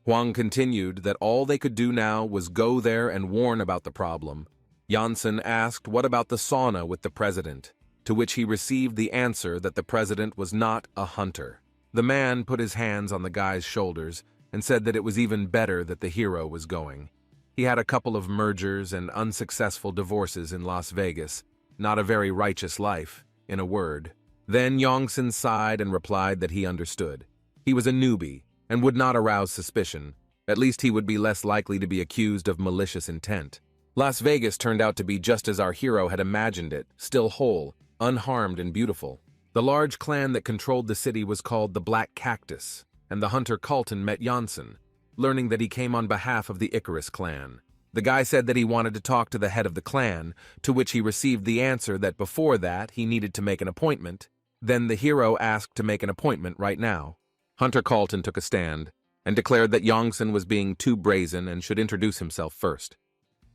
Huang continued that all they could do now was go there and warn about the problem. Janssen asked what about the sauna with the president, to which he received the answer that the president was not a hunter. The man put his hands on the guy's shoulders and said that it was even better that the hero was going. He had a couple of mergers and unsuccessful divorces in Las Vegas. Not a very righteous life, in a word. Then Yongsan sighed and replied that he understood. He was a newbie and would not arouse suspicion. At least he would be less likely to be accused of malicious intent. Las Vegas turned out to be just as our hero had imagined it, still whole, unharmed and beautiful. The large clan that controlled the city was called the Black Cactus, and the hunter Carlton met Janssen, learning that he came on behalf of the Icarus clan. The guy said that he wanted to talk to the head of the clan, to which he received the answer that before that he needed to make an appointment. Then the hero asked to make an appointment right now. Hunter Carlton took a stand and declared that Yongsan was being too brazen and should introduce himself first.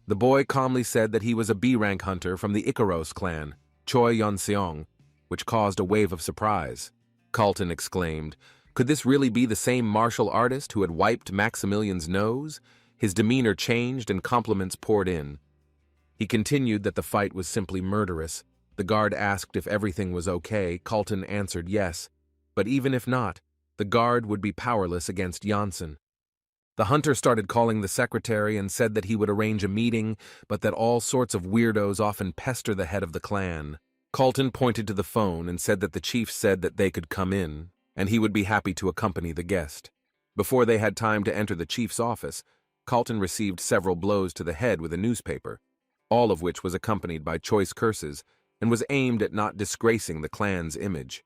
The boy calmly said that he was a B-rank hunter from the Icaros clan, Choi Yonseong, which caused a wave of surprise. Carlton exclaimed, "Could this really be the same martial artist who had wiped Maximilian's nose?" His demeanor changed and compliments poured in. He continued that the fight was simply murderous. The guard asked if everything was okay. Carlton answered yes, but even if not, the guard would be powerless against Janssen. The hunter started calling the secretary and said that he would arrange a meeting, but that all sorts of weirdos often pester the head of the clan. Carlton pointed to the phone and said that the chief said that they could come in, and he would be happy to accompany the guest. Before they had time to enter the chief's office, Carlton received several blows to the head with a newspaper, all of which was accompanied by choice curses and was aimed at not disgracing the clan's image.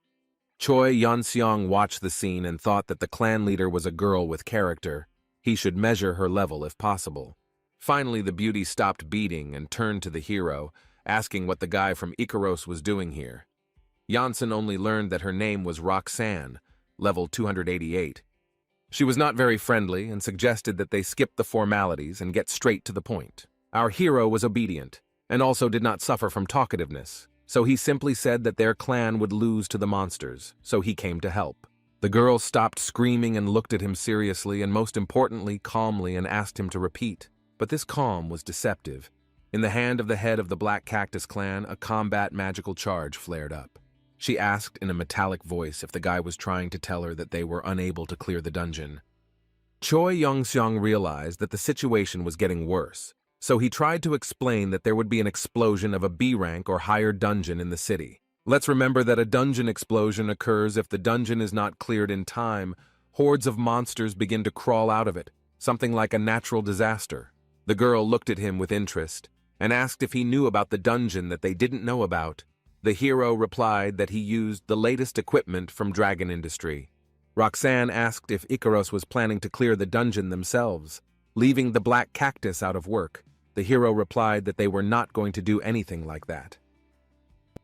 Choi Yonseong watched the scene and thought that the clan leader was a girl with character. He should measure her level if possible. Finally, the beauty stopped beating and turned to the hero, asking what the guy from Icaros was doing here. Janssen only learned that her name was Roxanne, level 288. She was not very friendly and suggested that they skip the formalities and get straight to the point. Our hero was obedient and also did not suffer from talkativeness, so he simply said that their clan would lose to the monsters, so he came to help. The girl stopped screaming and looked at him seriously and most importantly calmly and asked him to repeat. But this calm was deceptive. In the hand of the head of the Black Cactus clan, a combat magical charge flared up. She asked in a metallic voice if the guy was trying to tell her that they were unable to clear the dungeon. Choi Yongseong realized that the situation was getting worse, so he tried to explain that there would be an explosion of a B-rank or higher dungeon in the city. Let's remember that a dungeon explosion occurs if the dungeon is not cleared in time. Hordes of monsters begin to crawl out of it, something like a natural disaster. The girl looked at him with interest and asked if he knew about the dungeon that they didn't know about. The hero replied that he used the latest equipment from Dragon Industry. Roxanne asked if Icaros was planning to clear the dungeon themselves, leaving the Black Cactus out of work. The hero replied that they were not going to do anything like that.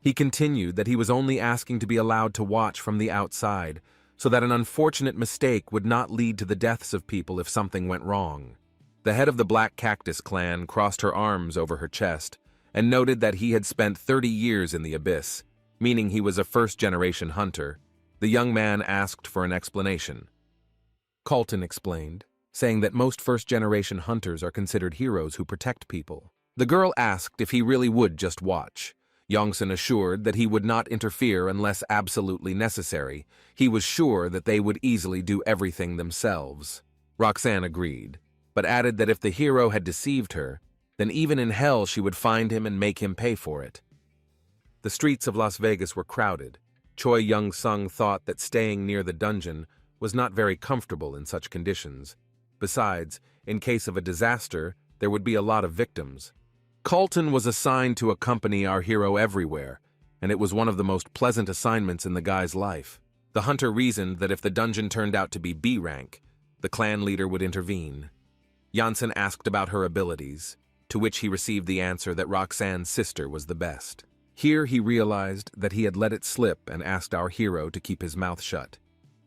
He continued that he was only asking to be allowed to watch from the outside, so that an unfortunate mistake would not lead to the deaths of people if something went wrong. The head of the Black Cactus clan crossed her arms over her chest and noted that he had spent 30 years in the abyss, meaning he was a first-generation hunter. The young man asked for an explanation. Carlton explained, saying that most first-generation hunters are considered heroes who protect people. The girl asked if he really would just watch. Yongsan assured that he would not interfere unless absolutely necessary. He was sure that they would easily do everything themselves. Roxanne agreed, but added that if the hero had deceived her, then even in hell she would find him and make him pay for it. The streets of Las Vegas were crowded. Choi Young-sung thought that staying near the dungeon was not very comfortable in such conditions. Besides, in case of a disaster, there would be a lot of victims. Carlton was assigned to accompany our hero everywhere, and it was one of the most pleasant assignments in the guy's life. The hunter reasoned that if the dungeon turned out to be B rank, the clan leader would intervene. Janssen asked about her abilities, to which he received the answer that Roxanne's sister was the best. Here he realized that he had let it slip and asked our hero to keep his mouth shut.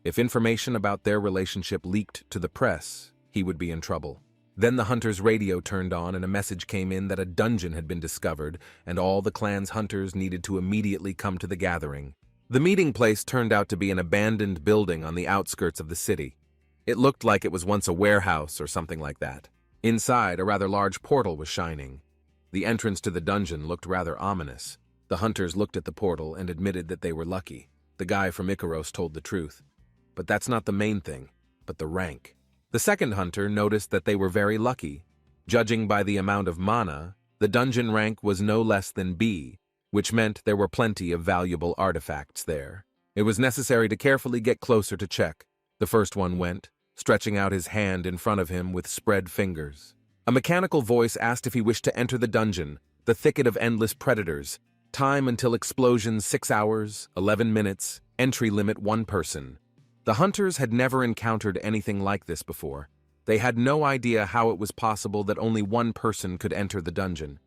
If information about their relationship leaked to the press, he would be in trouble. Then the hunter's radio turned on and a message came in that a dungeon had been discovered and all the clan's hunters needed to immediately come to the gathering. The meeting place turned out to be an abandoned building on the outskirts of the city. It looked like it was once a warehouse or something like that. Inside, a rather large portal was shining. The entrance to the dungeon looked rather ominous. The hunters looked at the portal and admitted that they were lucky. The guy from Icaros told the truth. But that's not the main thing, but the rank. The second hunter noticed that they were very lucky. Judging by the amount of mana, the dungeon rank was no less than B, which meant there were plenty of valuable artifacts there. It was necessary to carefully get closer to check. The first one went, stretching out his hand in front of him with spread fingers. A mechanical voice asked if he wished to enter the dungeon, the thicket of endless predators. Time until explosion 6 hours, 11 minutes, entry limit 1 person. The hunters had never encountered anything like this before. They had no idea how it was possible that only 1 person could enter the dungeon.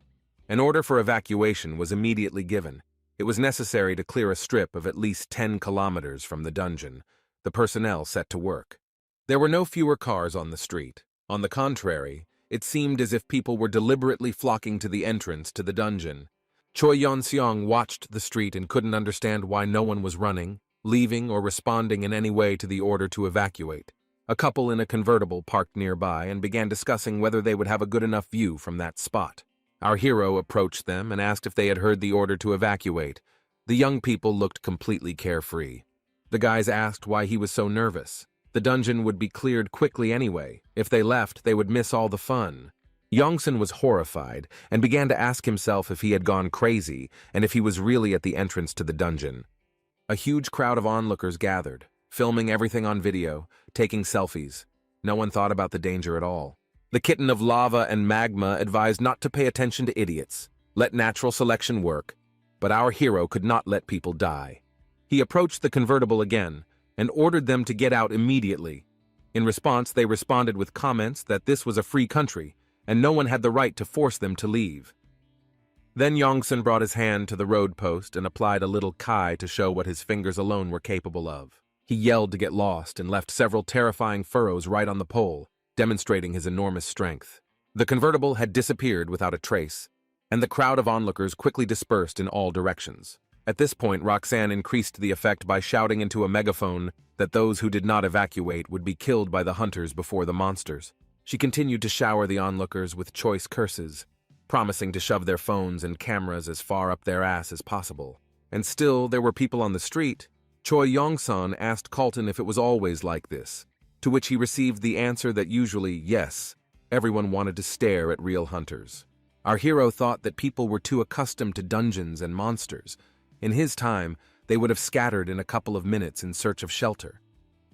An order for evacuation was immediately given. It was necessary to clear a strip of at least 10 kilometers from the dungeon. The personnel set to work. There were no fewer cars on the street. On the contrary, it seemed as if people were deliberately flocking to the entrance to the dungeon. Choi Yeon-seong watched the street and couldn't understand why no one was running, leaving, or responding in any way to the order to evacuate. A couple in a convertible parked nearby and began discussing whether they would have a good enough view from that spot. Our hero approached them and asked if they had heard the order to evacuate. The young people looked completely carefree. The guys asked why he was so nervous. The dungeon would be cleared quickly anyway. If they left, they would miss all the fun. Yongsun was horrified and began to ask himself if he had gone crazy and if he was really at the entrance to the dungeon. A huge crowd of onlookers gathered, filming everything on video, taking selfies. No one thought about the danger at all. The kitten of lava and magma advised not to pay attention to idiots. Let natural selection work. But our hero could not let people die. He approached the convertible again and ordered them to get out immediately. In response, they responded with comments that this was a free country and no one had the right to force them to leave. Then Yongsun brought his hand to the road post and applied a little kai to show what his fingers alone were capable of. He yelled to get lost and left several terrifying furrows right on the pole, demonstrating his enormous strength. The convertible had disappeared without a trace, and the crowd of onlookers quickly dispersed in all directions. At this point, Roxanne increased the effect by shouting into a megaphone that those who did not evacuate would be killed by the hunters before the monsters. She continued to shower the onlookers with choice curses, promising to shove their phones and cameras as far up their ass as possible. And still, there were people on the street. Choi Yong-sun asked Colton if it was always like this, to which he received the answer that usually, yes, everyone wanted to stare at real hunters. Our hero thought that people were too accustomed to dungeons and monsters. In his time, they would have scattered in a couple of minutes in search of shelter.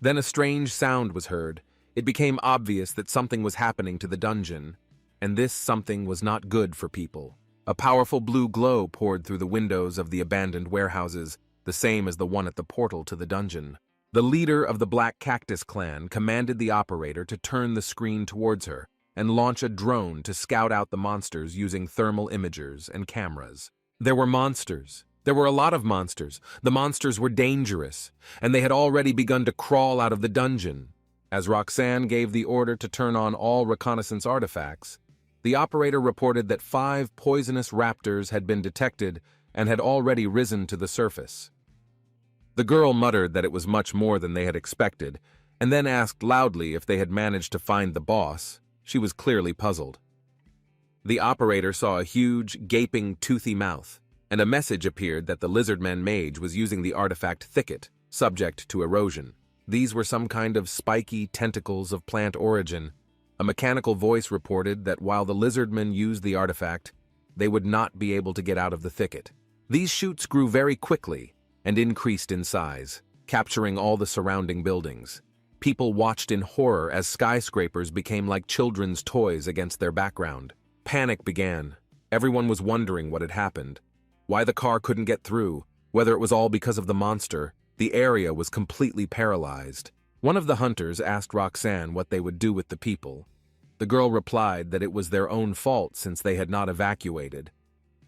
Then a strange sound was heard. It became obvious that something was happening to the dungeon, and this something was not good for people. A powerful blue glow poured through the windows of the abandoned warehouses, the same as the one at the portal to the dungeon. The leader of the Black Cactus clan commanded the operator to turn the screen towards her and launch a drone to scout out the monsters using thermal imagers and cameras. There were monsters. There were a lot of monsters. The monsters were dangerous, and they had already begun to crawl out of the dungeon. As Roxanne gave the order to turn on all reconnaissance artifacts, the operator reported that 5 poisonous raptors had been detected and had already risen to the surface. The girl muttered that it was much more than they had expected, and then asked loudly if they had managed to find the boss. She was clearly puzzled. The operator saw a huge, gaping, toothy mouth, and a message appeared that the lizardman mage was using the artifact Thicket, subject to erosion. These were some kind of spiky tentacles of plant origin. A mechanical voice reported that while the lizardmen used the artifact, they would not be able to get out of the thicket. These shoots grew very quickly and increased in size, capturing all the surrounding buildings. People watched in horror as skyscrapers became like children's toys against their background. Panic began. Everyone was wondering what had happened, why the car couldn't get through, whether it was all because of the monster. The area was completely paralyzed. One of the hunters asked Roxanne what they would do with the people. The girl replied that it was their own fault since they had not evacuated.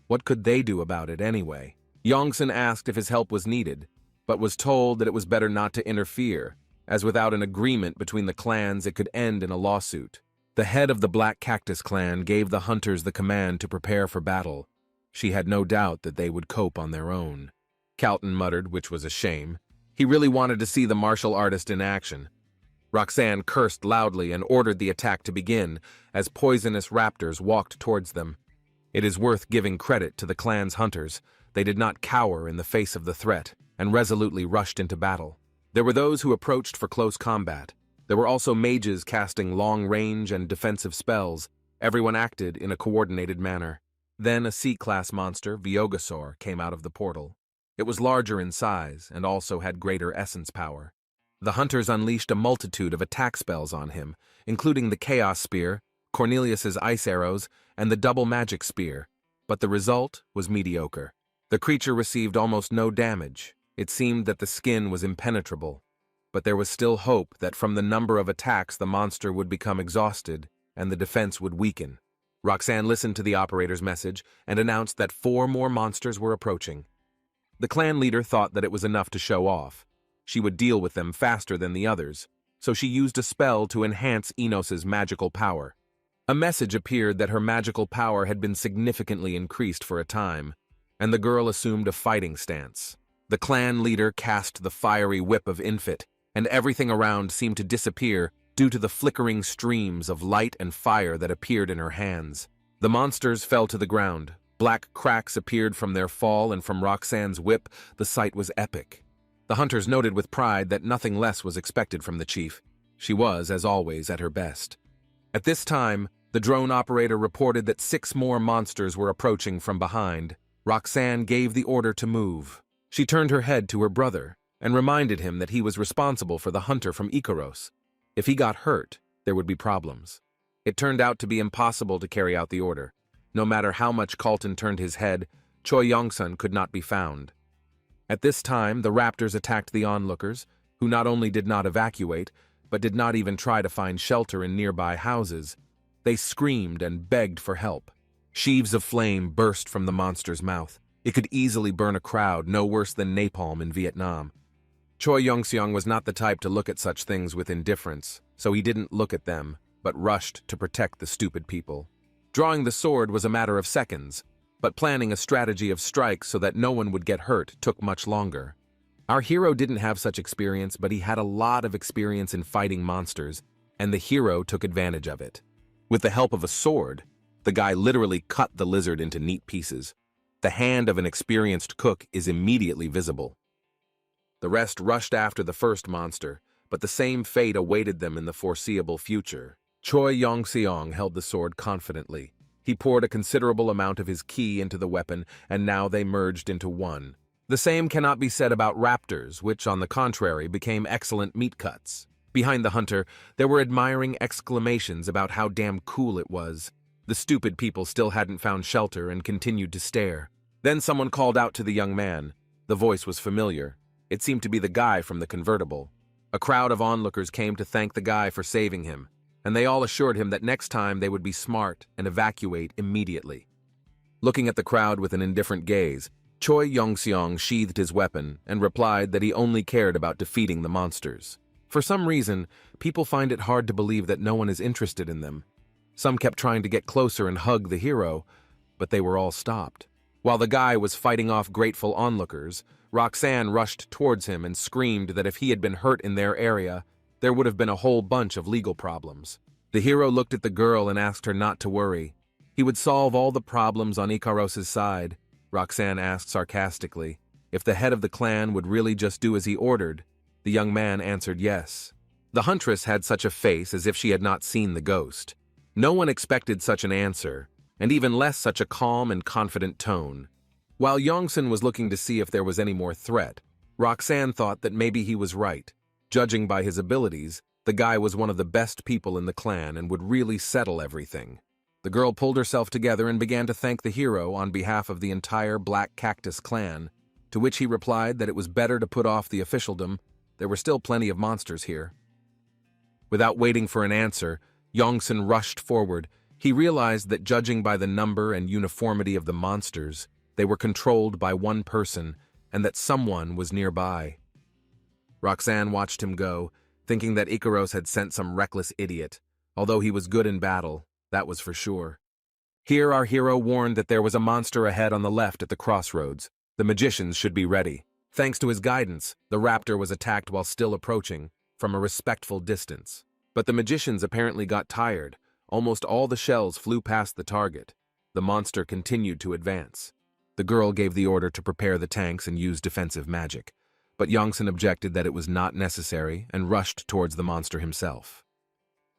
What could they do about it anyway? Yongsun asked if his help was needed, but was told that it was better not to interfere, as without an agreement between the clans it could end in a lawsuit. The head of the Black Cactus clan gave the hunters the command to prepare for battle. She had no doubt that they would cope on their own. Calton muttered, which was a shame. He really wanted to see the martial artist in action. Roxanne cursed loudly and ordered the attack to begin as poisonous raptors walked towards them. It is worth giving credit to the clan's hunters. They did not cower in the face of the threat and resolutely rushed into battle. There were those who approached for close combat. There were also mages casting long-range and defensive spells. Everyone acted in a coordinated manner. Then a C-class monster, Vyogasaur, came out of the portal. It was larger in size and also had greater essence power. The hunters unleashed a multitude of attack spells on him, including the Chaos Spear, Cornelius's Ice Arrows, and the Double Magic Spear, but the result was mediocre. The creature received almost no damage. It seemed that the skin was impenetrable, but there was still hope that from the number of attacks the monster would become exhausted and the defense would weaken. Roxanne listened to the operator's message and announced that 4 more monsters were approaching. The clan leader thought that it was enough to show off. She would deal with them faster than the others, so she used a spell to enhance Enos's magical power. A message appeared that her magical power had been significantly increased for a time, and the girl assumed a fighting stance. The clan leader cast the fiery whip of Infit, and everything around seemed to disappear due to the flickering streams of light and fire that appeared in her hands. The monsters fell to the ground. Black cracks appeared from their fall, and from Roxanne's whip, the sight was epic. The hunters noted with pride that nothing less was expected from the chief. She was, as always, at her best. At this time, the drone operator reported that 6 more monsters were approaching from behind. Roxanne gave the order to move. She turned her head to her brother and reminded him that he was responsible for the hunter from Icaros. If he got hurt, there would be problems. It turned out to be impossible to carry out the order. No matter how much Calton turned his head, Choi Yongsun could not be found. At this time, the raptors attacked the onlookers, who not only did not evacuate, but did not even try to find shelter in nearby houses. They screamed and begged for help. Sheaves of flame burst from the monster's mouth. It could easily burn a crowd, no worse than napalm in Vietnam. Choi Yongseong was not the type to look at such things with indifference, so he didn't look at them, but rushed to protect the stupid people. Drawing the sword was a matter of seconds, but planning a strategy of strikes so that no one would get hurt took much longer. Our hero didn't have such experience, but he had a lot of experience in fighting monsters, and the hero took advantage of it. With the help of a sword, the guy literally cut the lizard into neat pieces. The hand of an experienced cook is immediately visible. The rest rushed after the first monster, but the same fate awaited them in the foreseeable future. Choi Yongseong held the sword confidently. He poured a considerable amount of his ki into the weapon, and now they merged into one. The same cannot be said about raptors, which, on the contrary, became excellent meat cuts. Behind the hunter, there were admiring exclamations about how damn cool it was. The stupid people still hadn't found shelter and continued to stare. Then someone called out to the young man. The voice was familiar. It seemed to be the guy from the convertible. A crowd of onlookers came to thank the guy for saving him, and they all assured him that next time they would be smart and evacuate immediately. Looking at the crowd with an indifferent gaze, Choi Yongseong sheathed his weapon and replied that he only cared about defeating the monsters. For some reason, people find it hard to believe that no one is interested in them. Some kept trying to get closer and hug the hero, but they were all stopped. While the guy was fighting off grateful onlookers, Roxanne rushed towards him and screamed that if he had been hurt in their area, there would have been a whole bunch of legal problems. The hero looked at the girl and asked her not to worry. He would solve all the problems on Icaros's side. Roxanne asked sarcastically if the head of the clan would really just do as he ordered. The young man answered yes. The huntress had such a face as if she had not seen the ghost. No one expected such an answer, and even less such a calm and confident tone. While Yongsun was looking to see if there was any more threat, Roxanne thought that maybe he was right. Judging by his abilities, the guy was one of the best people in the clan and would really settle everything. The girl pulled herself together and began to thank the hero on behalf of the entire Black Cactus clan, to which he replied that it was better to put off the officialdom. There were still plenty of monsters here. Without waiting for an answer, Yongsun rushed forward. He realized that judging by the number and uniformity of the monsters, they were controlled by one person, and that someone was nearby. Roxanne watched him go, thinking that Icaros had sent some reckless idiot. although he was good in battle, that was for sure. Here our hero warned that there was a monster ahead on the left at the crossroads. The magicians should be ready. Thanks to his guidance, the raptor was attacked while still approaching, from a respectful distance. But the magicians apparently got tired. Almost all the shells flew past the target. The monster continued to advance. The girl gave the order to prepare the tanks and use defensive magic, but Yongsan objected that it was not necessary and rushed towards the monster himself.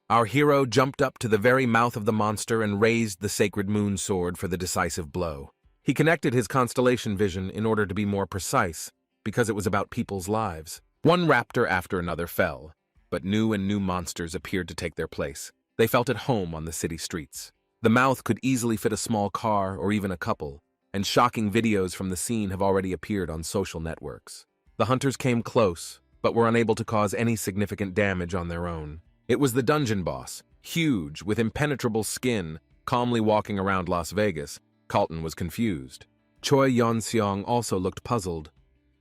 Our hero jumped up to the very mouth of the monster and raised the sacred moon sword for the decisive blow. He connected his constellation vision in order to be more precise, because it was about people's lives. One raptor after another fell, but new and new monsters appeared to take their place. They felt at home on the city streets. The mouth could easily fit a small car or even a couple, and shocking videos from the scene have already appeared on social networks. The hunters came close, but were unable to cause any significant damage on their own. It was the dungeon boss, huge, with impenetrable skin, calmly walking around Las Vegas. Carlton was confused. Choi Yeon-seong also looked puzzled.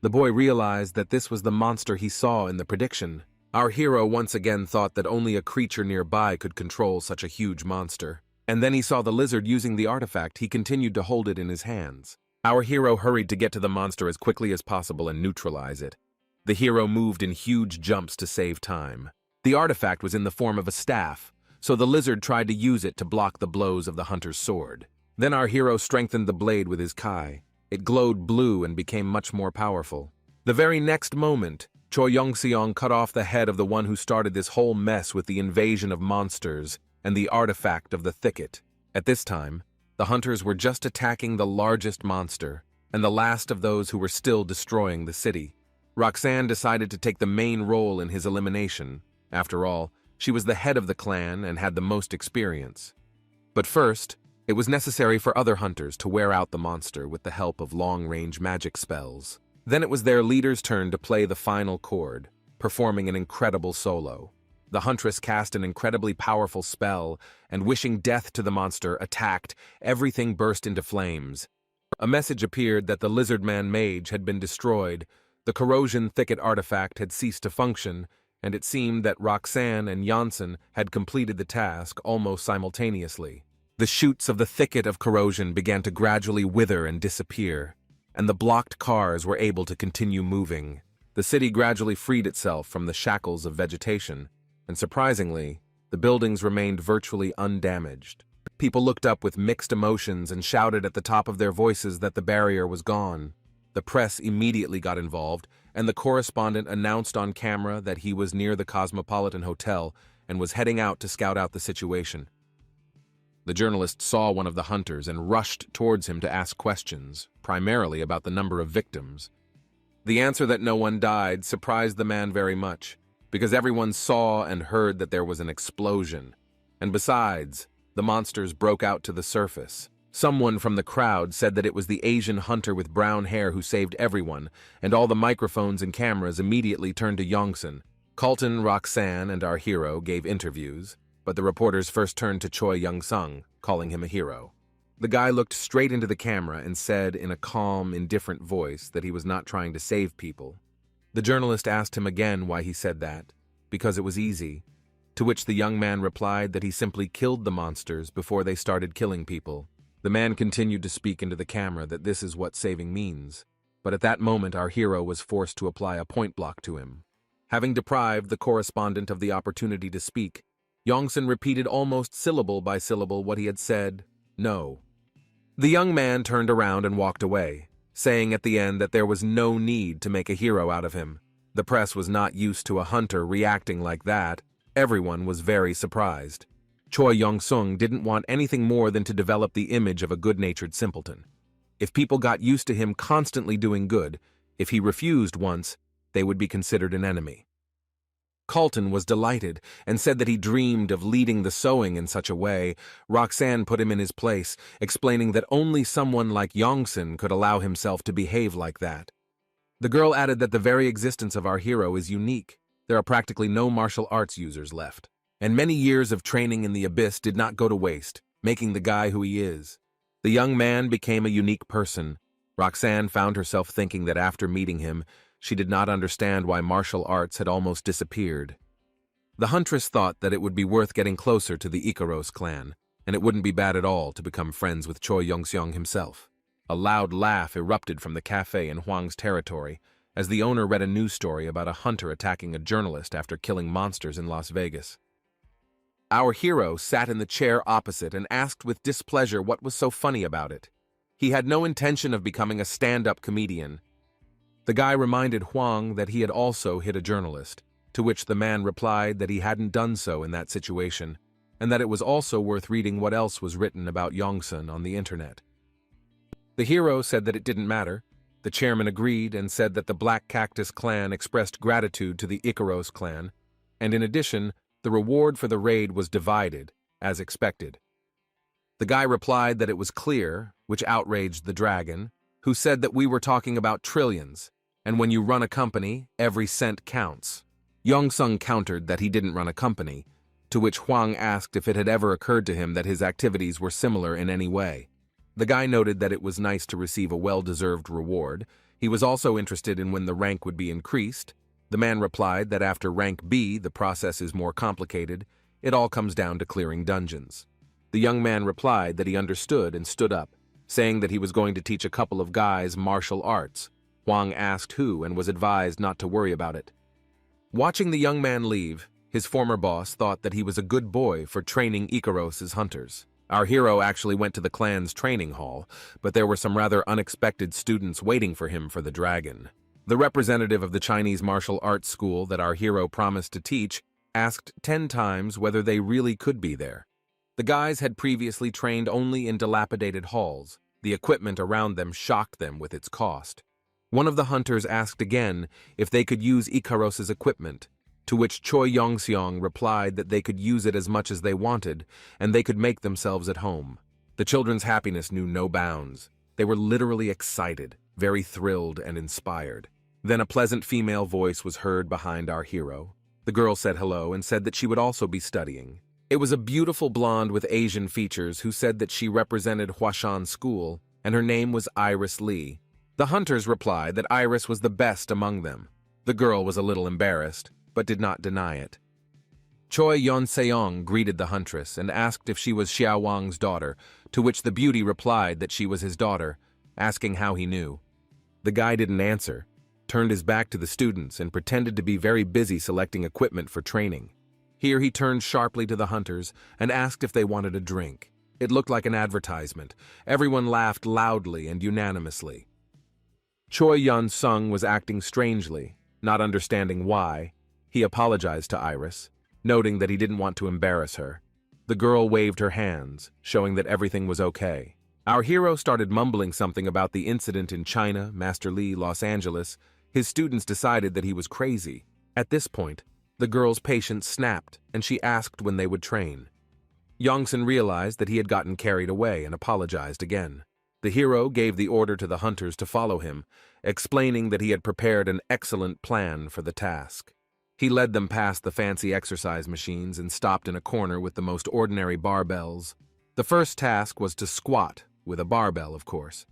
The boy realized that this was the monster he saw in the prediction. Our hero once again thought that only a creature nearby could control such a huge monster. And then he saw the lizard using the artifact. He continued to hold it in his hands. Our hero hurried to get to the monster as quickly as possible and neutralize it. The hero moved in huge jumps to save time. The artifact was in the form of a staff, so the lizard tried to use it to block the blows of the hunter's sword. Then our hero strengthened the blade with his kai. It glowed blue and became much more powerful. The very next moment, Choi Yeon-seong cut off the head of the one who started this whole mess with the invasion of monsters and the artifact of the thicket. At this time, the hunters were just attacking the largest monster, and the last of those who were still destroying the city. Roxanne decided to take the main role in his elimination. After all, she was the head of the clan and had the most experience. But first, it was necessary for other hunters to wear out the monster with the help of long-range magic spells. Then it was their leader's turn to play the final chord, performing an incredible solo. The huntress cast an incredibly powerful spell, and wishing death to the monster, attacked. Everything burst into flames. A message appeared that the lizard-man mage had been destroyed, the corrosion thicket artifact had ceased to function, and it seemed that Roxanne and Janssen had completed the task almost simultaneously. The shoots of the thicket of corrosion began to gradually wither and disappear, and the blocked cars were able to continue moving. The city gradually freed itself from the shackles of vegetation, and surprisingly, the buildings remained virtually undamaged. People looked up with mixed emotions and shouted at the top of their voices that the barrier was gone. The press immediately got involved, and the correspondent announced on camera that he was near the Cosmopolitan Hotel and was heading out to scout out the situation. The journalist saw one of the hunters and rushed towards him to ask questions, primarily about the number of victims. The answer that no one died surprised the man very much, because everyone saw and heard that there was an explosion. And besides, the monsters broke out to the surface. Someone from the crowd said that it was the Asian hunter with brown hair who saved everyone, and all the microphones and cameras immediately turned to Yongsan. Carlton, Roxanne, and our hero gave interviews, but the reporters first turned to Choi Young-sung, calling him a hero. The guy looked straight into the camera and said in a calm, indifferent voice that he was not trying to save people. The journalist asked him again why he said that, because it was easy, to which the young man replied that he simply killed the monsters before they started killing people. The man continued to speak into the camera that this is what saving means, but at that moment our hero was forced to apply a point block to him. Having deprived the correspondent of the opportunity to speak, Yongsan repeated almost syllable by syllable what he had said, "No." The young man turned around and walked away, saying at the end that there was no need to make a hero out of him. The press was not used to a hunter reacting like that. Everyone was very surprised. Choi Yong-sung didn't want anything more than to develop the image of a good-natured simpleton. If people got used to him constantly doing good, if he refused once, they would be considered an enemy. Carlton was delighted and said that he dreamed of leading the sewing in such a way. Roxanne put him in his place, explaining that only someone like Yongsan could allow himself to behave like that. The girl added that the very existence of our hero is unique. There are practically no martial arts users left, and many years of training in the abyss did not go to waste, making the guy who he is. The young man became a unique person. Roxanne found herself thinking that after meeting him, she did not understand why martial arts had almost disappeared. The huntress thought that it would be worth getting closer to the Ikaros clan, and it wouldn't be bad at all to become friends with Choi Yongseong himself. A loud laugh erupted from the cafe in Huang's territory as the owner read a news story about a hunter attacking a journalist after killing monsters in Las Vegas. Our hero sat in the chair opposite and asked with displeasure what was so funny about it. He had no intention of becoming a stand-up comedian. The guy reminded Huang that he had also hit a journalist, to which the man replied that he hadn't done so in that situation, and that it was also worth reading what else was written about Yongsun on the internet. The hero said that it didn't matter. The chairman agreed and said that the Black Cactus clan expressed gratitude to the Ikaros clan, and in addition, the reward for the raid was divided, as expected. The guy replied that it was clear, which outraged the dragon, who said that we were talking about trillions, and when you run a company, every cent counts. Yongsung countered that he didn't run a company, to which Huang asked if it had ever occurred to him that his activities were similar in any way. The guy noted that it was nice to receive a well-deserved reward. He was also interested in when the rank would be increased. The man replied that after rank B, the process is more complicated. It all comes down to clearing dungeons. The young man replied that he understood and stood up, saying that he was going to teach a couple of guys martial arts. Huang asked who and was advised not to worry about it. Watching the young man leave, his former boss thought that he was a good boy for training Ikaros' hunters. Our hero actually went to the clan's training hall, but there were some rather unexpected students waiting for him for the dragon. The representative of the Chinese martial arts school that our hero promised to teach asked 10 times whether they really could be there. The guys had previously trained only in dilapidated halls. The equipment around them shocked them with its cost. One of the hunters asked again if they could use Ikaros' equipment, to which Choi Yongseong replied that they could use it as much as they wanted, and they could make themselves at home. The children's happiness knew no bounds. They were literally excited, very thrilled and inspired. Then a pleasant female voice was heard behind our hero. The girl said hello and said that she would also be studying. It was a beautiful blonde with Asian features who said that she represented Huashan School, and her name was Iris Lee. The hunters replied that Iris was the best among them. The girl was a little embarrassed, but did not deny it. Choi Yonseong greeted the huntress and asked if she was Xiao Wang's daughter, to which the beauty replied that she was his daughter, asking how he knew. The guy didn't answer, turned his back to the students, and pretended to be very busy selecting equipment for training. Here he turned sharply to the hunters and asked if they wanted a drink. It looked like an advertisement. Everyone laughed loudly and unanimously. Choi Yun-sung was acting strangely, not understanding why. He apologized to Iris, noting that he didn't want to embarrass her. The girl waved her hands, showing that everything was okay. Our hero started mumbling something about the incident in China, Master Lee, Los Angeles. His students decided that he was crazy. At this point, the girl's patience snapped, and she asked when they would train. Yongsun realized that he had gotten carried away and apologized again. The hero gave the order to the hunters to follow him, explaining that he had prepared an excellent plan for the task. He led them past the fancy exercise machines and stopped in a corner with the most ordinary barbells. The first task was to squat, with a barbell, of course.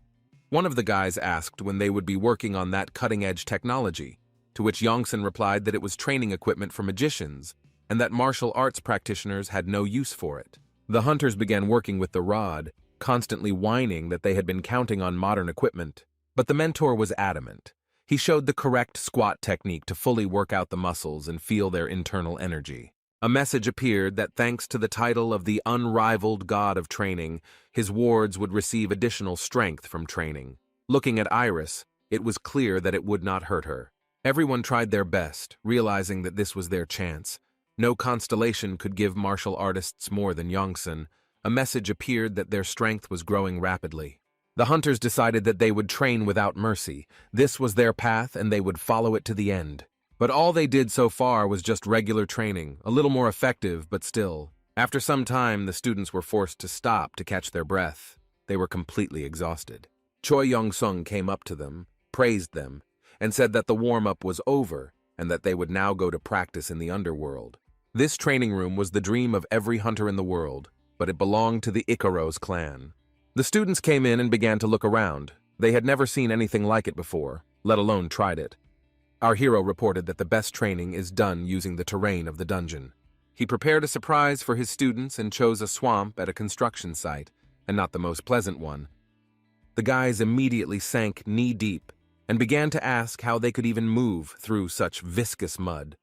One of the guys asked when they would be working on that cutting-edge technology, to which Yongsun replied that it was training equipment for magicians, and that martial arts practitioners had no use for it. The hunters began working with the rod, constantly whining that they had been counting on modern equipment. But the mentor was adamant. He showed the correct squat technique to fully work out the muscles and feel their internal energy. A message appeared that thanks to the title of the unrivaled god of training, his wards would receive additional strength from training. Looking at Iris, it was clear that it would not hurt her. Everyone tried their best, realizing that this was their chance. No constellation could give martial artists more than Yongsun. A message appeared that their strength was growing rapidly. The hunters decided that they would train without mercy. This was their path, and they would follow it to the end. But all they did so far was just regular training, a little more effective, but still. After some time, the students were forced to stop to catch their breath. They were completely exhausted. Choi Yong-sung came up to them, praised them, and said that the warm-up was over and that they would now go to practice in the underworld. This training room was the dream of every hunter in the world, but it belonged to the Ikaros clan. The students came in and began to look around. They had never seen anything like it before, let alone tried it. Our hero reported that the best training is done using the terrain of the dungeon. He prepared a surprise for his students and chose a swamp at a construction site, and not the most pleasant one. The guys immediately sank knee-deep and began to ask how they could even move through such viscous mud.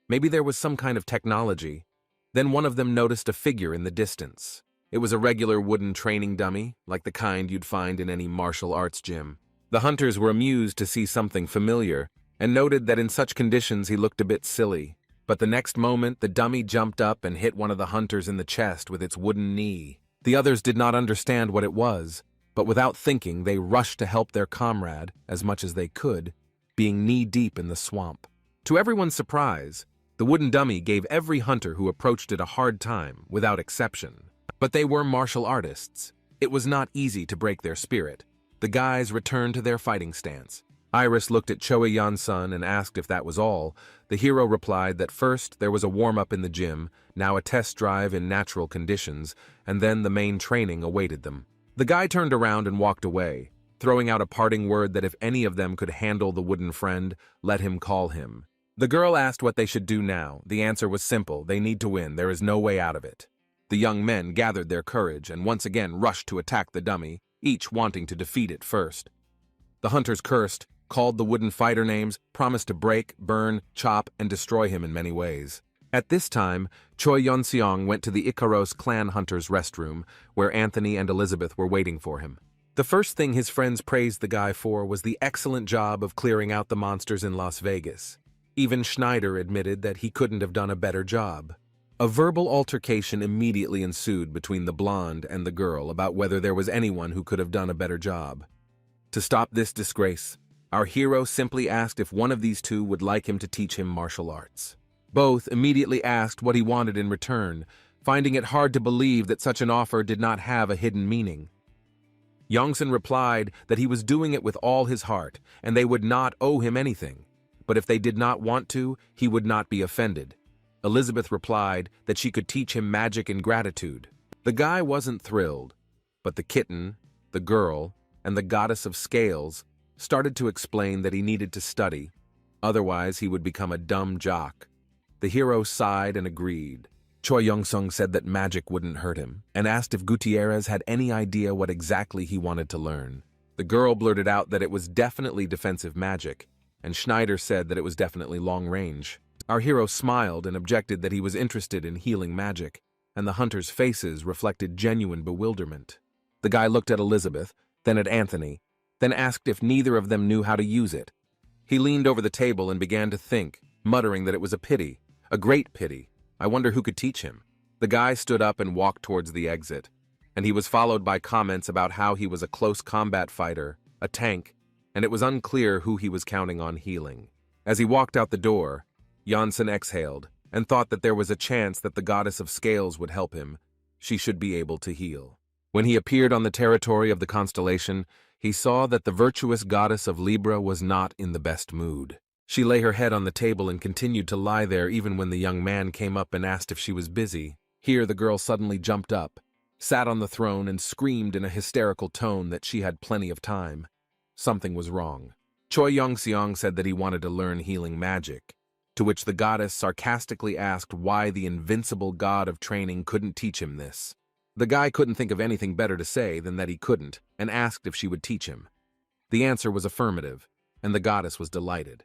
Maybe there was some kind of technology. Then one of them noticed a figure in the distance. It was a regular wooden training dummy, like the kind you'd find in any martial arts gym. The hunters were amused to see something familiar, and noted that in such conditions he looked a bit silly. But the next moment, the dummy jumped up and hit one of the hunters in the chest with its wooden knee. The others did not understand what it was, but without thinking, they rushed to help their comrade as much as they could, being knee-deep in the swamp. To everyone's surprise, the wooden dummy gave every hunter who approached it a hard time, without exception. But they were martial artists. It was not easy to break their spirit. The guys returned to their fighting stance. Iris looked at Choi Yeon-sun and asked if that was all. The hero replied that first there was a warm-up in the gym, now a test drive in natural conditions, and then the main training awaited them. The guy turned around and walked away, throwing out a parting word that if any of them could handle the wooden friend, let him call him. The girl asked what they should do now. The answer was simple: they need to win, there is no way out of it. The young men gathered their courage and once again rushed to attack the dummy, each wanting to defeat it first. The hunters cursed, called the wooden fighter names, promised to break, burn, chop, and destroy him in many ways. At this time, Choi Yeon-seong went to the Ikaros clan hunter's restroom, where Anthony and Elizabeth were waiting for him. The first thing his friends praised the guy for was the excellent job of clearing out the monsters in Las Vegas. Even Schneider admitted that he couldn't have done a better job. A verbal altercation immediately ensued between the blonde and the girl about whether there was anyone who could have done a better job. To stop this disgrace, our hero simply asked if one of these two would like him to teach him martial arts. Both immediately asked what he wanted in return, finding it hard to believe that such an offer did not have a hidden meaning. Yongsun replied that he was doing it with all his heart, and they would not owe him anything. But if they did not want to, he would not be offended. Elizabeth replied that she could teach him magic in gratitude. The guy wasn't thrilled, but the kitten, the girl, and the goddess of scales started to explain that he needed to study, otherwise he would become a dumb jock. The hero sighed and agreed. Choi Young-sung said that magic wouldn't hurt him, and asked if Gutierrez had any idea what exactly he wanted to learn. The girl blurted out that it was definitely defensive magic, and Schneider said that it was definitely long range. Our hero smiled and objected that he was interested in healing magic, and the hunters' faces reflected genuine bewilderment. The guy looked at Elizabeth, then at Anthony, then asked if neither of them knew how to use it. He leaned over the table and began to think, muttering that it was a pity, a great pity. I wonder who could teach him. The guy stood up and walked towards the exit, and he was followed by comments about how he was a close combat fighter, a tank, and it was unclear who he was counting on healing. As he walked out the door, Janssen exhaled and thought that there was a chance that the goddess of scales would help him. She should be able to heal. When he appeared on the territory of the constellation, he saw that the virtuous goddess of Libra was not in the best mood. She lay her head on the table and continued to lie there even when the young man came up and asked if she was busy. Here the girl suddenly jumped up, sat on the throne, and screamed in a hysterical tone that she had plenty of time. Something was wrong. Choi Yong-seong said that he wanted to learn healing magic, to which the goddess sarcastically asked why the invincible god of training couldn't teach him this. The guy couldn't think of anything better to say than that he couldn't, and asked if she would teach him. The answer was affirmative, and the goddess was delighted.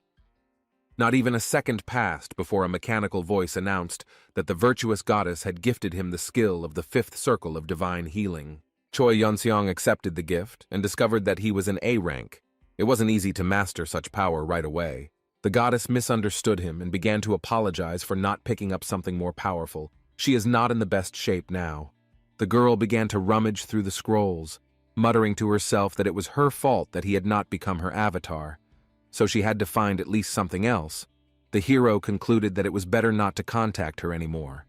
Not even a second passed before a mechanical voice announced that the virtuous goddess had gifted him the skill of the fifth circle of divine healing. Choi Yeon-seong accepted the gift and discovered that he was an A rank. It wasn't easy to master such power right away. The goddess misunderstood him and began to apologize for not picking up something more powerful. She is not in the best shape now. The girl began to rummage through the scrolls, muttering to herself that it was her fault that he had not become her avatar. So she had to find at least something else. The hero concluded that it was better not to contact her anymore.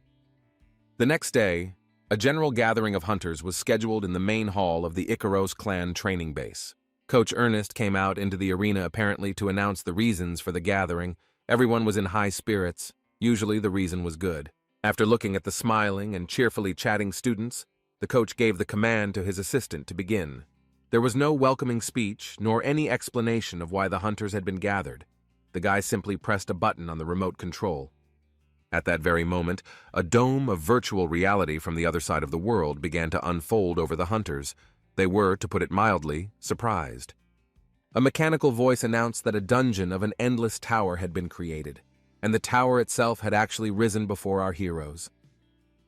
The next day, a general gathering of hunters was scheduled in the main hall of the Ikaros clan training base. Coach Ernest came out into the arena apparently to announce the reasons for the gathering. Everyone was in high spirits. Usually the reason was good. After looking at the smiling and cheerfully chatting students, the coach gave the command to his assistant to begin. There was no welcoming speech, nor any explanation of why the hunters had been gathered. The guy simply pressed a button on the remote control. At that very moment, a dome of virtual reality from the other side of the world began to unfold over the hunters. They were, to put it mildly, surprised. A mechanical voice announced that a dungeon of an endless tower had been created, and the tower itself had actually risen before our heroes.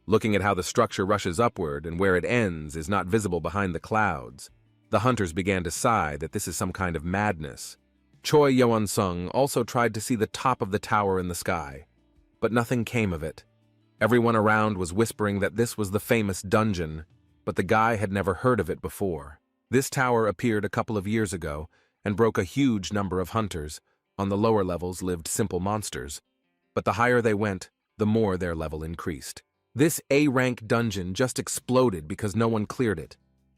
Looking at how the structure rushes upward and where it ends is not visible behind the clouds, the hunters began to sigh that this is some kind of madness. Choi Yeon-sung also tried to see the top of the tower in the sky, but nothing came of it. Everyone around was whispering that this was the famous dungeon, but the guy had never heard of it before. This tower appeared a couple of years ago and broke a huge number of hunters. On the lower levels lived simple monsters, but the higher they went, the more their level increased. This A-rank dungeon just exploded because no one cleared it.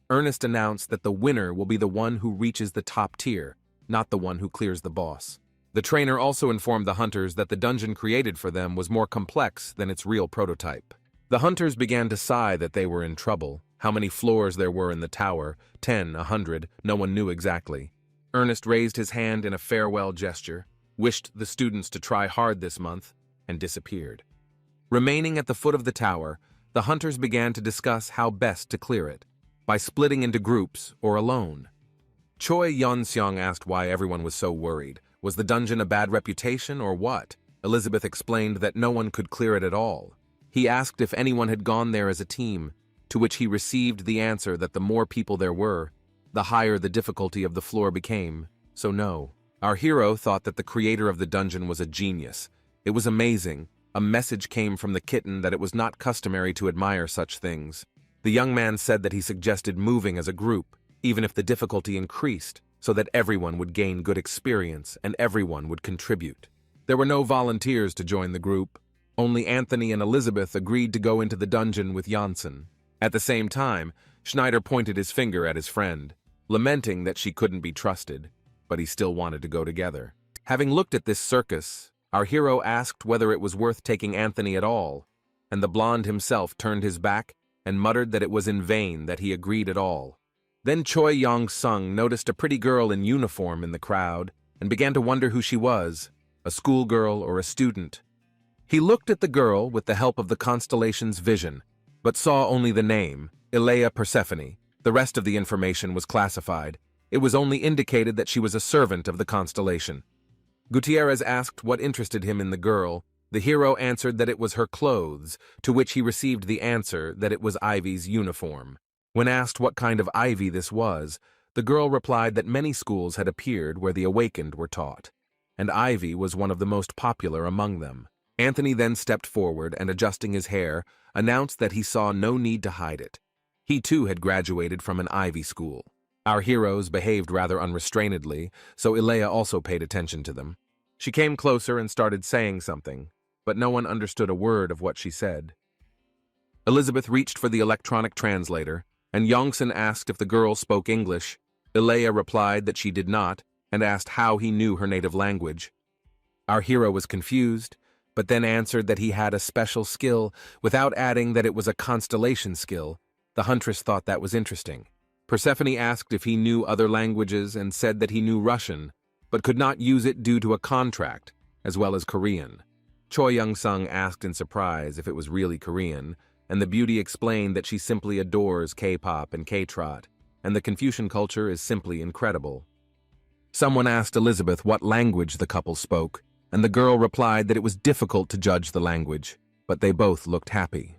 Ernest announced that the winner will be the one who reaches the top tier, not the one who clears the boss. The trainer also informed the hunters that the dungeon created for them was more complex than its real prototype. The hunters began to sigh that they were in trouble. How many floors there were in the tower, 10, 100, no one knew exactly. Ernest raised his hand in a farewell gesture, wished the students to try hard this month, and disappeared. Remaining at the foot of the tower, the hunters began to discuss how best to clear it, by splitting into groups or alone. Choi Yeon-sung asked why everyone was so worried. Was the dungeon a bad reputation or what? Elizabeth explained that no one could clear it at all. He asked if anyone had gone there as a team, to which he received the answer that the more people there were, the higher the difficulty of the floor became, so no. Our hero thought that the creator of the dungeon was a genius. It was amazing. A message came from the kitten that it was not customary to admire such things. The young man said that he suggested moving as a group, even if the difficulty increased, so that everyone would gain good experience and everyone would contribute. There were no volunteers to join the group. Only Anthony and Elizabeth agreed to go into the dungeon with Janssen. At the same time, Schneider pointed his finger at his friend, lamenting that she couldn't be trusted, but he still wanted to go together. Having looked at this circus, our hero asked whether it was worth taking Anthony at all, and the blonde himself turned his back and muttered that it was in vain that he agreed at all. Then Choi Yeon-sung noticed a pretty girl in uniform in the crowd and began to wonder who she was, a schoolgirl or a student. He looked at the girl with the help of the constellation's vision, but saw only the name, Ilea Persephone. The rest of the information was classified. It was only indicated that she was a servant of the constellation. Gutierrez asked what interested him in the girl. The hero answered that it was her clothes, to which he received the answer that it was Ivy's uniform. When asked what kind of Ivy this was, the girl replied that many schools had appeared where the awakened were taught, and Ivy was one of the most popular among them. Anthony then stepped forward and, adjusting his hair, announced that he saw no need to hide it. He too had graduated from an Ivy school. Our heroes behaved rather unrestrainedly, so Ilea also paid attention to them. She came closer and started saying something, but no one understood a word of what she said. Elizabeth reached for the electronic translator, and Yongsan asked if the girl spoke English. Ilea replied that she did not, and asked how he knew her native language. Our hero was confused, but then answered that he had a special skill, without adding that it was a constellation skill. The huntress thought that was interesting. Persephone asked if he knew other languages and said that he knew Russian, but could not use it due to a contract, as well as Korean. Choi Young-sung asked in surprise if it was really Korean, and the beauty explained that she simply adores K-pop and K-trot, and the Confucian culture is simply incredible. Someone asked Elizabeth what language the couple spoke, and the girl replied that it was difficult to judge the language, but they both looked happy.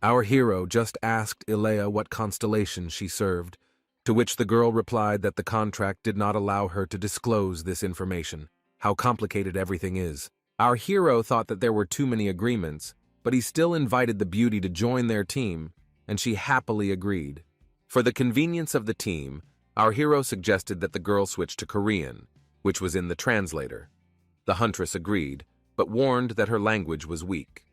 Our hero just asked Ilea what constellation she served, to which the girl replied that the contract did not allow her to disclose this information. How complicated everything is. Our hero thought that there were too many agreements, but he still invited the beauty to join their team, and she happily agreed. For the convenience of the team, our hero suggested that the girl switch to Korean, which was in the translator. The huntress agreed, but warned that her language was weak.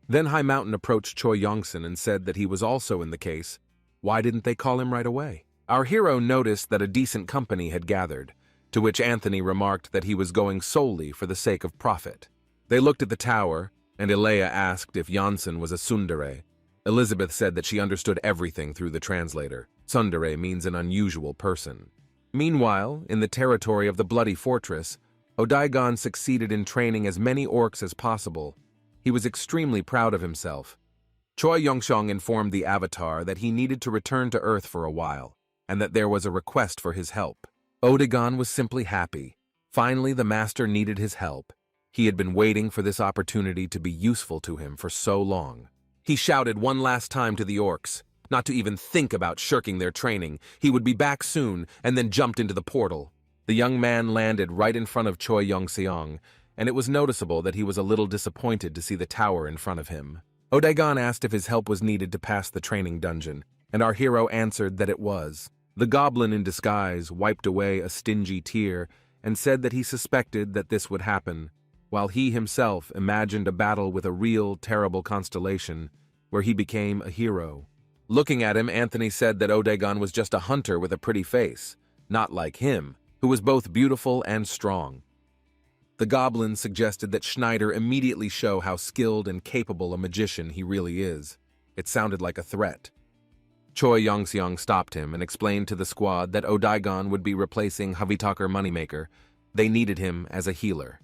Then High Mountain approached Choi Yongsan and said that he was also in the case. Why didn't they call him right away? Our hero noticed that a decent company had gathered, to which Anthony remarked that he was going solely for the sake of profit. They looked at the tower, and Ilea asked if Janssen was a tsundere. Elizabeth said that she understood everything through the translator. Tsundere means an unusual person. Meanwhile, in the territory of the Bloody Fortress, Odaigon succeeded in training as many orcs as possible, He was extremely proud of himself. Choi Yongxiong informed the Avatar that he needed to return to Earth for a while, and that there was a request for his help. Odagon was simply happy. Finally, the master needed his help. He had been waiting for this opportunity to be useful to him for so long. He shouted one last time to the orcs, not to even think about shirking their training. He would be back soon, and then jumped into the portal. The young man landed right in front of Choi Yongxiong, and it was noticeable that he was a little disappointed to see the tower in front of him. Odagon asked if his help was needed to pass the training dungeon, and our hero answered that it was. The goblin in disguise wiped away a stingy tear and said that he suspected that this would happen, while he himself imagined a battle with a real, terrible constellation, where he became a hero. Looking at him, Anthony said that Odagon was just a hunter with a pretty face, not like him, who was both beautiful and strong. The goblin suggested that Schneider immediately show how skilled and capable a magician he really is. It sounded like a threat. Choi Yongxiong stopped him and explained to the squad that Odagon would be replacing Havitakar Moneymaker. They needed him as a healer.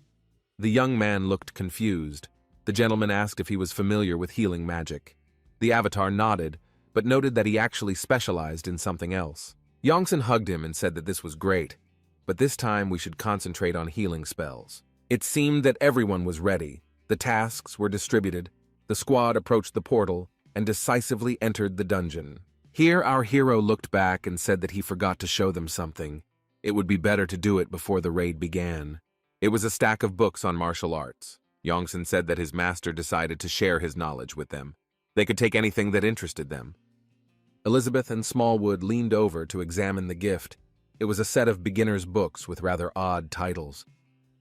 The young man looked confused. The gentleman asked if he was familiar with healing magic. The Avatar nodded, but noted that he actually specialized in something else. Yongsan hugged him and said that this was great, but this time we should concentrate on healing spells. It seemed that everyone was ready. The tasks were distributed. The squad approached the portal and decisively entered the dungeon. Here our hero looked back and said that he forgot to show them something. It would be better to do it before the raid began. It was a stack of books on martial arts. Yongsan said that his master decided to share his knowledge with them. They could take anything that interested them. Elizabeth and Smallwood leaned over to examine the gift. It was a set of beginner's books with rather odd titles.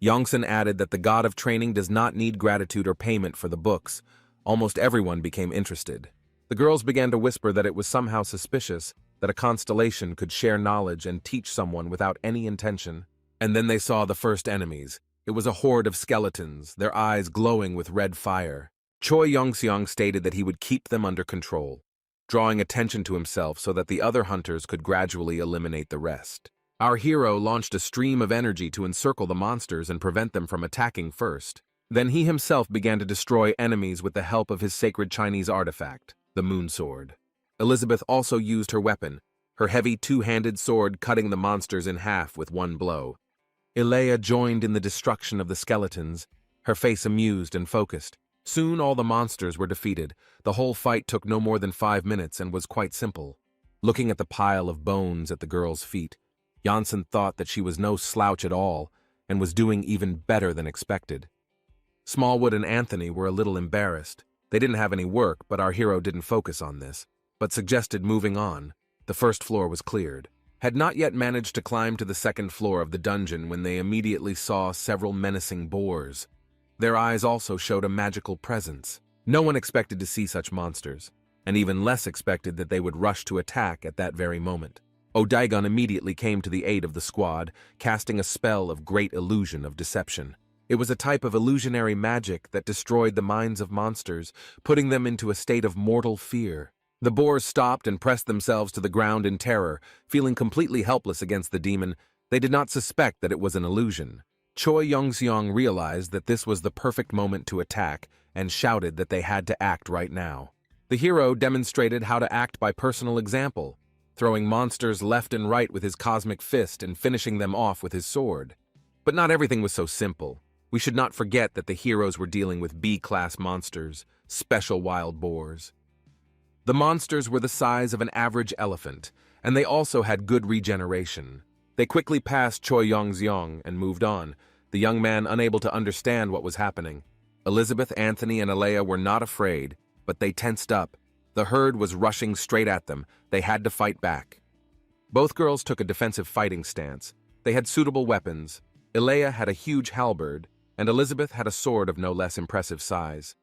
Yongsan added that the god of training does not need gratitude or payment for the books. Almost everyone became interested. The girls began to whisper that it was somehow suspicious that a constellation could share knowledge and teach someone without any intention. And then they saw the first enemies. It was a horde of skeletons, their eyes glowing with red fire. Choi Yongxiong stated that he would keep them under control, drawing attention to himself so that the other hunters could gradually eliminate the rest. Our hero launched a stream of energy to encircle the monsters and prevent them from attacking first. Then he himself began to destroy enemies with the help of his sacred Chinese artifact, the Moon Sword. Elizabeth also used her weapon, her heavy two-handed sword cutting the monsters in half with one blow. Ilea joined in the destruction of the skeletons, her face amused and focused. Soon all the monsters were defeated. The whole fight took no more than 5 minutes and was quite simple. Looking at the pile of bones at the girl's feet, Janssen thought that she was no slouch at all and was doing even better than expected. Smallwood and Anthony were a little embarrassed. They didn't have any work, but our hero didn't focus on this, but suggested moving on. The first floor was cleared. Had not yet managed to climb to the second floor of the dungeon when they immediately saw several menacing boars. Their eyes also showed a magical presence. No one expected to see such monsters, and even less expected that they would rush to attack at that very moment. Odagon immediately came to the aid of the squad, casting a spell of great illusion of deception. It was a type of illusionary magic that destroyed the minds of monsters, putting them into a state of mortal fear. The boars stopped and pressed themselves to the ground in terror, feeling completely helpless against the demon. They did not suspect that it was an illusion. Choi Yongxiong realized that this was the perfect moment to attack and shouted that they had to act right now. The hero demonstrated how to act by personal example, throwing monsters left and right with his cosmic fist and finishing them off with his sword. But not everything was so simple. We should not forget that the heroes were dealing with B-class monsters, special wild boars. The monsters were the size of an average elephant, and they also had good regeneration. They quickly passed Choi Yongxiong and moved on, the young man unable to understand what was happening. Elizabeth, Anthony, and Alea were not afraid, but they tensed up. The herd was rushing straight at them. They had to fight back. Both girls took a defensive fighting stance. They had suitable weapons. Alea had a huge halberd, and Elizabeth had a sword of no less impressive size.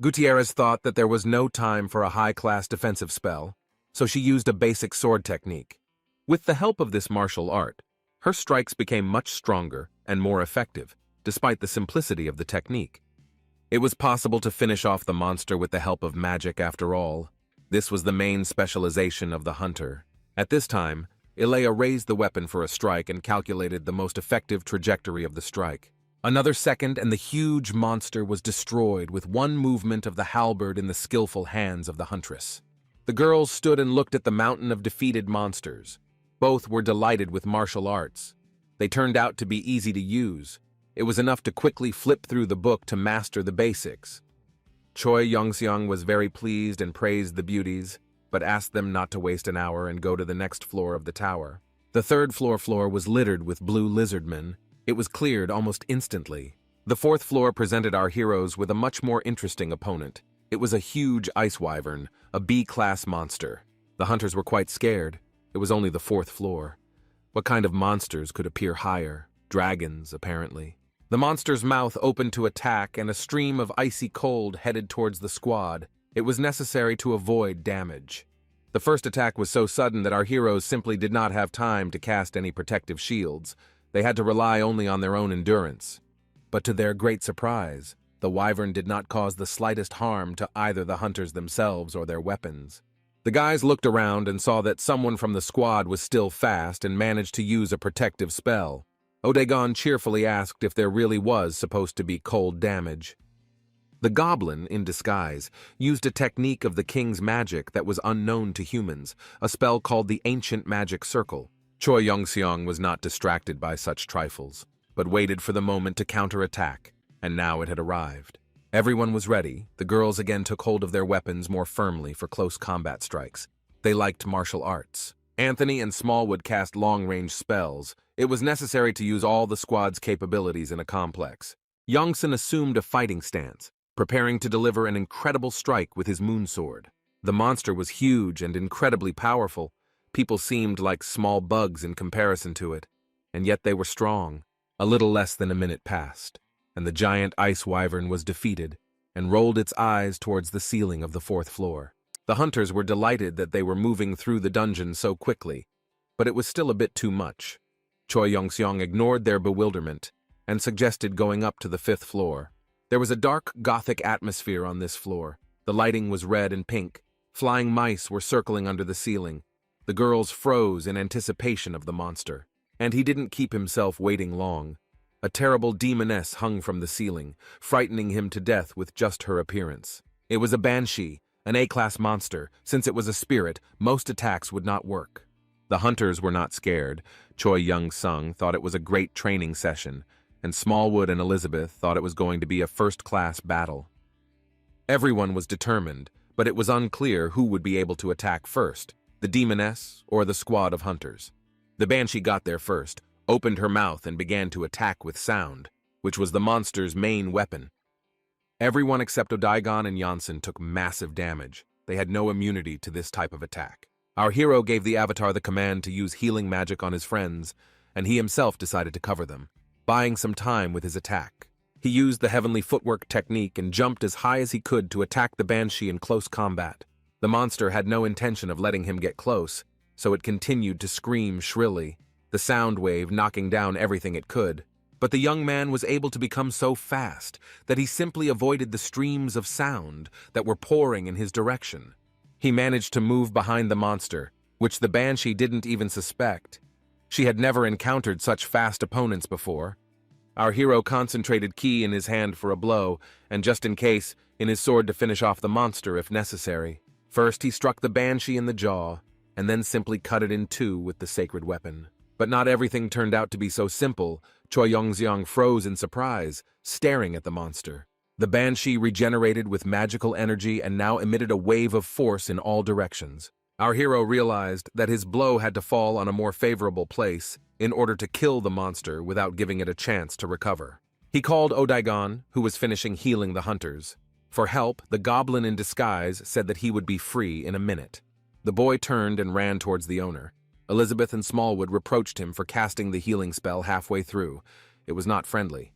Gutierrez thought that there was no time for a high-class defensive spell, so she used a basic sword technique. With the help of this martial art, her strikes became much stronger and more effective, despite the simplicity of the technique. It was possible to finish off the monster with the help of magic after all. This was the main specialization of the hunter. At this time, Ilea raised the weapon for a strike and calculated the most effective trajectory of the strike. Another second and the huge monster was destroyed with one movement of the halberd in the skillful hands of the huntress. The girls stood and looked at the mountain of defeated monsters. Both were delighted with martial arts. They turned out to be easy to use. It was enough to quickly flip through the book to master the basics. Choi Yongseong was very pleased and praised the beauties, but asked them not to waste an hour and go to the next floor of the tower. The third floor was littered with blue lizardmen. It was cleared almost instantly. The fourth floor presented our heroes with a much more interesting opponent. It was a huge ice wyvern, a B-class monster. The hunters were quite scared. It was only the fourth floor. What kind of monsters could appear higher? Dragons, apparently. The monster's mouth opened to attack, and a stream of icy cold headed towards the squad. It was necessary to avoid damage. The first attack was so sudden that our heroes simply did not have time to cast any protective shields. They had to rely only on their own endurance. But to their great surprise, the wyvern did not cause the slightest harm to either the hunters themselves or their weapons. The guys looked around and saw that someone from the squad was still fast and managed to use a protective spell. Odagon cheerfully asked if there really was supposed to be cold damage. The goblin, in disguise, used a technique of the king's magic that was unknown to humans, a spell called the Ancient Magic Circle. Choi Yongseong was not distracted by such trifles, but waited for the moment to counterattack, and now it had arrived. Everyone was ready. The girls again took hold of their weapons more firmly for close combat strikes. They liked martial arts. Anthony and Smallwood cast long-range spells. It was necessary to use all the squad's capabilities in a complex. Youngson assumed a fighting stance, preparing to deliver an incredible strike with his moonsword. The monster was huge and incredibly powerful. People seemed like small bugs in comparison to it, and yet they were strong. A little less than a minute passed, and the giant ice wyvern was defeated and rolled its eyes towards the ceiling of the fourth floor. The hunters were delighted that they were moving through the dungeon so quickly, but it was still a bit too much. Choi Yongseong ignored their bewilderment and suggested going up to the fifth floor. There was a dark, gothic atmosphere on this floor. The lighting was red and pink. Flying mice were circling under the ceiling. The girls froze in anticipation of the monster. And he didn't keep himself waiting long. A terrible demoness hung from the ceiling, frightening him to death with just her appearance. It was a banshee, an A-class monster. Since it was a spirit, most attacks would not work. The hunters were not scared. Choi Young-sung thought it was a great training session, and Smallwood and Elizabeth thought it was going to be a first-class battle. Everyone was determined, but it was unclear who would be able to attack first, the demoness or the squad of hunters. The banshee got there first, opened her mouth and began to attack with sound, which was the monster's main weapon. Everyone except Odaigon and Janssen took massive damage. They had no immunity to this type of attack. Our hero gave the avatar the command to use healing magic on his friends, and he himself decided to cover them, buying some time with his attack. He used the heavenly footwork technique and jumped as high as he could to attack the banshee in close combat. The monster had no intention of letting him get close, so it continued to scream shrilly, the sound wave knocking down everything it could. But the young man was able to become so fast that he simply avoided the streams of sound that were pouring in his direction. He managed to move behind the monster, which the banshee didn't even suspect. She had never encountered such fast opponents before. Our hero concentrated ki in his hand for a blow, and just in case, in his sword to finish off the monster if necessary. First he struck the banshee in the jaw, and then simply cut it in two with the sacred weapon. But not everything turned out to be so simple. Choi Yongseong froze in surprise, staring at the monster. The banshee regenerated with magical energy and now emitted a wave of force in all directions. Our hero realized that his blow had to fall on a more favorable place in order to kill the monster without giving it a chance to recover. He called Odaigon, who was finishing healing the hunters. For help, the goblin in disguise said that he would be free in a minute. The boy turned and ran towards the owner. Elizabeth and Smallwood reproached him for casting the healing spell halfway through. It was not friendly.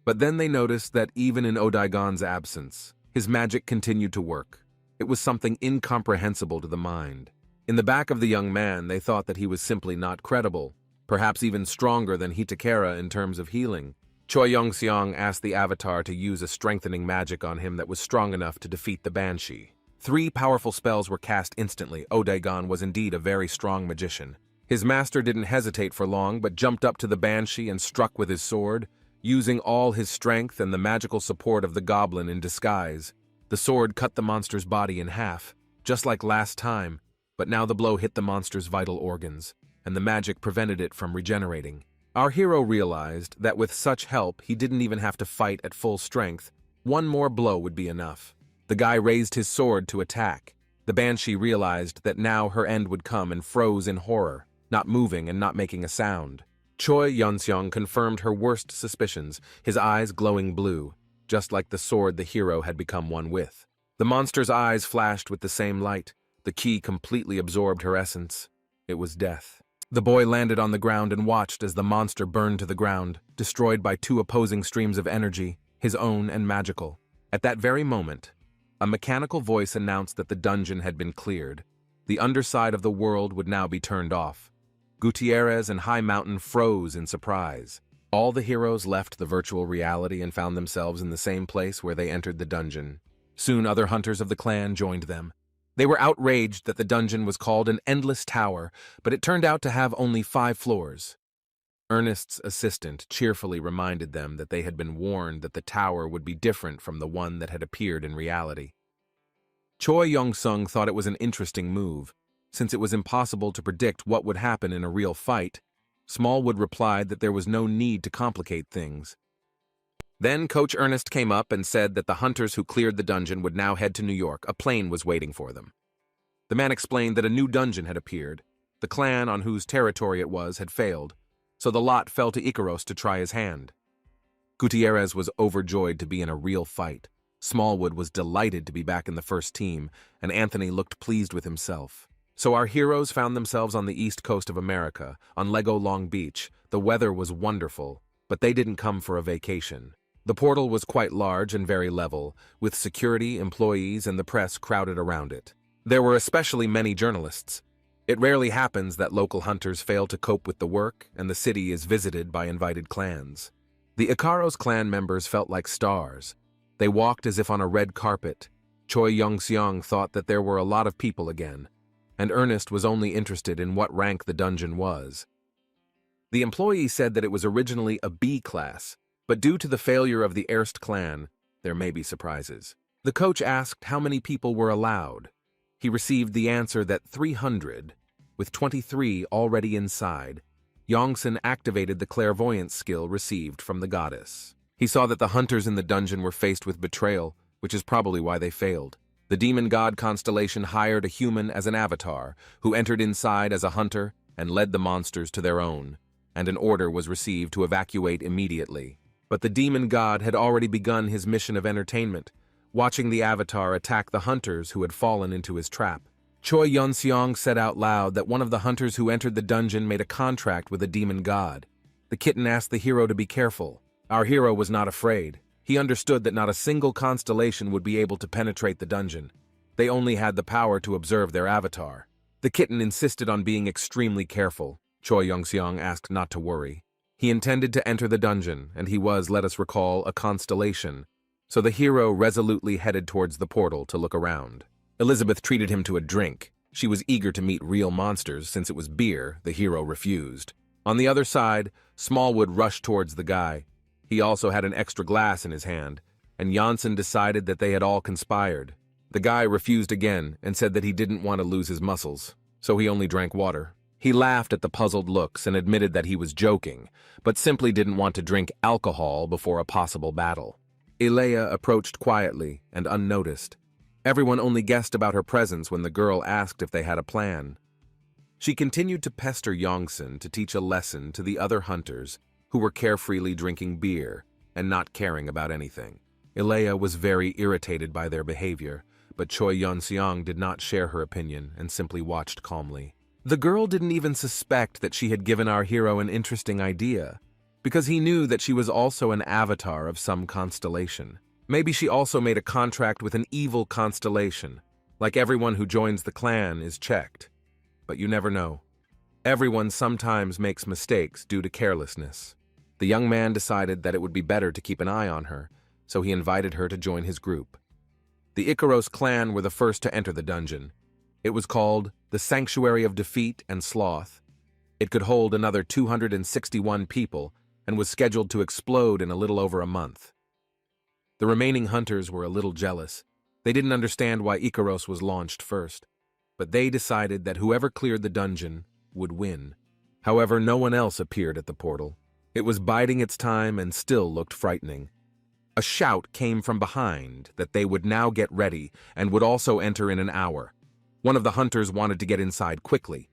But then they noticed that even in Odaigon's absence, his magic continued to work. It was something incomprehensible to the mind. In the back of the young man, they thought that he was simply not credible, perhaps even stronger than Hitakara in terms of healing. Choi Yongseong asked the avatar to use a strengthening magic on him that was strong enough to defeat the banshee. 3 powerful spells were cast instantly. Odaigon was indeed a very strong magician. His master didn't hesitate for long, but jumped up to the banshee and struck with his sword. Using all his strength and the magical support of the goblin in disguise, the sword cut the monster's body in half, just like last time, but now the blow hit the monster's vital organs, and the magic prevented it from regenerating. Our hero realized that with such help, he didn't even have to fight at full strength. One more blow would be enough. The guy raised his sword to attack. The banshee realized that now her end would come and froze in horror, not moving and not making a sound. Choi Yunseong confirmed her worst suspicions, his eyes glowing blue, just like the sword the hero had become one with. The monster's eyes flashed with the same light. The key completely absorbed her essence. It was death. The boy landed on the ground and watched as the monster burned to the ground, destroyed by two opposing streams of energy, his own and magical. At that very moment, a mechanical voice announced that the dungeon had been cleared. The underside of the world would now be turned off. Gutierrez and High Mountain froze in surprise. All the heroes left the virtual reality and found themselves in the same place where they entered the dungeon. Soon other hunters of the clan joined them. They were outraged that the dungeon was called an endless tower, but it turned out to have only 5 floors. Ernest's assistant cheerfully reminded them that they had been warned that the tower would be different from the one that had appeared in reality. Choi Yong-sung thought it was an interesting move. Since it was impossible to predict what would happen in a real fight, Smallwood replied that there was no need to complicate things. Then Coach Ernest came up and said that the hunters who cleared the dungeon would now head to New York. A plane was waiting for them. The man explained that a new dungeon had appeared. The clan on whose territory it was had failed, so the lot fell to Icaros to try his hand. Gutierrez was overjoyed to be in a real fight. Smallwood was delighted to be back in the first team, and Anthony looked pleased with himself. So our heroes found themselves on the east coast of America, on Lego Long Beach. The weather was wonderful, but they didn't come for a vacation. The portal was quite large and very level, with security, employees, and the press crowded around it. There were especially many journalists. It rarely happens that local hunters fail to cope with the work, and the city is visited by invited clans. The Icaros clan members felt like stars. They walked as if on a red carpet. Choi Yong-seong thought that there were a lot of people again, and Ernest was only interested in what rank the dungeon was. The employee said that it was originally a B class, but due to the failure of the Erst clan, there may be surprises. The coach asked how many people were allowed. He received the answer that 300, with 23 already inside. Yongsun activated the clairvoyance skill received from the goddess. He saw that the hunters in the dungeon were faced with betrayal, which is probably why they failed. The demon god constellation hired a human as an avatar, who entered inside as a hunter and led the monsters to their own, and an order was received to evacuate immediately. But the demon god had already begun his mission of entertainment, watching the avatar attack the hunters who had fallen into his trap. Choi Yun-seong said out loud that one of the hunters who entered the dungeon made a contract with a demon god. The kitten asked the hero to be careful. Our hero was not afraid. He understood that not a single constellation would be able to penetrate the dungeon. They only had the power to observe their avatar. The kitten insisted on being extremely careful. Choi Yong-seong asked not to worry. He intended to enter the dungeon, and he was, let us recall, a constellation. So the hero resolutely headed towards the portal to look around. Elizabeth treated him to a drink. She was eager to meet real monsters. Since it was beer, the hero refused. On the other side, Smallwood rushed towards the guy. He also had an extra glass in his hand, and Janssen decided that they had all conspired. The guy refused again and said that he didn't want to lose his muscles, so he only drank water. He laughed at the puzzled looks and admitted that he was joking, but simply didn't want to drink alcohol before a possible battle. Ilea approached quietly and unnoticed. Everyone only guessed about her presence when the girl asked if they had a plan. She continued to pester Yongsun to teach a lesson to the other hunters who were carefreely drinking beer and not caring about anything. Ilea was very irritated by their behavior, but Choi Yun-seong did not share her opinion and simply watched calmly. The girl didn't even suspect that she had given our hero an interesting idea, because he knew that she was also an avatar of some constellation. Maybe she also made a contract with an evil constellation, like everyone who joins the clan is checked. But you never know. Everyone sometimes makes mistakes due to carelessness. The young man decided that it would be better to keep an eye on her, so he invited her to join his group. The Icaros clan were the first to enter the dungeon. It was called the Sanctuary of Defeat and Sloth. It could hold another 261 people, and was scheduled to explode in a little over a month. The remaining hunters were a little jealous. They didn't understand why Icaros was launched first, but they decided that whoever cleared the dungeon would win. However, no one else appeared at the portal. It was biding its time and still looked frightening. A shout came from behind that they would now get ready and would also enter in an hour. One of the hunters wanted to get inside quickly.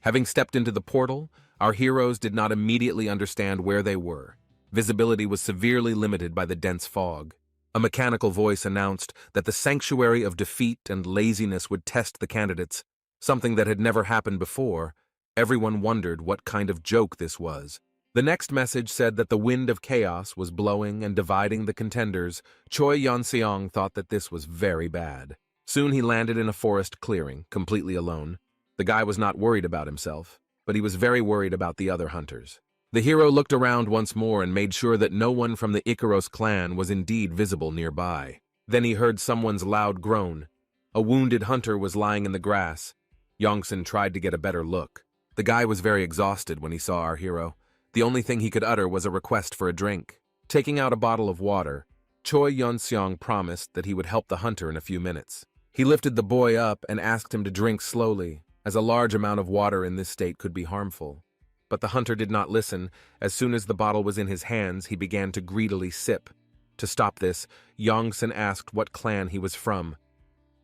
Having stepped into the portal, our heroes did not immediately understand where they were. Visibility was severely limited by the dense fog. A mechanical voice announced that the sanctuary of defeat and laziness would test the candidates, something that had never happened before. Everyone wondered what kind of joke this was. The next message said that the wind of chaos was blowing and dividing the contenders. Choi Yeon-seong thought that this was very bad. Soon he landed in a forest clearing, completely alone. The guy was not worried about himself, but he was very worried about the other hunters. The hero looked around once more and made sure that no one from the Icaros clan was indeed visible nearby. Then he heard someone's loud groan. A wounded hunter was lying in the grass. Yongsan tried to get a better look. The guy was very exhausted when he saw our hero. The only thing he could utter was a request for a drink. Taking out a bottle of water, Choi Yeon-seong promised that he would help the hunter in a few minutes. He lifted the boy up and asked him to drink slowly, as a large amount of water in this state could be harmful. But the hunter did not listen. As soon as the bottle was in his hands, he began to greedily sip. To stop this, Yongsan asked what clan he was from.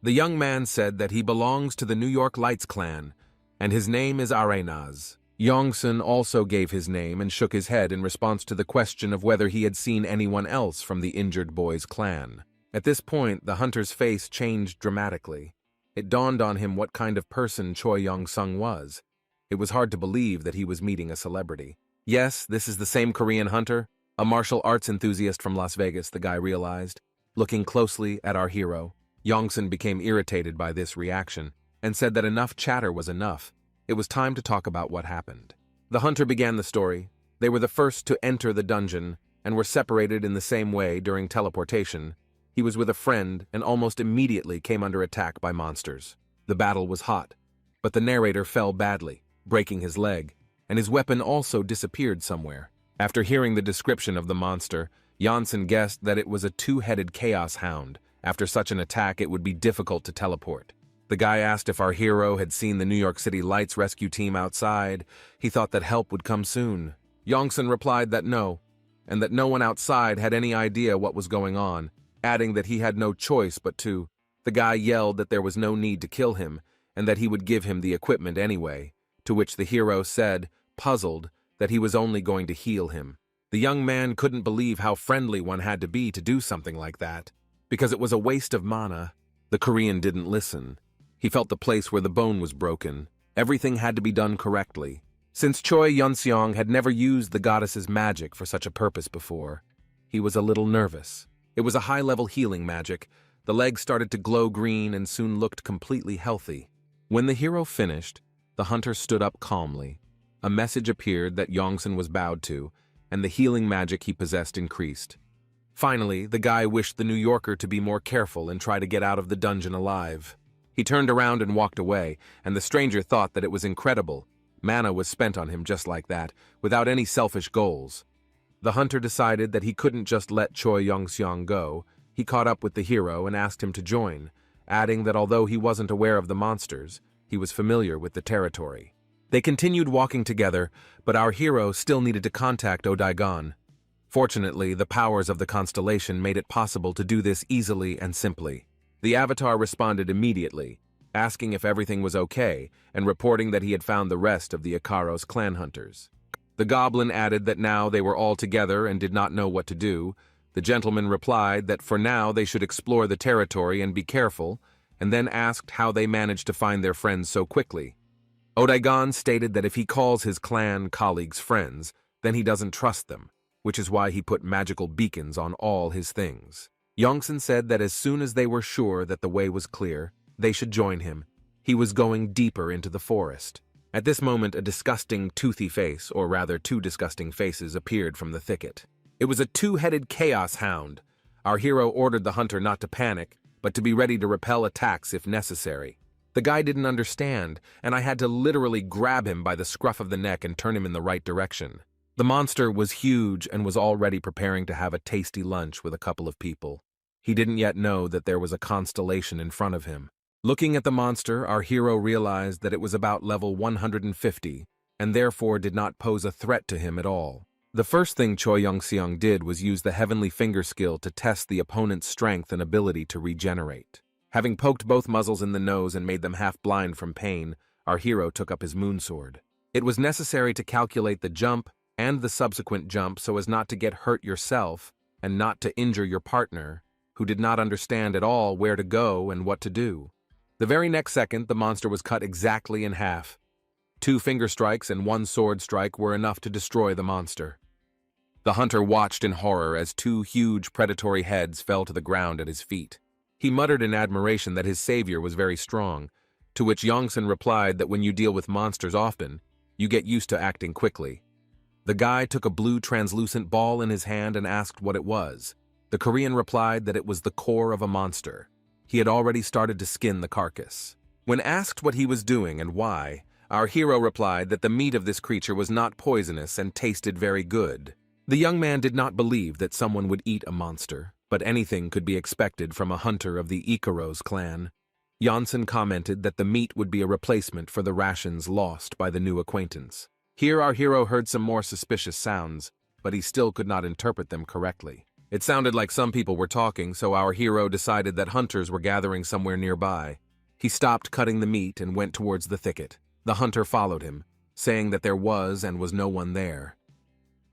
The young man said that he belongs to the New York Lights clan, and his name is Arenaz. Yongsan also gave his name and shook his head in response to the question of whether he had seen anyone else from the injured boy's clan. At this point, the hunter's face changed dramatically. It dawned on him what kind of person Choi Yong-sung was. It was hard to believe that he was meeting a celebrity. Yes, this is the same Korean hunter, a martial arts enthusiast from Las Vegas, the guy realized. Looking closely at our hero, Yongsan became irritated by this reaction and said that enough chatter was enough. It was time to talk about what happened. The hunter began the story. They were the first to enter the dungeon and were separated in the same way during teleportation. He was with a friend and almost immediately came under attack by monsters. The battle was hot, but the narrator fell badly, breaking his leg, and his weapon also disappeared somewhere. After hearing the description of the monster, Yongsan guessed that it was a two-headed chaos hound. After such an attack, it would be difficult to teleport. The guy asked if our hero had seen the New York City Lights rescue team outside. He thought that help would come soon. Yongsan replied that no, and that no one outside had any idea what was going on, adding that he had no choice but to. The guy yelled that there was no need to kill him, and that he would give him the equipment anyway, to which the hero said, puzzled, that he was only going to heal him. The young man couldn't believe how friendly one had to be to do something like that, because it was a waste of mana. The Korean didn't listen. He felt the place where the bone was broken. Everything had to be done correctly. Since Choi Yeon-seong had never used the goddess's magic for such a purpose before, he was a little nervous. It was a high-level healing magic. The leg started to glow green and soon looked completely healthy. When the hero finished, the hunter stood up calmly. A message appeared that Yongsan was bowed to, and the healing magic he possessed increased. Finally, the guy wished the New Yorker to be more careful and try to get out of the dungeon alive. He turned around and walked away, and the stranger thought that it was incredible. Mana was spent on him just like that, without any selfish goals. The hunter decided that he couldn't just let Choi Yeon-seong go. He caught up with the hero and asked him to join, adding that although he wasn't aware of the monsters, he was familiar with the territory. They continued walking together, but our hero still needed to contact Odaigon. Fortunately, the powers of the constellation made it possible to do this easily and simply. The avatar responded immediately, asking if everything was okay and reporting that he had found the rest of the Icaros clan hunters. The goblin added that now they were all together and did not know what to do. The gentleman replied that for now they should explore the territory and be careful, and then asked how they managed to find their friends so quickly. Odaigon stated that if he calls his clan colleagues friends, then he doesn't trust them, which is why he put magical beacons on all his things. Yongsan said that as soon as they were sure that the way was clear, they should join him. He was going deeper into the forest. At this moment, a disgusting, toothy face, or rather 2 disgusting faces, appeared from the thicket. It was a two-headed chaos hound. Our hero ordered the hunter not to panic, but to be ready to repel attacks if necessary. The guy didn't understand, and I had to literally grab him by the scruff of the neck and turn him in the right direction. The monster was huge and was already preparing to have a tasty lunch with a couple of people. He didn't yet know that there was a constellation in front of him. Looking at the monster, our hero realized that it was about level 150, and therefore did not pose a threat to him at all. The first thing Choi Young-seong did was use the Heavenly Finger skill to test the opponent's strength and ability to regenerate. Having poked both muzzles in the nose and made them half-blind from pain, our hero took up his moonsword. It was necessary to calculate the jump and the subsequent jump so as not to get hurt yourself and not to injure your partner, who did not understand at all where to go and what to do. The very next second, the monster was cut exactly in half. 2 finger strikes and 1 sword strike were enough to destroy the monster. The hunter watched in horror as 2 huge predatory heads fell to the ground at his feet. He muttered in admiration that his savior was very strong, to which Yongsun replied that when you deal with monsters often, you get used to acting quickly. The guy took a blue translucent ball in his hand and asked what it was. The Korean replied that it was the core of a monster. He had already started to skin the carcass. When asked what he was doing and why, our hero replied that the meat of this creature was not poisonous and tasted very good. The young man did not believe that someone would eat a monster, but anything could be expected from a hunter of the Ikaros clan. Janssen commented that the meat would be a replacement for the rations lost by the new acquaintance. Here our hero heard some more suspicious sounds, but he still could not interpret them correctly. It sounded like some people were talking, so our hero decided that hunters were gathering somewhere nearby. He stopped cutting the meat and went towards the thicket. The hunter followed him, saying that there was and was no one there.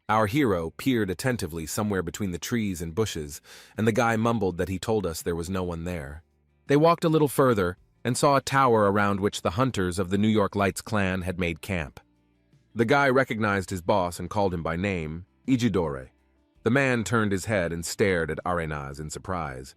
Our hero peered attentively somewhere between the trees and bushes, and the guy mumbled that he told us there was no one there. They walked a little further and saw a tower around which the hunters of the New York Lights clan had made camp. The guy recognized his boss and called him by name, Ijidore. The man turned his head and stared at Arenaz in surprise.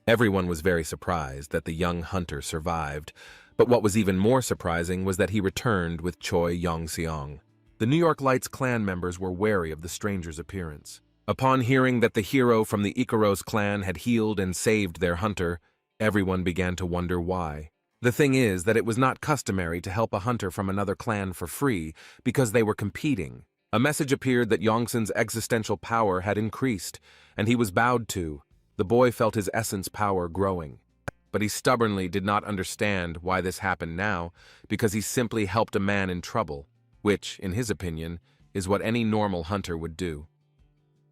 Everyone was very surprised that the young hunter survived, but what was even more surprising was that he returned with Choi Young-seong. The New York Lights clan members were wary of the stranger's appearance. Upon hearing that the hero from the Ikaros clan had healed and saved their hunter, everyone began to wonder why. The thing is that it was not customary to help a hunter from another clan for free because they were competing. A message appeared that Yongsun's existential power had increased, and he was bowed to. The boy felt his essence power growing. But he stubbornly did not understand why this happened now, because he simply helped a man in trouble, which, in his opinion, is what any normal hunter would do.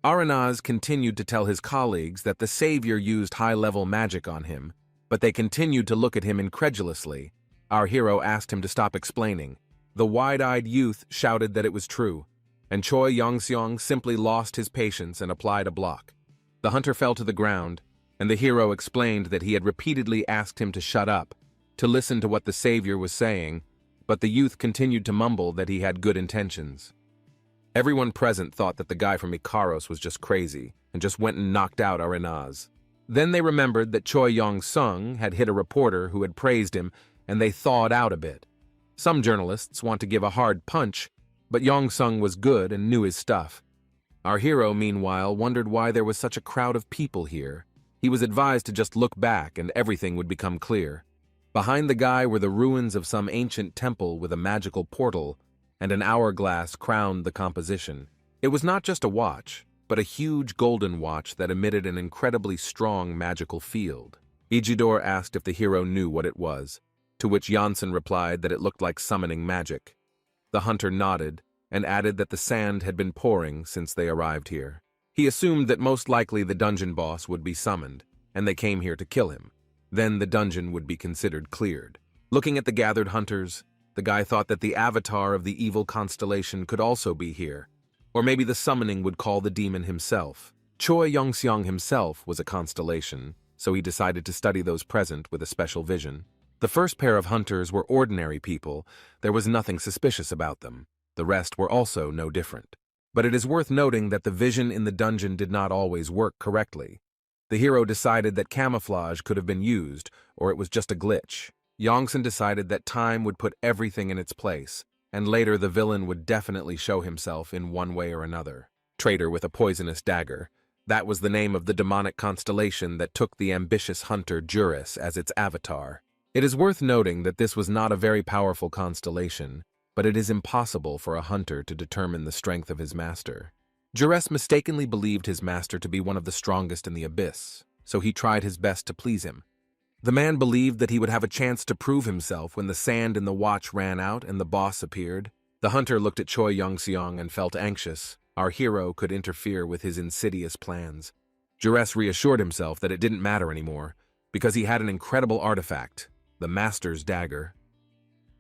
Arenaz continued to tell his colleagues that the savior used high-level magic on him, but they continued to look at him incredulously. Our hero asked him to stop explaining. The wide-eyed youth shouted that it was true, and Choi Young-seong simply lost his patience and applied a block. The hunter fell to the ground, and the hero explained that he had repeatedly asked him to shut up, to listen to what the savior was saying, but the youth continued to mumble that he had good intentions. Everyone present thought that the guy from Ikaros was just crazy, and just went and knocked out Arenaz. Then they remembered that Choi Young-seong had hit a reporter who had praised him, and they thawed out a bit. Some journalists want to give a hard punch, but Young-seong was good and knew his stuff. Our hero, meanwhile, wondered why there was such a crowd of people here. He was advised to just look back and everything would become clear. Behind the guy were the ruins of some ancient temple with a magical portal, and an hourglass crowned the composition. It was not just a watch, but a huge golden watch that emitted an incredibly strong magical field. Ijidor asked if the hero knew what it was, to which Janssen replied that it looked like summoning magic. The hunter nodded and added that the sand had been pouring since they arrived here. He assumed that most likely the dungeon boss would be summoned, and they came here to kill him. Then the dungeon would be considered cleared. Looking at the gathered hunters, the guy thought that the avatar of the evil constellation could also be here, or maybe the summoning would call the demon himself. Choi Young-seong himself was a constellation, so he decided to study those present with a special vision. The first pair of hunters were ordinary people. There was nothing suspicious about them. The rest were also no different. But it is worth noting that the vision in the dungeon did not always work correctly. The hero decided that camouflage could have been used, or it was just a glitch. Yongsun decided that time would put everything in its place, and later the villain would definitely show himself in one way or another. Traitor with a poisonous dagger. That was the name of the demonic constellation that took the ambitious hunter Juris as its avatar. It is worth noting that this was not a very powerful constellation. but it is impossible for a hunter to determine the strength of his master. Jures mistakenly believed his master to be one of the strongest in the abyss, so he tried his best to please him. The man believed that he would have a chance to prove himself when the sand in the watch ran out and the boss appeared. The hunter looked at Choi Young-seong and felt anxious. Our hero could interfere with his insidious plans. Jures reassured himself that it didn't matter anymore, because he had an incredible artifact, the Master's Dagger.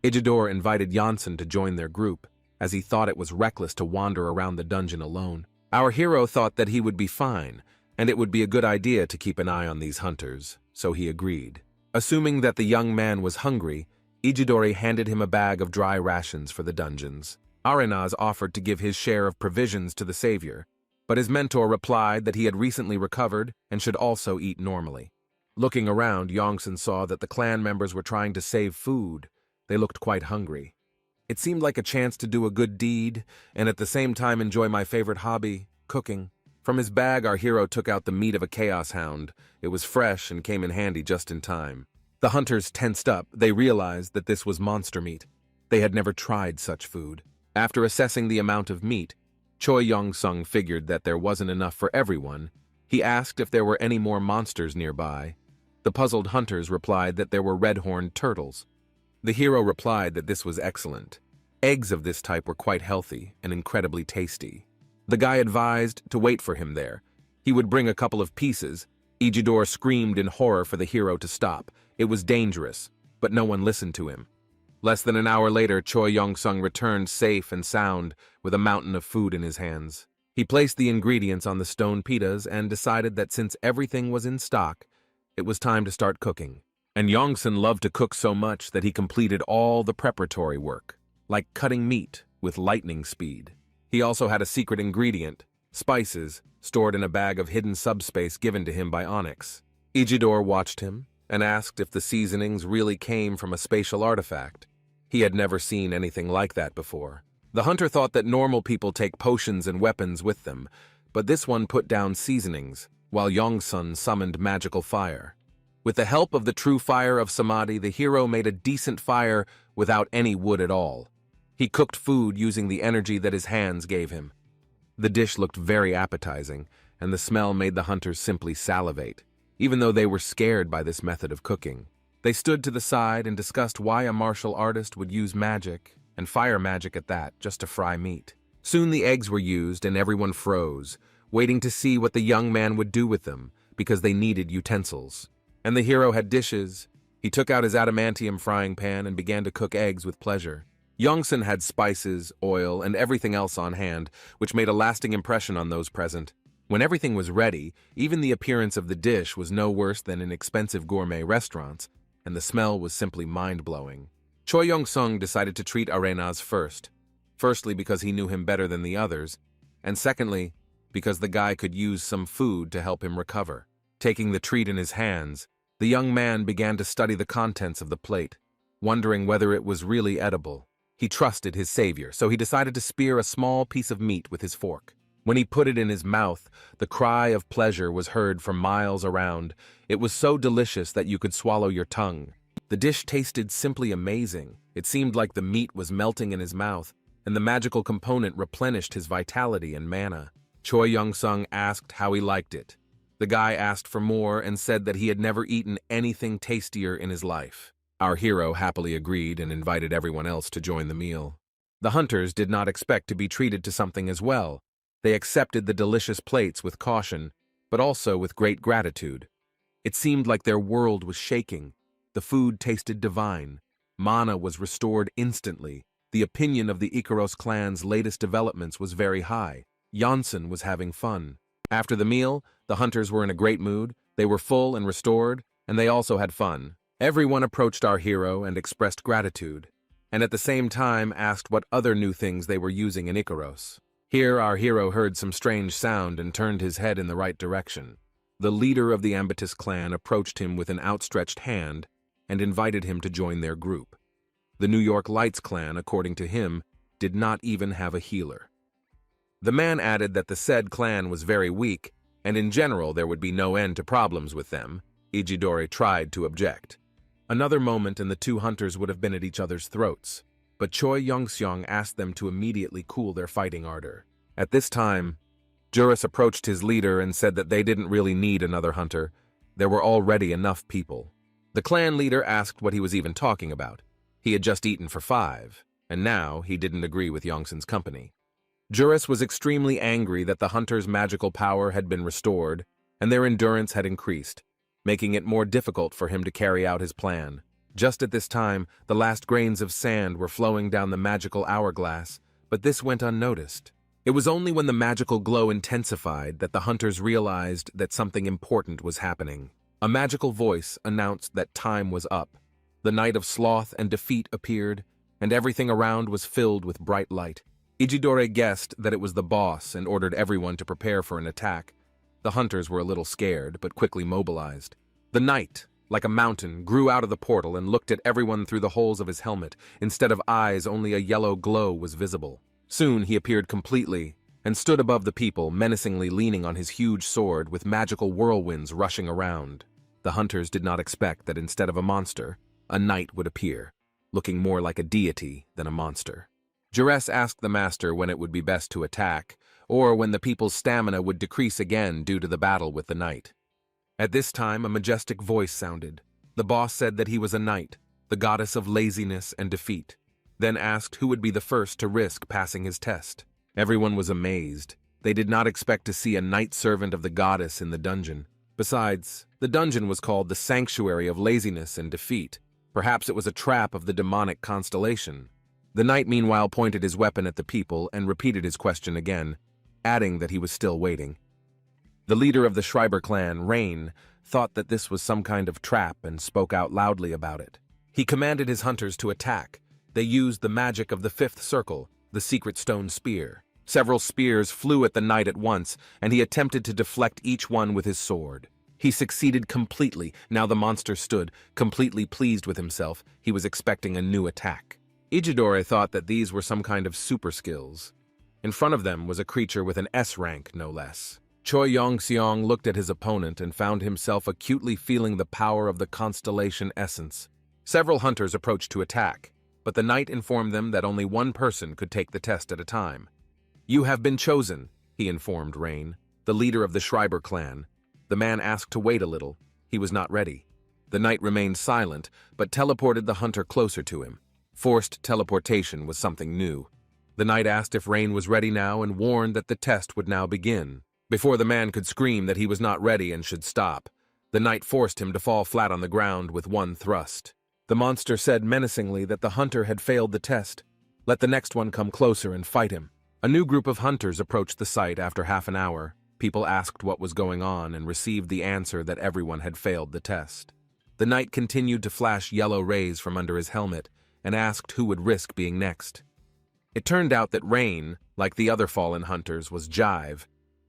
Ijidor invited Janssen to join their group, as he thought it was reckless to wander around the dungeon alone. Our hero thought that he would be fine, and it would be a good idea to keep an eye on these hunters, so he agreed. Assuming that the young man was hungry, Ijidori handed him a bag of dry rations for the dungeons. Arenaz offered to give his share of provisions to the savior, but his mentor replied that he had recently recovered and should also eat normally. Looking around, Yongsan saw that the clan members were trying to save food. They looked quite hungry. It seemed like a chance to do a good deed, and at the same time enjoy my favorite hobby, cooking. From his bag, our hero took out the meat of a chaos hound. It was fresh and came in handy just in time. The hunters tensed up. They realized that this was monster meat. They had never tried such food. After assessing the amount of meat, Choi Young-sung figured that there wasn't enough for everyone. He asked if there were any more monsters nearby. The puzzled hunters replied that there were red-horned turtles. The hero replied that this was excellent. Eggs of this type were quite healthy and incredibly tasty. The guy advised to wait for him there. He would bring a couple of pieces. Ijidor screamed in horror for the hero to stop. It was dangerous, but no one listened to him. Less than an hour later, Choi Young-sung returned safe and sound with a mountain of food in his hands. He placed the ingredients on the stone pitas and decided that since everything was in stock, it was time to start cooking. And Yongsan loved to cook so much that he completed all the preparatory work, like cutting meat with lightning speed. He also had a secret ingredient, spices, stored in a bag of hidden subspace given to him by Onyx. Ijidor watched him and asked if the seasonings really came from a spatial artifact. He had never seen anything like that before. The hunter thought that normal people take potions and weapons with them, but this one put down seasonings, while Yongsun summoned magical fire. With the help of the true fire of Samadhi, the hero made a decent fire without any wood at all. He cooked food using the energy that his hands gave him. The dish looked very appetizing, and the smell made the hunters simply salivate, even though they were scared by this method of cooking. They stood to the side and discussed why a martial artist would use magic, and fire magic at that, just to fry meat. Soon the eggs were used and everyone froze, waiting to see what the young man would do with them, because they needed utensils. And the hero had dishes. He took out his adamantium frying pan and began to cook eggs with pleasure. Yongsan had spices, oil, and everything else on hand, which made a lasting impression on those present. When everything was ready, even the appearance of the dish was no worse than in expensive gourmet restaurants, and the smell was simply mind-blowing. Choi Young-sung decided to treat Arenaz first. Firstly, because he knew him better than the others, and secondly, because the guy could use some food to help him recover. Taking the treat in his hands, the young man began to study the contents of the plate, wondering whether it was really edible. He trusted his savior, so he decided to spear a small piece of meat with his fork. When he put it in his mouth, the cry of pleasure was heard from miles around. It was so delicious that you could swallow your tongue. The dish tasted simply amazing. It seemed like the meat was melting in his mouth, and the magical component replenished his vitality and mana. Choi Young-sung asked how he liked it. The guy asked for more and said that he had never eaten anything tastier in his life. Our hero happily agreed and invited everyone else to join the meal. The hunters did not expect to be treated to something as well. They accepted the delicious plates with caution, but also with great gratitude. It seemed like their world was shaking. The food tasted divine. Mana was restored instantly. The opinion of the Ikaros clan's latest developments was very high. Janssen was having fun. After the meal, the hunters were in a great mood. They were full and restored, and they also had fun. Everyone approached our hero and expressed gratitude, and at the same time asked what other new things they were using in Ikaros. Here our hero heard some strange sound and turned his head in the right direction. The leader of the Ambatus clan approached him with an outstretched hand and invited him to join their group. The New York Lights clan, according to him, did not even have a healer. The man added that the said clan was very weak, and in general there would be no end to problems with them. Ijidori tried to object. Another moment and the two hunters would have been at each other's throats. but Choi Youngseong asked them to immediately cool their fighting ardor. At this time, Juris approached his leader and said that they didn't really need another hunter. There were already enough people. The clan leader asked what he was even talking about. He had just eaten for 5, and now he didn't agree with Yongson's company. Juris was extremely angry that the hunters' magical power had been restored, and their endurance had increased, making it more difficult for him to carry out his plan. Just at this time, the last grains of sand were flowing down the magical hourglass, but this went unnoticed. It was only when the magical glow intensified that the hunters realized that something important was happening. A magical voice announced that time was up. The night of sloth and defeat appeared, and everything around was filled with bright light. Ijidore guessed that it was the boss and ordered everyone to prepare for an attack. The hunters were a little scared, but quickly mobilized. The knight, like a mountain, grew out of the portal and looked at everyone through the holes of his helmet. Instead of eyes, only a yellow glow was visible. Soon he appeared completely and stood above the people, menacingly leaning on his huge sword with magical whirlwinds rushing around. The hunters did not expect that instead of a monster, a knight would appear, looking more like a deity than a monster. Juris asked the master when it would be best to attack, or when the people's stamina would decrease again due to the battle with the knight. At this time, a majestic voice sounded. The boss said that he was a knight, the goddess of laziness and defeat, then asked who would be the first to risk passing his test. Everyone was amazed. They did not expect to see a knight servant of the goddess in the dungeon. Besides, the dungeon was called the Sanctuary of Laziness and Defeat. Perhaps it was a trap of the demonic constellation. The knight meanwhile pointed his weapon at the people and repeated his question again, adding that he was still waiting. The leader of the Schreiber clan, Rain, thought that this was some kind of trap and spoke out loudly about it. He commanded his hunters to attack. They used the magic of the 5th circle, the secret stone spear. Several spears flew at the knight at once, and he attempted to deflect each one with his sword. He succeeded completely. Now the monster stood, completely pleased with himself. He was expecting a new attack. Ijidore thought that these were some kind of super skills. In front of them was a creature with an S rank, no less. Choi Yongseong looked at his opponent and found himself acutely feeling the power of the constellation essence. Several hunters approached to attack, but the knight informed them that only one person could take the test at a time. "You have been chosen," he informed Rain, the leader of the Schreiber clan. The man asked to wait a little. He was not ready. The knight remained silent, but teleported the hunter closer to him. Forced teleportation was something new. The knight asked if Rain was ready now and warned that the test would now begin. Before the man could scream that he was not ready and should stop, the knight forced him to fall flat on the ground with one thrust. The monster said menacingly that the hunter had failed the test. Let the next one come closer and fight him. A new group of hunters approached the site after half an hour. People asked what was going on and received the answer that everyone had failed the test. The knight continued to flash yellow rays from under his helmet and asked who would risk being next. It turned out that Rain, like the other fallen hunters, was Jive.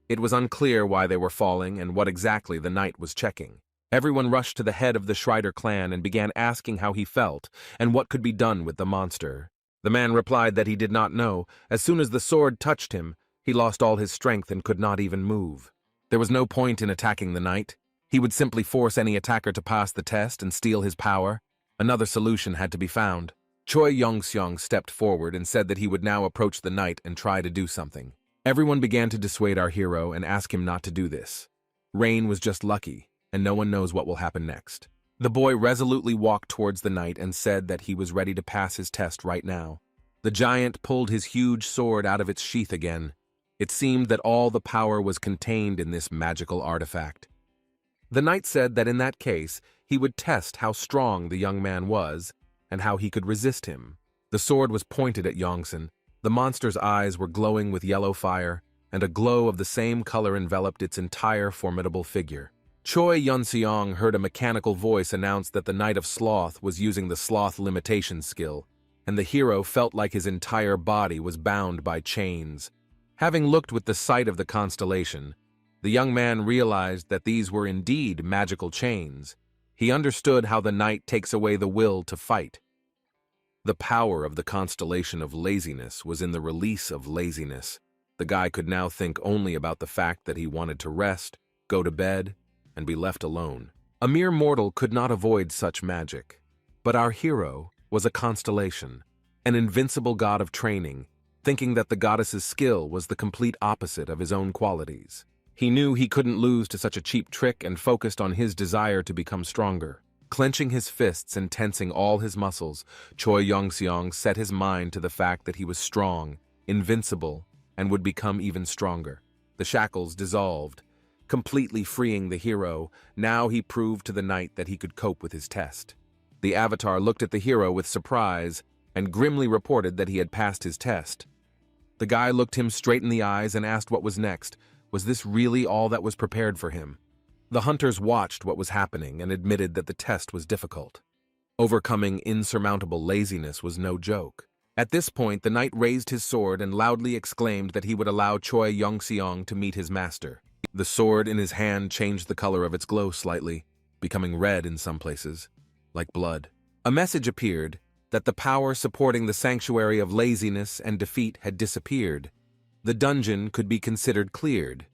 It was unclear why they were falling and what exactly the knight was checking. Everyone rushed to the head of the Schreiber clan and began asking how he felt and what could be done with the monster. The man replied that he did not know. As soon as the sword touched him, he lost all his strength and could not even move. There was no point in attacking the knight. He would simply force any attacker to pass the test and steal his power. Another solution had to be found. Choi Yongseong stepped forward and said that he would now approach the knight and try to do something. Everyone began to dissuade our hero and ask him not to do this. Rain was just lucky, and no one knows what will happen next. The boy resolutely walked towards the knight and said that he was ready to pass his test right now. The giant pulled his huge sword out of its sheath again. It seemed that all the power was contained in this magical artifact. The knight said that in that case, he would test how strong the young man was and how he could resist him. The sword was pointed at Yongsan. The monster's eyes were glowing with yellow fire, and a glow of the same color enveloped its entire formidable figure. Choi Yunseong heard a mechanical voice announce that the Knight of Sloth was using the Sloth Limitation skill, and the hero felt like his entire body was bound by chains. Having looked with the sight of the constellation, the young man realized that these were indeed magical chains. He understood how the knight takes away the will to fight. The power of the constellation of laziness was in the release of laziness. The guy could now think only about the fact that he wanted to rest, go to bed, and be left alone. A mere mortal could not avoid such magic. But our hero was a constellation. an invincible god of training, thinking that the goddess's skill was the complete opposite of his own qualities. He knew he couldn't lose to such a cheap trick and focused on his desire to become stronger. Clenching his fists and tensing all his muscles, Choi Yongseong set his mind to the fact that he was strong, invincible, and would become even stronger. The shackles dissolved, completely freeing the hero. Now he proved to the knight that he could cope with his test. The avatar looked at the hero with surprise and grimly reported that he had passed his test. The guy looked him straight in the eyes and asked what was next. Was this really all that was prepared for him? The hunters watched what was happening and admitted that the test was difficult. Overcoming insurmountable laziness was no joke. At this point, the knight raised his sword and loudly exclaimed that he would allow Choi Yongseong to meet his master. The sword in his hand changed the color of its glow slightly, becoming red in some places, like blood. A message appeared that the power supporting the sanctuary of laziness and defeat had disappeared. The dungeon could be considered cleared.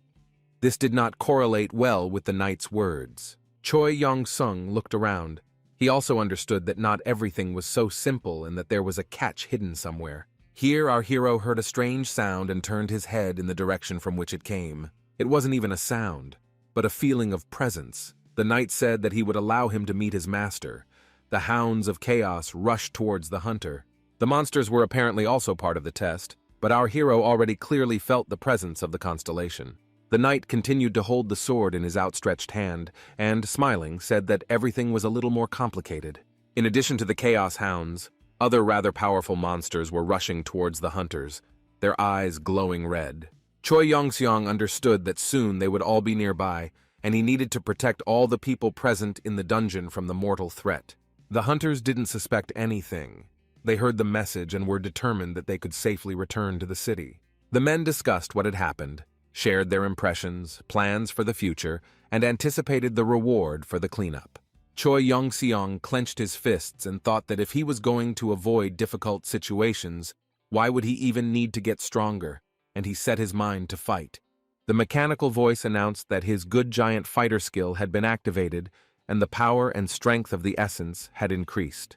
This did not correlate well with the knight's words. Choi Yong-sung looked around. He also understood that not everything was so simple and that there was a catch hidden somewhere. Here our hero heard a strange sound and turned his head in the direction from which it came. It wasn't even a sound, but a feeling of presence. The knight said that he would allow him to meet his master. The hounds of chaos rushed towards the hunter. The monsters were apparently also part of the test, but our hero already clearly felt the presence of the constellation. The knight continued to hold the sword in his outstretched hand and, smiling, said that everything was a little more complicated. In addition to the chaos hounds, other rather powerful monsters were rushing towards the hunters, their eyes glowing red. Choi Yongseong understood that soon they would all be nearby, and he needed to protect all the people present in the dungeon from the mortal threat. The hunters didn't suspect anything. They heard the message and were determined that they could safely return to the city. The men discussed what had happened, shared their impressions, plans for the future, and anticipated the reward for the cleanup. Choi Yongseong clenched his fists and thought that if he was going to avoid difficult situations, why would he even need to get stronger? And he set his mind to fight. The mechanical voice announced that his good giant fighter skill had been activated and the power and strength of the essence had increased.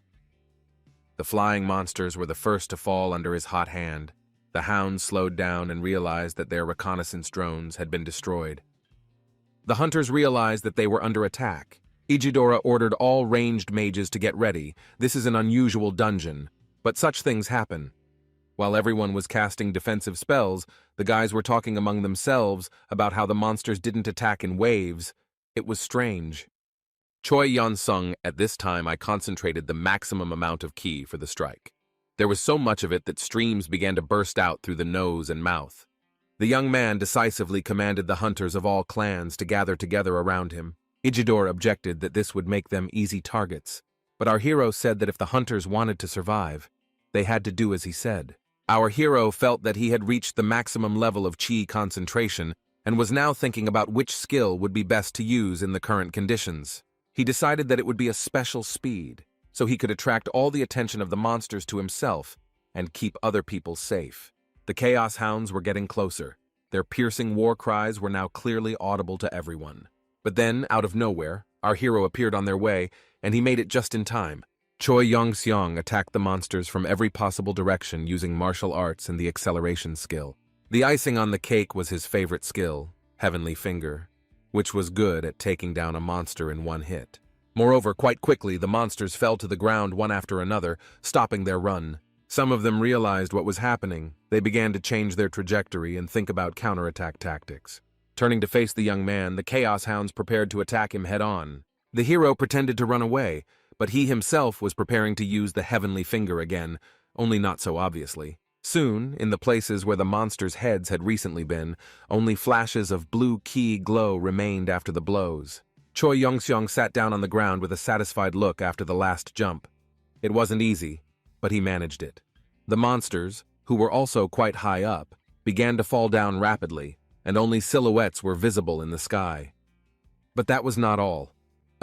The flying monsters were the first to fall under his hot hand. The hounds slowed down and realized that their reconnaissance drones had been destroyed. The hunters realized that they were under attack. Ijidora ordered all ranged mages to get ready. This is an unusual dungeon, but such things happen. While everyone was casting defensive spells, the guys were talking among themselves about how the monsters didn't attack in waves. It was strange. Choi Yon-sung, at this time I concentrated the maximum amount of ki for the strike. There was so much of it that streams began to burst out through the nose and mouth. The young man decisively commanded the hunters of all clans to gather together around him. Ijidor objected that this would make them easy targets, but our hero said that if the hunters wanted to survive, they had to do as he said. Our hero felt that he had reached the maximum level of chi concentration and was now thinking about which skill would be best to use in the current conditions. He decided that it would be a special speed, so he could attract all the attention of the monsters to himself and keep other people safe. The Chaos Hounds were getting closer. Their piercing war cries were now clearly audible to everyone. But then, out of nowhere, our hero appeared on their way, and he made it just in time. Choi Yong-seong attacked the monsters from every possible direction using martial arts and the acceleration skill. The icing on the cake was his favorite skill, Heavenly Finger, which was good at taking down a monster in one hit. Moreover, quite quickly, the monsters fell to the ground one after another, stopping their run. Some of them realized what was happening. They began to change their trajectory and think about counterattack tactics. Turning to face the young man, the Chaos Hounds prepared to attack him head-on. The hero pretended to run away, but he himself was preparing to use the Heavenly Finger again, only not so obviously. Soon, in the places where the monsters' heads had recently been, only flashes of blue ki glow remained after the blows. Choi Yong-seong sat down on the ground with a satisfied look after the last jump. It wasn't easy, but he managed it. The monsters, who were also quite high up, began to fall down rapidly, and only silhouettes were visible in the sky. But that was not all.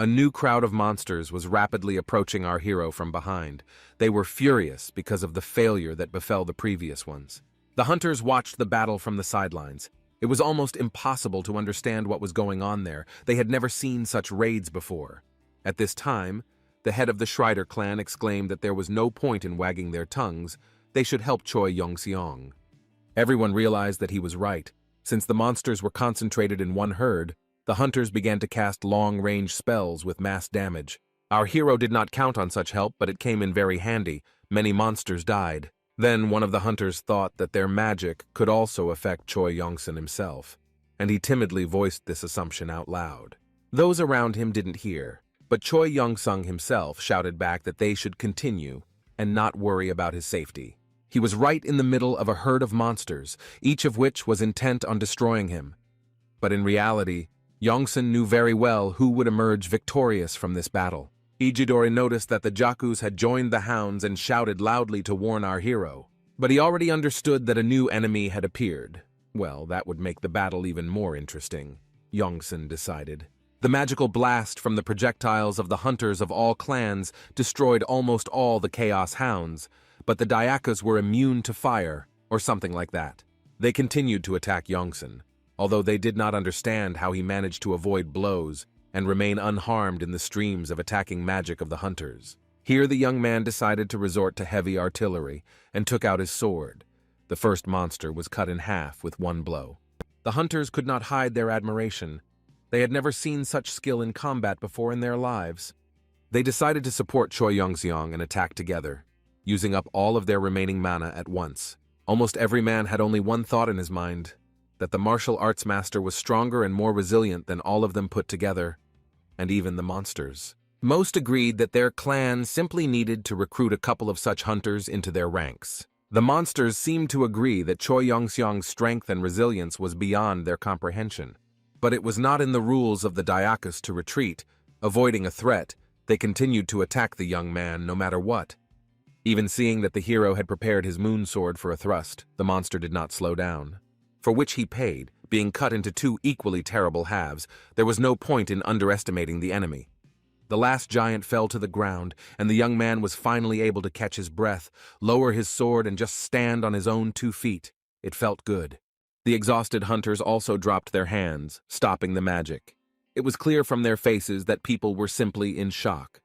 A new crowd of monsters was rapidly approaching our hero from behind. They were furious because of the failure that befell the previous ones. The hunters watched the battle from the sidelines. It was almost impossible to understand what was going on there. They had never seen such raids before. At this time, the head of the Schreider clan exclaimed that there was no point in wagging their tongues, they should help Choi Yong-seong. Everyone realized that he was right. Since the monsters were concentrated in one herd, the hunters began to cast long-range spells with mass damage. Our hero did not count on such help, but it came in very handy. Many monsters died. Then one of the hunters thought that their magic could also affect Choi Yong-sun himself, and he timidly voiced this assumption out loud. Those around him didn't hear, but Choi Yong-sung himself shouted back that they should continue and not worry about his safety. He was right in the middle of a herd of monsters, each of which was intent on destroying him. But in reality, Yong-sun knew very well who would emerge victorious from this battle. Ijidori noticed that the Jakus had joined the hounds and shouted loudly to warn our hero. But he already understood that a new enemy had appeared. Well, that would make the battle even more interesting, Yong-sun decided. The magical blast from the projectiles of the hunters of all clans destroyed almost all the Chaos Hounds, but the Dyakas were immune to fire, or something like that. They continued to attack Yong-sun, although they did not understand how he managed to avoid blows and remain unharmed in the streams of attacking magic of the hunters. Here the young man decided to resort to heavy artillery and took out his sword. The first monster was cut in half with one blow. The hunters could not hide their admiration. They had never seen such skill in combat before in their lives. They decided to support Choi Yong-seong and attack together, using up all of their remaining mana at once. Almost every man had only one thought in his mind, that the martial arts master was stronger and more resilient than all of them put together, and even the monsters. Most agreed that their clan simply needed to recruit a couple of such hunters into their ranks. The monsters seemed to agree that Choi Yong-seong's strength and resilience was beyond their comprehension. But it was not in the rules of the Dyakas to retreat. Avoiding a threat, they continued to attack the young man no matter what. Even seeing that the hero had prepared his moon sword for a thrust, the monster did not slow down. For which he paid, being cut into two equally terrible halves. There was no point in underestimating the enemy. The last giant fell to the ground, and the young man was finally able to catch his breath, lower his sword, and just stand on his own 2 feet. It felt good. The exhausted hunters also dropped their hands, stopping the magic. It was clear from their faces that people were simply in shock.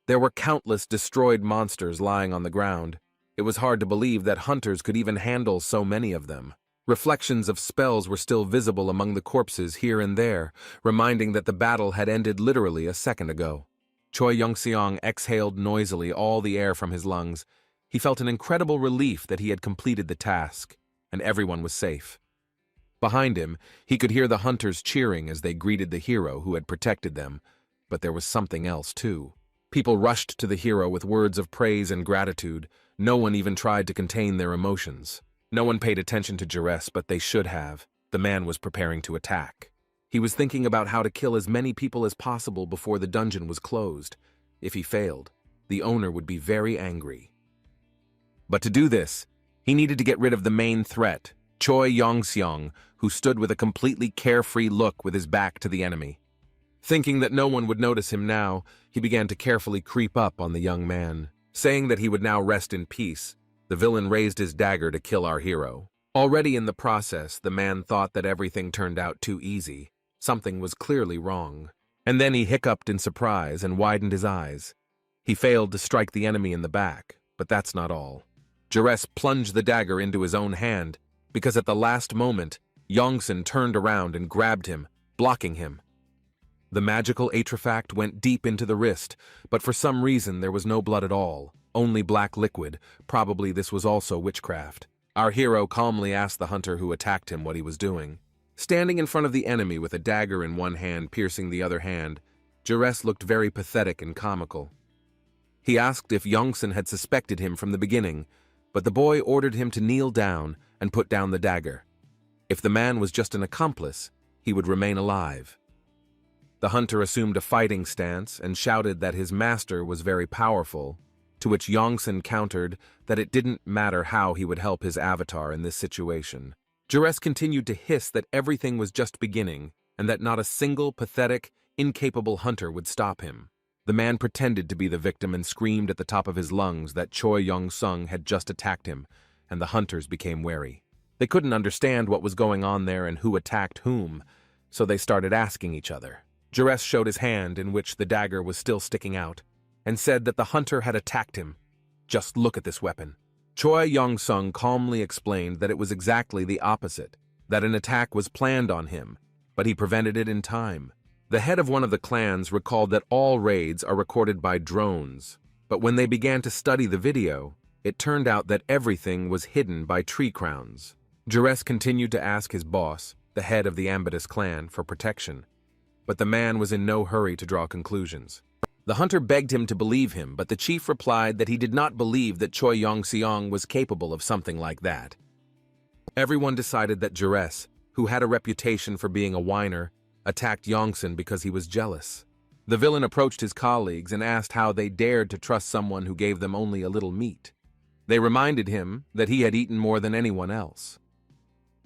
There were countless destroyed monsters lying on the ground. It was hard to believe that hunters could even handle so many of them. Reflections of spells were still visible among the corpses here and there, reminding that the battle had ended literally a second ago. Choi Yong-seong exhaled noisily all the air from his lungs. He felt an incredible relief that he had completed the task, and everyone was safe. Behind him, he could hear the hunters cheering as they greeted the hero who had protected them, but there was something else too. People rushed to the hero with words of praise and gratitude. No one even tried to contain their emotions. No one paid attention to Jerez, but they should have. The man was preparing to attack. He was thinking about how to kill as many people as possible before the dungeon was closed. If he failed, the owner would be very angry. But to do this, he needed to get rid of the main threat, Choi Yong-seong, who stood with a completely carefree look with his back to the enemy. Thinking that no one would notice him now, he began to carefully creep up on the young man. Saying that he would now rest in peace, the villain raised his dagger to kill our hero. Already in the process, the man thought that everything turned out too easy. Something was clearly wrong. And then he hiccuped in surprise and widened his eyes. He failed to strike the enemy in the back, but that's not all. Jerez plunged the dagger into his own hand, because at the last moment, Yong-sun turned around and grabbed him, blocking him. The magical artifact went deep into the wrist, but for some reason there was no blood at all, only black liquid. Probably this was also witchcraft. Our hero calmly asked the hunter who attacked him what he was doing. Standing in front of the enemy with a dagger in one hand piercing the other hand, Jerez looked very pathetic and comical. He asked if Yong-sun had suspected him from the beginning, but the boy ordered him to kneel down and put down the dagger. If the man was just an accomplice, he would remain alive. The hunter assumed a fighting stance and shouted that his master was very powerful, to which Yong-sun countered that it didn't matter how he would help his avatar in this situation. Jerez continued to hiss that everything was just beginning, and that not a single pathetic, incapable hunter would stop him. The man pretended to be the victim and screamed at the top of his lungs that Choi Yong-seong had just attacked him, and the hunters became wary. They couldn't understand what was going on there and who attacked whom, so they started asking each other. Jerez showed his hand in which the dagger was still sticking out, and said that the hunter had attacked him. "Just look at this weapon." Choi Yong-sung calmly explained that it was exactly the opposite, that an attack was planned on him, but he prevented it in time. The head of one of the clans recalled that all raids are recorded by drones, but when they began to study the video, it turned out that everything was hidden by tree crowns. Jures continued to ask his boss, the head of the Ambitious clan, for protection, but the man was in no hurry to draw conclusions. The hunter begged him to believe him, but the chief replied that he did not believe that Choi Yong-seong was capable of something like that. Everyone decided that Jures, who had a reputation for being a whiner, attacked Yongsun because he was jealous. The villain approached his colleagues and asked how they dared to trust someone who gave them only a little meat. They reminded him that he had eaten more than anyone else.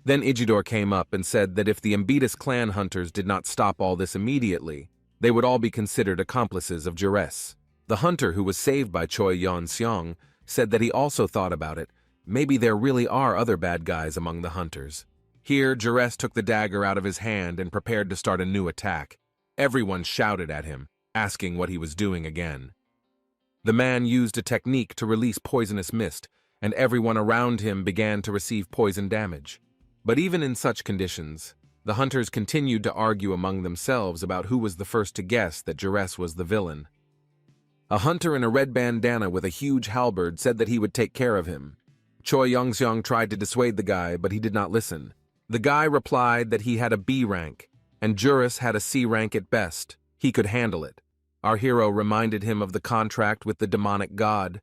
Then Ijidor came up and said that if the Ambitious clan hunters did not stop all this immediately, they would all be considered accomplices of Jures. The hunter who was saved by Choi Yon-seong said that he also thought about it. Maybe there really are other bad guys among the hunters. Here, Jures took the dagger out of his hand and prepared to start a new attack. Everyone shouted at him, asking what he was doing again. The man used a technique to release poisonous mist, and everyone around him began to receive poison damage. But even in such conditions, the hunters continued to argue among themselves about who was the first to guess that Jures was the villain. A hunter in a red bandana with a huge halberd said that he would take care of him. Choi Yong-seong tried to dissuade the guy, but he did not listen. The guy replied that he had a B rank, and Jures had a C rank at best. He could handle it. Our hero reminded him of the contract with the demonic god,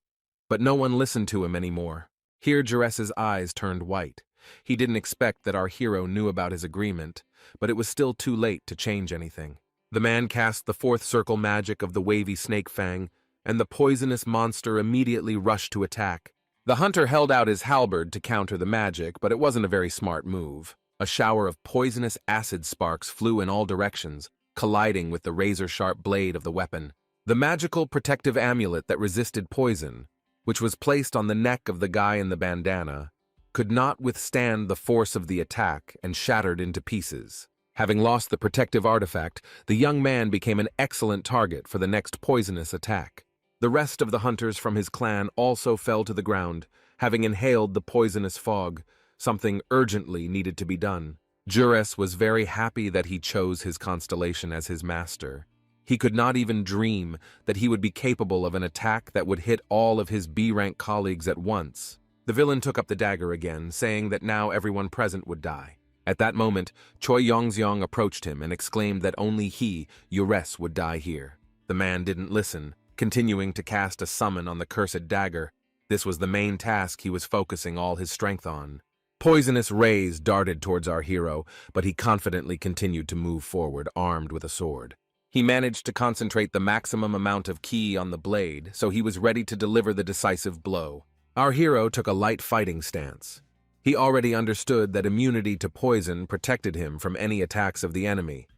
but no one listened to him anymore. Here Jures's eyes turned white. He didn't expect that our hero knew about his agreement, but it was still too late to change anything. The man cast the fourth circle magic of the wavy snake fang, and the poisonous monster immediately rushed to attack. The hunter held out his halberd to counter the magic, but it wasn't a very smart move. A shower of poisonous acid sparks flew in all directions, colliding with the razor-sharp blade of the weapon. The magical protective amulet that resisted poison, which was placed on the neck of the guy in the bandana, could not withstand the force of the attack and shattered into pieces. Having lost the protective artifact, the young man became an excellent target for the next poisonous attack. The rest of the hunters from his clan also fell to the ground, having inhaled the poisonous fog. Something urgently needed to be done. Jures was very happy that he chose his constellation as his master. He could not even dream that he would be capable of an attack that would hit all of his B-rank colleagues at once. The villain took up the dagger again, saying that now everyone present would die. At that moment, Choi Yong-seong approached him and exclaimed that only he, Jures, would die here. The man didn't listen, continuing to cast a summon on the cursed dagger. This was the main task he was focusing all his strength on. Poisonous rays darted towards our hero, but he confidently continued to move forward, armed with a sword. He managed to concentrate the maximum amount of ki on the blade, so he was ready to deliver the decisive blow. Our hero took a light fighting stance. He already understood that immunity to poison protected him from any attacks of the enemy,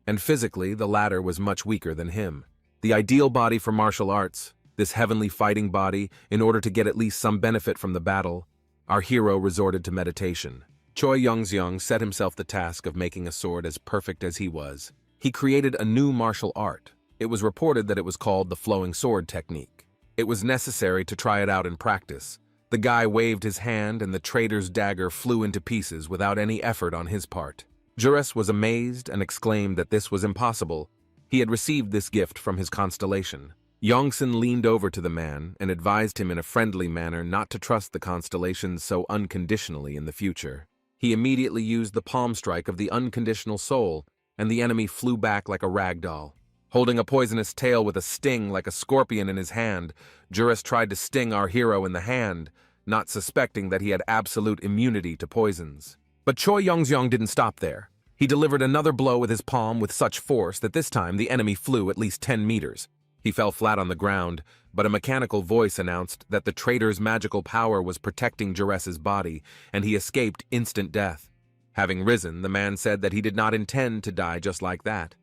and physically the latter was much weaker than him. The ideal body for martial arts, this heavenly fighting body, in order to get at least some benefit from the battle, our hero resorted to meditation. Choi Yong-seong set himself the task of making a sword as perfect as he was. He created a new martial art. It was reported that it was called the flowing sword technique. It was necessary to try it out in practice. The guy waved his hand and the trader's dagger flew into pieces without any effort on his part. Jures was amazed and exclaimed that this was impossible. He had received this gift from his constellation. Yongsun leaned over to the man and advised him in a friendly manner not to trust the constellations so unconditionally in the future. He immediately used the palm strike of the unconditional soul, and the enemy flew back like a rag doll. Holding a poisonous tail with a sting like a scorpion in his hand, Jures tried to sting our hero in the hand, not suspecting that he had absolute immunity to poisons. But Choi Yong-seong didn't stop there. He delivered another blow with his palm with such force that this time the enemy flew at least 10 meters. He fell flat on the ground, but a mechanical voice announced that the trader's magical power was protecting Jures's body, and he escaped instant death. Having risen, the man said that he did not intend to die just like that.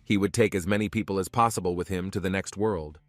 He would take as many people as possible with him to the next world.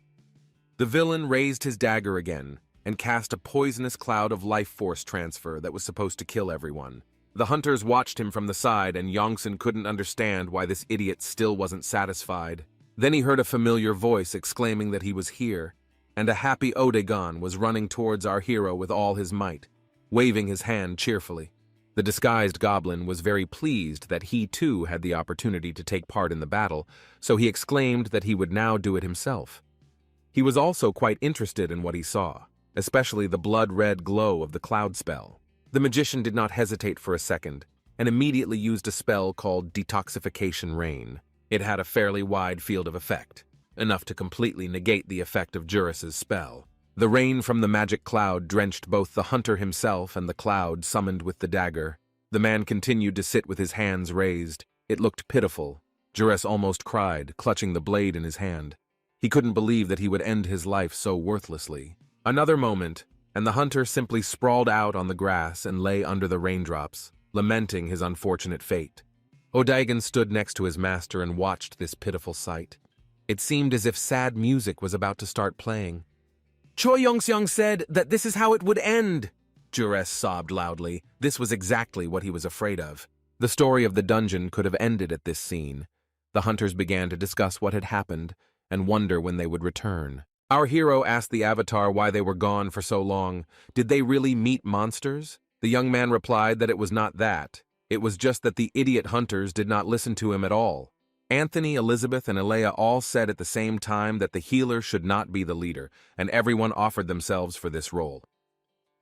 The villain raised his dagger again and cast a poisonous cloud of life force transfer that was supposed to kill everyone. The hunters watched him from the side, and Yongsun couldn't understand why this idiot still wasn't satisfied. Then he heard a familiar voice exclaiming that he was here, and a happy Odegon was running towards our hero with all his might, waving his hand cheerfully. The disguised goblin was very pleased that he too had the opportunity to take part in the battle, so he exclaimed that he would now do it himself. He was also quite interested in what he saw, especially the blood-red glow of the cloud spell. The magician did not hesitate for a second, and immediately used a spell called Detoxification Rain. It had a fairly wide field of effect, enough to completely negate the effect of Juris's spell. The rain from the magic cloud drenched both the hunter himself and the cloud summoned with the dagger. The man continued to sit with his hands raised. It looked pitiful. Juris almost cried, clutching the blade in his hand. He couldn't believe that he would end his life so worthlessly. Another moment, and the hunter simply sprawled out on the grass and lay under the raindrops, lamenting his unfortunate fate. Odegon stood next to his master and watched this pitiful sight. It seemed as if sad music was about to start playing. Choi Yongseong said that this is how it would end. Juris sobbed loudly. This was exactly what he was afraid of. The story of the dungeon could have ended at this scene. The hunters began to discuss what had happened and wonder when they would return. Our hero asked the avatar why they were gone for so long. Did they really meet monsters? The young man replied that it was not that. It was just that the idiot hunters did not listen to him at all. Anthony, Elizabeth, and Alea all said at the same time that the healer should not be the leader, and everyone offered themselves for this role.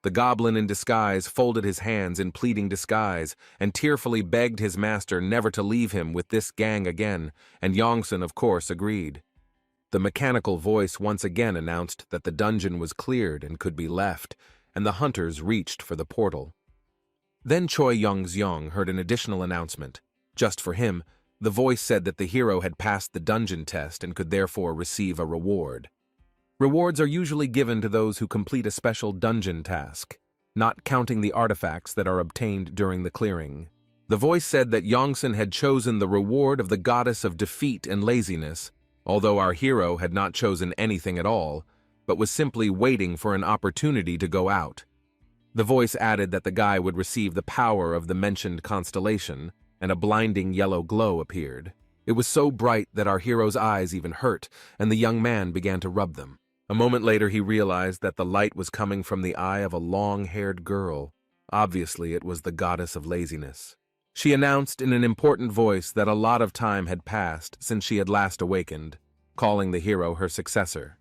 The goblin in disguise folded his hands in pleading disguise and tearfully begged his master never to leave him with this gang again, and Yongsun, of course, agreed. The mechanical voice once again announced that the dungeon was cleared and could be left, and the hunters reached for the portal. Then Choi Yongseong heard an additional announcement. Just for him, the voice said that the hero had passed the dungeon test and could therefore receive a reward. Rewards are usually given to those who complete a special dungeon task, not counting the artifacts that are obtained during the clearing. The voice said that Yongsun had chosen the reward of the goddess of defeat and laziness, although our hero had not chosen anything at all, but was simply waiting for an opportunity to go out. The voice added that the guy would receive the power of the mentioned constellation, and a blinding yellow glow appeared. It was so bright that our hero's eyes even hurt, and the young man began to rub them. A moment later he realized that the light was coming from the eye of a long-haired girl. Obviously it was the goddess of laziness. She announced in an important voice that a lot of time had passed since she had last awakened, calling the hero her successor.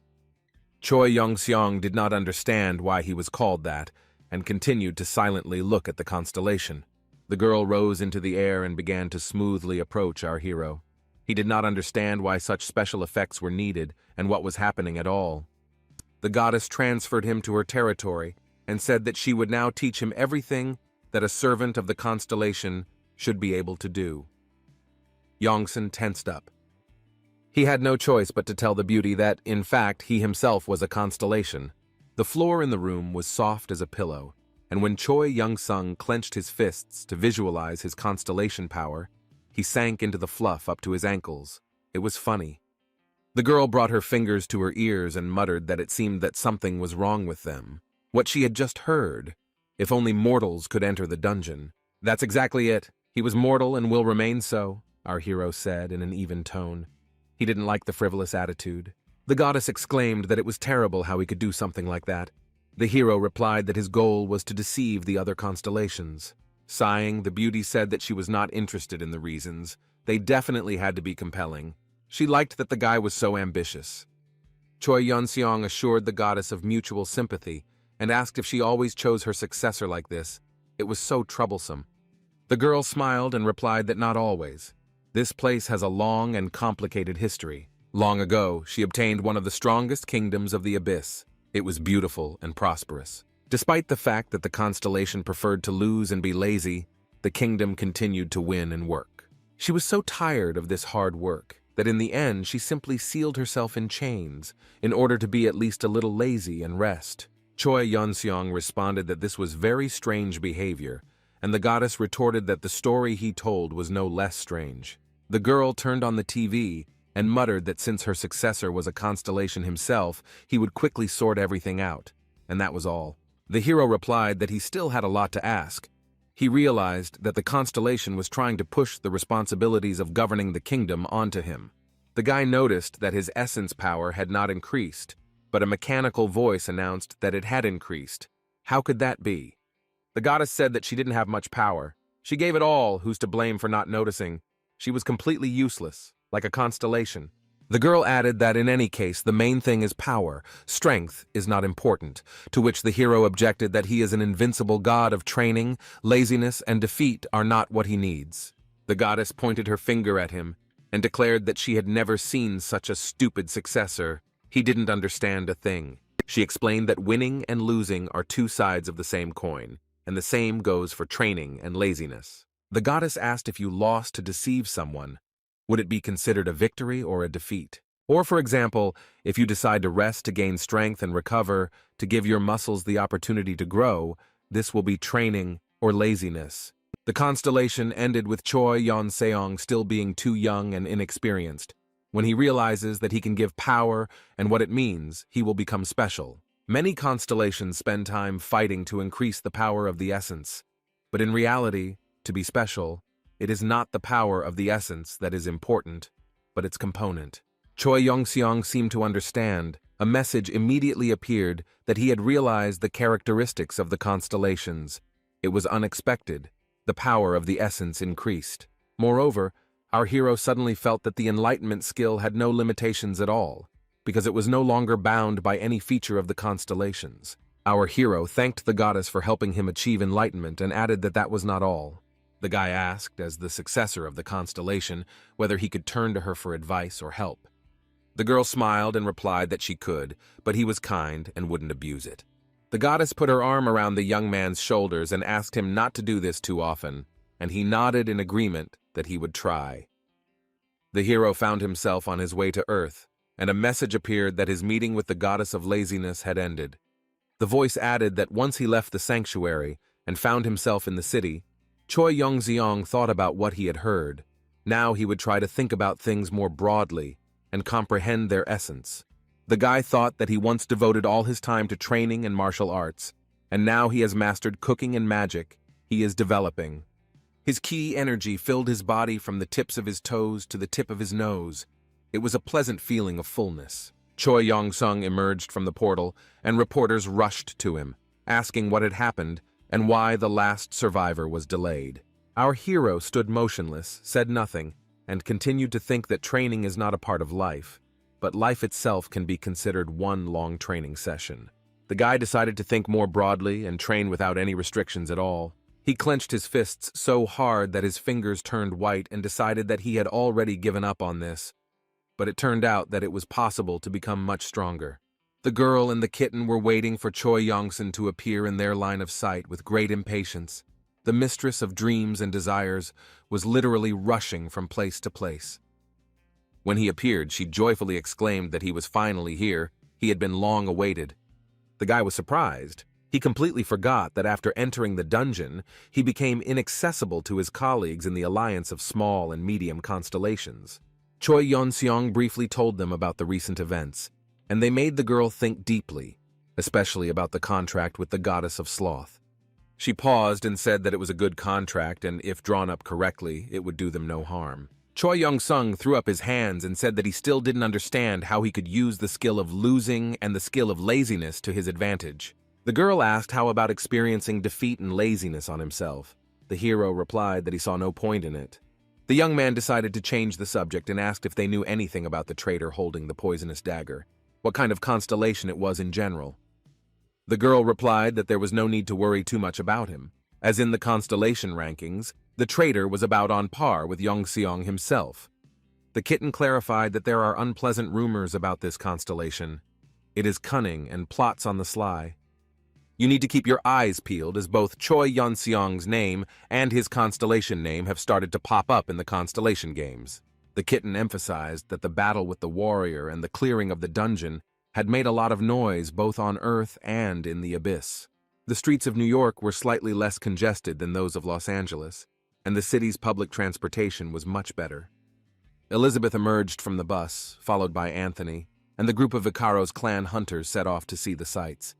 Choi Yongseong did not understand why he was called that, and continued to silently look at the constellation. The girl rose into the air and began to smoothly approach our hero. He did not understand why such special effects were needed and what was happening at all. The goddess transferred him to her territory and said that she would now teach him everything that a servant of the constellation should be able to do. Yongsun tensed up. He had no choice but to tell the beauty that, in fact, he himself was a constellation. The floor in the room was soft as a pillow, and when Choi Young-sung clenched his fists to visualize his constellation power, he sank into the fluff up to his ankles. It was funny. The girl brought her fingers to her ears and muttered that it seemed that something was wrong with them. What she had just heard. If only mortals could enter the dungeon. That's exactly it. He was mortal and will remain so, our hero said in an even tone. He didn't like the frivolous attitude. The goddess exclaimed that it was terrible how he could do something like that. The hero replied that his goal was to deceive the other constellations. Sighing, the beauty said that she was not interested in the reasons. They definitely had to be compelling. She liked that the guy was so ambitious. Choi Yunseong assured the goddess of mutual sympathy and asked if she always chose her successor like this. It was so troublesome. The girl smiled and replied that not always. This place has a long and complicated history. Long ago, she obtained one of the strongest kingdoms of the abyss. It was beautiful and prosperous. Despite the fact that the constellation preferred to lose and be lazy, the kingdom continued to win and work. She was so tired of this hard work that in the end she simply sealed herself in chains in order to be at least a little lazy and rest. Choi Yunseong responded that this was very strange behavior, and the goddess retorted that the story he told was no less strange. The girl turned on the TV and muttered that since her successor was a constellation himself, he would quickly sort everything out, and that was all. The hero replied that he still had a lot to ask. He realized that the constellation was trying to push the responsibilities of governing the kingdom onto him. The guy noticed that his essence power had not increased, but a mechanical voice announced that it had increased. How could that be? The goddess said that she didn't have much power. She gave it all, who's to blame for not noticing. She was completely useless, like a constellation. The girl added that in any case, the main thing is power. Strength is not important, to which the hero objected that he is an invincible god of training, laziness, and defeat are not what he needs. The goddess pointed her finger at him and declared that she had never seen such a stupid successor. He didn't understand a thing. She explained that winning and losing are two sides of the same coin, and the same goes for training and laziness. The goddess asked if you lost to deceive someone, would it be considered a victory or a defeat? Or, for example, if you decide to rest to gain strength and recover, to give your muscles the opportunity to grow, this will be training or laziness. The constellation ended with Choi Yon-seong still being too young and inexperienced. When he realizes that he can give power and what it means, he will become special. Many constellations spend time fighting to increase the power of the essence. But in reality, to be special, it is not the power of the essence that is important, but its component. Choi Yong-seong seemed to understand. A message immediately appeared that he had realized the characteristics of the constellations. It was unexpected. The power of the essence increased. Moreover, our hero suddenly felt that the enlightenment skill had no limitations at all, because it was no longer bound by any feature of the constellations. Our hero thanked the goddess for helping him achieve enlightenment and added that that was not all. The guy asked, as the successor of the constellation, whether he could turn to her for advice or help. The girl smiled and replied that she could, but he was kind and wouldn't abuse it. The goddess put her arm around the young man's shoulders and asked him not to do this too often, and he nodded in agreement that he would try. The hero found himself on his way to Earth, and a message appeared that his meeting with the goddess of laziness had ended. The voice added that once he left the sanctuary and found himself in the city, Choi Yong-seong thought about what he had heard. Now he would try to think about things more broadly and comprehend their essence. The guy thought that he once devoted all his time to training and martial arts, and now he has mastered cooking and magic. He is developing. His ki energy filled his body from the tips of his toes to the tip of his nose. It was a pleasant feeling of fullness. Choi Yong-seong emerged from the portal, and reporters rushed to him, asking what had happened and why the last survivor was delayed. Our hero stood motionless, said nothing, and continued to think that training is not a part of life, but life itself can be considered one long training session. The guy decided to think more broadly and train without any restrictions at all. He clenched his fists so hard that his fingers turned white and decided that he had already given up on this. But it turned out that it was possible to become much stronger. The girl and the kitten were waiting for Choi Yong-seong to appear in their line of sight with great impatience. The mistress of dreams and desires was literally rushing from place to place. When he appeared, she joyfully exclaimed that he was finally here. He had been long awaited. The guy was surprised. He completely forgot that after entering the dungeon, he became inaccessible to his colleagues in the alliance of small and medium constellations. Choi Yon-seong briefly told them about the recent events, and they made the girl think deeply, especially about the contract with the goddess of sloth. She paused and said that it was a good contract and if drawn up correctly, it would do them no harm. Choi Yong-seong threw up his hands and said that he still didn't understand how he could use the skill of losing and the skill of laziness to his advantage. The girl asked how about experiencing defeat and laziness on himself. The hero replied that he saw no point in it. The young man decided to change the subject and asked if they knew anything about the traitor holding the poisonous dagger, what kind of constellation it was in general. The girl replied that there was no need to worry too much about him, as in the constellation rankings, the traitor was about on par with Yong-seong himself. The kitten clarified that there are unpleasant rumors about this constellation. It is cunning and plots on the sly. You need to keep your eyes peeled as both Choi Yon-seong's name and his constellation name have started to pop up in the constellation games. The kitten emphasized that the battle with the warrior and the clearing of the dungeon had made a lot of noise both on Earth and in the abyss. The streets of New York were slightly less congested than those of Los Angeles, and the city's public transportation was much better. Elizabeth emerged from the bus, followed by Anthony, and the group of Vicaro's clan hunters set off to see the sights.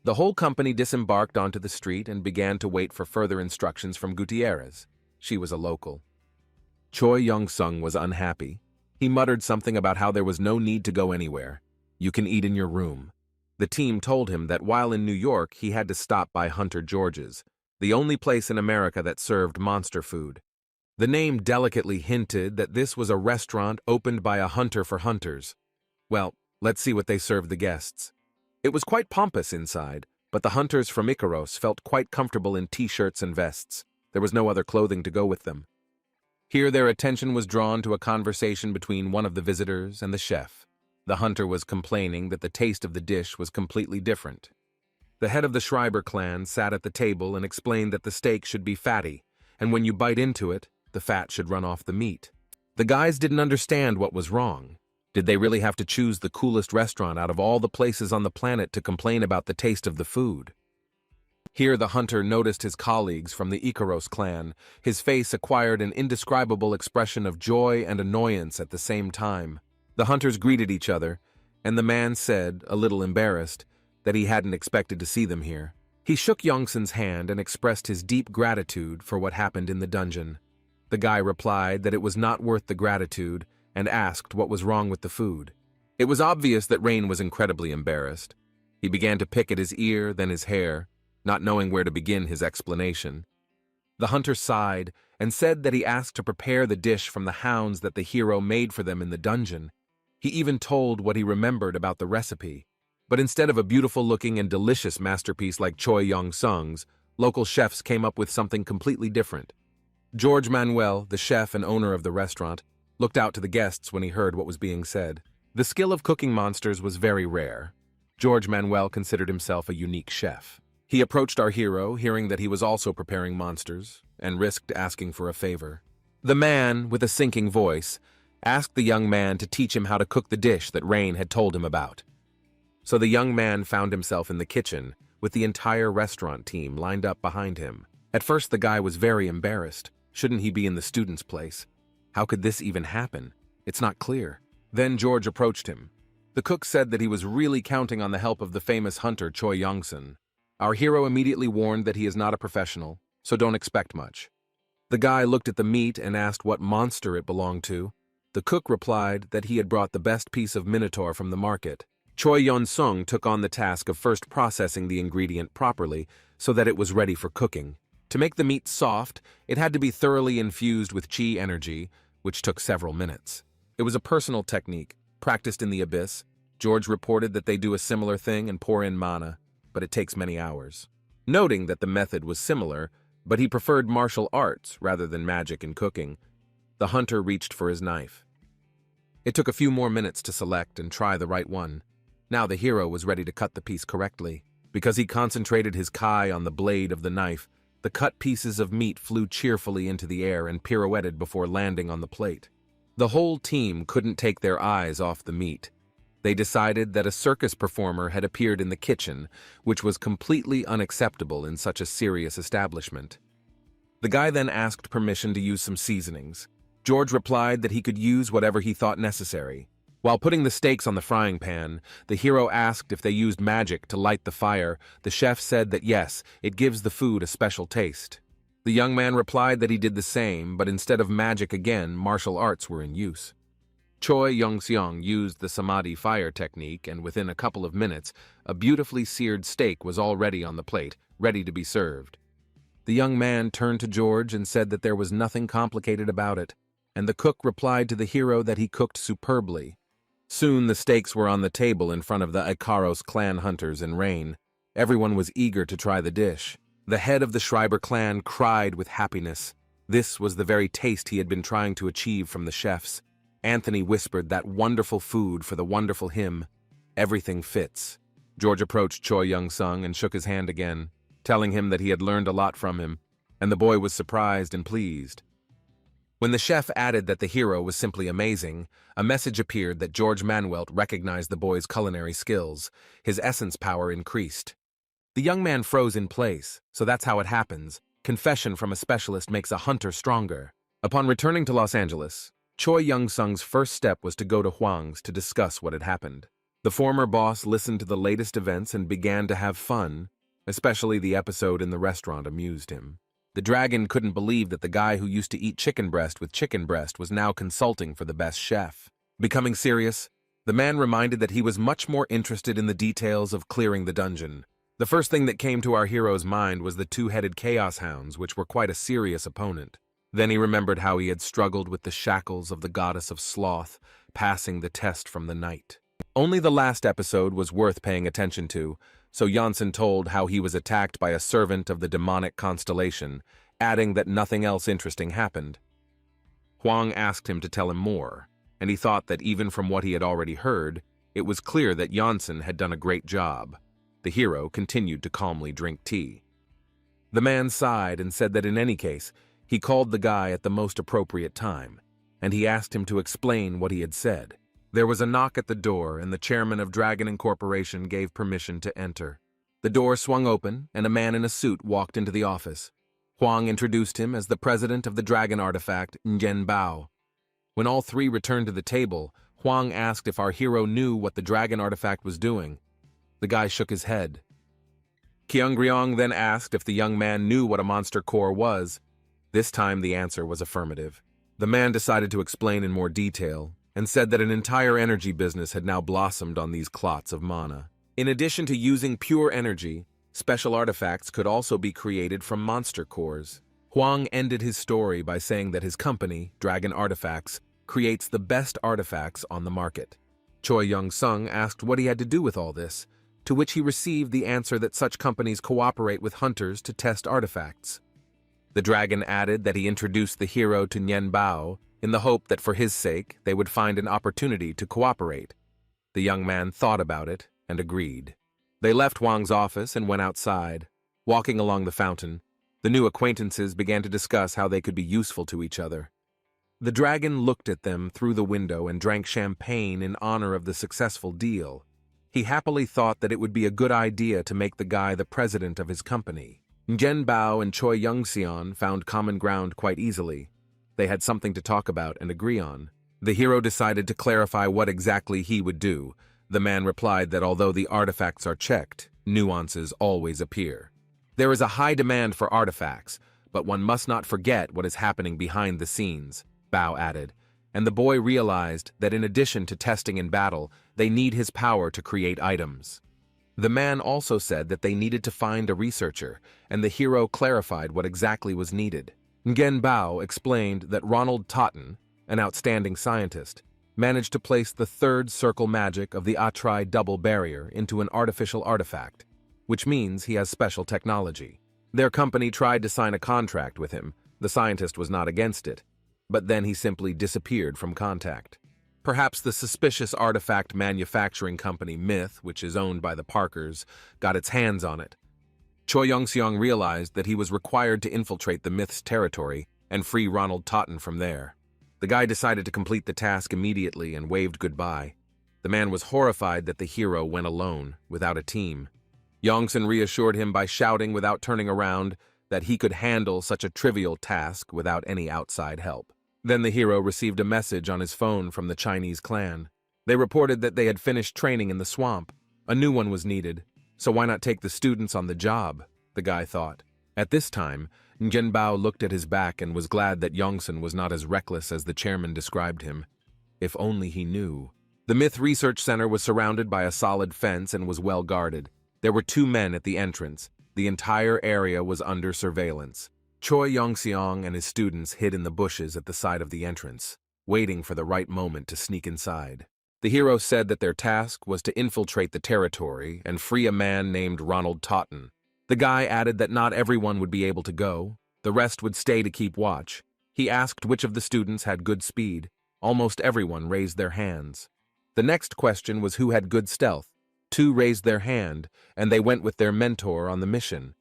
The whole company disembarked onto the street and began to wait for further instructions from Gutierrez. She was a local. Choi Yong-seong was unhappy. He muttered something about how there was no need to go anywhere. You can eat in your room. The team told him that while in New York, he had to stop by Hunter George's, the only place in America that served monster food. The name delicately hinted that this was a restaurant opened by a hunter for hunters. Well, let's see what they served the guests. It was quite pompous inside, but the hunters from Icaros felt quite comfortable in t-shirts and vests. There was no other clothing to go with them. Here their attention was drawn to a conversation between one of the visitors and the chef. The hunter was complaining that the taste of the dish was completely different. The head of the Schreiber clan sat at the table and explained that the steak should be fatty, and when you bite into it, the fat should run off the meat. The guys didn't understand what was wrong. Did they really have to choose the coolest restaurant out of all the places on the planet to complain about the taste of the food? Here the hunter noticed his colleagues from the Icaros clan. His face acquired an indescribable expression of joy and annoyance at the same time. The hunters greeted each other, and the man said, a little embarrassed, that he hadn't expected to see them here. He shook Youngson's hand and expressed his deep gratitude for what happened in the dungeon. The guy replied that it was not worth the gratitude and asked what was wrong with the food. It was obvious that Rain was incredibly embarrassed. He began to pick at his ear, then his hair, not knowing where to begin his explanation. The hunter sighed and said that he asked to prepare the dish from the hounds that the hero made for them in the dungeon. He even told what he remembered about the recipe. But instead of a beautiful-looking and delicious masterpiece like Choi Yong-sung's, local chefs came up with something completely different. George Manuel, the chef and owner of the restaurant, looked out to the guests when he heard what was being said. The skill of cooking monsters was very rare. George Manuel considered himself a unique chef. He approached our hero, hearing that he was also preparing monsters, and risked asking for a favor. The man, with a sinking voice, asked the young man to teach him how to cook the dish that Rain had told him about. So the young man found himself in the kitchen, with the entire restaurant team lined up behind him. At first the guy was very embarrassed. Shouldn't he be in the student's place? How could this even happen? It's not clear. Then George approached him. The cook said that he was really counting on the help of the famous hunter Choi Yong-sun. Our hero immediately warned that he is not a professional, so don't expect much. The guy looked at the meat and asked what monster it belonged to. The cook replied that he had brought the best piece of minotaur from the market. Choi Yong-sung took on the task of first processing the ingredient properly so that it was ready for cooking. To make the meat soft, it had to be thoroughly infused with chi energy, which took several minutes. It was a personal technique, practiced in the abyss. George reported that they do a similar thing and pour in mana, but it takes many hours. Noting that the method was similar, but he preferred martial arts rather than magic in cooking, the hunter reached for his knife. It took a few more minutes to select and try the right one. Now the hero was ready to cut the piece correctly. Because he concentrated his kai on the blade of the knife, the cut pieces of meat flew cheerfully into the air and pirouetted before landing on the plate. The whole team couldn't take their eyes off the meat. They decided that a circus performer had appeared in the kitchen, which was completely unacceptable in such a serious establishment. The guy then asked permission to use some seasonings. George replied that he could use whatever he thought necessary. While putting the steaks on the frying pan, the hero asked if they used magic to light the fire. The chef said that yes, it gives the food a special taste. The young man replied that he did the same, but instead of magic again, martial arts were in use. Choi Yong-seong used the samadhi fire technique, and within a couple of minutes, a beautifully seared steak was already on the plate, ready to be served. The young man turned to George and said that there was nothing complicated about it, and the cook replied to the hero that he cooked superbly. Soon the steaks were on the table in front of the Icaros clan hunters in Rain. Everyone was eager to try the dish. The head of the Schreiber clan cried with happiness. This was the very taste he had been trying to achieve from the chefs. Anthony whispered that wonderful food for the wonderful him. Everything fits. George approached Choi Yong-sung and shook his hand again, telling him that he had learned a lot from him, and the boy was surprised and pleased. When the chef added that the hero was simply amazing, a message appeared that George Manuel recognized the boy's culinary skills. His essence power increased. The young man froze in place, so that's how it happens. Confession from a specialist makes a hunter stronger. Upon returning to Los Angeles, Choi Yong-sung's first step was to go to Huang's to discuss what had happened. The former boss listened to the latest events and began to have fun, especially the episode in the restaurant amused him. The dragon couldn't believe that the guy who used to eat chicken breast with chicken breast was now consulting for the best chef. Becoming serious, the man reminded that he was much more interested in the details of clearing the dungeon. The first thing that came to our hero's mind was the two-headed chaos hounds, which were quite a serious opponent. Then he remembered how he had struggled with the shackles of the goddess of sloth, passing the test from the night. Only the last episode was worth paying attention to, so Janssen told how he was attacked by a servant of the demonic constellation, adding that nothing else interesting happened. Huang asked him to tell him more, and he thought that even from what he had already heard, it was clear that Janssen had done a great job. The hero continued to calmly drink tea. The man sighed and said that in any case, he called the guy at the most appropriate time, and he asked him to explain what he had said. There was a knock at the door, and the chairman of Dragon Incorporation gave permission to enter. The door swung open, and a man in a suit walked into the office. Huang introduced him as the president of the dragon artifact, Ngen Bao. When all three returned to the table, Huang asked if our hero knew what the dragon artifact was doing. The guy shook his head. Qianggriong then asked if the young man knew what a monster core was. This time the answer was affirmative. The man decided to explain in more detail, and said that an entire energy business had now blossomed on these clots of mana. In addition to using pure energy, special artifacts could also be created from monster cores. Huang ended his story by saying that his company, Dragon Artifacts, creates the best artifacts on the market. Choi Young-sung asked what he had to do with all this, to which he received the answer that such companies cooperate with hunters to test artifacts. The dragon added that he introduced the hero to Ngen Bao in the hope that for his sake they would find an opportunity to cooperate. The young man thought about it and agreed. They left Huang's office and went outside. Walking along the fountain, the new acquaintances began to discuss how they could be useful to each other. The dragon looked at them through the window and drank champagne in honor of the successful deal. He happily thought that it would be a good idea to make the guy the president of his company. Ngen Bao and Choi Young-seon found common ground quite easily. They had something to talk about and agree on. The hero decided to clarify what exactly he would do. The man replied that although the artifacts are checked, nuances always appear. There is a high demand for artifacts, but one must not forget what is happening behind the scenes, Bao added, and the boy realized that in addition to testing in battle, they need his power to create items. The man also said that they needed to find a researcher, and the hero clarified what exactly was needed. Ngen Bao explained that Ronald Totten, an outstanding scientist, managed to place the third circle magic of the Atri double barrier into an artificial artifact, which means he has special technology. Their company tried to sign a contract with him. The scientist was not against it, but then he simply disappeared from contact. Perhaps the suspicious artifact manufacturing company Myth, which is owned by the Parkers, got its hands on it. Choi Young-seong realized that he was required to infiltrate the Myth's territory and free Ronald Totten from there. The guy decided to complete the task immediately and waved goodbye. The man was horrified that the hero went alone, without a team. Young-sun reassured him by shouting without turning around that he could handle such a trivial task without any outside help. Then the hero received a message on his phone from the Chinese clan. They reported that they had finished training in the swamp. A new one was needed, so why not take the students on the job, the guy thought. At this time, Ngen Bao looked at his back and was glad that Young-sun was not as reckless as the chairman described him. If only he knew. The Myth Research Center was surrounded by a solid fence and was well guarded. There were 2 men at the entrance. The entire area was under surveillance. Choi Young-seong and his students hid in the bushes at the side of the entrance, waiting for the right moment to sneak inside. The hero said that their task was to infiltrate the territory and free a man named Ronald Totten. The guy added that not everyone would be able to go. The rest would stay to keep watch. He asked which of the students had good speed. Almost everyone raised their hands. The next question was who had good stealth. 2 raised their hand, and they went with their mentor on the mission.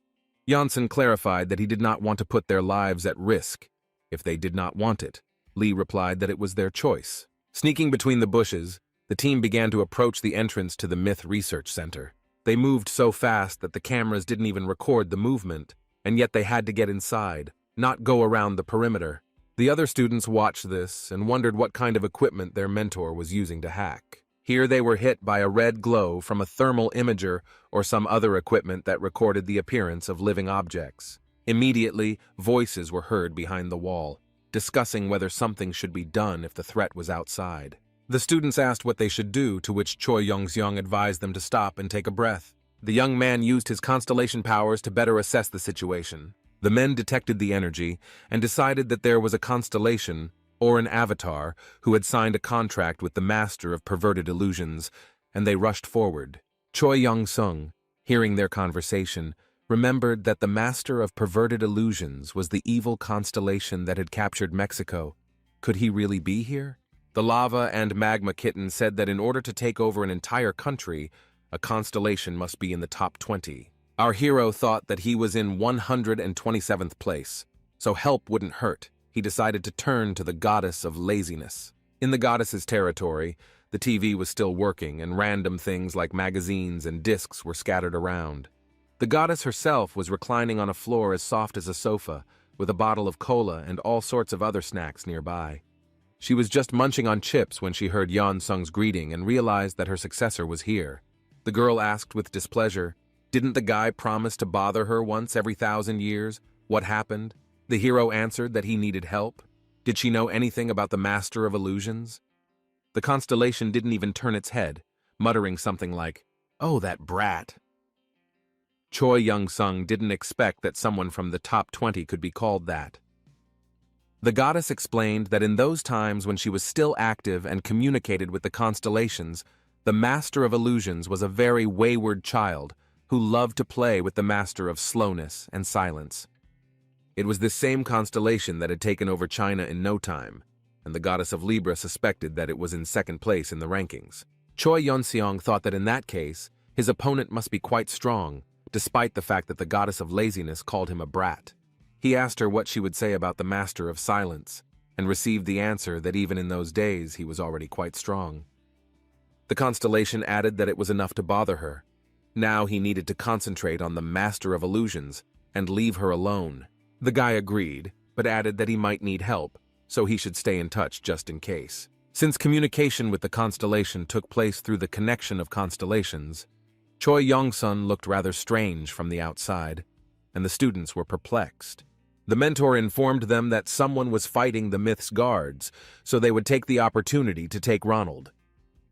Janssen clarified that he did not want to put their lives at risk. If they did not want it, Lee replied that it was their choice. Sneaking between the bushes, the team began to approach the entrance to the Myth Research Center. They moved so fast that the cameras didn't even record the movement, and yet they had to get inside, not go around the perimeter. The other students watched this and wondered what kind of equipment their mentor was using to hack. Here they were hit by a red glow from a thermal imager or some other equipment that recorded the appearance of living objects. Immediately, voices were heard behind the wall, discussing whether something should be done if the threat was outside. The students asked what they should do, to which Choi Yong-seong advised them to stop and take a breath. The young man used his constellation powers to better assess the situation. The men detected the energy and decided that there was a constellation, or an avatar, who had signed a contract with the master of perverted illusions, and they rushed forward. Choi Yong-seong, hearing their conversation, remembered that the master of perverted illusions was the evil constellation that had captured Mexico. Could he really be here? The lava and magma kitten said that in order to take over an entire country, a constellation must be in the top 20. Our hero thought that he was in 127th place, so help wouldn't hurt. He decided to turn to the goddess of laziness. In the goddess's territory, the TV was still working and random things like magazines and discs were scattered around. The goddess herself was reclining on a floor as soft as a sofa, with a bottle of cola and all sorts of other snacks nearby. She was just munching on chips when she heard Yeon-sung's greeting and realized that her successor was here. The girl asked with displeasure, "Didn't the guy promise to bother her once every 1,000 years? What happened?" The hero answered that he needed help. Did she know anything about the master of illusions? The constellation didn't even turn its head, muttering something like, "Oh, that brat." Choi Young-sung didn't expect that someone from the top 20 could be called that. The goddess explained that in those times when she was still active and communicated with the constellations, the master of illusions was a very wayward child who loved to play with the master of slowness and silence. It was this same constellation that had taken over China in no time, and the goddess of Libra suspected that it was in second place in the rankings. Choi Yeon-seong thought that in that case, his opponent must be quite strong, despite the fact that the goddess of laziness called him a brat. He asked her what she would say about the master of silence, and received the answer that even in those days he was already quite strong. The constellation added that it was enough to bother her. Now he needed to concentrate on the master of illusions and leave her alone. The guy agreed, but added that he might need help, so he should stay in touch just in case. Since communication with the constellation took place through the connection of constellations, Choi Yong-sun looked rather strange from the outside, and the students were perplexed. The mentor informed them that someone was fighting the myth's guards, so they would take the opportunity to take Ronald.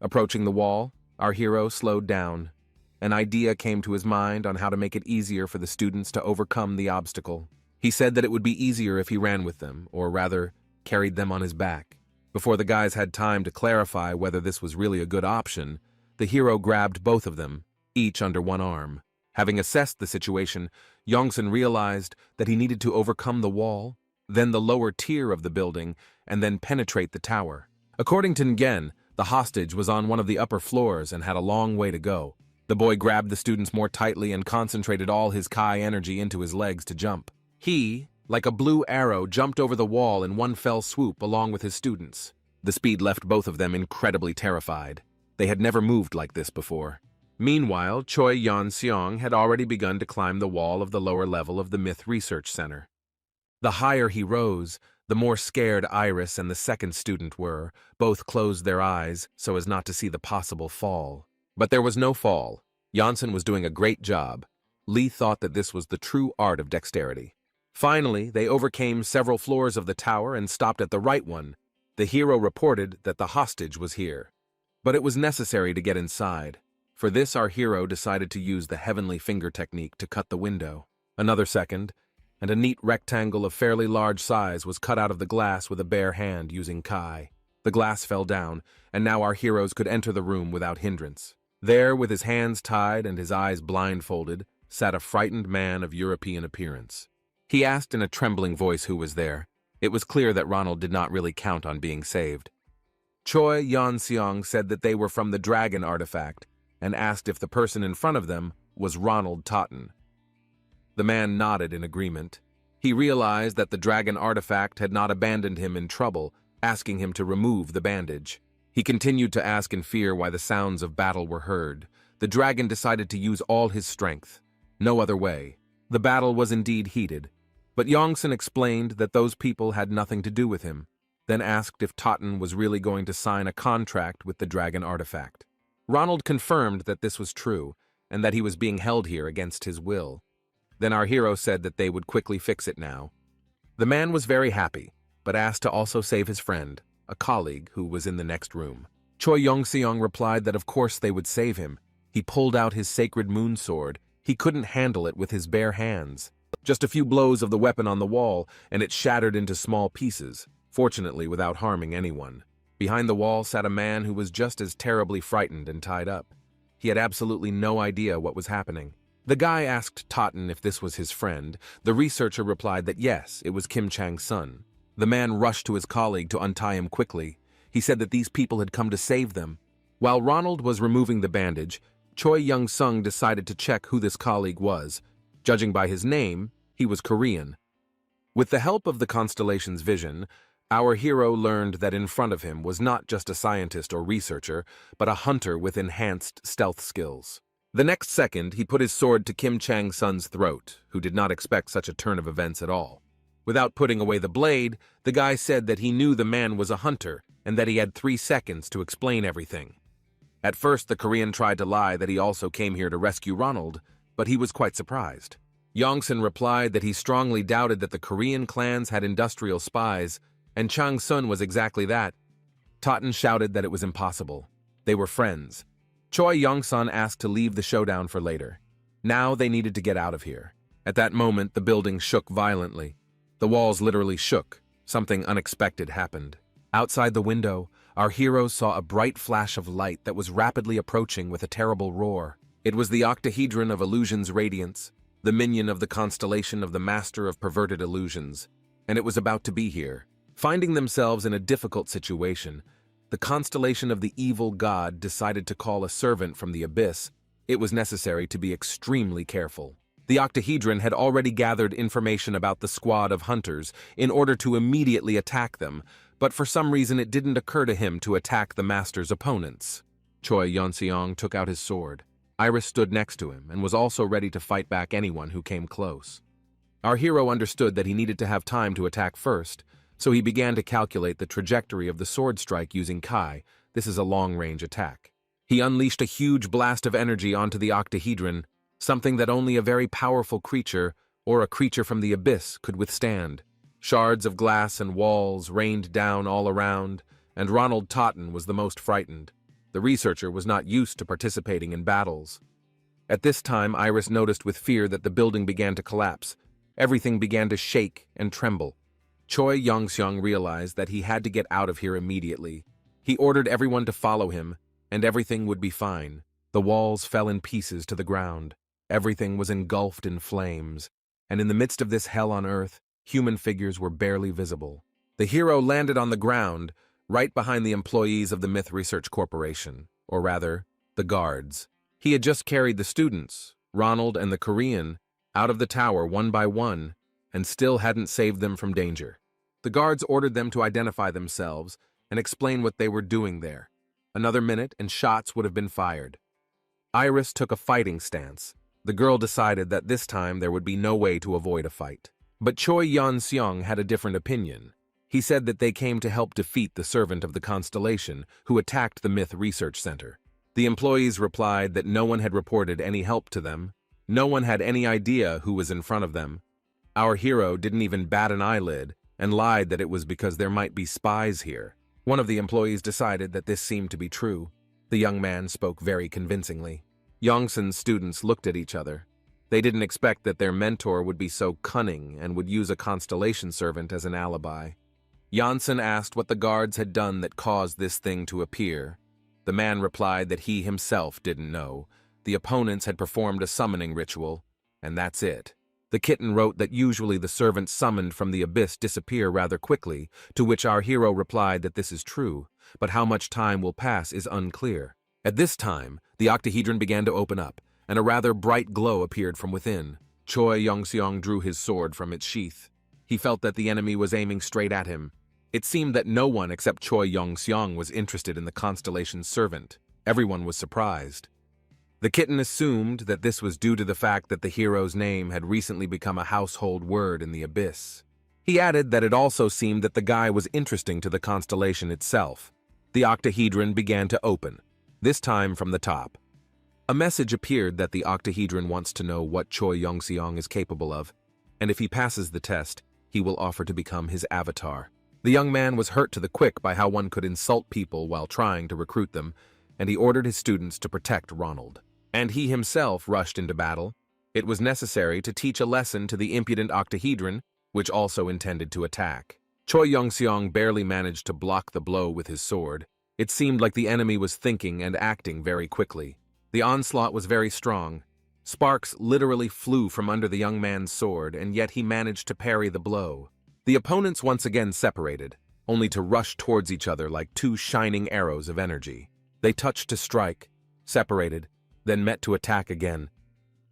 Approaching the wall, our hero slowed down. An idea came to his mind on how to make it easier for the students to overcome the obstacle. He said that it would be easier if he ran with them, or rather, carried them on his back. Before the guys had time to clarify whether this was really a good option, the hero grabbed both of them, each under one arm. Having assessed the situation, Yongsun realized that he needed to overcome the wall, then the lower tier of the building, and then penetrate the tower. According to Nguyen, the hostage was on one of the upper floors and had a long way to go. The boy grabbed the students more tightly and concentrated all his Kai energy into his legs to jump. He, like a blue arrow, jumped over the wall in one fell swoop along with his students. The speed left both of them incredibly terrified. They had never moved like this before. Meanwhile, Choi Yeon-seong had already begun to climb the wall of the lower level of the Myth Research Center. The higher he rose, the more scared Iris and the second student were. Both closed their eyes so as not to see the possible fall. But there was no fall. Janssen was doing a great job. Lee thought that this was the true art of dexterity. Finally, they overcame several floors of the tower and stopped at the right one. The hero reported that the hostage was here. But it was necessary to get inside. For this, our hero decided to use the heavenly finger technique to cut the window. Another second, and a neat rectangle of fairly large size was cut out of the glass with a bare hand using Kai. The glass fell down, and now our heroes could enter the room without hindrance. There, with his hands tied and his eyes blindfolded, sat a frightened man of European appearance. He asked in a trembling voice who was there. It was clear that Ronald did not really count on being saved. Choi Yeon-seong said that they were from the dragon artifact, and asked if the person in front of them was Ronald Totten. The man nodded in agreement. He realized that the dragon artifact had not abandoned him in trouble, asking him to remove the bandage. He continued to ask in fear why the sounds of battle were heard. The dragon decided to use all his strength. No other way. The battle was indeed heated, but Yongsun explained that those people had nothing to do with him, then asked if Totten was really going to sign a contract with the dragon artifact. Ronald confirmed that this was true, and that he was being held here against his will. Then our hero said that they would quickly fix it now. The man was very happy, but asked to also save his friend, a colleague who was in the next room. Choi Yong-seong replied that of course they would save him. He pulled out his sacred moon sword. He couldn't handle it with his bare hands. Just a few blows of the weapon on the wall, and it shattered into small pieces, fortunately without harming anyone. Behind the wall sat a man who was just as terribly frightened and tied up. He had absolutely no idea what was happening. The guy asked Totten if this was his friend. The researcher replied that yes, it was Kim Chang's son. The man rushed to his colleague to untie him quickly. He said that these people had come to save them. While Ronald was removing the bandage, Choi Young-sung decided to check who this colleague was. Judging by his name, he was Korean. With the help of the constellation's vision, our hero learned that in front of him was not just a scientist or researcher, but a hunter with enhanced stealth skills. The next second, he put his sword to Kim Chang-sun's throat, who did not expect such a turn of events at all. Without putting away the blade, the guy said that he knew the man was a hunter and that he had 3 seconds to explain everything. At first, the Korean tried to lie that he also came here to rescue Ronald, but he was quite surprised. Yongsun replied that he strongly doubted that the Korean clans had industrial spies, and Chang-sun was exactly that. Totten shouted that it was impossible. They were friends. Choi Yong-sun asked to leave the showdown for later. Now they needed to get out of here. At that moment, the building shook violently. The walls literally shook. Something unexpected happened. Outside the window, our heroes saw a bright flash of light that was rapidly approaching with a terrible roar. It was the octahedron of illusion's radiance, the minion of the constellation of the master of perverted illusions, and it was about to be here. Finding themselves in a difficult situation, the constellation of the evil god decided to call a servant from the abyss. It was necessary to be extremely careful. The octahedron had already gathered information about the squad of hunters in order to immediately attack them, but for some reason it didn't occur to him to attack the master's opponents. Choi Yeon-seong took out his sword. Iris stood next to him and was also ready to fight back anyone who came close. Our hero understood that he needed to have time to attack first, so he began to calculate the trajectory of the sword strike using Kai. This is a long-range attack. He unleashed a huge blast of energy onto the octahedron, something that only a very powerful creature or a creature from the abyss could withstand. Shards of glass and walls rained down all around, and Ronald Totten was the most frightened. The researcher was not used to participating in battles. At this time, Iris noticed with fear that the building began to collapse. Everything began to shake and tremble. Choi Yong-seong realized that he had to get out of here immediately. He ordered everyone to follow him, and everything would be fine. The walls fell in pieces to the ground. Everything was engulfed in flames, and in the midst of this hell on earth, human figures were barely visible. The hero landed on the ground, right behind the employees of the Myth Research Corporation, or rather, the guards. He had just carried the students, Ronald and the Korean, out of the tower one by one, and still hadn't saved them from danger. The guards ordered them to identify themselves and explain what they were doing there. Another minute and shots would have been fired. Iris took a fighting stance. The girl decided that this time there would be no way to avoid a fight. But Choi Yeon-seong had a different opinion. He said that they came to help defeat the servant of the constellation who attacked the Myth Research Center. The employees replied that no one had reported any help to them. No one had any idea who was in front of them. Our hero didn't even bat an eyelid and lied that it was because there might be spies here. One of the employees decided that this seemed to be true. The young man spoke very convincingly. Yongsun's students looked at each other. They didn't expect that their mentor would be so cunning and would use a constellation servant as an alibi. Yongsun asked what the guards had done that caused this thing to appear. The man replied that he himself didn't know. The opponents had performed a summoning ritual, and that's it. The kitten wrote that usually the servants summoned from the abyss disappear rather quickly, to which our hero replied that this is true, but how much time will pass is unclear. At this time, the octahedron began to open up, and a rather bright glow appeared from within. Choi Yong-seong drew his sword from its sheath. He felt that the enemy was aiming straight at him. It seemed that no one except Choi Yong-seong was interested in the constellation's servant. Everyone was surprised. The kitten assumed that this was due to the fact that the hero's name had recently become a household word in the abyss. He added that it also seemed that the guy was interesting to the constellation itself. The octahedron began to open, this time from the top. A message appeared that the octahedron wants to know what Choi Yong-seong is capable of, and if he passes the test, he will offer to become his avatar. The young man was hurt to the quick by how one could insult people while trying to recruit them, and he ordered his students to protect Ronald. And he himself rushed into battle. It was necessary to teach a lesson to the impudent octahedron, which also intended to attack. Choi Yong-seong barely managed to block the blow with his sword. It seemed like the enemy was thinking and acting very quickly. The onslaught was very strong. Sparks literally flew from under the young man's sword, and yet he managed to parry the blow. The opponents once again separated, only to rush towards each other like two shining arrows of energy. They touched to strike, separated, then met to attack again.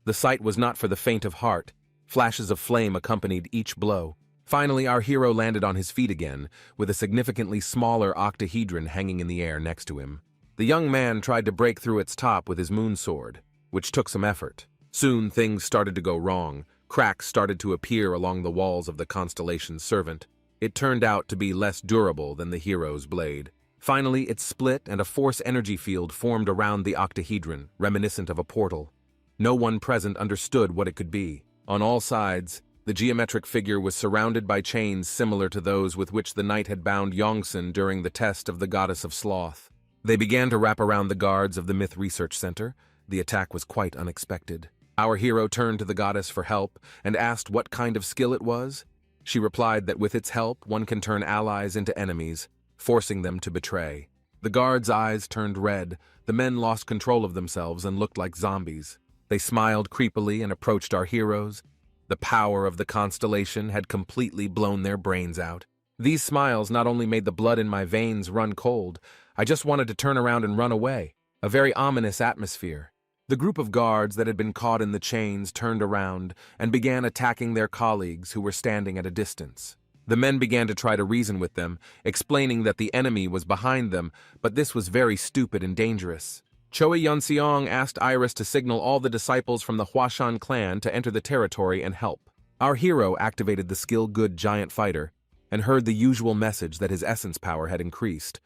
The sight was not for the faint of heart. Flashes of flame accompanied each blow. Finally, our hero landed on his feet again, with a significantly smaller octahedron hanging in the air next to him. The young man tried to break through its top with his moon sword, which took some effort. Soon things started to go wrong. Cracks started to appear along the walls of the constellation's servant. It turned out to be less durable than the hero's blade. Finally, it split and a force energy field formed around the octahedron, reminiscent of a portal. No one present understood what it could be. On all sides, the geometric figure was surrounded by chains similar to those with which the knight had bound Yongsun during the test of the goddess of sloth. They began to wrap around the guards of the Myth Research Center. The attack was quite unexpected. Our hero turned to the goddess for help and asked what kind of skill it was. She replied that with its help, one can turn allies into enemies, forcing them to betray. The guards' eyes turned red. The men lost control of themselves and looked like zombies. They smiled creepily and approached our heroes. The power of the constellation had completely blown their brains out. These smiles not only made the blood in my veins run cold, I just wanted to turn around and run away. A very ominous atmosphere. The group of guards that had been caught in the chains turned around and began attacking their colleagues who were standing at a distance. The men began to try to reason with them, explaining that the enemy was behind them, but this was very stupid and dangerous. Choi Yong-seong asked Iris to signal all the disciples from the Hwashan clan to enter the territory and help. Our hero activated the skill-good giant fighter and heard the usual message that his essence power had increased.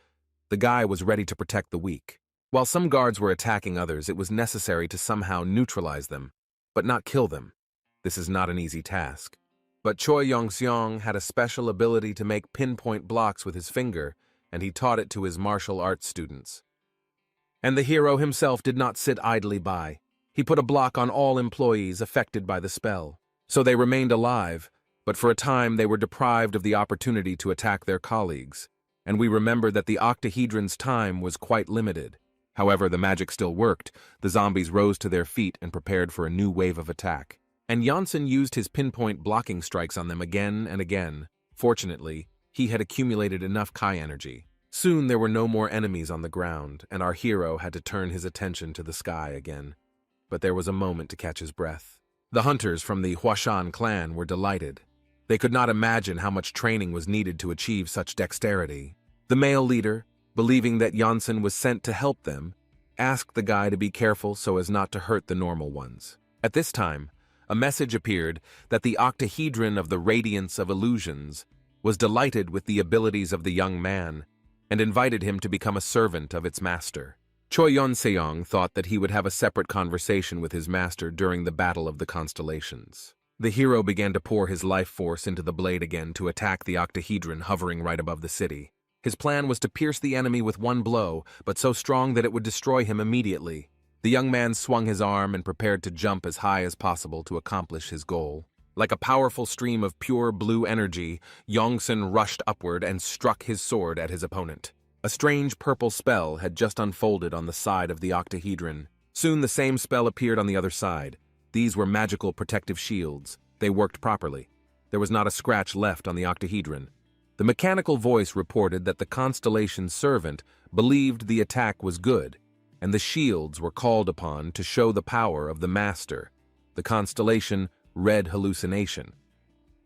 The guy was ready to protect the weak. While some guards were attacking others, it was necessary to somehow neutralize them, but not kill them. This is not an easy task. But Choi Yong-seong had a special ability to make pinpoint blocks with his finger, and he taught it to his martial arts students. And the hero himself did not sit idly by. He put a block on all employees affected by the spell. So they remained alive, but for a time they were deprived of the opportunity to attack their colleagues. And we remembered that the octahedron's time was quite limited. However, the magic still worked. The zombies rose to their feet and prepared for a new wave of attack. And Yongsun used his pinpoint blocking strikes on them again and again. Fortunately, he had accumulated enough Kai energy. Soon there were no more enemies on the ground, and our hero had to turn his attention to the sky again. But there was a moment to catch his breath. The hunters from the Hwashan clan were delighted. They could not imagine how much training was needed to achieve such dexterity. The male leader, believing that Yongsun was sent to help them, asked the guy to be careful so as not to hurt the normal ones. At this time, a message appeared that the octahedron of the Radiance of Illusions was delighted with the abilities of the young man and invited him to become a servant of its master. Choi Yong-seong thought that he would have a separate conversation with his master during the Battle of the Constellations. The hero began to pour his life force into the blade again to attack the octahedron hovering right above the city. His plan was to pierce the enemy with one blow, but so strong that it would destroy him immediately. The young man swung his arm and prepared to jump as high as possible to accomplish his goal. Like a powerful stream of pure blue energy, Yongsun rushed upward and struck his sword at his opponent. A strange purple spell had just unfolded on the side of the octahedron. Soon the same spell appeared on the other side. These were magical protective shields. They worked properly. There was not a scratch left on the octahedron. The mechanical voice reported that the constellation's servant believed the attack was good, and the shields were called upon to show the power of the master. The constellation Red Hallucination.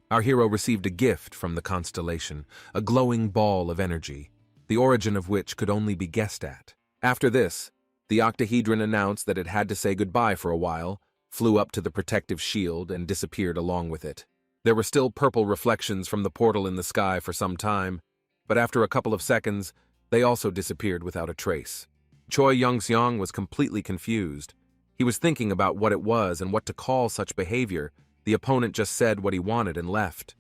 Our hero received a gift from the constellation, a glowing ball of energy, the origin of which could only be guessed at. After this, the octahedron announced that it had to say goodbye for a while, flew up to the protective shield, and disappeared along with it. There were still purple reflections from the portal in the sky for some time, but after a couple of seconds, they also disappeared without a trace. Choi Yong-seong was completely confused. He was thinking about what it was and what to call such behavior. The opponent just said what he wanted and left.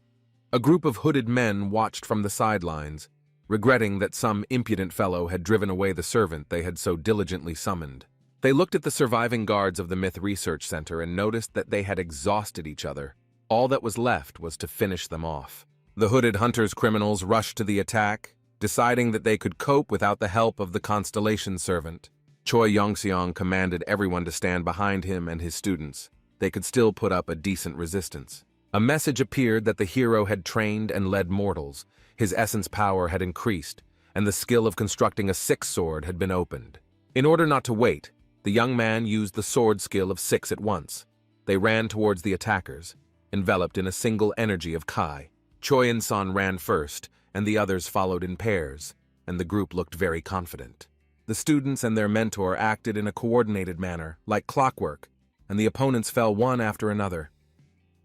A group of hooded men watched from the sidelines, regretting that some impudent fellow had driven away the servant they had so diligently summoned. They looked at the surviving guards of the Myth Research Center and noticed that they had exhausted each other. All that was left was to finish them off. The hooded hunters' criminals rushed to the attack, deciding that they could cope without the help of the constellation servant. Choi Yongseong commanded everyone to stand behind him and his students. They could still put up a decent resistance. A message appeared that the hero had trained and led mortals. His essence power had increased, and the skill of constructing a sixth sword had been opened. In order not to wait, the young man used the sword skill of 6 at once. They ran towards the attackers, enveloped in a single energy of Kai. Choi and Son ran first, and the others followed in pairs, and the group looked very confident. The students and their mentor acted in a coordinated manner, like clockwork, and the opponents fell one after another.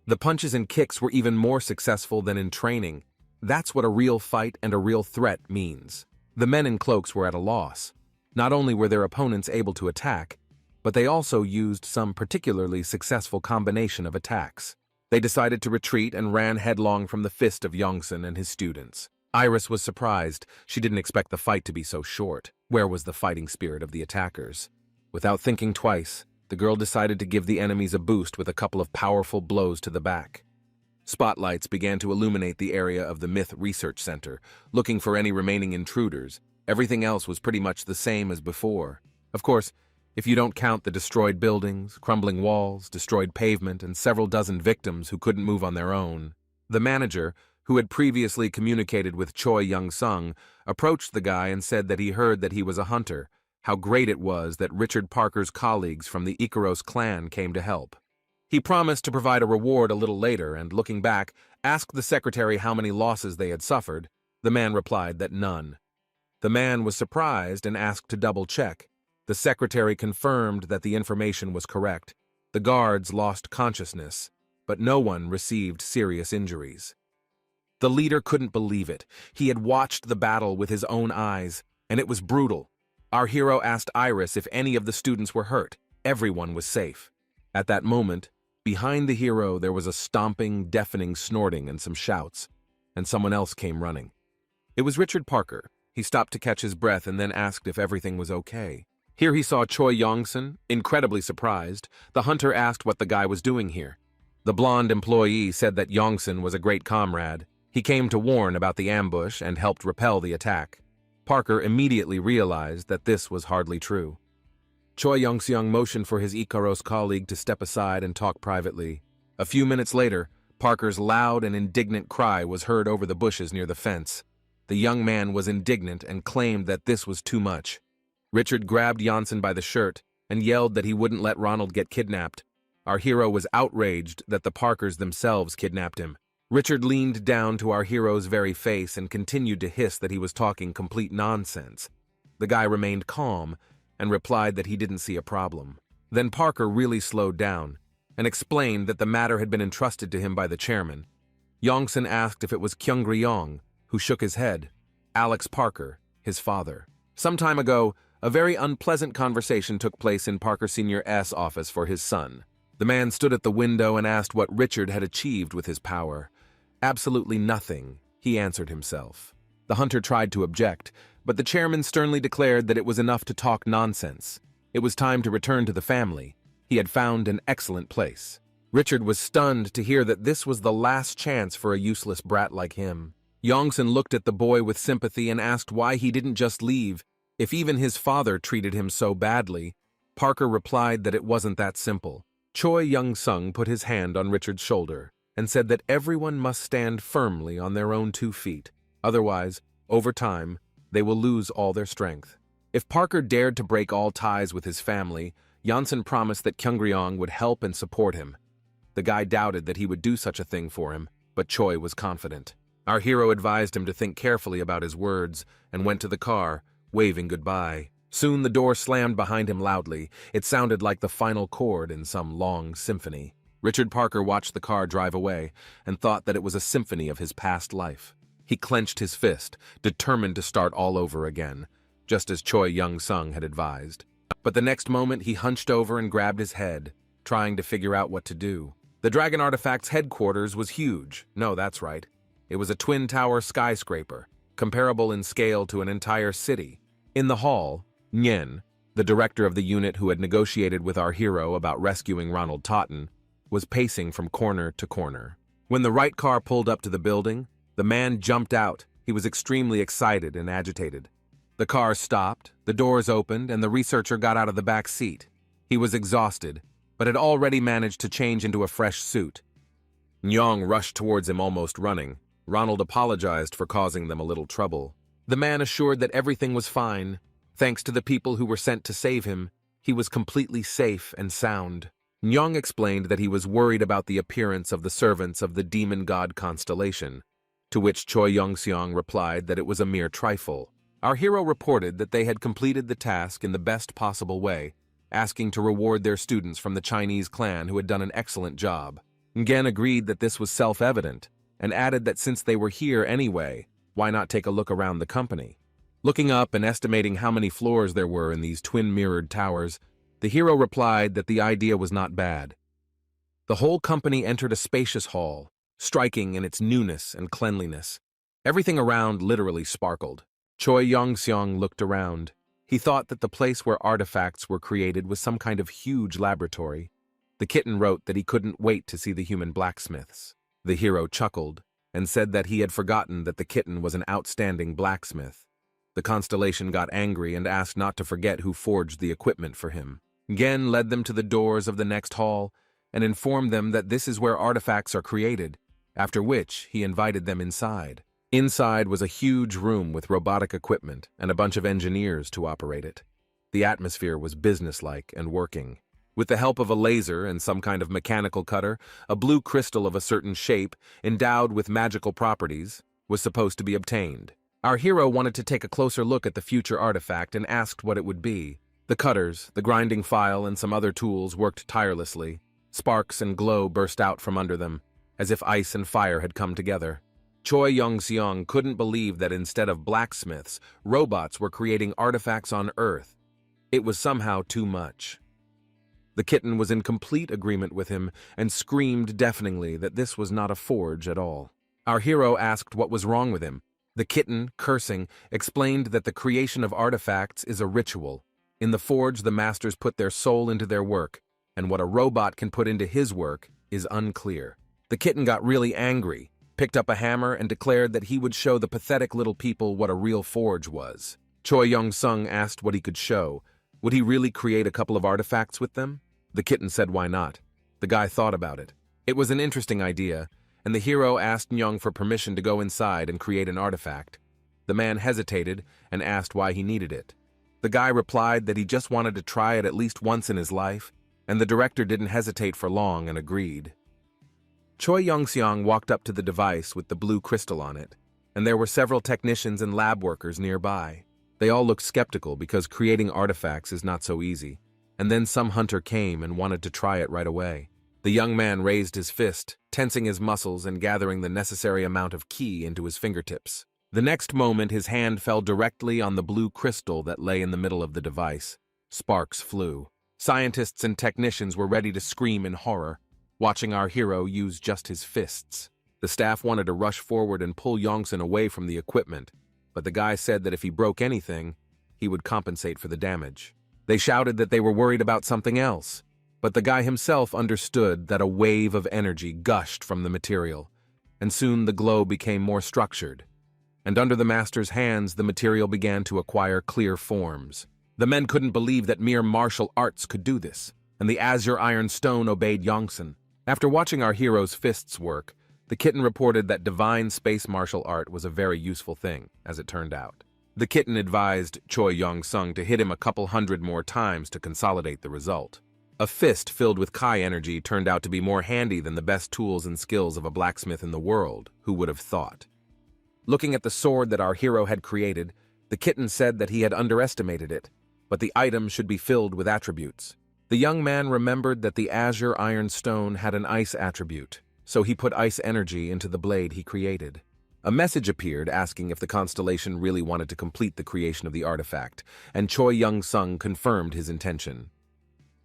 The punches and kicks were even more successful than in training. That's what a real fight and a real threat means. The men in cloaks were at a loss. Not only were their opponents able to attack, but they also used some particularly successful combination of attacks. They decided to retreat and ran headlong from the fist of Yongsun and his students. Iris was surprised. She didn't expect the fight to be so short. Where was the fighting spirit of the attackers? Without thinking twice, the girl decided to give the enemies a boost with a couple of powerful blows to the back. Spotlights began to illuminate the area of the Myth Research Center, looking for any remaining intruders. Everything else was pretty much the same as before. Of course, if you don't count the destroyed buildings, crumbling walls, destroyed pavement, and several dozen victims who couldn't move on their own. The manager, who had previously communicated with Choi Young-sung, approached the guy and said that he heard that he was a hunter, how great it was that Richard Parker's colleagues from the Ikaros clan came to help. He promised to provide a reward a little later and, looking back, asked the secretary how many losses they had suffered. The man replied that none. The man was surprised and asked to double-check. The secretary confirmed that the information was correct. The guards lost consciousness, but no one received serious injuries. The leader couldn't believe it. He had watched the battle with his own eyes, and it was brutal. Our hero asked Iris if any of the students were hurt. Everyone was safe. At that moment, behind the hero there was a stomping, deafening snorting and some shouts, and someone else came running. It was Richard Parker. He stopped to catch his breath and then asked if everything was okay. Here he saw Choi Yongsun, incredibly surprised. The hunter asked what the guy was doing here. The blonde employee said that Yongsun was a great comrade. He came to warn about the ambush and helped repel the attack. Parker immediately realized that this was hardly true. Choi Yongseong motioned for his Ikaros colleague to step aside and talk privately. A few minutes later, Parker's loud and indignant cry was heard over the bushes near the fence. The young man was indignant and claimed that this was too much. Richard grabbed Yongsun by the shirt and yelled that he wouldn't let Ronald get kidnapped. Our hero was outraged that the Parkers themselves kidnapped him. Richard leaned down to our hero's very face and continued to hiss that he was talking complete nonsense. The guy remained calm and replied that he didn't see a problem. Then Parker really slowed down and explained that the matter had been entrusted to him by the chairman. Yongsun asked if it was Kyung-ryong, who shook his head. Alex Parker, his father. Some time ago, a very unpleasant conversation took place in Parker Sr.'s office for his son. The man stood at the window and asked what Richard had achieved with his power. Absolutely nothing, he answered himself. The hunter tried to object, but the chairman sternly declared that it was enough to talk nonsense. It was time to return to the family. He had found an excellent place. Richard was stunned to hear that this was the last chance for a useless brat like him. Yongsun looked at the boy with sympathy and asked why he didn't just leave. If even his father treated him so badly, Parker replied that it wasn't that simple. Choi Young-sung put his hand on Richard's shoulder and said that everyone must stand firmly on their own 2 feet. Otherwise, over time, they will lose all their strength. If Parker dared to break all ties with his family, Yongsun promised that Kyung-ryong would help and support him. The guy doubted that he would do such a thing for him, but Choi was confident. Our hero advised him to think carefully about his words and went to the car, waving goodbye. Soon the door slammed behind him loudly. It sounded like the final chord in some long symphony. Richard Parker watched the car drive away and thought that it was a symphony of his past life. He clenched his fist, determined to start all over again, just as Choi Young-sung had advised. But the next moment he hunched over and grabbed his head, trying to figure out what to do. The dragon artifact's headquarters was huge. No, that's right. It was a twin-tower skyscraper, comparable in scale to an entire city. In the hall, Nguyen, the director of the unit who had negotiated with our hero about rescuing Ronald Totten, was pacing from corner to corner. When the right car pulled up to the building, the man jumped out. He was extremely excited and agitated. The car stopped, the doors opened, and the researcher got out of the back seat. He was exhausted, but had already managed to change into a fresh suit. Nyong rushed towards him, almost running. Ronald apologized for causing them a little trouble. The man assured that everything was fine. Thanks to the people who were sent to save him, he was completely safe and sound. Nyong explained that he was worried about the appearance of the servants of the demon god constellation, to which Choi Yong-seong replied that it was a mere trifle. Our hero reported that they had completed the task in the best possible way, asking to reward their students from the Chinese clan who had done an excellent job. Nguyen agreed that this was self-evident, and added that since they were here anyway, why not take a look around the company? Looking up and estimating how many floors there were in these twin-mirrored towers, the hero replied that the idea was not bad. The whole company entered a spacious hall, striking in its newness and cleanliness. Everything around literally sparkled. Choi Yong-seong looked around. He thought that the place where artifacts were created was some kind of huge laboratory. The kitten wrote that he couldn't wait to see the human blacksmiths. The hero chuckled and said that he had forgotten that the kitten was an outstanding blacksmith. The constellation got angry and asked not to forget who forged the equipment for him. Gen led them to the doors of the next hall and informed them that this is where artifacts are created, after which he invited them inside. Inside was a huge room with robotic equipment and a bunch of engineers to operate it. The atmosphere was businesslike and working. With the help of a laser and some kind of mechanical cutter, a blue crystal of a certain shape, endowed with magical properties, was supposed to be obtained. Our hero wanted to take a closer look at the future artifact and asked what it would be. The cutters, the grinding file, and some other tools worked tirelessly. Sparks and glow burst out from under them, as if ice and fire had come together. Choi Yong-seong couldn't believe that instead of blacksmiths, robots were creating artifacts on Earth. It was somehow too much. The kitten was in complete agreement with him and screamed deafeningly that this was not a forge at all. Our hero asked what was wrong with him. The kitten, cursing, explained that the creation of artifacts is a ritual. In the forge, the masters put their soul into their work, and what a robot can put into his work is unclear. The kitten got really angry, picked up a hammer, and declared that he would show the pathetic little people what a real forge was. Choi Yong-seong asked what he could show. Would he really create a couple of artifacts with them? The kitten said why not. The guy thought about it. It was an interesting idea, and the hero asked Nyong for permission to go inside and create an artifact. The man hesitated and asked why he needed it. The guy replied that he just wanted to try it at least once in his life, and the director didn't hesitate for long and agreed. Choi Yong-seong walked up to the device with the blue crystal on it, and there were several technicians and lab workers nearby. They all looked skeptical because creating artifacts is not so easy, and then some hunter came and wanted to try it right away. The young man raised his fist, tensing his muscles and gathering the necessary amount of ki into his fingertips. The next moment his hand fell directly on the blue crystal that lay in the middle of the device. Sparks flew. Scientists and technicians were ready to scream in horror, watching our hero use just his fists. The staff wanted to rush forward and pull Yongsun away from the equipment, but the guy said that if he broke anything, he would compensate for the damage. They shouted that they were worried about something else, but the guy himself understood that a wave of energy gushed from the material, and soon the glow became more structured. And under the master's hands, the material began to acquire clear forms. The men couldn't believe that mere martial arts could do this, and the azure iron stone obeyed Yongsun. After watching our hero's fists work, the kitten reported that divine space martial art was a very useful thing, as it turned out. The kitten advised Choi Yong-seong to hit him a couple hundred more times to consolidate the result. A fist filled with Kai energy turned out to be more handy than the best tools and skills of a blacksmith in the world, who would have thought. Looking at the sword that our hero had created, the kitten said that he had underestimated it, but the item should be filled with attributes. The young man remembered that the azure iron stone had an ice attribute, so he put ice energy into the blade he created. A message appeared asking if the constellation really wanted to complete the creation of the artifact, and Choi Young-sung confirmed his intention.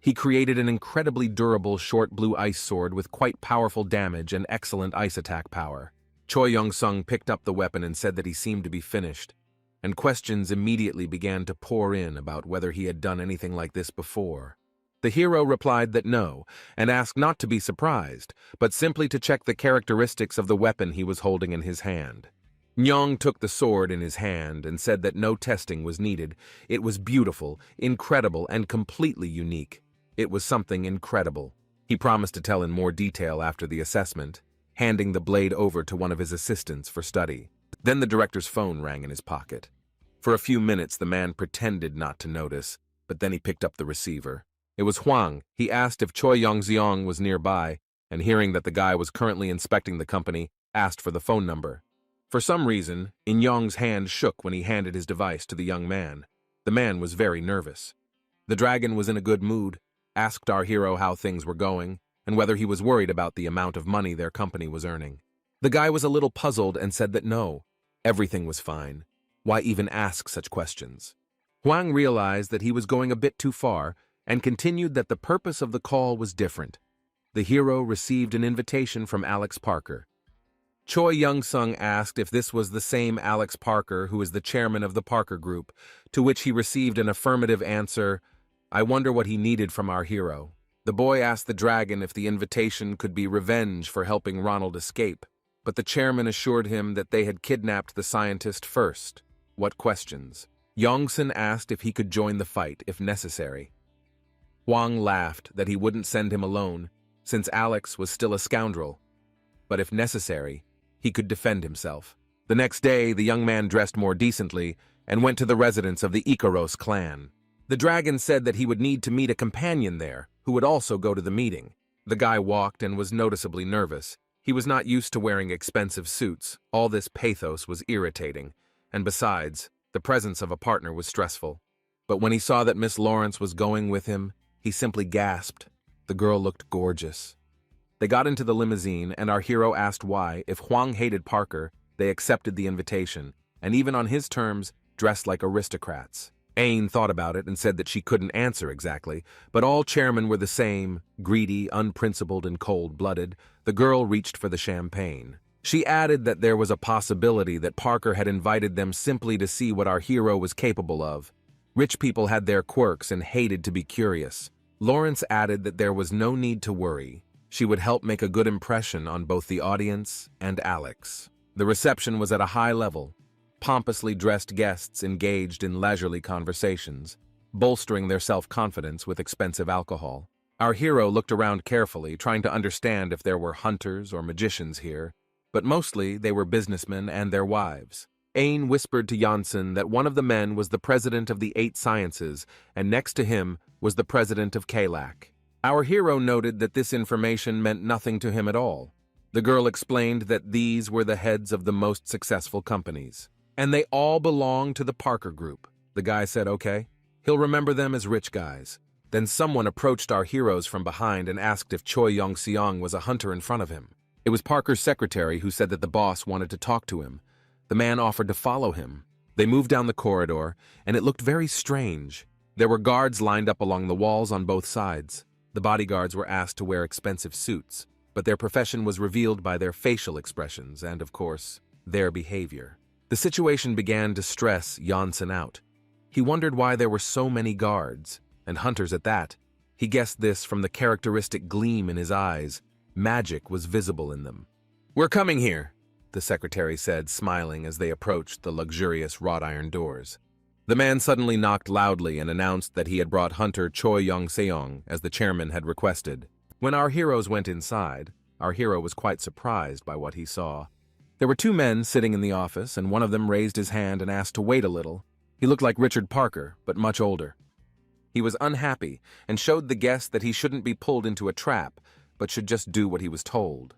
He created an incredibly durable short blue ice sword with quite powerful damage and excellent ice attack power. Choi Young-sung picked up the weapon and said that he seemed to be finished, and questions immediately began to pour in about whether he had done anything like this before. The hero replied that no, and asked not to be surprised, but simply to check the characteristics of the weapon he was holding in his hand. Nyong took the sword in his hand and said that no testing was needed. It was beautiful, incredible, and completely unique. It was something incredible. He promised to tell in more detail after the assessment, handing the blade over to one of his assistants for study. Then the director's phone rang in his pocket. For a few minutes the man pretended not to notice, but then he picked up the receiver. It was Huang. He asked if Choi Yong-seong was nearby, and hearing that the guy was currently inspecting the company, asked for the phone number. For some reason, In Yong's hand shook when he handed his device to the young man. The man was very nervous. The dragon was in a good mood, asked our hero how things were going, and whether he was worried about the amount of money their company was earning. The guy was a little puzzled and said that no, everything was fine. Why even ask such questions? Huang realized that he was going a bit too far, and continued that the purpose of the call was different. The hero received an invitation from Alex Parker. Choi Young-sung asked if this was the same Alex Parker who is the chairman of the Parker Group, to which he received an affirmative answer. I wonder what he needed from our hero. The boy asked the dragon if the invitation could be revenge for helping Ronald escape, but the chairman assured him that they had kidnapped the scientist first. What questions? Yongsun asked if he could join the fight if necessary. Huang laughed that he wouldn't send him alone, since Alex was still a scoundrel. But if necessary, he could defend himself. The next day, the young man dressed more decently and went to the residence of the Ikaros clan. The dragon said that he would need to meet a companion there, who would also go to the meeting. The guy walked and was noticeably nervous. He was not used to wearing expensive suits. All this pathos was irritating, and besides, the presence of a partner was stressful. But when he saw that Miss Lawrence was going with him, he simply gasped. The girl looked gorgeous. They got into the limousine, and our hero asked why, if Huang hated Parker, they accepted the invitation, and even on his terms, dressed like aristocrats. Ain thought about it and said that she couldn't answer exactly, but all chairmen were the same, greedy, unprincipled, and cold-blooded. The girl reached for the champagne. She added that there was a possibility that Parker had invited them simply to see what our hero was capable of. Rich people had their quirks and hated to be curious. Lawrence added that there was no need to worry. She would help make a good impression on both the audience and Alex. The reception was at a high level. Pompously dressed guests engaged in leisurely conversations, bolstering their self-confidence with expensive alcohol. Our hero looked around carefully, trying to understand if there were hunters or magicians here, but mostly they were businessmen and their wives. Ain whispered to Janssen that one of the men was the president of the 8 sciences, and next to him was the president of Kalak. Our hero noted that this information meant nothing to him at all. The girl explained that these were the heads of the most successful companies, and they all belong to the Parker Group. The guy said, okay, he'll remember them as rich guys. Then someone approached our heroes from behind and asked if Choi Yong-seong was a hunter in front of him. It was Parker's secretary who said that the boss wanted to talk to him. The man offered to follow him. They moved down the corridor, and it looked very strange. There were guards lined up along the walls on both sides. The bodyguards were asked to wear expensive suits, but their profession was revealed by their facial expressions and, of course, their behavior. The situation began to stress Janssen out. He wondered why there were so many guards, and hunters at that. He guessed this from the characteristic gleam in his eyes. Magic was visible in them. "We're coming here," the secretary said, smiling as they approached the luxurious wrought-iron doors. The man suddenly knocked loudly and announced that he had brought hunter Choi Yong-seong, as the chairman had requested. When our heroes went inside, our hero was quite surprised by what he saw. There were 2 men sitting in the office, and one of them raised his hand and asked to wait a little. He looked like Richard Parker, but much older. He was unhappy and showed the guest that he shouldn't be pulled into a trap, but should just do what he was told.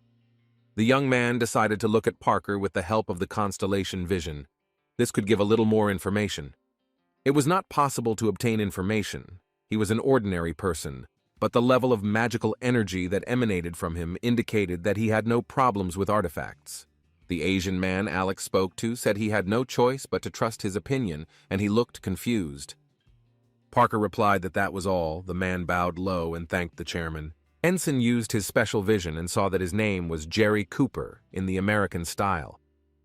The young man decided to look at Parker with the help of the constellation vision. This could give a little more information. It was not possible to obtain information. He was an ordinary person, but the level of magical energy that emanated from him indicated that he had no problems with artifacts. The Asian man Alex spoke to said he had no choice but to trust his opinion, and he looked confused. Parker replied that that was all. The man bowed low and thanked the chairman. Ensign used his special vision and saw that his name was Jerry Cooper in the American style.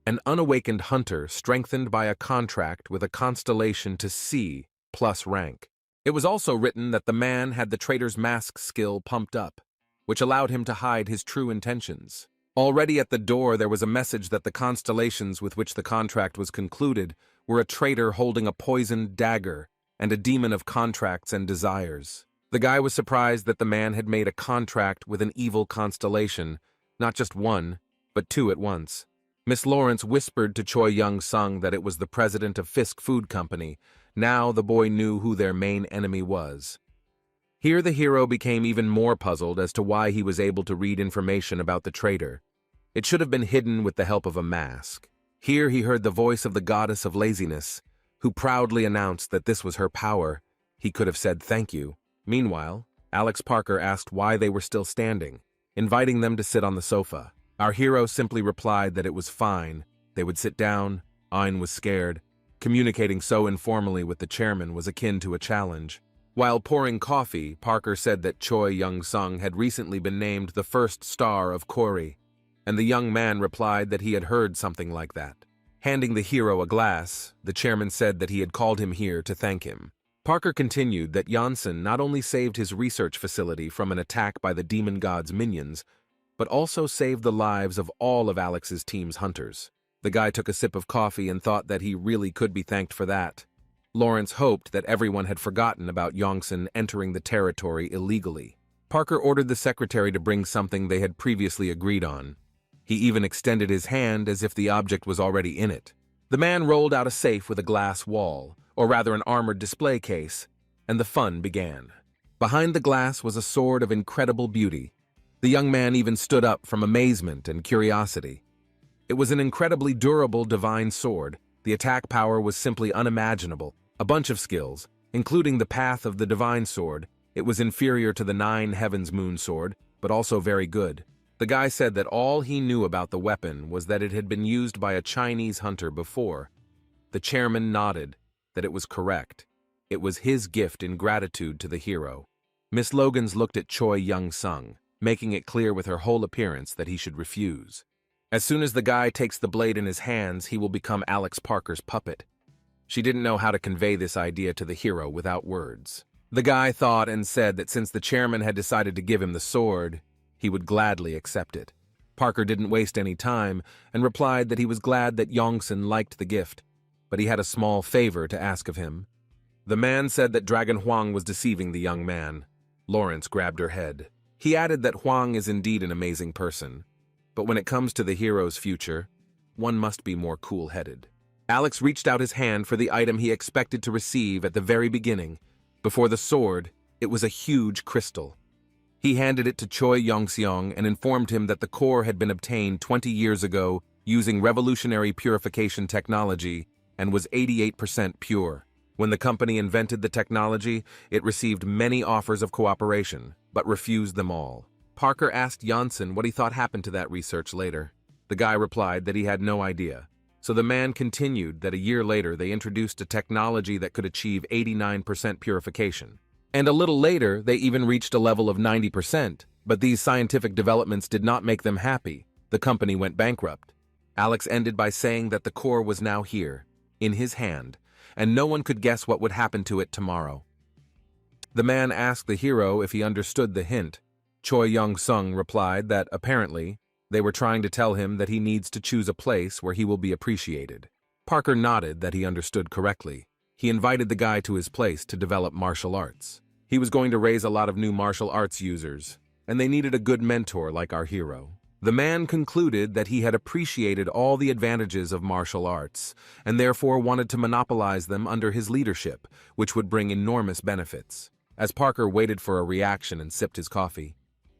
An unawakened hunter strengthened by a contract with a constellation to C plus rank. It was also written that the man had the traitor's mask skill pumped up, which allowed him to hide his true intentions. Already at the door there was a message that the constellations with which the contract was concluded were a traitor holding a poisoned dagger and a demon of contracts and desires. The guy was surprised that the man had made a contract with an evil constellation, not just one, but two at once. Miss Lawrence whispered to Choi Young-sung that it was the president of Fisk Food Company. Now the boy knew who their main enemy was. Here the hero became even more puzzled as to why he was able to read information about the traitor. It should have been hidden with the help of a mask. Here he heard the voice of the goddess of laziness, who proudly announced that this was her power. He could have said thank you. Meanwhile, Alex Parker asked why they were still standing, inviting them to sit on the sofa. Our hero simply replied that it was fine. They would sit down. Ayn was scared. Communicating so informally with the chairman was akin to a challenge. While pouring coffee, Parker said that Choi Young-sung had recently been named the first star of Kori, and the young man replied that he had heard something like that. Handing the hero a glass, the chairman said that he had called him here to thank him. Parker continued that Janssen not only saved his research facility from an attack by the demon god's minions, but also saved the lives of all of Alex's team's hunters. The guy took a sip of coffee and thought that he really could be thanked for that. Lawrence hoped that everyone had forgotten about Yongson entering the territory illegally. Parker ordered the secretary to bring something they had previously agreed on. He even extended his hand as if the object was already in it. The man rolled out a safe with a glass wall, or rather an armored display case, and the fun began. Behind the glass was a sword of incredible beauty. The young man even stood up from amazement and curiosity. It was an incredibly durable divine sword. The attack power was simply unimaginable. A bunch of skills, including the path of the divine sword. It was inferior to the 9 Heavens Moon sword, but also very good. The guy said that all he knew about the weapon was that it had been used by a Chinese hunter before. The chairman nodded that it was correct. It was his gift in gratitude to the hero. Miss Logans looked at Choi Young-sung, making it clear with her whole appearance that he should refuse. As soon as the guy takes the blade in his hands, he will become Alex Parker's puppet. She didn't know how to convey this idea to the hero without words. The guy thought and said that since the chairman had decided to give him the sword, he would gladly accept it. Parker didn't waste any time and replied that he was glad that Yongson liked the gift, but he had a small favor to ask of him. The man said that Dragon Huang was deceiving the young man. Lawrence grabbed her head. He added that Huang is indeed an amazing person, but when it comes to the hero's future, one must be more cool-headed. Alex reached out his hand for the item he expected to receive at the very beginning. Before the sword, it was a huge crystal. He handed it to Choi Yong-seong and informed him that the core had been obtained 20 years ago using revolutionary purification technology and was 88% pure. When the company invented the technology, it received many offers of cooperation, but refused them all. Parker asked Janssen what he thought happened to that research later. The guy replied that he had no idea. So the man continued that a year later they introduced a technology that could achieve 89% purification. And a little later, they even reached a level of 90%, but these scientific developments did not make them happy. The company went bankrupt. Alex ended by saying that the core was now here, in his hand, and no one could guess what would happen to it tomorrow. The man asked the hero if he understood the hint. Choi Young-sung replied that, apparently, they were trying to tell him that he needs to choose a place where he will be appreciated. Parker nodded that he understood correctly. He invited the guy to his place to develop martial arts. He was going to raise a lot of new martial arts users, and they needed a good mentor like our hero. The man concluded that he had appreciated all the advantages of martial arts, and therefore wanted to monopolize them under his leadership, which would bring enormous benefits. As Parker waited for a reaction and sipped his coffee,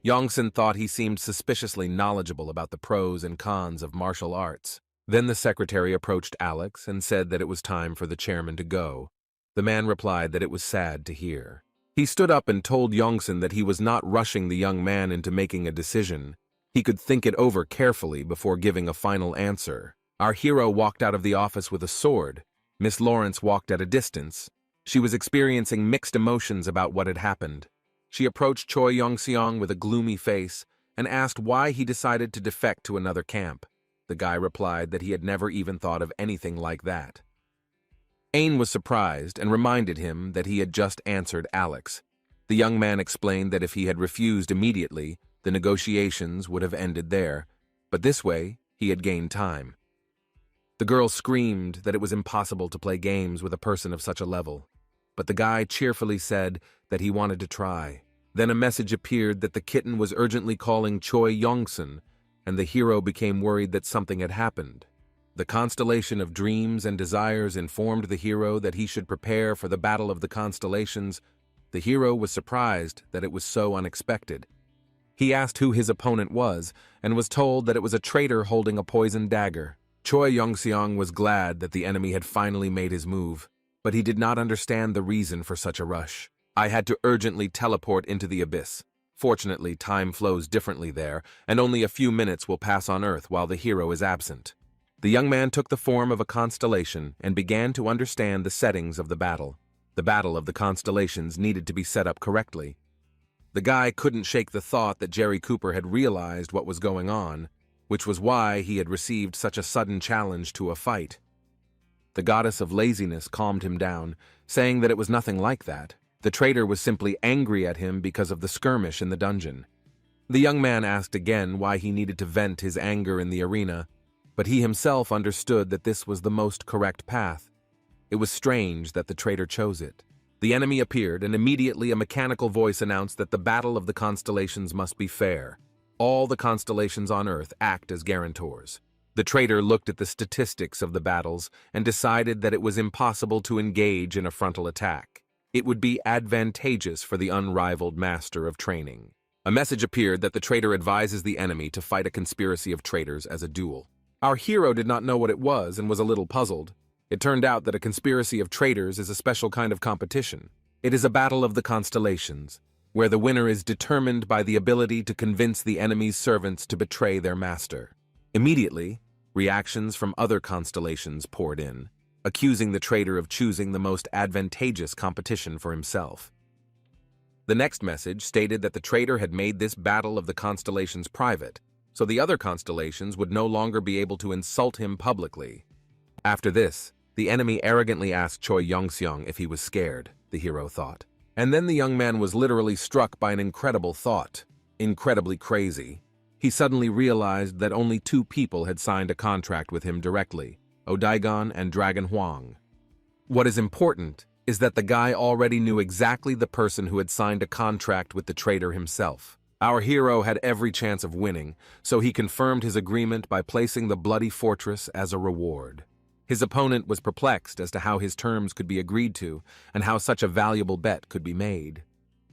Yongson thought he seemed suspiciously knowledgeable about the pros and cons of martial arts. Then the secretary approached Alex and said that it was time for the chairman to go. The man replied that it was sad to hear. He stood up and told Yongson that he was not rushing the young man into making a decision. He could think it over carefully before giving a final answer. Our hero walked out of the office with a sword. Miss Lawrence walked at a distance. She was experiencing mixed emotions about what had happened. She approached Choi Yong-seong with a gloomy face and asked why he decided to defect to another camp. The guy replied that he had never even thought of anything like that. Ain was surprised and reminded him that he had just answered Alex. The young man explained that if he had refused immediately, the negotiations would have ended there, but this way he had gained time. The girl screamed that it was impossible to play games with a person of such a level, but the guy cheerfully said that he wanted to try. Then a message appeared that the kitten was urgently calling Choi Yong-sun, and the hero became worried that something had happened. The constellation of dreams and desires informed the hero that he should prepare for the battle of the constellations. The hero was surprised that it was so unexpected. He asked who his opponent was, and was told that it was a traitor holding a poisoned dagger. Choi Yong-seong was glad that the enemy had finally made his move, but he did not understand the reason for such a rush. I had to urgently teleport into the abyss. Fortunately, time flows differently there, and only a few minutes will pass on Earth while the hero is absent. The young man took the form of a constellation and began to understand the settings of the battle. The battle of the constellations needed to be set up correctly. The guy couldn't shake the thought that Jerry Cooper had realized what was going on, which was why he had received such a sudden challenge to a fight. The goddess of laziness calmed him down, saying that it was nothing like that. The traitor was simply angry at him because of the skirmish in the dungeon. The young man asked again why he needed to vent his anger in the arena, but he himself understood that this was the most correct path. It was strange that the traitor chose it. The enemy appeared, and immediately a mechanical voice announced that the battle of the constellations must be fair. All the constellations on Earth act as guarantors. The traitor looked at the statistics of the battles and decided that it was impossible to engage in a frontal attack. It would be advantageous for the unrivaled master of training. A message appeared that the traitor advises the enemy to fight a conspiracy of traitors as a duel. Our hero did not know what it was and was a little puzzled. It turned out that a conspiracy of traitors is a special kind of competition. It is a battle of the constellations, where the winner is determined by the ability to convince the enemy's servants to betray their master. Immediately, reactions from other constellations poured in, accusing the traitor of choosing the most advantageous competition for himself. The next message stated that the traitor had made this battle of the constellations private, so the other constellations would no longer be able to insult him publicly. After this, the enemy arrogantly asked Choi Yong-seong if he was scared, the hero thought. And then the young man was literally struck by an incredible thought. Incredibly crazy. He suddenly realized that only 2 people had signed a contract with him directly, Odaigon and Dragon Huang. What is important is that the guy already knew exactly the person who had signed a contract with the traitor himself. Our hero had every chance of winning, so he confirmed his agreement by placing the bloody fortress as a reward. His opponent was perplexed as to how his terms could be agreed to and how such a valuable bet could be made.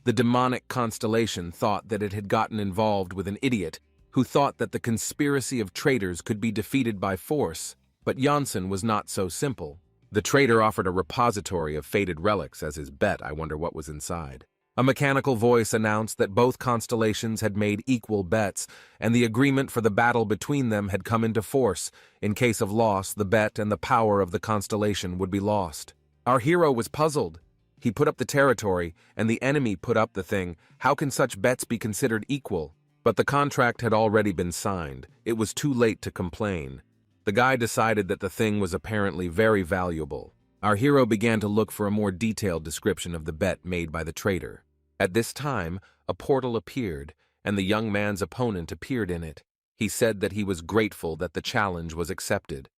The demonic constellation thought that it had gotten involved with an idiot who thought that the conspiracy of traitors could be defeated by force, but Janssen was not so simple. The traitor offered a repository of faded relics as his bet. I wonder what was inside. A mechanical voice announced that both constellations had made equal bets, and the agreement for the battle between them had come into force. In case of loss, the bet and the power of the constellation would be lost. Our hero was puzzled. He put up the territory, and the enemy put up the thing. How can such bets be considered equal? But the contract had already been signed. It was too late to complain. The guy decided that the thing was apparently very valuable. Our hero began to look for a more detailed description of the bet made by the traitor. At this time, a portal appeared, and the young man's opponent appeared in it. He said that he was grateful that the challenge was accepted.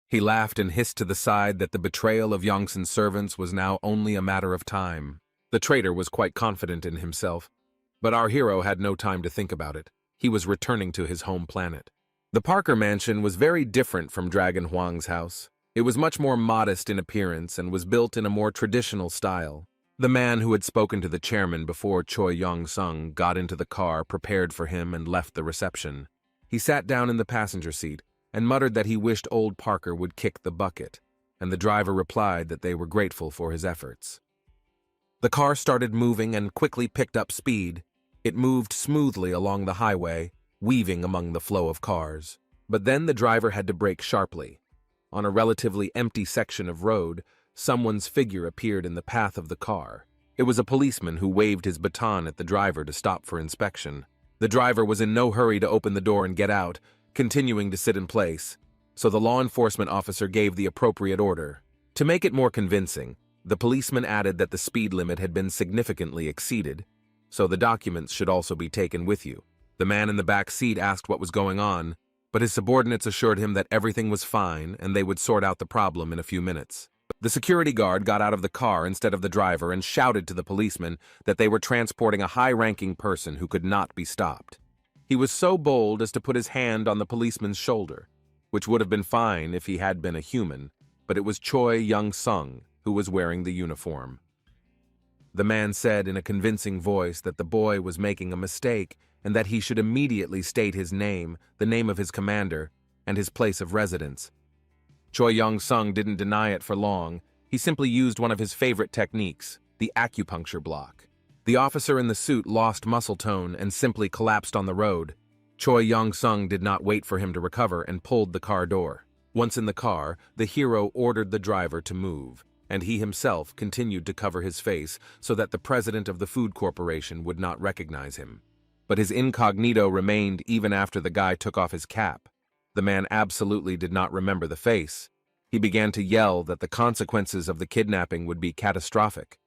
He laughed and hissed to the side that the betrayal of Yongson's servants was now only a matter of time. The traitor was quite confident in himself, but our hero had no time to think about it. He was returning to his home planet. The Parker mansion was very different from Dragon Huang's house. It was much more modest in appearance and was built in a more traditional style. The man who had spoken to the chairman before Choi Yong-sung got into the car prepared for him and left the reception. He sat down in the passenger seat and muttered that he wished old Parker would kick the bucket, and the driver replied that they were grateful for his efforts. The car started moving and quickly picked up speed. It moved smoothly along the highway, weaving among the flow of cars. But then the driver had to brake sharply. On a relatively empty section of road, someone's figure appeared in the path of the car. It was a policeman who waved his baton at the driver to stop for inspection. The driver was in no hurry to open the door and get out, continuing to sit in place, so the law enforcement officer gave the appropriate order. To make it more convincing, the policeman added that the speed limit had been significantly exceeded, so the documents should also be taken with you. The man in the back seat asked what was going on, but his subordinates assured him that everything was fine and they would sort out the problem in a few minutes. The security guard got out of the car instead of the driver and shouted to the policeman that they were transporting a high-ranking person who could not be stopped. He was so bold as to put his hand on the policeman's shoulder, which would have been fine if he had been a human, but it was Choi Young-sung who was wearing the uniform. The man said in a convincing voice that the boy was making a mistake and that he should immediately state his name, the name of his commander, and his place of residence. Choi Young-sung didn't deny it for long. He simply used one of his favorite techniques, the acupuncture block. The officer in the suit lost muscle tone and simply collapsed on the road. Choi Young-sung did not wait for him to recover and pulled the car door. Once in the car, the hero ordered the driver to move, and he himself continued to cover his face so that the president of the food corporation would not recognize him. But his incognito remained even after the guy took off his cap. The man absolutely did not remember the face. He began to yell that the consequences of the kidnapping would be catastrophic.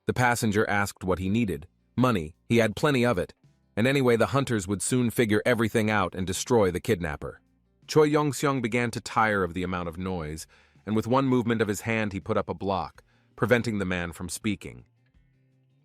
The passenger asked what he needed. Money, he had plenty of it. And anyway, the hunters would soon figure everything out and destroy the kidnapper. Choi Young-sung began to tire of the amount of noise, and with one movement of his hand he put up a block, preventing the man from speaking.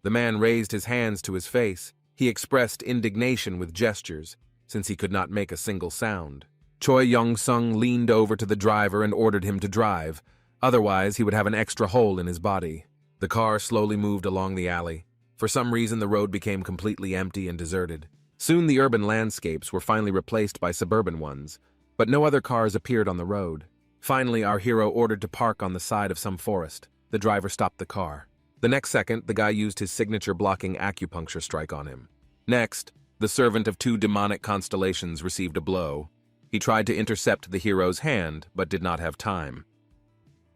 The man raised his hands to his face. He expressed indignation with gestures, since he could not make a single sound. Choi Young-sung leaned over to the driver and ordered him to drive, otherwise he would have an extra hole in his body. The car slowly moved along the alley. For some reason the road became completely empty and deserted. Soon the urban landscapes were finally replaced by suburban ones, but no other cars appeared on the road. Finally, our hero ordered to park on the side of some forest. The driver stopped the car. The next second, the guy used his signature blocking acupuncture strike on him. Next, the servant of 2 demonic constellations received a blow. He tried to intercept the hero's hand, but did not have time.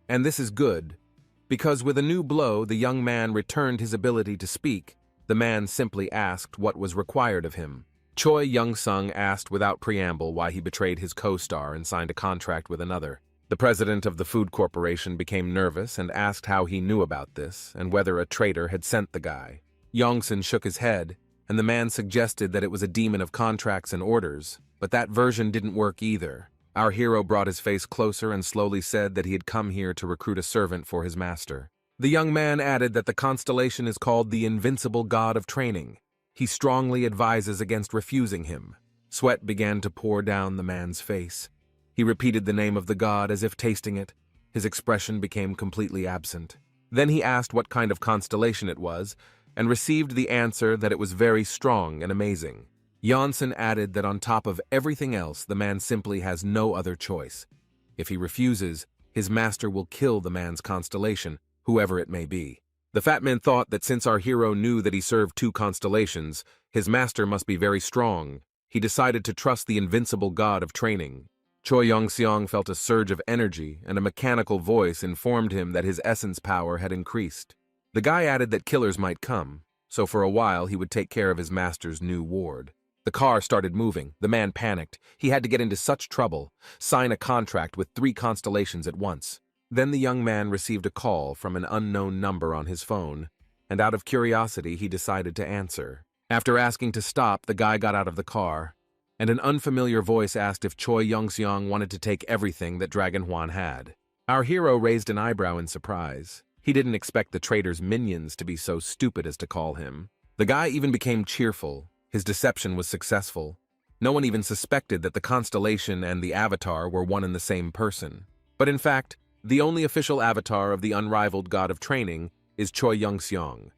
And this is good, because with a new blow, the young man returned his ability to speak. The man simply asked what was required of him. Choi Young-sung asked without preamble why he betrayed his co-star and signed a contract with another. The president of the food corporation became nervous and asked how he knew about this and whether a traitor had sent the guy. Young-sun shook his head, and the man suggested that it was a demon of contracts and orders, but that version didn't work either. Our hero brought his face closer and slowly said that he had come here to recruit a servant for his master. The young man added that the constellation is called the Invincible God of Training. He strongly advises against refusing him. Sweat began to pour down the man's face. He repeated the name of the god as if tasting it. His expression became completely absent. Then he asked what kind of constellation it was, and received the answer that it was very strong and amazing. Janssen added that on top of everything else, the man simply has no other choice. If he refuses, his master will kill the man's constellation, whoever it may be. The fat man thought that since our hero knew that he served 2 constellations, his master must be very strong. He decided to trust the invincible god of training. Choi Young-sung felt a surge of energy, and a mechanical voice informed him that his essence power had increased. The guy added that killers might come, so for a while he would take care of his master's new ward. The car started moving. The man panicked. He had to get into such trouble, sign a contract with 3 constellations at once. Then the young man received a call from an unknown number on his phone, and out of curiosity he decided to answer. After asking to stop, the guy got out of the car, and an unfamiliar voice asked if Choi Young-sung wanted to take everything that Dragon Hwan had. Our hero raised an eyebrow in surprise. He didn't expect the traitor's minions to be so stupid as to call him. The guy even became cheerful. His deception was successful. No one even suspected that the constellation and the avatar were one and the same person. But in fact, the only official avatar of the unrivaled god of training is Choi Young-sung,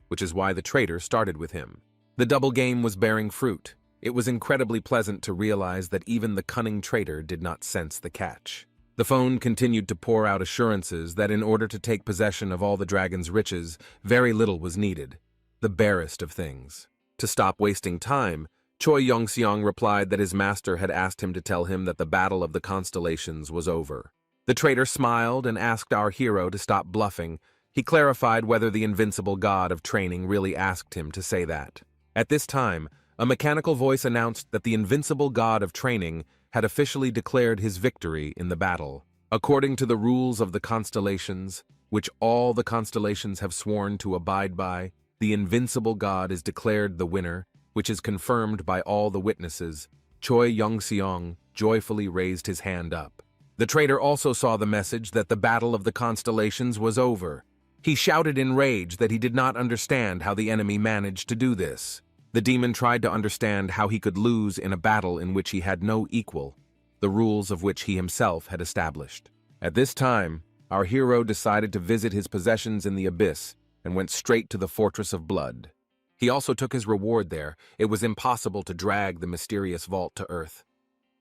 which is why the traitor started with him. The double game was bearing fruit. It was incredibly pleasant to realize that even the cunning traitor did not sense the catch. The phone continued to pour out assurances that in order to take possession of all the dragon's riches, very little was needed, the barest of things. To stop wasting time, Choi Yongseong replied that his master had asked him to tell him that the battle of the constellations was over. The traitor smiled and asked our hero to stop bluffing. He clarified whether the invincible god of training really asked him to say that. At this time, a mechanical voice announced that the invincible god of training had officially declared his victory in the battle. According to the rules of the constellations, which all the constellations have sworn to abide by, the invincible god is declared the winner, which is confirmed by all the witnesses. Choi Yongseong joyfully raised his hand up. The traitor also saw the message that the battle of the constellations was over. He shouted in rage that he did not understand how the enemy managed to do this. The demon tried to understand how he could lose in a battle in which he had no equal, the rules of which he himself had established. At this time, our hero decided to visit his possessions in the abyss and went straight to the Fortress of Blood. He also took his reward there. It was impossible to drag the mysterious vault to earth.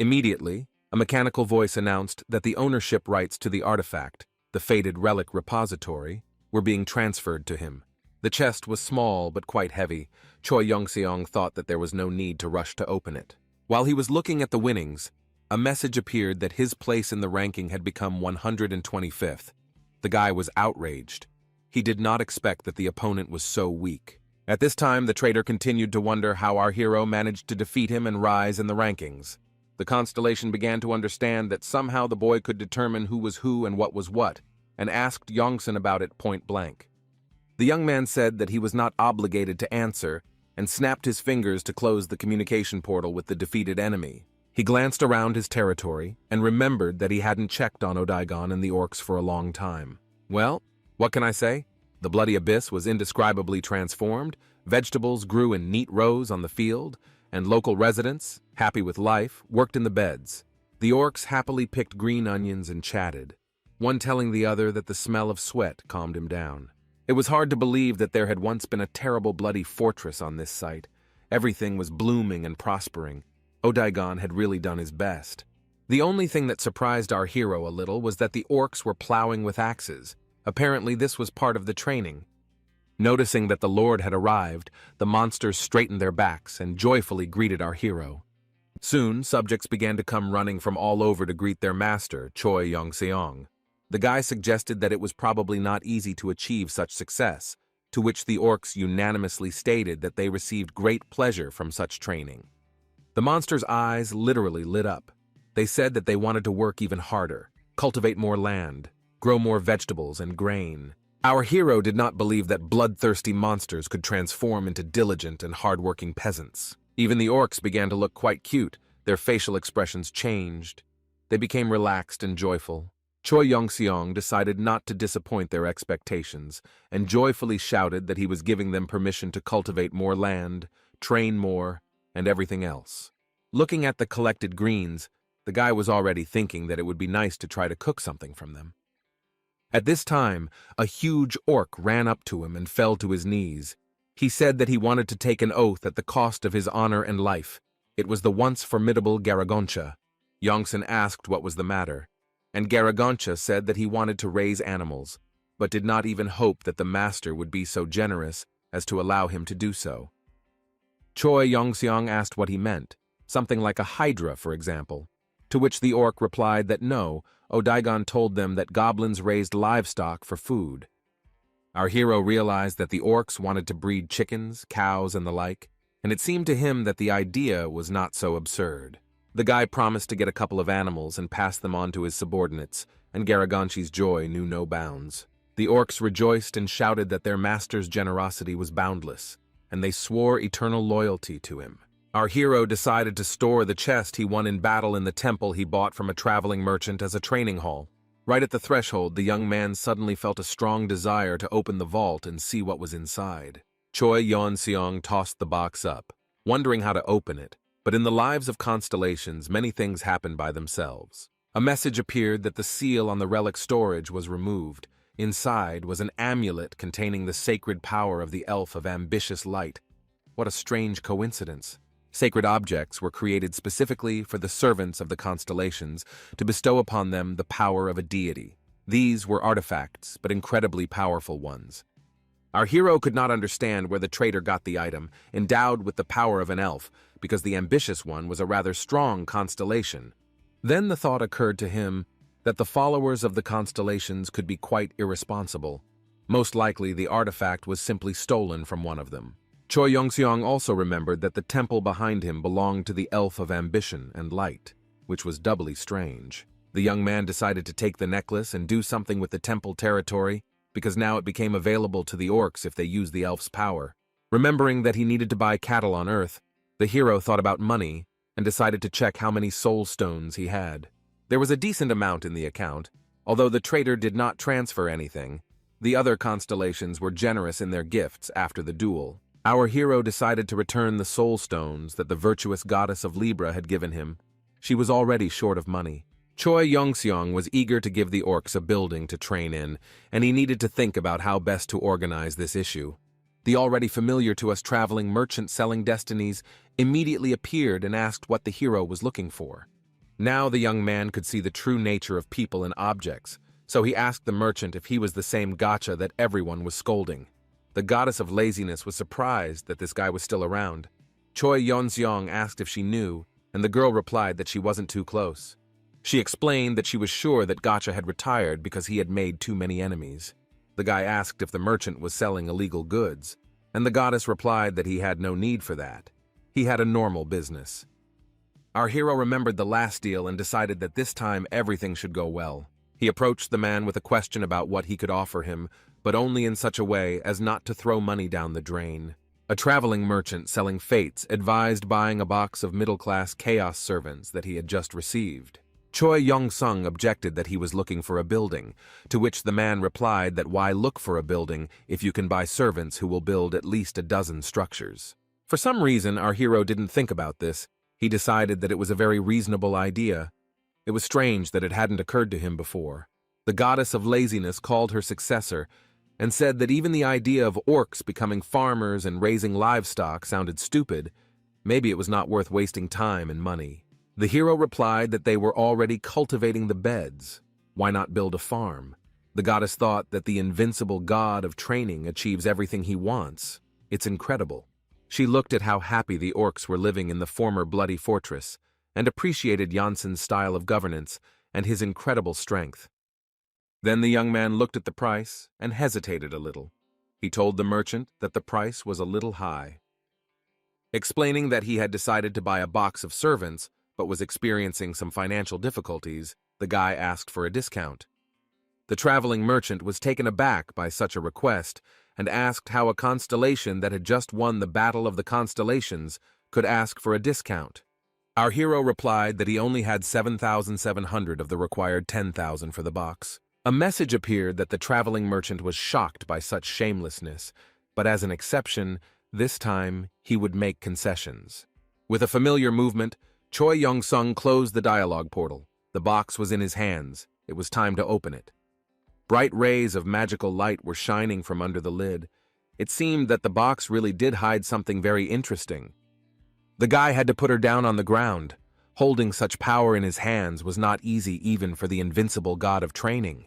Immediately, a mechanical voice announced that the ownership rights to the artifact, the fated relic repository, were being transferred to him. The chest was small but quite heavy. Choi Yongseong thought that there was no need to rush to open it. While he was looking at the winnings, a message appeared that his place in the ranking had become 125th. The guy was outraged. He did not expect that the opponent was so weak. At this time, the traitor continued to wonder how our hero managed to defeat him and rise in the rankings. The constellation began to understand that somehow the boy could determine who was who and what was what, and asked Yongsen about it point blank. The young man said that he was not obligated to answer, and snapped his fingers to close the communication portal with the defeated enemy. He glanced around his territory and remembered that he hadn't checked on Odaigon and the orcs for a long time. Well, what can I say? The bloody abyss was indescribably transformed, vegetables grew in neat rows on the field, and local residents, happy with life, worked in the beds. The orcs happily picked green onions and chatted, one telling the other that the smell of sweat calmed him down. It was hard to believe that there had once been a terrible bloody fortress on this site. Everything was blooming and prospering. Odaigon had really done his best. The only thing that surprised our hero a little was that the orcs were plowing with axes. Apparently this was part of the training. Noticing that the Lord had arrived, the monsters straightened their backs and joyfully greeted our hero. Soon, subjects began to come running from all over to greet their master, Choi Yongseong. The guy suggested that it was probably not easy to achieve such success, to which the orcs unanimously stated that they received great pleasure from such training. The monsters' eyes literally lit up. They said that they wanted to work even harder, cultivate more land, grow more vegetables and grain. Our hero did not believe that bloodthirsty monsters could transform into diligent and hardworking peasants. Even the orcs began to look quite cute. Their facial expressions changed. They became relaxed and joyful. Choi Yongseong decided not to disappoint their expectations and joyfully shouted that he was giving them permission to cultivate more land, train more, and everything else. Looking at the collected greens, the guy was already thinking that it would be nice to try to cook something from them. At this time, a huge orc ran up to him and fell to his knees. He said that he wanted to take an oath at the cost of his honor and life. It was the once formidable Garagoncha. Yongsen asked what was the matter, and Garagoncha said that he wanted to raise animals, but did not even hope that the master would be so generous as to allow him to do so. Choi Yongseong asked what he meant, something like a hydra, for example, to which the orc replied that no, Odaigon told them that goblins raised livestock for food. Our hero realized that the orcs wanted to breed chickens, cows, and the like, and it seemed to him that the idea was not so absurd. The guy promised to get a couple of animals and pass them on to his subordinates, and Garagonchi's joy knew no bounds. The orcs rejoiced and shouted that their master's generosity was boundless, and they swore eternal loyalty to him. Our hero decided to store the chest he won in battle in the temple he bought from a traveling merchant as a training hall. Right at the threshold, the young man suddenly felt a strong desire to open the vault and see what was inside. Choi Yongseong tossed the box up, wondering how to open it, but in the lives of constellations, many things happen by themselves. A message appeared that the seal on the relic storage was removed. Inside was an amulet containing the sacred power of the elf of ambitious light. What a strange coincidence. Sacred objects were created specifically for the servants of the constellations to bestow upon them the power of a deity. These were artifacts, but incredibly powerful ones. Our hero could not understand where the traitor got the item, endowed with the power of an elf, because the ambitious one was a rather strong constellation. Then the thought occurred to him that the followers of the constellations could be quite irresponsible. Most likely, the artifact was simply stolen from one of them. Choi Yongseong also remembered that the temple behind him belonged to the elf of ambition and light, which was doubly strange. The young man decided to take the necklace and do something with the temple territory, because now it became available to the orcs if they used the elf's power. Remembering that he needed to buy cattle on Earth, the hero thought about money and decided to check how many soul stones he had. There was a decent amount in the account, although the trader did not transfer anything. The other constellations were generous in their gifts after the duel. Our hero decided to return the soul stones that the virtuous goddess of Libra had given him. She was already short of money. Choi Yongseong was eager to give the orcs a building to train in, and he needed to think about how best to organize this issue. The already familiar to us traveling merchant selling destinies immediately appeared and asked what the hero was looking for. Now the young man could see the true nature of people and objects, so he asked the merchant if he was the same gotcha that everyone was scolding. The goddess of laziness was surprised that this guy was still around. Choi Yongseong asked if she knew, and the girl replied that she wasn't too close. She explained that she was sure that Gotcha had retired because he had made too many enemies. The guy asked if the merchant was selling illegal goods, and the goddess replied that he had no need for that. He had a normal business. Our hero remembered the last deal and decided that this time everything should go well. He approached the man with a question about what he could offer him, but only in such a way as not to throw money down the drain. A traveling merchant selling fates advised buying a box of middle-class chaos servants that he had just received. Choi Yong-sung objected that he was looking for a building, to which the man replied that why look for a building if you can buy servants who will build at least a dozen structures. For some reason, our hero didn't think about this. He decided that it was a very reasonable idea. It was strange that it hadn't occurred to him before. The goddess of laziness called her successor and said that even the idea of orcs becoming farmers and raising livestock sounded stupid. Maybe it was not worth wasting time and money. The hero replied that they were already cultivating the beds. Why not build a farm? The goddess thought that the invincible god of training achieves everything he wants. It's incredible. She looked at how happy the orcs were living in the former bloody fortress and appreciated Janssen's style of governance and his incredible strength. Then the young man looked at the price and hesitated a little. He told the merchant that the price was a little high. Explaining that he had decided to buy a box of servants but was experiencing some financial difficulties, the guy asked for a discount. The traveling merchant was taken aback by such a request and asked how a constellation that had just won the Battle of the Constellations could ask for a discount. Our hero replied that he only had 7,700 of the required 10,000 for the box. A message appeared that the traveling merchant was shocked by such shamelessness, but as an exception, this time he would make concessions. With a familiar movement, Choi Yong-sung closed the dialogue portal. The box was in his hands. It was time to open it. Bright rays of magical light were shining from under the lid. It seemed that the box really did hide something very interesting. The guy had to put her down on the ground. Holding such power in his hands was not easy even for the invincible god of training.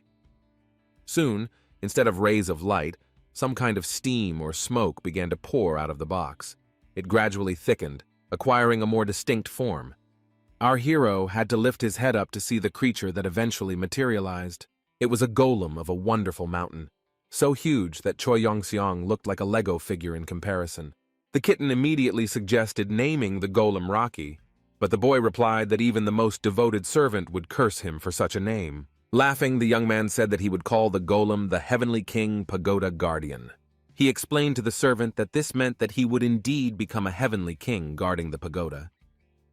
Soon, instead of rays of light, some kind of steam or smoke began to pour out of the box. It gradually thickened, acquiring a more distinct form. Our hero had to lift his head up to see the creature that eventually materialized. It was a golem of a wonderful mountain, so huge that Choi Yong-seong looked like a Lego figure in comparison. The kitten immediately suggested naming the golem Rocky, but the boy replied that even the most devoted servant would curse him for such a name. Laughing, the young man said that he would call the golem the Heavenly King Pagoda Guardian. He explained to the servant that this meant that he would indeed become a heavenly king guarding the pagoda.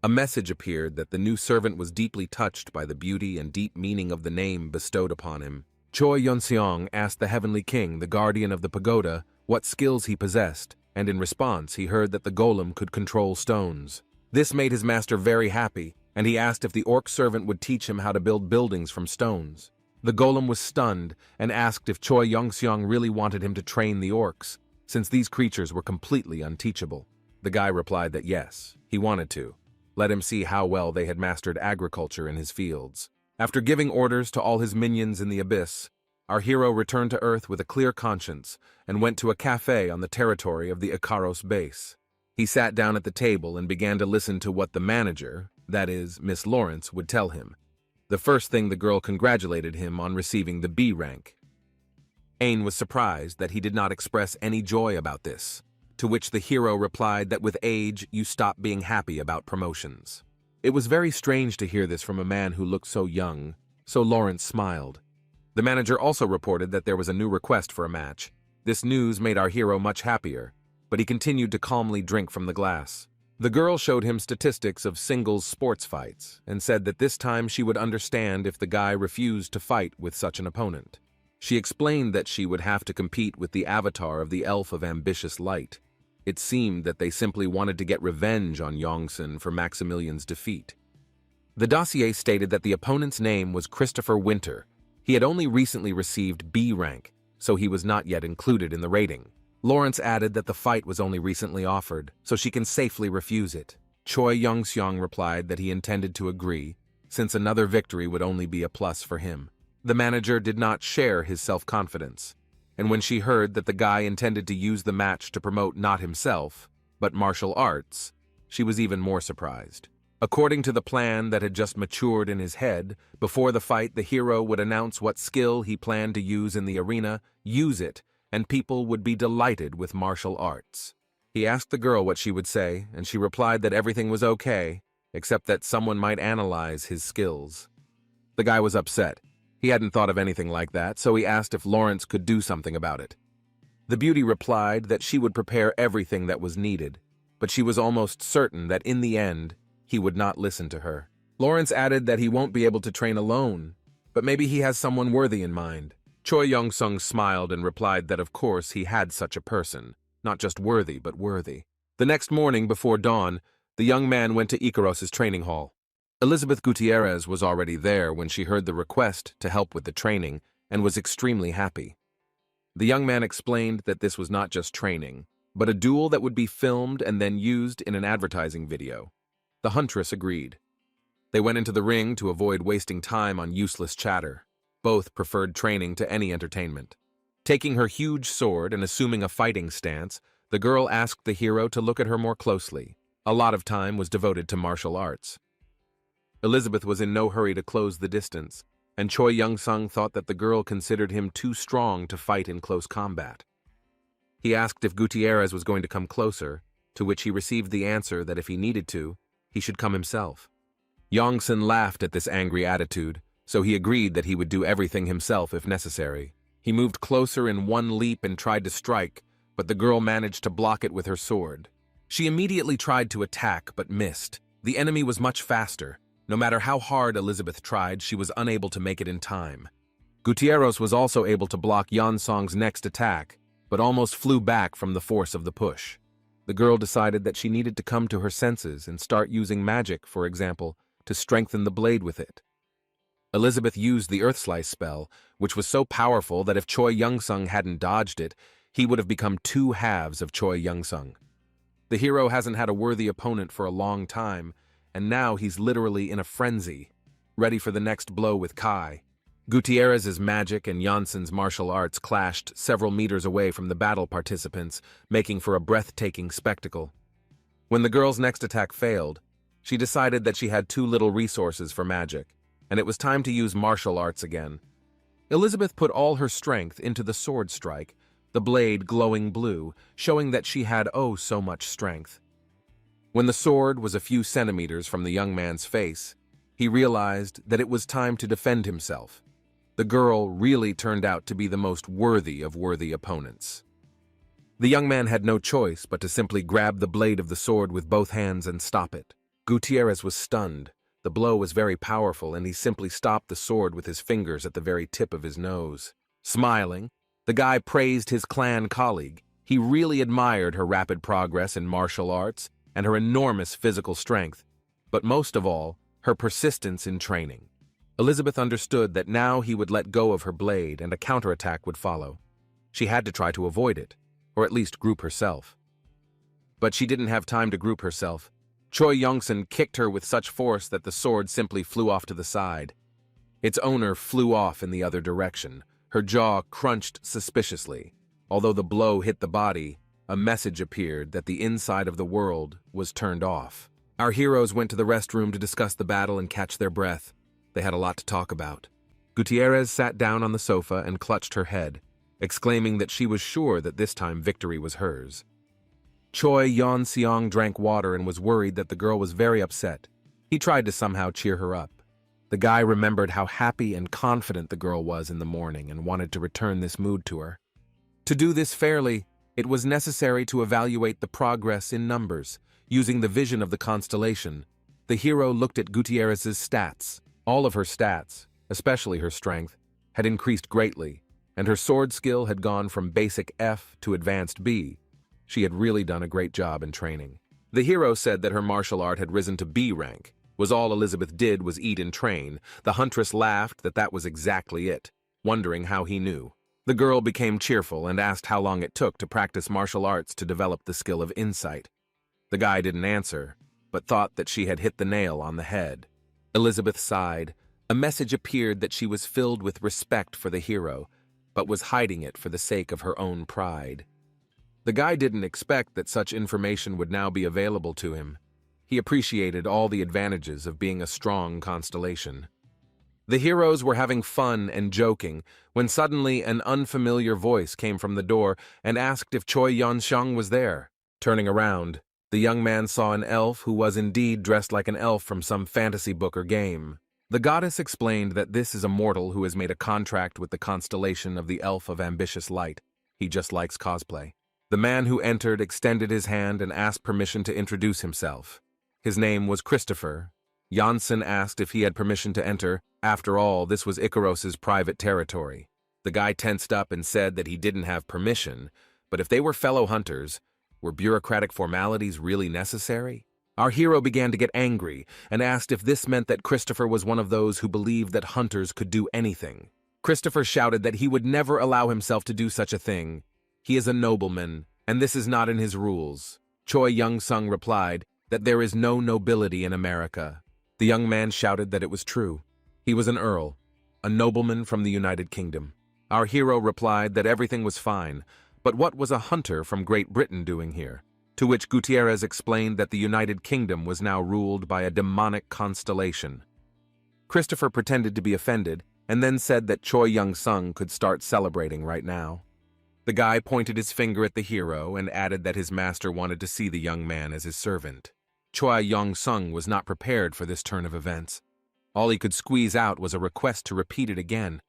A message appeared that the new servant was deeply touched by the beauty and deep meaning of the name bestowed upon him. Choi Yong-seong asked the heavenly king, the guardian of the pagoda, what skills he possessed, and in response he heard that the golem could control stones. This made his master very happy, and he asked if the orc servant would teach him how to build buildings from stones. The golem was stunned and asked if Choi Yong-seong really wanted him to train the orcs, since these creatures were completely unteachable. The guy replied that yes, he wanted to. Let him see how well they had mastered agriculture in his fields. After giving orders to all his minions in the abyss, our hero returned to Earth with a clear conscience and went to a cafe on the territory of the Icaros base. He sat down at the table and began to listen to what the manager, that is, Miss Lawrence, would tell him. The first thing, the girl congratulated him on receiving the B rank. Ain was surprised that he did not express any joy about this, to which the hero replied that with age you stop being happy about promotions. It was very strange to hear this from a man who looked so young, so Lawrence smiled. The manager also reported that there was a new request for a match. This news made our hero much happier, but he continued to calmly drink from the glass. The girl showed him statistics of singles sports fights and said that this time she would understand if the guy refused to fight with such an opponent. She explained that she would have to compete with the avatar of the Elf of Ambitious Light. It seemed that they simply wanted to get revenge on Yongsun for Maximilian's defeat. The dossier stated that the opponent's name was Christopher Winter. He had only recently received B rank, so he was not yet included in the rating. Lawrence added that the fight was only recently offered, so she can safely refuse it. Choi Young-seong replied that he intended to agree, since another victory would only be a plus for him. The manager did not share his self-confidence, and when she heard that the guy intended to use the match to promote not himself, but martial arts, she was even more surprised. According to the plan that had just matured in his head, before the fight the hero would announce what skill he planned to use in the arena, use it, and people would be delighted with martial arts. He asked the girl what she would say, and she replied that everything was okay, except that someone might analyze his skills. The guy was upset. He hadn't thought of anything like that, so he asked if Lawrence could do something about it. The beauty replied that she would prepare everything that was needed, but she was almost certain that in the end, he would not listen to her. Lawrence added that he won't be able to train alone, but maybe he has someone worthy in mind. Choi Young-sung smiled and replied that of course he had such a person, not just worthy, but worthy. The next morning before dawn, the young man went to Icaros's training hall. Elizabeth Gutierrez was already there when she heard the request to help with the training and was extremely happy. The young man explained that this was not just training, but a duel that would be filmed and then used in an advertising video. The huntress agreed. They went into the ring to avoid wasting time on useless chatter. Both preferred training to any entertainment. Taking her huge sword and assuming a fighting stance, the girl asked the hero to look at her more closely. A lot of time was devoted to martial arts. Elizabeth was in no hurry to close the distance, and Choi Young-sung thought that the girl considered him too strong to fight in close combat. He asked if Gutierrez was going to come closer, to which he received the answer that if he needed to, he should come himself. Yongsun laughed at this angry attitude, so he agreed that he would do everything himself if necessary. He moved closer in one leap and tried to strike, but the girl managed to block it with her sword. She immediately tried to attack but missed. The enemy was much faster. No matter how hard Elizabeth tried, she was unable to make it in time. Gutierrez was also able to block Yonsong's next attack, but almost flew back from the force of the push. The girl decided that she needed to come to her senses and start using magic, for example, to strengthen the blade with it. Elizabeth used the Earth Slice spell, which was so powerful that if Choi Young-sung hadn't dodged it, he would have become two halves of Choi Young-sung. The hero hasn't had a worthy opponent for a long time, and now he's literally in a frenzy, ready for the next blow with Kai. Gutierrez's magic and Janssen's martial arts clashed several meters away from the battle participants, making for a breathtaking spectacle. When the girl's next attack failed, she decided that she had too little resources for magic, and it was time to use martial arts again. Elizabeth put all her strength into the sword strike, the blade glowing blue, showing that she had oh so much strength. When the sword was a few centimeters from the young man's face, he realized that it was time to defend himself. The girl really turned out to be the most worthy of worthy opponents. The young man had no choice but to simply grab the blade of the sword with both hands and stop it. Gutierrez was stunned. The blow was very powerful, and he simply stopped the sword with his fingers at the very tip of his nose. Smiling, the guy praised his clan colleague. He really admired her rapid progress in martial arts and her enormous physical strength, but most of all, her persistence in training. Elizabeth understood that now he would let go of her blade and a counterattack would follow. She had to try to avoid it, or at least group herself. But she didn't have time to group herself. Choi Young-sun kicked her with such force that the sword simply flew off to the side. Its owner flew off in the other direction, Her jaw crunched suspiciously. Although the blow hit the body, a message appeared that the inside of the world was turned off. Our heroes went to the restroom to discuss the battle and catch their breath. They had a lot to talk about. Gutierrez sat down on the sofa and clutched her head, exclaiming that she was sure that this time victory was hers. Choi Yon-seong drank water and was worried that the girl was very upset. He tried to somehow cheer her up. The guy remembered how happy and confident the girl was in the morning and wanted to return this mood to her. To do this fairly, it was necessary to evaluate the progress in numbers. Using the vision of the constellation, the hero looked at Gutierrez's stats. All of her stats, especially her strength, had increased greatly, and her sword skill had gone from basic F to advanced B. She had really done a great job in training. The hero said that her martial art had risen to B rank. Was all Elizabeth did was eat and train. The huntress laughed that was exactly it, wondering how he knew. The girl became cheerful and asked how long it took to practice martial arts to develop the skill of insight. The guy didn't answer, but thought that she had hit the nail on the head. Elizabeth sighed. A message appeared that she was filled with respect for the hero, but was hiding it for the sake of her own pride. The guy didn't expect that such information would now be available to him. He appreciated all the advantages of being a strong constellation. The heroes were having fun and joking when suddenly an unfamiliar voice came from the door and asked if Choi Yon-seong was there. Turning around, the young man saw an elf who was indeed dressed like an elf from some fantasy book or game. The goddess explained that this is a mortal who has made a contract with the constellation of the Elf of Ambitious Light. He just likes cosplay. The man who entered extended his hand and asked permission to introduce himself. His name was Christopher. Janssen asked if he had permission to enter. After all, this was Icaros's private territory. The guy tensed up and said that he didn't have permission, but if they were fellow hunters, were bureaucratic formalities really necessary? Our hero began to get angry and asked if this meant that Christopher was one of those who believed that hunters could do anything. Christopher shouted that he would never allow himself to do such a thing. He is a nobleman, and this is not in his rules. Choi Young-sung replied that there is no nobility in America. The young man shouted that it was true. He was an earl, a nobleman from the United Kingdom. Our hero replied that everything was fine, but what was a hunter from Great Britain doing here? To which Gutierrez explained that the United Kingdom was now ruled by a demonic constellation. Christopher pretended to be offended and then said that Choi Young-sung could start celebrating right now. The guy pointed his finger at the hero and added that his master wanted to see the young man as his servant. Choi Young-sung was not prepared for this turn of events. All he could squeeze out was a request to repeat it again.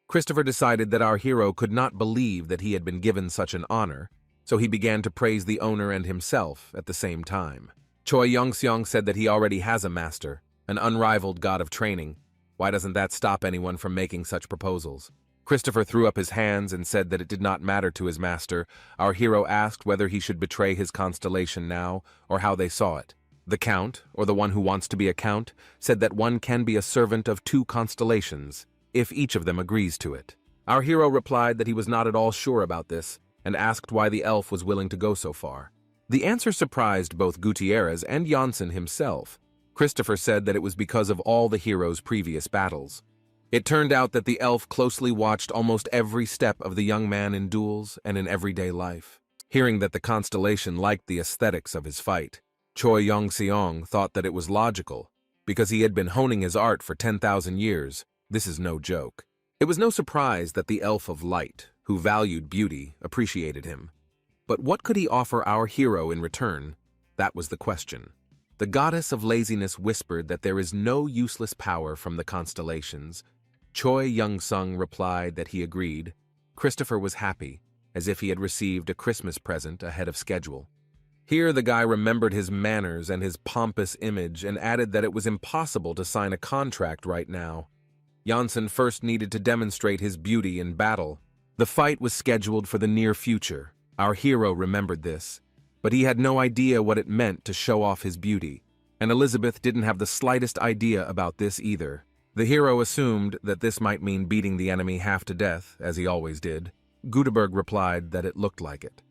Christopher decided that our hero could not believe that he had been given such an honor, so he began to praise the owner and himself at the same time. Choi Young-seong said that he already has a master, an unrivaled god of training. Why doesn't that stop anyone from making such proposals? Christopher threw up his hands and said that it did not matter to his master. Our hero asked whether he should betray his constellation now or how they saw it. The count, or the one who wants to be a count, said that one can be a servant of 2 constellations, if each of them agrees to it. Our hero replied that he was not at all sure about this, and asked why the elf was willing to go so far. The answer surprised both Gutierrez and Janssen himself. Christopher said that it was because of all the hero's previous battles. It turned out that the elf closely watched almost every step of the young man in duels and in everyday life. Hearing that the constellation liked the aesthetics of his fight, Choi Young-seong thought that it was logical, because he had been honing his art for 10,000 years. This is no joke. It was no surprise that the Elf of Light, who valued beauty, appreciated him. But what could he offer our hero in return? That was the question. The goddess of laziness whispered that there is no useless power from the constellations. Choi Young-sung replied that he agreed. Christopher was happy, as if he had received a Christmas present ahead of schedule. Here the guy remembered his manners and his pompous image and added that it was impossible to sign a contract right now. Janssen first needed to demonstrate his beauty in battle. The fight was scheduled for the near future. Our hero remembered this, but he had no idea what it meant to show off his beauty, and Elizabeth didn't have the slightest idea about this either. The hero assumed that this might mean beating the enemy half to death, as he always did. Gutenberg replied that it looked like it.